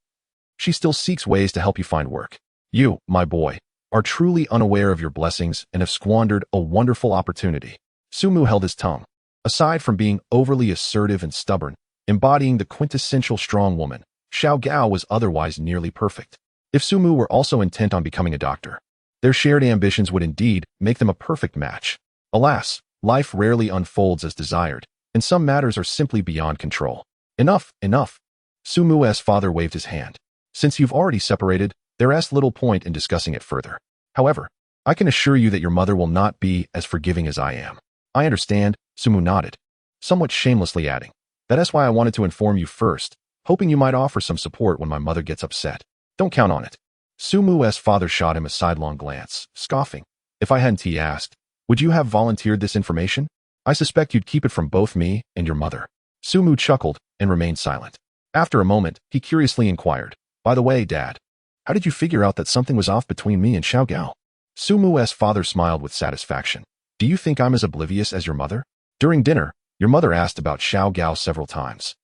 S1: She still seeks ways to help you find work. You, my boy, are truly unaware of your blessings and have squandered a wonderful opportunity. Sumu held his tongue. Aside from being overly assertive and stubborn, embodying the quintessential strong woman, Xiaogao was otherwise nearly perfect. If Sumu were also intent on becoming a doctor, their shared ambitions would indeed make them a perfect match. Alas, life rarely unfolds as desired, and some matters are simply beyond control. Enough, enough. Sumu's father waved his hand. Since you've already separated, there's little point in discussing it further. However, I can assure you that your mother will not be as forgiving as I am. I understand, Sumu nodded, somewhat shamelessly adding, "That is why I wanted to inform you first, hoping you might offer some support when my mother gets upset. Don't count on it." Sumu's father shot him a sidelong glance, scoffing. "If I hadn't asked, would you have volunteered this information? I suspect you'd keep it from both me and your mother." Sumu chuckled and remained silent. After a moment, he curiously inquired, "By the way, Dad, how did you figure out that something was off between me and Xiaogao?" Sumu's father smiled with satisfaction. "Do you think I'm as oblivious as your mother? During dinner, your mother asked about Xiaogao several times,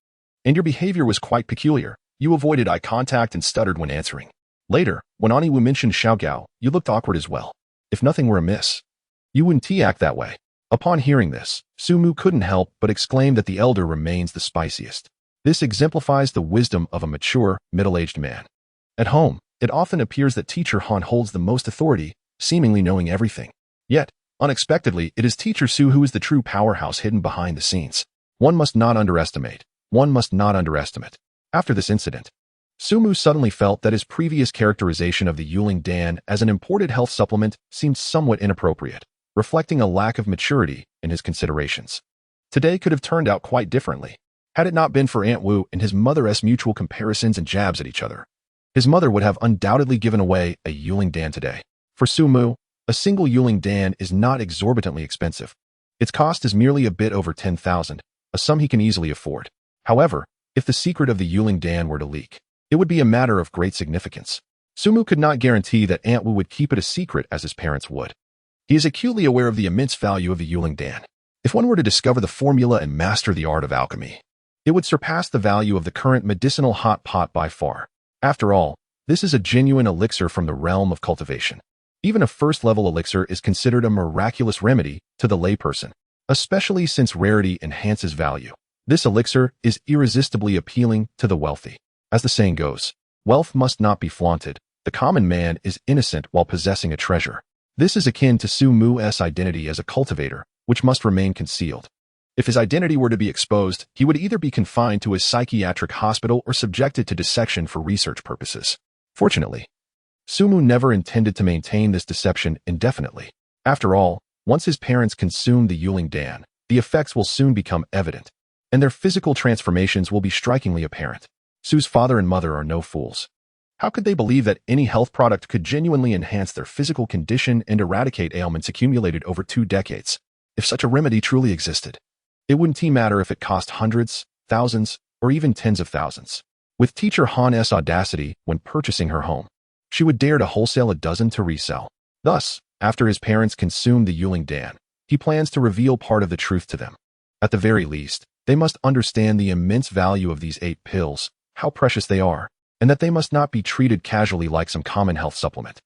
S1: and your behavior was quite peculiar. You avoided eye contact and stuttered when answering. Later, when Aniwu mentioned Xiaogao, you looked awkward as well. If nothing were amiss, you wouldn't act that way." Upon hearing this, Sumu couldn't help but exclaim that the elder remains the spiciest. This exemplifies the wisdom of a mature, middle-aged man. At home, it often appears that Teacher Han holds the most authority, seemingly knowing everything. Yet, unexpectedly, it is Teacher Su who is the true powerhouse hidden behind the scenes. One must not underestimate. After this incident, Sumu suddenly felt that his previous characterization of the Yuling Dan as an imported health supplement seemed somewhat inappropriate, reflecting a lack of maturity in his considerations. Today could have turned out quite differently, had it not been for Aunt Wu and his mother's mutual comparisons and jabs at each other. His mother would have undoubtedly given away a Yuling Dan today. For Sumu, a single Yuling Dan is not exorbitantly expensive. Its cost is merely a bit over 10,000, a sum he can easily afford. However, if the secret of the Yuling Dan were to leak, it would be a matter of great significance. Sumu could not guarantee that Aunt Wu would keep it a secret as his parents would. He is acutely aware of the immense value of the Yuling Dan. If one were to discover the formula and master the art of alchemy, it would surpass the value of the current medicinal hot pot by far. After all, this is a genuine elixir from the realm of cultivation. Even a first-level elixir is considered a miraculous remedy to the layperson, especially since rarity enhances value. This elixir is irresistibly appealing to the wealthy. As the saying goes, wealth must not be flaunted. The common man is innocent while possessing a treasure. This is akin to Su Mu's identity as a cultivator, which must remain concealed. If his identity were to be exposed, he would either be confined to a psychiatric hospital or subjected to dissection for research purposes. Fortunately, Su Mu never intended to maintain this deception indefinitely. After all, once his parents consume the Yuling Dan, the effects will soon become evident, and their physical transformations will be strikingly apparent. Su's father and mother are no fools. How could they believe that any health product could genuinely enhance their physical condition and eradicate ailments accumulated over 2 decades? If such a remedy truly existed, it wouldn't matter if it cost hundreds, thousands, or even tens of thousands. With teacher Han's audacity when purchasing her home, she would dare to wholesale a dozen to resell. Thus, after his parents consume the Yuling Dan, he plans to reveal part of the truth to them. At the very least, they must understand the immense value of these 8 pills, how precious they are, and that they must not be treated casually like some common health supplement.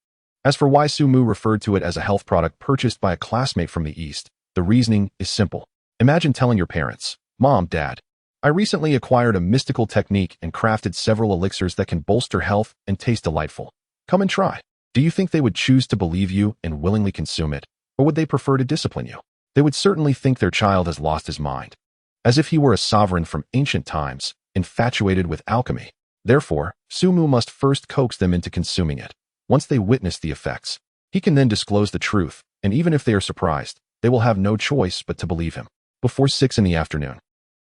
S1: As for why Su Mu referred to it as a health product purchased by a classmate from the East, the reasoning is simple. Imagine telling your parents, "Mom, Dad, I recently acquired a mystical technique and crafted several elixirs that can bolster health and taste delightful. Come and try." Do you think they would choose to believe you and willingly consume it, or would they prefer to discipline you? They would certainly think their child has lost his mind, as if he were a sovereign from ancient times, infatuated with alchemy. Therefore, Su Mu must first coax them into consuming it. Once they witness the effects, he can then disclose the truth, and even if they are surprised, they will have no choice but to believe him. Before 6 in the afternoon,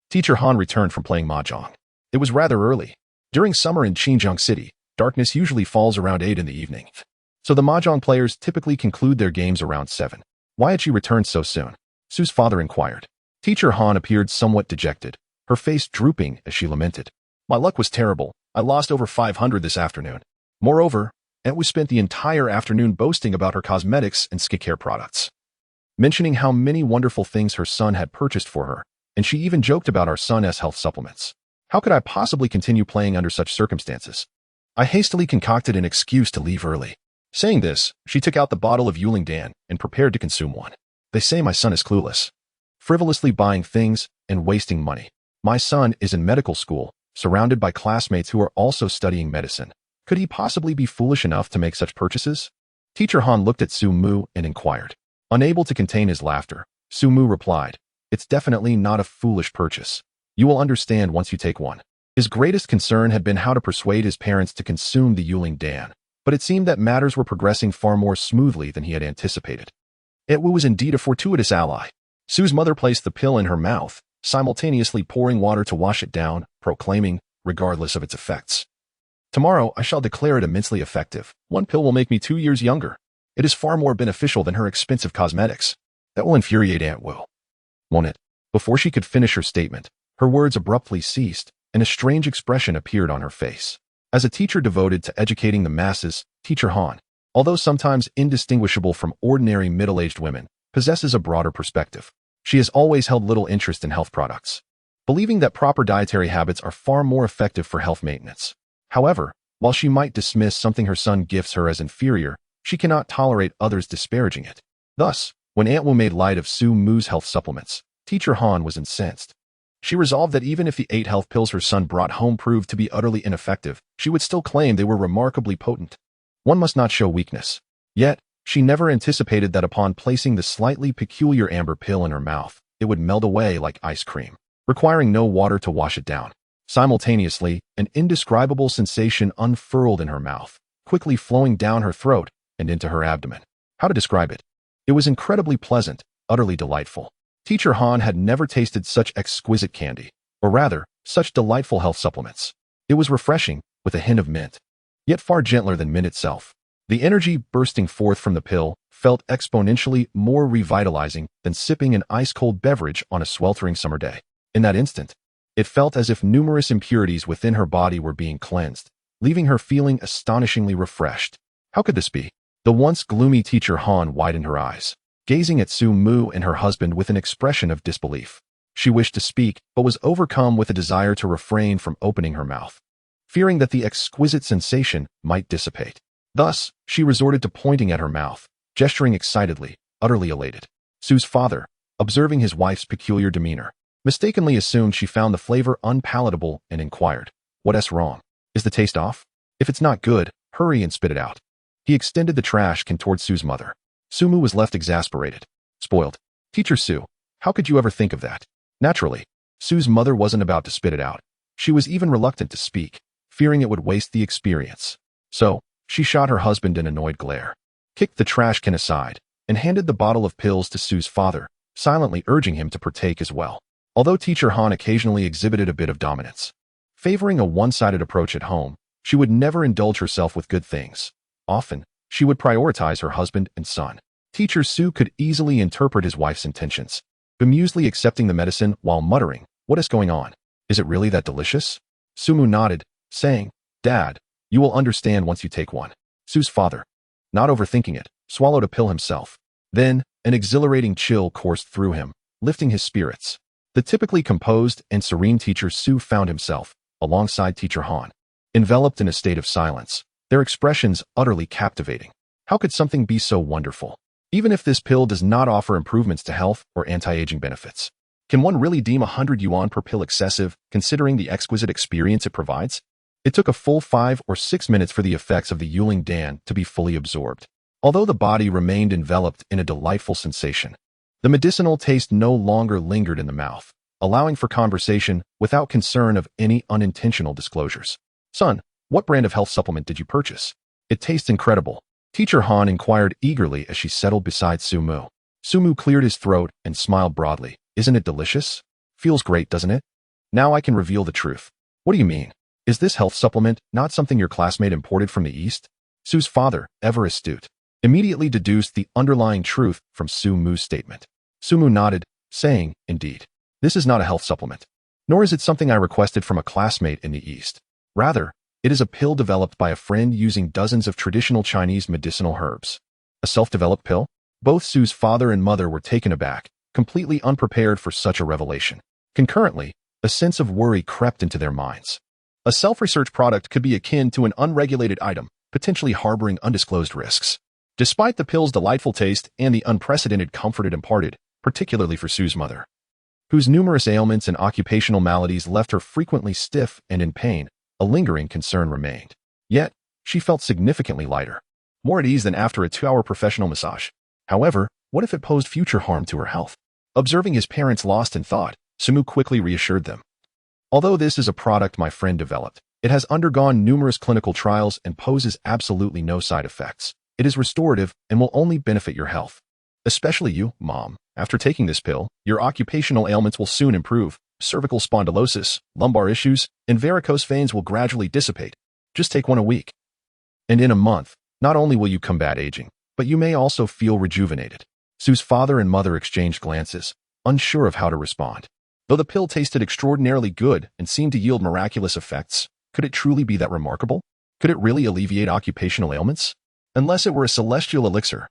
S1: teacher Han returned from playing mahjong. It was rather early. During summer in Xinjiang City, darkness usually falls around 8 in the evening. So the mahjong players typically conclude their games around 7. Why had she returned so soon? Su's father inquired. Teacher Han appeared somewhat dejected, her face drooping as she lamented. My luck was terrible. I lost over 500 this afternoon. Moreover, Aunt Wu spent the entire afternoon boasting about her cosmetics and skincare products, mentioning how many wonderful things her son had purchased for her, and she even joked about our son's health supplements. How could I possibly continue playing under such circumstances? I hastily concocted an excuse to leave early. Saying this, she took out the bottle of Yuling Dan and prepared to consume one. They say my son is clueless, frivolously buying things and wasting money. My son is in medical school, surrounded by classmates who are also studying medicine. Could he possibly be foolish enough to make such purchases? Teacher Han looked at Su Mu and inquired. Unable to contain his laughter, Su Mu replied, "It's definitely not a foolish purchase. You will understand once you take one." His greatest concern had been how to persuade his parents to consume the Yuling Dan, but it seemed that matters were progressing far more smoothly than he had anticipated. Aunt Wu was indeed a fortuitous ally. Su's mother placed the pill in her mouth, simultaneously pouring water to wash it down, proclaiming, regardless of its effects, "Tomorrow I shall declare it immensely effective. 1 pill will make me 2 years younger. It is far more beneficial than her expensive cosmetics. That will infuriate Aunt Wu, won't it?" Before she could finish her statement, her words abruptly ceased, and a strange expression appeared on her face. As a teacher devoted to educating the masses, Teacher Han, although sometimes indistinguishable from ordinary middle-aged women, possesses a broader perspective. She has always held little interest in health products, believing that proper dietary habits are far more effective for health maintenance. However, while she might dismiss something her son gifts her as inferior, she cannot tolerate others disparaging it. Thus, when Aunt Wu made light of Su Mu's health supplements, Teacher Han was incensed. She resolved that even if the 8 health pills her son brought home proved to be utterly ineffective, she would still claim they were remarkably potent. One must not show weakness. Yet, she never anticipated that upon placing the slightly peculiar amber pill in her mouth, it would melt away like ice cream, requiring no water to wash it down. Simultaneously, an indescribable sensation unfurled in her mouth, quickly flowing down her throat and into her abdomen. How to describe it? It was incredibly pleasant, utterly delightful. Teacher Han had never tasted such exquisite candy, or rather, such delightful health supplements. It was refreshing, with a hint of mint, yet far gentler than mint itself. The energy bursting forth from the pill felt exponentially more revitalizing than sipping an ice-cold beverage on a sweltering summer day. In that instant, it felt as if numerous impurities within her body were being cleansed, leaving her feeling astonishingly refreshed. How could this be? The once gloomy Teacher Han widened her eyes, gazing at Su Mu and her husband with an expression of disbelief. She wished to speak, but was overcome with a desire to refrain from opening her mouth, fearing that the exquisite sensation might dissipate. Thus, she resorted to pointing at her mouth, gesturing excitedly, utterly elated. Su's father, observing his wife's peculiar demeanor, mistakenly assumed she found the flavor unpalatable and inquired, "What's wrong? Is the taste off? If it's not good, hurry and spit it out." He extended the trash can towards Su's mother. Sumu was left exasperated. Spoiled. Teacher Su, how could you ever think of that? Naturally, Su's mother wasn't about to spit it out. She was even reluctant to speak, fearing it would waste the experience. So, she shot her husband an annoyed glare, kicked the trash can aside, and handed the bottle of pills to Su's father, silently urging him to partake as well. Although Teacher Han occasionally exhibited a bit of dominance, favoring a one-sided approach at home, she would never indulge herself with good things. Often, she would prioritize her husband and son. Teacher Su could easily interpret his wife's intentions, bemusedly accepting the medicine while muttering, "What is going on? Is it really that delicious?" Sumu nodded, saying, "Dad, you will understand once you take one." Su's father, not overthinking it, swallowed a pill himself. Then, an exhilarating chill coursed through him, lifting his spirits. The typically composed and serene Teacher Su found himself, alongside Teacher Han, enveloped in a state of silence, their expressions utterly captivating. How could something be so wonderful? Even if this pill does not offer improvements to health or anti-aging benefits, can one really deem 100 yuan per pill excessive, considering the exquisite experience it provides? It took a full 5 or 6 minutes for the effects of the Yuling Dan to be fully absorbed. Although the body remained enveloped in a delightful sensation, the medicinal taste no longer lingered in the mouth, allowing for conversation without concern of any unintentional disclosures. "Son, what brand of health supplement did you purchase? It tastes incredible." Teacher Han inquired eagerly as she settled beside Sumu. Sumu cleared his throat and smiled broadly. "Isn't it delicious? Feels great, doesn't it? Now I can reveal the truth." "What do you mean? Is this health supplement not something your classmate imported from the East?" Su's father, ever astute, immediately deduced the underlying truth from Sumu's statement. Sumu nodded, saying, "Indeed, this is not a health supplement, nor is it something I requested from a classmate in the East. Rather, it is a pill developed by a friend using dozens of traditional Chinese medicinal herbs." A self-developed pill? Both Su's father and mother were taken aback, completely unprepared for such a revelation. Concurrently, a sense of worry crept into their minds. A self-research product could be akin to an unregulated item, potentially harboring undisclosed risks. Despite the pill's delightful taste and the unprecedented comfort it imparted, particularly for Su's mother, whose numerous ailments and occupational maladies left her frequently stiff and in pain, a lingering concern remained. Yet, she felt significantly lighter, more at ease than after a 2-hour professional massage. However, what if it posed future harm to her health? Observing his parents lost in thought, Sumu quickly reassured them. "Although this is a product my friend developed, it has undergone numerous clinical trials and poses absolutely no side effects. It is restorative and will only benefit your health. Especially you, Mom. After taking this pill, your occupational ailments will soon improve. Cervical spondylosis, lumbar issues, and varicose veins will gradually dissipate. Just take one a week. And in a month, not only will you combat aging, but you may also feel rejuvenated." Su's father and mother exchanged glances, unsure of how to respond. Though the pill tasted extraordinarily good and seemed to yield miraculous effects, could it truly be that remarkable? Could it really alleviate occupational ailments? Unless it were a celestial elixir.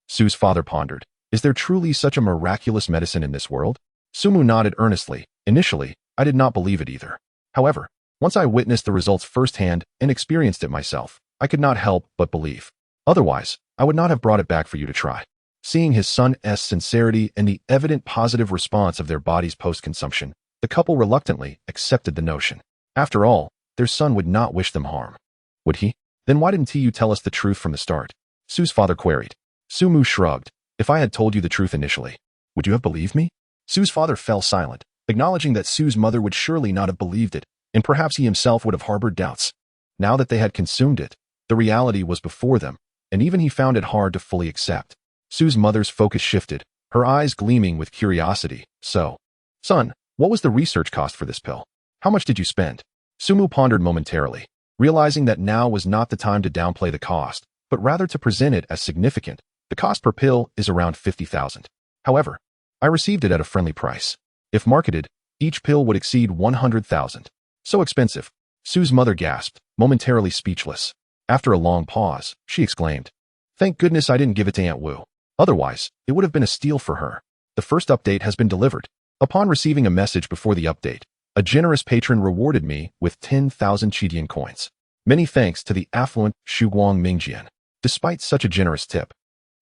S1: Su's father pondered. Is there truly such a miraculous medicine in this world? Sumu nodded earnestly. Initially, I did not believe it either. However, once I witnessed the results firsthand and experienced it myself, I could not help but believe. Otherwise, I would not have brought it back for you to try. Seeing his son's sincerity and the evident positive response of their bodies post-consumption, the couple reluctantly accepted the notion. After all, their son would not wish them harm. Would he? Then why didn't you tell us the truth from the start? Su's father queried. Sumu shrugged. If I had told you the truth initially, would you have believed me? Su's father fell silent, acknowledging that Su's mother would surely not have believed it, and perhaps he himself would have harbored doubts. Now that they had consumed it, the reality was before them, and even he found it hard to fully accept. Su's mother's focus shifted, her eyes gleaming with curiosity. So, son, what was the research cost for this pill? How much did you spend? Sumu pondered momentarily, realizing that now was not the time to downplay the cost, but rather to present it as significant. The cost per pill is around 50,000. However, I received it at a friendly price. If marketed, each pill would exceed 100,000. So expensive. Su's mother gasped, momentarily speechless. After a long pause, she exclaimed, "Thank goodness I didn't give it to Aunt Wu. Otherwise, it would have been a steal for her." The first update has been delivered. Upon receiving a message before the update, a generous patron rewarded me with 10,000 Chidian coins. Many thanks to the affluent Shuguang Mingjian. Despite such a generous tip,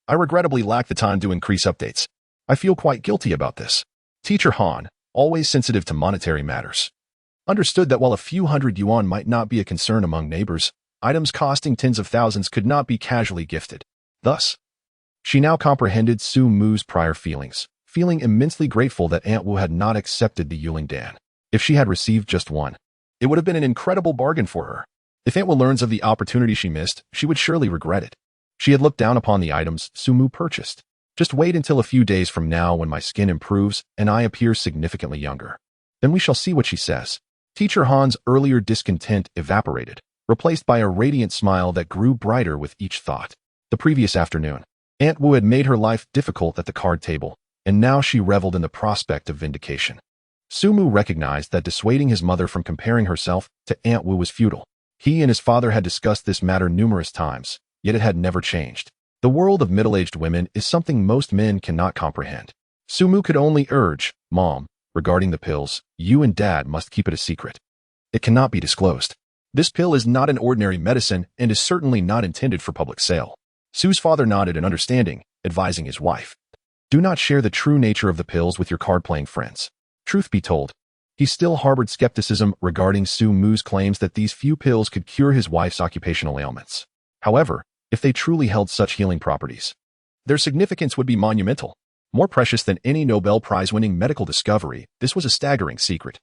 S1: I regrettably lack the time to increase updates. I feel quite guilty about this. Teacher Han, always sensitive to monetary matters, understood that while a few hundred yuan might not be a concern among neighbors, items costing tens of thousands could not be casually gifted. Thus, She now comprehended Su Mu's prior feelings, feeling immensely grateful that Aunt Wu had not accepted the Yuling Dan. If she had received just one, it would have been an incredible bargain for her. If Aunt Wu learns of the opportunity she missed, she would surely regret it. She had looked down upon the items Su Mu purchased. Just wait until a few days from now when my skin improves and I appear significantly younger. Then we shall see what she says. Teacher Han's earlier discontent evaporated, replaced by a radiant smile that grew brighter with each thought. The previous afternoon, Aunt Wu had made her life difficult at the card table, and now she reveled in the prospect of vindication. Su Mu recognized that dissuading his mother from comparing herself to Aunt Wu was futile. He and his father had discussed this matter numerous times, yet it had never changed. The world of middle-aged women is something most men cannot comprehend. Su Mu could only urge, Mom, regarding the pills, you and Dad must keep it a secret. It cannot be disclosed. This pill is not an ordinary medicine and is certainly not intended for public sale. Su's father nodded in understanding, advising his wife. Do not share the true nature of the pills with your card-playing friends. Truth be told, he still harbored skepticism regarding Su Mu's claims that these few pills could cure his wife's occupational ailments. However, if they truly held such healing properties, their significance would be monumental. More precious than any Nobel Prize-winning medical discovery, this was a staggering secret.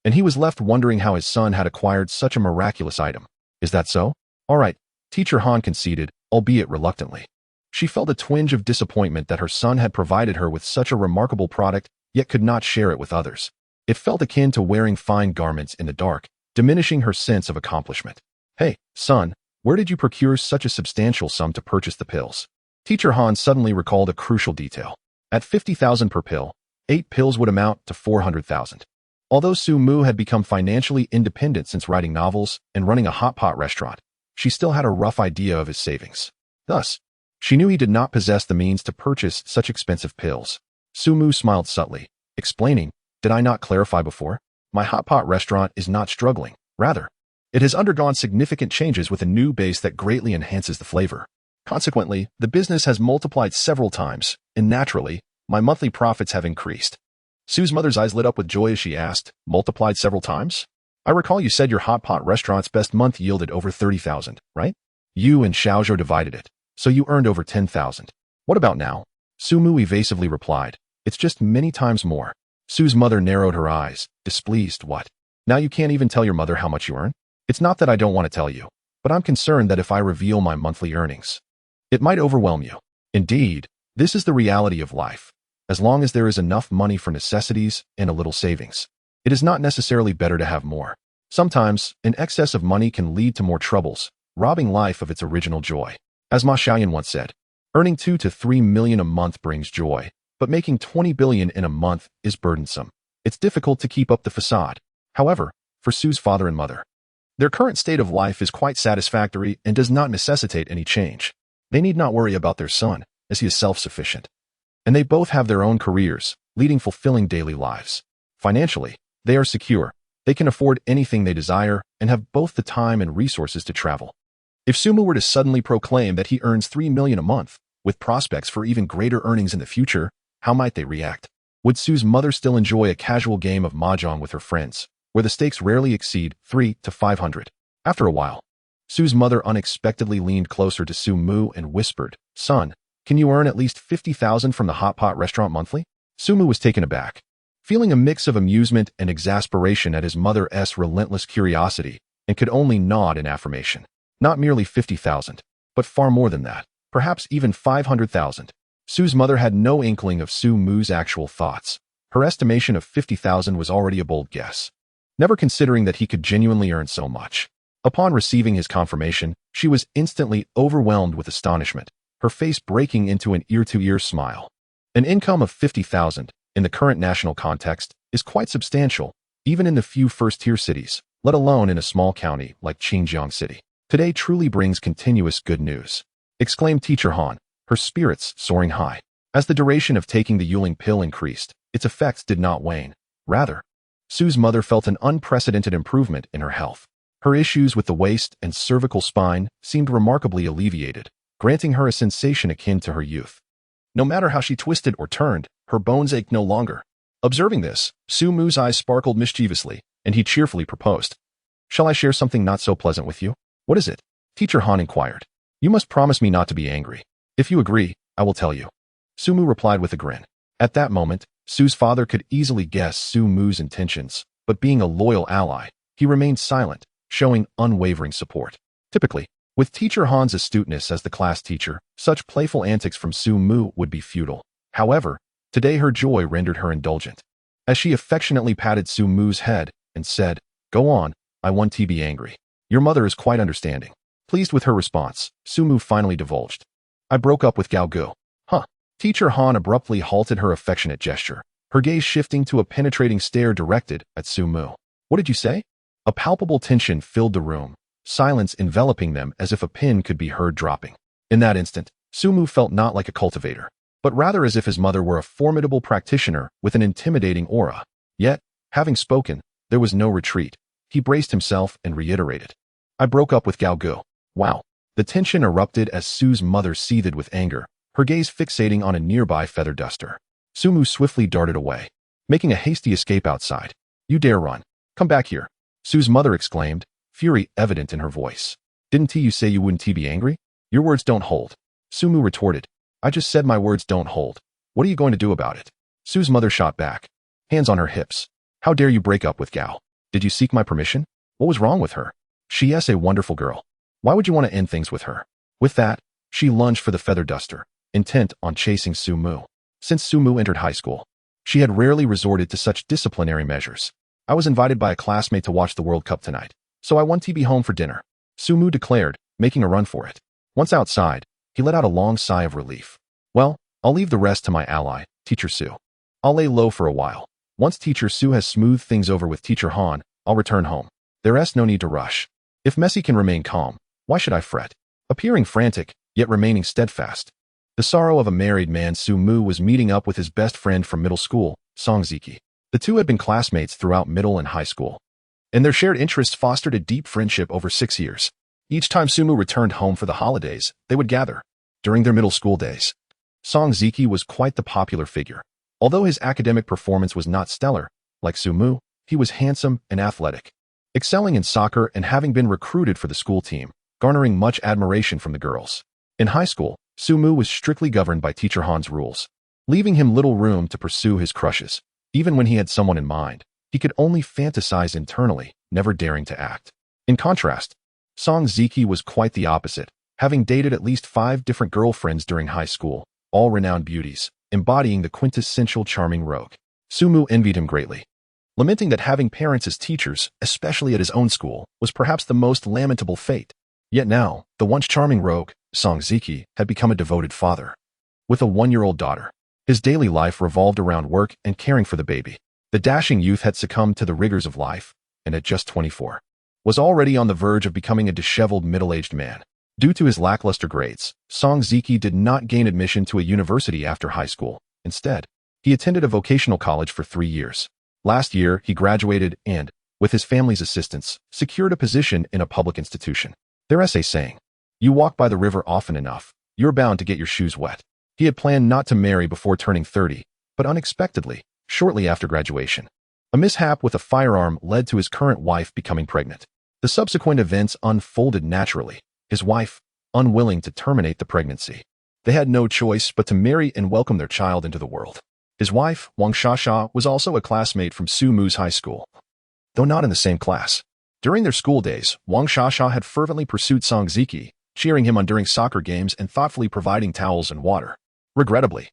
S1: And he was left wondering how his son had acquired such a miraculous item. Is that so? All right, Teacher Han conceded, albeit reluctantly. She felt a twinge of disappointment that her son had provided her with such a remarkable product, yet could not share it with others. It felt akin to wearing fine garments in the dark, diminishing her sense of accomplishment. Hey, son, where did you procure such a substantial sum to purchase the pills? Teacher Han suddenly recalled a crucial detail. At 50,000 per pill, 8 pills would amount to 400,000. Although Su Mu had become financially independent since writing novels and running a hot pot restaurant, she still had a rough idea of his savings. Thus, she knew he did not possess the means to purchase such expensive pills. Su Mu smiled subtly, explaining, did I not clarify before? My hot pot restaurant is not struggling. Rather, it has undergone significant changes with a new base that greatly enhances the flavor. Consequently, the business has multiplied several times, and naturally, my monthly profits have increased. Su's mother's eyes lit up with joy as she asked, multiplied several times? I recall you said your hot pot restaurant's best month yielded over 30,000, right? You and Xiaozhou divided it, so you earned over 10,000. What about now? Su Mu evasively replied, it's just many times more. Su's mother narrowed her eyes, displeased. What? Now you can't even tell your mother how much you earn? It's not that I don't want to tell you, but I'm concerned that if I reveal my monthly earnings, it might overwhelm you. Indeed, this is the reality of life. As long as there is enough money for necessities and a little savings, it is not necessarily better to have more. Sometimes, an excess of money can lead to more troubles, robbing life of its original joy. As Ma Xiaoyan once said, earning 2 to 3 million a month brings joy, but making 20 billion in a month is burdensome. It's difficult to keep up the facade. However, for Su's father and mother, their current state of life is quite satisfactory and does not necessitate any change. They need not worry about their son, as he is self-sufficient. And they both have their own careers, leading fulfilling daily lives. Financially, they are secure. They can afford anything they desire and have both the time and resources to travel. If Su Mu were to suddenly proclaim that he earns 3 million a month, with prospects for even greater earnings in the future, how might they react? Would Su's mother still enjoy a casual game of mahjong with her friends, where the stakes rarely exceed 3 to 500? After a while, Su's mother unexpectedly leaned closer to Su Mu and whispered, Son, can you earn at least 50,000 from the hot pot restaurant monthly? Su Mu was taken aback, feeling a mix of amusement and exasperation at his mother's relentless curiosity, and could only nod in affirmation. Not merely 50,000, but far more than that, perhaps even 500,000. Su's mother had no inkling of Su Mu's actual thoughts. Her estimation of 50,000 was already a bold guess, never considering that he could genuinely earn so much. Upon receiving his confirmation, she was instantly overwhelmed with astonishment, her face breaking into an ear-to-ear smile. An income of 50,000, in the current national context, is quite substantial, even in the few first-tier cities, let alone in a small county like Xinjiang City. Today truly brings continuous good news, exclaimed Teacher Han, her spirits soaring high. As the duration of taking the Yuling pill increased, its effects did not wane. Rather, Su's mother felt an unprecedented improvement in her health. Her issues with the waist and cervical spine seemed remarkably alleviated, granting her a sensation akin to her youth. No matter how she twisted or turned, her bones ached no longer. Observing this, Su Mu's eyes sparkled mischievously, and he cheerfully proposed, Shall I share something not so pleasant with you? What is it? Teacher Han inquired. You must promise me not to be angry. If you agree, I will tell you. Sumu replied with a grin. At that moment, Su's father could easily guess Sumu's intentions, but being a loyal ally, he remained silent, showing unwavering support. Typically, with teacher Han's astuteness as the class teacher, such playful antics from Sumu would be futile. However, today her joy rendered her indulgent. As she affectionately patted Sumu's head and said, "Go on, I want to be angry. Your mother is quite understanding." Pleased with her response, Sumu finally divulged. "I broke up with Gaogu." Huh. Teacher Han abruptly halted her affectionate gesture, her gaze shifting to a penetrating stare directed at Sumu. "What did you say?" A palpable tension filled the room, silence enveloping them as if a pin could be heard dropping. In that instant, Sumu felt not like a cultivator, but rather as if his mother were a formidable practitioner with an intimidating aura. Yet, having spoken, there was no retreat. He braced himself and reiterated, "I broke up with Gaogu." Wow. The tension erupted as Su's mother seethed with anger, her gaze fixating on a nearby feather duster. Sumu swiftly darted away, making a hasty escape outside. "You dare run. Come back here," Su's mother exclaimed, fury evident in her voice. "Didn't you say you wouldn't be angry? Your words don't hold." Sumu retorted, "I just said my words don't hold. What are you going to do about it?" Su's mother shot back, hands on her hips. "How dare you break up with Gao? Did you seek my permission? What was wrong with her? She is a wonderful girl. Why would you want to end things with her?" With that, she lunged for the feather duster, intent on chasing Sumu. Since Sumu entered high school, she had rarely resorted to such disciplinary measures. "I was invited by a classmate to watch the World Cup tonight, so I want to be home for dinner," Sumu declared, making a run for it. Once outside, he let out a long sigh of relief. "Well, I'll leave the rest to my ally, Teacher Su. I'll lay low for a while. Once Teacher Su has smoothed things over with Teacher Han, I'll return home. There's no need to rush. If Messi can remain calm, why should I fret?" Appearing frantic, yet remaining steadfast. The sorrow of a married man, Sumu was meeting up with his best friend from middle school, Song Ziki. The two had been classmates throughout middle and high school, and their shared interests fostered a deep friendship over 6 years. Each time Sumu returned home for the holidays, they would gather. During their middle school days, Song Ziki was quite the popular figure. Although his academic performance was not stellar, like Sumu, he was handsome and athletic, excelling in soccer and having been recruited for the school team, garnering much admiration from the girls. In high school, Sumu was strictly governed by Teacher Han's rules, leaving him little room to pursue his crushes. Even when he had someone in mind, he could only fantasize internally, never daring to act. In contrast, Song Ziki was quite the opposite, having dated at least 5 different girlfriends during high school, all renowned beauties, embodying the quintessential charming rogue. Sumu envied him greatly, lamenting that having parents as teachers, especially at his own school, was perhaps the most lamentable fate. Yet now, the once charming rogue, Song Ziki, had become a devoted father. With a 1-year-old daughter, his daily life revolved around work and caring for the baby. The dashing youth had succumbed to the rigors of life, and at just 24, was already on the verge of becoming a disheveled middle-aged man. Due to his lackluster grades, Song Ziki did not gain admission to a university after high school. Instead, he attended a vocational college for 3 years. Last year, he graduated and, with his family's assistance, secured a position in a public institution. There's a saying, "You walk by the river often enough, you're bound to get your shoes wet." He had planned not to marry before turning 30, but unexpectedly, shortly after graduation, a mishap with a firearm led to his current wife becoming pregnant. The subsequent events unfolded naturally, his wife unwilling to terminate the pregnancy. They had no choice but to marry and welcome their child into the world. His wife, Wang Shasha, was also a classmate from Sumu's high school, though not in the same class. During their school days, Wang Shasha had fervently pursued Song Ziki, cheering him on during soccer games and thoughtfully providing towels and water. Regrettably,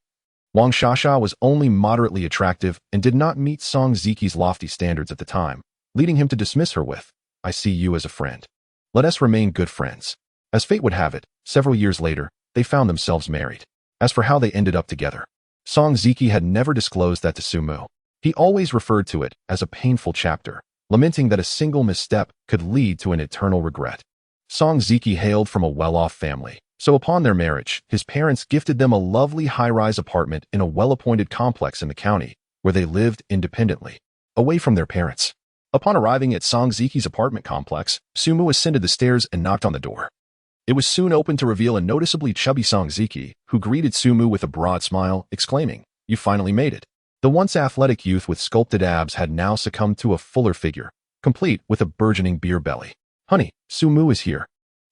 S1: Wang Shasha was only moderately attractive and did not meet Song Ziki's lofty standards at the time, leading him to dismiss her with, "I see you as a friend. Let us remain good friends." As fate would have it, several years later, they found themselves married. As for how they ended up together, Song Ziki had never disclosed that to Sumu. He always referred to it as a painful chapter, lamenting that a single misstep could lead to an eternal regret. Song Ziki hailed from a well-off family, so upon their marriage, his parents gifted them a lovely high-rise apartment in a well-appointed complex in the county, where they lived independently, away from their parents. Upon arriving at Song Ziki's apartment complex, Sumu ascended the stairs and knocked on the door. It was soon opened to reveal a noticeably chubby Song Ziki, who greeted Sumu with a broad smile, exclaiming, "You finally made it." The once athletic youth with sculpted abs had now succumbed to a fuller figure, complete with a burgeoning beer belly. "Honey, Sumu is here.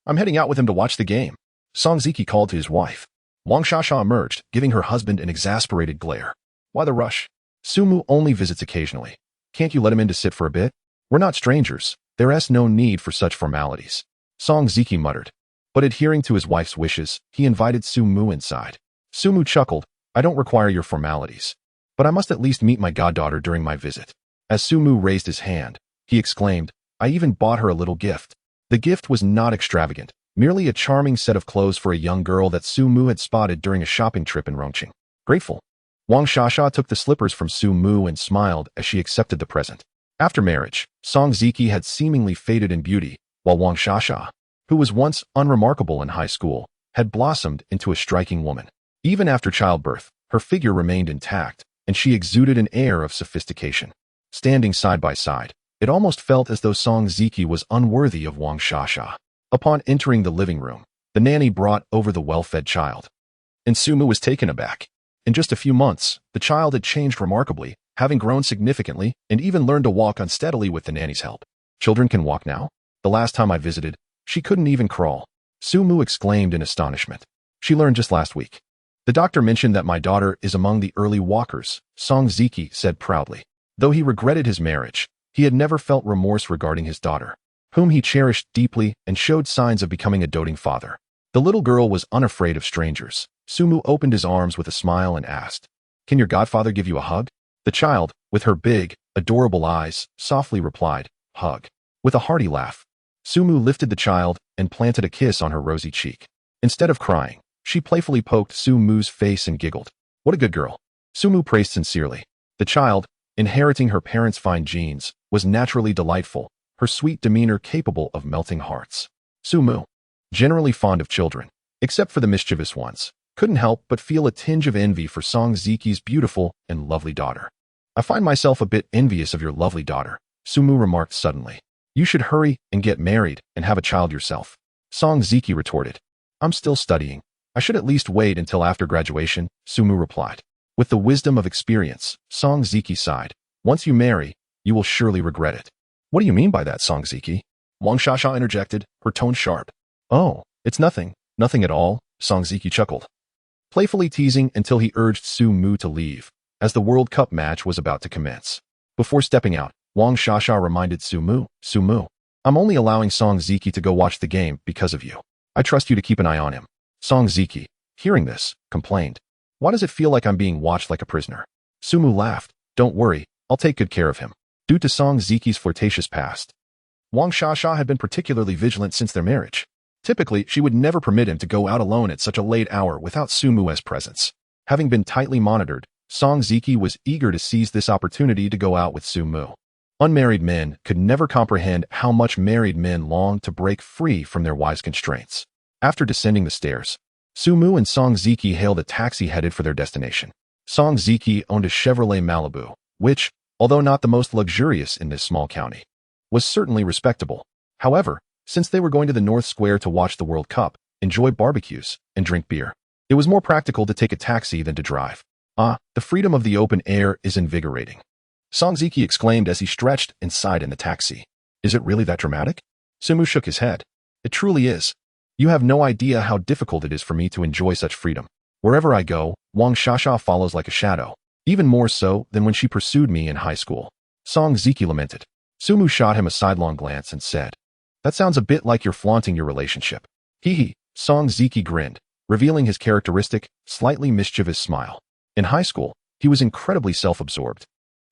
S1: I'm heading out with him to watch the game," Song Ziki called to his wife. Wang Shasha emerged, giving her husband an exasperated glare. Why the rush? Sumu only visits occasionally. Can't you let him in to sit for a bit? We're not strangers. There's no need for such formalities. Song Ziki muttered. But adhering to his wife's wishes, he invited Sumu inside. Sumu chuckled. I don't require your formalities. But I must at least meet my goddaughter during my visit. As Sumu raised his hand, he exclaimed, I even bought her a little gift. The gift was not extravagant, merely a charming set of clothes for a young girl that Sumu had spotted during a shopping trip in Rongqing. Grateful. Wang Shasha took the slippers from Sumu and smiled as she accepted the present. After marriage, Song Ziki had seemingly faded in beauty, while Wang Shasha, who was once unremarkable in high school, had blossomed into a striking woman. Even after childbirth, her figure remained intact, and she exuded an air of sophistication. Standing side by side, it almost felt as though Song Ziki was unworthy of Wang Shasha. Upon entering the living room, the nanny brought over the well-fed child. And Sumu was taken aback. In just a few months, the child had changed remarkably, having grown significantly and even learned to walk unsteadily with the nanny's help. Children can walk now? The last time I visited, she couldn't even crawl. Sumu exclaimed in astonishment. She learned just last week. The doctor mentioned that my daughter is among the early walkers, Song Ziki said proudly. Though he regretted his marriage, he had never felt remorse regarding his daughter, whom he cherished deeply and showed signs of becoming a doting father. The little girl was unafraid of strangers. Sumu opened his arms with a smile and asked, Can your godfather give you a hug? The child, with her big, adorable eyes, softly replied, Hug. With a hearty laugh, Sumu lifted the child and planted a kiss on her rosy cheek. Instead of crying, she playfully poked Sumu's face and giggled. What a good girl. Sumu praised sincerely. The child, inheriting her parents' fine genes, was naturally delightful, her sweet demeanor capable of melting hearts. Sumu, generally fond of children, except for the mischievous ones, couldn't help but feel a tinge of envy for Song Ziki's beautiful and lovely daughter. I find myself a bit envious of your lovely daughter, Sumu remarked suddenly. You should hurry and get married and have a child yourself. Song Ziki retorted. I'm still studying. I should at least wait until after graduation, Sumu replied. With the wisdom of experience, Song Ziki sighed. Once you marry, you will surely regret it. What do you mean by that, Song Ziki? Wang Shasha interjected, her tone sharp. Oh, it's nothing. Nothing at all, Song Ziki chuckled, playfully teasing until he urged Sumu to leave, as the World Cup match was about to commence. Before stepping out, Wang Shasha reminded Sumu, I'm only allowing Song Ziki to go watch the game because of you. I trust you to keep an eye on him. Song Ziki, hearing this, complained. Why does it feel like I'm being watched like a prisoner? Sumu laughed. Don't worry, I'll take good care of him. Due to Song Ziki's flirtatious past, Wang Shasha had been particularly vigilant since their marriage. Typically, she would never permit him to go out alone at such a late hour without Sumu's presence. Having been tightly monitored, Song Ziki was eager to seize this opportunity to go out with Sumu. Unmarried men could never comprehend how much married men longed to break free from their wives' constraints. After descending the stairs, Sumu and Song Ziki hailed a taxi headed for their destination. Song Ziki owned a Chevrolet Malibu, which, although not the most luxurious in this small county, was certainly respectable. However, since they were going to the North Square to watch the World Cup, enjoy barbecues, and drink beer, it was more practical to take a taxi than to drive. The freedom of the open air is invigorating, Song Ziki exclaimed as he stretched and sighed in the taxi. Is it really that dramatic? Sumu shook his head. It truly is. You have no idea how difficult it is for me to enjoy such freedom. Wherever I go, Wang Shasha follows like a shadow, even more so than when she pursued me in high school. Song Ziki lamented. Sumu shot him a sidelong glance and said, That sounds a bit like you're flaunting your relationship. Hee. Song Ziki grinned, revealing his characteristic, slightly mischievous smile. In high school, he was incredibly self-absorbed.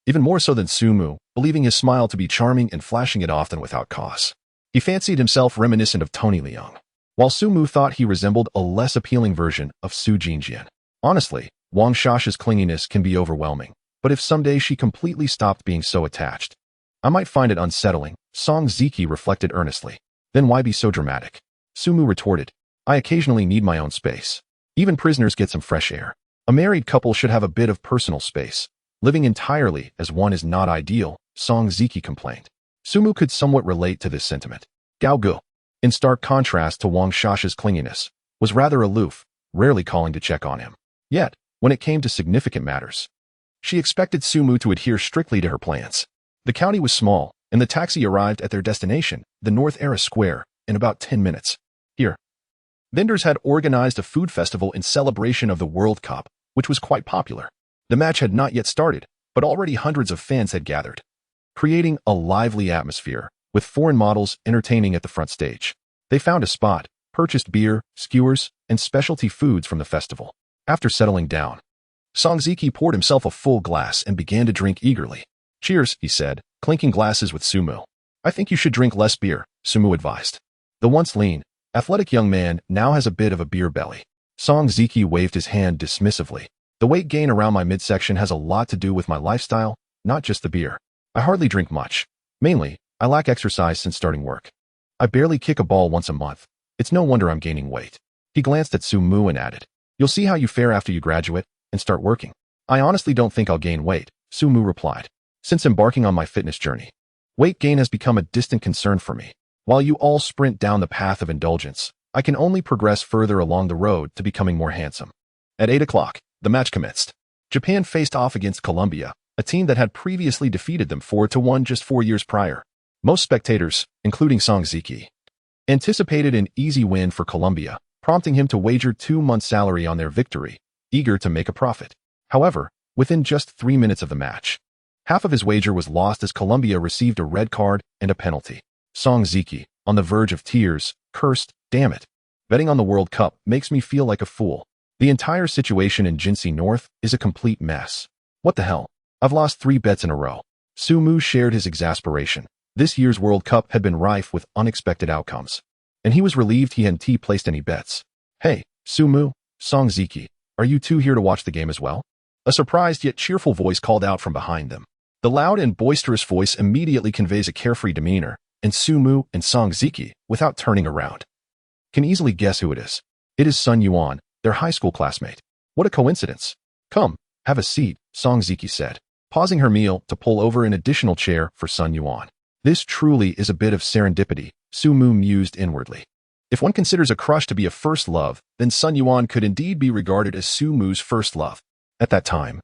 S1: Even more so than Sumu, believing his smile to be charming and flashing it often without cause. He fancied himself reminiscent of Tony Leung, while Sumu thought he resembled a less appealing version of Su Jinjian. Honestly, Wang Shasha's clinginess can be overwhelming, but if someday she completely stopped being so attached, I might find it unsettling, Song Ziki reflected earnestly. Then why be so dramatic? Sumu retorted. I occasionally need my own space. Even prisoners get some fresh air. A married couple should have a bit of personal space. Living entirely as one is not ideal, Song Ziki complained. Sumu could somewhat relate to this sentiment. Gao Gu, in stark contrast to Wang Shasha's clinginess, was rather aloof, rarely calling to check on him. Yet, when it came to significant matters, she expected Sumu to adhere strictly to her plans. The county was small, and the taxi arrived at their destination, the North Era Square, in about 10 minutes. Here. Vendors had organized a food festival in celebration of the World Cup, which was quite popular. The match had not yet started, but already hundreds of fans had gathered, creating a lively atmosphere, with foreign models entertaining at the front stage. They found a spot, purchased beer, skewers, and specialty foods from the festival. After settling down, Songziki poured himself a full glass and began to drink eagerly. "Cheers," he said, clinking glasses with Sumu. "I think you should drink less beer," Sumu advised. The once lean, athletic young man now has a bit of a beer belly. Songziki waved his hand dismissively. "The weight gain around my midsection has a lot to do with my lifestyle, not just the beer. I hardly drink much. Mainly, I lack exercise since starting work. I barely kick a ball once a month. It's no wonder I'm gaining weight." He glanced at Sumu and added, "You'll see how you fare after you graduate and start working." "I honestly don't think I'll gain weight," Sumu replied. "Since embarking on my fitness journey, weight gain has become a distant concern for me. While you all sprint down the path of indulgence, I can only progress further along the road to becoming more handsome." At 8 o'clock, the match commenced. Japan faced off against Colombia, a team that had previously defeated them 4-1 just 4 years prior. Most spectators, including Songziki, anticipated an easy win for Colombia, prompting him to wager 2 months' salary on their victory, eager to make a profit. However, within just 3 minutes of the match, half of his wager was lost as Colombia received a red card and a penalty. Songziki, on the verge of tears, cursed, "Damn it. Betting on the World Cup makes me feel like a fool. The entire situation in Jinsei North is a complete mess. What the hell? I've lost 3 bets in a row." Sumu shared his exasperation. This year's World Cup had been rife with unexpected outcomes, and he was relieved he hadn't placed any bets. "Hey, Sumu, Songziki, are you two here to watch the game as well?" A surprised yet cheerful voice called out from behind them. The loud and boisterous voice immediately conveys a carefree demeanor, and Sumu and Songziki, without turning around, can easily guess who it is. It is Sun Yuan, their high school classmate. "What a coincidence. Come, have a seat," Songziki said, pausing her meal to pull over an additional chair for Sun Yuan. "This truly is a bit of serendipity," Sumu mused inwardly. If one considers a crush to be a first love, then Sun Yuan could indeed be regarded as Sumu's first love. At that time,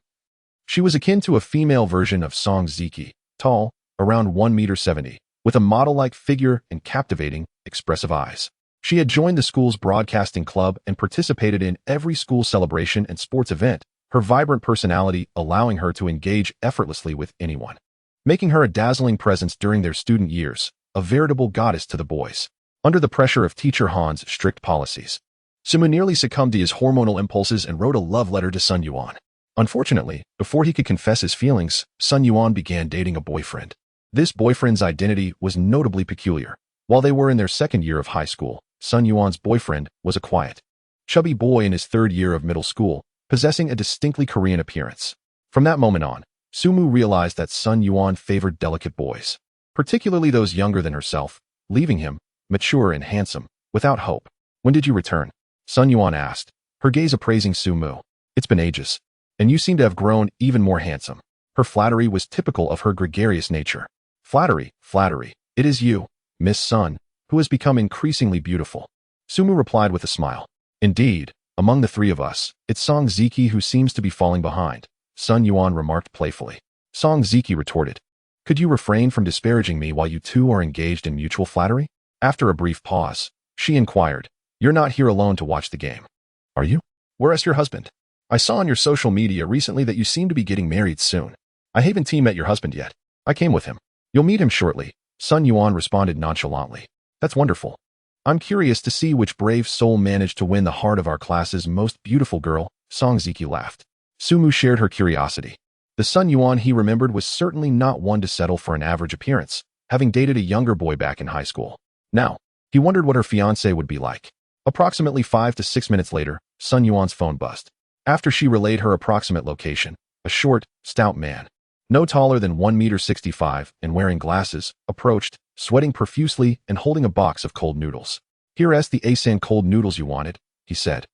S1: she was akin to a female version of Songziki, tall, around 1.70 m, with a model-like figure and captivating, expressive eyes. She had joined the school's broadcasting club and participated in every school celebration and sports event, her vibrant personality allowing her to engage effortlessly with anyone, making her a dazzling presence during their student years, a veritable goddess to the boys. Under the pressure of teacher Han's strict policies, Sumu nearly succumbed to his hormonal impulses and wrote a love letter to Sun Yuan. Unfortunately, before he could confess his feelings, Sun Yuan began dating a boyfriend. This boyfriend's identity was notably peculiar. While they were in their second year of high school, Sun Yuan's boyfriend was a quiet, chubby boy in his third year of middle school, possessing a distinctly Korean appearance. From that moment on, Sumu realized that Sun Yuan favored delicate boys, particularly those younger than herself, leaving him, mature and handsome, without hope. "When did you return?" Sun Yuan asked, her gaze appraising Sumu. "It's been ages, and you seem to have grown even more handsome." Her flattery was typical of her gregarious nature. "Flattery, flattery. It is you, Miss Sun, who has become increasingly beautiful," Sumu replied with a smile. "Indeed, among the 3 of us, it's Songziki who seems to be falling behind," Sun Yuan remarked playfully. Songziki retorted, "Could you refrain from disparaging me while you two are engaged in mutual flattery?" After a brief pause, she inquired, "You're not here alone to watch the game, are you? Where's your husband? I saw on your social media recently that you seem to be getting married soon." "I haven't met your husband yet. I came with him." "You'll meet him shortly," Sun Yuan responded nonchalantly. "That's wonderful. I'm curious to see which brave soul managed to win the heart of our class's most beautiful girl," Songziki laughed. Sumu shared her curiosity. The Sun Yuan he remembered was certainly not one to settle for an average appearance, having dated a younger boy back in high school. Now, he wondered what her fiancé would be like. Approximately 5 to 6 minutes later, Sun Yuan's phone buzzed. After she relayed her approximate location, a short, stout man, no taller than 1.65 m and wearing glasses, approached, sweating profusely and holding a box of cold noodles. "Here's the asan cold noodles you wanted," he said,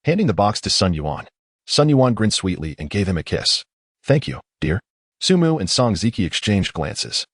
S1: handing the box to Sun Yuan. Sun Yuan grinned sweetly and gave him a kiss. "Thank you, dear." Sumu and Songziki exchanged glances,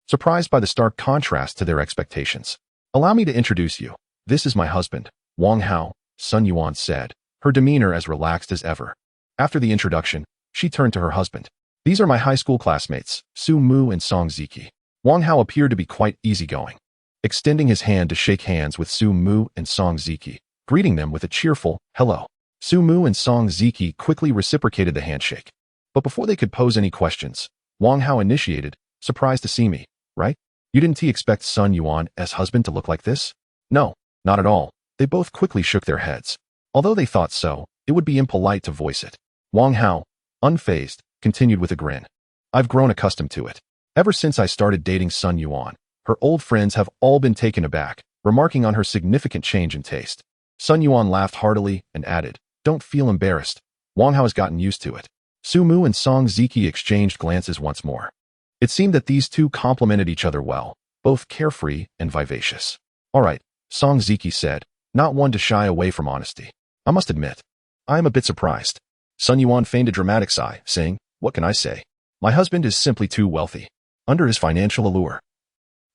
S1: surprised by the stark contrast to their expectations. "Allow me to introduce you. This is my husband, Wang Hao," Sun Yuan said, her demeanor as relaxed as ever. After the introduction, she turned to her husband. "These are my high school classmates, Sumu and Songziki." Wang Hao appeared to be quite easygoing, extending his hand to shake hands with Sumu and Songziki, greeting them with a cheerful, "Hello." Su Mu and Song Ziki quickly reciprocated the handshake. But before they could pose any questions, Wang Hao initiated, "Surprised to see me, right? You didn't expect Sun Yuan's husband to look like this?" "No, not at all." They both quickly shook their heads. Although they thought so, it would be impolite to voice it. Wang Hao, unfazed, continued with a grin. "I've grown accustomed to it. Ever since I started dating Sun Yuan, her old friends have all been taken aback, remarking on her significant change in taste." Sun Yuan laughed heartily and added, "Don't feel embarrassed. Wang Hao has gotten used to it." Su Mu and Song Ziki exchanged glances once more. It seemed that these two complemented each other well, both carefree and vivacious. "All right," Song Ziki said, not one to shy away from honesty. "I must admit, I am a bit surprised." Sun Yuan feigned a dramatic sigh, saying, "What can I say? My husband is simply too wealthy. Under his financial allure,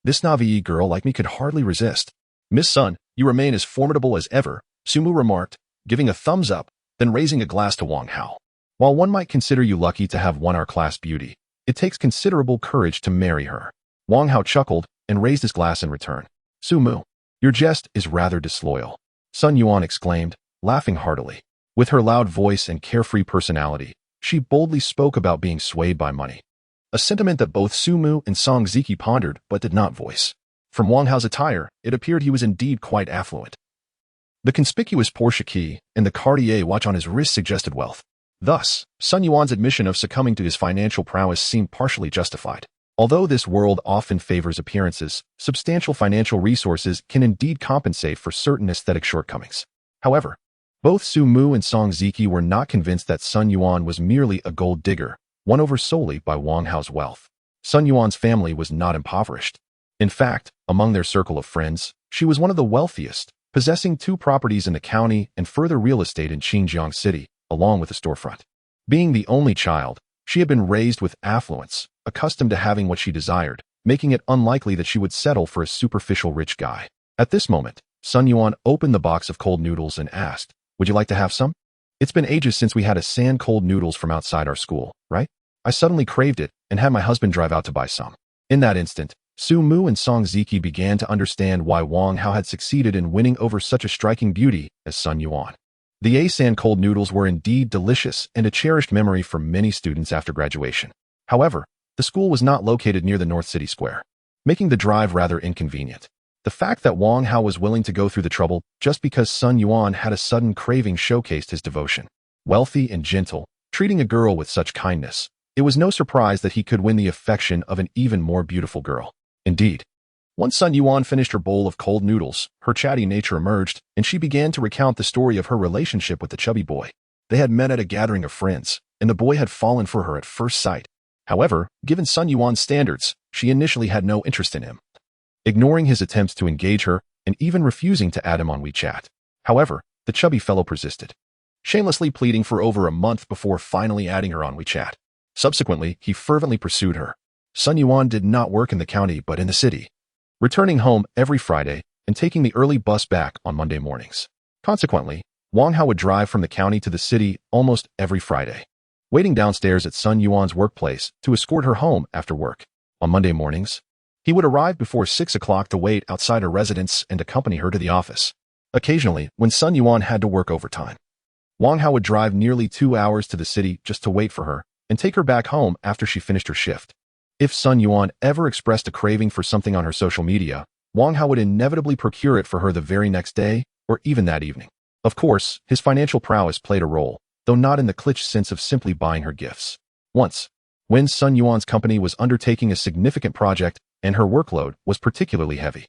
S1: this Navi girl like me could hardly resist." "Miss Sun, you remain as formidable as ever," Su Mu remarked, giving a thumbs up, then raising a glass to Wang Hao. "While one might consider you lucky to have won our class beauty, it takes considerable courage to marry her." Wang Hao chuckled and raised his glass in return. "Su Mu, your jest is rather disloyal," Sun Yuan exclaimed, laughing heartily. With her loud voice and carefree personality, she boldly spoke about being swayed by money. A sentiment that both Su Mu and Song Ziki pondered but did not voice. From Wang Hao's attire, it appeared he was indeed quite affluent. The conspicuous Porsche key and the Cartier watch on his wrist suggested wealth. Thus, Sun Yuan's admission of succumbing to his financial prowess seemed partially justified. Although this world often favors appearances, substantial financial resources can indeed compensate for certain aesthetic shortcomings. However, both Su Mu and Song Ziki were not convinced that Sun Yuan was merely a gold digger, won over solely by Wang Hao's wealth. Sun Yuan's family was not impoverished. In fact, among their circle of friends, she was one of the wealthiest, possessing 2 properties in the county and further real estate in Xinjiang City, along with a storefront. Being the only child, she had been raised with affluence, accustomed to having what she desired, making it unlikely that she would settle for a superficial rich guy. At this moment, Sun Yuan opened the box of cold noodles and asked, "Would you like to have some? It's been ages since we had a sand cold noodles from outside our school, right? I suddenly craved it and had my husband drive out to buy some." In that instant, Su Mu and Song Ziki began to understand why Wang Hao had succeeded in winning over such a striking beauty as Sun Yuan. The sand cold noodles were indeed delicious and a cherished memory for many students after graduation. However, the school was not located near the North City Square, making the drive rather inconvenient. The fact that Wang Hao was willing to go through the trouble just because Sun Yuan had a sudden craving showcased his devotion. Wealthy and gentle, treating a girl with such kindness, it was no surprise that he could win the affection of an even more beautiful girl. Indeed, once Sun Yuan finished her bowl of cold noodles, her chatty nature emerged, and she began to recount the story of her relationship with the chubby boy. They had met at a gathering of friends, and the boy had fallen for her at first sight. However, given Sun Yuan's standards, she initially had no interest in him, ignoring his attempts to engage her and even refusing to add him on WeChat. However, the chubby fellow persisted, shamelessly pleading for over a month before finally adding her on WeChat. Subsequently, he fervently pursued her. Sun Yuan did not work in the county but in the city, returning home every Friday and taking the early bus back on Monday mornings. Consequently, Wang Hao would drive from the county to the city almost every Friday, waiting downstairs at Sun Yuan's workplace to escort her home after work. On Monday mornings, he would arrive before 6 o'clock to wait outside her residence and accompany her to the office. Occasionally, when Sun Yuan had to work overtime, Wang Hao would drive nearly 2 hours to the city just to wait for her and take her back home after she finished her shift. If Sun Yuan ever expressed a craving for something on her social media, Wang Hao would inevitably procure it for her the very next day or even that evening. Of course, his financial prowess played a role, though not in the cliché sense of simply buying her gifts. Once, when Sun Yuan's company was undertaking a significant project and her workload was particularly heavy,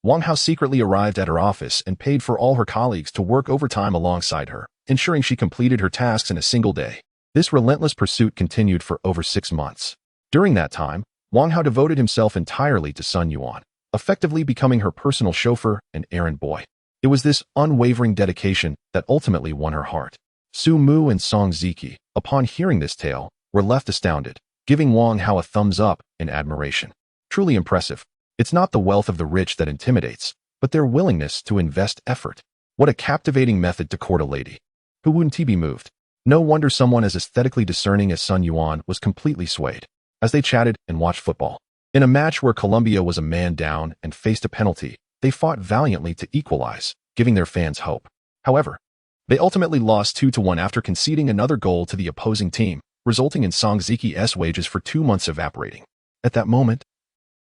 S1: Wang Hao secretly arrived at her office and paid for all her colleagues to work overtime alongside her, ensuring she completed her tasks in a single day. This relentless pursuit continued for over 6 months. During that time, Wang Hao devoted himself entirely to Sun Yuan, effectively becoming her personal chauffeur and errand boy. It was this unwavering dedication that ultimately won her heart. Su Mu and Song Ziki, upon hearing this tale, were left astounded, giving Wang Hao a thumbs up in admiration. Truly impressive. It's not the wealth of the rich that intimidates, but their willingness to invest effort. What a captivating method to court a lady. Who wouldn't he be moved? No wonder someone as aesthetically discerning as Sun Yuan was completely swayed. As they chatted and watched football, in a match where Colombia was a man down and faced a penalty, they fought valiantly to equalize, giving their fans hope. However, they ultimately lost 2-1 after conceding another goal to the opposing team, resulting in Song Ziki's wages for 2 months evaporating. At that moment,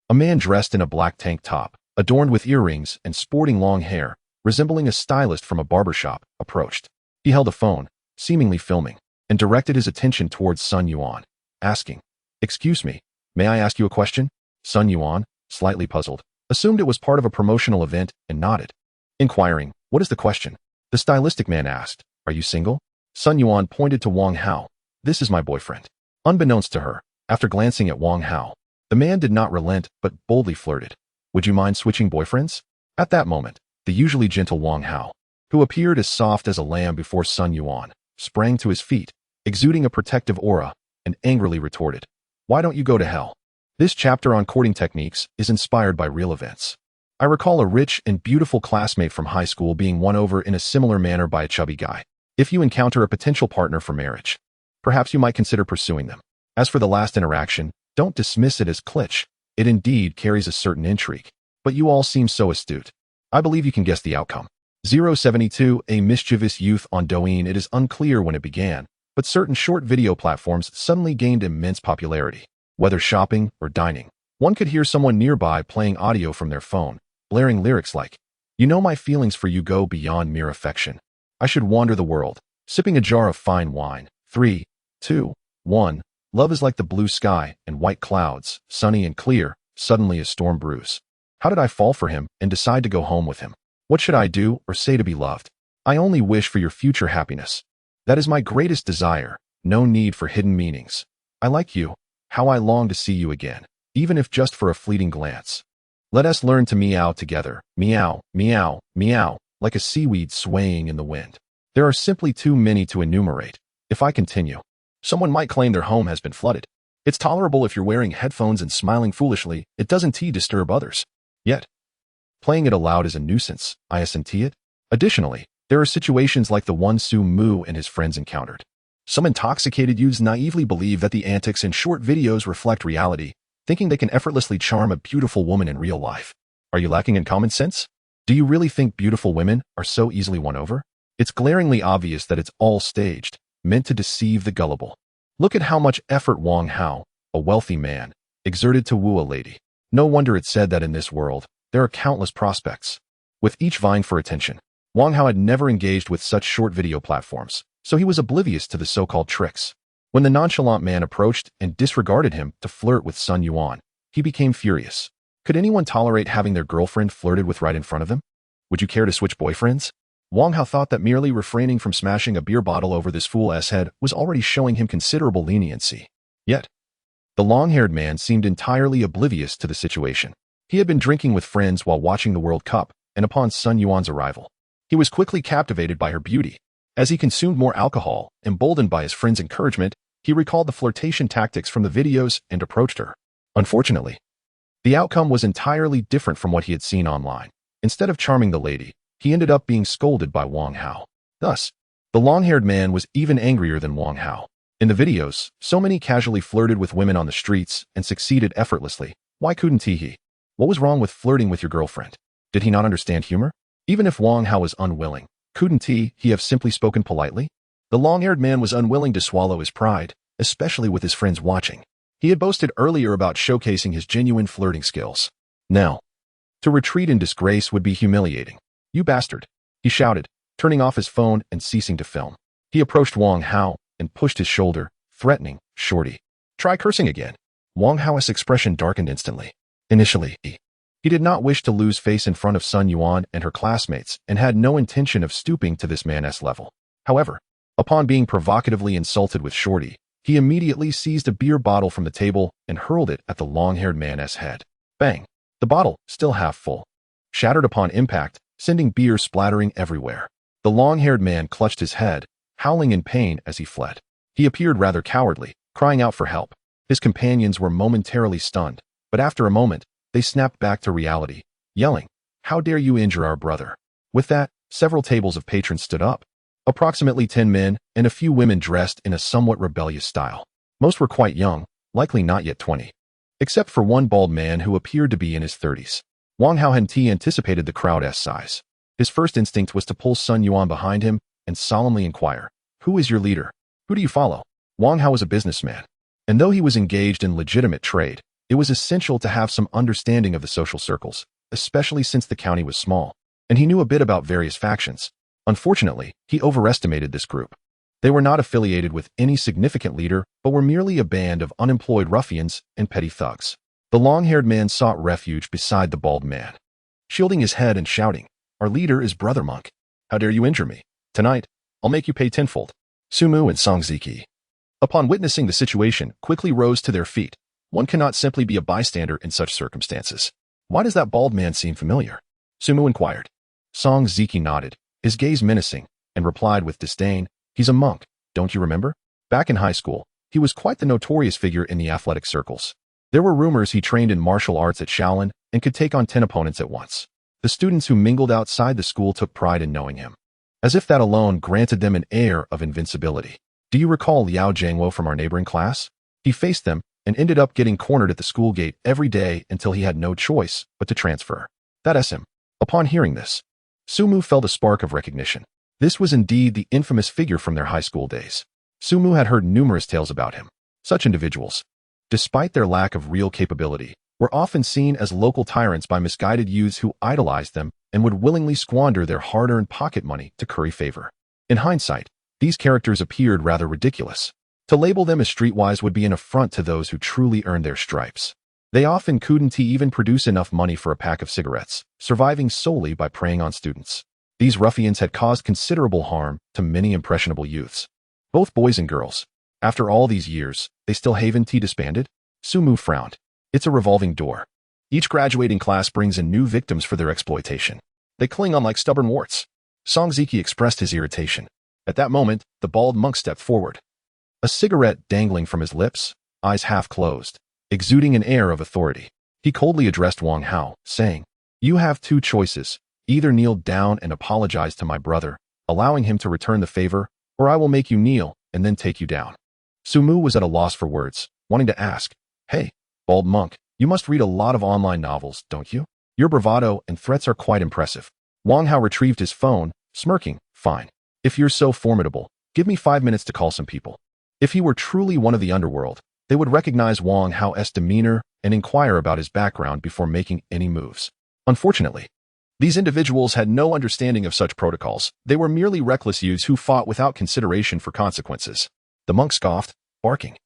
S1: a man dressed in a black tank top, adorned with earrings and sporting long hair, resembling a stylist from a barbershop, approached. He held a phone, seemingly filming, and directed his attention towards Sun Yuan, asking, "Excuse me, may I ask you a question?" Sun Yuan, slightly puzzled, assumed it was part of a promotional event and nodded. Inquiring, "What is the question?" The stylistic man asked, "Are you single?" Sun Yuan pointed to Wang Hao. "This is my boyfriend." Unbeknownst to her, after glancing at Wang Hao, the man did not relent but boldly flirted. "Would you mind switching boyfriends?" At that moment, the usually gentle Wang Hao, who appeared as soft as a lamb before Sun Yuan, sprang to his feet, exuding a protective aura, and angrily retorted, "Why don't you go to hell?" This chapter on courting techniques is inspired by real events. I recall a rich and beautiful classmate from high school being won over in a similar manner by a chubby guy. If you encounter a potential partner for marriage, perhaps you might consider pursuing them. As for the last interaction, don't dismiss it as kitsch. It indeed carries a certain intrigue. But you all seem so astute. I believe you can guess the outcome. 072, a mischievous youth on Douyin. It is unclear when it began, but certain short video platforms suddenly gained immense popularity. Whether shopping or dining, one could hear someone nearby playing audio from their phone, blaring lyrics like, "You know my feelings for you go beyond mere affection. I should wander the world, sipping a jar of fine wine. 3, 2, 1. Love is like the blue sky and white clouds, sunny and clear. Suddenly a storm brews. How did I fall for him and decide to go home with him? What should I do or say to be loved? I only wish for your future happiness. That is my greatest desire. No need for hidden meanings. I like you. How I long to see you again, even if just for a fleeting glance. Let us learn to meow together. Meow, meow, meow, like a seaweed swaying in the wind." There are simply too many to enumerate. If I continue, someone might claim their home has been flooded. It's tolerable if you're wearing headphones and smiling foolishly. It doesn't disturb others. Yet, playing it aloud is a nuisance. I assent it. Additionally, there are situations like the one Su Mu and his friends encountered. Some intoxicated youths naively believe that the antics in short videos reflect reality, thinking they can effortlessly charm a beautiful woman in real life. Are you lacking in common sense? Do you really think beautiful women are so easily won over? It's glaringly obvious that it's all staged, meant to deceive the gullible. Look at how much effort Wang Hao, a wealthy man, exerted to woo a lady. No wonder it's said that in this world, there are countless prospects, with each vying for attention. Wang Hao had never engaged with such short video platforms, so he was oblivious to the so-called tricks. When the nonchalant man approached and disregarded him to flirt with Sun Yuan, he became furious. Could anyone tolerate having their girlfriend flirted with right in front of them? Would you care to switch boyfriends? Wang Hao thought that merely refraining from smashing a beer bottle over this fool's head was already showing him considerable leniency. Yet, the long-haired man seemed entirely oblivious to the situation. He had been drinking with friends while watching the World Cup, and upon Sun Yuan's arrival, he was quickly captivated by her beauty. As he consumed more alcohol, emboldened by his friend's encouragement, he recalled the flirtation tactics from the videos and approached her. Unfortunately, the outcome was entirely different from what he had seen online. Instead of charming the lady, he ended up being scolded by Wang Hao. Thus, the long-haired man was even angrier than Wang Hao. In the videos, so many casually flirted with women on the streets and succeeded effortlessly. Why couldn't he? What was wrong with flirting with your girlfriend? Did he not understand humor? Even if Wang Hao was unwilling, couldn't he have simply spoken politely? The long-haired man was unwilling to swallow his pride, especially with his friends watching. He had boasted earlier about showcasing his genuine flirting skills. Now, to retreat in disgrace would be humiliating. "You bastard," he shouted, turning off his phone and ceasing to film. He approached Wang Hao and pushed his shoulder, threatening, "Shorty, try cursing again." Wang Hao's expression darkened instantly. Initially, he did not wish to lose face in front of Sun Yuan and her classmates and had no intention of stooping to this man's level. However, upon being provocatively insulted with Shorty, he immediately seized a beer bottle from the table and hurled it at the long-haired man's head. Bang! The bottle, still half full, shattered upon impact, sending beer splattering everywhere. The long-haired man clutched his head, howling in pain as he fled. He appeared rather cowardly, crying out for help. His companions were momentarily stunned, but after a moment, they snapped back to reality, yelling, "How dare you injure our brother?" With that, several tables of patrons stood up. Approximately 10 men and a few women dressed in a somewhat rebellious style. Most were quite young, likely not yet 20. Except for one bald man who appeared to be in his 30s. Wang Hao had anticipated the crowd's size. His first instinct was to pull Sun Yuan behind him and solemnly inquire, "Who is your leader? Who do you follow?" Wang Hao was a businessman, and though he was engaged in legitimate trade, it was essential to have some understanding of the social circles, especially since the county was small, and he knew a bit about various factions. Unfortunately, he overestimated this group. They were not affiliated with any significant leader, but were merely a band of unemployed ruffians and petty thugs. The long-haired man sought refuge beside the bald man, shielding his head and shouting, "Our leader is Brother Monk. How dare you injure me? Tonight, I'll make you pay tenfold." Sumu and Song Ziki, upon witnessing the situation, quickly rose to their feet. One cannot simply be a bystander in such circumstances. "Why does that bald man seem familiar?" Sumu inquired. Song Ziki nodded, his gaze menacing, and replied with disdain, "He's a monk, don't you remember? Back in high school, he was quite the notorious figure in the athletic circles. There were rumors he trained in martial arts at Shaolin and could take on 10 opponents at once. The students who mingled outside the school took pride in knowing him, as if that alone granted them an air of invincibility. Do you recall Liao Jiangwo from our neighboring class? He faced them and ended up getting cornered at the school gate every day until he had no choice but to transfer. That's him." Upon hearing this, Sumu felt a spark of recognition. This was indeed the infamous figure from their high school days. Sumu had heard numerous tales about him. Such individuals, despite their lack of real capability, were often seen as local tyrants by misguided youths who idolized them and would willingly squander their hard-earned pocket money to curry favor. In hindsight, these characters appeared rather ridiculous. To label them as streetwise would be an affront to those who truly earned their stripes. They often couldn't even produce enough money for a pack of cigarettes, surviving solely by preying on students. These ruffians had caused considerable harm to many impressionable youths, both boys and girls. After all these years, they still haven't disbanded? Sumu frowned. It's a revolving door. Each graduating class brings in new victims for their exploitation. They cling on like stubborn warts. Song Ziki expressed his irritation. At that moment, the bald monk stepped forward, a cigarette dangling from his lips, eyes half closed, exuding an air of authority. He coldly addressed Wang Hao, saying, "You have two choices. Either kneel down and apologize to my brother, allowing him to return the favor, or I will make you kneel and then take you down." Sumu was at a loss for words, wanting to ask, "Hey, bald monk, you must read a lot of online novels, don't you? Your bravado and threats are quite impressive." Wang Hao retrieved his phone, smirking, "Fine. If you're so formidable, give me 5 minutes to call some people." If he were truly one of the underworld, they would recognize Wang Hao's demeanor and inquire about his background before making any moves. Unfortunately, these individuals had no understanding of such protocols. They were merely reckless youths who fought without consideration for consequences. The monk scoffed, barking,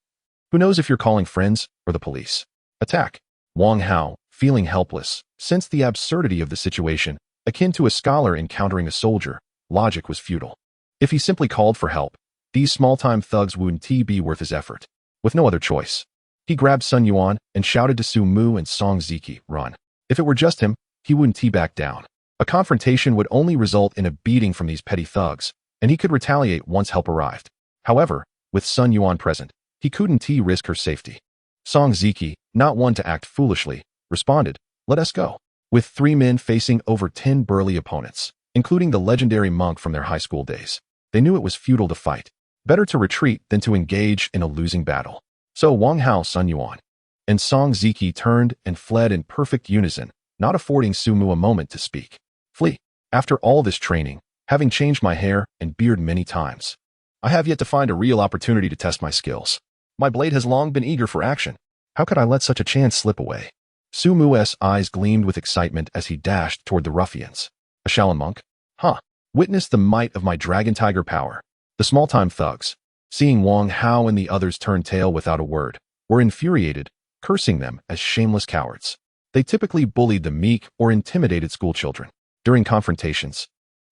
S1: "Who knows if you're calling friends or the police? Attack." Wang Hao, feeling helpless, sensed the absurdity of the situation, akin to a scholar encountering a soldier. Logic was futile. If he simply called for help, these small-time thugs wouldn't be worth his effort. With no other choice, he grabbed Sun Yuan and shouted to Su Mu and Song Ziki, "Run." If it were just him, he wouldn't back down. A confrontation would only result in a beating from these petty thugs, and he could retaliate once help arrived. However, with Sun Yuan present, he couldn't risk her safety. Song Ziki, not one to act foolishly, responded, "Let us go." With 3 men facing over 10 burly opponents, including the legendary monk from their high school days, they knew it was futile to fight. Better to retreat than to engage in a losing battle. So Wang Hao, Sun Yuan, and Song Ziki turned and fled in perfect unison, not affording Sumu a moment to speak. "Flee. After all this training, having changed my hair and beard many times, I have yet to find a real opportunity to test my skills. My blade has long been eager for action. How could I let such a chance slip away?" Sumu's eyes gleamed with excitement as he dashed toward the ruffians. "A Shaolin monk? Huh. Witness the might of my dragon tiger power." The small-time thugs, seeing Wang Hao and the others turn tail without a word, were infuriated, cursing them as shameless cowards. They typically bullied the meek or intimidated schoolchildren. During confrontations,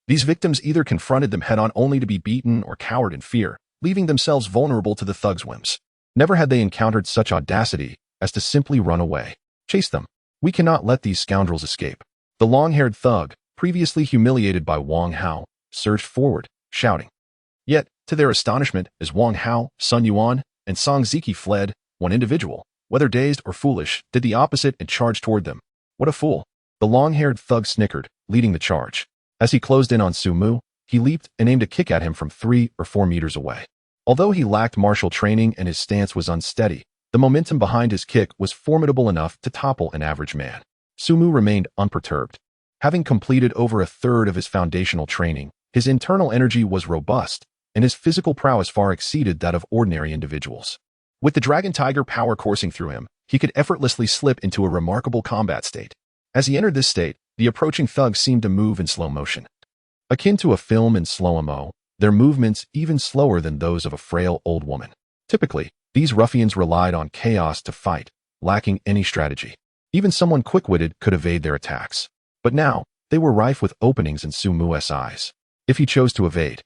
S1: these victims either confronted them head-on only to be beaten or cowered in fear, leaving themselves vulnerable to the thugs' whims. Never had they encountered such audacity as to simply run away. "Chase them. We cannot let these scoundrels escape." The long-haired thug, previously humiliated by Wang Hao, surged forward, shouting. Yet, to their astonishment, as Wang Hao, Sun Yuan, and Song Ziki fled, one individual, whether dazed or foolish, did the opposite and charged toward them. "What a fool." The long-haired thug snickered, leading the charge. As he closed in on Sumu, he leaped and aimed a kick at him from 3 or 4 meters away. Although he lacked martial training and his stance was unsteady, the momentum behind his kick was formidable enough to topple an average man. Sumu remained unperturbed. Having completed over a third of his foundational training, his internal energy was robust, and his physical prowess far exceeded that of ordinary individuals. With the Dragon Tiger power coursing through him, he could effortlessly slip into a remarkable combat state. As he entered this state, the approaching thugs seemed to move in slow motion. Akin to a film in slow-mo, their movements even slower than those of a frail old woman. Typically, these ruffians relied on chaos to fight, lacking any strategy. Even someone quick-witted could evade their attacks. But now, they were rife with openings in Su Mu's eyes. If he chose to evade,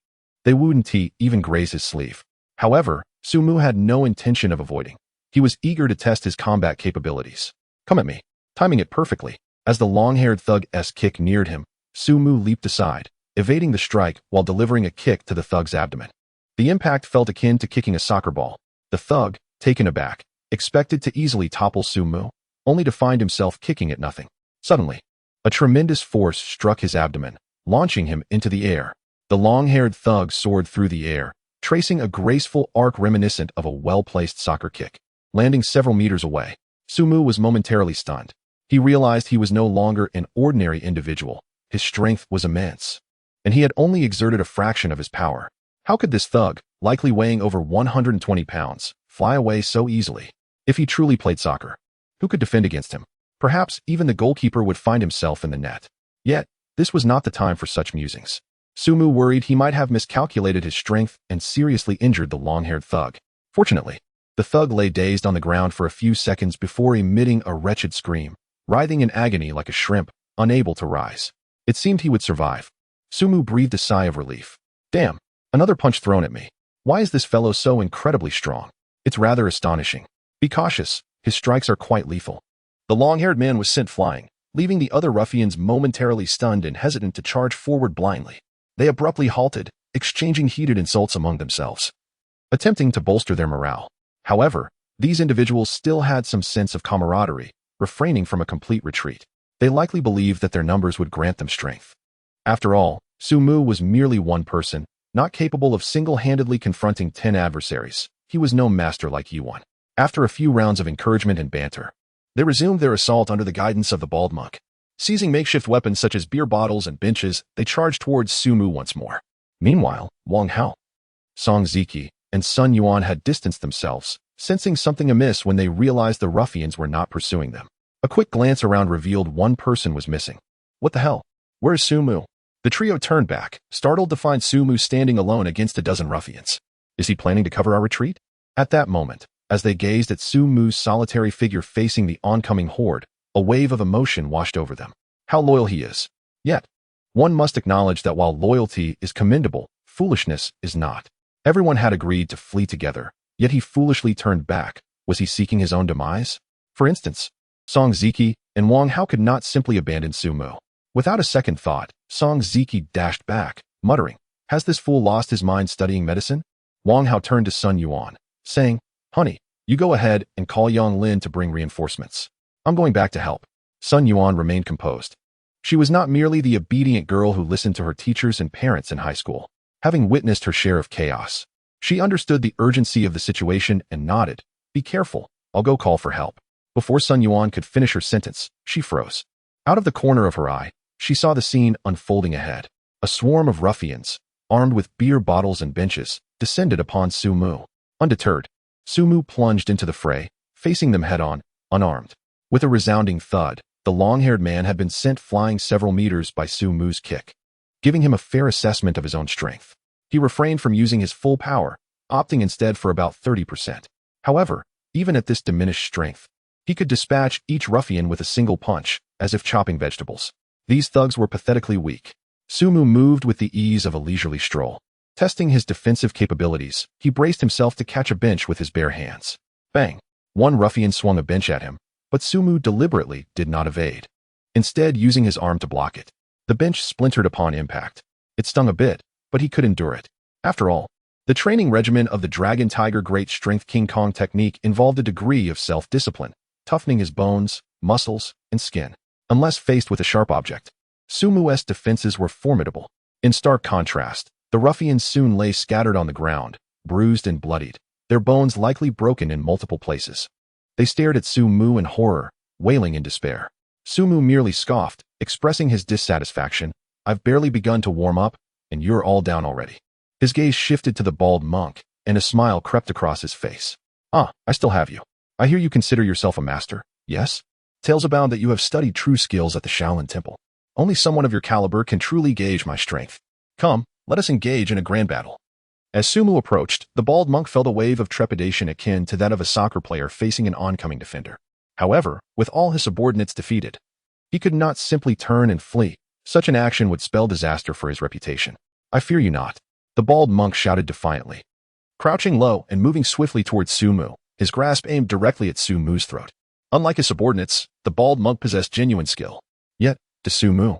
S1: they wouldn't even graze his sleeve. However, Su Mu had no intention of avoiding. He was eager to test his combat capabilities. Come at me, timing it perfectly. As the long-haired thug's kick neared him, Su Mu leaped aside, evading the strike while delivering a kick to the thug's abdomen. The impact felt akin to kicking a soccer ball. The thug, taken aback, expected to easily topple Su Mu, only to find himself kicking at nothing. Suddenly, a tremendous force struck his abdomen, launching him into the air. The long-haired thug soared through the air, tracing a graceful arc reminiscent of a well-placed soccer kick. Landing several meters away, Su Mu was momentarily stunned. He realized he was no longer an ordinary individual. His strength was immense, and he had only exerted a fraction of his power. How could this thug, likely weighing over 120 pounds, fly away so easily? If he truly played soccer, who could defend against him? Perhaps even the goalkeeper would find himself in the net. Yet, this was not the time for such musings. Su Mu worried he might have miscalculated his strength and seriously injured the long-haired thug. Fortunately, the thug lay dazed on the ground for a few seconds before emitting a wretched scream, writhing in agony like a shrimp, unable to rise. It seemed he would survive. Su Mu breathed a sigh of relief. Damn, another punch thrown at me. Why is this fellow so incredibly strong? It's rather astonishing. Be cautious, his strikes are quite lethal. The long-haired man was sent flying, leaving the other ruffians momentarily stunned and hesitant to charge forward blindly. They abruptly halted, exchanging heated insults among themselves, attempting to bolster their morale. However, these individuals still had some sense of camaraderie, refraining from a complete retreat. They likely believed that their numbers would grant them strength. After all, Su Mu was merely one person, not capable of single-handedly confronting 10 adversaries. He was no master like Yuan. After a few rounds of encouragement and banter, they resumed their assault under the guidance of the bald monk. Seizing makeshift weapons such as beer bottles and benches, they charged towards Su Mu once more. Meanwhile, Wang Hao, Song Ziki, and Sun Yuan had distanced themselves, sensing something amiss when they realized the ruffians were not pursuing them. A quick glance around revealed one person was missing. What the hell? Where is Su Mu? The trio turned back, startled to find Su Mu standing alone against a dozen ruffians. Is he planning to cover our retreat? At that moment, as they gazed at Su Mu's solitary figure facing the oncoming horde, a wave of emotion washed over them. How loyal he is. Yet, one must acknowledge that while loyalty is commendable, foolishness is not. Everyone had agreed to flee together, yet he foolishly turned back. Was he seeking his own demise? For instance, Song Ziki and Wang Hao could not simply abandon Su Mu. Without a second thought, Song Ziki dashed back, muttering, "Has this fool lost his mind studying medicine?" Wang Hao turned to Sun Yuan, saying, "Honey, you go ahead and call Yang Lin to bring reinforcements. I'm going back to help." Sun Yuan remained composed. She was not merely the obedient girl who listened to her teachers and parents in high school. Having witnessed her share of chaos, she understood the urgency of the situation and nodded. "Be careful, I'll go call for help." Before Sun Yuan could finish her sentence, she froze. Out of the corner of her eye, she saw the scene unfolding ahead. A swarm of ruffians, armed with beer bottles and benches, descended upon Su Mu. Undeterred, Su Mu plunged into the fray, facing them head-on, unarmed. With a resounding thud, the long-haired man had been sent flying several meters by Su Mu's kick, giving him a fair assessment of his own strength. He refrained from using his full power, opting instead for about 30%. However, even at this diminished strength, he could dispatch each ruffian with a single punch, as if chopping vegetables. These thugs were pathetically weak. Su Mu moved with the ease of a leisurely stroll. Testing his defensive capabilities, he braced himself to catch a bench with his bare hands. Bang! One ruffian swung a bench at him, but Su Mu deliberately did not evade, instead using his arm to block it. The bench splintered upon impact. It stung a bit, but he could endure it. After all, the training regimen of the Dragon Tiger Great Strength King Kong technique involved a degree of self-discipline, toughening his bones, muscles, and skin. Unless faced with a sharp object, Su Mu's defenses were formidable. In stark contrast, the ruffians soon lay scattered on the ground, bruised and bloodied, their bones likely broken in multiple places. They stared at Su Mu in horror, wailing in despair. Su Mu merely scoffed, expressing his dissatisfaction. I've barely begun to warm up, and you're all down already. His gaze shifted to the bald monk, and a smile crept across his face. Ah, I still have you. I hear you consider yourself a master, yes? Tales abound that you have studied true skills at the Shaolin Temple. Only someone of your caliber can truly gauge my strength. Come, let us engage in a grand battle. As Sumu approached, the bald monk felt a wave of trepidation akin to that of a soccer player facing an oncoming defender. However, with all his subordinates defeated, he could not simply turn and flee. Such an action would spell disaster for his reputation. I fear you not, the bald monk shouted defiantly. Crouching low and moving swiftly towards Sumu, his grasp aimed directly at Sumu's throat. Unlike his subordinates, the bald monk possessed genuine skill. Yet, to Sumu,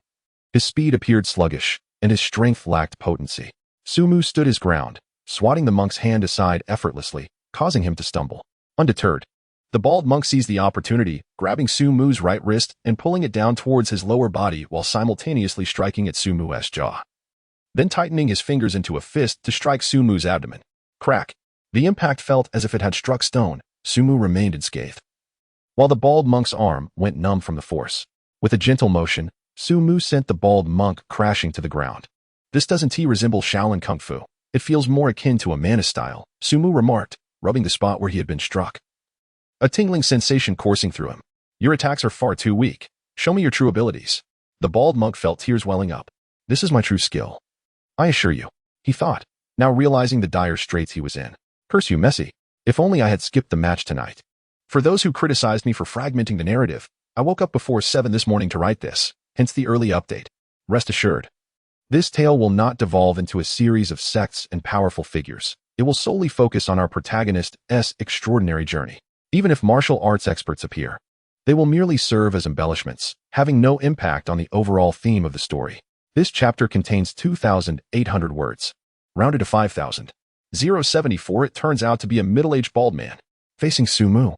S1: his speed appeared sluggish, and his strength lacked potency. Sumu stood his ground, swatting the monk's hand aside effortlessly, causing him to stumble. Undeterred, the bald monk seized the opportunity, grabbing Sumu's right wrist and pulling it down towards his lower body while simultaneously striking at Sumu's jaw. Then tightening his fingers into a fist to strike Sumu's abdomen. Crack. The impact felt as if it had struck stone. Sumu remained unscathed, while the bald monk's arm went numb from the force. With a gentle motion, Sumu sent the bald monk crashing to the ground. This doesn't resemble Shaolin Kung Fu. It feels more akin to a mana style, Sumu remarked, rubbing the spot where he had been struck. A tingling sensation coursing through him. Your attacks are far too weak. Show me your true abilities. The bald monk felt tears welling up. This is my true skill, I assure you, he thought, now realizing the dire straits he was in. Curse you, Messi. If only I had skipped the match tonight. For those who criticized me for fragmenting the narrative, I woke up before 7 this morning to write this, hence the early update. Rest assured, this tale will not devolve into a series of sects and powerful figures. It will solely focus on our protagonist's extraordinary journey. Even if martial arts experts appear, they will merely serve as embellishments, having no impact on the overall theme of the story. This chapter contains 2,800 words. Rounded to 5,000. 074, it turns out to be a middle-aged bald man, facing Sumu.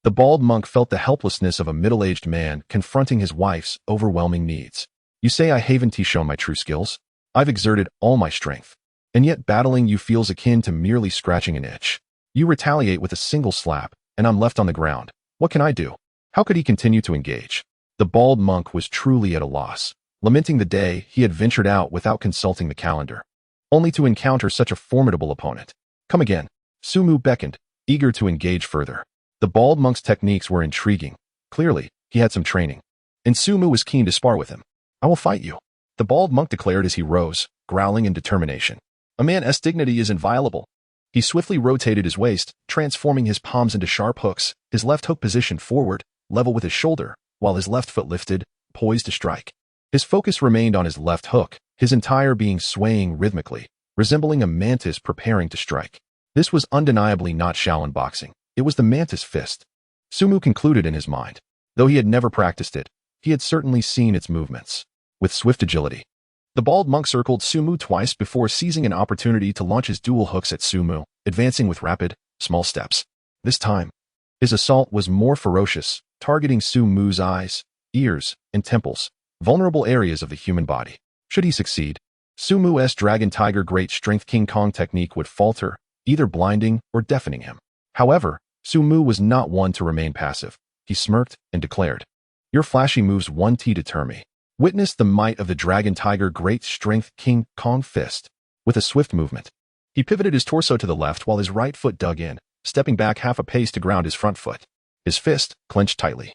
S1: The bald monk felt the helplessness of a middle-aged man confronting his wife's overwhelming needs. You say I haven't shown my true skills? I've exerted all my strength, and yet battling you feels akin to merely scratching an itch. You retaliate with a single slap, and I'm left on the ground. What can I do? How could he continue to engage? The bald monk was truly at a loss, lamenting the day he had ventured out without consulting the calendar, only to encounter such a formidable opponent. Come again. Sumu beckoned, eager to engage further. The bald monk's techniques were intriguing. Clearly, he had some training, and Sumu was keen to spar with him. I will fight you, the bald monk declared as he rose, growling in determination. A man's dignity is inviolable. He swiftly rotated his waist, transforming his palms into sharp hooks, his left hook positioned forward, level with his shoulder, while his left foot lifted, poised to strike. His focus remained on his left hook, his entire being swaying rhythmically, resembling a mantis preparing to strike. This was undeniably not Shaolin boxing. It was the mantis fist. Sumu concluded in his mind. Though he had never practiced it, he had certainly seen its movements. With swift agility, the bald monk circled Sumu twice before seizing an opportunity to launch his dual hooks at Sumu, advancing with rapid, small steps. This time, his assault was more ferocious, targeting Sumu's eyes, ears, and temples, vulnerable areas of the human body. Should he succeed, Sumu's Dragon Tiger Great Strength King Kong technique would falter, either blinding or deafening him. However, Sumu was not one to remain passive. He smirked and declared, Your flashy moves won't deter me. Witness the might of the Dragon Tiger Great Strength King Kong fist. With a swift movement, he pivoted his torso to the left while his right foot dug in, stepping back half a pace to ground his front foot. His fist, clenched tightly,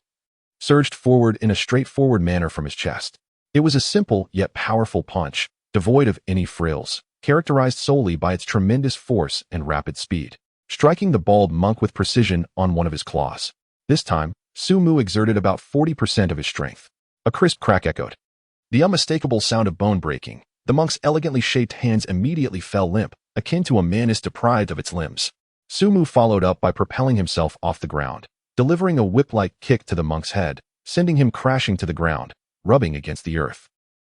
S1: surged forward in a straightforward manner from his chest. It was a simple yet powerful punch, devoid of any frills, characterized solely by its tremendous force and rapid speed, striking the bald monk with precision on one of his claws. This time, Sumu exerted about 40% of his strength. A crisp crack echoed. The unmistakable sound of bone breaking. The monk's elegantly shaped hands immediately fell limp, akin to a man deprived of its limbs. Sumu followed up by propelling himself off the ground, delivering a whip-like kick to the monk's head, sending him crashing to the ground, rubbing against the earth.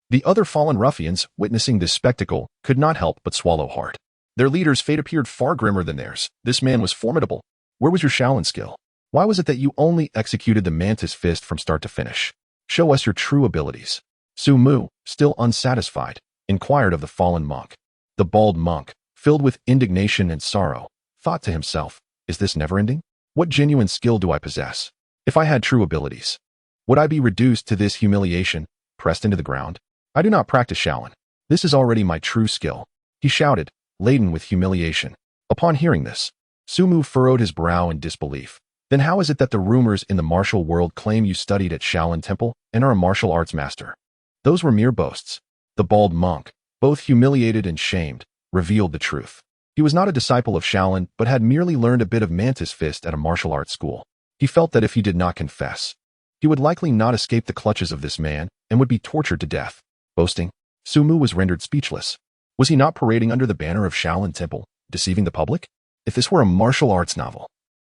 S1: The other fallen ruffians, witnessing this spectacle, could not help but swallow hard. Their leader's fate appeared far grimmer than theirs. This man was formidable. Where was your Shaolin skill? Why was it that you only executed the mantis fist from start to finish? Show us your true abilities. Sumu, still unsatisfied, inquired of the fallen monk. The bald monk, filled with indignation and sorrow, thought to himself, is this never-ending? What genuine skill do I possess? If I had true abilities, would I be reduced to this humiliation? pressed into the ground. I do not practice Shaolin. This is already my true skill, he shouted, laden with humiliation. Upon hearing this, Sumu furrowed his brow in disbelief. Then how is it that the rumors in the martial world claim you studied at Shaolin Temple and are a martial arts master? Those were mere boasts. The bald monk, both humiliated and shamed, revealed the truth. He was not a disciple of Shaolin, but had merely learned a bit of mantis fist at a martial arts school. He felt that if he did not confess, he would likely not escape the clutches of this man and would be tortured to death. Boasting, Sumu was rendered speechless. Was he not parading under the banner of Shaolin Temple, deceiving the public? If this were a martial arts novel,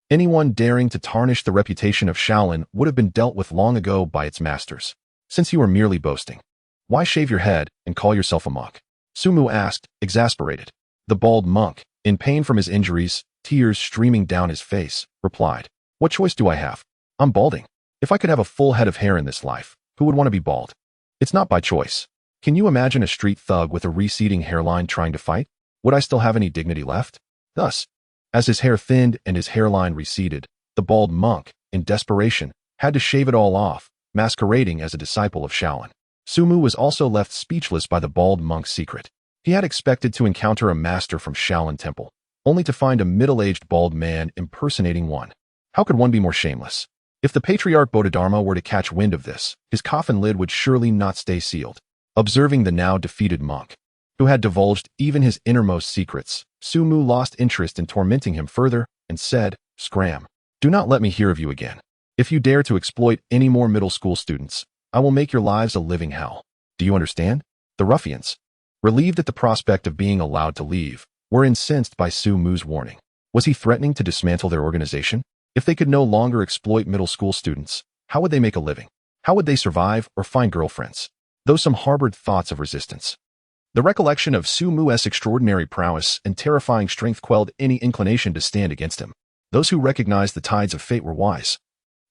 S1: anyone daring to tarnish the reputation of Shaolin would have been dealt with long ago by its masters. Since you are merely boasting, why shave your head and call yourself a monk? Sumu asked, exasperated. The bald monk, in pain from his injuries, tears streaming down his face, replied, What choice do I have? I'm balding. If I could have a full head of hair in this life, who would want to be bald? It's not by choice. Can you imagine a street thug with a receding hairline trying to fight? Would I still have any dignity left? Thus, as his hair thinned and his hairline receded, the bald monk, in desperation, had to shave it all off, masquerading as a disciple of Shaolin. Sumu was also left speechless by the bald monk's secret. He had expected to encounter a master from Shaolin Temple, only to find a middle-aged bald man impersonating one. How could one be more shameless? If the patriarch Bodhidharma were to catch wind of this, his coffin lid would surely not stay sealed. Observing the now defeated monk, who had divulged even his innermost secrets, Sumu lost interest in tormenting him further and said, Scram, do not let me hear of you again. If you dare to exploit any more middle school students, I will make your lives a living hell. Do you understand? The ruffians, relieved at the prospect of being allowed to leave, were incensed by Sumu's warning. Was he threatening to dismantle their organization? If they could no longer exploit middle school students, how would they make a living? How would they survive or find girlfriends? Though some harbored thoughts of resistance, the recollection of Sumu's extraordinary prowess and terrifying strength quelled any inclination to stand against him. Those who recognized the tides of fate were wise.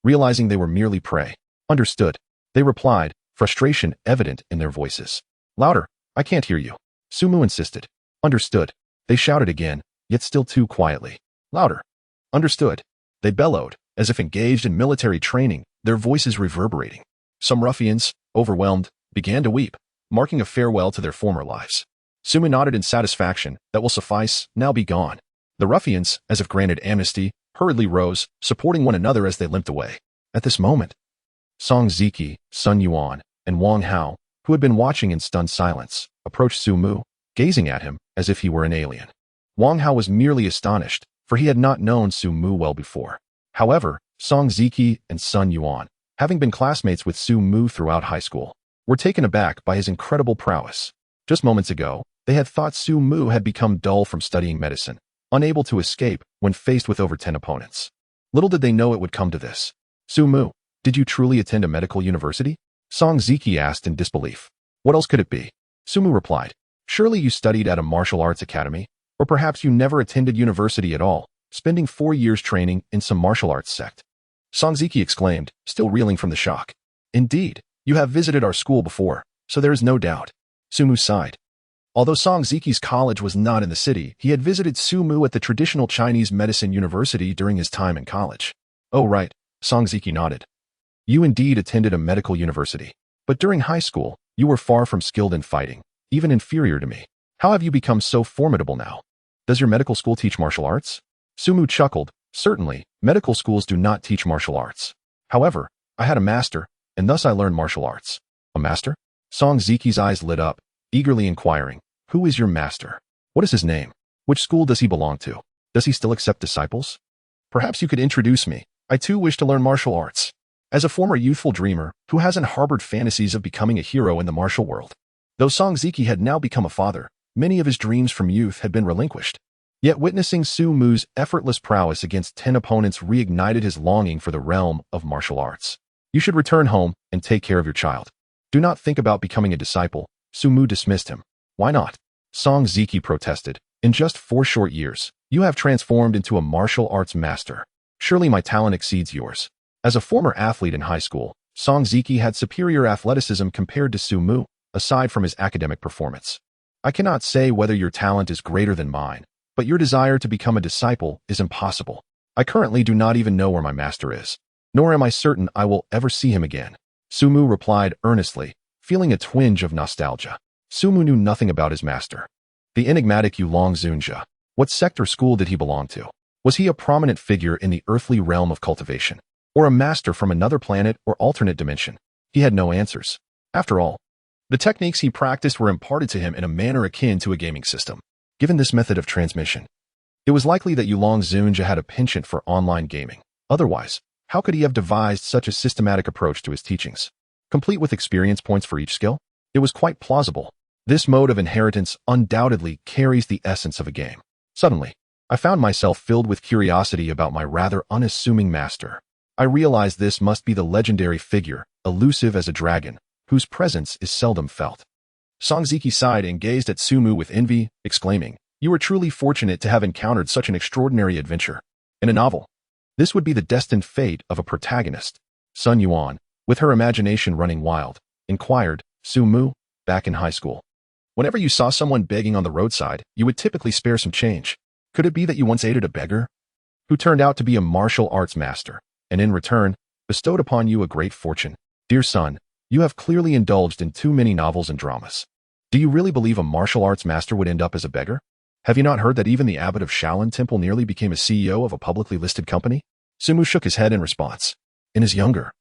S1: Realizing they were merely prey, understood. They replied, frustration evident in their voices. Louder, I can't hear you. Sumu insisted. Understood. They shouted again, yet still too quietly. Louder. Understood. They bellowed, as if engaged in military training, their voices reverberating. Some ruffians, overwhelmed, began to weep, marking a farewell to their former lives. Sumu nodded in satisfaction. That will suffice, now be gone. The ruffians, as if granted amnesty, hurriedly rose, supporting one another as they limped away. At this moment, Song Ziki, Sun Yuan, and Wang Hao, who had been watching in stunned silence, approached Sumu, gazing at him as if he were an alien. Wang Hao was merely astonished, for he had not known Sumu well before. However, Song Ziki and Sun Yuan, having been classmates with Sumu throughout high school, were taken aback by his incredible prowess. Just moments ago, they had thought Sumu had become dull from studying medicine, unable to escape when faced with over 10 opponents. Little did they know it would come to this. Sumu, did you truly attend a medical university? Song Ziki asked in disbelief. What else could it be? Sumu replied. Surely you studied at a martial arts academy, or perhaps you never attended university at all, spending 4 years training in some martial arts sect. Song Ziki exclaimed, still reeling from the shock. Indeed, you have visited our school before, so there is no doubt. Sumu sighed. Although Song Ziki's college was not in the city, he had visited Sumu at the traditional Chinese medicine university during his time in college. Oh right, Song Ziki nodded. You indeed attended a medical university. But during high school, you were far from skilled in fighting, even inferior to me. How have you become so formidable now? Does your medical school teach martial arts? Sumu chuckled. Certainly, medical schools do not teach martial arts. However, I had a master, and thus I learned martial arts. A master? Song Ziki's eyes lit up, eagerly inquiring, who is your master? What is his name? Which school does he belong to? Does he still accept disciples? Perhaps you could introduce me. I too wish to learn martial arts. As a former youthful dreamer who hasn't harbored fantasies of becoming a hero in the martial world. Though Song Ziki had now become a father, many of his dreams from youth had been relinquished. Yet witnessing Sumu's effortless prowess against 10 opponents reignited his longing for the realm of martial arts. You should return home and take care of your child. Do not think about becoming a disciple. Sumu dismissed him. Why not? Song Ziki protested. In just 4 short years, you have transformed into a martial arts master. Surely my talent exceeds yours. As a former athlete in high school, Song Ziki had superior athleticism compared to Sumu, aside from his academic performance. I cannot say whether your talent is greater than mine, but your desire to become a disciple is impossible. I currently do not even know where my master is, nor am I certain I will ever see him again. Sumu replied earnestly, feeling a twinge of nostalgia. Sumu knew nothing about his master, the enigmatic Yulong Zunjia. What sect or school did he belong to? Was he a prominent figure in the earthly realm of cultivation, or a master from another planet or alternate dimension? He had no answers. After all, the techniques he practiced were imparted to him in a manner akin to a gaming system. Given this method of transmission, it was likely that Yulong Zunjia had a penchant for online gaming. Otherwise, how could he have devised such a systematic approach to his teachings, complete with experience points for each skill? It was quite plausible. This mode of inheritance undoubtedly carries the essence of a game. Suddenly, I found myself filled with curiosity about my rather unassuming master. I realized this must be the legendary figure, elusive as a dragon, whose presence is seldom felt. Songziki sighed and gazed at Sumu with envy, exclaiming, "You are truly fortunate to have encountered such an extraordinary adventure. In a novel, this would be the destined fate of a protagonist." Sun Yuan, with her imagination running wild, inquired, "Sumu, back in high school, whenever you saw someone begging on the roadside, you would typically spare some change. Could it be that you once aided a beggar who turned out to be a martial arts master, and in return, bestowed upon you a great fortune? Dear son, you have clearly indulged in too many novels and dramas. Do you really believe a martial arts master would end up as a beggar? Have you not heard that even the abbot of Shaolin Temple nearly became a CEO of a publicly listed company?" Sumu shook his head in response. In his younger,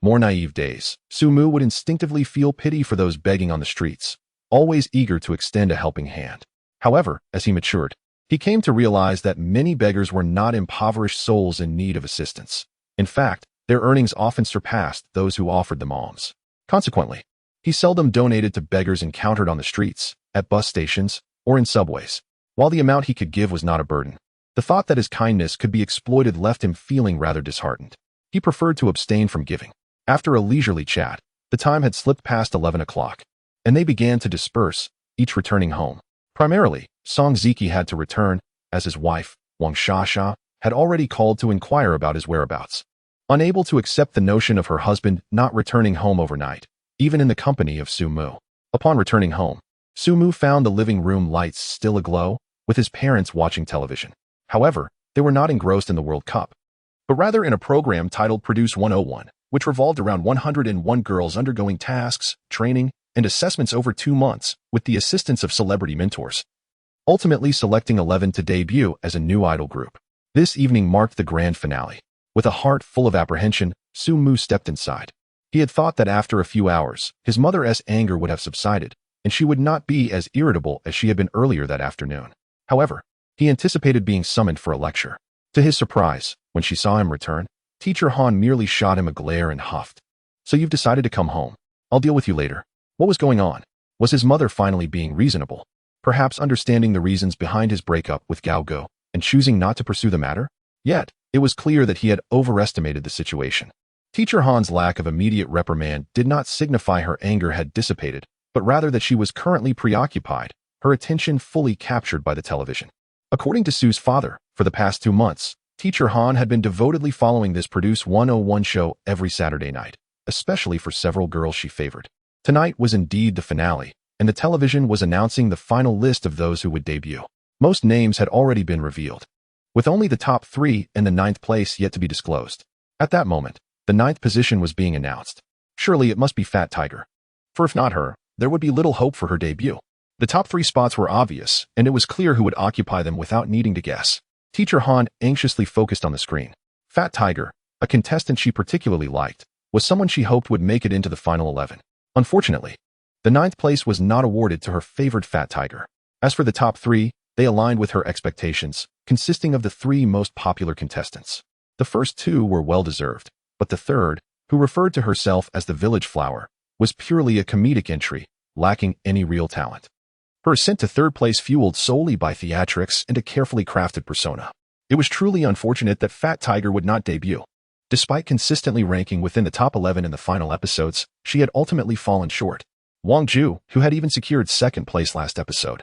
S1: more naive days, Sumu would instinctively feel pity for those begging on the streets, always eager to extend a helping hand. However, as he matured, he came to realize that many beggars were not impoverished souls in need of assistance. In fact, their earnings often surpassed those who offered them alms. Consequently, he seldom donated to beggars encountered on the streets, at bus stations, or in subways. While the amount he could give was not a burden, the thought that his kindness could be exploited left him feeling rather disheartened. He preferred to abstain from giving. After a leisurely chat, the time had slipped past 11 o'clock, and they began to disperse, each returning home. Primarily, Songziki had to return, as his wife, Wang Shasha, had already called to inquire about his whereabouts. Unable to accept the notion of her husband not returning home overnight, even in the company of Sumu. Upon returning home, Sumu found the living room lights still aglow, with his parents watching television. However, they were not engrossed in the World Cup, but rather in a program titled Produce 101, which revolved around 101 girls undergoing tasks, training, and assessments over 2 months, with the assistance of celebrity mentors, ultimately selecting 11 to debut as a new idol group. This evening marked the grand finale. With a heart full of apprehension, Sumu stepped inside. He had thought that after a few hours, his mother's anger would have subsided, and she would not be as irritable as she had been earlier that afternoon. However, he anticipated being summoned for a lecture. To his surprise, when she saw him return, Teacher Han merely shot him a glare and huffed. "So you've decided to come home. I'll deal with you later." What was going on? Was his mother finally being reasonable? Perhaps understanding the reasons behind his breakup with Gao Go and choosing not to pursue the matter? Yet, it was clear that he had overestimated the situation. Teacher Han's lack of immediate reprimand did not signify her anger had dissipated, but rather that she was currently preoccupied, her attention fully captured by the television. According to Sue's father, for the past 2 months, Teacher Han had been devotedly following this Produce 101 show every Saturday night, especially for several girls she favored. Tonight was indeed the finale, and the television was announcing the final list of those who would debut. Most names had already been revealed, with only the top 3 and the 9th place yet to be disclosed. At that moment, the 9th position was being announced. Surely it must be Fat Tiger. For if not her, there would be little hope for her debut. The top 3 spots were obvious, and it was clear who would occupy them without needing to guess. Teacher Han anxiously focused on the screen. Fat Tiger, a contestant she particularly liked, was someone she hoped would make it into the final 11. Unfortunately, the 9th place was not awarded to her favored Fat Tiger. As for the top 3, they aligned with her expectations, consisting of the 3 most popular contestants. The first 2 were well-deserved, but the third, who referred to herself as the Village Flower, was purely a comedic entry, lacking any real talent. Her ascent to 3rd place fueled solely by theatrics and a carefully crafted persona. It was truly unfortunate that Fat Tiger would not debut. Despite consistently ranking within the top 11 in the final episodes, she had ultimately fallen short. Wang Ju, who had even secured 2nd place last episode,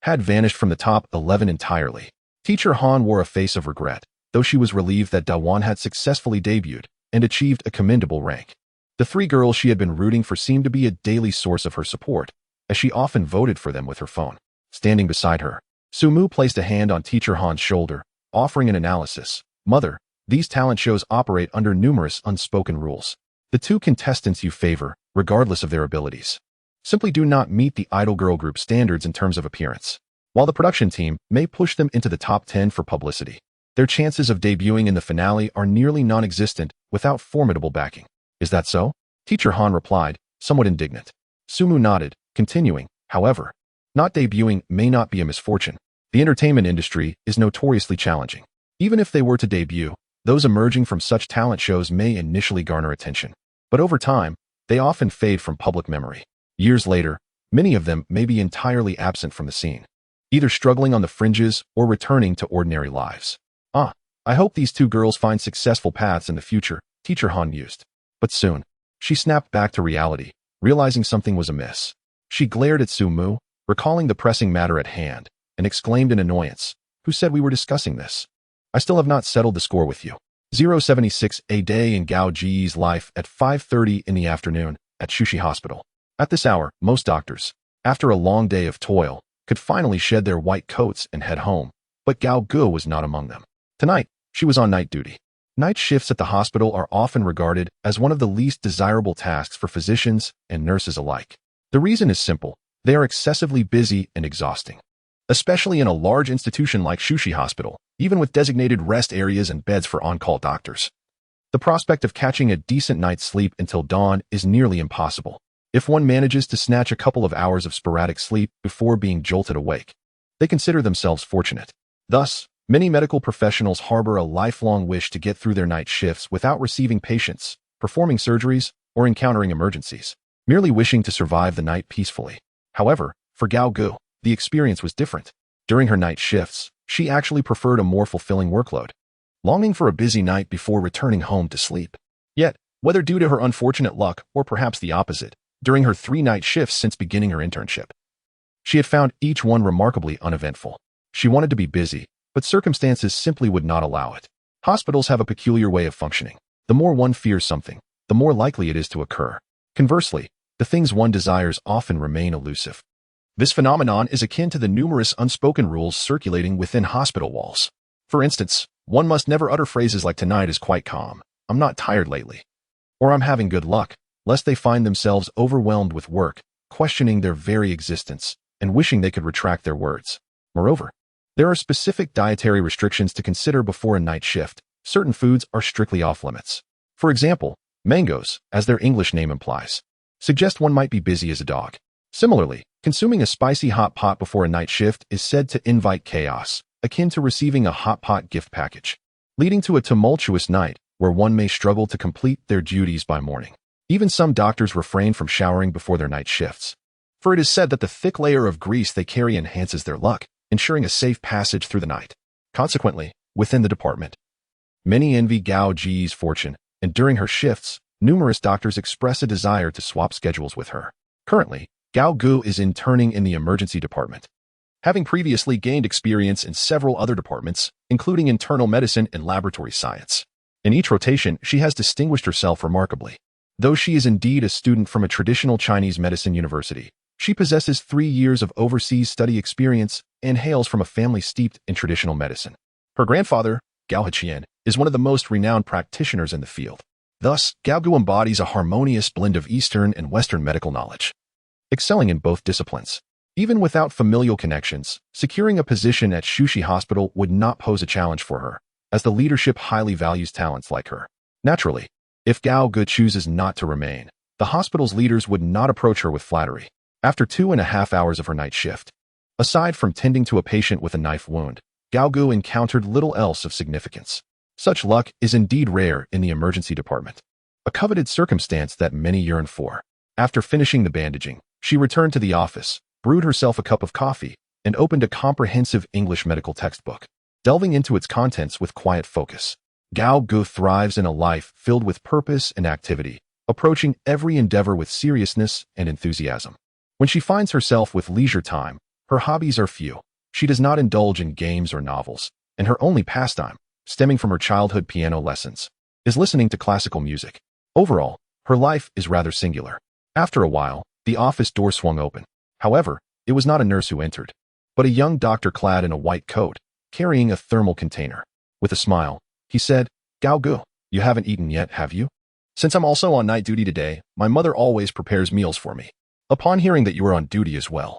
S1: had vanished from the top 11 entirely. Teacher Han wore a face of regret, though she was relieved that Dawan had successfully debuted and achieved a commendable rank. The 3 girls she had been rooting for seemed to be a daily source of her support, as she often voted for them with her phone. Standing beside her, Sumu placed a hand on Teacher Han's shoulder, offering an analysis. "Mother, these talent shows operate under numerous unspoken rules. The two contestants you favor, regardless of their abilities, simply do not meet the idol girl group standards in terms of appearance. While the production team may push them into the top 10 for publicity, their chances of debuting in the finale are nearly non-existent without formidable backing. Is that so? Teacher Han replied, somewhat indignant. Sumu nodded, continuing, however, not debuting may not be a misfortune. The entertainment industry is notoriously challenging. Even if they were to debut, those emerging from such talent shows may initially garner attention. But over time, they often fade from public memory. Years later, many of them may be entirely absent from the scene, either struggling on the fringes or returning to ordinary lives. I hope these two girls find successful paths in the future, Teacher Han mused. But soon, she snapped back to reality, realizing something was amiss. She glared at Sumu, recalling the pressing matter at hand, and exclaimed in annoyance, "Who said we were discussing this? I still have not settled the score with you." 076 A day in Gao Ji's life at 5:30 in the afternoon at Shushi Hospital. At this hour, most doctors, after a long day of toil, could finally shed their white coats and head home, but Gao Gu was not among them. Tonight, she was on night duty. Night shifts at the hospital are often regarded as one of the least desirable tasks for physicians and nurses alike. The reason is simple: they are excessively busy and exhausting. Especially in a large institution like Shushi Hospital, even with designated rest areas and beds for on-call doctors. The prospect of catching a decent night's sleep until dawn is nearly impossible. If one manages to snatch a couple of hours of sporadic sleep before being jolted awake, they consider themselves fortunate. Thus, many medical professionals harbor a lifelong wish to get through their night shifts without receiving patients, performing surgeries, or encountering emergencies, merely wishing to survive the night peacefully. However, for Gao Gu, the experience was different. During her night shifts, she actually preferred a more fulfilling workload, longing for a busy night before returning home to sleep. Yet, whether due to her unfortunate luck or perhaps the opposite, during her 3 night shifts since beginning her internship, she had found each one remarkably uneventful. She wanted to be busy, but circumstances simply would not allow it. Hospitals have a peculiar way of functioning. The more one fears something, the more likely it is to occur. Conversely, the things one desires often remain elusive. This phenomenon is akin to the numerous unspoken rules circulating within hospital walls. For instance, one must never utter phrases like "tonight is quite calm," "I'm not tired lately," or "I'm having good luck," lest they find themselves overwhelmed with work, questioning their very existence, and wishing they could retract their words. Moreover, there are specific dietary restrictions to consider before a night shift. Certain foods are strictly off limits. For example, mangoes, as their English name implies, suggest one might be busy as a dog. Similarly, consuming a spicy hot pot before a night shift is said to invite chaos, akin to receiving a hot pot gift package, leading to a tumultuous night where one may struggle to complete their duties by morning. Even some doctors refrain from showering before their night shifts, for it is said that the thick layer of grease they carry enhances their luck, ensuring a safe passage through the night. Consequently, within the department, many envy Gao Ji's fortune, and during her shifts, numerous doctors express a desire to swap schedules with her. Currently, Gao Gu is interning in the emergency department, having previously gained experience in several other departments, including internal medicine and laboratory science. In each rotation, she has distinguished herself remarkably. Though she is indeed a student from a traditional Chinese medicine university, she possesses 3 years of overseas study experience and hails from a family steeped in traditional medicine. Her grandfather, Gao Heqian, is one of the most renowned practitioners in the field. Thus, Gao Gu embodies a harmonious blend of Eastern and Western medical knowledge, excelling in both disciplines. Even without familial connections, securing a position at Shushi Hospital would not pose a challenge for her, as the leadership highly values talents like her. Naturally, if Gao Gu chooses not to remain, the hospital's leaders would not approach her with flattery. After 2.5 hours of her night shift, aside from tending to a patient with a knife wound, Gao Gu encountered little else of significance. Such luck is indeed rare in the emergency department, a coveted circumstance that many yearn for. After finishing the bandaging, she returned to the office, brewed herself a cup of coffee, and opened a comprehensive English medical textbook, delving into its contents with quiet focus. Gao Gu thrives in a life filled with purpose and activity, approaching every endeavor with seriousness and enthusiasm. When she finds herself with leisure time, her hobbies are few. She does not indulge in games or novels, and her only pastime, stemming from her childhood piano lessons, is listening to classical music. Overall, her life is rather singular. After a while, the office door swung open. However, it was not a nurse who entered, but a young doctor clad in a white coat, carrying a thermal container. With a smile, he said, "Gao Gu, you haven't eaten yet, have you?" Since I'm also on night duty today, my mother always prepares meals for me. Upon hearing that you were on duty as well,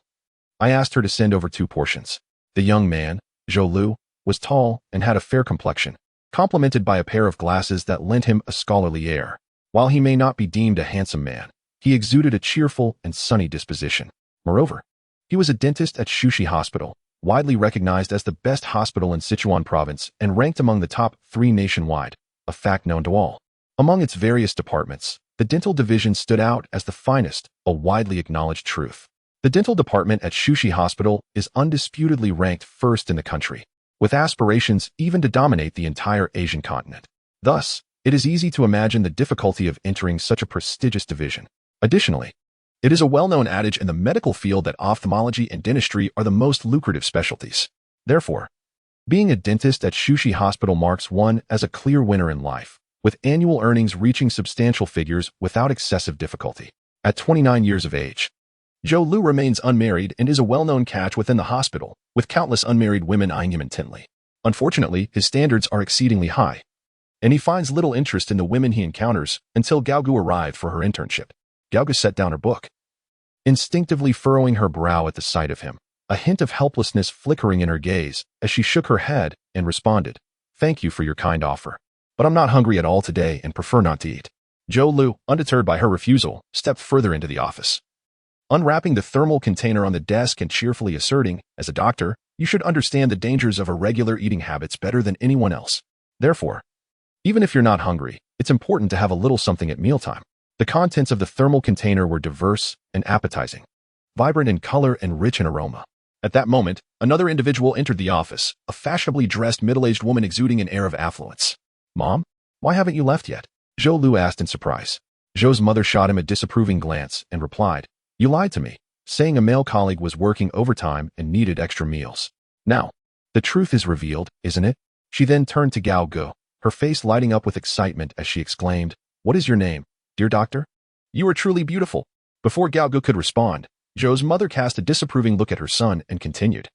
S1: I asked her to send over 2 portions. The young man, Zhou Lu, was tall and had a fair complexion, complemented by a pair of glasses that lent him a scholarly air. While he may not be deemed a handsome man, he exuded a cheerful and sunny disposition. Moreover, he was a dentist at Shushi Hospital, widely recognized as the best hospital in Sichuan province and ranked among the top 3 nationwide, a fact known to all. Among its various departments, the dental division stood out as the finest, a widely acknowledged truth. The dental department at Shushi Hospital is undisputedly ranked first in the country, with aspirations even to dominate the entire Asian continent. Thus, it is easy to imagine the difficulty of entering such a prestigious division. Additionally, it is a well-known adage in the medical field that ophthalmology and dentistry are the most lucrative specialties. Therefore, being a dentist at Shushi Hospital marks one as a clear winner in life, with annual earnings reaching substantial figures without excessive difficulty. At 29 years of age, Zhou Lu remains unmarried and is a well-known catch within the hospital, with countless unmarried women eyeing him intently. Unfortunately, his standards are exceedingly high, and he finds little interest in the women he encounters until Gaogu arrived for her internship. Gaogu set down her book, instinctively furrowing her brow at the sight of him, a hint of helplessness flickering in her gaze as she shook her head and responded, "Thank you for your kind offer, but I'm not hungry at all today and prefer not to eat." Zhou Lu, undeterred by her refusal, stepped further into the office, unwrapping the thermal container on the desk and cheerfully asserting, "As a doctor, you should understand the dangers of irregular eating habits better than anyone else. Therefore, even if you're not hungry, it's important to have a little something at mealtime." The contents of the thermal container were diverse and appetizing, vibrant in color and rich in aroma. At that moment, another individual entered the office, a fashionably dressed middle-aged woman exuding an air of affluence. "Mom, why haven't you left yet?" Zhou Lu asked in surprise. Zhou's mother shot him a disapproving glance and replied, "You lied to me, saying a male colleague was working overtime and needed extra meals. Now, the truth is revealed, isn't it?" She then turned to Gao Gu, her face lighting up with excitement as she exclaimed, "What is your name, dear doctor? You are truly beautiful." Before Gao Gu could respond, Zhou's mother cast a disapproving look at her son and continued,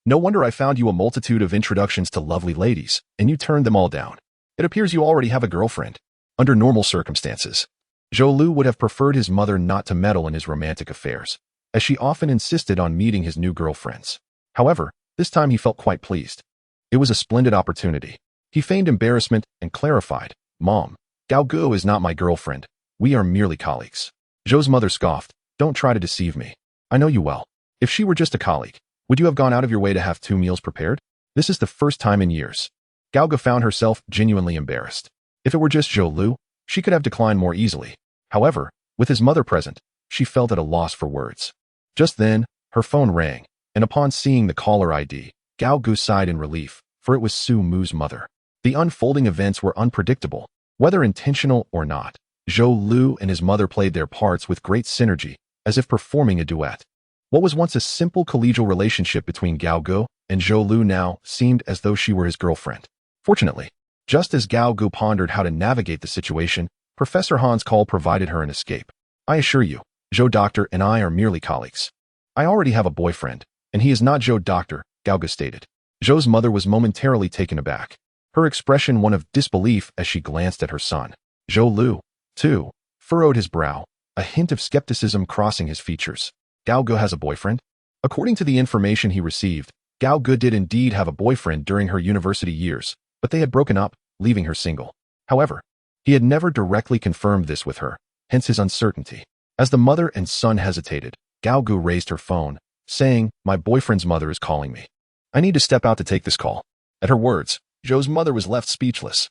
S1: "No wonder I found you a multitude of introductions to lovely ladies, and you turned them all down. It appears you already have a girlfriend." Under normal circumstances, Zhou Lu would have preferred his mother not to meddle in his romantic affairs, as she often insisted on meeting his new girlfriends. However, this time he felt quite pleased. It was a splendid opportunity. He feigned embarrassment and clarified, "Mom, Gao Gu is not my girlfriend. We are merely colleagues." Zhou's mother scoffed, "Don't try to deceive me. I know you well. If she were just a colleague, would you have gone out of your way to have 2 meals prepared? This is the first time in years." Gao Gu found herself genuinely embarrassed. If it were just Zhou Lu, she could have declined more easily. However, with his mother present, she felt at a loss for words. Just then, her phone rang, and upon seeing the caller ID, Gao Gu sighed in relief, for it was Su Mu's mother. The unfolding events were unpredictable, whether intentional or not. Zhou Lu and his mother played their parts with great synergy, as if performing a duet. What was once a simple collegial relationship between Gao Gu and Zhou Lu now seemed as though she were his girlfriend. Fortunately, just as Gao Gu pondered how to navigate the situation, Professor Han's call provided her an escape. "I assure you, Zhou Doctor and I are merely colleagues. I already have a boyfriend, and he is not Zhou Doctor," Gao Gu stated. Zhou's mother was momentarily taken aback, her expression one of disbelief as she glanced at her son. Zhou Lu, too, furrowed his brow, a hint of skepticism crossing his features. "Gao Gu has a boyfriend?" According to the information he received, Gao Gu did indeed have a boyfriend during her university years, but they had broken up, leaving her single. However, he had never directly confirmed this with her, hence his uncertainty. As the mother and son hesitated, Gao Gu raised her phone, saying, "My boyfriend's mother is calling me. I need to step out to take this call." At her words, Zhou's mother was left speechless.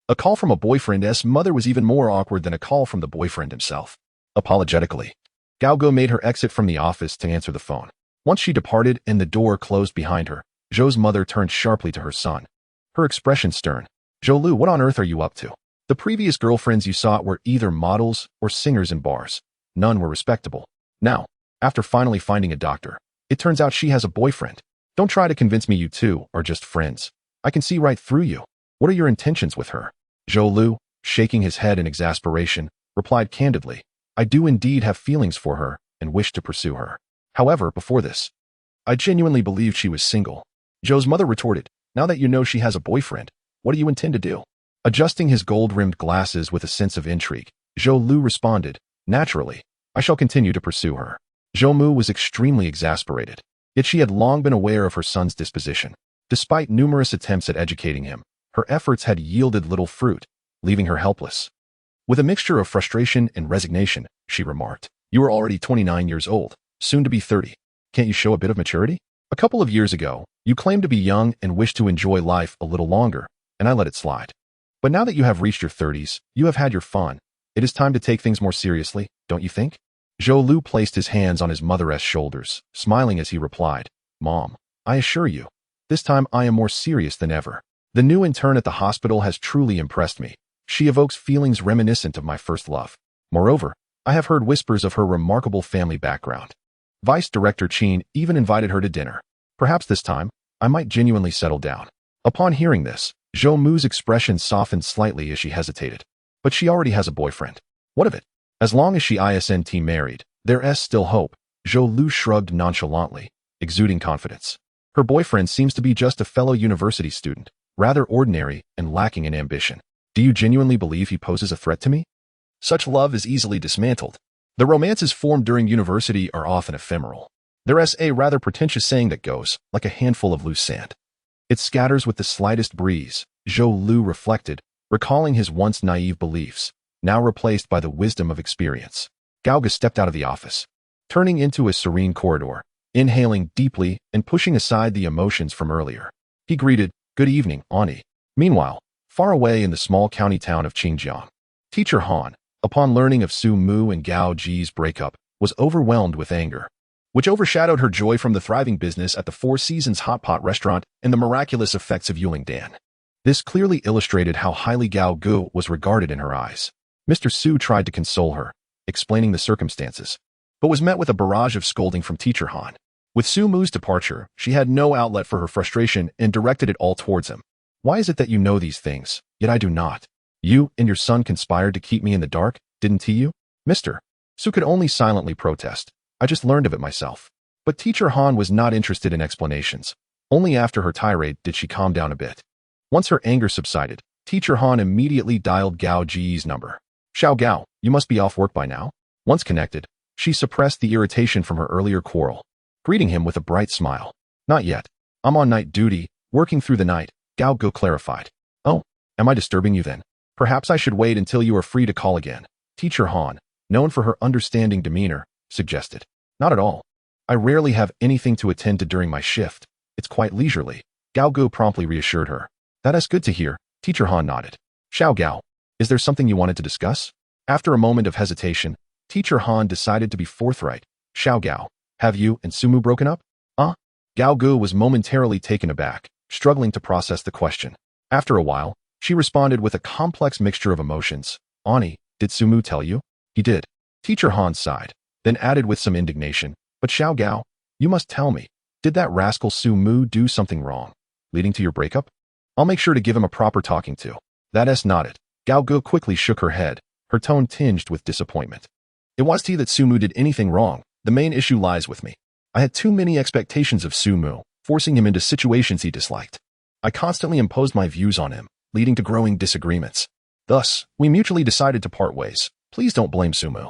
S1: A call from a boyfriend's mother was even more awkward than a call from the boyfriend himself. Apologetically, Gao Gu made her exit from the office to answer the phone. Once she departed and the door closed behind her, Zhou's mother turned sharply to her son, her expression stern. "Zhou Lu, what on earth are you up to? The previous girlfriends you sought were either models or singers in bars. None were respectable. Now, after finally finding a doctor, it turns out she has a boyfriend. Don't try to convince me you two are just friends. I can see right through you. What are your intentions with her?" Zhou Lu, shaking his head in exasperation, replied candidly, "I do indeed have feelings for her and wish to pursue her. However, before this, I genuinely believed she was single." Zhou's mother retorted, "Now that you know she has a boyfriend, what do you intend to do?" Adjusting his gold-rimmed glasses with a sense of intrigue, Zhou Lu responded, "Naturally, I shall continue to pursue her." Zhou Mu was extremely exasperated, yet she had long been aware of her son's disposition. Despite numerous attempts at educating him, her efforts had yielded little fruit, leaving her helpless. With a mixture of frustration and resignation, she remarked, "You are already 29 years old, soon to be 30. Can't you show a bit of maturity? A couple of years ago, you claimed to be young and wished to enjoy life a little longer, and I let it slide. But now that you have reached your 30s, you have had your fun. It is time to take things more seriously, don't you think?" Zhou Lu placed his hands on his mother's shoulders, smiling as he replied, "Mom, I assure you, this time I am more serious than ever. The new intern at the hospital has truly impressed me. She evokes feelings reminiscent of my first love. Moreover, I have heard whispers of her remarkable family background. Vice Director Qin even invited her to dinner. Perhaps this time, I might genuinely settle down." Upon hearing this, Zhou Mu's expression softened slightly as she hesitated. But she already has a boyfriend. What of it? As long as she isn't married, there's still hope. Zhou Lu shrugged nonchalantly, exuding confidence. Her boyfriend seems to be just a fellow university student, rather ordinary and lacking in ambition. Do you genuinely believe he poses a threat to me? Such love is easily dismantled. The romances formed during university are often ephemeral. There's a rather pretentious saying that goes, like a handful of loose sand. It scatters with the slightest breeze, Zhou Lu reflected, recalling his once naive beliefs, now replaced by the wisdom of experience. Gao Ge stepped out of the office, turning into a serene corridor, inhaling deeply and pushing aside the emotions from earlier. He greeted, "Good evening, Auntie." Meanwhile, far away in the small county town of Qingjiang, Teacher Han, upon learning of Su Mu and Gao Ji's breakup, was overwhelmed with anger, which overshadowed her joy from the thriving business at the Four Seasons Hot Pot restaurant and the miraculous effects of Yuling Dan. This clearly illustrated how highly Gao Ge was regarded in her eyes. Mr. Su tried to console her, explaining the circumstances, but was met with a barrage of scolding from Teacher Han. With Su Mu's departure, she had no outlet for her frustration and directed it all towards him. "Why is it that you know these things, yet I do not? You and your son conspired to keep me in the dark, didn't you?" Mr. Su could only silently protest. "I just learned of it myself." But Teacher Han was not interested in explanations. Only after her tirade did she calm down a bit. Once her anger subsided, Teacher Han immediately dialed Gao Ji's number. "Xiao Gao, you must be off work by now." Once connected, she suppressed the irritation from her earlier quarrel, greeting him with a bright smile. "Not yet. I'm on night duty, working through the night," Gao Ge clarified. "Oh, am I disturbing you then? Perhaps I should wait until you are free to call again," Teacher Han, known for her understanding demeanor, suggested. "Not at all. I rarely have anything to attend to during my shift. It's quite leisurely," Gao Ge promptly reassured her. "That is good to hear," Teacher Han nodded. "Xiao Gao, is there something you wanted to discuss?" After a moment of hesitation, Teacher Han decided to be forthright. "Xiao Gao, have you and Su Mu broken up?" Gao Ge was momentarily taken aback, struggling to process the question. After a while, she responded with a complex mixture of emotions. "Auntie, did Su Mu tell you?" "He did." Teacher Han sighed, then added with some indignation, "But Xiao Gao, you must tell me, did that rascal Su Mu do something wrong, leading to your breakup? I'll make sure to give him a proper talking to." That nodded. Gao Ge quickly shook her head, her tone tinged with disappointment. "It wasn't he that Su Mu did anything wrong. The main issue lies with me. I had too many expectations of Su Mu, forcing him into situations he disliked. I constantly imposed my views on him, leading to growing disagreements. Thus, we mutually decided to part ways. Please don't blame Su Mu."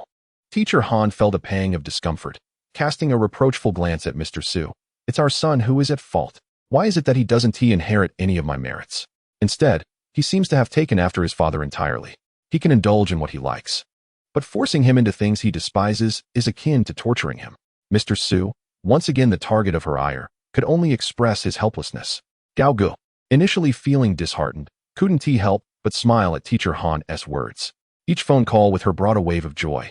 S1: Teacher Han felt a pang of discomfort, casting a reproachful glance at Mr. Su. "It's our son who is at fault. Why is it that he doesn't inherit any of my merits? Instead, he seems to have taken after his father entirely. He can indulge in what he likes. But forcing him into things he despises is akin to torturing him." Mr. Su, once again the target of her ire, could only express his helplessness. Gao Ge, initially feeling disheartened, couldn't help but smile at Teacher Han's words. Each phone call with her brought a wave of joy,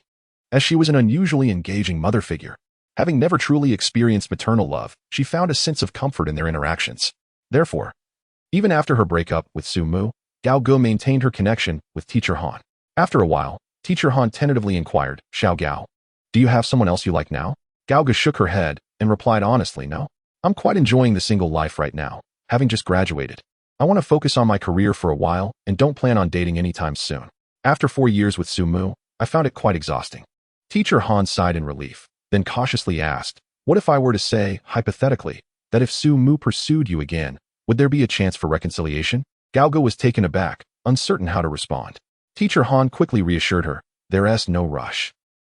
S1: as she was an unusually engaging mother figure. Having never truly experienced maternal love, she found a sense of comfort in their interactions. Therefore, even after her breakup with Su Mu, Gao Ge maintained her connection with Teacher Han. After a while, Teacher Han tentatively inquired, "Xiao Gao, do you have someone else you like now?" Gao Ge shook her head and replied honestly, "No. I'm quite enjoying the single life right now, having just graduated. I want to focus on my career for a while and don't plan on dating anytime soon. After 4 years with Su Mu, I found it quite exhausting." Teacher Han sighed in relief, then cautiously asked, "What if I were to say, hypothetically, that if Su Mu pursued you again, would there be a chance for reconciliation?" Gao Ge was taken aback, uncertain how to respond. Teacher Han quickly reassured her, "There's no rush.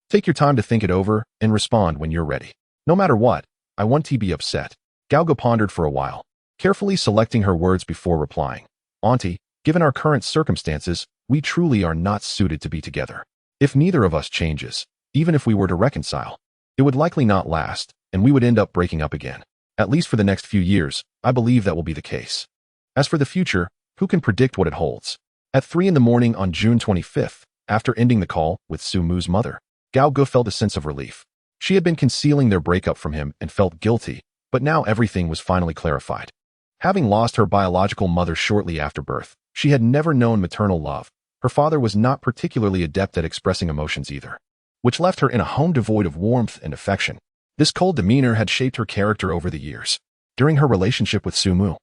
S1: Take your time to think it over and respond when you're ready. No matter what, I won't be upset." Galgo pondered for a while, carefully selecting her words before replying. "Auntie, given our current circumstances, we truly are not suited to be together. If neither of us changes, even if we were to reconcile, it would likely not last, and we would end up breaking up again. At least for the next few years, I believe that will be the case. As for the future, who can predict what it holds?" At 3 a.m. on June 25th, after ending the call with Su Mu's mother, Gao Ge felt a sense of relief. She had been concealing their breakup from him and felt guilty, but now everything was finally clarified. Having lost her biological mother shortly after birth, she had never known maternal love. Her father was not particularly adept at expressing emotions either, which left her in a home devoid of warmth and affection. This cold demeanor had shaped her character over the years. During her relationship with Su Mu,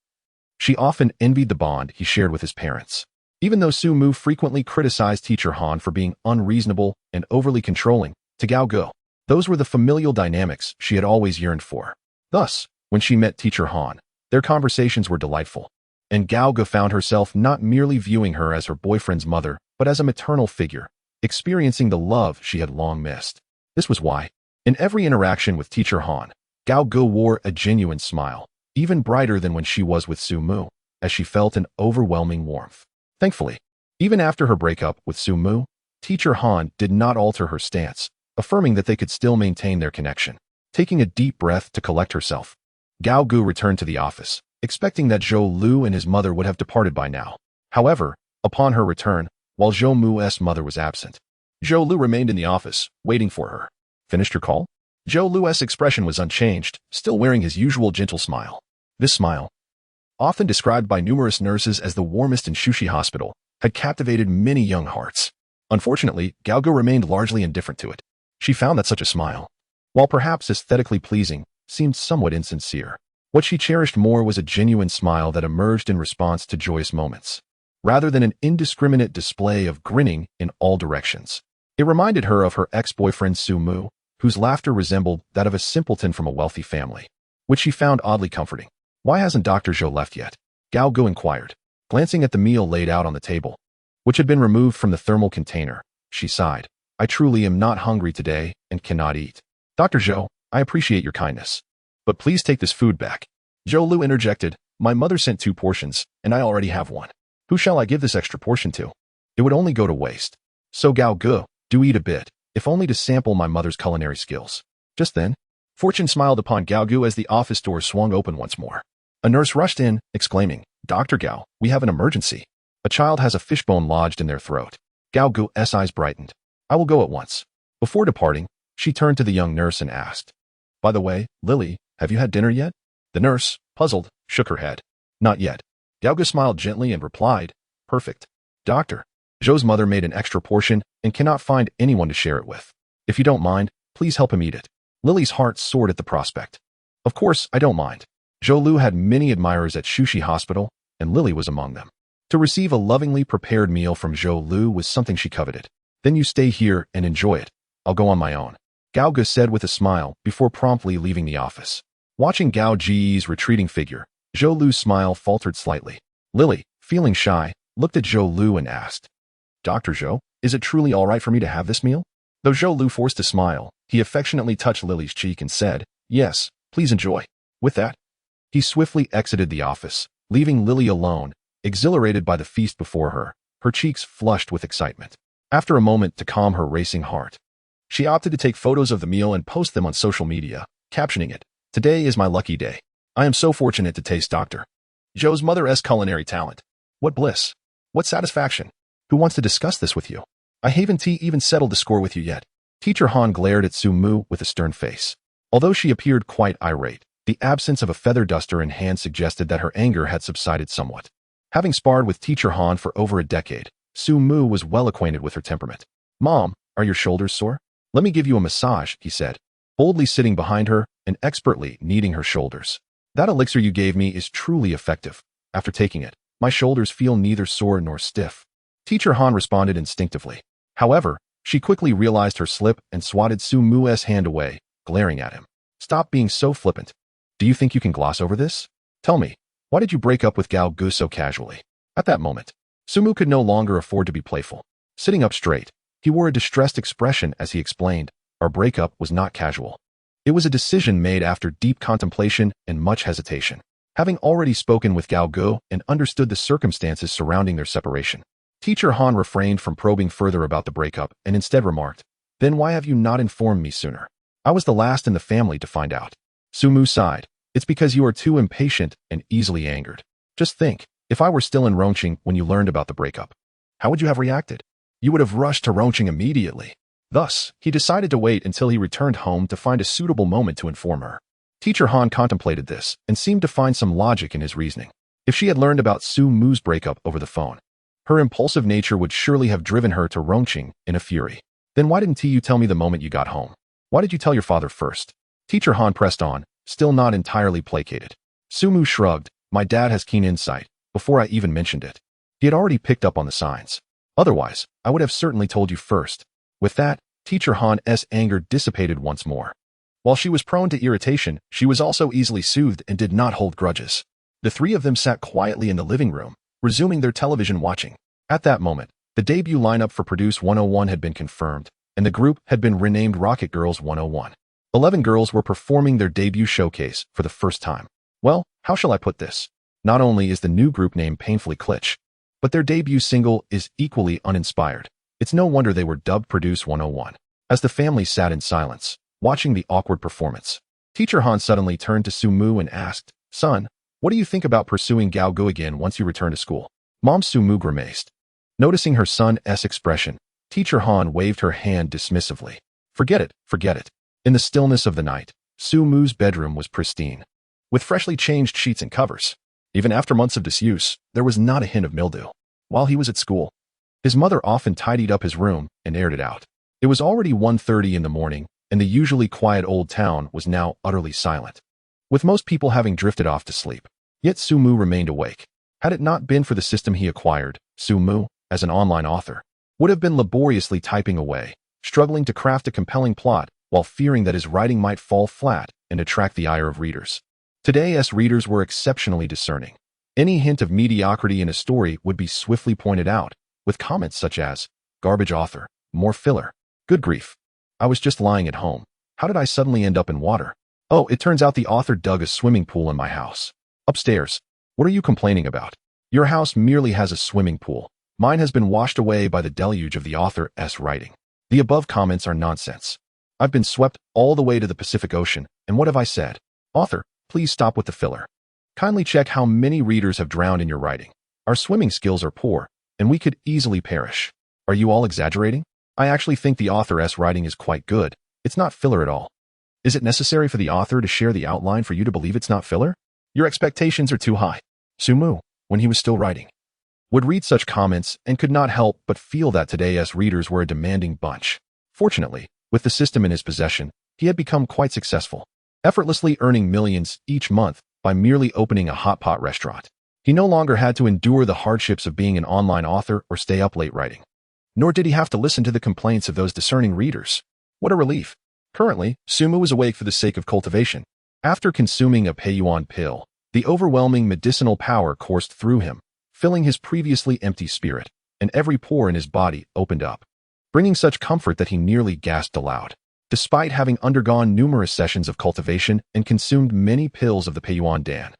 S1: she often envied the bond he shared with his parents. Even though Su Mu frequently criticized Teacher Han for being unreasonable and overly controlling, to Gao Ge, those were the familial dynamics she had always yearned for. Thus, when she met Teacher Han, their conversations were delightful, and Gao Ge found herself not merely viewing her as her boyfriend's mother, but as a maternal figure, experiencing the love she had long missed. This was why, in every interaction with Teacher Han, Gao Ge wore a genuine smile, even brighter than when she was with Su Mu, as she felt an overwhelming warmth. Thankfully, even after her breakup with Su Mu, Teacher Han did not alter her stance, affirming that they could still maintain their connection. Taking a deep breath to collect herself, Gao Ge returned to the office, expecting that Zhou Lu and his mother would have departed by now. However, upon her return, while Zhou Mu's mother was absent, Zhou Lu remained in the office, waiting for her. "Finished your call?" Zhou Lu's expression was unchanged, still wearing his usual gentle smile. This smile, often described by numerous nurses as the warmest in Shushi Hospital, had captivated many young hearts. Unfortunately, Gao Ge remained largely indifferent to it. She found that such a smile, while perhaps aesthetically pleasing, seemed somewhat insincere. What she cherished more was a genuine smile that emerged in response to joyous moments, rather than an indiscriminate display of grinning in all directions. It reminded her of her ex-boyfriend Su Mu, whose laughter resembled that of a simpleton from a wealthy family, which she found oddly comforting. "Why hasn't Dr. Zhou left yet?" Gao Ge inquired, glancing at the meal laid out on the table, which had been removed from the thermal container. She sighed. "I truly am not hungry today and cannot eat. Dr. Zhou, I appreciate your kindness, but please take this food back." Zhou Lu interjected, "My mother sent 2 portions, and I already have 1. Who shall I give this extra portion to? It would only go to waste. So Gao Ge, do eat a bit, if only to sample my mother's culinary skills." Just then, fortune smiled upon Gao Ge as the office doors swung open once more. A nurse rushed in, exclaiming, "Dr. Gao, we have an emergency. A child has a fishbone lodged in their throat." Gao Ge's eyes brightened. "I will go at once." Before departing, she turned to the young nurse and asked, "By the way, Lily, have you had dinner yet?" The nurse, puzzled, shook her head. "Not yet." Gao Ge smiled gently and replied, "Perfect. Doctor, Zhou's mother made an extra portion and cannot find anyone to share it with. If you don't mind, please help him eat it." Lily's heart soared at the prospect. "Of course, I don't mind." Zhou Lu had many admirers at Shushi Hospital, and Lily was among them. To receive a lovingly prepared meal from Zhou Lu was something she coveted. "Then you stay here and enjoy it. I'll go on my own," Gao Ge said with a smile before promptly leaving the office. Watching Gao Ji's retreating figure, Zhou Lu's smile faltered slightly. Lily, feeling shy, looked at Zhou Lu and asked, "Dr. Zhou, is it truly all right for me to have this meal?" Though Zhou Lu forced a smile, he affectionately touched Lily's cheek and said, "Yes, please enjoy." With that, he swiftly exited the office, leaving Lily alone, exhilarated by the feast before her, her cheeks flushed with excitement. After a moment to calm her racing heart, she opted to take photos of the meal and post them on social media, captioning it, "Today is my lucky day. I am so fortunate to taste Dr. Zhou's mother's culinary talent. What bliss! What satisfaction! Who wants to discuss this with you? I haven't even settled the score with you yet." Teacher Han glared at Su Mu with a stern face. Although she appeared quite irate, the absence of a feather duster in hand suggested that her anger had subsided somewhat. Having sparred with Teacher Han for over a decade, Su Mu was well acquainted with her temperament. "Mom, are your shoulders sore? Let me give you a massage," he said, boldly sitting behind her and expertly kneading her shoulders. "That elixir you gave me is truly effective. After taking it, my shoulders feel neither sore nor stiff." Teacher Han responded instinctively. However, she quickly realized her slip and swatted Su Mu's hand away, glaring at him. "Stop being so flippant. Do you think you can gloss over this? Tell me, why did you break up with Gao Ge so casually?" At that moment, Sumu could no longer afford to be playful. Sitting up straight, he wore a distressed expression as he explained, "Our breakup was not casual. It was a decision made after deep contemplation and much hesitation." Having already spoken with Gao Guo and understood the circumstances surrounding their separation, Teacher Han refrained from probing further about the breakup and instead remarked, "Then why have you not informed me sooner? I was the last in the family to find out." Sumu sighed. "It's because you are too impatient and easily angered. Just think, if I were still in Rongqing when you learned about the breakup, how would you have reacted? You would have rushed to Rongqing immediately." Thus, he decided to wait until he returned home to find a suitable moment to inform her. Teacher Han contemplated this and seemed to find some logic in his reasoning. If she had learned about Su Mu's breakup over the phone, her impulsive nature would surely have driven her to Rongqing in a fury. "Then why didn't you tell me the moment you got home? Why did you tell your father first?" Teacher Han pressed on, still not entirely placated. Su Mu shrugged. "My dad has keen insight. Before I even mentioned it, he had already picked up on the signs. Otherwise, I would have certainly told you first." With that, Teacher Han's anger dissipated once more. While she was prone to irritation, she was also easily soothed and did not hold grudges. The three of them sat quietly in the living room, resuming their television watching. At that moment, the debut lineup for Produce 101 had been confirmed, and the group had been renamed Rocket Girls 101. 11 girls were performing their debut showcase for the first time. Well, how shall I put this? Not only is the new group name painfully kitsch, but their debut single is equally uninspired. It's no wonder they were dubbed Produce 101. As the family sat in silence, watching the awkward performance, Teacher Han suddenly turned to Su Mu and asked, "Son, what do you think about pursuing Gao Guo again once you return to school?" Mom Su Mu grimaced. Noticing her son's expression, Teacher Han waved her hand dismissively. Forget it, forget it." In the stillness of the night, Su Mu's bedroom was pristine, with freshly changed sheets and covers. Even after months of disuse, there was not a hint of mildew. While he was at school, his mother often tidied up his room and aired it out. It was already 1:30 in the morning, and the usually quiet old town was now utterly silent, with most people having drifted off to sleep. Yet Su Mu remained awake. Had it not been for the system he acquired, Su Mu, as an online author, would have been laboriously typing away, struggling to craft a compelling plot while fearing that his writing might fall flat and attract the ire of readers. Today's readers were exceptionally discerning. Any hint of mediocrity in a story would be swiftly pointed out, with comments such as, "Garbage author, more filler. Good grief. I was just lying at home. How did I suddenly end up in water? Oh, it turns out the author dug a swimming pool in my house. Upstairs. What are you complaining about? Your house merely has a swimming pool. Mine has been washed away by the deluge of the author's writing. The above comments are nonsense. I've been swept all the way to the Pacific Ocean, and what have I said? Author, please stop with the filler. Kindly check how many readers have drowned in your writing. Our swimming skills are poor, and we could easily perish. Are you all exaggerating? I actually think the author's writing is quite good. It's not filler at all. Is it necessary for the author to share the outline for you to believe it's not filler? Your expectations are too high." Su Mu, when he was still writing, would read such comments and could not help but feel that today's readers were a demanding bunch. Fortunately, with the system in his possession, he had become quite successful, effortlessly earning millions each month by merely opening a hot pot restaurant. He no longer had to endure the hardships of being an online author or stay up late writing. Nor did he have to listen to the complaints of those discerning readers. What a relief. Currently, Su Mu was awake for the sake of cultivation. After consuming a Peiyuan pill, the overwhelming medicinal power coursed through him, filling his previously empty spirit, and every pore in his body opened up, bringing such comfort that he nearly gasped aloud. Despite having undergone numerous sessions of cultivation and consumed many pills of the Peiyuan Dan,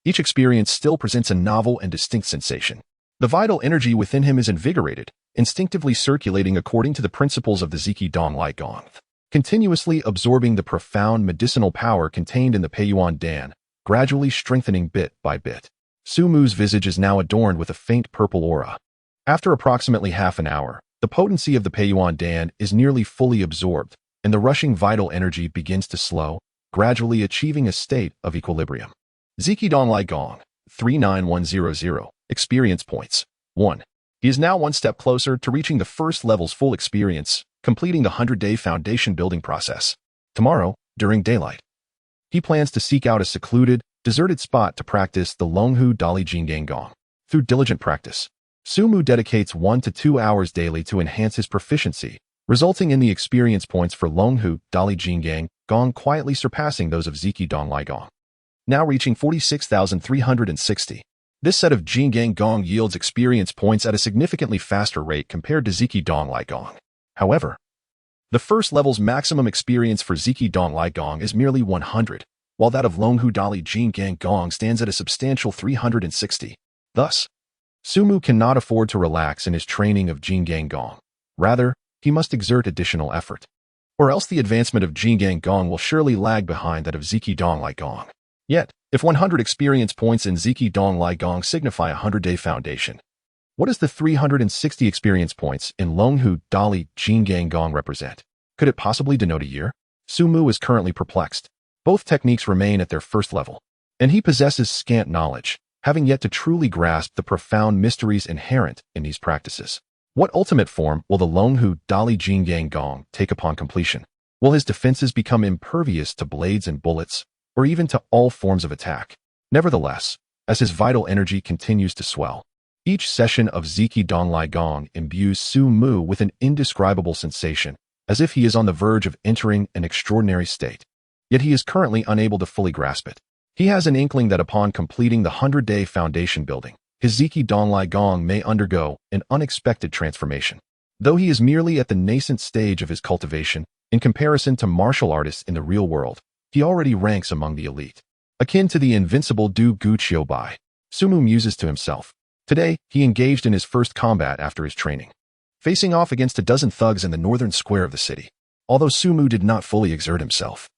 S1: each experience still presents a novel and distinct sensation. The vital energy within him is invigorated, instinctively circulating according to the principles of the Ziki Dong Lai Gong, continuously absorbing the profound medicinal power contained in the Peiyuan Dan, gradually strengthening bit by bit. Su Mu's visage is now adorned with a faint purple aura. After approximately half an hour, the potency of the Peiyuan Dan is nearly fully absorbed, and the rushing vital energy begins to slow, gradually achieving a state of equilibrium. Ziki Dong Lai Gong, 39100, experience points, 1. He is now one step closer to reaching the first level's full experience, completing the 100-day foundation building process. Tomorrow, during daylight, he plans to seek out a secluded, deserted spot to practice the Longhu Dali Jinggang Gong. Through diligent practice, Su Mu dedicates 1 to 2 hours daily to enhance his proficiency, resulting in the experience points for Longhu Dali Jinggang Gong quietly surpassing those of Ziki Dong Lai Gong, now reaching 46,360. This set of Jinggang Gong yields experience points at a significantly faster rate compared to Ziki Dong Lai Gong. However, the first level's maximum experience for Ziki Dong Lai Gong is merely 100, while that of Longhu Dali Jinggang Gong stands at a substantial 360. Thus, Sumu cannot afford to relax in his training of Jinggang Gong. Rather, he must exert additional effort, or else the advancement of Jinggang Gong will surely lag behind that of Ziki Dong Lai Gong. Yet, if 100 experience points in Ziki Dong Lai Gong signify a 100-day foundation, what does the 360 experience points in Longhu Dali Jinggang Gong represent? Could it possibly denote a year? Sumu is currently perplexed. Both techniques remain at their first level, and he possesses scant knowledge, having yet to truly grasp the profound mysteries inherent in these practices. What ultimate form will the Longhu Dali Jinggang Gong take upon completion? Will his defenses become impervious to blades and bullets, or even to all forms of attack? Nevertheless, as his vital energy continues to swell, each session of Ziki Dong Lai Gong imbues Su Mu with an indescribable sensation, as if he is on the verge of entering an extraordinary state. Yet he is currently unable to fully grasp it. He has an inkling that upon completing the 100-day foundation building, his Ziki Dong Lai Gong may undergo an unexpected transformation. Though he is merely at the nascent stage of his cultivation, in comparison to martial artists in the real world, he already ranks among the elite. Akin to the invincible Du Gu Bai, Sumu muses to himself. Today, he engaged in his first combat after his training, facing off against a dozen thugs in the northern square of the city. Although Sumu did not fully exert himself,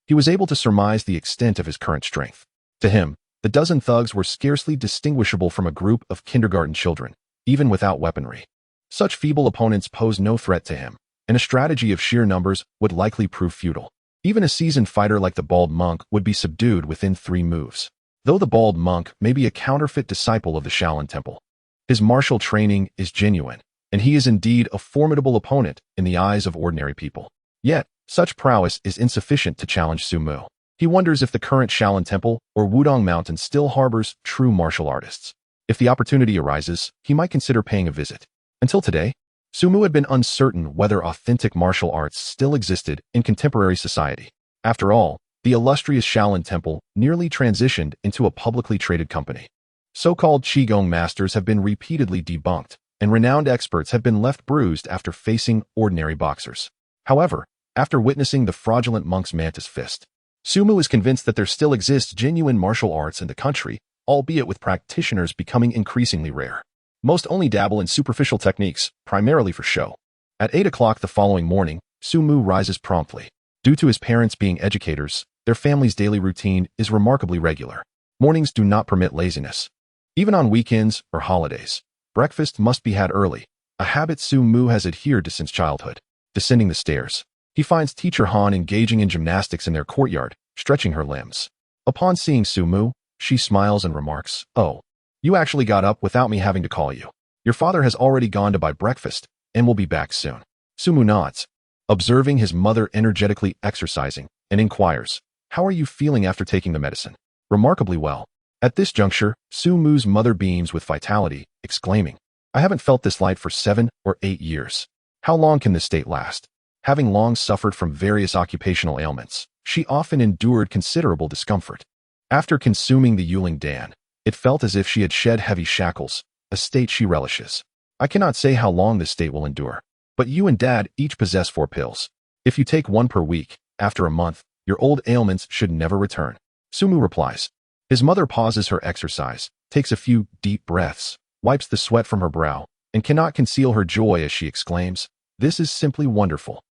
S1: he was able to surmise the extent of his current strength. To him, the dozen thugs were scarcely distinguishable from a group of kindergarten children, even without weaponry. Such feeble opponents pose no threat to him, and a strategy of sheer numbers would likely prove futile. Even a seasoned fighter like the bald monk would be subdued within 3 moves. Though the bald monk may be a counterfeit disciple of the Shaolin Temple, his martial training is genuine, and he is indeed a formidable opponent in the eyes of ordinary people. Yet, such prowess is insufficient to challenge Sumu. He wonders if the current Shaolin Temple or Wudong Mountain still harbors true martial artists. If the opportunity arises, he might consider paying a visit. Until today, Sumu had been uncertain whether authentic martial arts still existed in contemporary society. After all, the illustrious Shaolin Temple nearly transitioned into a publicly traded company. So-called Qigong masters have been repeatedly debunked, and renowned experts have been left bruised after facing ordinary boxers. However, after witnessing the fraudulent monk's mantis fist, Sumu is convinced that there still exists genuine martial arts in the country, albeit with practitioners becoming increasingly rare. Most only dabble in superficial techniques, primarily for show. At 8 o'clock the following morning, Sumu rises promptly. Due to his parents being educators, their family's daily routine is remarkably regular. Mornings do not permit laziness. Even on weekends or holidays, breakfast must be had early, a habit Sumu has adhered to since childhood. Descending the stairs, he finds teacher Han engaging in gymnastics in their courtyard, stretching her limbs. Upon seeing Sumu, she smiles and remarks, "Oh, you actually got up without me having to call you. Your father has already gone to buy breakfast and will be back soon." Sumu nods, observing his mother energetically exercising, and inquires, "How are you feeling after taking the medicine?" "Remarkably well." At this juncture, Sumu's mother beams with vitality, exclaiming, "I haven't felt this light for 7 or 8 years. How long can this state last?" Having long suffered from various occupational ailments, she often endured considerable discomfort. After consuming the Yuling Dan, it felt as if she had shed heavy shackles, a state she relishes. "I cannot say how long this state will endure, but you and Dad each possess 4 pills. If you take 1 per week, after a month, your old ailments should never return." Sumu replies. His mother pauses her exercise, takes a few deep breaths, wipes the sweat from her brow, and cannot conceal her joy as she exclaims, "This is simply wonderful.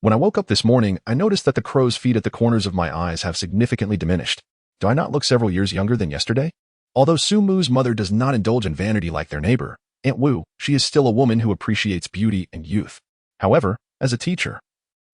S1: When I woke up this morning, I noticed that the crow's feet at the corners of my eyes have significantly diminished. Do I not look several years younger than yesterday?" Although Sumu's mother does not indulge in vanity like their neighbor, Aunt Wu, she is still a woman who appreciates beauty and youth. However, as a teacher,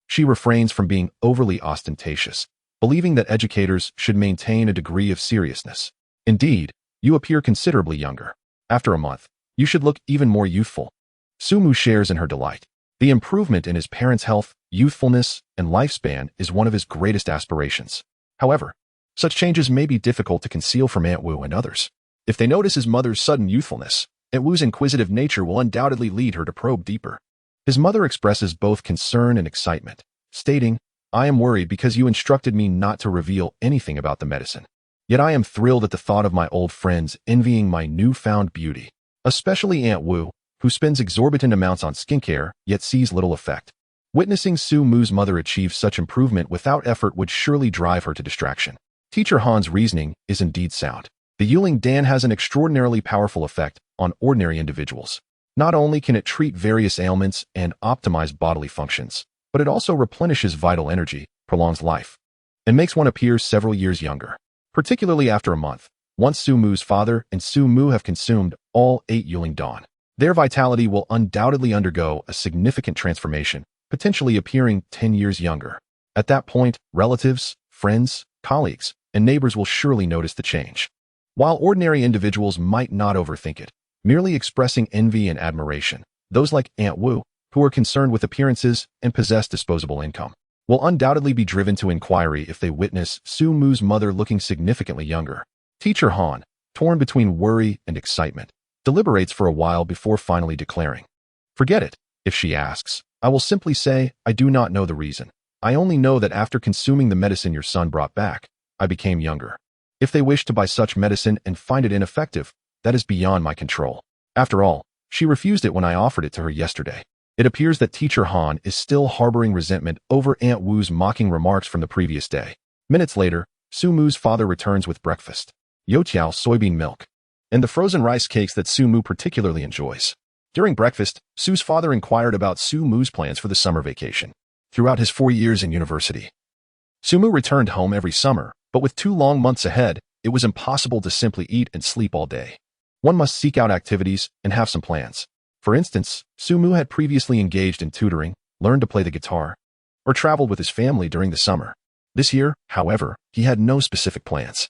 S1: she refrains from being overly ostentatious, believing that educators should maintain a degree of seriousness. "Indeed, you appear considerably younger. After a month, you should look even more youthful." Sumu shares in her delight. The improvement in his parents' health, youthfulness, and lifespan is one of his greatest aspirations. However, such changes may be difficult to conceal from Aunt Wu and others. If they notice his mother's sudden youthfulness, Aunt Wu's inquisitive nature will undoubtedly lead her to probe deeper. His mother expresses both concern and excitement, stating, "I am worried because you instructed me not to reveal anything about the medicine. Yet I am thrilled at the thought of my old friends envying my newfound beauty. Especially Aunt Wu, who spends exorbitant amounts on skincare, yet sees little effect. Witnessing Su Mu's mother achieve such improvement without effort would surely drive her to distraction. Teacher Han's reasoning is indeed sound. The Yuling Dan has an extraordinarily powerful effect on ordinary individuals. Not only can it treat various ailments and optimize bodily functions, but it also replenishes vital energy, prolongs life, and makes one appear several years younger. Particularly after a month, once Su Mu's father and Su Mu have consumed all 8 Yuling Dan, their vitality will undoubtedly undergo a significant transformation, potentially appearing 10 years younger. At that point, relatives, friends, colleagues, and neighbors will surely notice the change. While ordinary individuals might not overthink it, merely expressing envy and admiration, those like Aunt Wu, who are concerned with appearances and possess disposable income, will undoubtedly be driven to inquiry if they witness Su Mu's mother looking significantly younger. Teacher Han, torn between worry and excitement, deliberates for a while before finally declaring, "Forget it. If she asks, I will simply say, I do not know the reason. I only know that after consuming the medicine your son brought back, I became younger. If they wish to buy such medicine and find it ineffective, that is beyond my control. After all, she refused it when I offered it to her yesterday." It appears that Teacher Han is still harboring resentment over Aunt Wu's mocking remarks from the previous day. Minutes later, Su Mu's father returns with breakfast, youtiao soybean milk, and the frozen rice cakes that Su Mu particularly enjoys. During breakfast, Su's father inquired about Su Mu's plans for the summer vacation. Throughout his 4 years in university, Su Mu returned home every summer, but with 2 long months ahead, it was impossible to simply eat and sleep all day. One must seek out activities and have some plans. For instance, Su Mu had previously engaged in tutoring, learned to play the guitar, or traveled with his family during the summer. This year, however, he had no specific plans,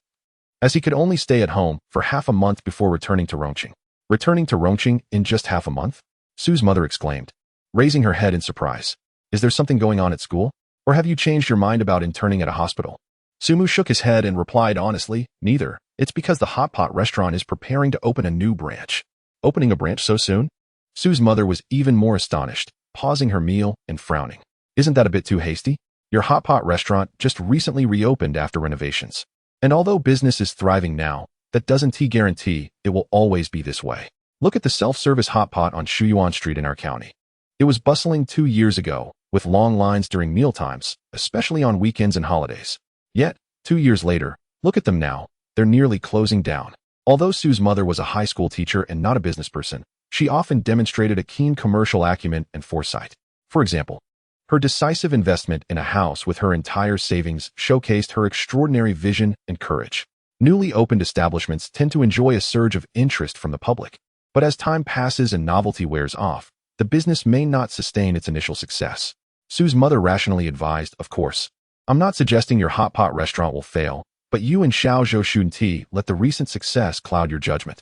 S1: as he could only stay at home for half a month before returning to Rongqing. Returning to Rongqing in just half a month? Su's mother exclaimed, raising her head in surprise. Is there something going on at school? Or have you changed your mind about interning at a hospital? Su Mu shook his head and replied honestly, neither. It's because the hot pot restaurant is preparing to open a new branch. Opening a branch so soon? Su's mother was even more astonished, pausing her meal and frowning. Isn't that a bit too hasty? Your hot pot restaurant just recently reopened after renovations. And although business is thriving now, that doesn't guarantee it will always be this way. Look at the self-service hot pot on Shuyuan Street in our county. It was bustling 2 years ago, with long lines during mealtimes, especially on weekends and holidays. Yet, 2 years later, look at them now. They're nearly closing down. Although Su's mother was a high school teacher and not a business person, she often demonstrated a keen commercial acumen and foresight. For example, her decisive investment in a house with her entire savings showcased her extraordinary vision and courage. Newly opened establishments tend to enjoy a surge of interest from the public, but as time passes and novelty wears off, the business may not sustain its initial success. Su's mother rationally advised, of course, I'm not suggesting your hot pot restaurant will fail, but you and Xiao Zhou let the recent success cloud your judgment.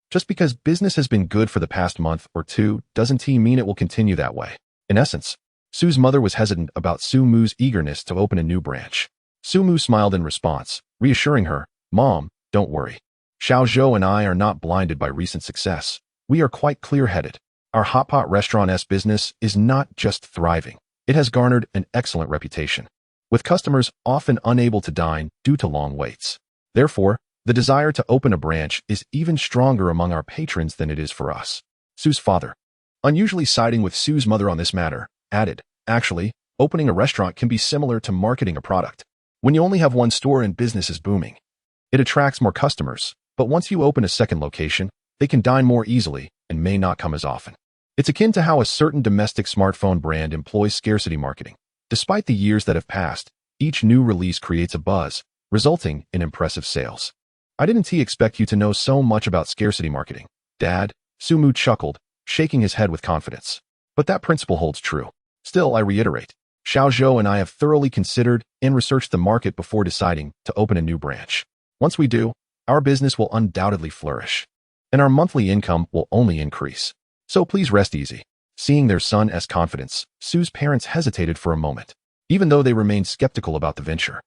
S1: Just because business has been good for the past month or 2 doesn't mean it will continue that way. In essence, Su's mother was hesitant about Su Mu's eagerness to open a new branch. Su Mu smiled in response, reassuring her, Mom, don't worry. Xiao Zhou and I are not blinded by recent success. We are quite clear-headed. Our hot pot restaurant's business is not just thriving. It has garnered an excellent reputation, with customers often unable to dine due to long waits. Therefore, the desire to open a branch is even stronger among our patrons than it is for us. Su's father, unusually siding with Su's mother on this matter, added, actually, opening a restaurant can be similar to marketing a product. When you only have one store and business is booming, it attracts more customers, but once you open a second location, they can dine more easily and may not come as often. It's akin to how a certain domestic smartphone brand employs scarcity marketing. Despite the years that have passed, each new release creates a buzz, resulting in impressive sales. I didn't expect you to know so much about scarcity marketing, Dad, Su Mu chuckled, shaking his head with confidence. But that principle holds true. Still, I reiterate, Xiao Zhou and I have thoroughly considered and researched the market before deciding to open a new branch. Once we do, our business will undoubtedly flourish, and our monthly income will only increase. So please rest easy. Seeing their son's confidence, Su's parents hesitated for a moment. Even though they remained skeptical about the venture,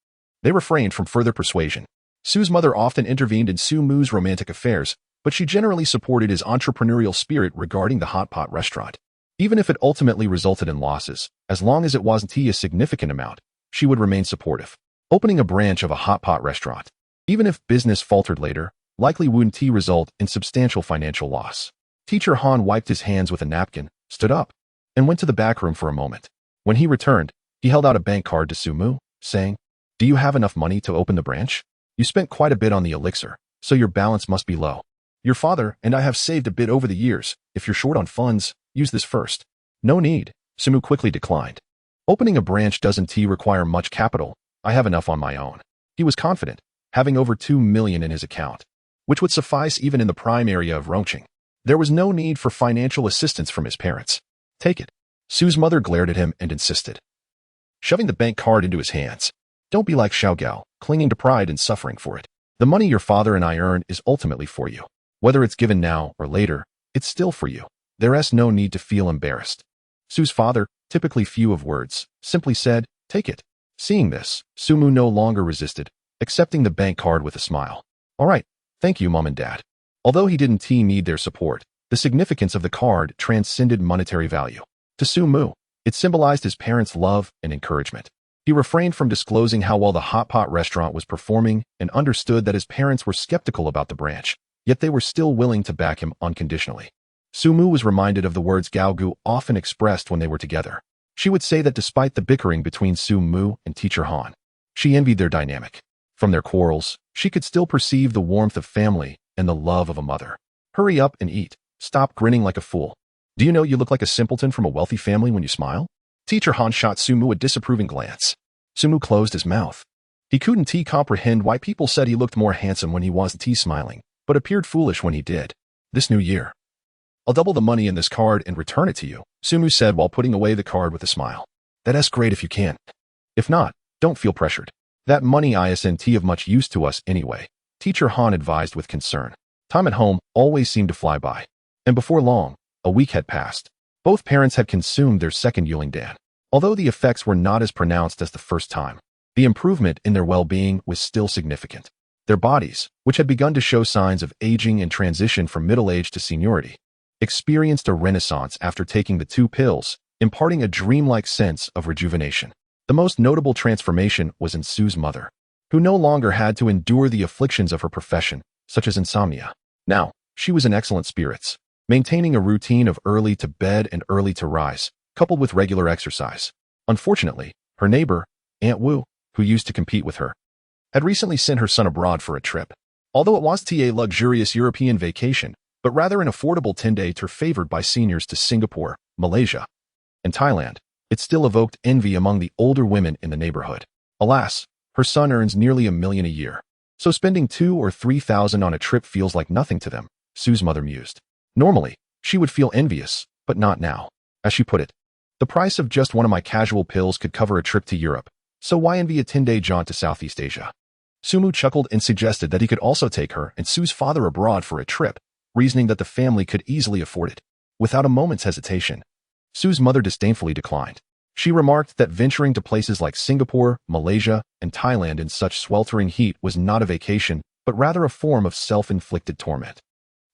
S1: they refrained from further persuasion. Su's mother often intervened in Su Mu's romantic affairs, but she generally supported his entrepreneurial spirit regarding the hot pot restaurant. Even if it ultimately resulted in losses, as long as it wasn't a significant amount, she would remain supportive. Opening a branch of a hot pot restaurant, Even if business faltered later, likely wouldn't result in substantial financial loss. Teacher Han wiped his hands with a napkin, stood up, and went to the back room for a moment. When he returned, he held out a bank card to Sumu, saying, "Do you have enough money to open the branch? You spent quite a bit on the elixir, so your balance must be low. Your father and I have saved a bit over the years. If you're short on funds, use this first." "No need," Sumu quickly declined. "Opening a branch doesn't require much capital. I have enough on my own." He was confident, having over 2 million in his account, which would suffice even in the prime area of Rongqing. There was no need for financial assistance from his parents. "Take it." Su's mother glared at him and insisted, shoving the bank card into his hands. "Don't be like Xiaogao, clinging to pride and suffering for it. The money your father and I earn is ultimately for you. Whether it's given now or later, it's still for you. There's no need to feel embarrassed." Su's father, typically few of words, simply said, "Take it." Seeing this, Sumu no longer resisted, accepting the bank card with a smile. "All right, thank you, Mom and Dad." Although he didn't need their support, the significance of the card transcended monetary value. To Sumu, it symbolized his parents' love and encouragement. He refrained from disclosing how well the hot pot restaurant was performing and understood that his parents were skeptical about the branch, yet they were still willing to back him unconditionally. Sumu was reminded of the words Gaogu often expressed when they were together. She would say that despite the bickering between Sumu and Teacher Han, she envied their dynamic. From their quarrels, she could still perceive the warmth of family and the love of a mother. "Hurry up and eat. Stop grinning like a fool. Do you know you look like a simpleton from a wealthy family when you smile?" Teacher Han shot Sumu a disapproving glance. Sumu closed his mouth. He couldn't comprehend why people said he looked more handsome when he wasn't smiling, but appeared foolish when he did. "This new year, I'll double the money in this card and return it to you," Sumu said while putting away the card with a smile. "That's great if you can. If not, don't feel pressured. That money isn't of much use to us anyway," Teacher Han advised with concern. Time at home always seemed to fly by. And before long, a week had passed. Both parents had consumed their second Yuling Dan. Although the effects were not as pronounced as the first time, the improvement in their well-being was still significant. Their bodies, which had begun to show signs of aging and transition from middle age to seniority, experienced a renaissance after taking the 2 pills, imparting a dreamlike sense of rejuvenation. The most notable transformation was in Su's mother, who no longer had to endure the afflictions of her profession, such as insomnia. Now, she was in excellent spirits, maintaining a routine of early to bed and early to rise, coupled with regular exercise. Unfortunately, her neighbor, Aunt Wu, who used to compete with her, had recently sent her son abroad for a trip. Although it wasn't a luxurious European vacation, but rather an affordable 10-day tour favored by seniors to Singapore, Malaysia, and Thailand, it still evoked envy among the older women in the neighborhood. Alas, her son earns nearly $1 million a year, so spending 2,000 or 3,000 on a trip feels like nothing to them, Su's mother mused. Normally, she would feel envious, but not now. As she put it, "The price of just one of my casual pills could cover a trip to Europe, so why envy a 10-day jaunt to Southeast Asia?" Sumu chuckled and suggested that he could also take her and Su's father abroad for a trip, reasoning that the family could easily afford it. Without a moment's hesitation, Su's mother disdainfully declined. She remarked that venturing to places like Singapore, Malaysia, and Thailand in such sweltering heat was not a vacation, but rather a form of self-inflicted torment.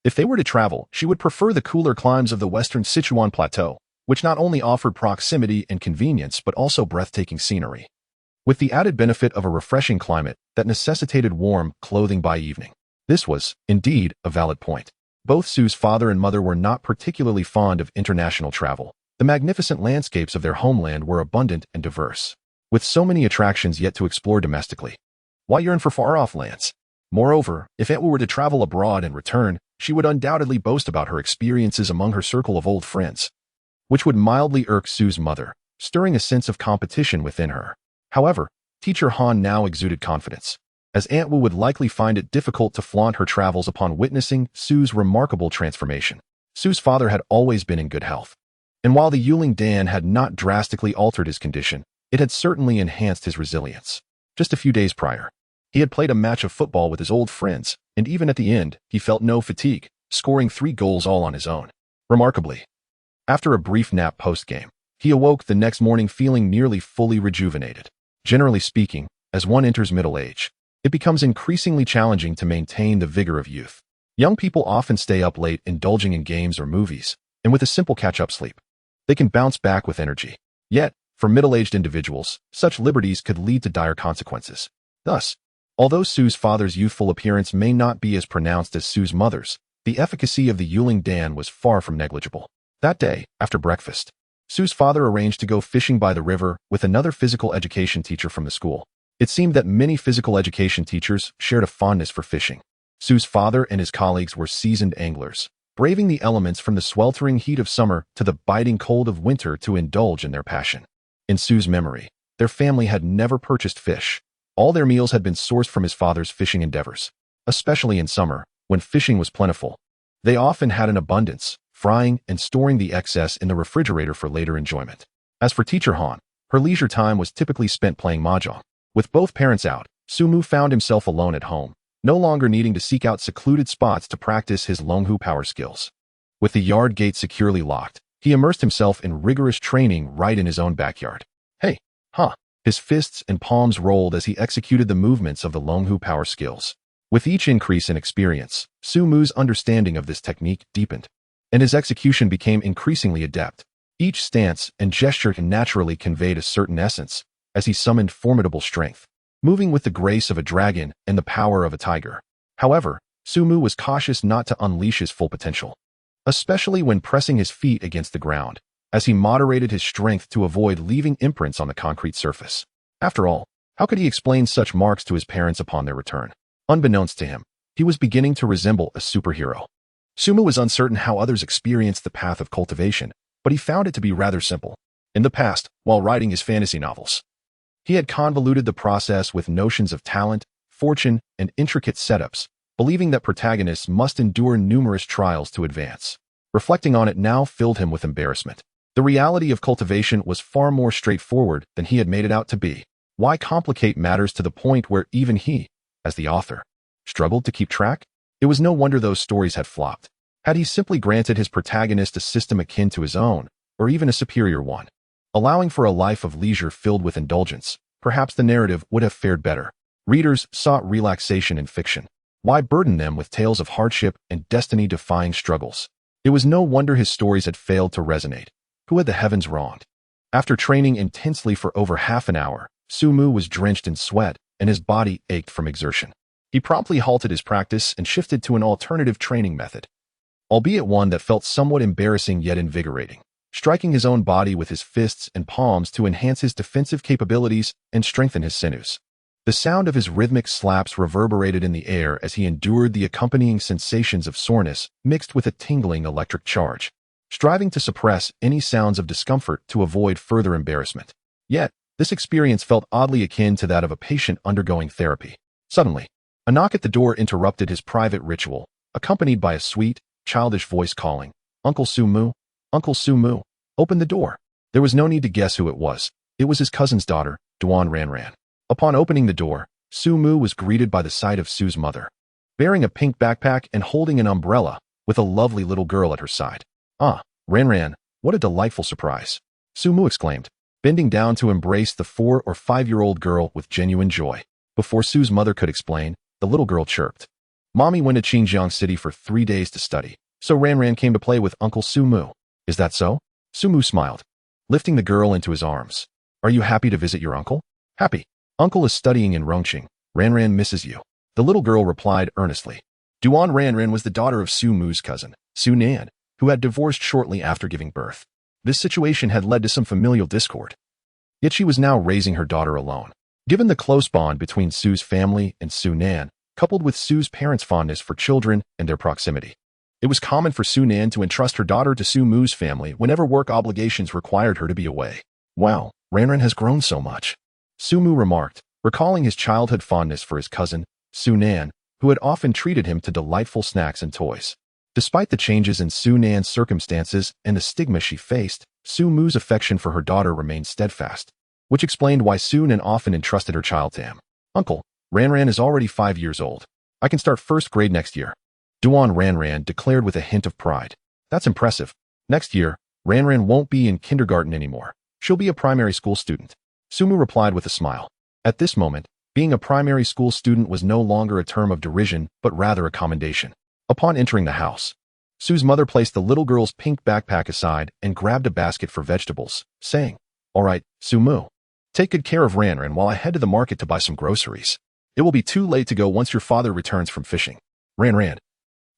S1: If they were to travel, she would prefer the cooler climes of the western Sichuan Plateau, which not only offered proximity and convenience but also breathtaking scenery, with the added benefit of a refreshing climate that necessitated warm clothing by evening. This was, indeed, a valid point. Both Su's father and mother were not particularly fond of international travel. The magnificent landscapes of their homeland were abundant and diverse, with so many attractions yet to explore domestically. Why yearn for far-off lands? Moreover, if Aunt Wu were to travel abroad and return, she would undoubtedly boast about her experiences among her circle of old friends, which would mildly irk Su's mother, stirring a sense of competition within her. However, Teacher Han now exuded confidence, as Aunt Wu would likely find it difficult to flaunt her travels upon witnessing Su's remarkable transformation. Su's father had always been in good health, and while the Yuling Dan had not drastically altered his condition, it had certainly enhanced his resilience. Just a few days prior, he had played a match of football with his old friends, and even at the end, he felt no fatigue, scoring 3 goals all on his own. Remarkably, after a brief nap post-game, he awoke the next morning feeling nearly fully rejuvenated. Generally speaking, as one enters middle age, it becomes increasingly challenging to maintain the vigor of youth. Young people often stay up late indulging in games or movies, and with a simple catch-up sleep, they can bounce back with energy. Yet, for middle-aged individuals, such liberties could lead to dire consequences. Thus, Although Sue's father's youthful appearance may not be as pronounced as Sue's mother's, the efficacy of the Yuling Dan was far from negligible. That day, after breakfast, Sue's father arranged to go fishing by the river with another physical education teacher from the school. It seemed that many physical education teachers shared a fondness for fishing. Sue's father and his colleagues were seasoned anglers, braving the elements from the sweltering heat of summer to the biting cold of winter to indulge in their passion. In Sue's memory, their family had never purchased fish. All their meals had been sourced from his father's fishing endeavors, especially in summer, when fishing was plentiful. They often had an abundance, frying and storing the excess in the refrigerator for later enjoyment. As for teacher Han, her leisure time was typically spent playing mahjong. With both parents out, Sumu found himself alone at home, no longer needing to seek out secluded spots to practice his Longhu power skills. With the yard gate securely locked, he immersed himself in rigorous training right in his own backyard. Hey, huh. His fists and palms rolled as he executed the movements of the Longhu power skills. With each increase in experience, Sumu's understanding of this technique deepened, and his execution became increasingly adept. Each stance and gesture naturally conveyed a certain essence, as he summoned formidable strength, moving with the grace of a dragon and the power of a tiger. However, Sumu was cautious not to unleash his full potential, especially when pressing his feet against the ground, as he moderated his strength to avoid leaving imprints on the concrete surface. After all, how could he explain such marks to his parents upon their return? Unbeknownst to him, he was beginning to resemble a superhero. Sumu was uncertain how others experienced the path of cultivation, but he found it to be rather simple. In the past, while writing his fantasy novels, he had convoluted the process with notions of talent, fortune, and intricate setups, believing that protagonists must endure numerous trials to advance. Reflecting on it now filled him with embarrassment. The reality of cultivation was far more straightforward than he had made it out to be. Why complicate matters to the point where even he, as the author, struggled to keep track? It was no wonder those stories had flopped. Had he simply granted his protagonist a system akin to his own, or even a superior one, allowing for a life of leisure filled with indulgence, perhaps the narrative would have fared better. Readers sought relaxation in fiction. Why burden them with tales of hardship and destiny-defying struggles? It was no wonder his stories had failed to resonate. Who had the heavens wronged? After training intensely for over half an hour, Sumu was drenched in sweat, and his body ached from exertion. He promptly halted his practice and shifted to an alternative training method, albeit one that felt somewhat embarrassing yet invigorating, striking his own body with his fists and palms to enhance his defensive capabilities and strengthen his sinews. The sound of his rhythmic slaps reverberated in the air as he endured the accompanying sensations of soreness mixed with a tingling electric charge, striving to suppress any sounds of discomfort to avoid further embarrassment. Yet, this experience felt oddly akin to that of a patient undergoing therapy. Suddenly, a knock at the door interrupted his private ritual, accompanied by a sweet, childish voice calling, "Uncle Sumu, Uncle Sumu, open the door." There was no need to guess who it was. It was his cousin's daughter, Duan Ranran. Upon opening the door, Sumu was greeted by the sight of Sue's mother, bearing a pink backpack and holding an umbrella, with a lovely little girl at her side. "Ah, Ranran, what a delightful surprise," Sumu exclaimed, bending down to embrace the 4 or 5-year-old girl with genuine joy. Before Sue's mother could explain, the little girl chirped. "Mommy went to Xinjiang City for 3 days to study, so Ranran came to play with Uncle Sumu. Is that so?" Sumu smiled, lifting the girl into his arms. "Are you happy to visit your uncle?" "Happy. Uncle is studying in Rongqing. Ranran misses you," the little girl replied earnestly. Duan Ranran was the daughter of Sumu's cousin, Su Nan, who had divorced shortly after giving birth. This situation had led to some familial discord. Yet she was now raising her daughter alone. Given the close bond between Su's family and Su Nan, coupled with Su's parents' fondness for children and their proximity, it was common for Su Nan to entrust her daughter to Su Mu's family whenever work obligations required her to be away. "Wow, Ranran has grown so much," Su Mu remarked, recalling his childhood fondness for his cousin, Su Nan, who had often treated him to delightful snacks and toys. Despite the changes in Su Nan's circumstances and the stigma she faced, Su Mu's affection for her daughter remained steadfast, which explained why Su Nan often entrusted her child to him. "Uncle, Ranran is already 5 years old. I can start 1st grade next year," Duan Ranran declared with a hint of pride. "That's impressive. Next year, Ranran won't be in kindergarten anymore. She'll be a primary school student," Sumu replied with a smile. At this moment, being a primary school student was no longer a term of derision, but rather a commendation. Upon entering the house, Su's mother placed the little girl's pink backpack aside and grabbed a basket for vegetables, saying, "All right, Sumu, take good care of Ranran while I head to the market to buy some groceries." It will be too late to go once your father returns from fishing. Ran.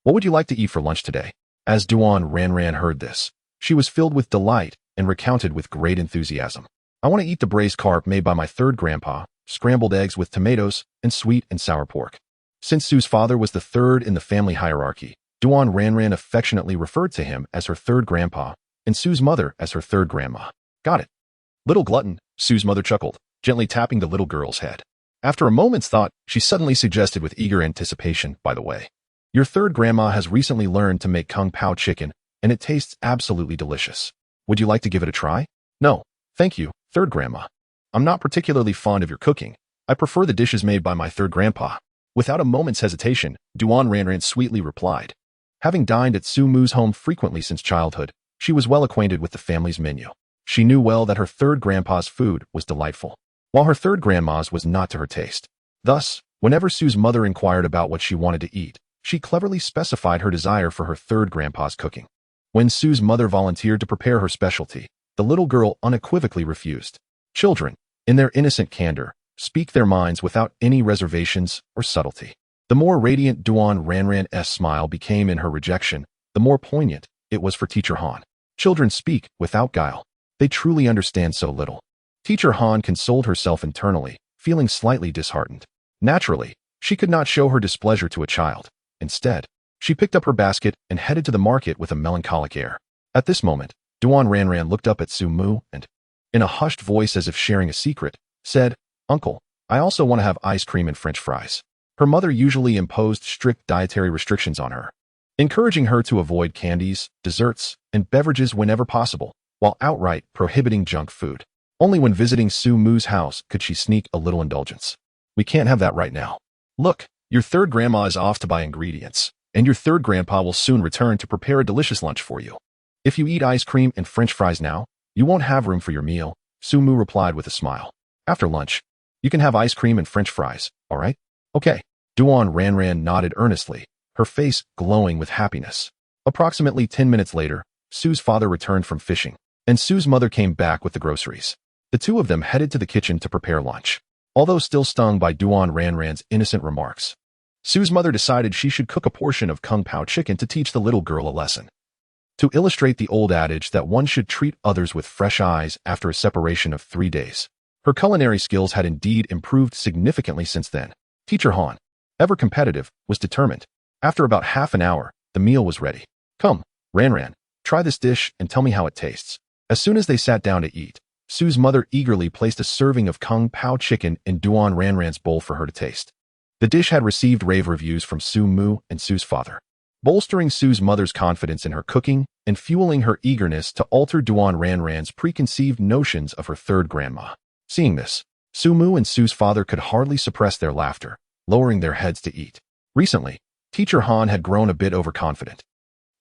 S1: What would you like to eat for lunch today? As Ran heard this, she was filled with delight and recounted with great enthusiasm. I want to eat the braised carp made by my third grandpa, scrambled eggs with tomatoes, and sweet and sour pork. Since Sue's father was the third in the family hierarchy, Ran affectionately referred to him as her third grandpa, and Sue's mother as her third grandma. Got it. Little glutton, Sue's mother chuckled, gently tapping the little girl's head. After a moment's thought, she suddenly suggested with eager anticipation, by the way, your third grandma has recently learned to make kung pao chicken, and it tastes absolutely delicious. Would you like to give it a try? No, thank you, third grandma. I'm not particularly fond of your cooking. I prefer the dishes made by my third grandpa. Without a moment's hesitation, Ran sweetly replied. Having dined at Su Mu's home frequently since childhood, she was well acquainted with the family's menu. She knew well that her third grandpa's food was delightful, while her third grandma's was not to her taste. Thus, whenever Sue's mother inquired about what she wanted to eat, she cleverly specified her desire for her third grandpa's cooking. When Sue's mother volunteered to prepare her specialty, the little girl unequivocally refused. Children, in their innocent candor, speak their minds without any reservations or subtlety. The more radiant Ran's smile became in her rejection, the more poignant it was for Teacher Han. Children speak without guile. They truly understand so little. Teacher Han consoled herself internally, feeling slightly disheartened. Naturally, she could not show her displeasure to a child. Instead, she picked up her basket and headed to the market with a melancholic air. At this moment, Ran looked up at Su Mu and, in a hushed voice as if sharing a secret, said, Uncle, I also want to have ice cream and French fries. Her mother usually imposed strict dietary restrictions on her, encouraging her to avoid candies, desserts, and beverages whenever possible, while outright prohibiting junk food. Only when visiting Su Mu's house could she sneak a little indulgence. We can't have that right now. Look, your third grandma is off to buy ingredients, and your third grandpa will soon return to prepare a delicious lunch for you. If you eat ice cream and French fries now, you won't have room for your meal, Su Mu replied with a smile. After lunch, you can have ice cream and French fries, all right? Okay. Ran nodded earnestly, her face glowing with happiness. Approximately 10 minutes later, Sue's father returned from fishing, and Sue's mother came back with the groceries. The two of them headed to the kitchen to prepare lunch. Although still stung by Ran's innocent remarks, Sue's mother decided she should cook a portion of kung pao chicken to teach the little girl a lesson. To illustrate the old adage that one should treat others with fresh eyes after a separation of 3 days, her culinary skills had indeed improved significantly since then. Teacher Han, ever competitive, was determined. After about half an hour, the meal was ready. Come, Ran, try this dish and tell me how it tastes. As soon as they sat down to eat, Sue's mother eagerly placed a serving of kung pao chicken in Ran's bowl for her to taste. The dish had received rave reviews from Su Mu and Sue's father, bolstering Sue's mother's confidence in her cooking and fueling her eagerness to alter Ran's preconceived notions of her third grandma. Seeing this, Su Mu and Sue's father could hardly suppress their laughter, lowering their heads to eat. Recently, Teacher Han had grown a bit overconfident,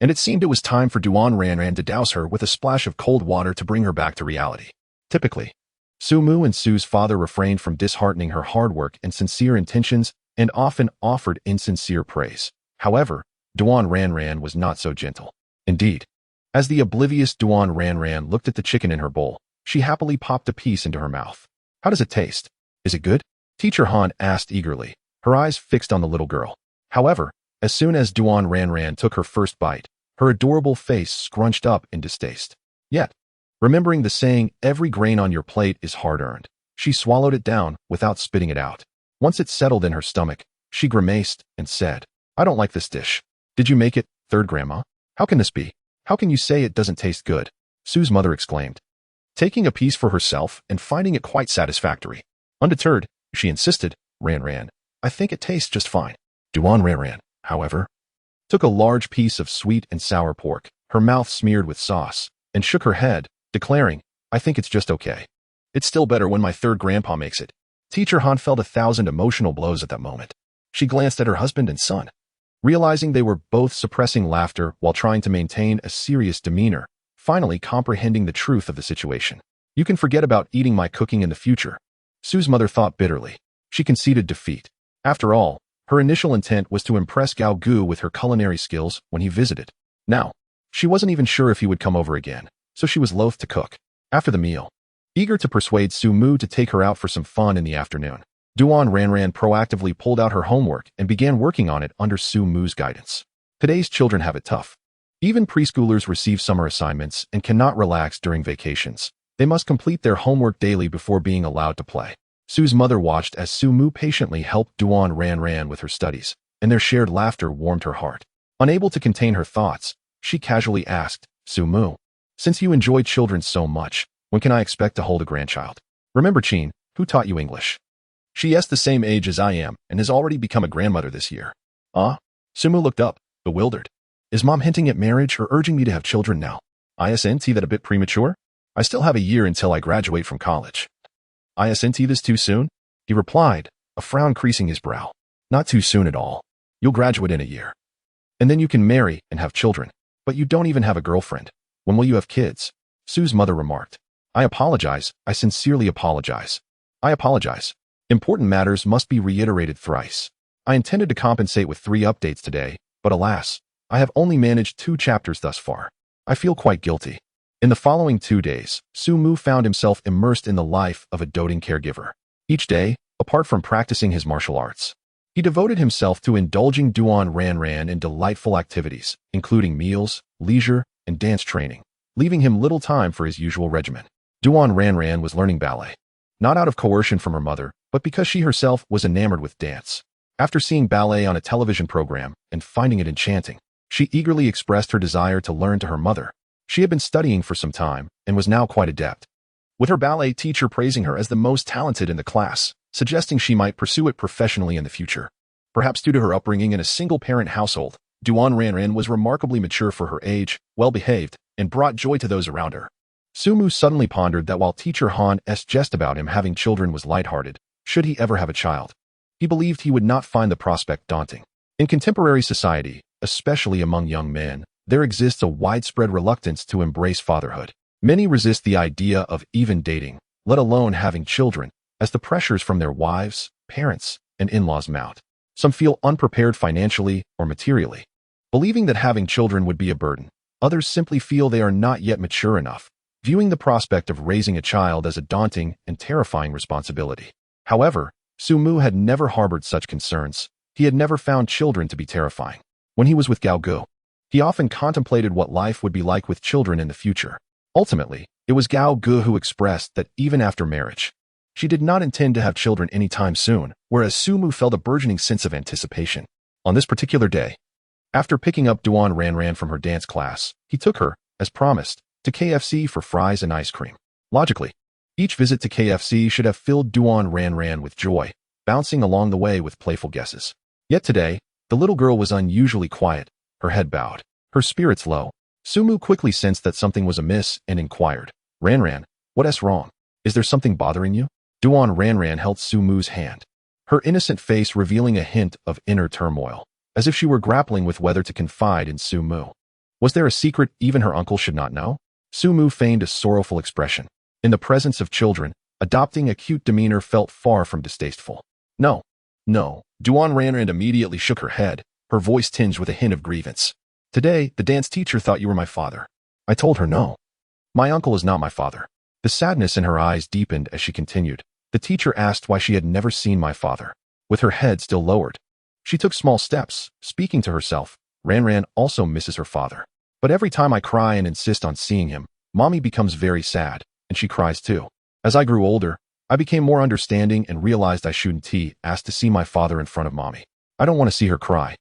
S1: and it seemed it was time for Ran to douse her with a splash of cold water to bring her back to reality. Typically, Su Mu and Sue's father refrained from disheartening her hard work and sincere intentions and often offered insincere praise. However, Ran was not so gentle. Indeed, as the oblivious Ran looked at the chicken in her bowl, she happily popped a piece into her mouth. How does it taste? Is it good? Teacher Han asked eagerly, her eyes fixed on the little girl. However, as soon as Ran took her first bite, her adorable face scrunched up in distaste. Yet, remembering the saying, every grain on your plate is hard-earned, she swallowed it down without spitting it out. Once it settled in her stomach, she grimaced and said, I don't like this dish. Did you make it, third grandma? How can this be? How can you say it doesn't taste good? Sue's mother exclaimed, taking a piece for herself and finding it quite satisfactory. Undeterred, she insisted, Ran, I think it tastes just fine. Ran, however, took a large piece of sweet and sour pork, her mouth smeared with sauce, and shook her head, declaring, I think it's just okay. It's still better when my third grandpa makes it. Teacher Han felt 1,000 emotional blows at that moment. She glanced at her husband and son. Realizing they were both suppressing laughter while trying to maintain a serious demeanor, finally comprehending the truth of the situation. You can forget about eating my cooking in the future. Sue's mother thought bitterly. She conceded defeat. After all, her initial intent was to impress Gao Gu with her culinary skills when he visited. Now, she wasn't even sure if he would come over again, so she was loath to cook. After the meal, eager to persuade Su Mu to take her out for some fun in the afternoon, Duan Ranran proactively pulled out her homework and began working on it under Su Mu's guidance. Today's children have it tough. Even preschoolers receive summer assignments and cannot relax during vacations. They must complete their homework daily before being allowed to play. Su's mother watched as Su Mu patiently helped Duan Ranran with her studies, and their shared laughter warmed her heart. Unable to contain her thoughts, she casually asked, Su Mu, since you enjoy children so much, when can I expect to hold a grandchild? Remember Chin, who taught you English? She is the same age as I am and has already become a grandmother this year. Su Mu looked up, bewildered. Is mom hinting at marriage or urging me to have children now? Isn't that a bit premature? I still have a year until I graduate from college. Isn't this too soon? He replied, a frown creasing his brow. Not too soon at all. You'll graduate in a year. And then you can marry and have children. But you don't even have a girlfriend. When will you have kids? Su's mother remarked. I apologize. I sincerely apologize. I apologize. Important matters must be reiterated thrice. I intended to compensate with 3 updates today, but alas, I have only managed 2 chapters thus far. I feel quite guilty. In the following 2 days, Su Mu found himself immersed in the life of a doting caregiver. Each day, apart from practicing his martial arts, he devoted himself to indulging Duan Ranran in delightful activities, including meals, leisure, and dance training, leaving him little time for his usual regimen. Duan Ranran was learning ballet, not out of coercion from her mother, but because she herself was enamored with dance. After seeing ballet on a television program and finding it enchanting, she eagerly expressed her desire to learn to her mother. She had been studying for some time and was now quite adept, with her ballet teacher praising her as the most talented in the class, suggesting she might pursue it professionally in the future. Perhaps due to her upbringing in a single-parent household, Duan Ranran was remarkably mature for her age, well-behaved, and brought joy to those around her. Su Mu suddenly pondered that while teacher Han's jest about him having children was lighthearted, should he ever have a child, he believed he would not find the prospect daunting. In contemporary society, especially among young men, there exists a widespread reluctance to embrace fatherhood. Many resist the idea of even dating, let alone having children, as the pressures from their wives, parents, and in-laws mount. Some feel unprepared financially or materially, believing that having children would be a burden. Others simply feel they are not yet mature enough, viewing the prospect of raising a child as a daunting and terrifying responsibility. However, Su Mu had never harbored such concerns. He had never found children to be terrifying. When he was with Gao Gu, he often contemplated what life would be like with children in the future. Ultimately, it was Gao Gu who expressed that even after marriage, she did not intend to have children anytime soon, whereas Su Mu felt a burgeoning sense of anticipation. On this particular day, after picking up Duan Ranran from her dance class, he took her, as promised, to KFC for fries and ice cream. Logically, each visit to KFC should have filled Duan Ranran with joy, bouncing along the way with playful guesses. Yet today, the little girl was unusually quiet, her head bowed, her spirits low. Su Mu quickly sensed that something was amiss and inquired, Ranran, what's wrong? Is there something bothering you? Duan Ranran held Su Mu's hand, her innocent face revealing a hint of inner turmoil, as if she were grappling with whether to confide in Su Mu. Was there a secret even her uncle should not know? Su Mu feigned a sorrowful expression. In the presence of children, adopting a cute demeanor felt far from distasteful. No. Duan Ranran immediately shook her head, her voice tinged with a hint of grievance. Today, the dance teacher thought you were my father. I told her no. My uncle is not my father. The sadness in her eyes deepened as she continued. The teacher asked why she had never seen my father. With her head still lowered, she took small steps, speaking to herself. Ranran also misses her father. But every time I cry and insist on seeing him, Mommy becomes very sad, and she cries too. As I grew older, I became more understanding and realized I shouldn't ask to see my father in front of Mommy. I don't want to see her cry.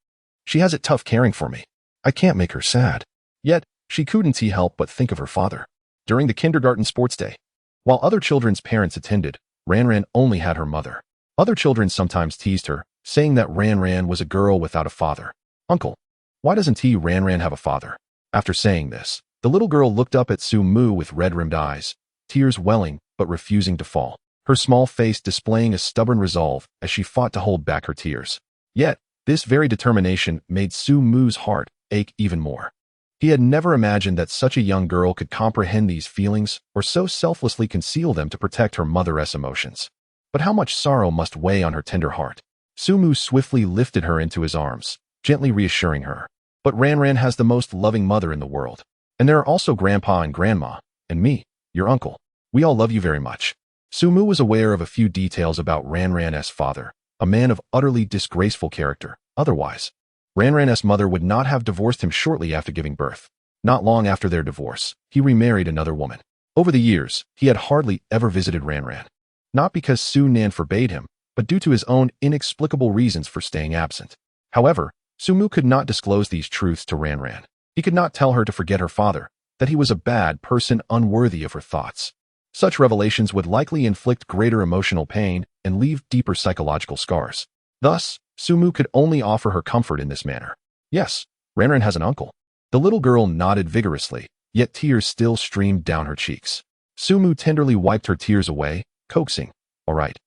S1: She has it tough caring for me. I can't make her sad. Yet, she couldn't help but think of her father. During the kindergarten sports day, while other children's parents attended, Ranran only had her mother. Other children sometimes teased her, saying that Ranran was a girl without a father. Uncle, why doesn't Ranran have a father? After saying this, the little girl looked up at Su Mu with red-rimmed eyes, tears welling but refusing to fall, her small face displaying a stubborn resolve as she fought to hold back her tears. Yet, this very determination made Su Mu's heart ache even more. He had never imagined that such a young girl could comprehend these feelings or so selflessly conceal them to protect her mother's emotions. But how much sorrow must weigh on her tender heart? Su Mu swiftly lifted her into his arms, gently reassuring her. But Ranran has the most loving mother in the world. And there are also Grandpa and Grandma, and me, your uncle. We all love you very much. Sumu was aware of a few details about Ranran's father, a man of utterly disgraceful character. Otherwise, Ranran's mother would not have divorced him shortly after giving birth. Not long after their divorce, he remarried another woman. Over the years, he had hardly ever visited Ranran. Not because Su Nan forbade him, but due to his own inexplicable reasons for staying absent. However, Sumu could not disclose these truths to Ranran. He could not tell her to forget her father, that he was a bad person unworthy of her thoughts. Such revelations would likely inflict greater emotional pain and leave deeper psychological scars. Thus, Sumu could only offer her comfort in this manner. Yes, Ranran has an uncle. The little girl nodded vigorously, yet tears still streamed down her cheeks. Sumu tenderly wiped her tears away, coaxing, all right,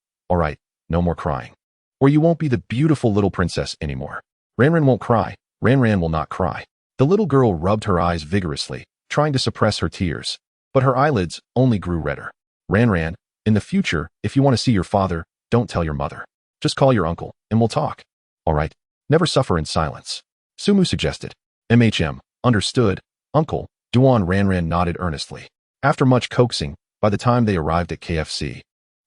S1: no more crying. Or you won't be the beautiful little princess anymore. Ranran won't cry. Ranran will not cry. The little girl rubbed her eyes vigorously, trying to suppress her tears, but her eyelids only grew redder. Ranran, in the future, if you want to see your father, don't tell your mother. Just call your uncle, and we'll talk. All right, never suffer in silence. Sumu suggested. Understood, uncle. Duan Ranran nodded earnestly. After much coaxing, by the time they arrived at KFC,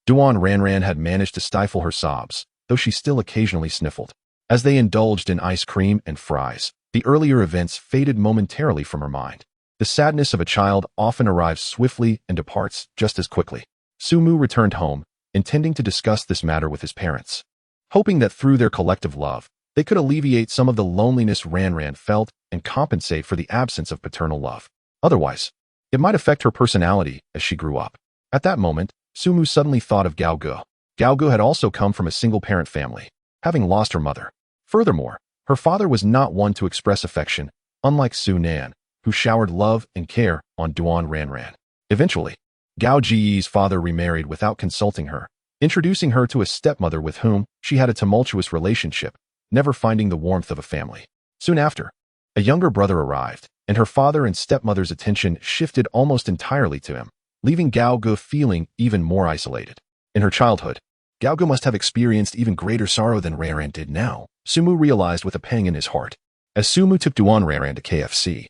S1: Duan Ranran had managed to stifle her sobs, though she still occasionally sniffled. As they indulged in ice cream and fries, the earlier events faded momentarily from her mind. The sadness of a child often arrives swiftly and departs just as quickly. Sumu returned home, intending to discuss this matter with his parents, hoping that through their collective love, they could alleviate some of the loneliness Ranran felt and compensate for the absence of paternal love. Otherwise, it might affect her personality as she grew up. At that moment, Sumu suddenly thought of Gao Ge. Gao Ge had also come from a single-parent family, having lost her mother. Furthermore, her father was not one to express affection, unlike Su Nan, who showered love and care on Duan Ranran. Eventually, Gao Ji's father remarried without consulting her, introducing her to a stepmother with whom she had a tumultuous relationship, never finding the warmth of a family. Soon after, a younger brother arrived, and her father and stepmother's attention shifted almost entirely to him, leaving Gao Ge feeling even more isolated. In her childhood, Gao Ge must have experienced even greater sorrow than Ranran did now, Sumu realized with a pang in his heart. As Sumu took Duan Ranran to KFC,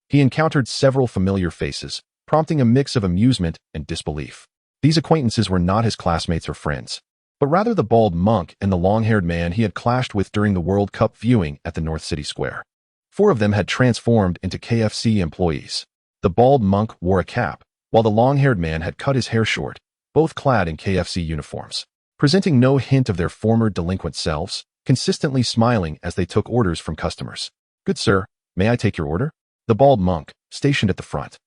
S1: he encountered several familiar faces, prompting a mix of amusement and disbelief. These acquaintances were not his classmates or friends, but rather the bald monk and the long-haired man he had clashed with during the World Cup viewing at the North City Square. 4 of them had transformed into KFC employees. The bald monk wore a cap, while the long-haired man had cut his hair short, both clad in KFC uniforms, presenting no hint of their former delinquent selves, consistently smiling as they took orders from customers. "Good sir, may I take your order?" The bald monk, stationed at the front,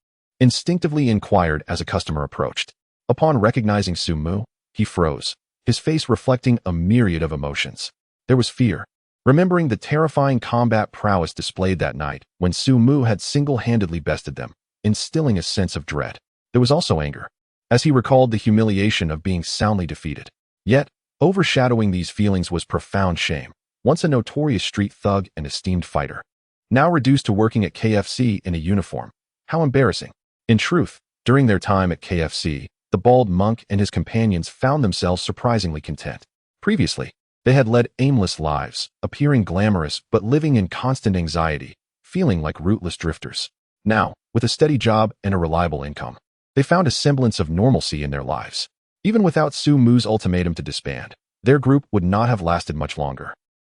S1: instinctively inquired as a customer approached. Upon recognizing Sumu, he froze, his face reflecting a myriad of emotions. There was fear, remembering the terrifying combat prowess displayed that night when Sumu had single-handedly bested them, instilling a sense of dread. There was also anger, as he recalled the humiliation of being soundly defeated. Yet, overshadowing these feelings was profound shame, once a notorious street thug and esteemed fighter, now reduced to working at KFC in a uniform. How embarrassing. In truth, during their time at KFC, the bald monk and his companions found themselves surprisingly content. Previously, they had led aimless lives, appearing glamorous but living in constant anxiety, feeling like rootless drifters. Now, with a steady job and a reliable income, they found a semblance of normalcy in their lives. Even without Sumu's ultimatum to disband, their group would not have lasted much longer,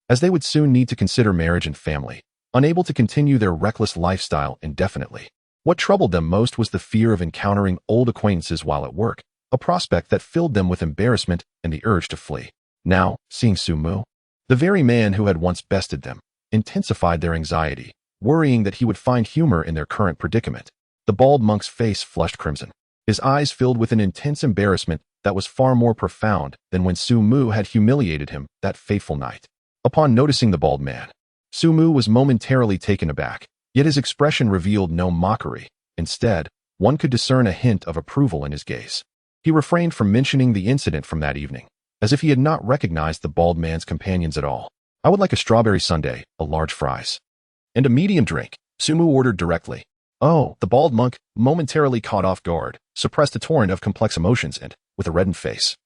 S1: as they would soon need to consider marriage and family, unable to continue their reckless lifestyle indefinitely. What troubled them most was the fear of encountering old acquaintances while at work, a prospect that filled them with embarrassment and the urge to flee. Now, seeing Sumu, the very man who had once bested them, intensified their anxiety, worrying that he would find humor in their current predicament. The bald monk's face flushed crimson, his eyes filled with an intense embarrassment that was far more profound than when Sumu had humiliated him that fateful night. Upon noticing the bald man, Sumu was momentarily taken aback, yet his expression revealed no mockery. Instead, one could discern a hint of approval in his gaze. He refrained from mentioning the incident from that evening, as if he had not recognized the bald man's companions at all. "I would like a strawberry sundae, a large fries, and a medium drink," Sumu ordered directly. Oh, the bald monk, momentarily caught off guard, suppressed a torrent of complex emotions and, with a reddened face,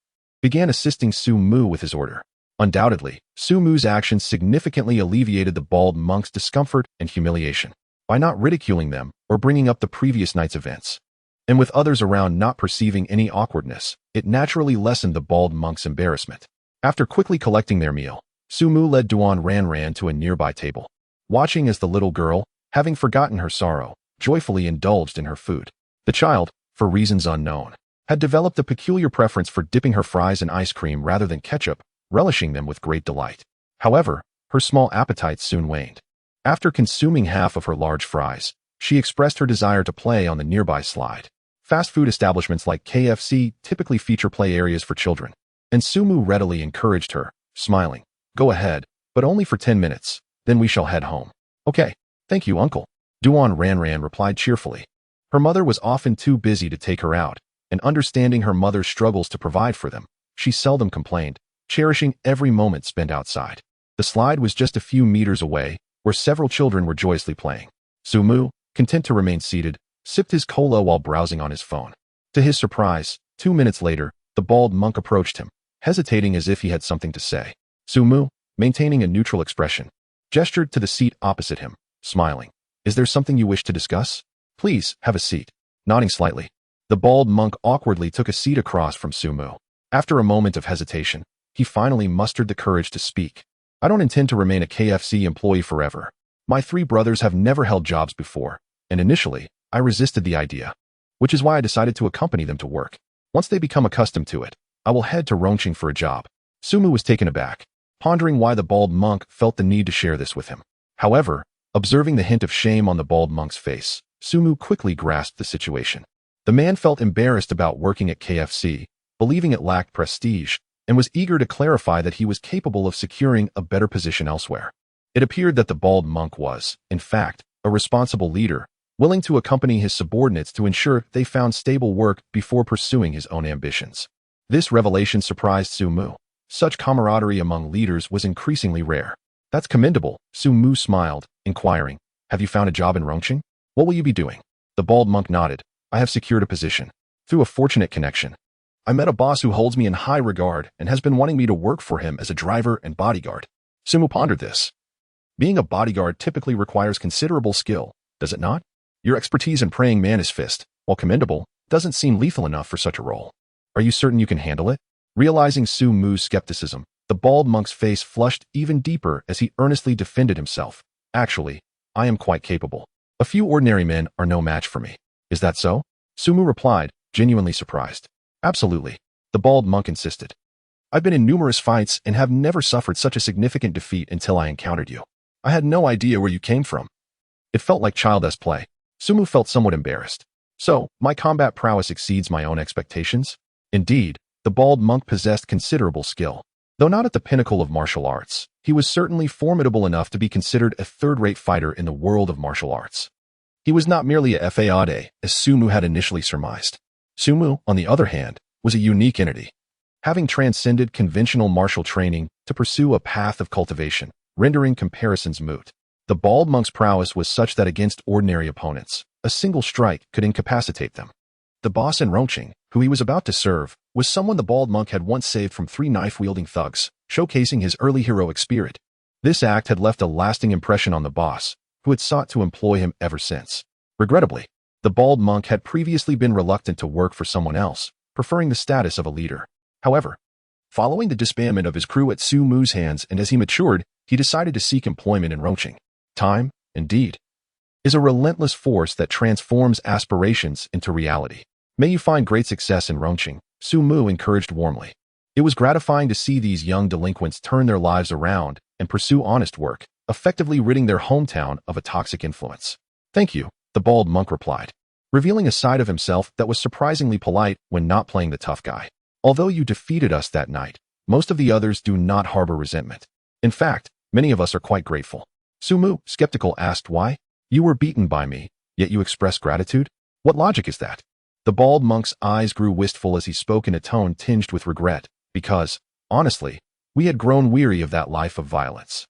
S1: began assisting Sumu with his order. Undoubtedly, Sumu's actions significantly alleviated the bald monk's discomfort and humiliation by not ridiculing them or bringing up the previous night's events. and with others around not perceiving any awkwardness, it naturally lessened the bald monk's embarrassment. After quickly collecting their meal, Sumu led Duan Ran to a nearby table, watching as the little girl, having forgotten her sorrow, joyfully indulged in her food. The child, for reasons unknown, had developed a peculiar preference for dipping her fries in ice cream rather than ketchup, relishing them with great delight. However, her small appetite soon waned. After consuming half of her large fries, she expressed her desire to play on the nearby slide. Fast food establishments like KFC typically feature play areas for children, and Sumu readily encouraged her, smiling. Go ahead, but only for 10 minutes, then we shall head home. Okay, thank you, uncle. Duan Ran replied cheerfully. Her mother was often too busy to take her out, and understanding her mother's struggles to provide for them, she seldom complained, cherishing every moment spent outside. The slide was just a few meters away, where several children were joyously playing. Sumu, content to remain seated, sipped his cola while browsing on his phone. To his surprise, 2 minutes later, the bald monk approached him, hesitating as if he had something to say. Sumu, maintaining a neutral expression, gestured to the seat opposite him, smiling. Is there something you wish to discuss? Please, have a seat. Nodding slightly, the bald monk awkwardly took a seat across from Sumu. After a moment of hesitation, he finally mustered the courage to speak. I don't intend to remain a KFC employee forever. My 3 brothers have never held jobs before, and initially, I resisted the idea, which is why I decided to accompany them to work. Once they become accustomed to it, I will head to Rongqing for a job. Sumu was taken aback, pondering why the bald monk felt the need to share this with him. However, observing the hint of shame on the bald monk's face, Sumu quickly grasped the situation. The man felt embarrassed about working at KFC, believing it lacked prestige, and was eager to clarify that he was capable of securing a better position elsewhere. It appeared that the bald monk was, in fact, a responsible leader, willing to accompany his subordinates to ensure they found stable work before pursuing his own ambitions. This revelation surprised Sumu. Such camaraderie among leaders was increasingly rare. That's commendable, Sumu smiled, inquiring. Have you found a job in Rongqing? What will you be doing? The bald monk nodded. I have secured a position. Through a fortunate connection. I met a boss who holds me in high regard and has been wanting me to work for him as a driver and bodyguard. Sumu pondered this. Being a bodyguard typically requires considerable skill, does it not? Your expertise in praying mantis fist, while commendable, doesn't seem lethal enough for such a role. Are you certain you can handle it? Realizing Sumu's skepticism, the bald monk's face flushed even deeper as he earnestly defended himself. Actually, I am quite capable. A few ordinary men are no match for me. Is that so? Sumu replied, genuinely surprised. Absolutely, the bald monk insisted. I've been in numerous fights and have never suffered such a significant defeat until I encountered you. I had no idea where you came from. It felt like childish play. Sumu felt somewhat embarrassed. So, my combat prowess exceeds my own expectations? Indeed, the bald monk possessed considerable skill. Though not at the pinnacle of martial arts, he was certainly formidable enough to be considered a third-rate fighter in the world of martial arts. He was not merely a fade, as Sumu had initially surmised. Sumu, on the other hand, was a unique entity, having transcended conventional martial training to pursue a path of cultivation, rendering comparisons moot. The bald monk's prowess was such that against ordinary opponents, a single strike could incapacitate them. The boss in Rongqing, who he was about to serve, was someone the bald monk had once saved from 3 knife-wielding thugs, showcasing his early heroic spirit. This act had left a lasting impression on the boss, who had sought to employ him ever since. Regrettably, the bald monk had previously been reluctant to work for someone else, preferring the status of a leader. However, following the disbandment of his crew at Sumu's hands and as he matured, he decided to seek employment in Rongqing. Time, indeed, is a relentless force that transforms aspirations into reality. May you find great success in Rongqing, Sumu encouraged warmly. It was gratifying to see these young delinquents turn their lives around and pursue honest work, effectively ridding their hometown of a toxic influence. Thank you, the bald monk replied, revealing a side of himself that was surprisingly polite when not playing the tough guy. Although you defeated us that night, most of the others do not harbor resentment. In fact, many of us are quite grateful. Sumu, skeptical, asked why. You were beaten by me, yet you express gratitude? What logic is that? The bald monk's eyes grew wistful as he spoke in a tone tinged with regret, because, honestly, we had grown weary of that life of violence.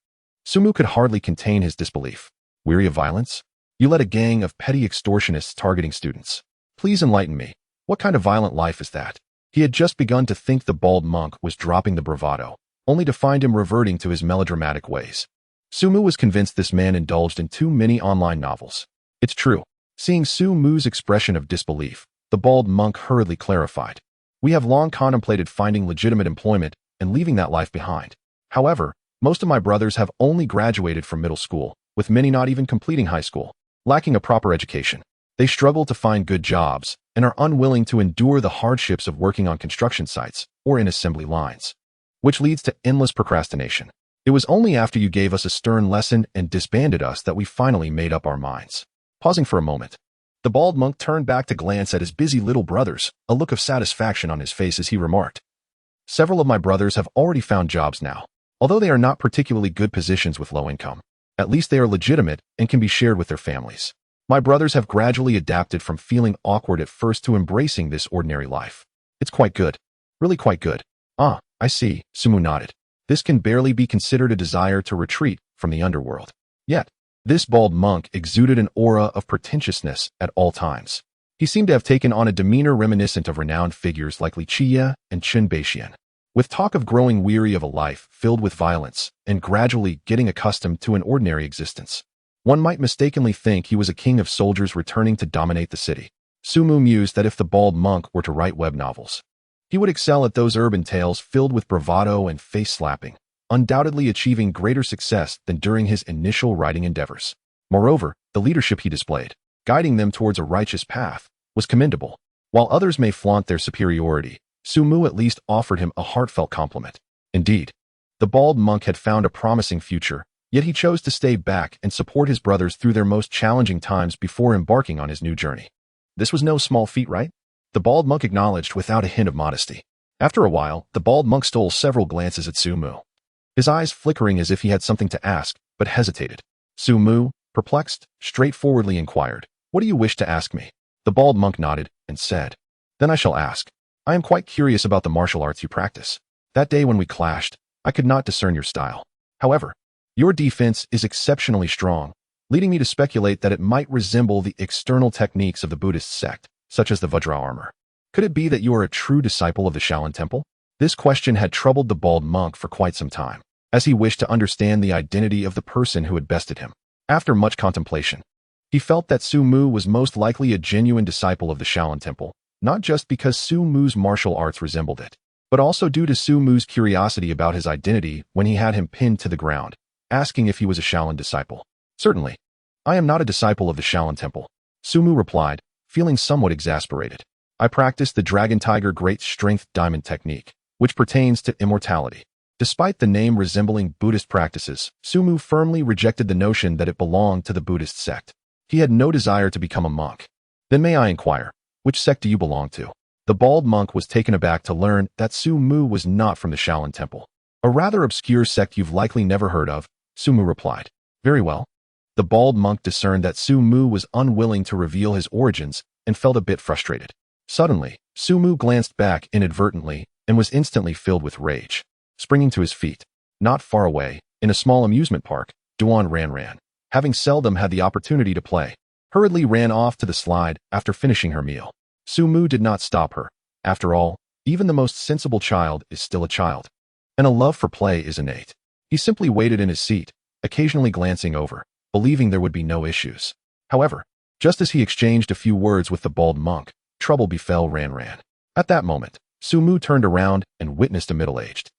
S1: Sumu could hardly contain his disbelief. Weary of violence? You led a gang of petty extortionists targeting students. Please enlighten me. What kind of violent life is that? He had just begun to think the bald monk was dropping the bravado, only to find him reverting to his melodramatic ways. Sumu was convinced this man indulged in too many online novels. It's true. Seeing Sumu's expression of disbelief, The bald monk hurriedly clarified. We have long contemplated finding legitimate employment and leaving that life behind. However, most of my brothers have only graduated from middle school, with many not even completing high school, lacking a proper education. They struggle to find good jobs and are unwilling to endure the hardships of working on construction sites or in assembly lines, which leads to endless procrastination. It was only after you gave us a stern lesson and disbanded us that we finally made up our minds. Pausing for a moment, the bald monk turned back to glance at his busy little brothers, a look of satisfaction on his face as he remarked, "Several of my brothers have already found jobs now. Although they are not particularly good positions with low income, at least they are legitimate and can be shared with their families. My brothers have gradually adapted from feeling awkward at first to embracing this ordinary life. It's quite good. Really quite good." "Ah, I see," Sumu nodded. This can barely be considered a desire to retreat from the underworld. Yet, this bald monk exuded an aura of pretentiousness at all times. He seemed to have taken on a demeanor reminiscent of renowned figures like Li Qie and Qin Beixian. With talk of growing weary of a life filled with violence and gradually getting accustomed to an ordinary existence, one might mistakenly think he was a king of soldiers returning to dominate the city. Sumu mused that if the bald monk were to write web novels, he would excel at those urban tales filled with bravado and face-slapping, undoubtedly achieving greater success than during his initial writing endeavors. Moreover, the leadership he displayed, guiding them towards a righteous path, was commendable. While others may flaunt their superiority, Sumu at least offered him a heartfelt compliment. Indeed, the bald monk had found a promising future, yet he chose to stay back and support his brothers through their most challenging times before embarking on his new journey. This was no small feat, right? The bald monk acknowledged without a hint of modesty. After a while, the bald monk stole several glances at Sumu, his eyes flickering as if he had something to ask, but hesitated. Sumu, perplexed, straightforwardly inquired, "What do you wish to ask me?" The bald monk nodded and said, "Then I shall ask. I am quite curious about the martial arts you practice. That day when we clashed, I could not discern your style. However, your defense is exceptionally strong, leading me to speculate that it might resemble the external techniques of the Buddhist sect, such as the Vajra armor. Could it be that you are a true disciple of the Shaolin Temple?" This question had troubled the bald monk for quite some time, as he wished to understand the identity of the person who had bested him. After much contemplation, he felt that Sumu was most likely a genuine disciple of the Shaolin Temple, not just because Sumu's martial arts resembled it, but also due to Sumu's curiosity about his identity when he had him pinned to the ground, asking if he was a Shaolin disciple. "Certainly. I am not a disciple of the Shaolin Temple," Sumu replied, feeling somewhat exasperated. "I practice the Dragon Tiger Great Strength Diamond Technique, which pertains to immortality." Despite the name resembling Buddhist practices, Sumu firmly rejected the notion that it belonged to the Buddhist sect. He had no desire to become a monk. "Then may I inquire, which sect do you belong to?" The bald monk was taken aback to learn that Sumu was not from the Shaolin Temple. "A rather obscure sect you've likely never heard of," Sumu replied. "Very well." The bald monk discerned that Sumu was unwilling to reveal his origins and felt a bit frustrated. Suddenly, Sumu glanced back inadvertently and was instantly filled with rage. Springing to his feet, not far away, in a small amusement park, Duan Ran, having seldom had the opportunity to play, hurriedly ran off to the slide after finishing her meal. Sumu did not stop her. After all, even the most sensible child is still a child, and a love for play is innate. He simply waited in his seat, occasionally glancing over, believing there would be no issues. However, just as he exchanged a few words with the bald monk, trouble befell Ran. At that moment, Sumu turned around and witnessed a middle-aged,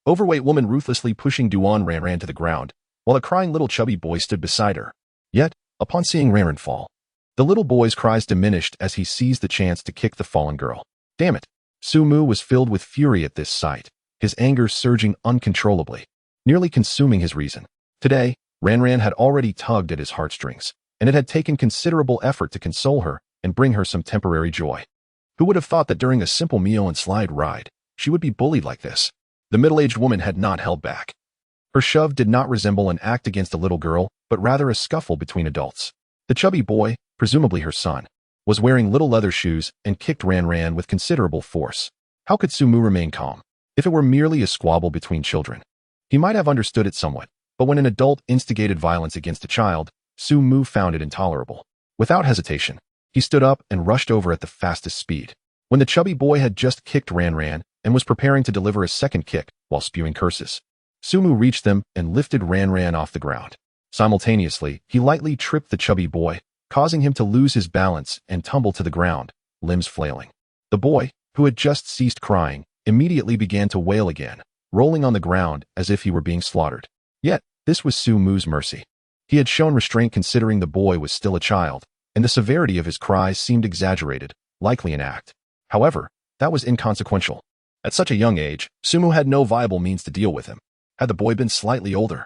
S1: overweight woman ruthlessly pushing Duan Ran to the ground, while a crying little chubby boy stood beside her. Yet, upon seeing Ran fall, the little boy's cries diminished as he seized the chance to kick the fallen girl. Damn it! Sumu was filled with fury at this sight, his anger surging uncontrollably, nearly consuming his reason. Today, Ran had already tugged at his heartstrings, and it had taken considerable effort to console her and bring her some temporary joy. Who would have thought that during a simple meal and slide ride, she would be bullied like this? The middle-aged woman had not held back. Her shove did not resemble an act against a little girl, but rather a scuffle between adults. The chubby boy, presumably her son, was wearing little leather shoes and kicked Ran with considerable force. How could Sumu remain calm? If it were merely a squabble between children, he might have understood it somewhat, but when an adult instigated violence against a child, Sumu found it intolerable. Without hesitation, he stood up and rushed over at the fastest speed. When the chubby boy had just kicked Ran and was preparing to deliver a second kick while spewing curses, Sumu reached them and lifted Ran off the ground. Simultaneously, he lightly tripped the chubby boy, causing him to lose his balance and tumble to the ground, limbs flailing. The boy, who had just ceased crying, immediately began to wail again, rolling on the ground as if he were being slaughtered. Yet, this was Su Mu's mercy. He had shown restraint considering the boy was still a child, and the severity of his cries seemed exaggerated, likely an act. However, that was inconsequential. At such a young age, Su Mu had no viable means to deal with him. Had the boy been slightly older,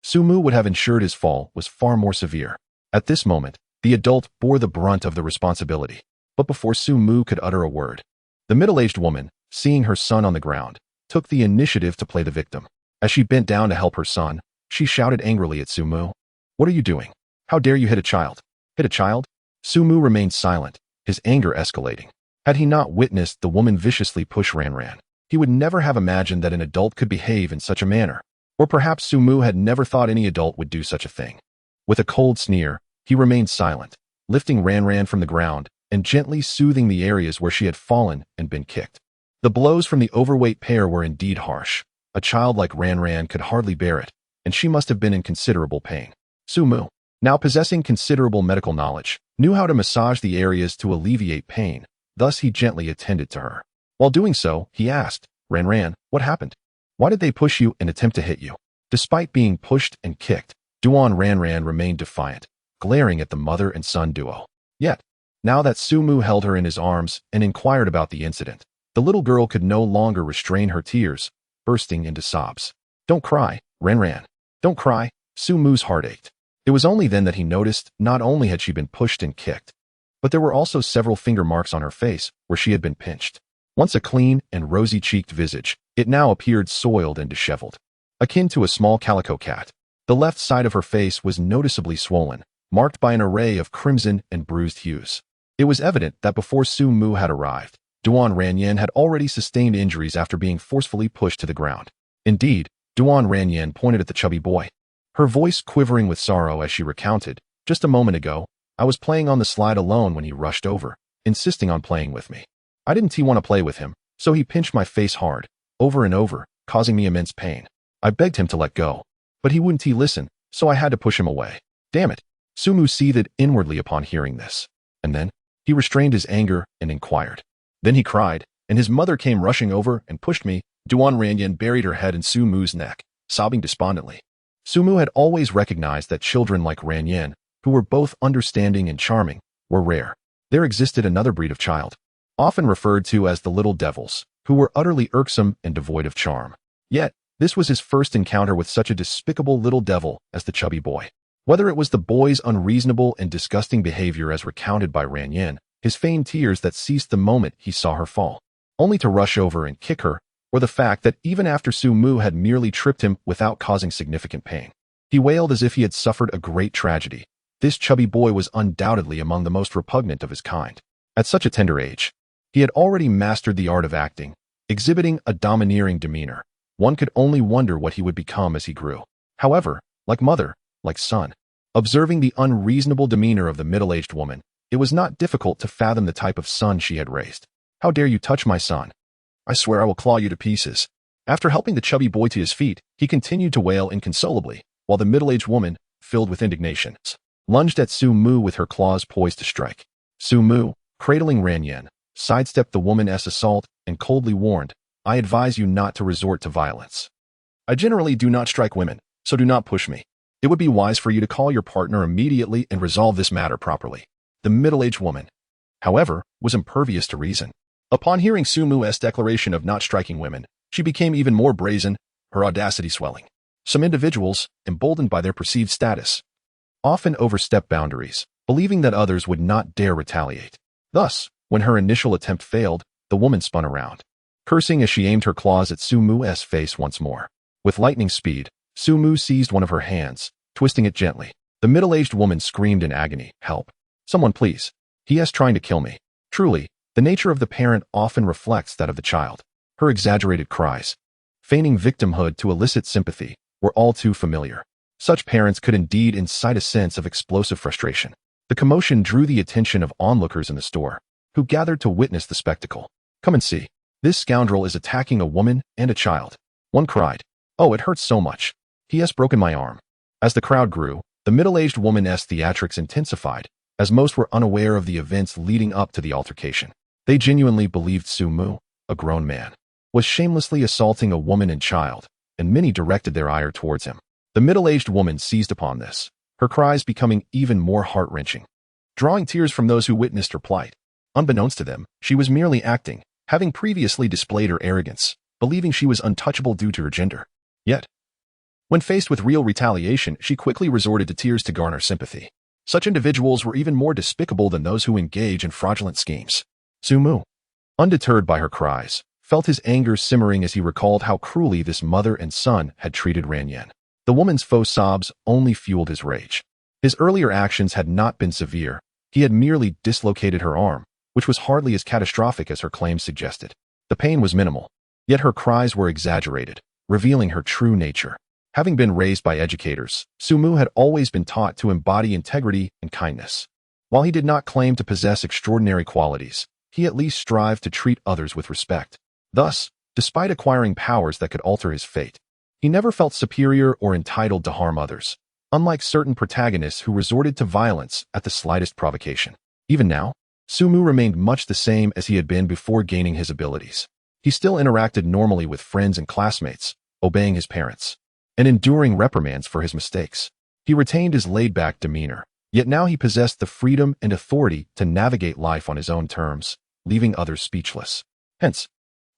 S1: Su Mu would have ensured his fall was far more severe. At this moment, the adult bore the brunt of the responsibility. But before Su Mu could utter a word, the middle-aged woman, seeing her son on the ground, took the initiative to play the victim. As she bent down to help her son, she shouted angrily at Su Mu. "What are you doing? How dare you hit a child?" Hit a child? Su Mu remained silent, his anger escalating. Had he not witnessed the woman viciously push Ran, he would never have imagined that an adult could behave in such a manner. Or perhaps Su Mu had never thought any adult would do such a thing. With a cold sneer, he remained silent, lifting Ran from the ground and gently soothing the areas where she had fallen and been kicked. The blows from the overweight pair were indeed harsh. A child like Ran could hardly bear it, and she must have been in considerable pain. Su Mu, now possessing considerable medical knowledge, knew how to massage the areas to alleviate pain. Thus he gently attended to her. While doing so, he asked, Ran, what happened? Why did they push you and attempt to hit you? Despite being pushed and kicked, Ran remained defiant, glaring at the mother and son duo. Yet, now that Su Mu held her in his arms and inquired about the incident, the little girl could no longer restrain her tears, bursting into sobs. Don't cry, Ran. Don't cry. Su Mu's heart ached. It was only then that he noticed not only had she been pushed and kicked, but there were also several finger marks on her face where she had been pinched. Once a clean and rosy-cheeked visage, it now appeared soiled and disheveled. Akin to a small calico cat, the left side of her face was noticeably swollen, marked by an array of crimson and bruised hues. It was evident that before Su Mu had arrived, Ran had already sustained injuries after being forcefully pushed to the ground. Indeed, Ran pointed at the chubby boy, her voice quivering with sorrow as she recounted, "Just a moment ago, I was playing on the slide alone when he rushed over, insisting on playing with me. I didn't want to play with him, so he pinched my face hard, over and over, causing me immense pain. I begged him to let go, but he wouldn't listen, so I had to push him away. Damn it." Su Mu seethed inwardly upon hearing this. And then, he restrained his anger and inquired. Then he cried, and his mother came rushing over and pushed me. Ran buried her head in Su Mu's neck, sobbing despondently. Su Mu had always recognized that children like Ran, who were both understanding and charming, were rare. There existed another breed of child, often referred to as the little devils, who were utterly irksome and devoid of charm. Yet, this was his first encounter with such a despicable little devil as the chubby boy. Whether it was the boy's unreasonable and disgusting behavior as recounted by Ran, his feigned tears that ceased the moment he saw her fall, only to rush over and kick her, or the fact that even after Su Mu had merely tripped him without causing significant pain, he wailed as if he had suffered a great tragedy. This chubby boy was undoubtedly among the most repugnant of his kind. At such a tender age, he had already mastered the art of acting, exhibiting a domineering demeanor. One could only wonder what he would become as he grew. However, like mother, like son, observing the unreasonable demeanor of the middle-aged woman, it was not difficult to fathom the type of son she had raised. "How dare you touch my son? I swear I will claw you to pieces." After helping the chubby boy to his feet, he continued to wail inconsolably, while the middle-aged woman, filled with indignation, lunged at Su Mu with her claws poised to strike. Su Mu, cradling Ran, sidestepped the woman's assault and coldly warned, "I advise you not to resort to violence. I generally do not strike women, so do not push me. It would be wise for you to call your partner immediately and resolve this matter properly." The middle-aged woman, however, was impervious to reason. Upon hearing Su Mu's declaration of not striking women, she became even more brazen, her audacity swelling. Some individuals, emboldened by their perceived status, often overstep boundaries, believing that others would not dare retaliate. Thus, when her initial attempt failed, the woman spun around, cursing as she aimed her claws at Su Mu's face once more. With lightning speed, Su Mu seized one of her hands, twisting it gently. The middle-aged woman screamed in agony, "Help! Someone please! He is trying to kill me." Truly, the nature of the parent often reflects that of the child. Her exaggerated cries, feigning victimhood to elicit sympathy, were all too familiar. Such parents could indeed incite a sense of explosive frustration. The commotion drew the attention of onlookers in the store, who gathered to witness the spectacle. "Come and see. This scoundrel is attacking a woman and a child." One cried, "Oh, it hurts so much. He has broken my arm." As the crowd grew, the middle-aged woman's theatrics intensified, as most were unaware of the events leading up to the altercation. They genuinely believed Su Mu, a grown man, was shamelessly assaulting a woman and child, and many directed their ire towards him. The middle-aged woman seized upon this, her cries becoming even more heart-wrenching, drawing tears from those who witnessed her plight. Unbeknownst to them, she was merely acting, having previously displayed her arrogance, believing she was untouchable due to her gender. Yet, when faced with real retaliation, she quickly resorted to tears to garner sympathy. Such individuals were even more despicable than those who engage in fraudulent schemes. Su Mu, undeterred by her cries, felt his anger simmering as he recalled how cruelly this mother and son had treated Ranyan. The woman's faux sobs only fueled his rage. His earlier actions had not been severe. He had merely dislocated her arm, which was hardly as catastrophic as her claims suggested. The pain was minimal, yet her cries were exaggerated, revealing her true nature. Having been raised by educators, Su Mu had always been taught to embody integrity and kindness. While he did not claim to possess extraordinary qualities, he at least strived to treat others with respect. Thus, despite acquiring powers that could alter his fate, he never felt superior or entitled to harm others, unlike certain protagonists who resorted to violence at the slightest provocation. Even now, Su Mu remained much the same as he had been before gaining his abilities. He still interacted normally with friends and classmates, obeying his parents, and enduring reprimands for his mistakes. He retained his laid-back demeanor, yet now he possessed the freedom and authority to navigate life on his own terms, leaving others speechless. Hence,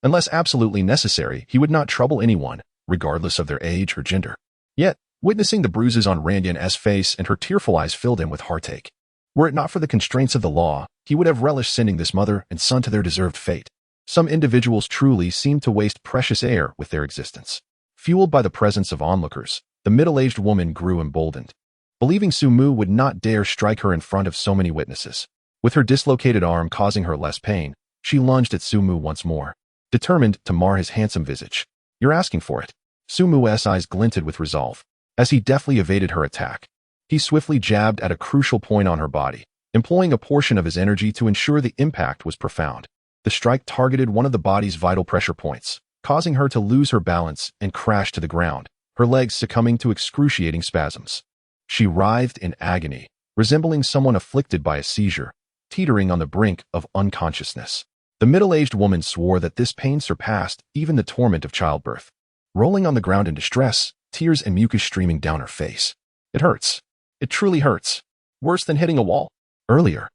S1: unless absolutely necessary, he would not trouble anyone, regardless of their age or gender. Yet, witnessing the bruises on Ranyan's face and her tearful eyes filled him with heartache. Were it not for the constraints of the law, he would have relished sending this mother and son to their deserved fate. Some individuals truly seem to waste precious air with their existence. Fueled by the presence of onlookers, the middle-aged woman grew emboldened. Believing Su Mu would not dare strike her in front of so many witnesses. With her dislocated arm causing her less pain, she lunged at Su Mu once more, determined to mar his handsome visage. "You're asking for it." Su Mu's eyes glinted with resolve. As he deftly evaded her attack, he swiftly jabbed at a crucial point on her body, employing a portion of his energy to ensure the impact was profound. The strike targeted one of the body's vital pressure points, causing her to lose her balance and crash to the ground, her legs succumbing to excruciating spasms. She writhed in agony, resembling someone afflicted by a seizure, teetering on the brink of unconsciousness. The middle-aged woman swore that this pain surpassed even the torment of childbirth. Rolling on the ground in distress, tears and mucus streaming down her face. "It hurts. It truly hurts. Worse than hitting a wall." Earlier,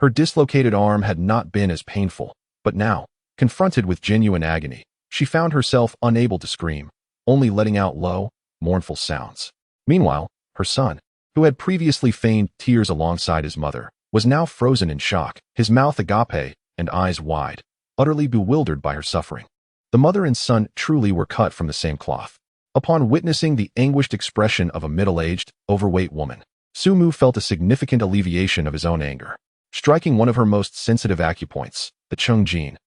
S1: her dislocated arm had not been as painful, but now, confronted with genuine agony, she found herself unable to scream, only letting out low, mournful sounds. Meanwhile, her son, who had previously feigned tears alongside his mother, was now frozen in shock, his mouth agape and eyes wide, utterly bewildered by her suffering. The mother and son truly were cut from the same cloth. Upon witnessing the anguished expression of a middle-aged, overweight woman, Su Mu felt a significant alleviation of his own anger, striking one of her most sensitive acupoints, the Chung Jin,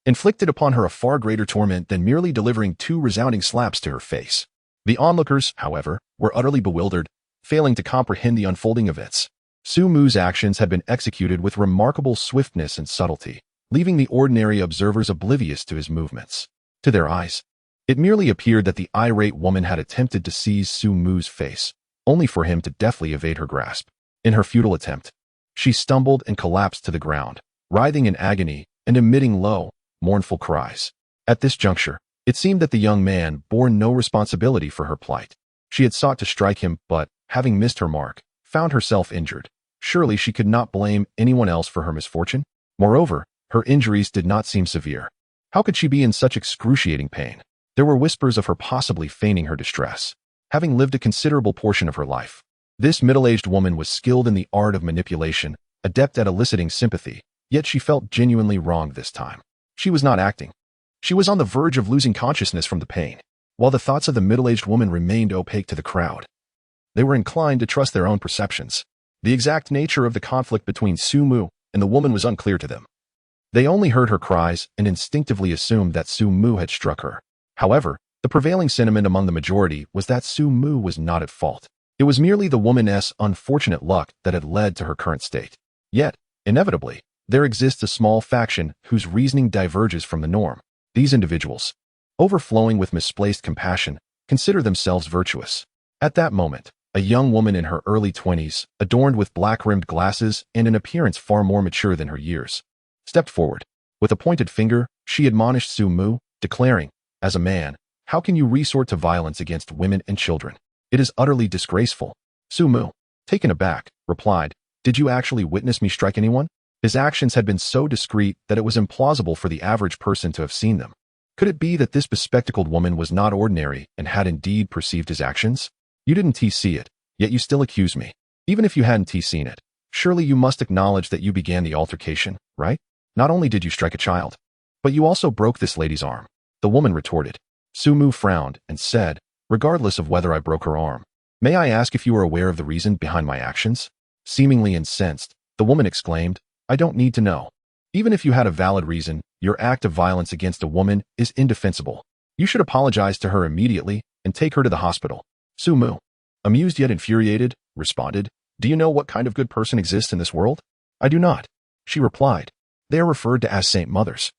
S1: inflicted upon her a far greater torment than merely delivering 2 resounding slaps to her face. The onlookers, however, were utterly bewildered, failing to comprehend the unfolding events. Su Mu's actions had been executed with remarkable swiftness and subtlety, leaving the ordinary observers oblivious to his movements. To their eyes, it merely appeared that the irate woman had attempted to seize Su Mu's face, only for him to deftly evade her grasp. In her futile attempt, she stumbled and collapsed to the ground, writhing in agony and emitting low, mournful cries. At this juncture, it seemed that the young man bore no responsibility for her plight. She had sought to strike him, but, having missed her mark, found herself injured. Surely she could not blame anyone else for her misfortune? Moreover, her injuries did not seem severe. How could she be in such excruciating pain? There were whispers of her possibly feigning her distress, having lived a considerable portion of her life. This middle-aged woman was skilled in the art of manipulation, adept at eliciting sympathy, yet she felt genuinely wronged this time. She was not acting. She was on the verge of losing consciousness from the pain, while the thoughts of the middle-aged woman remained opaque to the crowd. They were inclined to trust their own perceptions. The exact nature of the conflict between Su Mu and the woman was unclear to them. They only heard her cries and instinctively assumed that Su Mu had struck her. However, the prevailing sentiment among the majority was that Su Mu was not at fault. It was merely the woman's unfortunate luck that had led to her current state. Yet, inevitably, there exists a small faction whose reasoning diverges from the norm. These individuals, overflowing with misplaced compassion, consider themselves virtuous. At that moment, a young woman in her early 20s, adorned with black-rimmed glasses and an appearance far more mature than her years, stepped forward. With a pointed finger, she admonished Su Mu, declaring, "As a man, how can you resort to violence against women and children? It is utterly disgraceful." Su Mu, taken aback, replied, "Did you actually witness me strike anyone?" His actions had been so discreet that it was implausible for the average person to have seen them. Could it be that this bespectacled woman was not ordinary and had indeed perceived his actions? "You didn't see it, yet you still accuse me. Even if you hadn't seen it, surely you must acknowledge that you began the altercation, right? Not only did you strike a child, but you also broke this lady's arm." The woman retorted. Su Mu frowned and said, "Regardless of whether I broke her arm, may I ask if you are aware of the reason behind my actions?" Seemingly incensed, the woman exclaimed, "I don't need to know. Even if you had a valid reason, your act of violence against a woman is indefensible. You should apologize to her immediately and take her to the hospital." Su Mu, amused yet infuriated, responded, "Do you know what kind of good person exists in this world?" "I do not," she replied. "They are referred to as saint mothers.